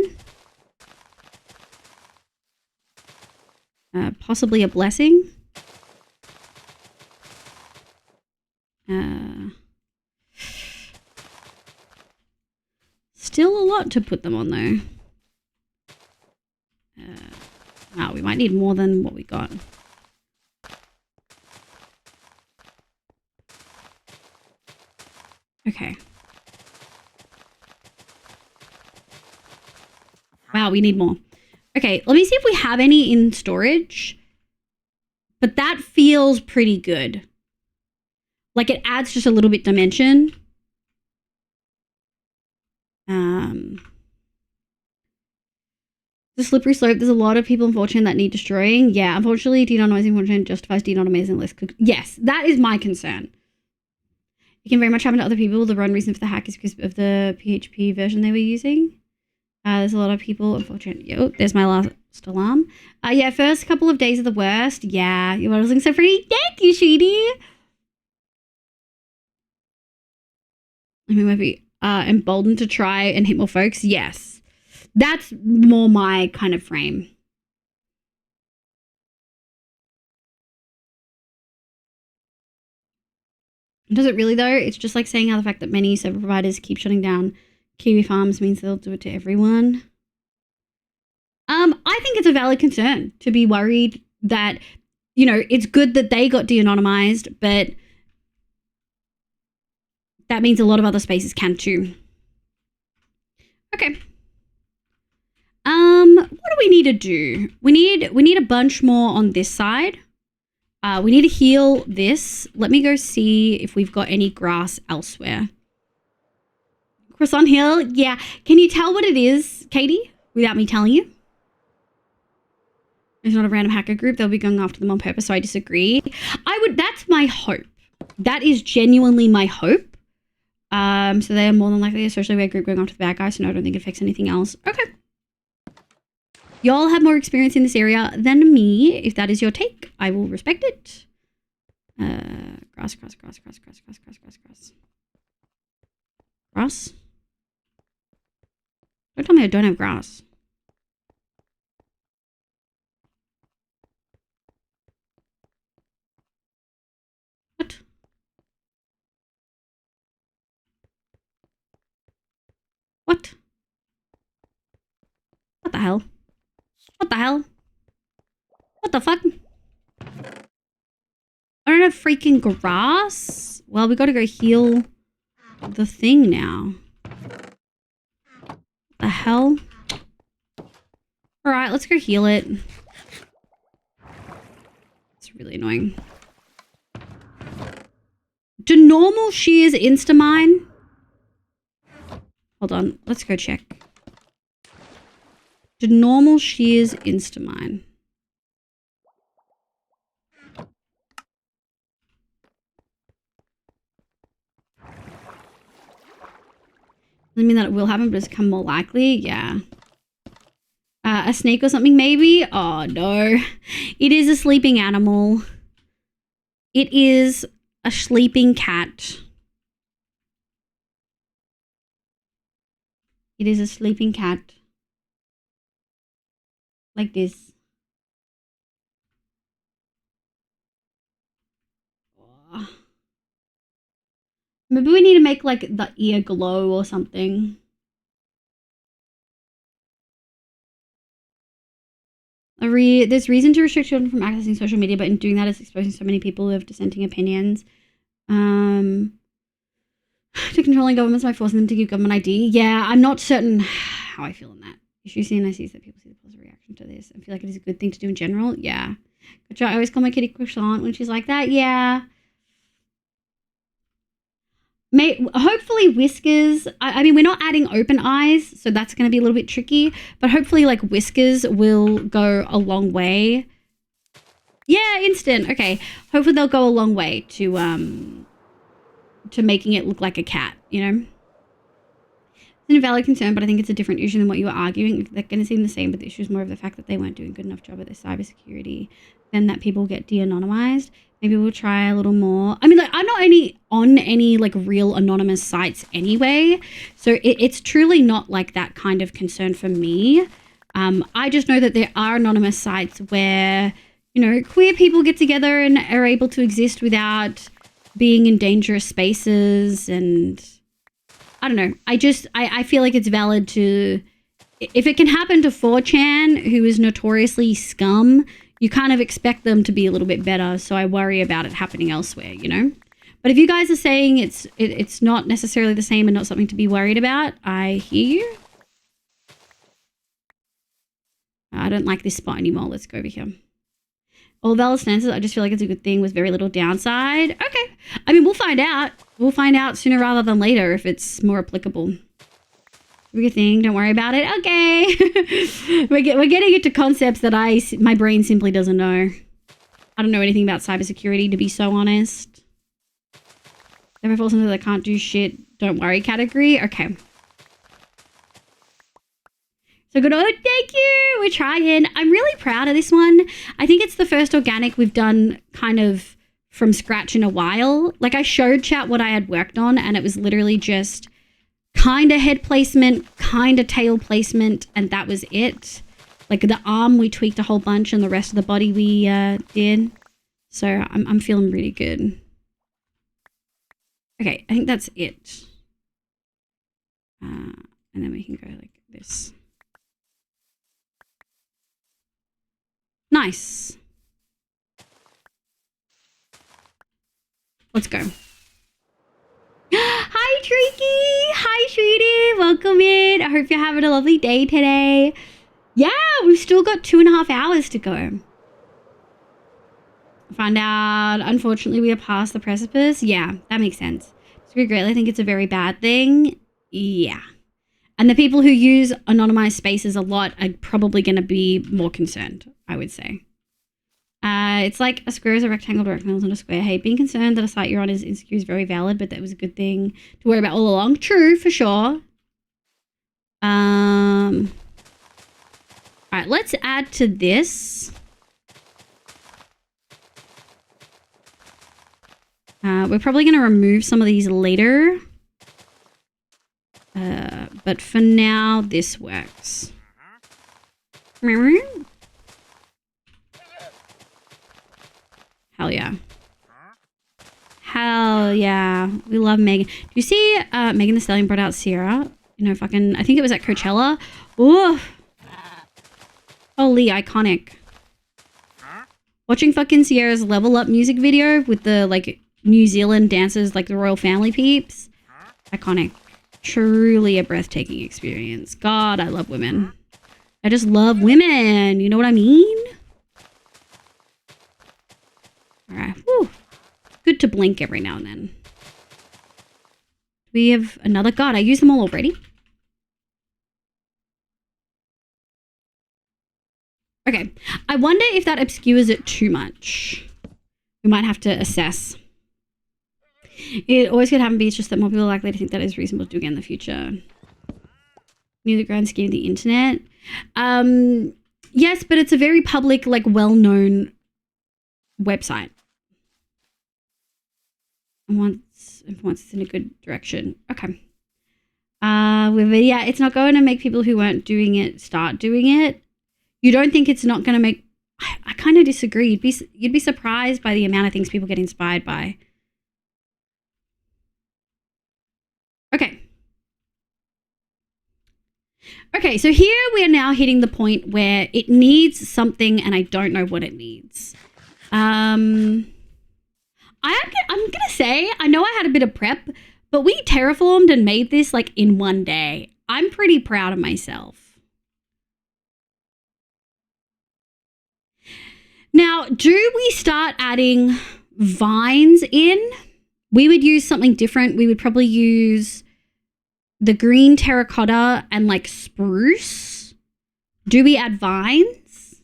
Possibly a blessing. Still a lot to put them on though. Wow, we might need more than what we got. Okay. Wow, we need more. Okay, let me see if we have any in storage. But that feels pretty good. Like it adds just a little bit dimension. The slippery slope, there's a lot of people unfortunately that need destroying. Yeah, unfortunately, de-anonymizing content justifies de-anonymizing list. Yes, that is my concern. It can very much happen to other people. The run reason for the hack is because of the PHP version they were using. There's a lot of people, unfortunately. Oh, there's my last alarm. Yeah, first couple of days are the worst. Yeah, you were looking so pretty. Thank you, sweetie. I mean, maybe emboldened to try and hit more folks. Yes. That's more my kind of frame. Does it really though? It's just like saying how the fact that many server providers keep shutting down Kiwi farms means they'll do it to everyone. I think it's a valid concern to be worried that, you know, it's good that they got de-anonymized, but that means a lot of other spaces can too. Okay. What do we need to do? We need a bunch more on this side. We need to heal this. Let me go see if we've got any grass elsewhere. Croissant Hill, yeah. Can you tell what it is, Katie, without me telling you? It's not a random hacker group. They'll be going after them on purpose, so I disagree. That's my hope. That is genuinely my hope. So they are more than likely a socially aware group going after the bad guys, so no, I don't think it affects anything else. Okay. Y'all have more experience in this area than me. If that is your take, I will respect it. Grass. Grass? Don't tell me I don't have grass. What? What? What the hell? What the hell? What the fuck? I don't have freaking grass? Well, we gotta go heal the thing now. What the hell? Alright, let's go heal it. It's really annoying. Do normal shears insta-mine? Hold on, let's go check. Do normal shears insta-mine? Doesn't mean that it will happen, but it's become more likely. Yeah. A snake or something, maybe? Oh, no. It is a sleeping animal. It is a sleeping cat. It is a sleeping cat. Like this. Maybe we need to make like the ear glow or something. There's reason to restrict children from accessing social media, but in doing that, it's exposing so many people who have dissenting opinions. To controlling governments by forcing them to give government ID. Yeah, I'm not certain how I feel on that. Issues and I see that people see the positive reaction to this and feel like it is a good thing to do in general. Yeah. Gotcha. I always call my kitty croissant when she's like that. Yeah. Hopefully whiskers. I mean, we're not adding open eyes, so that's going to be a little bit tricky. But hopefully, like, whiskers will go a long way. Yeah, instant. Okay. Hopefully they'll go a long way to making it look like a cat, you know? It's an invalid concern, but I think it's a different issue than what you were arguing. They're going to seem the same, but the issue is more of the fact that they weren't doing a good enough job at their cybersecurity than that people get de-anonymized. Maybe we'll try a little more. I mean, like, I'm not on any, like, real anonymous sites anyway, so it's truly not, like, that kind of concern for me. I just know that there are anonymous sites where, you know, queer people get together and are able to exist without being in dangerous spaces, and I don't know. I feel like it's valid to, if it can happen to 4chan, who is notoriously scum, you kind of expect them to be a little bit better. So I worry about it happening elsewhere, you know? But if you guys are saying it's not necessarily the same and not something to be worried about, I hear you. I don't like this spot anymore. Let's go over here. All valid stances, I just feel like it's a good thing with very little downside. Okay. I mean, we'll find out. We'll find out sooner rather than later if it's more applicable. Good thing. Don't worry about it. Okay. We're getting into concepts that my brain simply doesn't know. I don't know anything about cybersecurity, to be so honest. Never falls into the can't do shit, don't worry category. Okay. So good. Oh, thank you. We're trying. I'm really proud of this one. I think it's the first organic we've done kind of from scratch in a while. Like, I showed chat what I had worked on, and it was literally just kind of head placement, kind of tail placement, and that was it. Like, the arm we tweaked a whole bunch, and the rest of the body we did. So I'm feeling really good. Okay, I think that's it. And then we can go like this. Nice. Let's go. Hi, Tricky. Hi, sweetie. Welcome in. I hope you're having a lovely day today. Yeah, we've still got 2.5 hours to go. Find out, unfortunately, we are past the precipice. Yeah, that makes sense. It's very great. I think it's a very bad thing. Yeah. And the people who use anonymized spaces a lot are probably going to be more concerned, I would say. It's like a square is a rectangle is not a square. Hey, being concerned that a site you're on is insecure is very valid, but that was a good thing to worry about all along. True, for sure. All right, let's add to this. We're probably going to remove some of these later. But for now, this works. Hell yeah. Hell yeah. We love Megan. Do you see Megan Thee Stallion brought out Sierra? You know, fucking, I think it was at Coachella. Ooh. Holy iconic. Watching fucking Sierra's Level Up music video with the, like, New Zealand dancers, like the royal family peeps. Iconic. Truly a breathtaking experience. God, I love women. I just love women. You know what I mean? Alright. Whew. Good to blink every now and then. We have another. God, I used them all already. Okay. I wonder if that obscures it too much. We might have to assess. It always could happen, but it's just that more people are likely to think that is reasonable to do again in the future. Knew the grand scheme of the internet. Yes, but it's a very public, like, well-known website. And once it's in a good direction. Okay. It's not going to make people who weren't doing it start doing it. You don't think it's not going to make... I kind of disagree. You'd be surprised by the amount of things people get inspired by. Okay, so here we are now hitting the point where it needs something and I don't know what it needs. I'm gonna say, I know I had a bit of prep, but we terraformed and made this like in one day. I'm pretty proud of myself. Now, do we start adding vines in? We would use something different. We would probably use the green terracotta and like spruce. Do we add vines?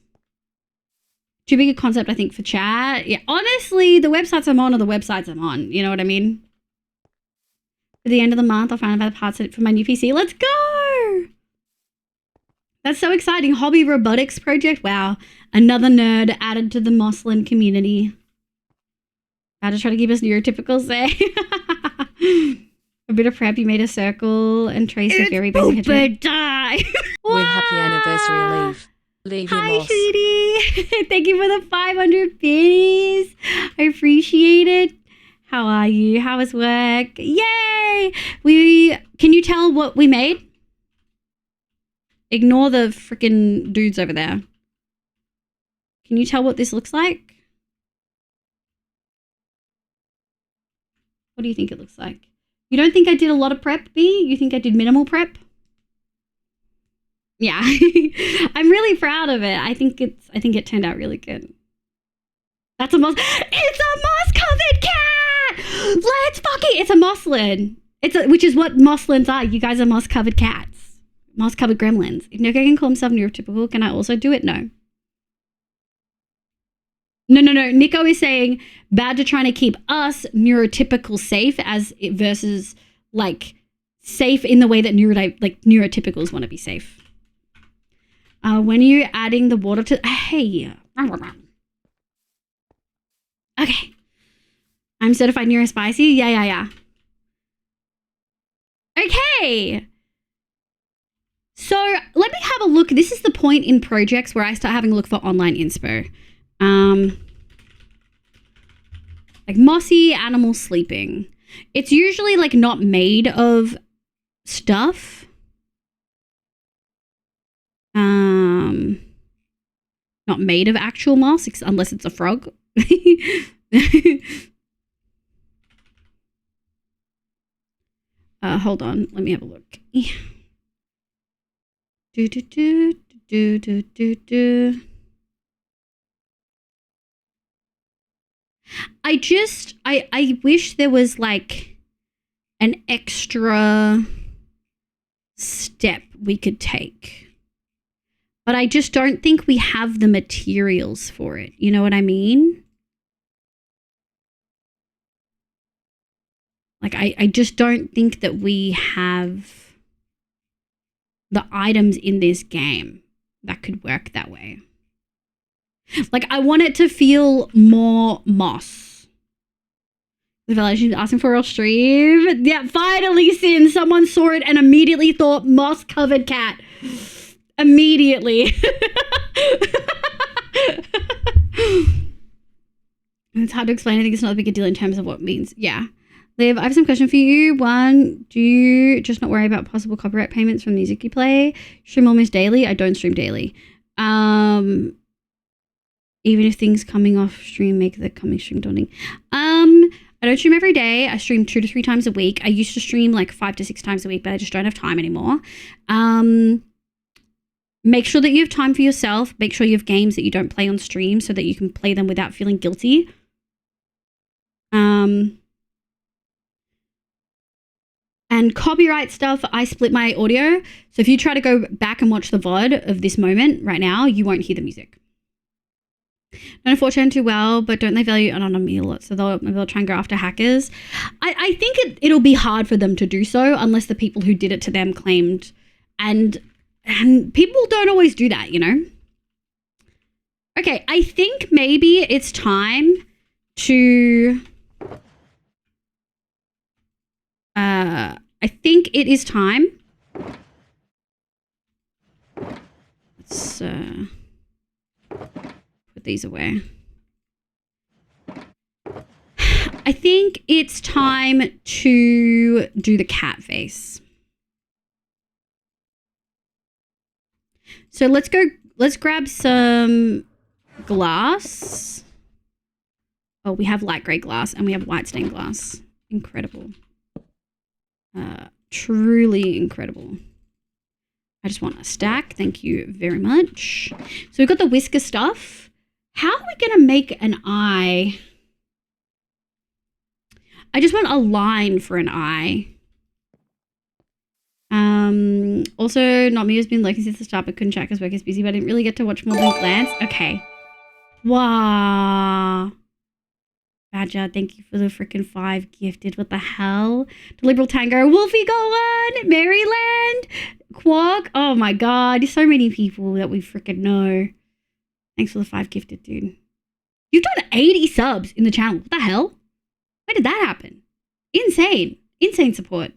Too big a concept, I think, for chat. Yeah, honestly, the websites I'm on are the websites I'm on. You know what I mean? At the end of the month, I'll find out the parts for my new PC. Let's go! That's so exciting. Hobby robotics project. Wow. Another nerd added to the Moslin community. About to try to keep us neurotypical, say. A bit of prep, you made a circle and traced a very basic head. Die. With happy anniversary, Leave. Leave your Hi, moss. sweetie. Thank you for the 500 biddies. I appreciate it. How are you? How was work? Yay! Can you tell what we made? Ignore the freaking dudes over there. Can you tell what this looks like? What do you think it looks like? You don't think I did a lot of prep, B? You think I did minimal prep? Yeah. I'm really proud of it. I think it turned out really good. That's a moss. It's a moss-covered cat! Let's fucking... It's a moslin. Which is what moslins are. You guys are moss-covered cats. Moss-covered gremlins. If Nico can call himself neurotypical, can I also do it? No. No. Nico is saying Badger trying to keep us neurotypical safe versus like safe in the way that neurotypicals want to be safe. When are you adding the water to... Hey. Okay. I'm certified neurospicy. Yeah. Okay. So let me have a look. This is the point in projects where I start having a look for online inspo. Like mossy animal sleeping. It's usually like not made of stuff. Not made of actual moss unless it's a frog. Hold on, let me have a look. I wish there was like an extra step we could take. But I just don't think we have the materials for it. You know what I mean? Like, I just don't think that we have the items in this game that could work that way. Like, I want it to feel more moss. The village is asking for a stream. Yeah, finally, Sin. Someone saw it and immediately thought moss-covered cat. Immediately. It's hard to explain. I think it's not a big deal in terms of what it means. Yeah. Liv, I have some question for you. One, do you just not worry about possible copyright payments from music you play? Stream almost daily? I don't stream daily. Even if things coming off stream make the coming stream daunting. I don't stream every day. I stream 2 to 3 times a week. I used to stream like 5 to 6 times a week, but I just don't have time anymore. Make sure that you have time for yourself. Make sure you have games that you don't play on stream so that you can play them without feeling guilty. And copyright stuff, I split my audio. So if you try to go back and watch the VOD of this moment right now, you won't hear the music. Don't afford Fortune too well, but don't they value anonymity a lot? So they'll try and go after hackers. I think it'll be hard for them to do so unless the people who did it to them claimed. And people don't always do that, you know? Okay, I think maybe it's time to I think it is time. Let's put these away. I think it's time to do the cat face. So let's grab some glass. Oh, we have light grey glass and we have white stained glass. Incredible. Truly incredible. I just want a stack. Thank you very much. So we've got the whisker stuff. How are we going to make an eye? I just want a line for an eye. Also, not me has been lurking since the start, but couldn't chat because work is busy, but I didn't really get to watch more than glance. Okay. Wow. Badger, thank you for the freaking 5 gifted. What the hell? The Liberal Tango, Wolfie Gowan, Maryland, Quark. Oh my god, so many people that we freaking know. Thanks for the 5 gifted, dude. You've done 80 subs in the channel. What the hell? Where did that happen? Insane. Insane support.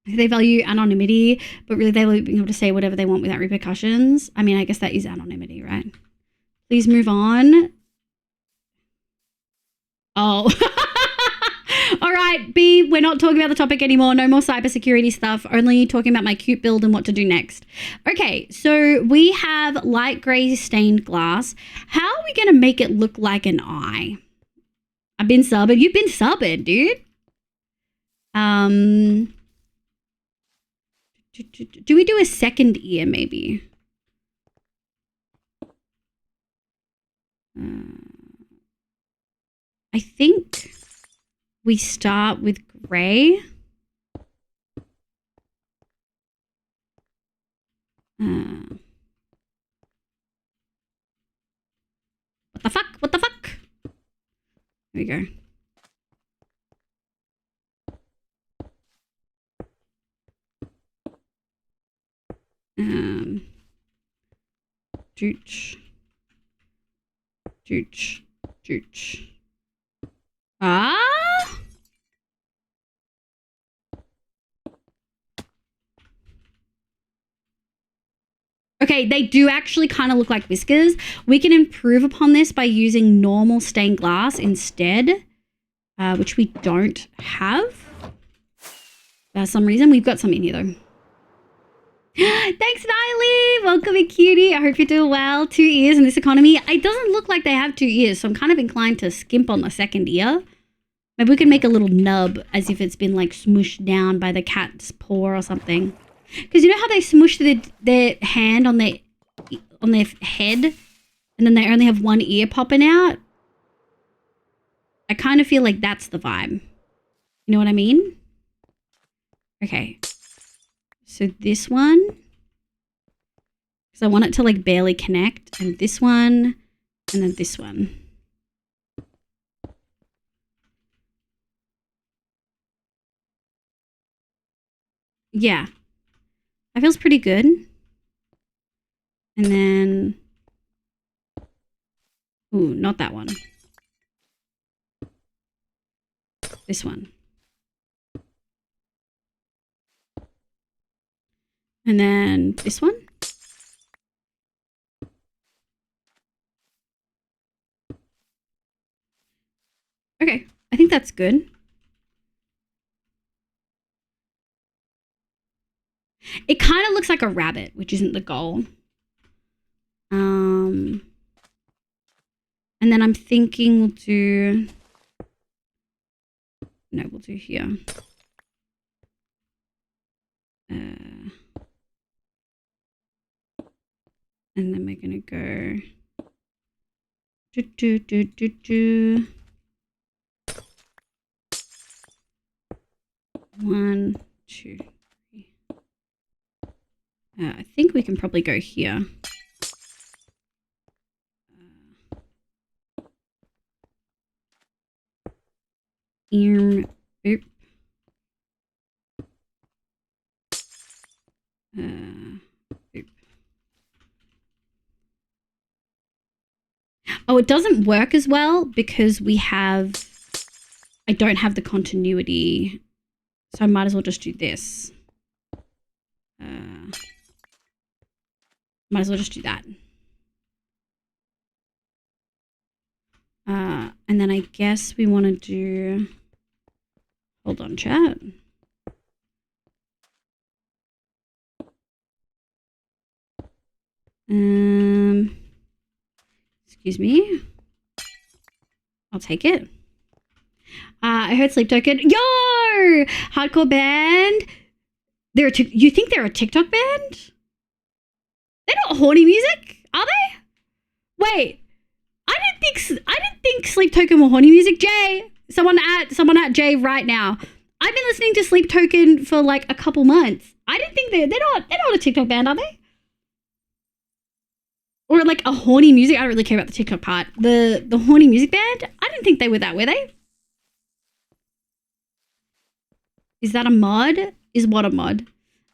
They value anonymity, but really they will be able to say whatever they want without repercussions. I mean, I guess that is anonymity, right? Please move on. Oh. All right, B, we're not talking about the topic anymore. No more cybersecurity stuff. Only talking about my cute build and what to do next. Okay, so we have light grey stained glass. How are we going to make it look like an eye? I've been subbing. You've been subbing, dude. Do we do a second ear, maybe? I think we start with grey. What the fuck? What the fuck? There we go. Dooch. Dooch. Dooch. Ah? Okay, they do actually kind of look like whiskers. We can improve upon this by using normal stained glass instead, which we don't have. For some reason, we've got some in here though. Thanks, Niley. Welcome, cutie. I hope you're doing well. 2 ears in this economy. It doesn't look like they have 2 ears, so I'm kind of inclined to skimp on the second ear. Maybe we can make a little nub as if it's been like smooshed down by the cat's paw or something. Because you know how they smush their hand on their head and then they only have 1 ear popping out? I kind of feel like that's the vibe. You know what I mean? Okay. So this one, because I want it to like barely connect, and this one, and then this one. Yeah, that feels pretty good. And then, ooh, not that one. This one. And then this one. Okay, I think that's good. It kind of looks like a rabbit, which isn't the goal. And then I'm thinking we'll do... No, we'll do here. And then we're gonna go 1, 2, 3. I think we can probably go here. Oop. Oop. Oh, it doesn't work as well because I don't have the continuity So I might as well just do this. Might as well just do that. And then I guess we want to do... Hold on, chat. Excuse me. I'll take it. I heard Sleep Token. Yo! Hardcore band. You think they're a TikTok band? They're not horny music, are they? Wait. I didn't think Sleep Token were horny music. Jay, someone at Jay right now. I've been listening to Sleep Token for like a couple months. I didn't think they're not a TikTok band, are they? Or like a horny music. I don't really care about the TikTok part. The horny music band. I didn't think they were that. Were they? Is that a mod? Is what a mod?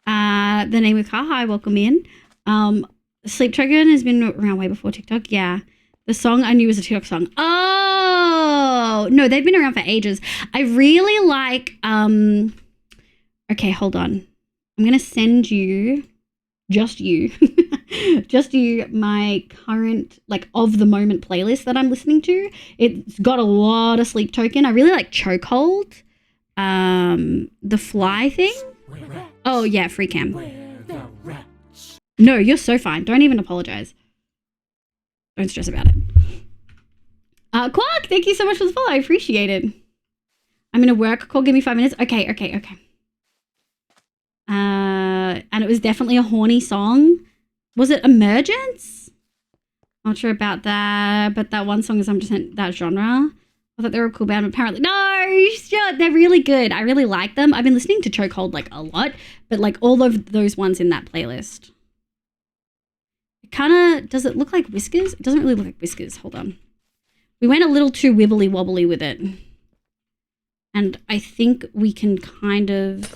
The name of car. Hi, welcome in. Sleep Token has been around way before TikTok. Yeah. The song I knew was a TikTok song. Oh no, they've been around for ages. I really like. Okay, hold on. I'm gonna send you, just you, my current like of the moment playlist that I'm listening to. It's got a lot of Sleep Token. I really like Chokehold. The Fly thing. Oh yeah, free cam. No, you're so fine. Don't even apologize. Don't stress about it. Quark, thank you so much for the follow. I appreciate it. I'm in a work call. Give me 5 minutes. Okay. And it was definitely a horny song. Was it Emergence? Not sure about that, but that one song is 100% that genre. I thought they were a cool band, but apparently no, sure, they're really good. I really like them. I've been listening to Chokehold like a lot, but like all of those ones in that playlist. Does it look like Whiskers? It doesn't really look like Whiskers. Hold on. We went a little too wibbly wobbly with it. And I think we can kind of...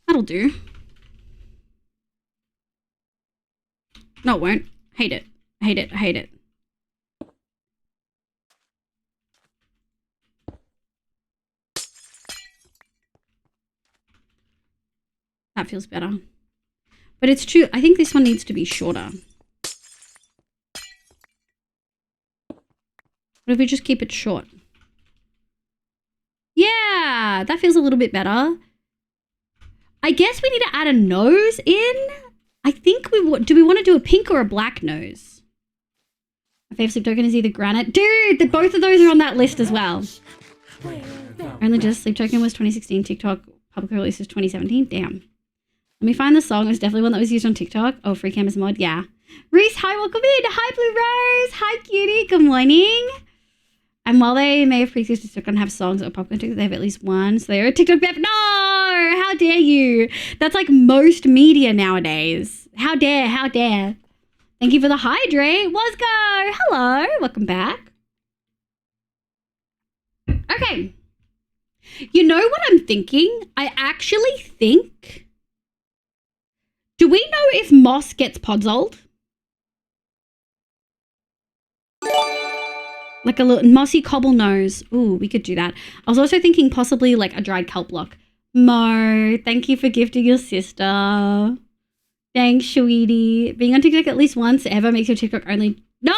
that'll do. No, it won't. Hate it. Hate it. Hate it. That feels better. But it's true. I think this one needs to be shorter. What if we just keep it short? Yeah, that feels a little bit better. I guess we need to add a nose in. I think do we want to do a pink or a black nose? My favorite Sleep Token is either Granite. Dude, both of those are on that list as well. Only Just Sleep Token was 2016. TikTok public release was 2017. Damn. Let me find the song. It was definitely one that was used on TikTok. Oh, Free Campus mod. Yeah. Reese, hi, welcome in. Hi, Blue Rose. Hi, cutie. Good morning. And while they may have previously still gonna have songs that are popular on TikTok, they have at least one. So they're a TikTok band. No! How dare you? That's like most media nowadays. How dare, how dare. Thank you for the hydrate. Let's go. Hello. Welcome back. Okay. You know what I'm thinking? I actually think... Do we know if moss gets podzold? Like a little mossy cobble nose. Ooh, we could do that. I was also thinking possibly like a dried kelp block. Mo, thank you for gifting your sister. Thanks, sweetie. Being on TikTok at least once ever makes your TikTok only... No!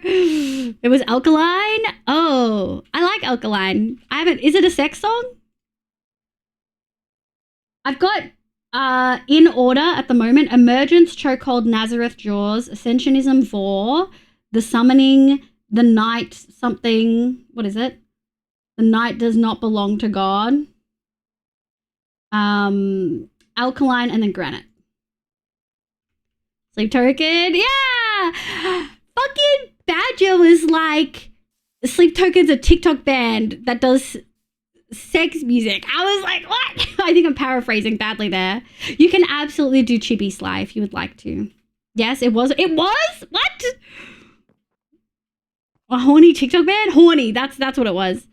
It was Alkaline? Oh, I like Alkaline. I haven't... Is it a sex song? I've got... in order at the moment, Emergence, Chokehold, Nazareth, Jaws, Ascensionism, Vor, The Summoning, The Night, something, what is it? The Night Does Not Belong to God. Alkaline, and then Granite. Sleep Token, yeah! Fucking Badger was like, Sleep Token's a TikTok band that does sex music. I was like, what? I think I'm paraphrasing badly there. You can absolutely do Chibi Sly if you would like to. Yes, it was. It was? What? A horny TikTok band? Horny. That's what it was.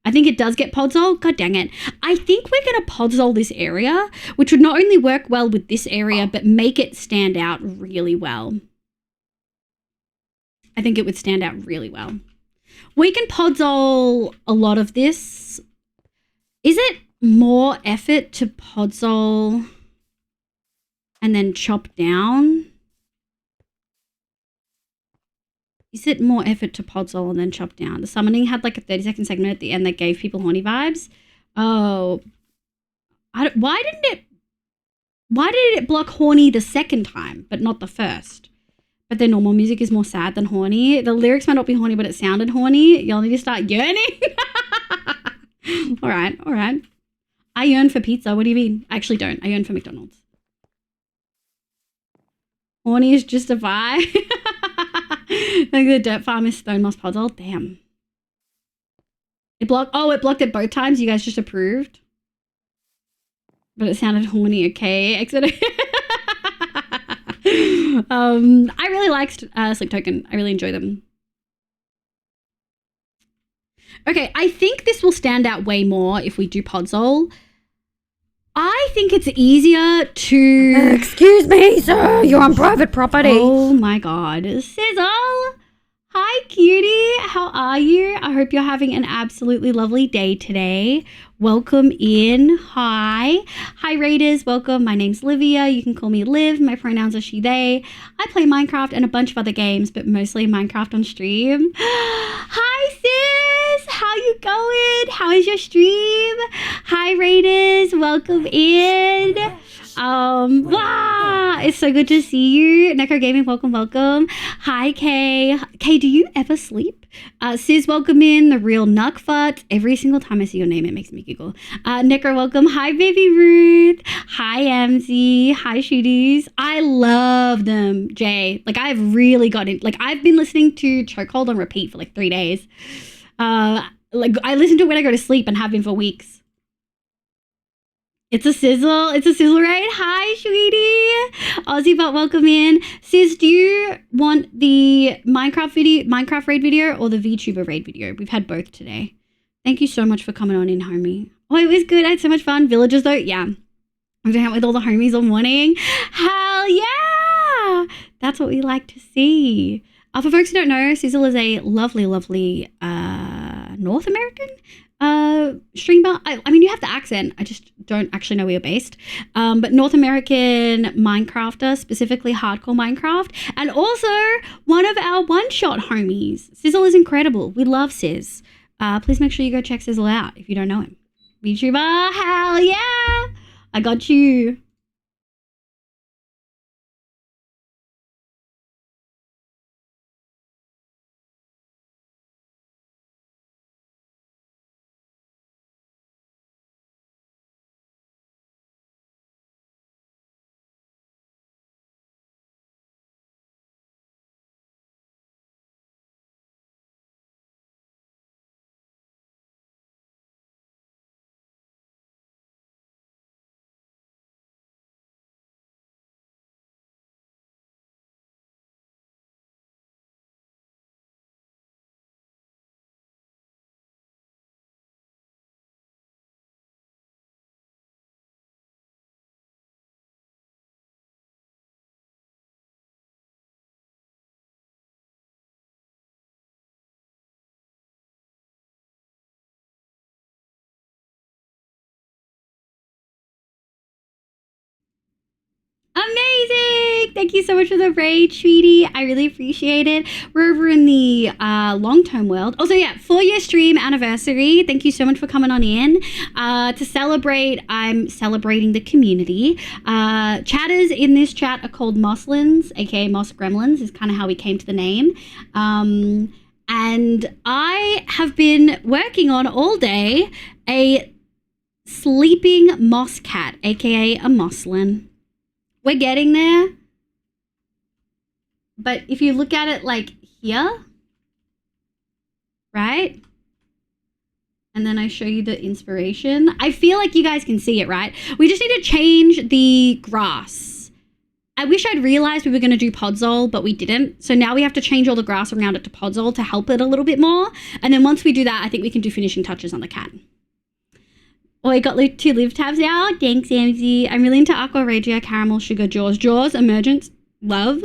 I think it does get podzol. God dang it. I think we're going to podzol this area, which would not only work well with this area, but make it stand out really well. I think it would stand out really well. We can podzol a lot of this. Is it more effort to podzol and then chop down? Is it more effort to podzol and then chop down? The summoning had like a 30-second segment at the end that gave people horny vibes. Oh, why did it block horny the second time, but not the first? But their normal music is more sad than horny. The lyrics might not be horny, but it sounded horny. Y'all need to start yearning. All right. I yearn for pizza. What do you mean? I actually don't. I yearn for McDonald's. Horny is just a vibe. Like the dirt farm is Stone Moss Puzzle. Damn. It blocked it both times. You guys just approved. But it sounded horny, okay? Exit. I really liked Sleep Token. I really enjoy them. Okay, I think this will stand out way more if we do Podzol. I think it's easier to... Excuse me, sir. You're on private property. Oh my god. Sizzle! Hi, cutie. How are you? I hope you're having an absolutely lovely day today. Welcome in. Hi. Hi, Raiders. Welcome. My name's Livia. You can call me Liv. My pronouns are she, they. I play Minecraft and a bunch of other games, but mostly Minecraft on stream. Hi, sis. How you going? How is your stream? Hi, Raiders. Welcome in. Wow, it's so good to see you. Necro Gaming, welcome. Hi, Kay. Kay, do you ever sleep? Sis, welcome in. The real Nuckfut. Every single time I see your name, it makes me giggle. Necro, welcome. Hi, Baby Ruth. Hi, MZ. Hi, Shooties. I love them, Jay. Like, I've really gotten, like, I've been listening to Chokehold on repeat for like 3 days. Like, I listen to it when I go to sleep and have been for weeks. It's a sizzle. It's a sizzle raid. Hi, sweetie. Aussiebot, welcome in. Sis, do you want the Minecraft raid video or the VTuber raid video? We've had both today. Thank you so much for coming on in, homie. Oh, it was good. I had so much fun. Villagers, though, yeah. I'm hanging out with all the homies all morning. Hell yeah! That's what we like to see. For folks who don't know, Sizzle is a lovely North American streamer. I mean, you have the accent. I just don't actually know where you're based. But North American Minecrafter, specifically hardcore Minecraft, and also one of our one-shot homies. Sizzle is incredible. We love Sizz. Please make sure you go check Sizzle out if you don't know him. VTuber, hell yeah! I got you. Amazing! Thank you so much for the raid, sweetie. I really appreciate it. We're over in the long-term world. Also, yeah, 4-year stream anniversary. Thank you so much for coming on in. To celebrate, I'm celebrating the community. Chatters in this chat are called Mosslins, aka Moss Gremlins, is kind of how we came to the name. And I have been working on all day a sleeping moss cat, aka a Mosslin. We're getting there. But if you look at it like here, right? And then I show you the inspiration. I feel like you guys can see it, right? We just need to change the grass. I wish I'd realized we were going to do podzol, but we didn't. So now we have to change all the grass around it to podzol to help it a little bit more. And then once we do that, I think we can do finishing touches on the cat. Oh, I got 2 live tabs now. Thanks, Amzy. I'm really into Aqua Regia, Caramel, Sugar, Jaws, Emergence, Love.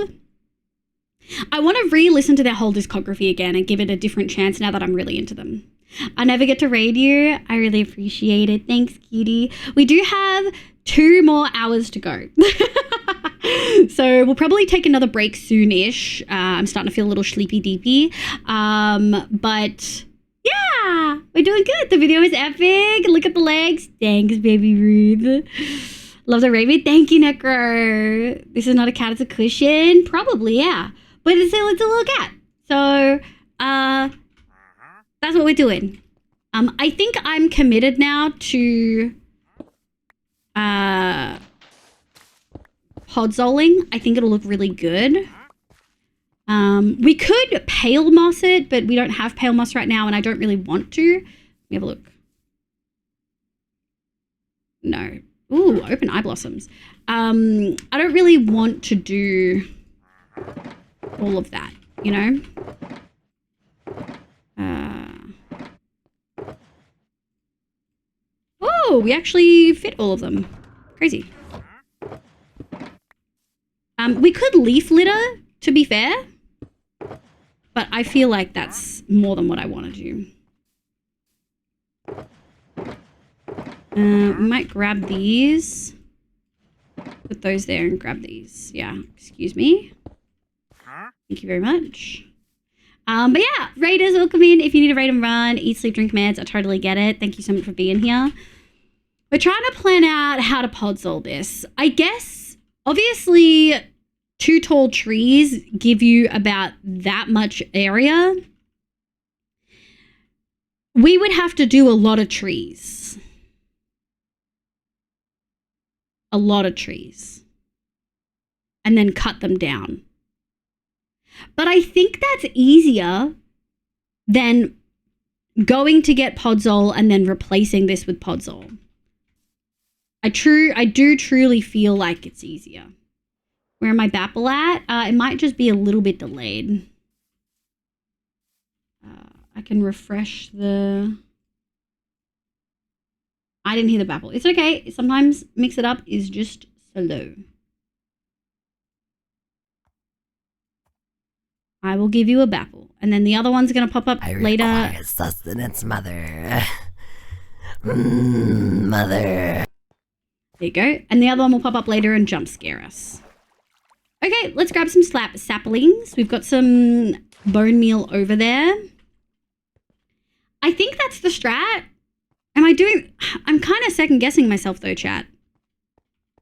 I want to re-listen to their whole discography again and give it a different chance now that I'm really into them. I never get to raid you. I really appreciate it. Thanks, cutie. We do have 2 more hours to go. So we'll probably take another break soon-ish. I'm starting to feel a little sleepy-deepy. But yeah, we're doing good. The video is epic. Look at the legs. Thanks, baby Ruth. Love the raven. Thank you, Necro. This is not a cat, it's a cushion. Probably, yeah. But it's a little cat. So, that's what we're doing. I think I'm committed now to podzoling. I think it'll look really good. We could pale moss it, but we don't have pale moss right now, and I don't really want to. Let me have a look. No. Ooh, open eye blossoms. I don't really want to do all of that, you know? Oh, we actually fit all of them. Crazy. We could leaf litter, to be fair. But I feel like that's more than what I want to do. We might grab these. Put those there and grab these. Yeah, excuse me. Thank you very much. But yeah, raiders, welcome in. If you need to raid and run, eat, sleep, drink meds, I totally get it. Thank you so much for being here. We're trying to plan out how to podzol this. I guess, obviously, 2 tall trees give you about that much area. We would have to do a lot of trees. A lot of trees. And then cut them down. But I think that's easier than going to get podzol and then replacing this with podzol. I do truly feel like it's easier. Where am I Bapple at? It might just be a little bit delayed. I can refresh the... I didn't hear the Bapple. It's okay. Sometimes Mix It Up is just slow. I will give you a Bapple. And then the other one's going to pop up later. I require sustenance, mother. Mother. There you go. And the other one will pop up later and jump scare us. Okay, let's grab some saplings. We've got some bone meal over there. I think that's the strat. I'm kind of second guessing myself though, chat.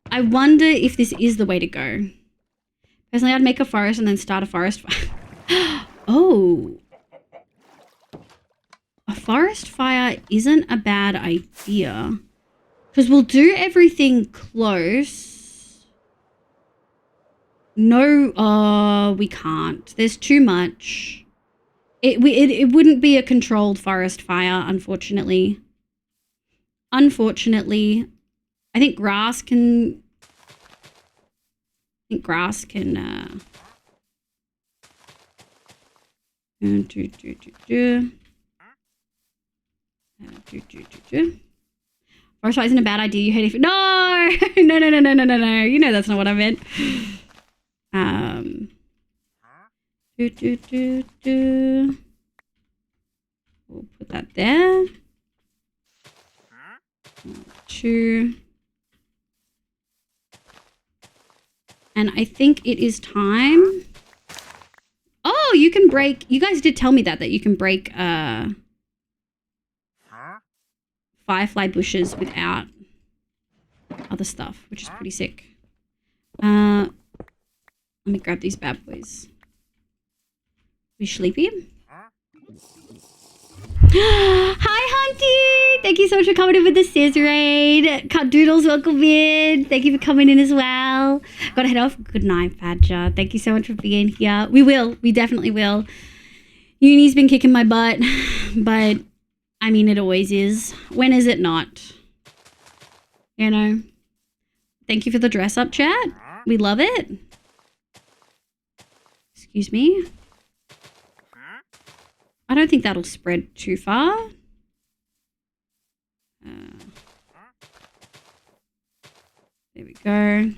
I wonder if this is the way to go. Personally, I'd make a forest and then start a forest fire. Oh. A forest fire isn't a bad idea. Because we'll do everything close. No, we can't. There's too much. It wouldn't be a controlled forest fire, unfortunately. Unfortunately. I think grass can... Forest fire isn't a bad idea. You hate it. No! No. You know that's not what I meant. We'll put that there. 2. And I think it is time. Oh, you can break. You guys did tell me that you can break firefly bushes without other stuff, which is pretty sick. Let me grab these bad boys. We sleepy? Hi, Hunty! Thank you so much for coming in with the Sizz raid. Cut Doodles, welcome in. Thank you for coming in as well. Gotta head off. Good night, Badger. Thank you so much for being here. We will. We definitely will. Uni's been kicking my butt, but I mean, it always is. When is it not? You know? Thank you for the dress up, chat. We love it. Excuse me. I don't think that'll spread too far. There we go.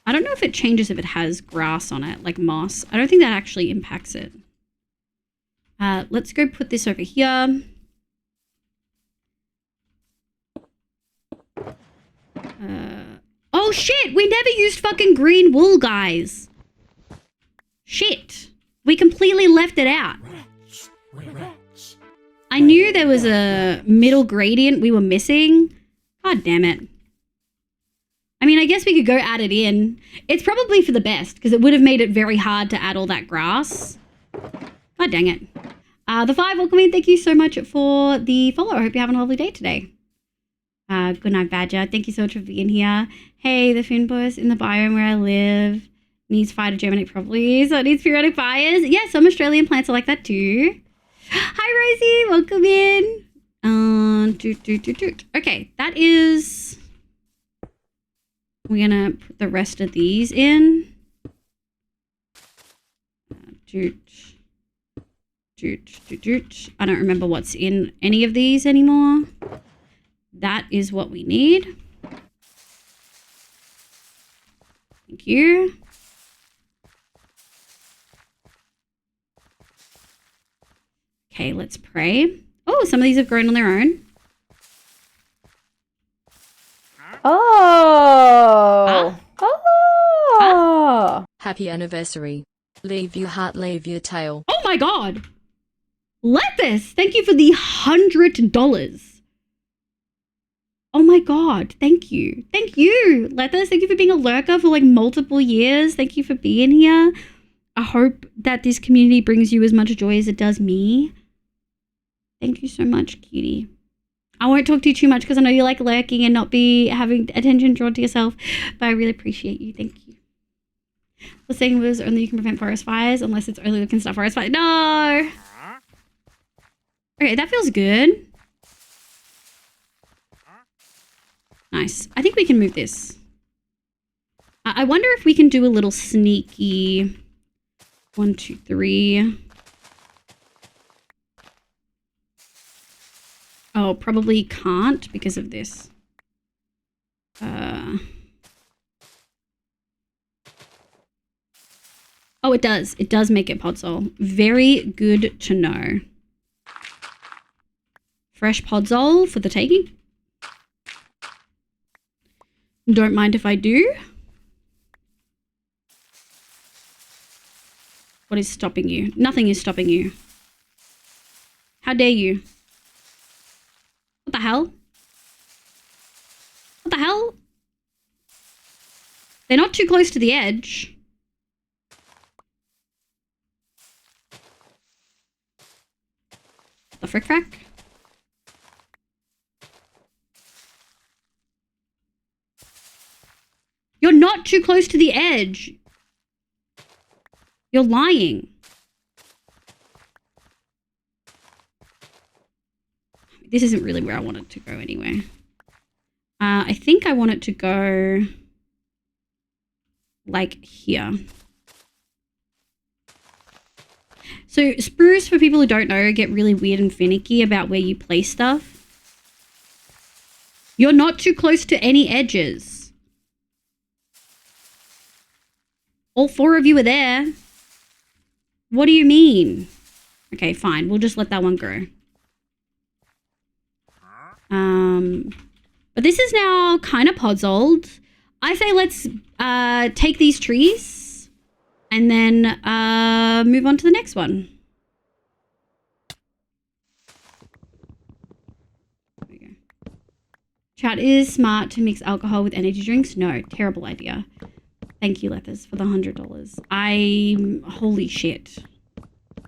I don't know if it changes if it has grass on it, like moss. I don't think that actually impacts it. Let's go put this over here. Oh shit, we never used fucking green wool, guys. Shit. We completely left it out. I knew there was a middle gradient we were missing. God damn it. I mean, I guess we could go add it in. It's probably for the best, because it would have made it very hard to add all that grass. God dang it. The 5, welcome in. Thank you so much for the follow. I hope you're having a lovely day today. Good night, Badger. Thank you so much for being here. Hey, the Finbus in the biome where I live needs fire to germinate properly, so it needs periodic fires. Yeah, some Australian plants are like that too. Hi, Rosie. Welcome in. Okay, that is... We're going to put the rest of these in. I don't remember what's in any of these anymore. That is what we need. Thank you. Okay, let's pray. Oh, some of these have grown on their own. Oh. Oh. Happy anniversary. Leave your heart, leave your tail. Oh my god. Lepus, thank you for the $100. Oh my god, thank you. Thank you, Lethus. Thank you for being a lurker for like multiple years. Thank you for being here. I hope that this community brings you as much joy as it does me. Thank you so much, cutie. I won't talk to you too much because I know you like lurking and not be having attention drawn to yourself, but I really appreciate you. Thank you. The saying was only you can prevent forest fires unless it's only you can stop forest fires. No! Okay, that feels good. Nice. I think we can move this. I wonder if we can do a little sneaky 1, 2, 3. Oh, probably can't because of this. Oh, it does. It does make it podzol. Very good to know. Fresh podzol for the taking. Don't mind if I do. What is stopping you? Nothing is stopping you. How dare you? What the hell? What the hell? They're not too close to the edge. The frick frack? You're not too close to the edge. You're lying. This isn't really where I want it to go anyway. I think I want it to go like here. So spruce, for people who don't know, get really weird and finicky about where you place stuff. You're not too close to any edges. All 4 of you are there. What do you mean? Okay, fine. We'll just let that one grow. But this is now kind of podzoled. I say let's take these trees and then move on to the next one. There we go. Chat, is smart to mix alcohol with energy drinks? No, terrible idea. Thank you, Lethers, for the $100. Holy shit.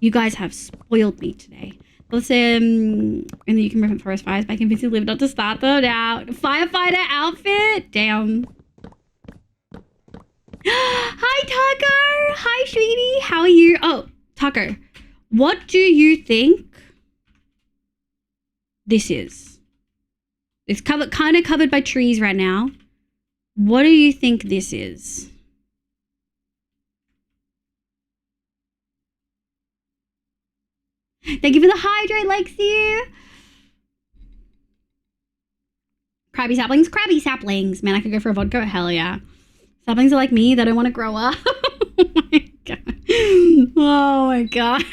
You guys have spoiled me today. Let's and then you can prevent forest fires by convincing Liv not to start them now. Firefighter outfit? Damn. Hi, Taco. Hi, sweetie. How are you? Oh, Taco. What do you think this is? It's kind of covered by trees right now. What do you think this is? Thank you for the hydrate, Lexi. Crabby saplings, crabby saplings. Man, I could go for a vodka. Hell yeah. Saplings are like me. They don't want to grow up. Oh my god. Oh my god.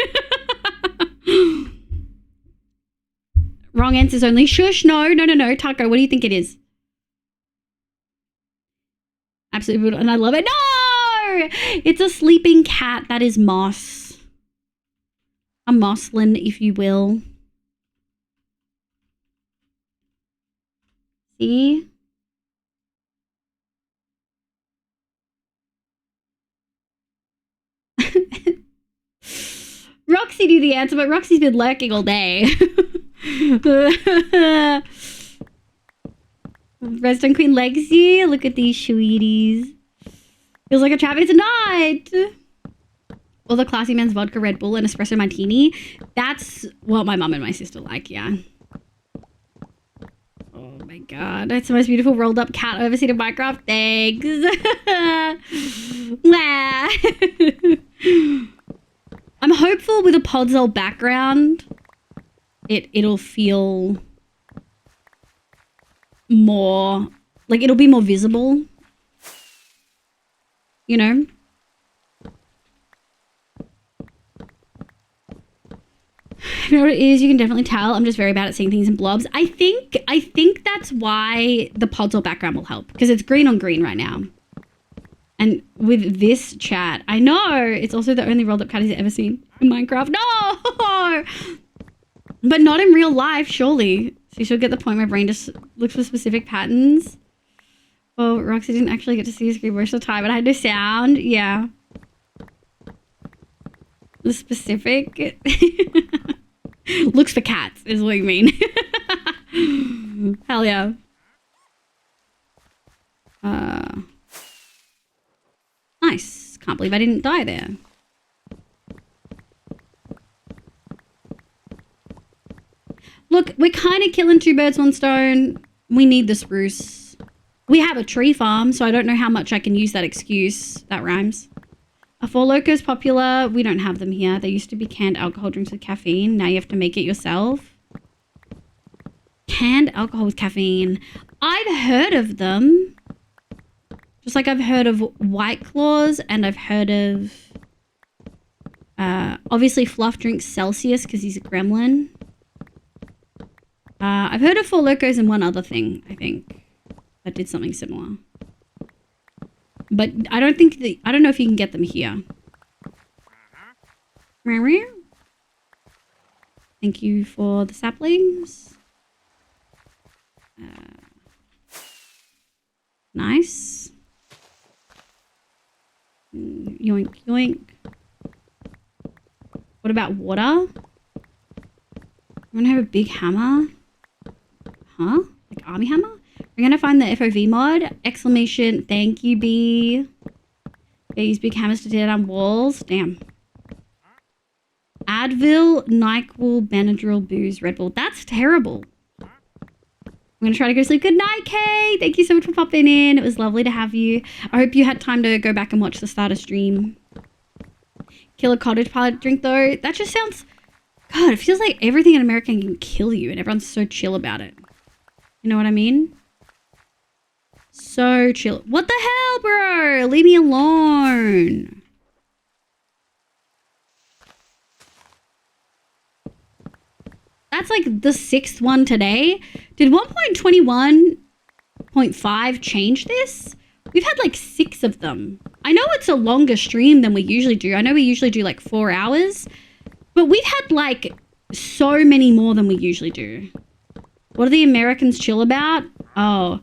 Wrong answers only. Shush. No. Taco, what do you think it is? Absolutely brutal. And I love it. No! It's a sleeping cat. That is moss. A mosslin, if you will. See? Roxy knew the answer, but Roxy's been lurking all day. Resident Queen Lexi, look at these sweeties. Feels like a traffic tonight. Or the classy man's vodka Red Bull and espresso martini. That's what my mum and my sister like, yeah. Oh my god, that's the most beautiful rolled up cat I've ever seen in Minecraft. Thanks. I'm hopeful with a Podzol background, it'll feel more, like it'll be more visible, you know? You know what it is? You can definitely tell. I'm just very bad at seeing things in blobs. I think that's why the Podzol background will help, because it's green on green right now. And with this chat, I know it's also the only rolled up cat he's ever seen in Minecraft. No! But not in real life, surely. So you should get the point. My brain just looks for specific patterns. Well, Roxy didn't actually get to see his screen most of the time, but I had no sound. Yeah. The specific looks for cats is what you mean. Hell yeah. Nice. Can't believe I didn't die there. Look, we're kind of killing two birds, one stone. We need the spruce. We have a tree farm, so I don't know how much I can use that excuse. That rhymes. Are Four Locos popular? We don't have them here. They used to be canned alcohol drinks with caffeine. Now you have to make it yourself. Canned alcohol with caffeine. I've heard of them. Just like I've heard of White Claws, and I've heard of obviously Fluff drinks Celsius because he's a gremlin. I've heard of Four Locos and one other thing, I think, that did something similar. But I don't know if you can get them here. Thank you for the saplings. Nice. Yoink, yoink. What about water? I'm gonna have a big hammer. Huh? Like army hammer? We're gonna find the FOV mod. Exclamation, thank you, B. They use big hammers to tear down walls. Damn. Advil, NyQuil, Benadryl, booze, Red Bull. That's terrible. I'm gonna try to go to sleep. Good night, Kay. Thank you so much for popping in. It was lovely to have you. I hope you had time to go back and watch the starter stream. Kill a cottage pilot drink though. That just sounds... God, it feels like everything in America can kill you and everyone's so chill about it. You know what I mean? So chill. What the hell, bro? Leave me alone. That's like the 6th one today. Did 1.21.5 change this? We've had like 6 of them. I know it's a longer stream than we usually do. I know we usually do like 4 hours. But we've had like so many more than we usually do. What are the Americans chill about? Oh,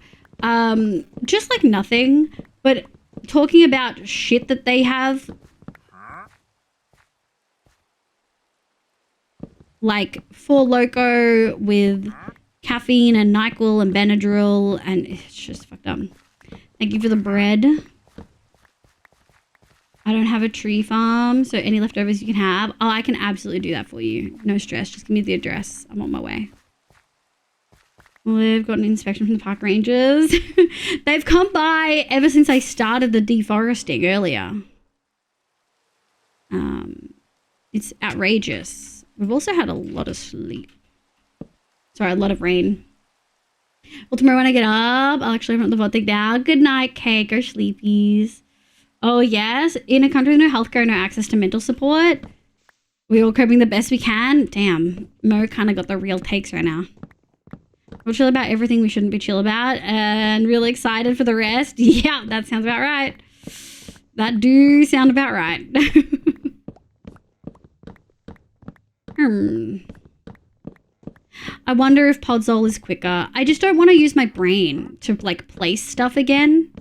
just like nothing, but talking about shit that they have. Like Four Loko with caffeine and NyQuil and Benadryl, and it's just fucked up. Thank you for the bread. I don't have a tree farm, so any leftovers you can have. Oh, I can absolutely do that for you. No stress. Just give me the address. I'm on my way. We've got an inspection from the park rangers. They've come by ever since I started the deforesting earlier. It's outrageous. We've also had a lot of sleep. Sorry, a lot of rain. Well, tomorrow when I get up, I'll actually open up the VOD thing now. Good night, cake or sleepies. Oh, yes. In a country with no healthcare, no access to mental support. We're all coping the best we can. Damn. Mo kind of got the real takes right now. We're chill about everything we shouldn't be chill about. And really excited for the rest. Yeah, that sounds about right. That do sound about right. I wonder if Podzol is quicker. I just don't want to use my brain to, like, place stuff again.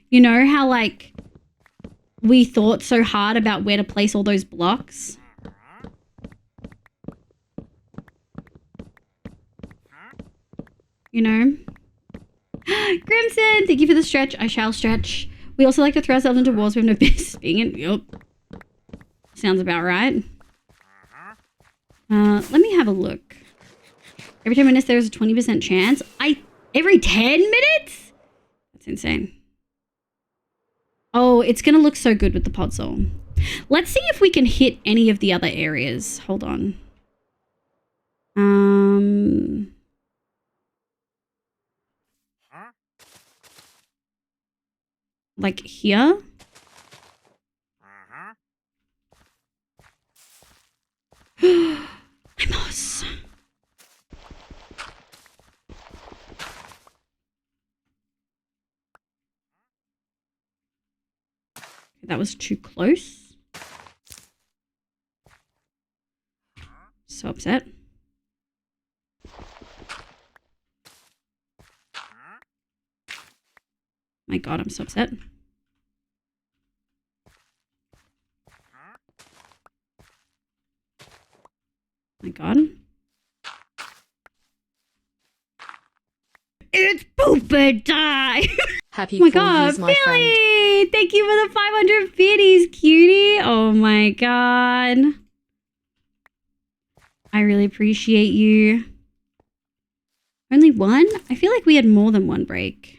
You know how, like, we thought so hard about where to place all those blocks? You know? Grimson, thank you for the stretch. I shall stretch. We also like to throw ourselves into walls we have no business being in. Yup. Sounds about right. Let me have a look. Every 10 minutes there's a 20% chance. Every 10 minutes? That's insane. Oh, it's gonna look so good with the Podzol. Let's see if we can hit any of the other areas. Hold on. Like here? Vamos. That was too close. So upset. My God, I'm so upset. My God. It's pooper time! Happy Oh my 4 God, years, my friend. Billy! Thank you for the 500 biddies, cutie! Oh my God. I really appreciate you. Only one? I feel like we had more than one break.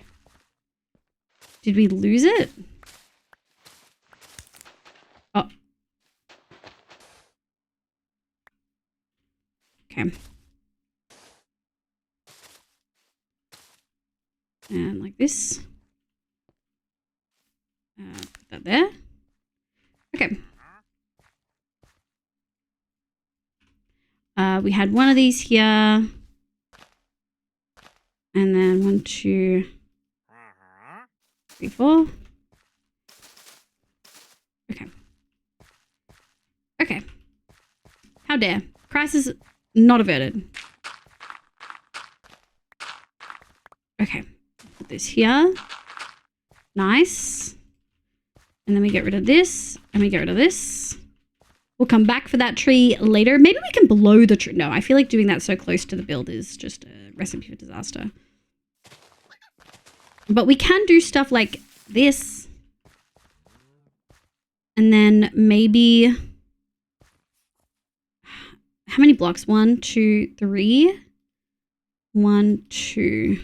Did we lose it? Oh. Okay. And like this. Put that there. Okay. We had one of these here. And then 1, 2, 3, 4. Okay. Okay. How dare. Crisis not averted. Okay. Put this here. Nice. And then we get rid of this. And we get rid of this. We'll come back for that tree later. Maybe we can blow the tree. No, I feel like doing that so close to the build is just a recipe for disaster. But we can do stuff like this. And then maybe... How many blocks? 1, 2, 3. 1, 2.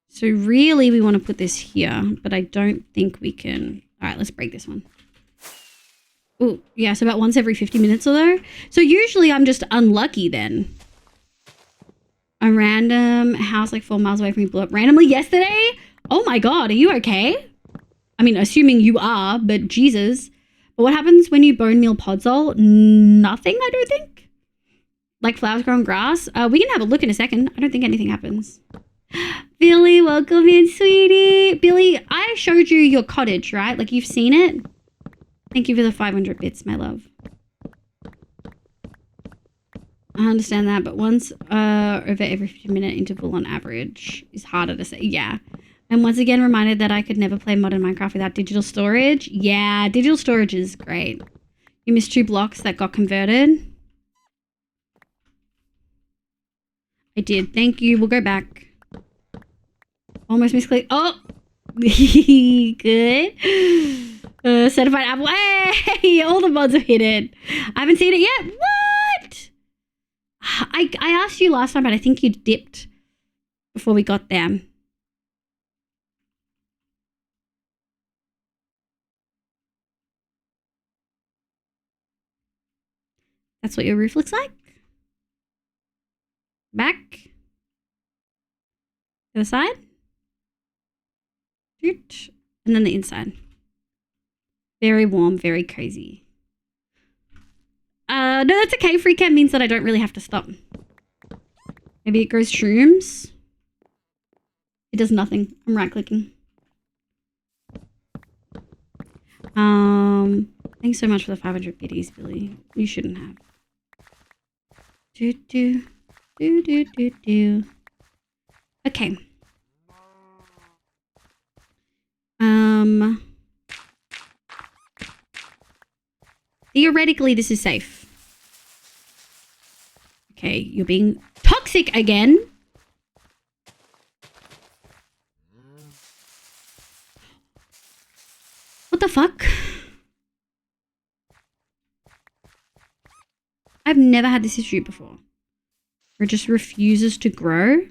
So really we want to put this here, but I don't think we can. All right, let's break this one. Oh, yeah, so about once every 50 minutes or so. So usually I'm just unlucky then. A random house like 4 miles away from me blew up randomly yesterday? Oh my God, are you okay? I mean, assuming you are, but Jesus. But what happens when you bone meal Podzol? Nothing, I don't think. Like flowers grow on grass. We can have a look in a second. I don't think anything happens. Billy, welcome in, sweetie. Billy, I showed you your cottage, right? Like you've seen it. Thank you for the 500 bits, my love. I understand that, but once over every 50-minute interval on average is harder to say. Yeah. And once again reminded that I could never play modern Minecraft without digital storage. Yeah, digital storage is great. You missed 2 blocks that got converted. I did. Thank you. We'll go back. Almost misclicked. Oh! Good. Certified apple. Hey! All the mods have hit it. I haven't seen it yet. What? I asked you last time, but I think you dipped before we got there. That's what your roof looks like. Back. To the side. And then the inside. Very warm, very cozy. No, that's okay. Free camp means that I don't really have to stop. Maybe it grows shrooms. It does nothing. I'm right clicking. Thanks so much for the 500 biddies, Billy. You shouldn't have. Okay. Theoretically, this is safe. Okay, you're being toxic again. What the fuck? I've never had this issue before. Where it just refuses to grow.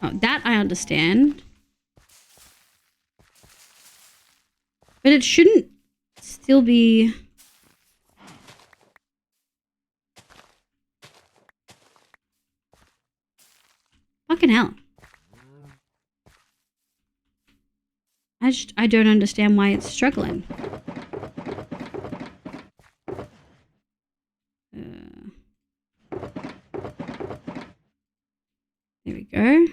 Oh, that I understand. But it shouldn't still be... Fucking hell. I don't understand why it's struggling. There we go.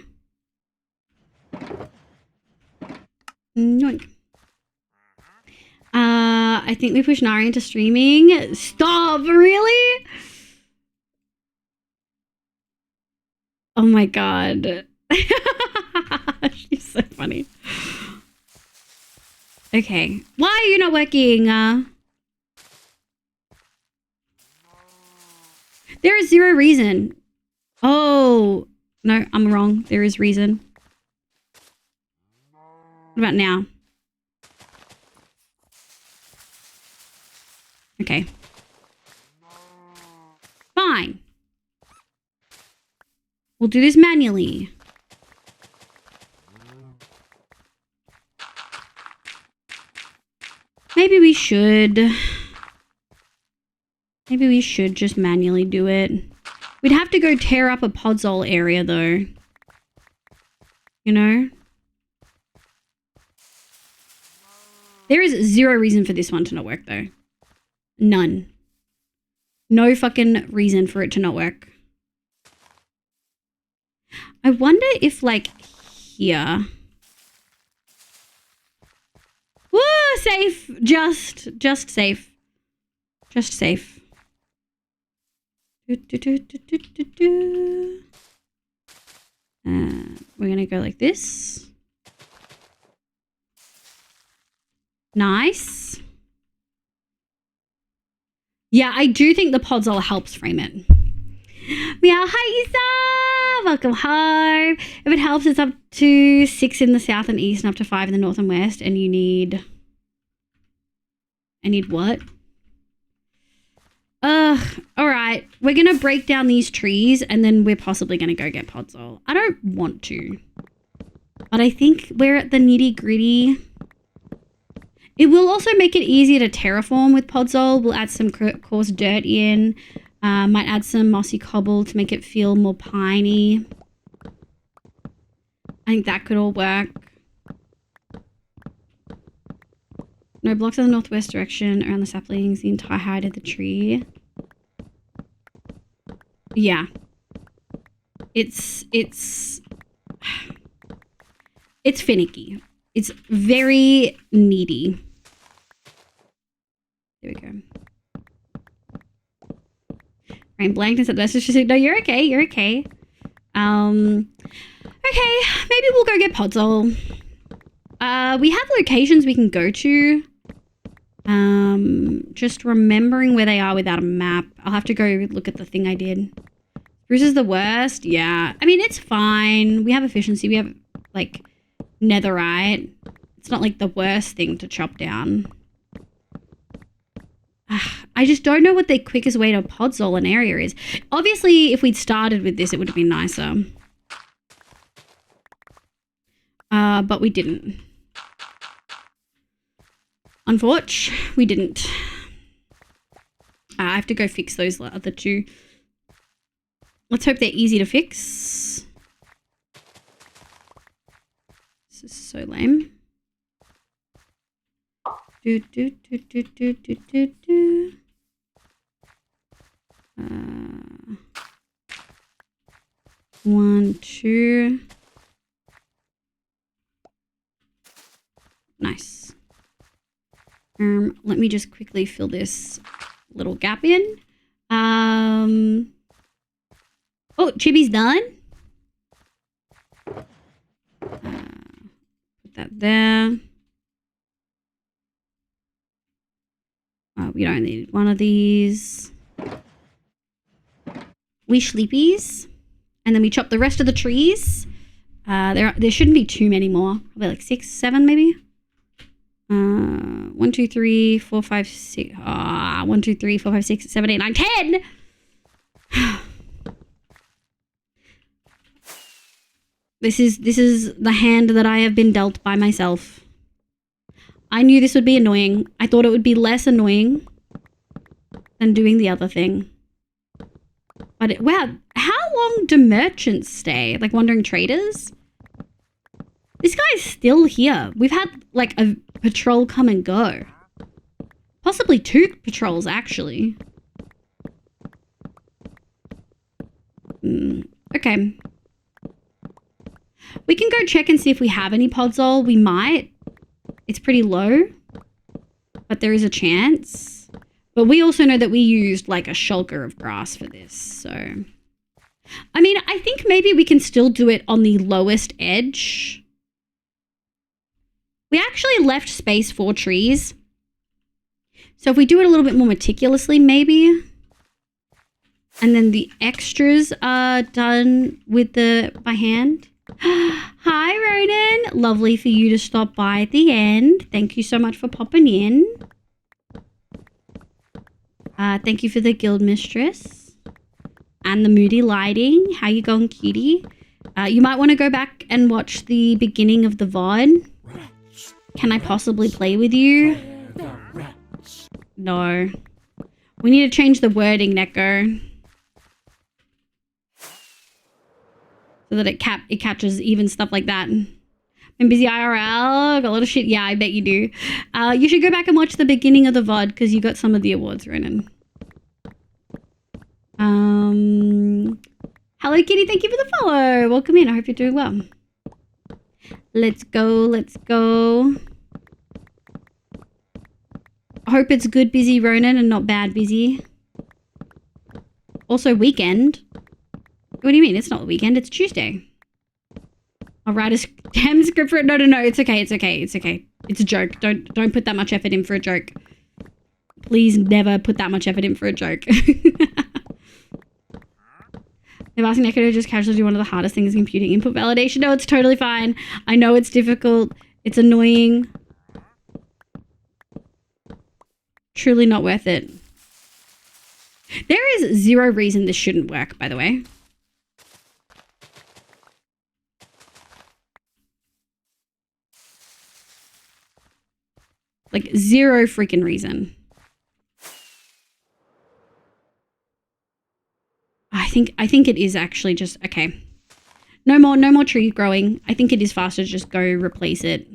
Yoink. I think we pushed Nari into streaming. Stop, really? Oh my god. She's so funny. Okay. Why are you not working? There is zero reason. Oh. No, I'm wrong. There is reason. What about now? Okay. Fine. We'll do this manually. Maybe we should. Maybe we should just manually do it. We'd have to go tear up a podzol area though. You know? There is zero reason for this one to not work though. None. No fucking reason for it to not work. I wonder if like here. Woo! Safe. Just safe. Just safe. We're gonna go like this. Nice. Yeah, I do think the podzol helps frame it. Meow, hi Isa! Welcome home. If it helps, it's up to 6 in the south and east and up to 5 in the north and west. And you need... I need what? Alright. We're going to break down these trees and then we're possibly going to go get podzol. I don't want to. But I think we're at the nitty gritty. It will also make it easier to terraform with podzol. We'll add some coarse dirt in. Might add some mossy cobble to make it feel more piney. I think that could all work. No blocks in the northwest direction around the saplings, the entire height of the tree. Yeah. It's finicky. It's very needy. There we go. Rain blanked and said, "Let's just no, you're okay. You're okay." Okay, maybe we'll go get podzol. We have locations we can go to. Just remembering where they are without a map. I'll have to go look at the thing I did. Bruce is the worst. Yeah, I mean it's fine. We have efficiency. We have like netherite. It's not like the worst thing to chop down. I just don't know what the quickest way to podzol an area is. Obviously, if we'd started with this, it would have been nicer. But we didn't. Unfortunately, we didn't. I have to go fix those other two. Let's hope they're easy to fix. This is so lame. Do, do, do, do, do, do, do, do. 1, 2. Nice. Let me just quickly fill this little gap in. Oh, Chibi's done. Put that there. We don't need one of these. We sleepies. And then we chop the rest of the trees. There shouldn't be too many more. Probably like 6, 7 maybe. 1, 2, 3, 4, 5, 6. 1, 2, 3, 4, 5, 6, 7, 8, 9, 10. This is the hand that I have been dealt by myself. I knew this would be annoying. I thought it would be less annoying than doing the other thing. But wow, how long do merchants stay? Like wandering traders? This guy's still here. We've had like a patrol come and go. Possibly 2 patrols actually. Okay. We can go check and see if we have any podzol. We might. It's pretty low, but there is a chance. But we also know that we used like a shulker of grass for this, so. I mean, I think maybe we can still do it on the lowest edge. We actually left space for trees. So if we do it a little bit more meticulously, maybe. And then the extras are done with by hand. Hi, Ronan. Lovely for you to stop by at the end. Thank you so much for popping in. Thank you for the guild mistress. And the moody lighting. How you going, cutie? You might want to go back and watch the beginning of the VOD. Can I possibly play with you? No. We need to change the wording, Neko. So that it catches even stuff like that. I'm busy IRL, got a lot of shit. Yeah, I bet you do. You should go back and watch the beginning of the VOD because you got some of the awards, Ronan. Hello, Kitty. Thank you for the follow. Welcome in. I hope you're doing well. Let's go. Let's go. I hope it's good busy, Ronan, and not bad busy. Also, weekend. What do you mean? It's not the weekend. It's Tuesday. I'll write a damn script for it. No. It's okay. It's okay. It's okay. It's a joke. Don't put that much effort in for a joke. Please never put that much effort in for a joke. They've asked Neko to just casually do one of the hardest things in computing input validation. No, it's totally fine. I know it's difficult. It's annoying. Truly not worth it. There is zero reason this shouldn't work, by the way. Like, zero freaking reason. I think it is actually just, okay. No more tree growing. I think it is faster to just go replace it.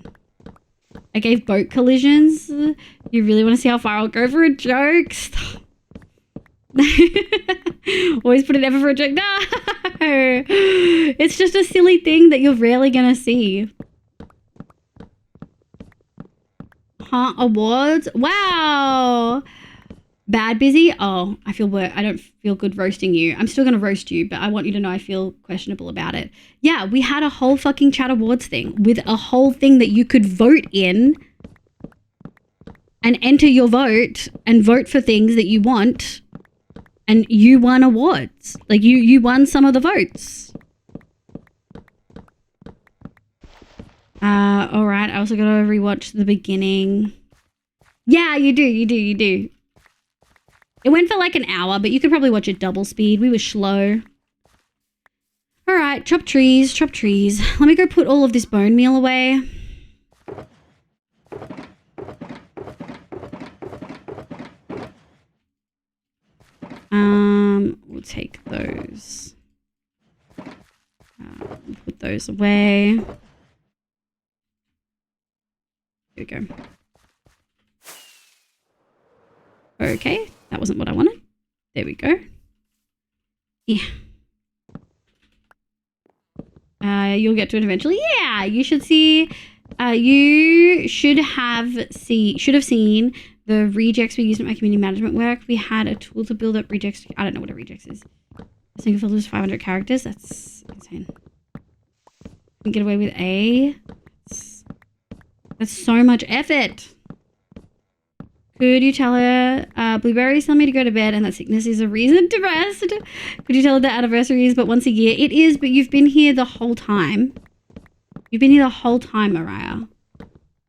I gave boat collisions. You really want to see how far I'll go for a joke? Always put an effort for a joke. No! It's just a silly thing that you're rarely going to see. Huh? Awards? Wow! Bad busy? Oh, I don't feel good roasting you. I'm still going to roast you, but I want you to know I feel questionable about it. Yeah, we had a whole fucking chat awards thing with a whole thing that you could vote in and enter your vote and vote for things that you want, and you won awards. Like, you won some of the votes. All right. I also got to rewatch the beginning. Yeah, you do. It went for like an hour, but you could probably watch it double speed. We were slow. All right, chop trees, chop trees. Let me go put all of this bone meal away. We'll take those. Put those away. Here we go. Okay, that wasn't what I wanted. There we go. Yeah. You'll get to it eventually. Yeah, you should see. You should have seen the rejects we used in my community management work. We had a tool to build up rejects. I don't know what a rejects is. I think if I lose 500 characters, that's insane. We can get away with A. That's so much effort. Could you tell her blueberries tell me to go to bed and that sickness is a reason to rest? Could you tell her the anniversary is but once a year? It is, but you've been here the whole time. You've been here the whole time, Mariah.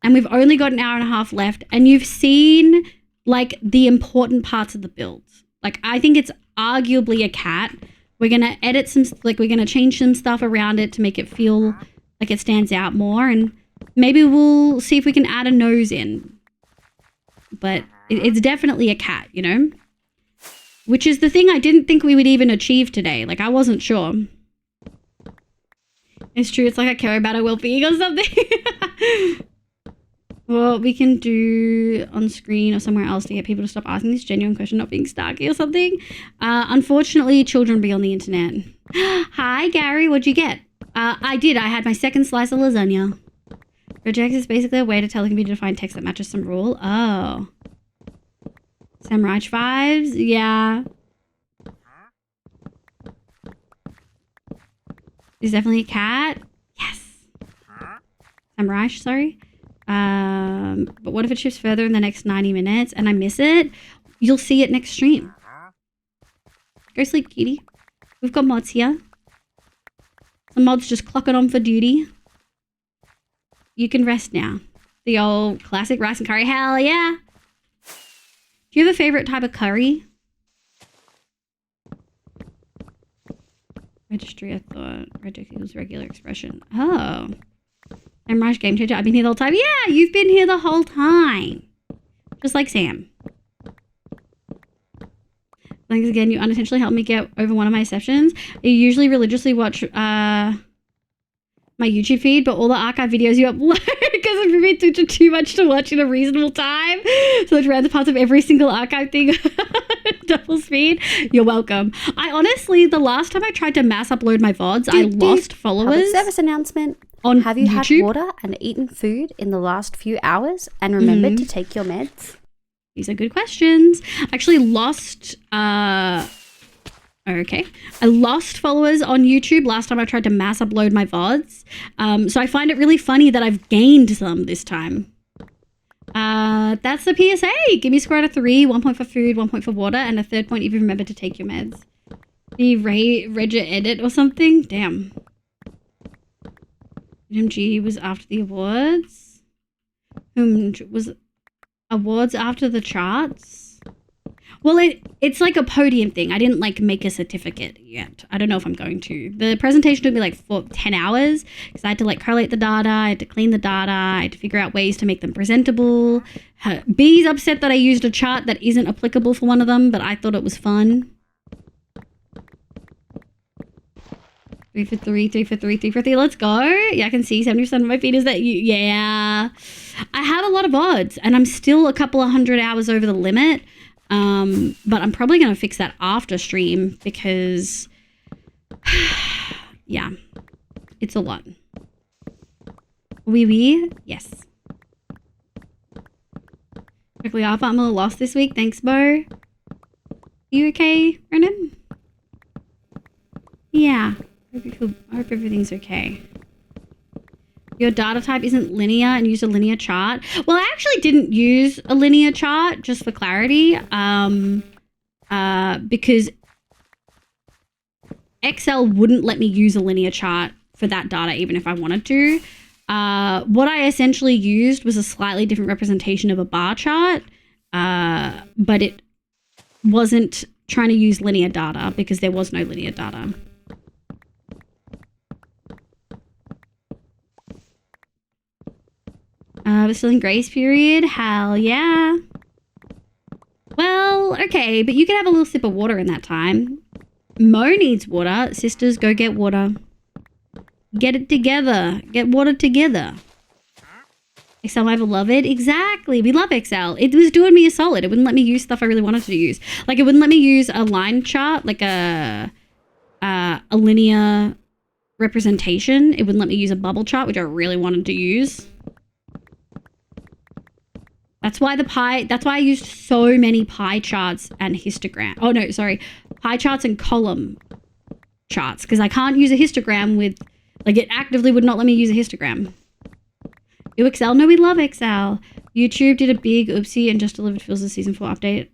And we've only got an hour and a half left. And you've seen, like, the important parts of the build. Like, I think it's arguably a cat. We're going to edit some, like, we're going to change some stuff around it to make it feel like it stands out more. And maybe we'll see if we can add a nose in. But it's definitely a cat, you know? Which is the thing I didn't think we would even achieve today. Like, I wasn't sure. It's true. It's like I care about her well-being or something. Well, we can do on screen or somewhere else to get people to stop asking this genuine question, not being snarky or something. Unfortunately, children be on the internet. Hi, Gary. What'd you get? I did. I had my second slice of lasagna. Regex is basically a way to tell the computer to find text that matches some rule. Oh. Samurai vibes? Yeah. He's definitely a cat. Yes. Samurai, sorry. But what if it shifts further in the next 90 minutes and I miss it? You'll see it next stream. Go sleep, kitty. We've got mods here. Some mods just clocking on for duty. You can rest now. The old classic rice and curry. Hell yeah. Do you have a favorite type of curry? Registry, I thought. Regex equals regular expression. Oh. I'm Raj Game Changer. I've been here the whole time. Yeah, you've been here the whole time. Just like Sam. Thanks again. You unintentionally helped me get over one of my sessions. I usually religiously watch my YouTube feed, but all the archive videos you upload because it's been too much to watch in a reasonable time. So it's random parts of every single archive thing double speed. You're welcome. I honestly, the last time I tried to mass upload my VODs, I lost followers. Public service announcement. On Have you YouTube? had water and eaten food in the last few hours and remembered to take your meds? These are good questions. I actually lost okay. I lost followers on YouTube last time I tried to mass upload my VODs. So I find it really funny that I've gained some this time. That's the PSA. Give me a score out of 3, 1 point for food, 1 point for water, and a 3rd point if you remember to take your meds. The Reddit edit or something? Damn. MG was after the awards. Was awards after the charts? Well, it's like a podium thing. I didn't like make a certificate yet. I don't know if I'm going to. The presentation took me like 10 hours because I had to like correlate the data. I had to clean the data. I had to figure out ways to make them presentable. B's upset that I used a chart that isn't applicable for one of them, but I thought it was fun. 3 for 3, 3 for 3, 3 for 3. Let's go. Yeah, I can see 70% of my feed is that you. Yeah. I have a lot of odds and I'm still a couple of 100 hours over the limit. But I'm probably going to fix that after stream because, yeah, it's a lot. Oui. Yes. Quickly off. I'm a little lost this week. Thanks, Bo. You okay, Brendan? Yeah. I hope everything's okay. Your data type isn't linear and use a linear chart. Well, I actually didn't use a linear chart, just for clarity, because Excel wouldn't let me use a linear chart for that data, even if I wanted to. What I essentially used was a slightly different representation of a bar chart, but wasn't trying to use linear data because there was no linear data. We're still in grace period. Hell yeah. Well, okay, but you can have a little sip of water in that time. Mo needs water. Sisters, go get water. Get it together. Get water together. Excel, my beloved. Exactly. We love Excel. It was doing me a solid. It wouldn't let me use stuff I really wanted to use. Like, it wouldn't let me use a line chart, like a linear representation. It wouldn't let me use a bubble chart, which I really wanted to use. That's why I used so many pie charts and histogram. Oh no, sorry. Pie charts and column charts. Because I can't use a histogram with, like, it actively would not let me use a histogram. Ew, Excel? No, we love Excel. YouTube did a big oopsie and just delivered Phil's season 4 update.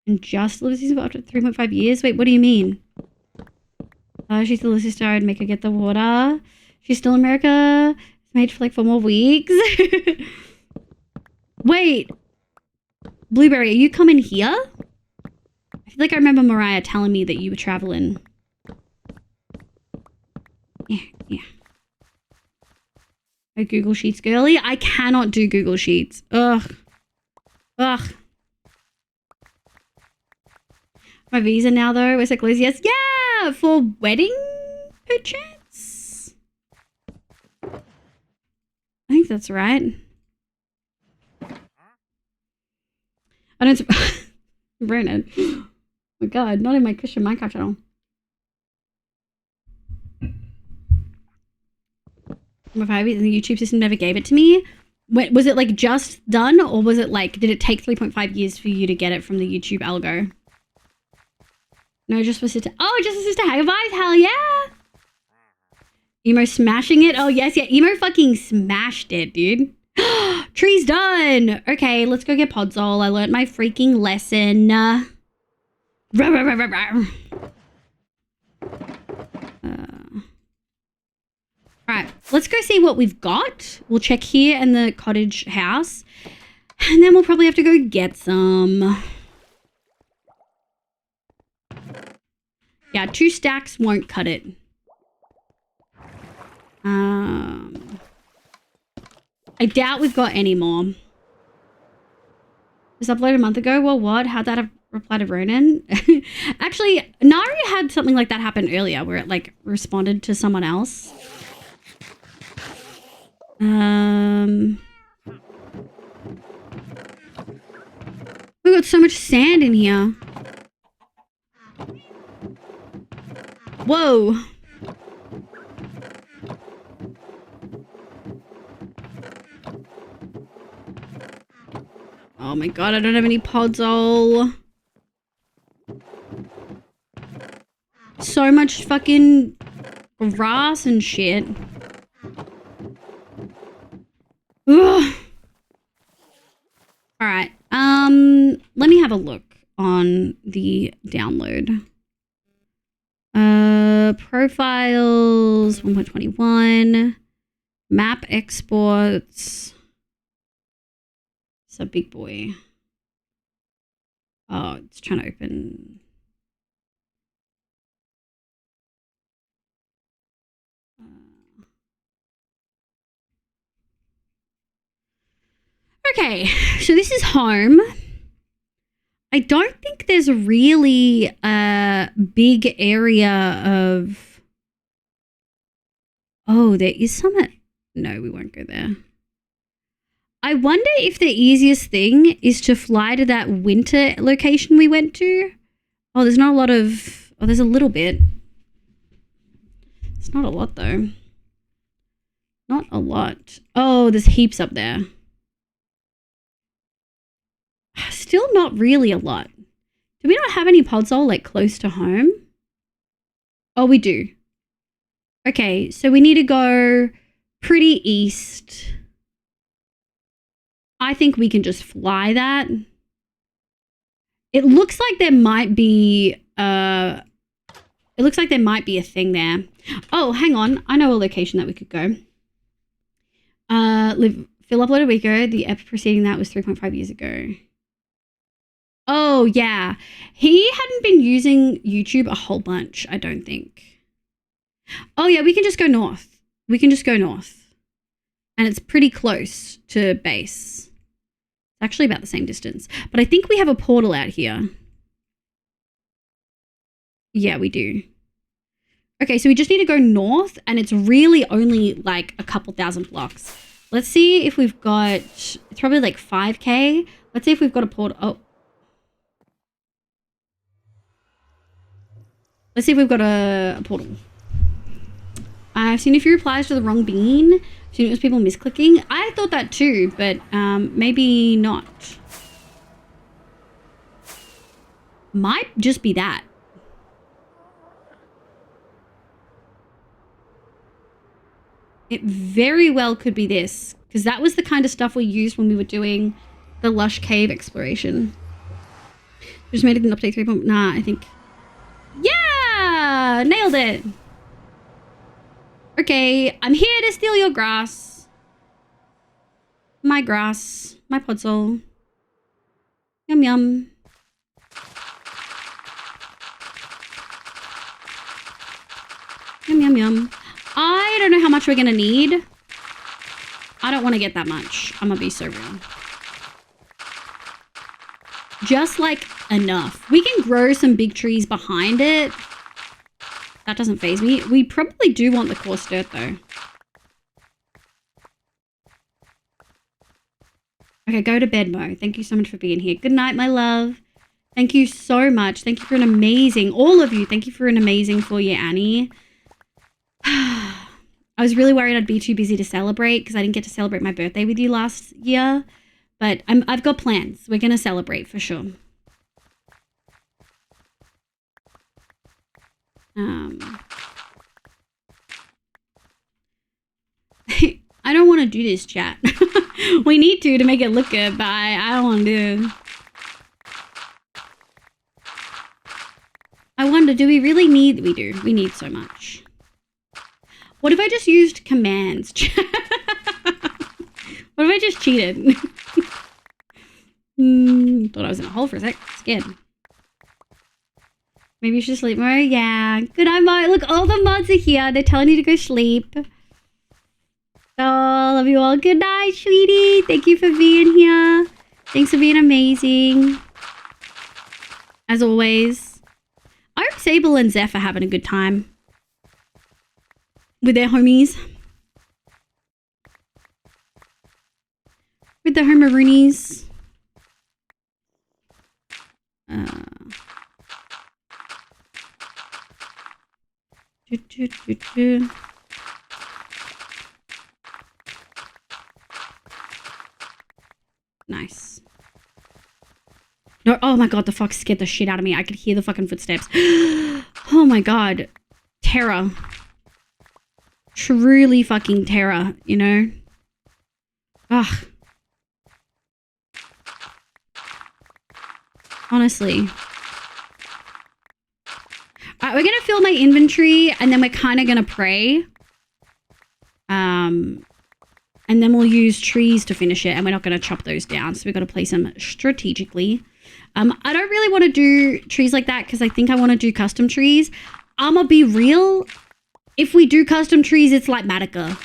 And just delivered season 4 update 3.5 years? Wait, what do you mean? She's still a sister. I'd make her get the water. She's still in America. It's made for like 4 more weeks. Wait. Blueberry, are you coming here? I feel like I remember Mariah telling me that you were traveling. Yeah. Oh, Google Sheets girly? I cannot do Google Sheets. Ugh. My visa now though, is it closed? Yes. Yeah! For wedding, perchance? I think that's right. I don't... Brandon. Oh my god, not in my Christian Minecraft channel. The YouTube system never gave it to me. Was it like just done, or was it like, did it take 3.5 years for you to get it from the YouTube algo? No, just for sister. Oh, just for sister Hager vibes. Hell yeah. Emo smashing it. Oh yes, yeah. Emo fucking smashed it, dude. Tree's done. Okay, let's go get Podzol. I learned my freaking lesson. Alright, let's go see what we've got. We'll check here in the cottage house. And then we'll probably have to go get some. Yeah, 2 stacks won't cut it. I doubt we've got any more. It was uploaded a month ago. Well, what? How'd that reply to Ronan? Actually, Nari had something like that happen earlier where it like responded to someone else. We've got so much sand in here. Whoa. Oh my god, I don't have any Podzol. So much fucking grass and shit. Ugh. Alright, let me have a look on the download. Profiles, 1.21. Map exports. It's a big boy. Oh, it's trying to open. Okay, so this is home. I don't think there's really a big area of... Oh, there is some... No, we won't go there. I wonder if the easiest thing is to fly to that winter location we went to. Oh, there's not a lot of... Oh, there's a little bit. It's not a lot, though. Not a lot. Oh, there's heaps up there. Still not really a lot. Do we not have any Podzol, like, close to home? Oh, we do. Okay, so we need to go pretty east. I think we can just fly that. It looks like there might be a thing there. Oh, hang on. I know a location that we could go. Phil uploaded a week ago. The ep preceding that was 3.5 years ago. Oh, yeah. He hadn't been using YouTube a whole bunch, I don't think. Oh, yeah, we can just go north. We can just go north. And it's pretty close to base. It's actually about the same distance. But I think we have a portal out here. Yeah, we do. Okay, so we just need to go north, and it's really only like a couple thousand blocks. Let's see if we've got... It's probably like 5K. Let's see if we've got a portal... Oh. Let's see if we've got a portal. I've seen a few replies to the wrong bean. I've seen it was people misclicking. I thought that too, but maybe not. Might just be that. It very well could be this, because that was the kind of stuff we used when we were doing the Lush Cave exploration. Just made it an update 3. Nah, I think... Yeah! Nailed it! Okay, I'm here to steal your grass. My grass. My podzol. Yum yum. Yum yum yum. I don't know how much we're gonna need. I don't want to get that much. I'm gonna be so real. Just like enough. We can grow some big trees behind it. That doesn't faze me. We probably do want the coarse dirt though. Okay, go to bed, Mo. Thank you so much for being here. Good night, my love. Thank you so much. Thank you for an amazing, all of you, thank you for an amazing 4 year Annie. I was really worried I'd be too busy to celebrate because I didn't get to celebrate my birthday with you last year. But I've got plans. We're going to celebrate for sure. I don't want to do this, chat. We need to make it look good, but I don't want to do. I wonder, do we really need... We do. We need so much. What if I just used commands? What if I just cheated? Thought I was in a hole for a sec. Scared. Maybe you should sleep more. Yeah. Good night, Mo. Look, all the mods are here. They're telling you to go sleep. Oh, love you all. Good night, sweetie. Thank you for being here. Thanks for being amazing. As always. I hope Sable and Zeph are having a good time. With their homies. With the homeroonies. Nice. No, oh my god, the fox scared the shit out of me. I could hear the fucking footsteps. Oh my god. Terror. Truly fucking terror, you know? Ugh. Honestly. Alright, we're gonna fill my inventory and then we're kind of gonna pray. And then we'll use trees to finish it and we're not gonna chop those down. So we've got to place them strategically. I don't really want to do trees like that because I think I want to do custom trees. I'ma be real. If we do custom trees, it's like Matica.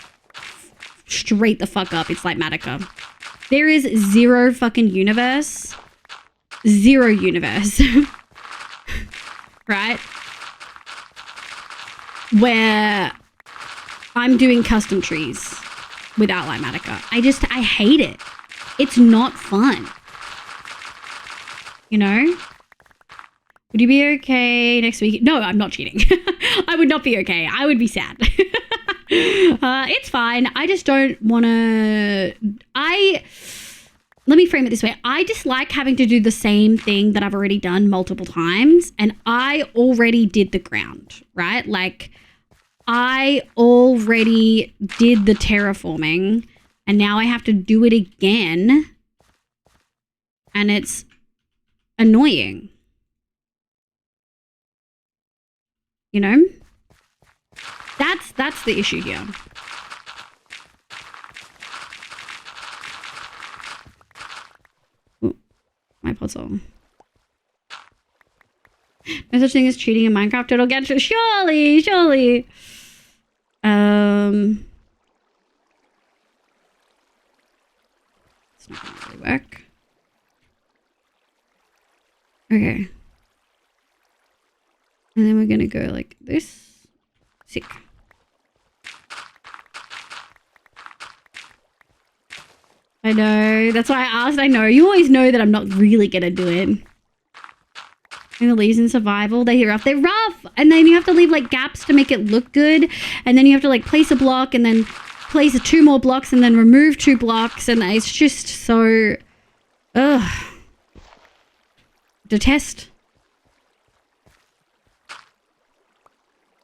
Straight the fuck up, it's like Matica. There is zero fucking universe. Zero universe. Right? Where I'm doing custom trees without Light Matica. I hate it. It's not fun. You know? Would you be okay next week? No, I'm not cheating. I would not be okay. I would be sad. It's fine. I just don't want to... Let me frame it this way. I dislike having to do the same thing that I've already done multiple times. And I already did the ground, right? Like, I already did the terraforming. And now I have to do it again. And it's annoying. You know? That's the issue here. Ooh, my puzzle. No such thing as cheating in Minecraft. It'll get you. Surely. It's not gonna really work. Okay. And then we're gonna go like this. Sick. I know. That's why I asked. I know. You always know that I'm not really gonna do it. And the leaves in survival, they're rough. They're rough! And then you have to leave like gaps to make it look good. And then you have to like place a block and then place 2 more blocks and then remove 2 blocks. And it's just so... Ugh. Detest.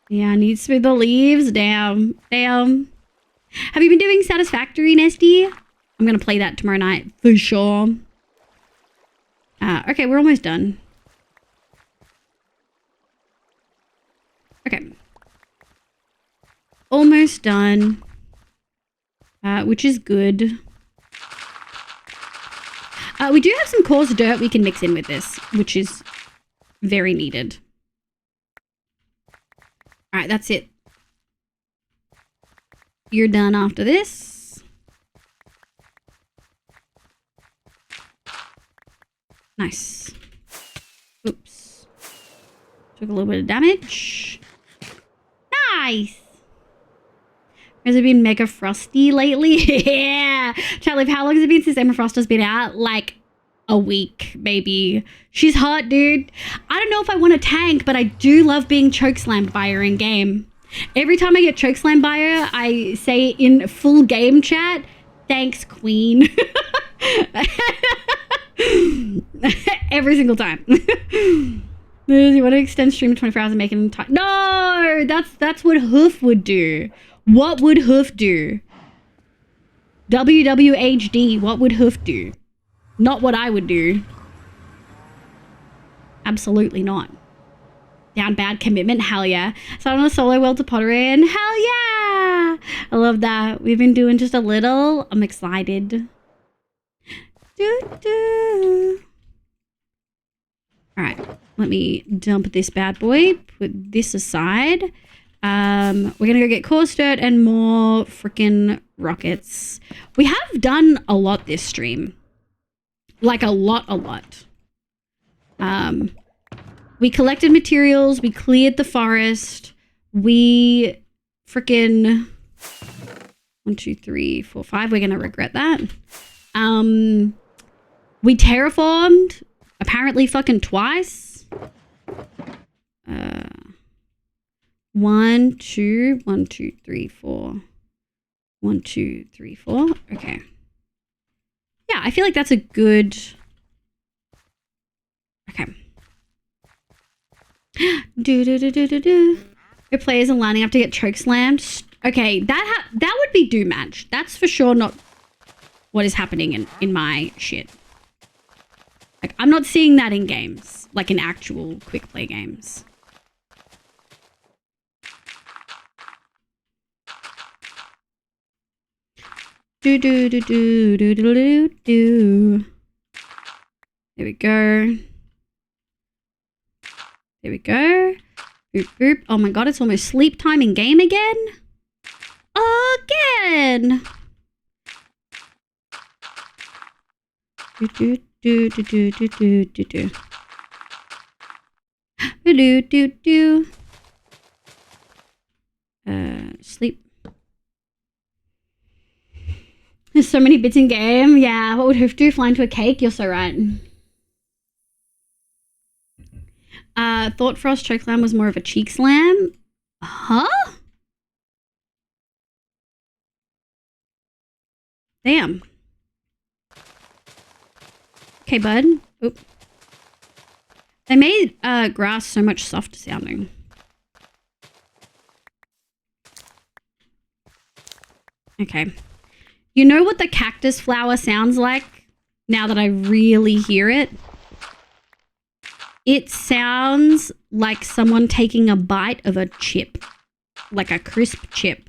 Yeah, I need to smooth the leaves. Damn. Have you been doing Satisfactory, Nesty? I'm gonna play that tomorrow night for sure. Okay, we're almost done. Okay. Almost done. Which is good. We do have some coarse dirt we can mix in with this, which is very needed. All right, that's it. You're done after this. Nice. Oops. Took a little bit of damage. Nice. Has it been mega frosty lately? Yeah. Charlie, how long has it been since Emma Frost has been out? Like a week, maybe. She's hot, dude. I don't know if I want to tank, but I do love being chokeslammed by her in game. Every time I get chokeslammed by her, I say in full game chat, thanks, queen. Every single time. You want to extend stream to 24 hours and make it in time? No, that's what Hoof would do. What would Hoof do? WWHD, what would Hoof do? Not what I would do. Absolutely not. Down bad commitment, hell yeah. So on a solo world to pottery and hell yeah! I love that. We've been doing just a little. I'm excited. Alright, let me dump this bad boy. Put this aside. We're gonna go get coarse dirt and more freaking rockets. We have done a lot this stream. Like a lot. We collected materials, we cleared the forest, we freaking 1, 2, 3, 4, 5. We're gonna regret that. We terraformed apparently fucking twice. 1, 2, 1, 2, 3, 4. 1, 2, 3, 4. Okay. Yeah, I feel like that's a good. Okay. Your players are lining up to get choke slammed. Okay, that would be do match. That's for sure not what is happening in my shit. Like, I'm not seeing that in games, like in actual quick play games. There we go. There we go. Boop, boop. Oh my god, it's almost sleep time in game again. Again. Sleep. There's so many bits in game. Yeah, what would Hoof do? Fly into a cake? You're so right. Thought Frost Chokeslam was more of a cheek slam. Huh? Damn. Okay, bud. Oop. They made grass so much softer sounding. Okay. You know what the cactus flower sounds like? Now that I really hear it? It sounds like someone taking a bite of a chip. Like a crisp chip.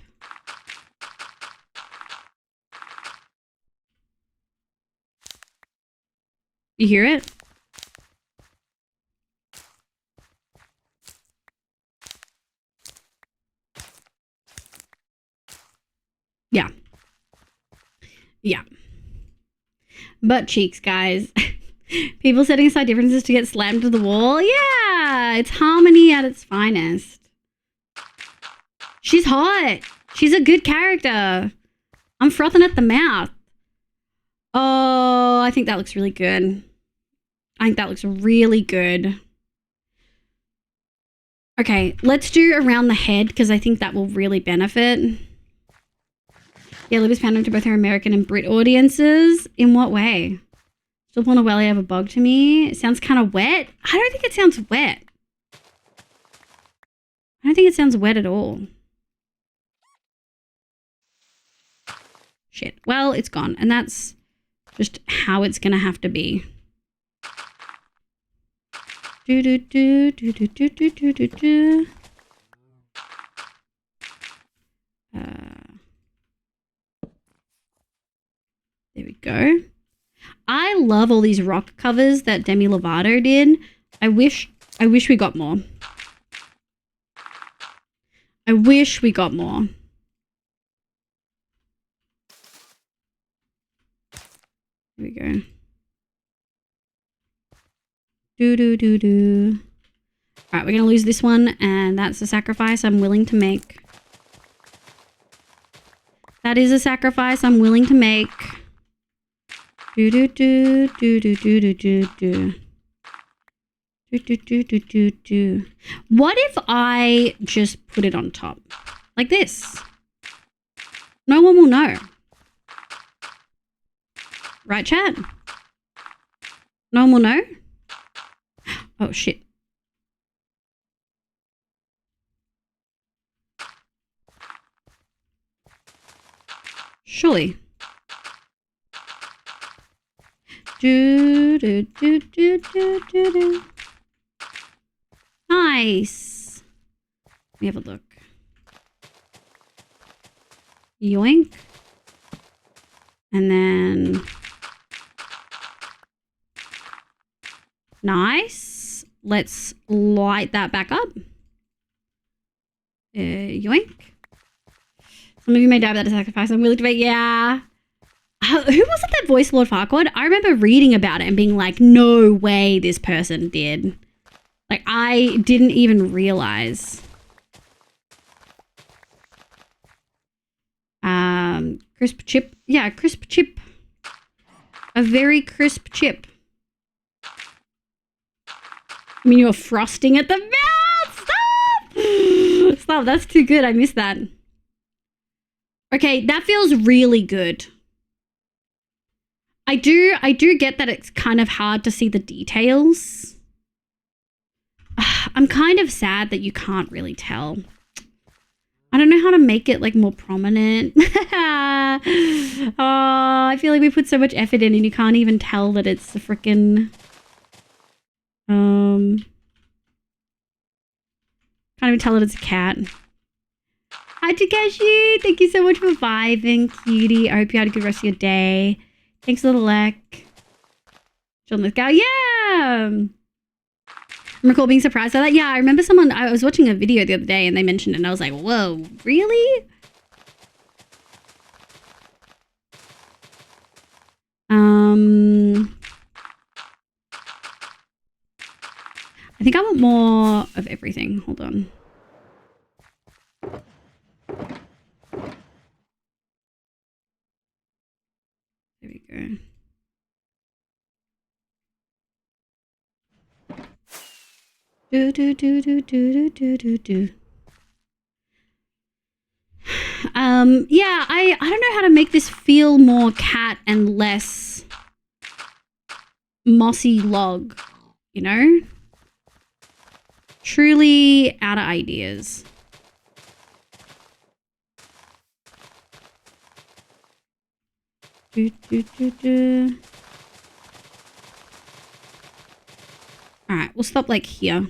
You hear it? Yeah. Yeah. Butt cheeks, guys. People setting aside differences to get slammed to the wall. Yeah, it's harmony at its finest. She's hot. She's a good character. I'm frothing at the mouth. Oh, I think that looks really good. I think that looks really good. Okay, let's do around the head because I think that will really benefit. Yeah, Lib is pandering to both her American and Brit audiences. In what way? Still want a welly have a bug to me? It sounds kind of wet. I don't think it sounds wet. I don't think it sounds wet at all. Shit. Well, it's gone. And that's just how it's going to have to be. Do do do do do do do do do do. There we go. I love all these rock covers that Demi Lovato did. I wish we got more. I wish we got more. Here we go. Do do do do. All right, we're gonna lose this one, and that's a sacrifice I'm willing to make. That is a sacrifice I'm willing to make. Do do do do do do do do do. Do do do do do do. What if I just put it on top? Like this. No one will know. Right, chat? No one will know? Oh, shit. Surely. Do, do, do, do, do, do, do. Nice. Let me have a look. Yoink. And then... Nice. Let's light that back up. Yoink. Some of you may die without a sacrifice. I'm willing to make... Yeah. Who was it that voiced Lord Farquaad? I remember reading about it and being like, no way this person did. Like, I didn't even realize. Crisp chip. Yeah, crisp chip. A very crisp chip. I mean, you're frosting at the mouth! Stop! Stop, that's too good. I missed that. Okay, that feels really good. I do get that it's kind of hard to see the details. I'm kind of sad that you can't really tell. I don't know how to make it like more prominent. Oh, I feel like we put so much effort in and you can't even tell that it's a freaking can't even tell that it's a cat. Hi Takeshi, thank you so much for vibing, cutie. I hope you had a good rest of your day. Thanks for the like. John Lithgow, yeah. I recall being surprised by that. Yeah, I remember I was watching a video the other day and they mentioned it and I was like, whoa, really? I think I want more of everything. Hold on. There we go. Do do do do do do do do. Yeah, I don't know how to make this feel more cat and less mossy log, you know? Truly out of ideas. Do do do do. All right, we'll stop like here.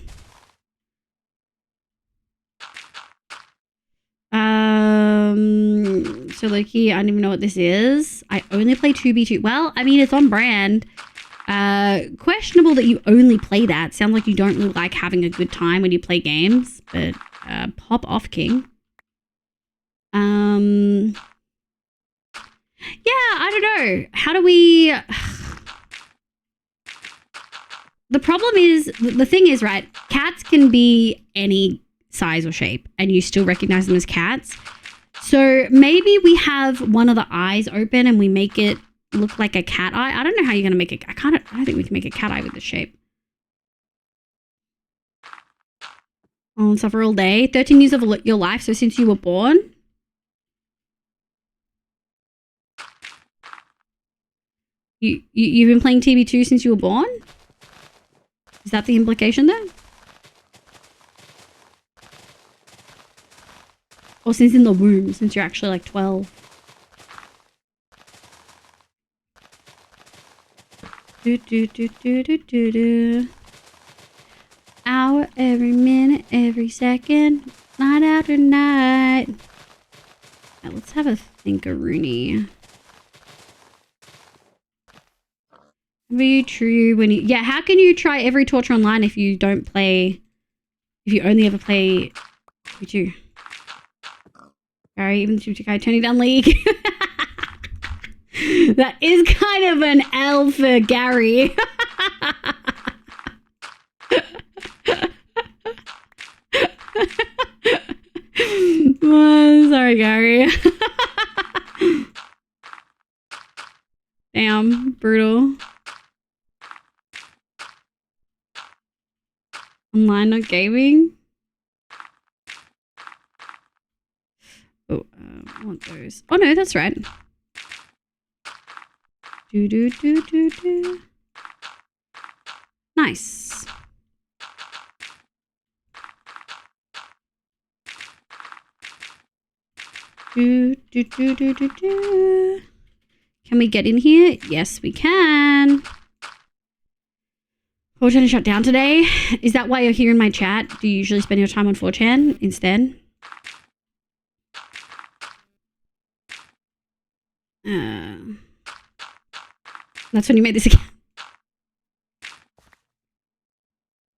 So Loki, I don't even know what this is. I only play 2v2. Well, I mean, it's on brand. Questionable that you only play that. Sounds like you don't really like having a good time when you play games, but pop off, King. Yeah, I don't know. How do we... The problem is, the thing is, right, cats can be any size or shape and you still recognize them as cats. So maybe we have one of the eyes open and we make it look like a cat eye. I don't know how you're going to make it. I don't think we can make a cat eye with this shape. Oh, suffer all day. 13 years of your life, so since you were born. You've been playing TB2 since you were born? Is that the implication there? Or since in the womb, since you're actually like 12. Do do do do do do do. Hour, every minute, every second, night after night. Now let's have a thinkaroony. Be true when you... Yeah, how can you try every torture online if you don't play... If you only ever play TB2? Gary, even the TB2 guy turning down League. That is kind of an L for Gary. Oh, sorry, Gary. Damn, brutal. Online, not gaming. Oh, I want those. Oh no, that's right. Do do do do do. Nice. Do do do do do do. Can we get in here? Yes, we can. 4chan is shut down today. Is that why you're here in my chat? Do you usually spend your time on 4chan instead? That's when you made this again.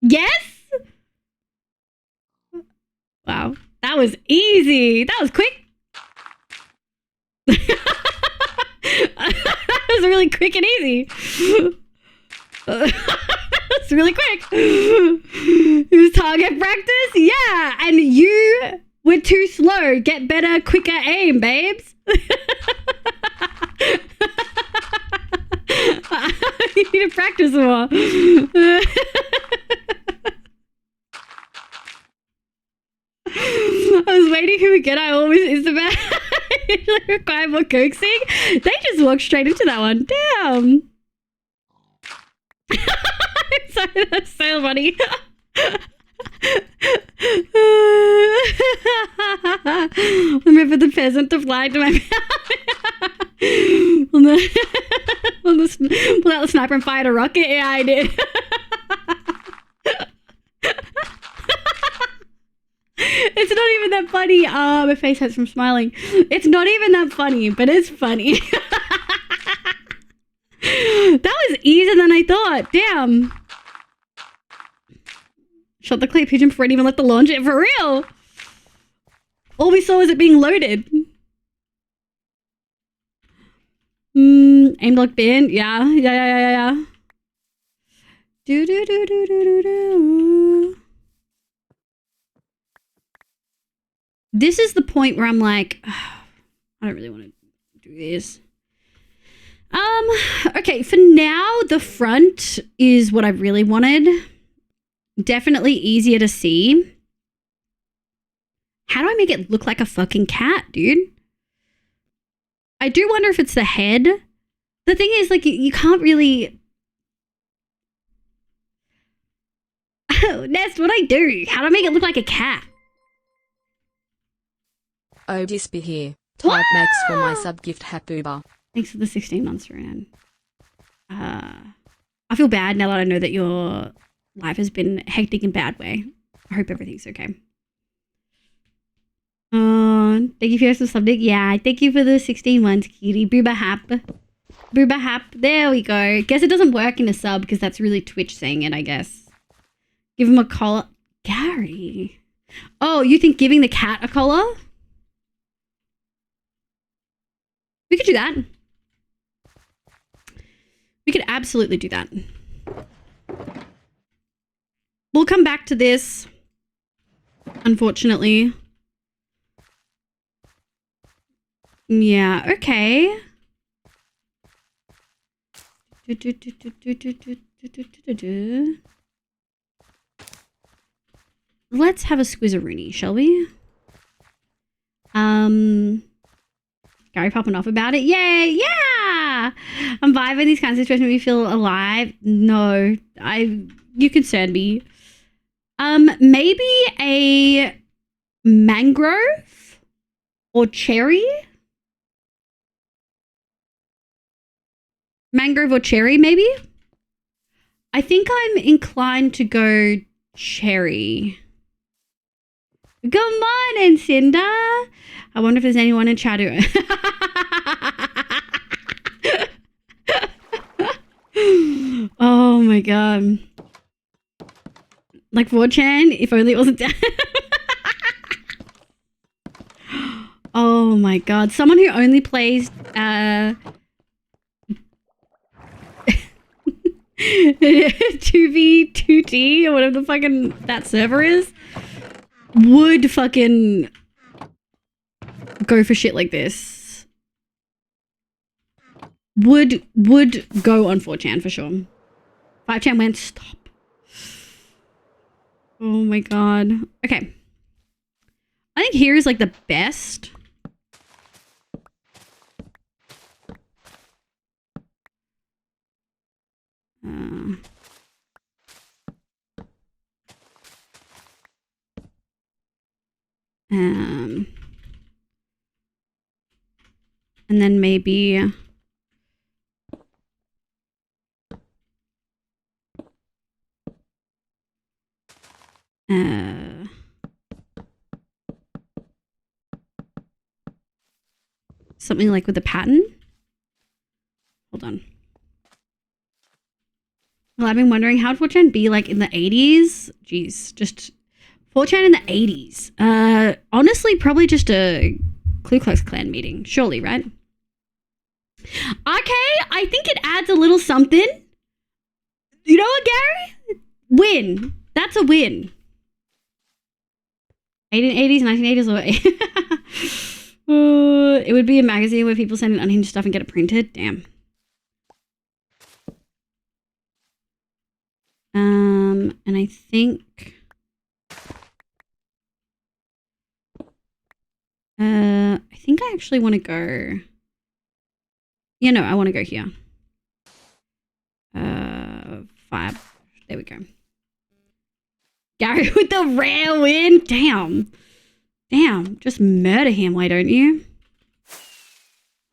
Yes? Wow. That was easy. That was quick. That was really quick and easy. That's really quick. It was target practice? Yeah. And you were too slow. Get better, quicker aim, babes. You need to practice more. I was waiting who would get I always is the best. Usually require more coaxing. They just walked straight into that one. Damn. Sorry, that's so funny. Remember the peasant to fly to my pull out the sniper and fired a rocket? Yeah, I did. It's not even that funny. Oh, my face hurts from smiling. It's not even that funny, but it's funny. That was easier than I thought. Damn. Shot the clay pigeon before it even let the launch it. For real. All we saw was it being loaded. Aim lock bin. Yeah. Do do do do do do do. This is the point where I'm like, I don't really want to do this. Okay, for now, the front is what I really wanted. Definitely easier to see. How do I make it look like a fucking cat, dude? I do wonder if it's the head. The thing is, like, you can't really... Nest, what I do? How do I make it look like a cat? Oh, Disby here. Type Max for my sub-gift Hapuba. Thanks for the 16 months, Ronan. I feel bad now that I know that your life has been hectic in a bad way. I hope everything's okay. Thank you for your subdick. Yeah, thank you for the 16 months, cutie. Booba hap. Booba hap. There we go. Guess it doesn't work in a sub because that's really Twitch saying it, I guess. Give him a collar. Gary. Oh, you think giving the cat a collar? We could do that. We could absolutely do that. We'll come back to this, unfortunately. Yeah, okay. Let's have a squizzaroonie, shall we? Gary popping off about it. Yay! Yeah! I'm vibing. These kinds of situations make me feel alive. No, you concern me. Maybe a mangrove or cherry. Mangrove or cherry, maybe. I think I'm inclined to go cherry. Good morning, Cinder. I wonder if there's anyone in chat who... Oh my god. Like 4chan, if only it wasn't down. Oh my god. Someone who only plays 2v2d or whatever the fucking that server is would fucking go for shit like this. Would go on 4chan for sure. 5chan went stop. Oh my god. Okay. I think here is like the best. And then maybe something like with a pattern. Hold on. Well, I've been wondering how would 4chan be like in the 80s? Jeez, just 4chan in the 80s. Honestly, probably just a Ku Klux Klan meeting. Surely, right? Okay, I think it adds a little something. You know what, Gary? Win. That's a win. 1880s, 1980s, or it would be a magazine where people send in unhinged stuff and get it printed. Damn. And I think I actually want to go. Yeah, no, I want to go here. 5. There we go. Gary with the rare win. Damn. Damn. Just murder him, why don't you?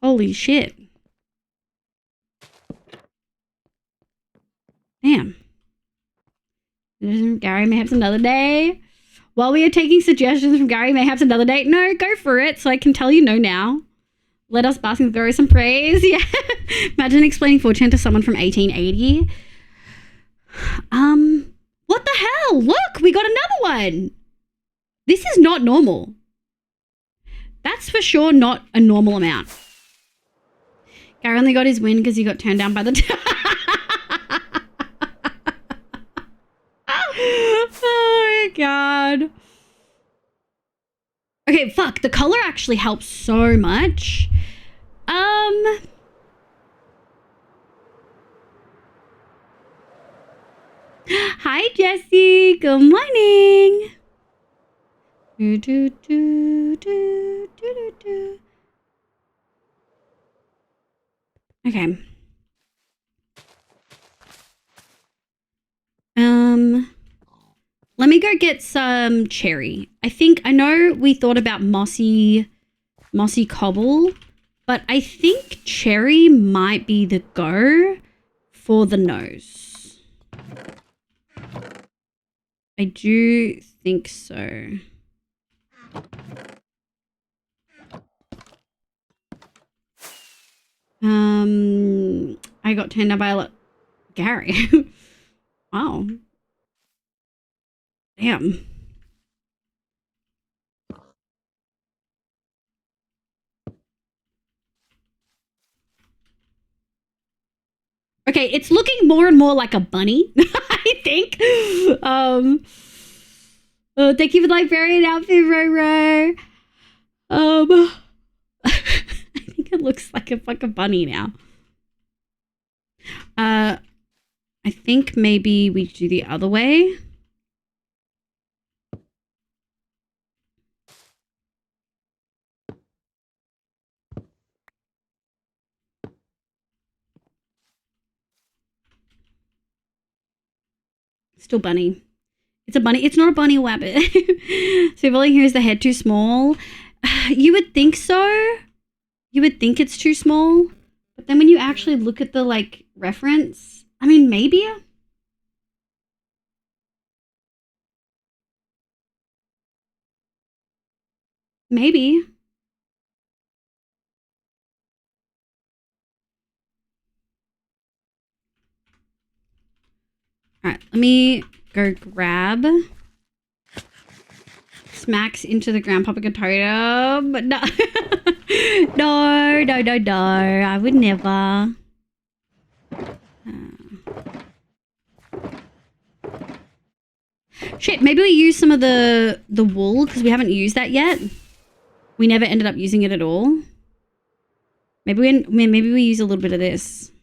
Holy shit. Damn. Gary Mayhaps another day. While we are taking suggestions from Gary Mayhaps another day. No, go for it so I can tell you no now. Let us bask in glory some praise. Yeah. Imagine explaining 4chan to someone from 1880. What the hell? Look, we got another one. This is not normal. That's for sure not a normal amount. Gary only got his win because he got turned down by the... Oh my god. Okay, fuck. The color actually helps so much. Hi, Jesse. Good morning. Okay. Let me go get some cherry. I know we thought about mossy cobble, but I think cherry might be the go for the nose. I do think so. I got turned down by a Gary. Wow. Damn. Okay, it's looking more and more like a bunny, I think. Oh, thank you for the librarian outfit, Roro. I think it looks like a fucking bunny now. I think maybe we do the other way. Still bunny. It's a bunny. It's not a bunny wabbit. So if only here's the head too small. You would think so. You would think it's too small. But then when you actually look at the like reference, I mean, maybe. Maybe. All right, let me go grab. Smacks into the ground, Papa Potato. But no. No. I would never. Shit, maybe we use some of the wool because we haven't used that yet. We never ended up using it at all. Maybe we use a little bit of this.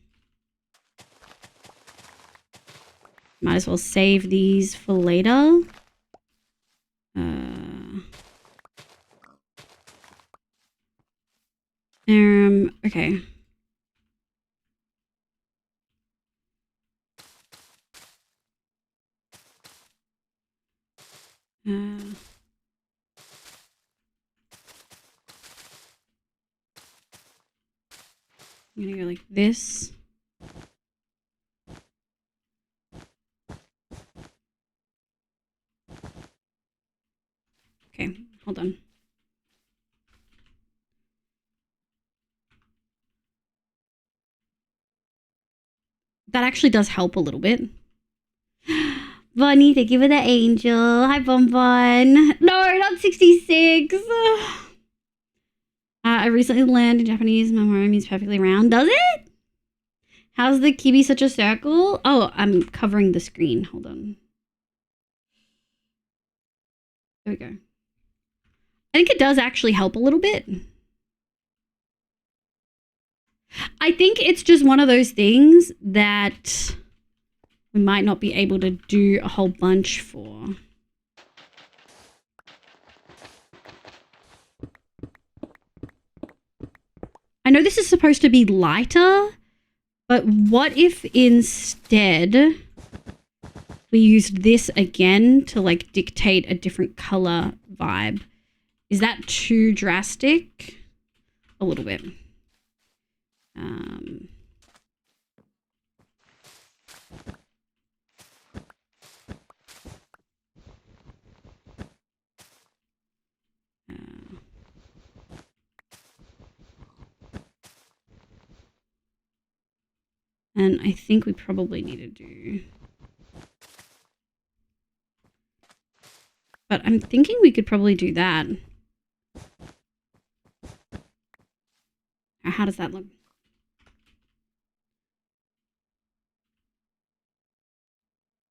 Might as well save these for later. Okay. I'm gonna go like this. Okay, hold on. That actually does help a little bit. Bonnie, thank you for the angel. Hi, Bonbon. No, not 66. I recently learned in Japanese, Mamori means perfectly round. Does it? How's the kibi such a circle? Oh, I'm covering the screen. Hold on. There we go. I think it does actually help a little bit. I think it's just one of those things that we might not be able to do a whole bunch for. I know this is supposed to be lighter, but what if instead we used this again to like dictate a different color vibe? Is that too drastic? A little bit. And I think we probably need to do... But I'm thinking we could probably do that. How does that look?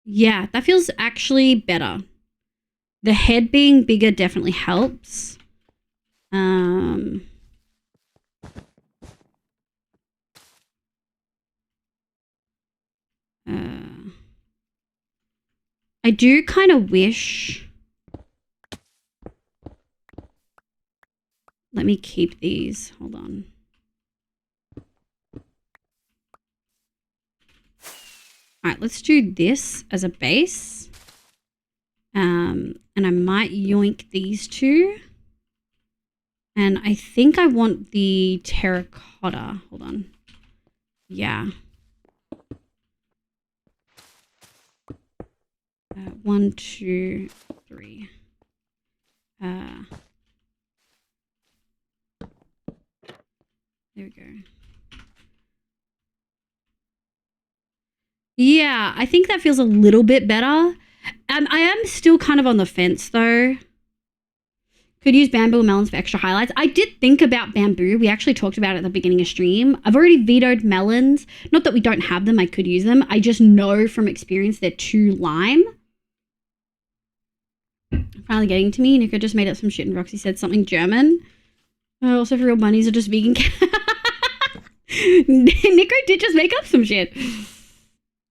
Yeah, that feels actually better. The head being bigger definitely helps. I do kind of wish... Let me keep these. Hold on. All right, let's do this as a base. And I might yoink these two. And I think I want the terracotta. Hold on. Yeah. 1, 2, 3. There we go. Yeah, I think that feels a little bit better. I am still kind of on the fence though. Could use bamboo and melons for extra highlights. I did think about bamboo. We actually talked about it at the beginning of stream. I've already vetoed melons. Not that we don't have them. I could use them. I just know from experience they're too lime. Finally getting to me. Nico just made up some shit and Roxy said something German. Also, for real, bunnies are just vegan. Nico did just make up some shit. Think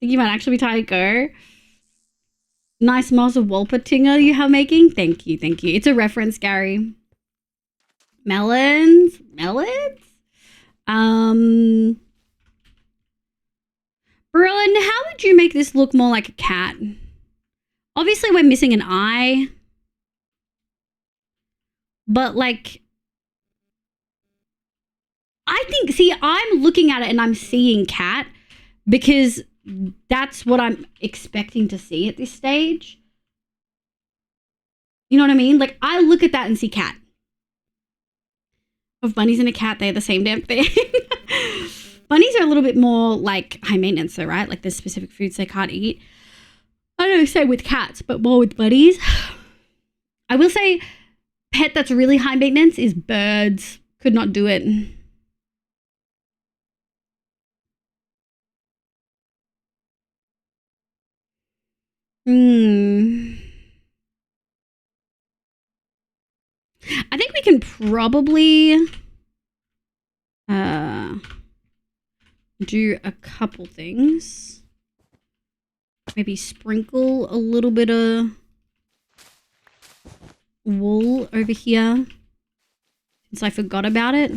you might actually be tired to go. Nice moss of Wolpertinger you have making. Thank you, thank you. It's a reference, Gary. Melons? Berlin, how would you make this look more like a cat? Obviously, we're missing an eye. But, like, I think, see, I'm looking at it and I'm seeing cat because that's what I'm expecting to see at this stage. You know what I mean? Like, I look at that and see cat. Of bunnies and a cat, they're the same damn thing. Bunnies are a little bit more, like, high maintenance though, right? Like, there's specific foods they can't eat. I don't know, same with cats, but more with bunnies. I will say, pet that's really high maintenance is birds. Could not do it. I think we can probably do a couple things. Maybe sprinkle a little bit of wool over here since I forgot about it.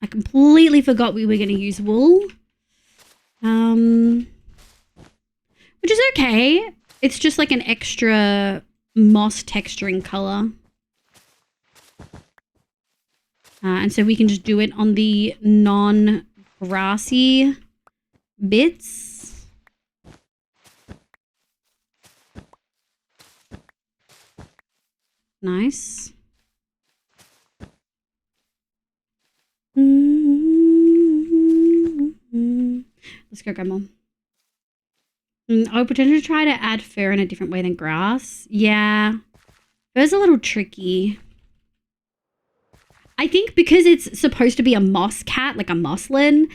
I completely forgot we were going to use wool. Which is okay. It's just like an extra moss texturing color. And so we can just do it on the non-grassy bits. Nice. Let's go grab more. I would potentially try to add fur in a different way than grass. Yeah. Fur's a little tricky. I think because it's supposed to be a moss cat, like a mosslin,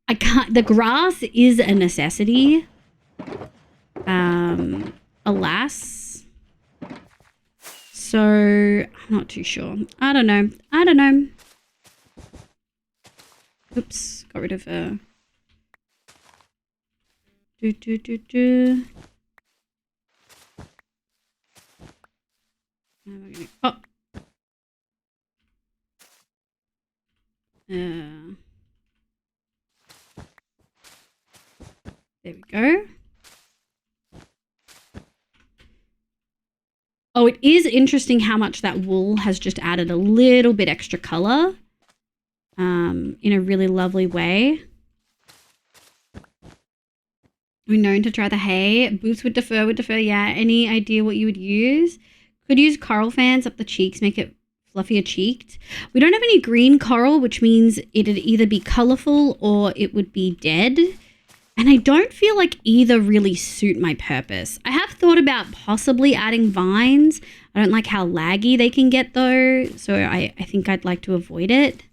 I can't, the grass is a necessity. Alas. So, I'm not too sure. I don't know. Oops, got rid of her. Oh. There we go. Oh, it is interesting how much that wool has just added a little bit extra color in a really lovely way. We're known to try the hay. Boots would defer, yeah. Any idea what you would use? Could use coral fans up the cheeks, make it fluffier cheeked. We don't have any green coral, which means it'd either be colorful or it would be dead. And I don't feel like either really suit my purpose. I have thought about possibly adding vines. I don't like how laggy they can get though, so I think I'd like to avoid it.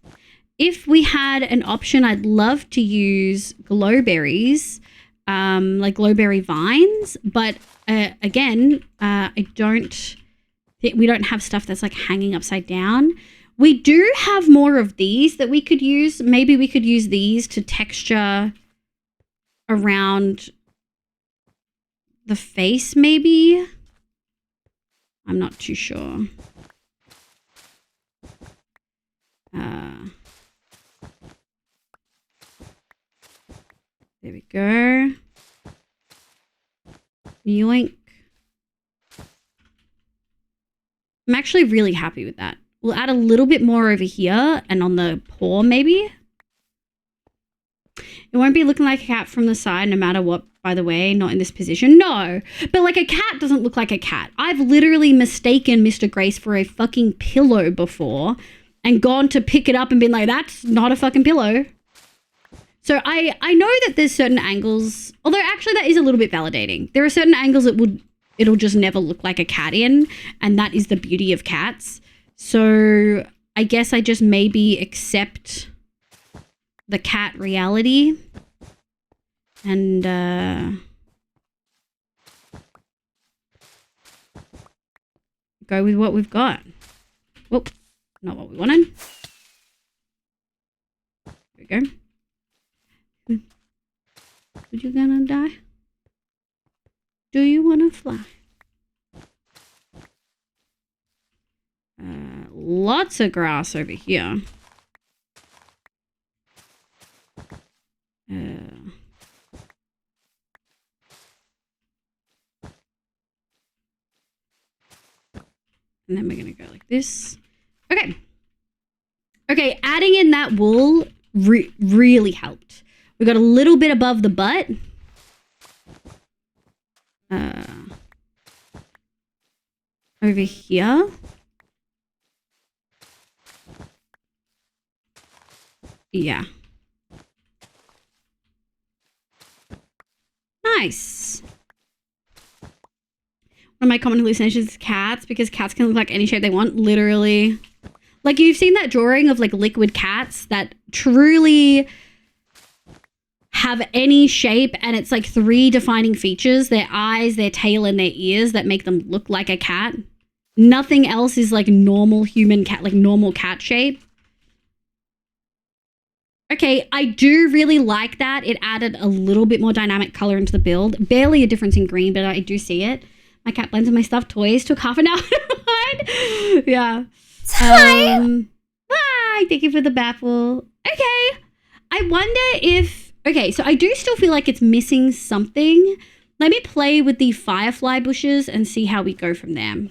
If we had an option, I'd love to use glowberries, like glowberry vines, but again, we don't have stuff that's like hanging upside down. We do have more of these that we could use. Maybe we could use these to texture around the face, maybe. I'm not too sure. There we go. Yoink. I'm actually really happy with that. We'll add a little bit more over here and on the paw maybe. It won't be looking like a cat from the side no matter what, by the way, not in this position. No, but like a cat doesn't look like a cat. I've literally mistaken Mr. Grace for a fucking pillow before and gone to pick it up and been like, that's not a fucking pillow. So I know that there's certain angles, although actually that is a little bit validating. There are certain angles it'll just never look like a cat in, and that is the beauty of cats. So I guess I just maybe accept the cat reality and go with what we've got. Whoop, not what we wanted. There we go. Are you gonna die? Do you wanna fly? Lots of grass over here. And then we're gonna go like this. Okay. Okay, adding in that wool really helped. We got a little bit above the butt. Over here. Yeah. Nice. One of my common hallucinations is cats, because cats can look like any shape they want, literally. Like, you've seen that drawing of like liquid cats that truly have any shape, and it's like 3 defining features: their eyes, their tail, and their ears, that make them look like a cat. Nothing else is like normal human cat, like normal cat shape. Okay, I do really like that. It added a little bit more dynamic color into the build. Barely a difference in green, but I do see it. My cat blends with my stuffed toys. Took half an hour to find. Yeah. Hi. Thank you for the baffle. Okay. I wonder if... Okay, so I do still feel like it's missing something. Let me play with the firefly bushes and see how we go from there.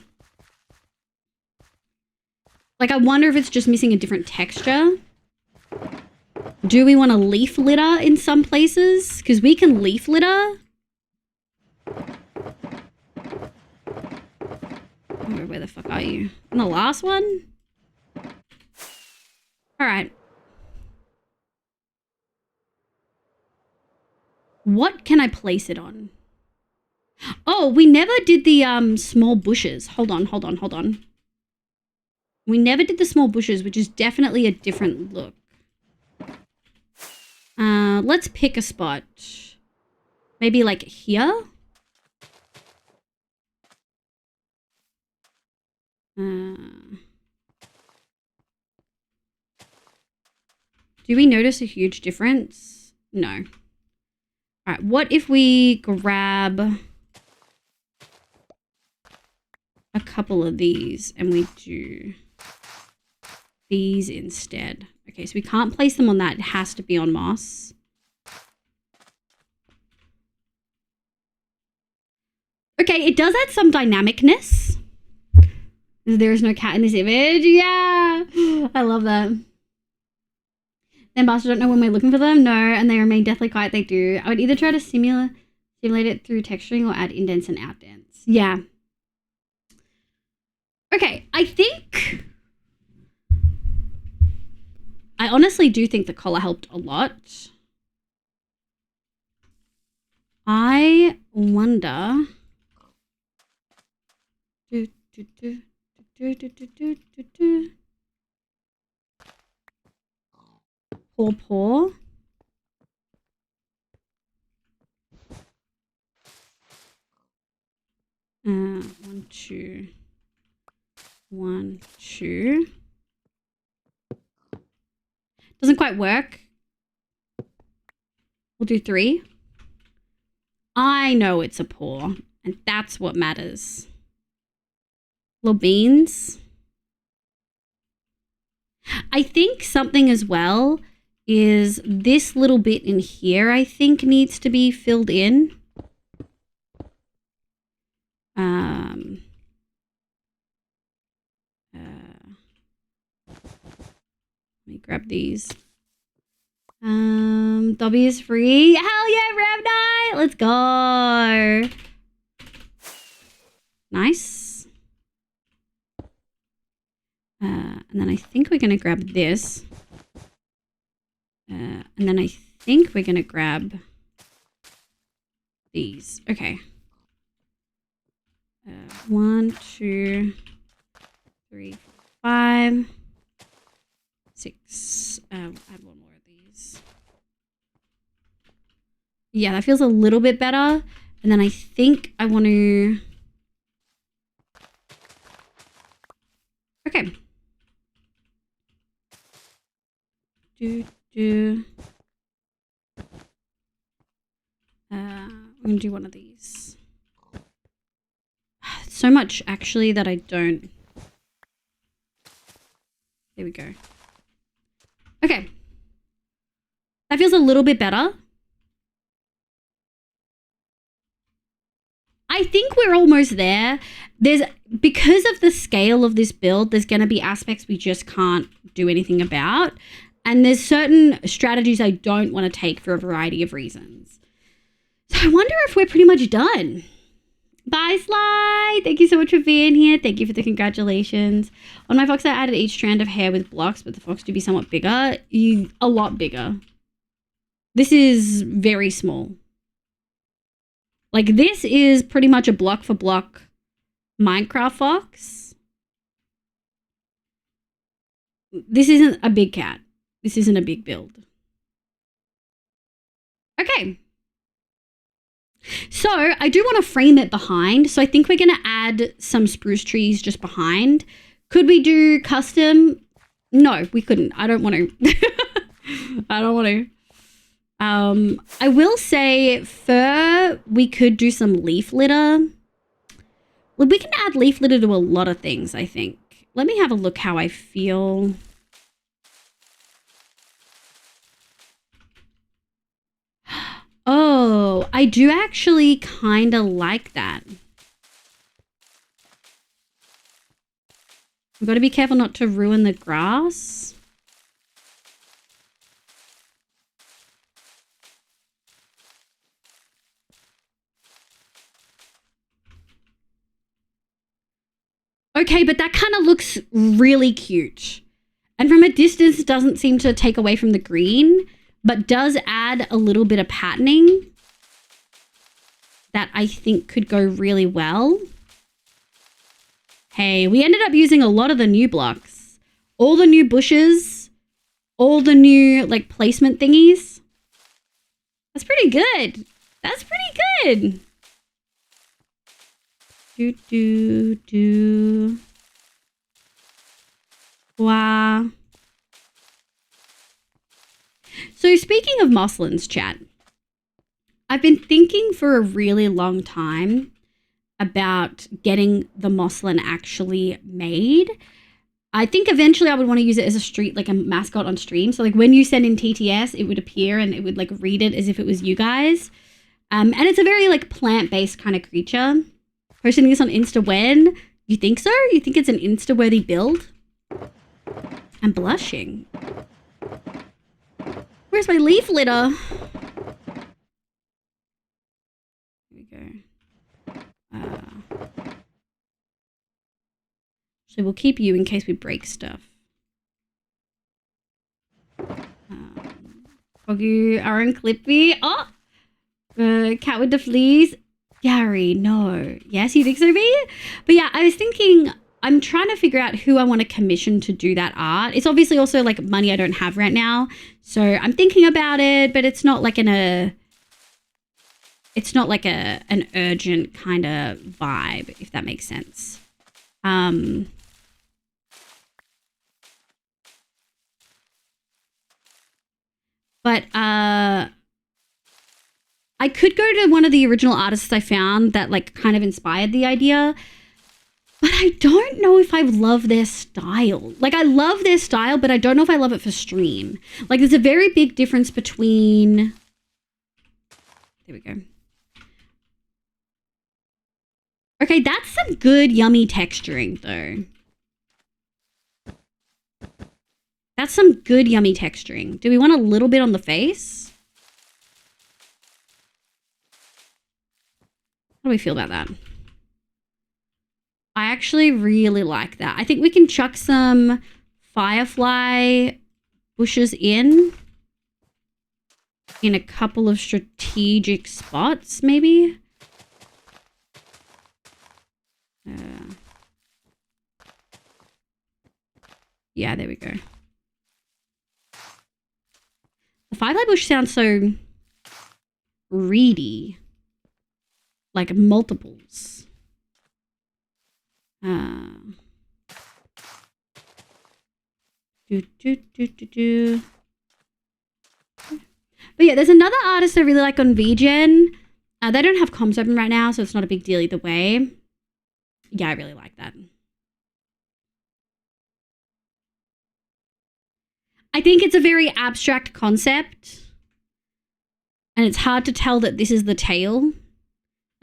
Like, I wonder if it's just missing a different texture. Do we want to leaf litter in some places? Because we can leaf litter. Where the fuck are you? In the last one? Alright. What can I place it on? Oh, we never did the small bushes. Hold on. We never did the small bushes, which is definitely a different look. Let's pick a spot. Maybe like here? Do we notice a huge difference? No. All right, what if we grab a couple of these and we do these instead? Okay, so we can't place them on that. It has to be on moss. Okay, it does add some dynamicness. There is no cat in this image. Yeah, I love that. Then bastards don't know when we're looking for them. No, and they remain deathly quiet. They do. I would either try to simulate it through texturing or add indents and outdents. Yeah. Okay, I honestly do think the collar helped a lot. I wonder... Paw. 1, 2. 1, 2. Doesn't quite work. We'll do 3. I know it's a paw, and that's what matters. Little beans. I think something as well is this little bit in here, I think, needs to be filled in. Let me grab these. W is free. Hell yeah, Rev Night! Let's go. Nice. And then I think we're gonna grab this. And then I think we're gonna grab these. Okay. 1, 2, 3, 4, 5, 6. Add one more of these. Yeah, that feels a little bit better. And then I think I want to... Okay. I'm going to do one of these. So much, actually, that I don't... There we go. Okay. That feels a little bit better. I think we're almost there. Because of the scale of this build, there's going to be aspects we just can't do anything about. And there's certain strategies I don't want to take for a variety of reasons. So I wonder if we're pretty much done. Bye, Sly. Thank you so much for being here. Thank you for the congratulations. On my fox, I added each strand of hair with blocks, but the fox to be somewhat bigger. A lot bigger. This is very small. Like, this is pretty much a block for block Minecraft fox. This isn't a big cat. This isn't a big build. Okay. So I do want to frame it behind. So I think we're going to add some spruce trees just behind. Could we do custom? No, we couldn't. I don't want to. I don't want to. I will say fur, we could do some leaf litter. Well, we can add leaf litter to a lot of things, I think. Let me have a look how I feel. Oh, I do actually kind of like that. We've got to be careful not to ruin the grass. Okay, but that kind of looks really cute. And from a distance, it doesn't seem to take away from the green, but does add a little bit of patterning that I think could go really well. Hey, we ended up using a lot of the new blocks. All the new bushes, all the new, like, placement thingies. That's pretty good. That's pretty good. Wow. So speaking of Mosslins, chat, I've been thinking for a really long time about getting the Mosslin actually made. I think eventually I would want to use it as a street, like a mascot on stream. So like when you send in TTS, it would appear and it would like read it as if it was you guys. And it's a very like plant-based kind of creature. Posting this on Insta when? You think so? You think it's an Insta-worthy build? I'm blushing. Where's my leaf litter? Here we go. So we'll keep you in case we break stuff. Foggy, Aaron, Clippy. Oh! Cat with the fleas. Gary, no. Yes, you think so, B? But yeah, I was thinking, I'm trying to figure out who I want to commission to do that art. It's obviously also like money I don't have right now. So I'm thinking about it, but it's not like an urgent kind of vibe, if that makes sense. But I could go to one of the original artists I found that like kind of inspired the idea, but I don't know if I love their style. Like I love their style, but I don't know if I love it for stream. Like there's a very big difference between, there we go. Okay, that's some good yummy texturing though. That's some good yummy texturing. Do we want a little bit on the face? How do we feel about that? I actually really like that. I think we can chuck some firefly bushes in. in a couple of strategic spots, maybe. Yeah, there we go. The Firefly Bush sounds so reedy. Like multiples. But yeah, there's another artist I really like on VGen. They don't have comms open right now, so it's not a big deal either way. Yeah, I really like that. I think it's a very abstract concept. And it's hard to tell that this is the tail.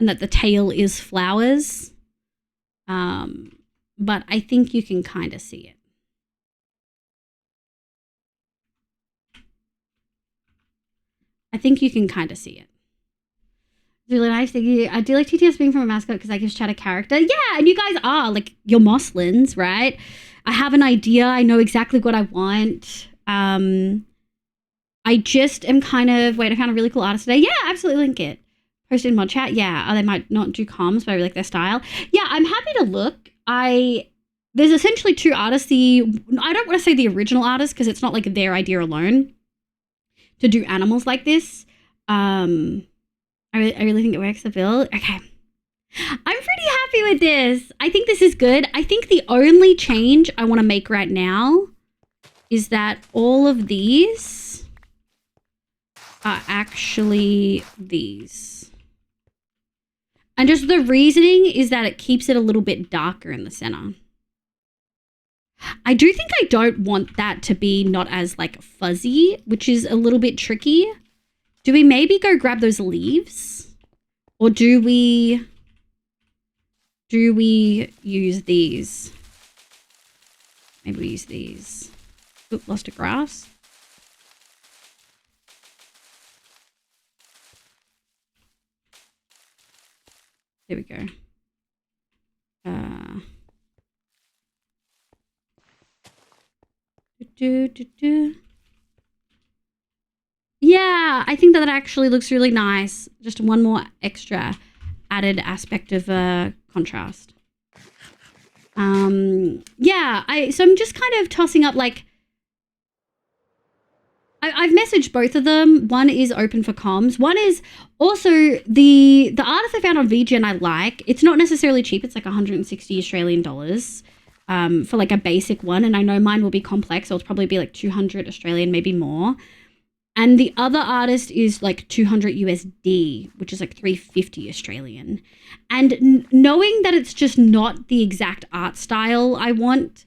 And that the tail is flowers. But I think you can kind of see it. I think you can kind of see it. Really nice. Thank you. I do like TTS being from a mascot because I give chat a character. Yeah, and you guys are like you're Moslins, right? I have an idea. I know exactly what I want. I just am kind of wait. I found a really cool artist today. Yeah, absolutely link it. Post in mod chat. Yeah, they might not do comms, but I really like their style. Yeah, I'm happy to look. There's essentially two artists. I don't want to say the original artist because it's not like their idea alone to do animals like this. I really think it works, the build. Okay. I'm pretty happy with this. I think this is good. I think the only change I want to make right now is that all of these are actually these. And just the reasoning is that it keeps it a little bit darker in the center. I do think I don't want that to be not as like fuzzy, which is a little bit tricky. Do we maybe go grab those leaves? Or do we use these? Maybe we use these. Oop, lost a grass. There we go. Yeah, I think that actually looks really nice. Just one more extra added aspect of contrast. Yeah, so I'm just kind of tossing up like I've messaged both of them. One is open for comms. One is also the artist I found on VGen I like. It's not necessarily cheap. It's like 160 Australian dollars for like a basic one. And I know mine will be complex. So it'll probably be like 200 Australian, maybe more. And the other artist is like 200 USD, which is like 350 Australian. And knowing that it's just not the exact art style I want,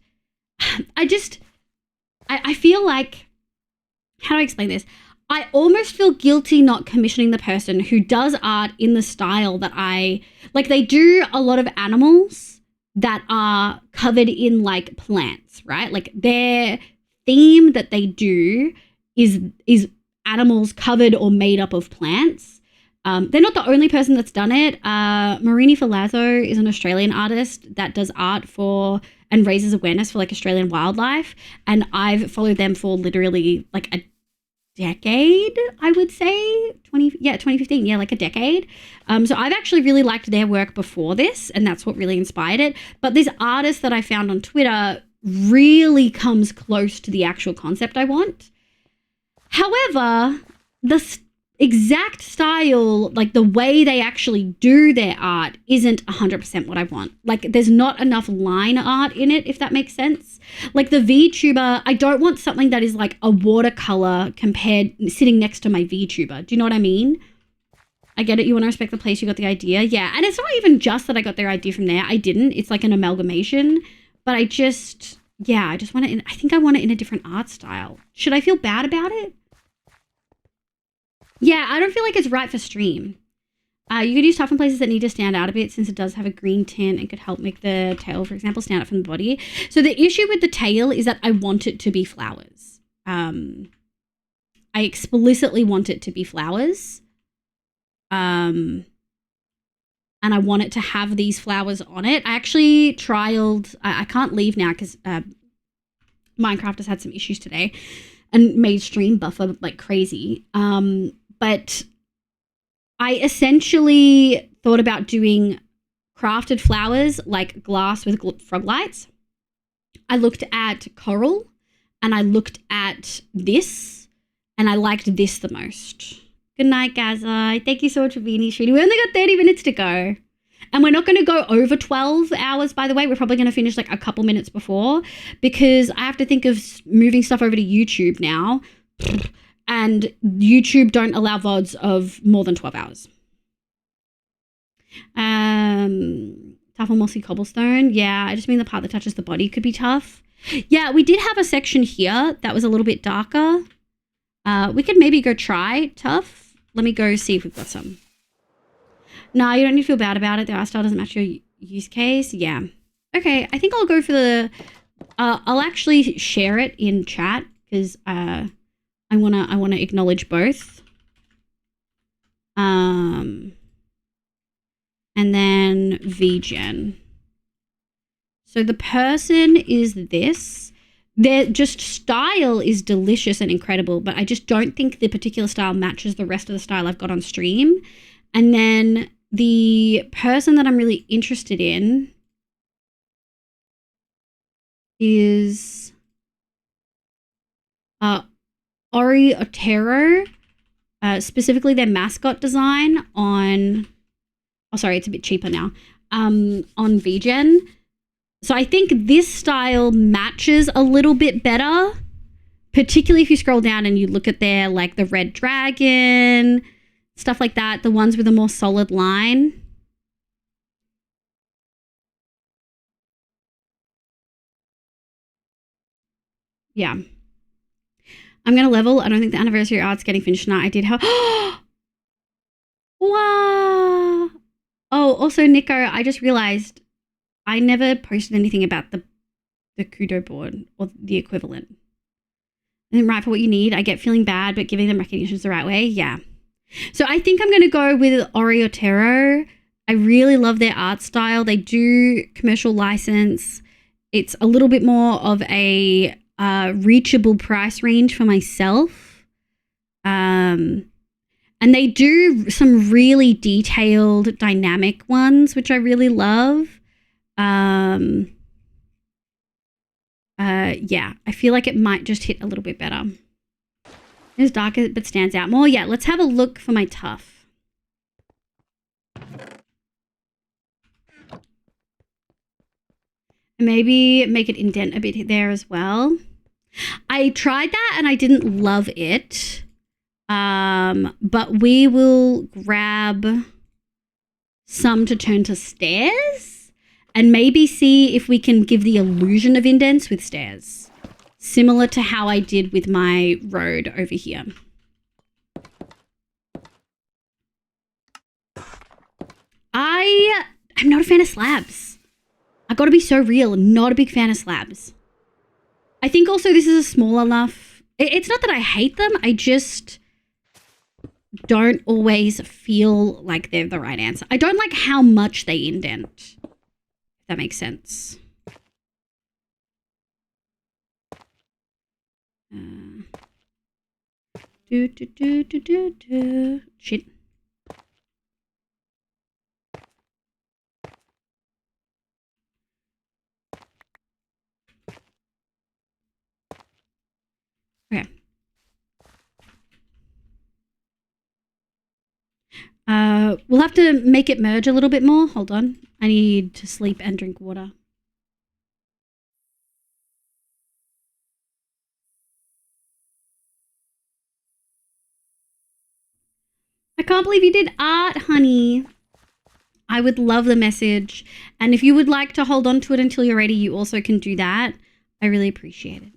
I feel like, how do I explain this? I almost feel guilty not commissioning the person who does art in the style that like they do a lot of animals that are covered in like plants, right? Like their theme that they do is animals covered or made up of plants. They're not the only person that's done it. Marini Filazzo is an Australian artist that does art for and raises awareness for like Australian wildlife. And I've followed them for literally like a decade, I would say. 2015, yeah, like a decade. So I've actually really liked their work before this, and that's what really inspired it. But this artist that I found on Twitter really comes close to the actual concept I want. However, the exact style, like the way they actually do their art isn't 100% what I want. Like there's not enough line art in it, if that makes sense. Like the VTuber, I don't want something that is like a watercolor sitting next to my VTuber. Do you know what I mean? I get it. You want to respect the place you got the idea. Yeah. And it's not even just that I got their idea from there. I didn't. It's like an amalgamation. But I just want it I think I want it in a different art style. Should I feel bad about it? Yeah, I don't feel like it's right for stream. You could use tough in places that need to stand out a bit since it does have a green tint and could help make the tail, for example, stand out from the body. So the issue with the tail is that I want it to be flowers. I explicitly want it to be flowers. And I want it to have these flowers on it. I actually trialed, I can't leave now because Minecraft has had some issues today and made stream buffer like crazy. But I essentially thought about doing crafted flowers like glass with frog lights. I looked at coral and I looked at this and I liked this the most. Good night, Gaza. Thank you so much for being here, Shruti. We only got 30 minutes to go. And we're not going to go over 12 hours, by the way. We're probably going to finish like a couple minutes before because I have to think of moving stuff over to YouTube now. And YouTube don't allow VODs of more than 12 hours. Tough on mossy cobblestone. Yeah, I just mean the part that touches the body could be tough. Yeah, we did have a section here that was a little bit darker. We could maybe go try tough. Let me go see if we've got some. No, you don't need to feel bad about it. The art style doesn't match your use case. Yeah. Okay, I think I'll go for the... I'll actually share it in chat because I wanna acknowledge both. And then VGen. So the person is this. Their just style is delicious and incredible, but I just don't think the particular style matches the rest of the style I've got on stream. And then the person that I'm really interested in is Ori Otero, specifically their mascot design on... Oh, sorry, it's a bit cheaper now. On VGen. So I think this style matches a little bit better, particularly if you scroll down and you look at their, like, the red dragon, stuff like that, the ones with a more solid line. Yeah. I'm going to level. I don't think the anniversary art's getting finished now. I did have... Wow. Oh, also, Nico, I just realized I never posted anything about the Kudo board or the equivalent. And then right for what you need. I get feeling bad, but giving them recognition is the right way. Yeah. So I think I'm going to go with Ori Otero. I really love their art style. They do commercial license. It's a little bit more of a reachable price range for myself. And they do some really detailed, dynamic ones, which I really love. Yeah, I feel like it might just hit a little bit better. It's darker, but stands out more. Yeah, let's have a look for my tough. Maybe make it indent a bit there as well. I tried that and I didn't love it. But we will grab some to turn to stairs and maybe see if we can give the illusion of indents with stairs. Similar to how I did with my road over here. I'm not a fan of slabs. I gotta be so real. I'm not a big fan of slabs. I think also this is a small enough... It's not that I hate them. I just don't always feel like they're the right answer. I don't like how much they indent. If that makes sense. Shit. Okay. We'll have to make it merge a little bit more. Hold on. I need to sleep and drink water. I can't believe you did art, honey. I would love the message. And if you would like to hold on to it until you're ready, you also can do that. I really appreciate it.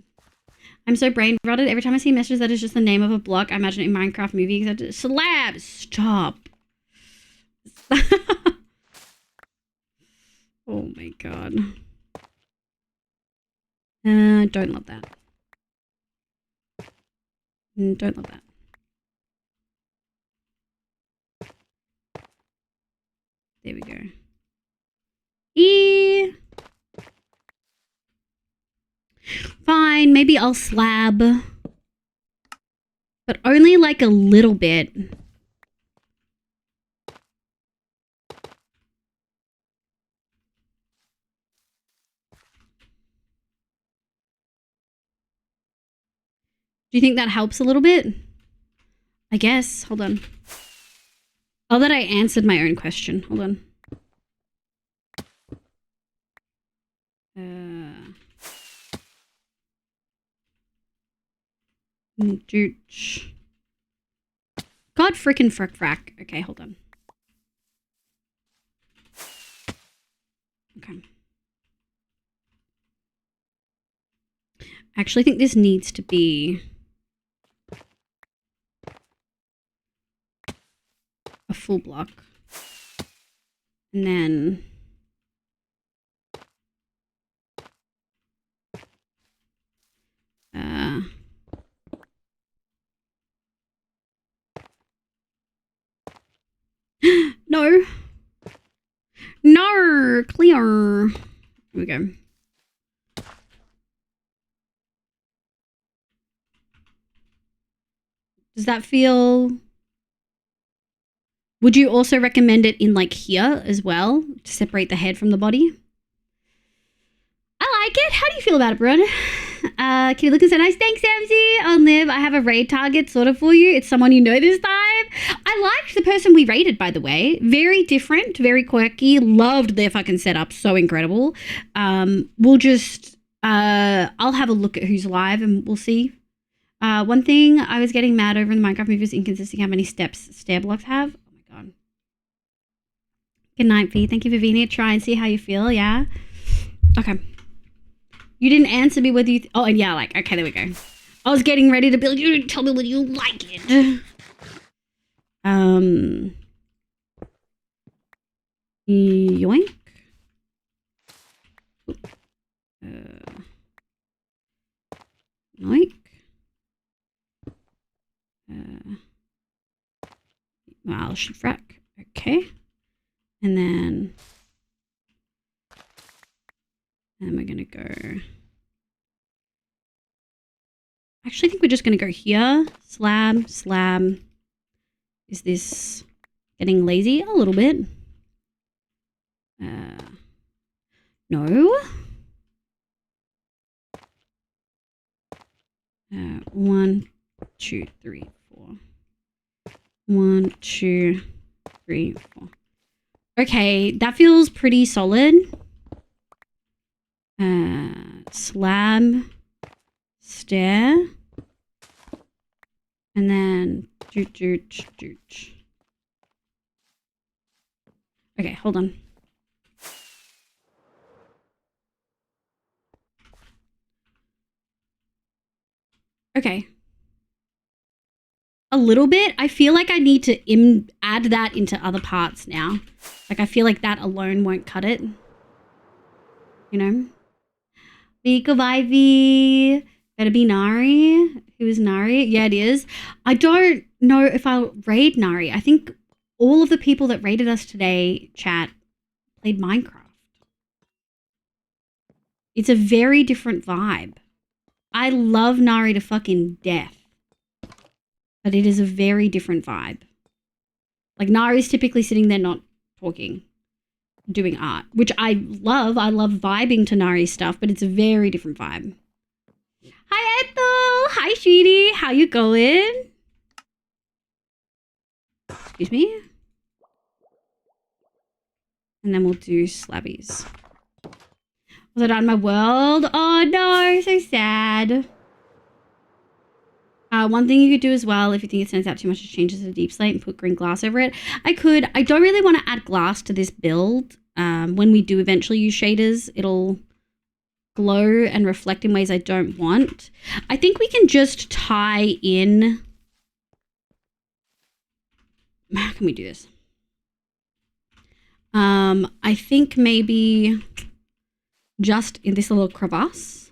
I'm so brain rotted. Every time I see messages that is just the name of a block, I imagine it in Minecraft movie. Except slabs. Stop. Oh my god. Don't love that. Don't love that. There we go. Fine, maybe I'll slab. But only like a little bit. Do you think that helps a little bit? I guess. Hold on. Oh, that I answered my own question. Hold on. Dooch. God frickin' frick frack. Okay, hold on. Okay. I actually think this needs to be a full block. And then no. No, clear. Here we go. Does that feel... Would you also recommend it in like here as well to separate the head from the body? I like it. How do you feel about it, bro? Kitty looking so nice. Thanks, Samsy. On Liv, I have a raid target sort of for you. It's someone you know this time. I liked the person we raided, by the way. Very different, very quirky. Loved their fucking setup. So incredible. We'll just... I'll have a look at who's live and we'll see. One thing I was getting mad over in the Minecraft movie is inconsistent how many steps stair blocks have. Oh my god. Good night, V. Thank you for being here. Try and see how you feel, yeah? Okay. You didn't answer me whether you... oh, and yeah, like, okay, there we go. I was getting ready to be like, you didn't tell me whether you like it. Yoink. Yoink. Well, frack. Okay. And then we're gonna go. I actually think we're just gonna go here. Slab, slab. Is this getting lazy? A little bit. No. 1, 2, 3, 4. 1, 2, 3, 4. Okay, that feels pretty solid. Slab, stair, and then dooch. Okay, hold on. Okay. A little bit. I feel like I need to add that into other parts now. Like, I feel like that alone won't cut it. You know? Vika Vivey. Better be Nari. Who is Nari? Yeah, it is. I don't know if I'll raid Nari. I think all of the people that raided us today, chat, played Minecraft. It's a very different vibe. I love Nari to fucking death. But it is a very different vibe. Like, Nari's typically sitting there not talking, doing art, which I love. I love vibing to Nari's stuff, but it's a very different vibe. Hi, Ethel. Hi, sweetie. How you going? Excuse me? And then we'll do slabbies. Was I done my world? Oh, no. So sad. One thing you could do as well, if you think it stands out too much, is change it to the deep slate and put green glass over it. I could. I don't really want to add glass to this build. When we do eventually use shaders, it'll glow and reflect in ways I don't want. I think we can just tie in... How can we do this? I think maybe just in this little crevasse.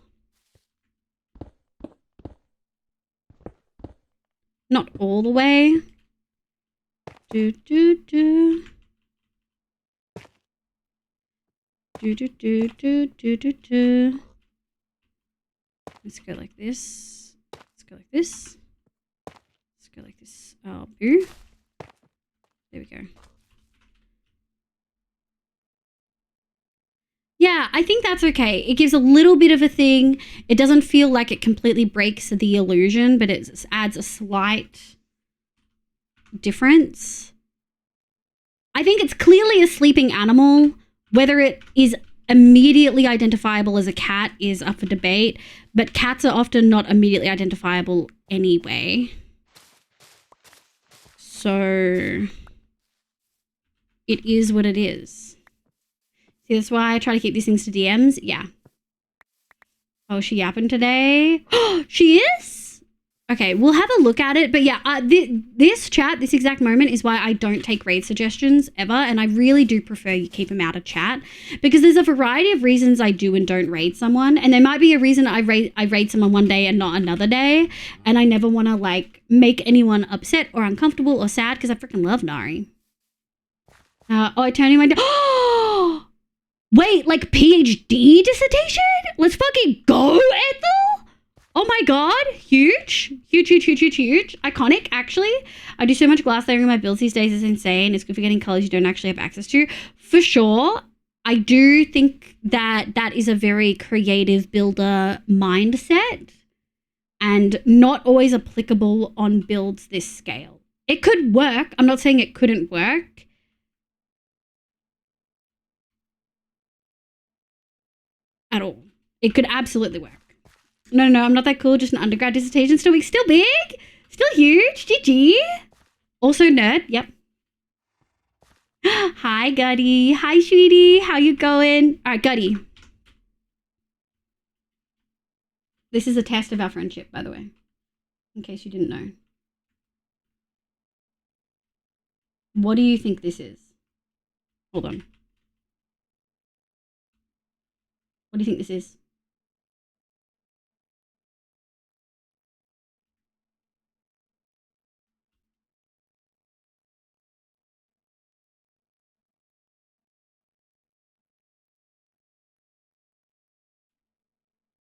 Not all the way. Do. Let's go like this. Let's go like this. Let's go like this. Oh, boo. There we go. Yeah, I think that's okay. It gives a little bit of a thing. It doesn't feel like it completely breaks the illusion, but it adds a slight difference. I think it's clearly a sleeping animal. Whether it is immediately identifiable as a cat is up for debate, but cats are often not immediately identifiable anyway. So it is what it is. See, that's why I try to keep these things to DMs. Yeah. Oh, she yapping today? She is? Okay, we'll have a look at it. But yeah, this chat, this exact moment is why I don't take raid suggestions ever. And I really do prefer you keep them out of chat. Because there's a variety of reasons I do and don't raid someone. And there might be a reason I raid someone one day and not another day. And I never want to like make anyone upset or uncomfortable or sad because I freaking love Nari. Oh, I turned in my... Oh! Wait, like PhD dissertation? Let's fucking go, Ethel! Oh my god, huge. Huge. Iconic, actually. I do so much glass layering in my builds these days, it's insane. It's good for getting colors you don't actually have access to. For sure, I do think that that is a very creative builder mindset and not always applicable on builds this scale. It could work. I'm not saying it couldn't work. At all. It could absolutely work. No, I'm not that cool. Just an undergrad dissertation. Still big. Still huge. GG. Also nerd. Yep. Hi, Gutty. Hi, sweetie. How you going? All right, Gutty. This is a test of our friendship, by the way. In case you didn't know. What do you think this is? Hold on. What do you think this is?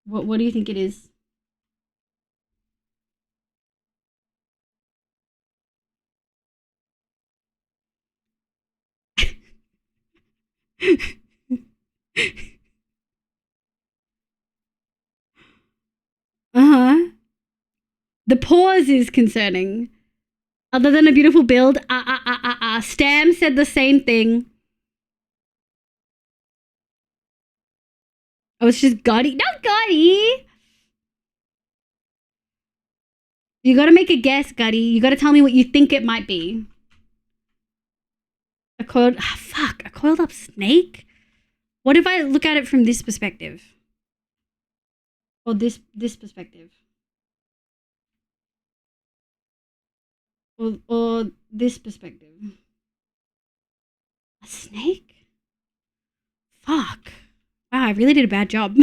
What do you think it is? Uh-huh. The pause is concerning. Other than a beautiful build, Stam said the same thing. Oh, it's just Gotti. No, Gotti! You gotta make a guess, Gotti. You gotta tell me what you think it might be. A coiled up snake? What if I look at it from this perspective? Or this perspective? Or this perspective? A snake? Fuck. Wow, I really did a bad job.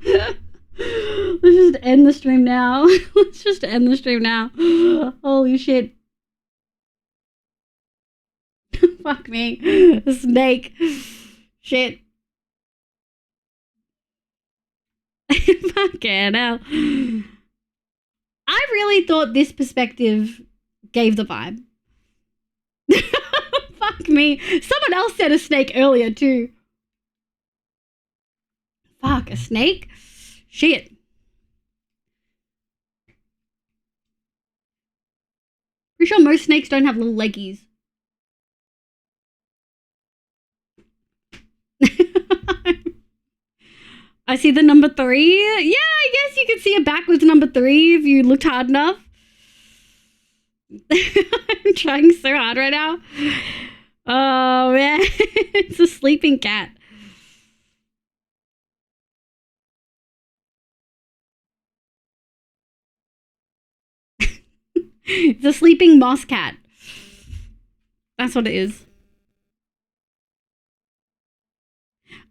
Let's just end the stream now. Let's just end the stream now. Holy shit. Fuck me. A snake. Shit. Fucking hell. I really thought this perspective gave the vibe. Fuck me. Someone else said a snake earlier too. Fuck, a snake? Shit. Pretty sure most snakes don't have little leggies. I see the number 3. Yeah, I guess you could see a backwards number 3 if you looked hard enough. I'm trying so hard right now. Oh, man. It's a sleeping cat. It's a sleeping moss cat. That's what it is.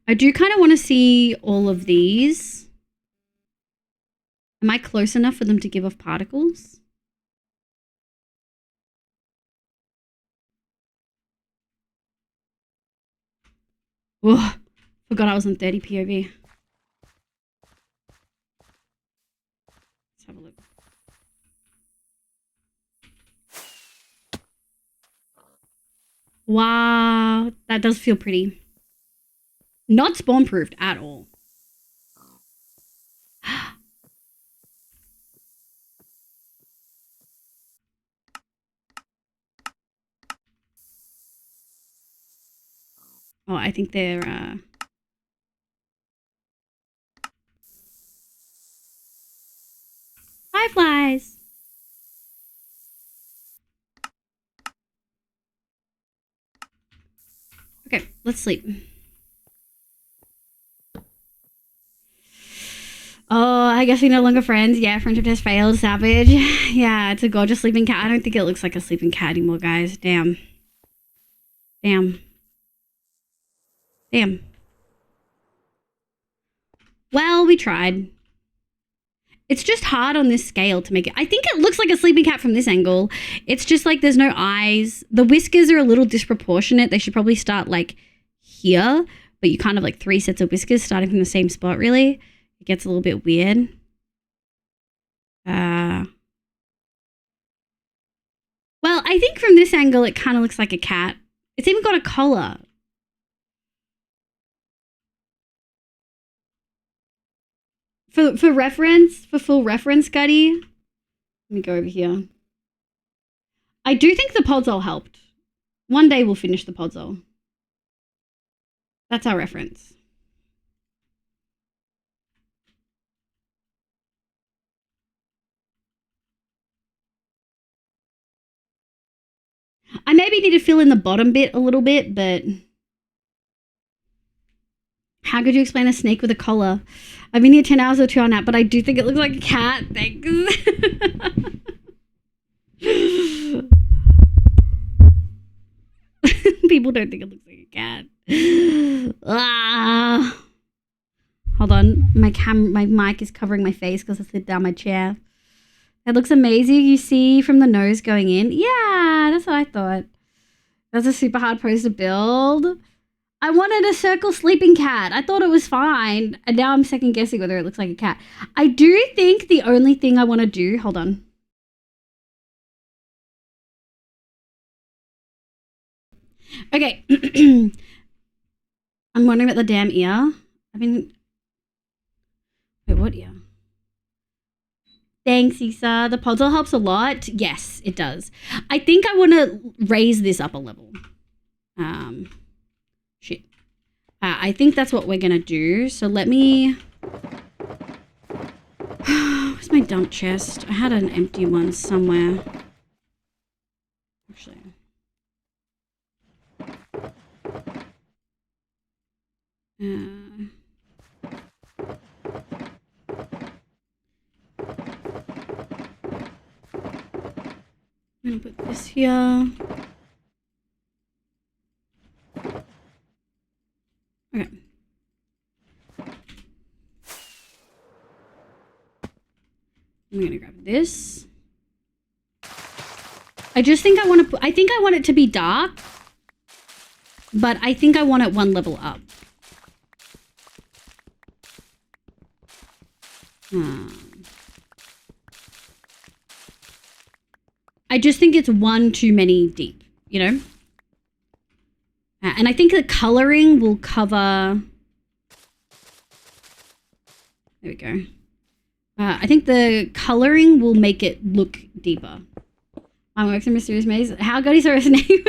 I do kind of want to see all of these. Am I close enough for them to give off particles? Whoa, forgot I was on 30 POV. have a look. Wow, that does feel pretty. Not spawn proofed at all. Oh, I think they're fireflies. Okay, let's sleep. Oh, I guess we're no longer friends. Yeah, friendship test failed. Savage. Yeah, it's a gorgeous sleeping cat. I don't think it looks like a sleeping cat anymore, guys. Damn. Damn. Damn. Well, we tried. It's just hard on this scale to make it. I think it looks like a sleeping cat from this angle. It's just like there's no eyes. The whiskers are a little disproportionate. They should probably start like here, but you kind of like 3 sets of whiskers starting from the same spot, really. It gets a little bit weird. Well, I think from this angle, it kind of looks like a cat. It's even got a collar. For reference, for full reference, Gutty, let me go over here. I do think the podzol helped. One day we'll finish the podzol. That's our reference. I maybe need to fill in the bottom bit a little bit, but how could you explain a snake with a collar? I've been here 10 hours or 2 on that, but I do think it looks like a cat. Thanks. People don't think it looks like a cat. Hold on. My mic is covering my face because I slid down my chair. It looks amazing. You see from the nose going in. Yeah, that's what I thought. That's a super hard pose to build. I wanted a circle sleeping cat. I thought it was fine. And now I'm second guessing whether it looks like a cat. I do think the only thing I want to do... Hold on. Okay. I'm wondering about the damn ear. I mean... Wait, what ear? Thanks, Issa. The puzzle helps a lot. Yes, it does. I think I want to raise this up a level. Shit. I think that's what we're going to do. So let me... Where's my dump chest? I had an empty one somewhere. Actually... I'm gonna put this here. Okay. I'm gonna grab this. I just think I want to I think I want it to be dark, but I think I want it one level up. I just think it's one too many deep, you know? And I think the coloring will cover... There we go. I think the coloring will make it look deeper. Works in Mysterious Maze. How good is her name?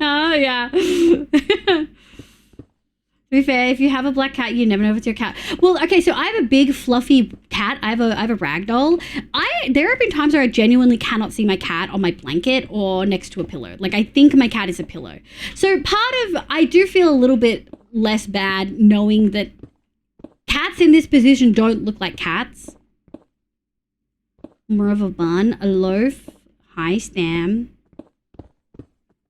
Oh, yeah. To be fair, if you have a black cat, you never know if it's your cat. Well, okay, so I have a big fluffy cat. I have a rag doll. There have been times where I genuinely cannot see my cat on my blanket or next to a pillow. Like, I think my cat is a pillow. So I do feel a little bit less bad knowing that cats in this position don't look like cats. More of a bun, a loaf. Hi, Stam.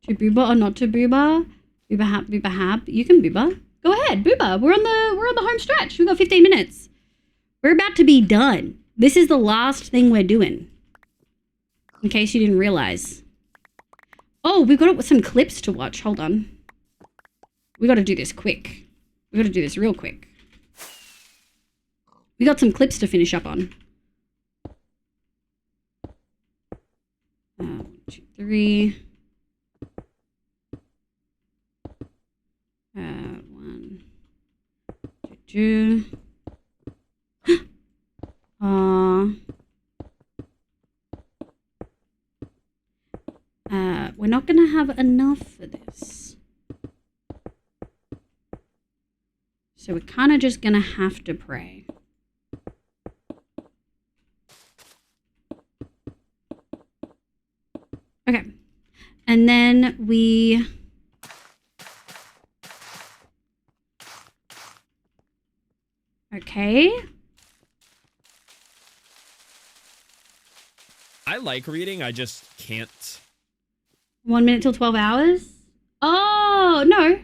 To booba or not to booba? Booba hap, booba hap. You can booba. Go ahead, booba. We're on the home stretch. We've got 15 minutes. We're about to be done. This is the last thing we're doing. In case you didn't realize. Oh, we've got some clips to watch. Hold on. We got to do this quick. We got to do this real quick. We got some clips to finish up on. 2, 3. 1, 2, 2. We're not gonna have enough for this. So we're kind of just gonna have to pray. Okay. And then we... Okay. I like reading, I just can't. 1 minute till 12 hours? Oh, no.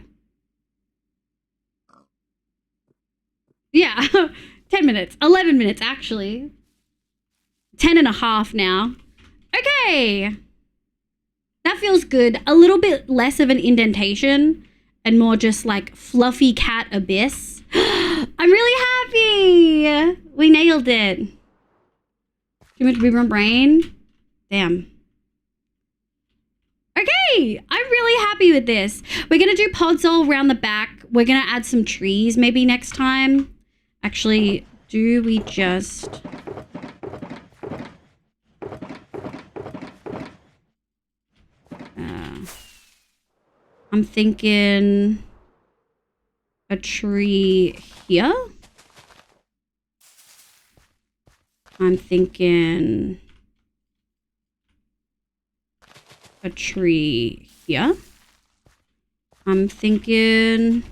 Yeah, 10 minutes. 11 minutes, actually. 10 and a half now. Okay. That feels good. A little bit less of an indentation and more just like fluffy cat abyss. I'm really happy. We nailed it. Too much boomer brain. Damn. Okay, I'm really happy with this. We're going to do pods all around the back. We're going to add some trees maybe next time. Actually, do we just... I'm thinking a tree here. I'm thinking a tree here. I'm thinking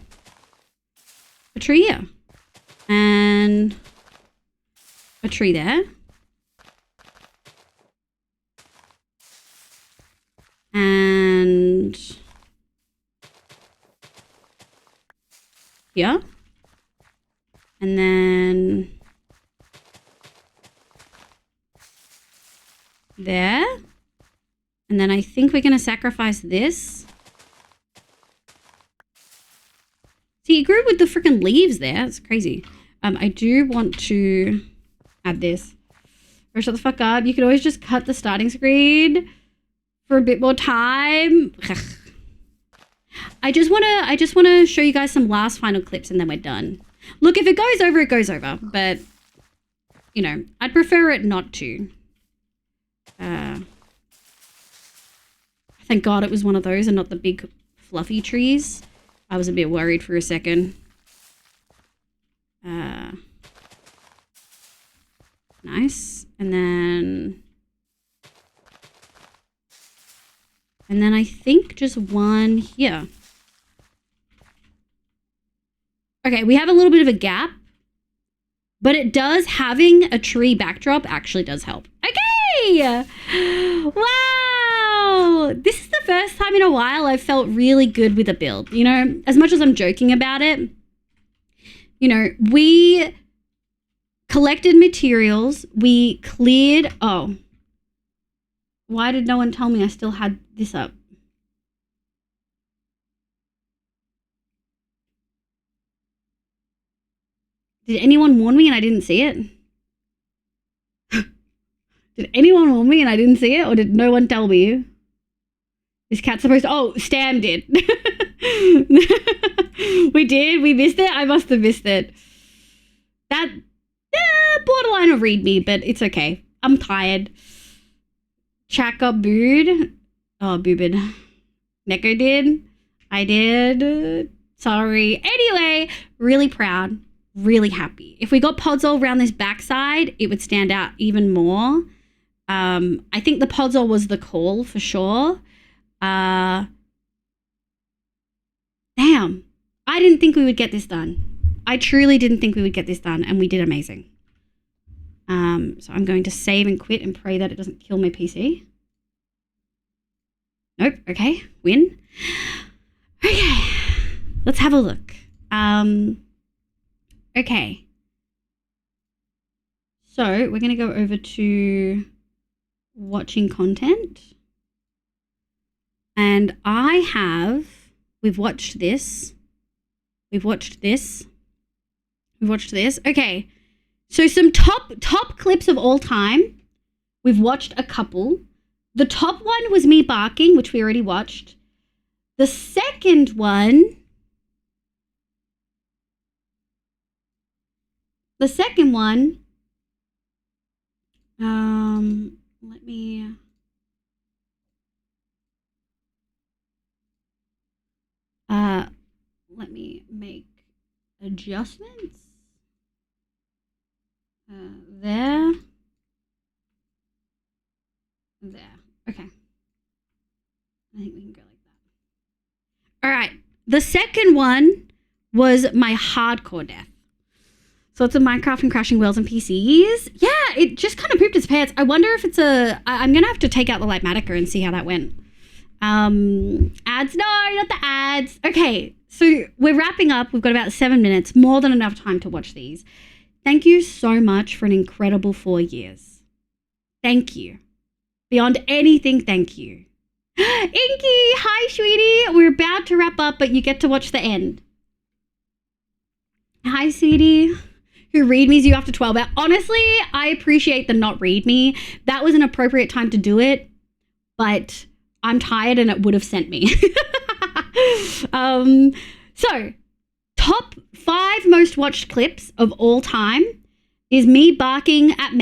a tree here. And a tree there. And here. And then there. And then I think we're going to sacrifice this. See, it grew with the freaking leaves there. It's crazy. I do want to add this. Or shut the fuck up. You could always just cut the starting screen for a bit more time. I just want to show you guys some last final clips and then we're done. Look, if it goes over, it goes over. But, you know, I'd prefer it not to. Thank God it was one of those and not the big fluffy trees. I was a bit worried for a second. Nice. And then I think just one here. Okay, we have a little bit of a gap, but it does, having a tree backdrop actually does help. Okay! Wow! This is the first time in a while I've felt really good with a build. You know, as much as I'm joking about it, you know, we collected materials, we cleared... Oh. Why did no one tell me I still had this up? Did anyone warn me and I didn't see it? Did anyone warn me and I didn't see it? Or did no one tell me? Is cat supposed to... Oh, Stam did. We did? We missed it? I must have missed it. That... borderline of read me, but it's okay. I'm tired. Chat got booed. Oh, boobed. Neko did. I did. Sorry. Anyway, really proud. Really happy. If we got pods all around this backside, it would stand out even more. I think the pods all was the call for sure. Damn. I didn't think we would get this done. I truly didn't think we would get this done, and we did amazing. So I'm going to save and quit and pray that it doesn't kill my PC. Nope. Okay. Win. Okay. Let's have a look. Okay. So we're going to go over to watching content. And we've watched this. We've watched this. We've watched this. Okay. So some top clips of all time. We've watched a couple. the top one was me barking, which we already watched. The second one... let me... let me make adjustments. There. Okay. I think we can go like that. All right. The second one was my hardcore death. So it's a Minecraft and crashing worlds and PCs. Yeah, it just kind of pooped its pants. I wonder if it's I'm going to have to take out the Lightmatica and see how that went. Ads? No, not the ads. Okay, so we're wrapping up. We've got about 7 minutes, more than enough time to watch these. Thank you so much for an incredible 4 years. Thank you. Beyond anything, thank you. Inky, hi, sweetie. We're about to wrap up, but you get to watch the end. Hi, sweetie. Who read me's you after 12 hours. Honestly, I appreciate the not read me. That was an appropriate time to do it, but I'm tired and it would have sent me. So, top 5 most watched clips of all time is me barking at men.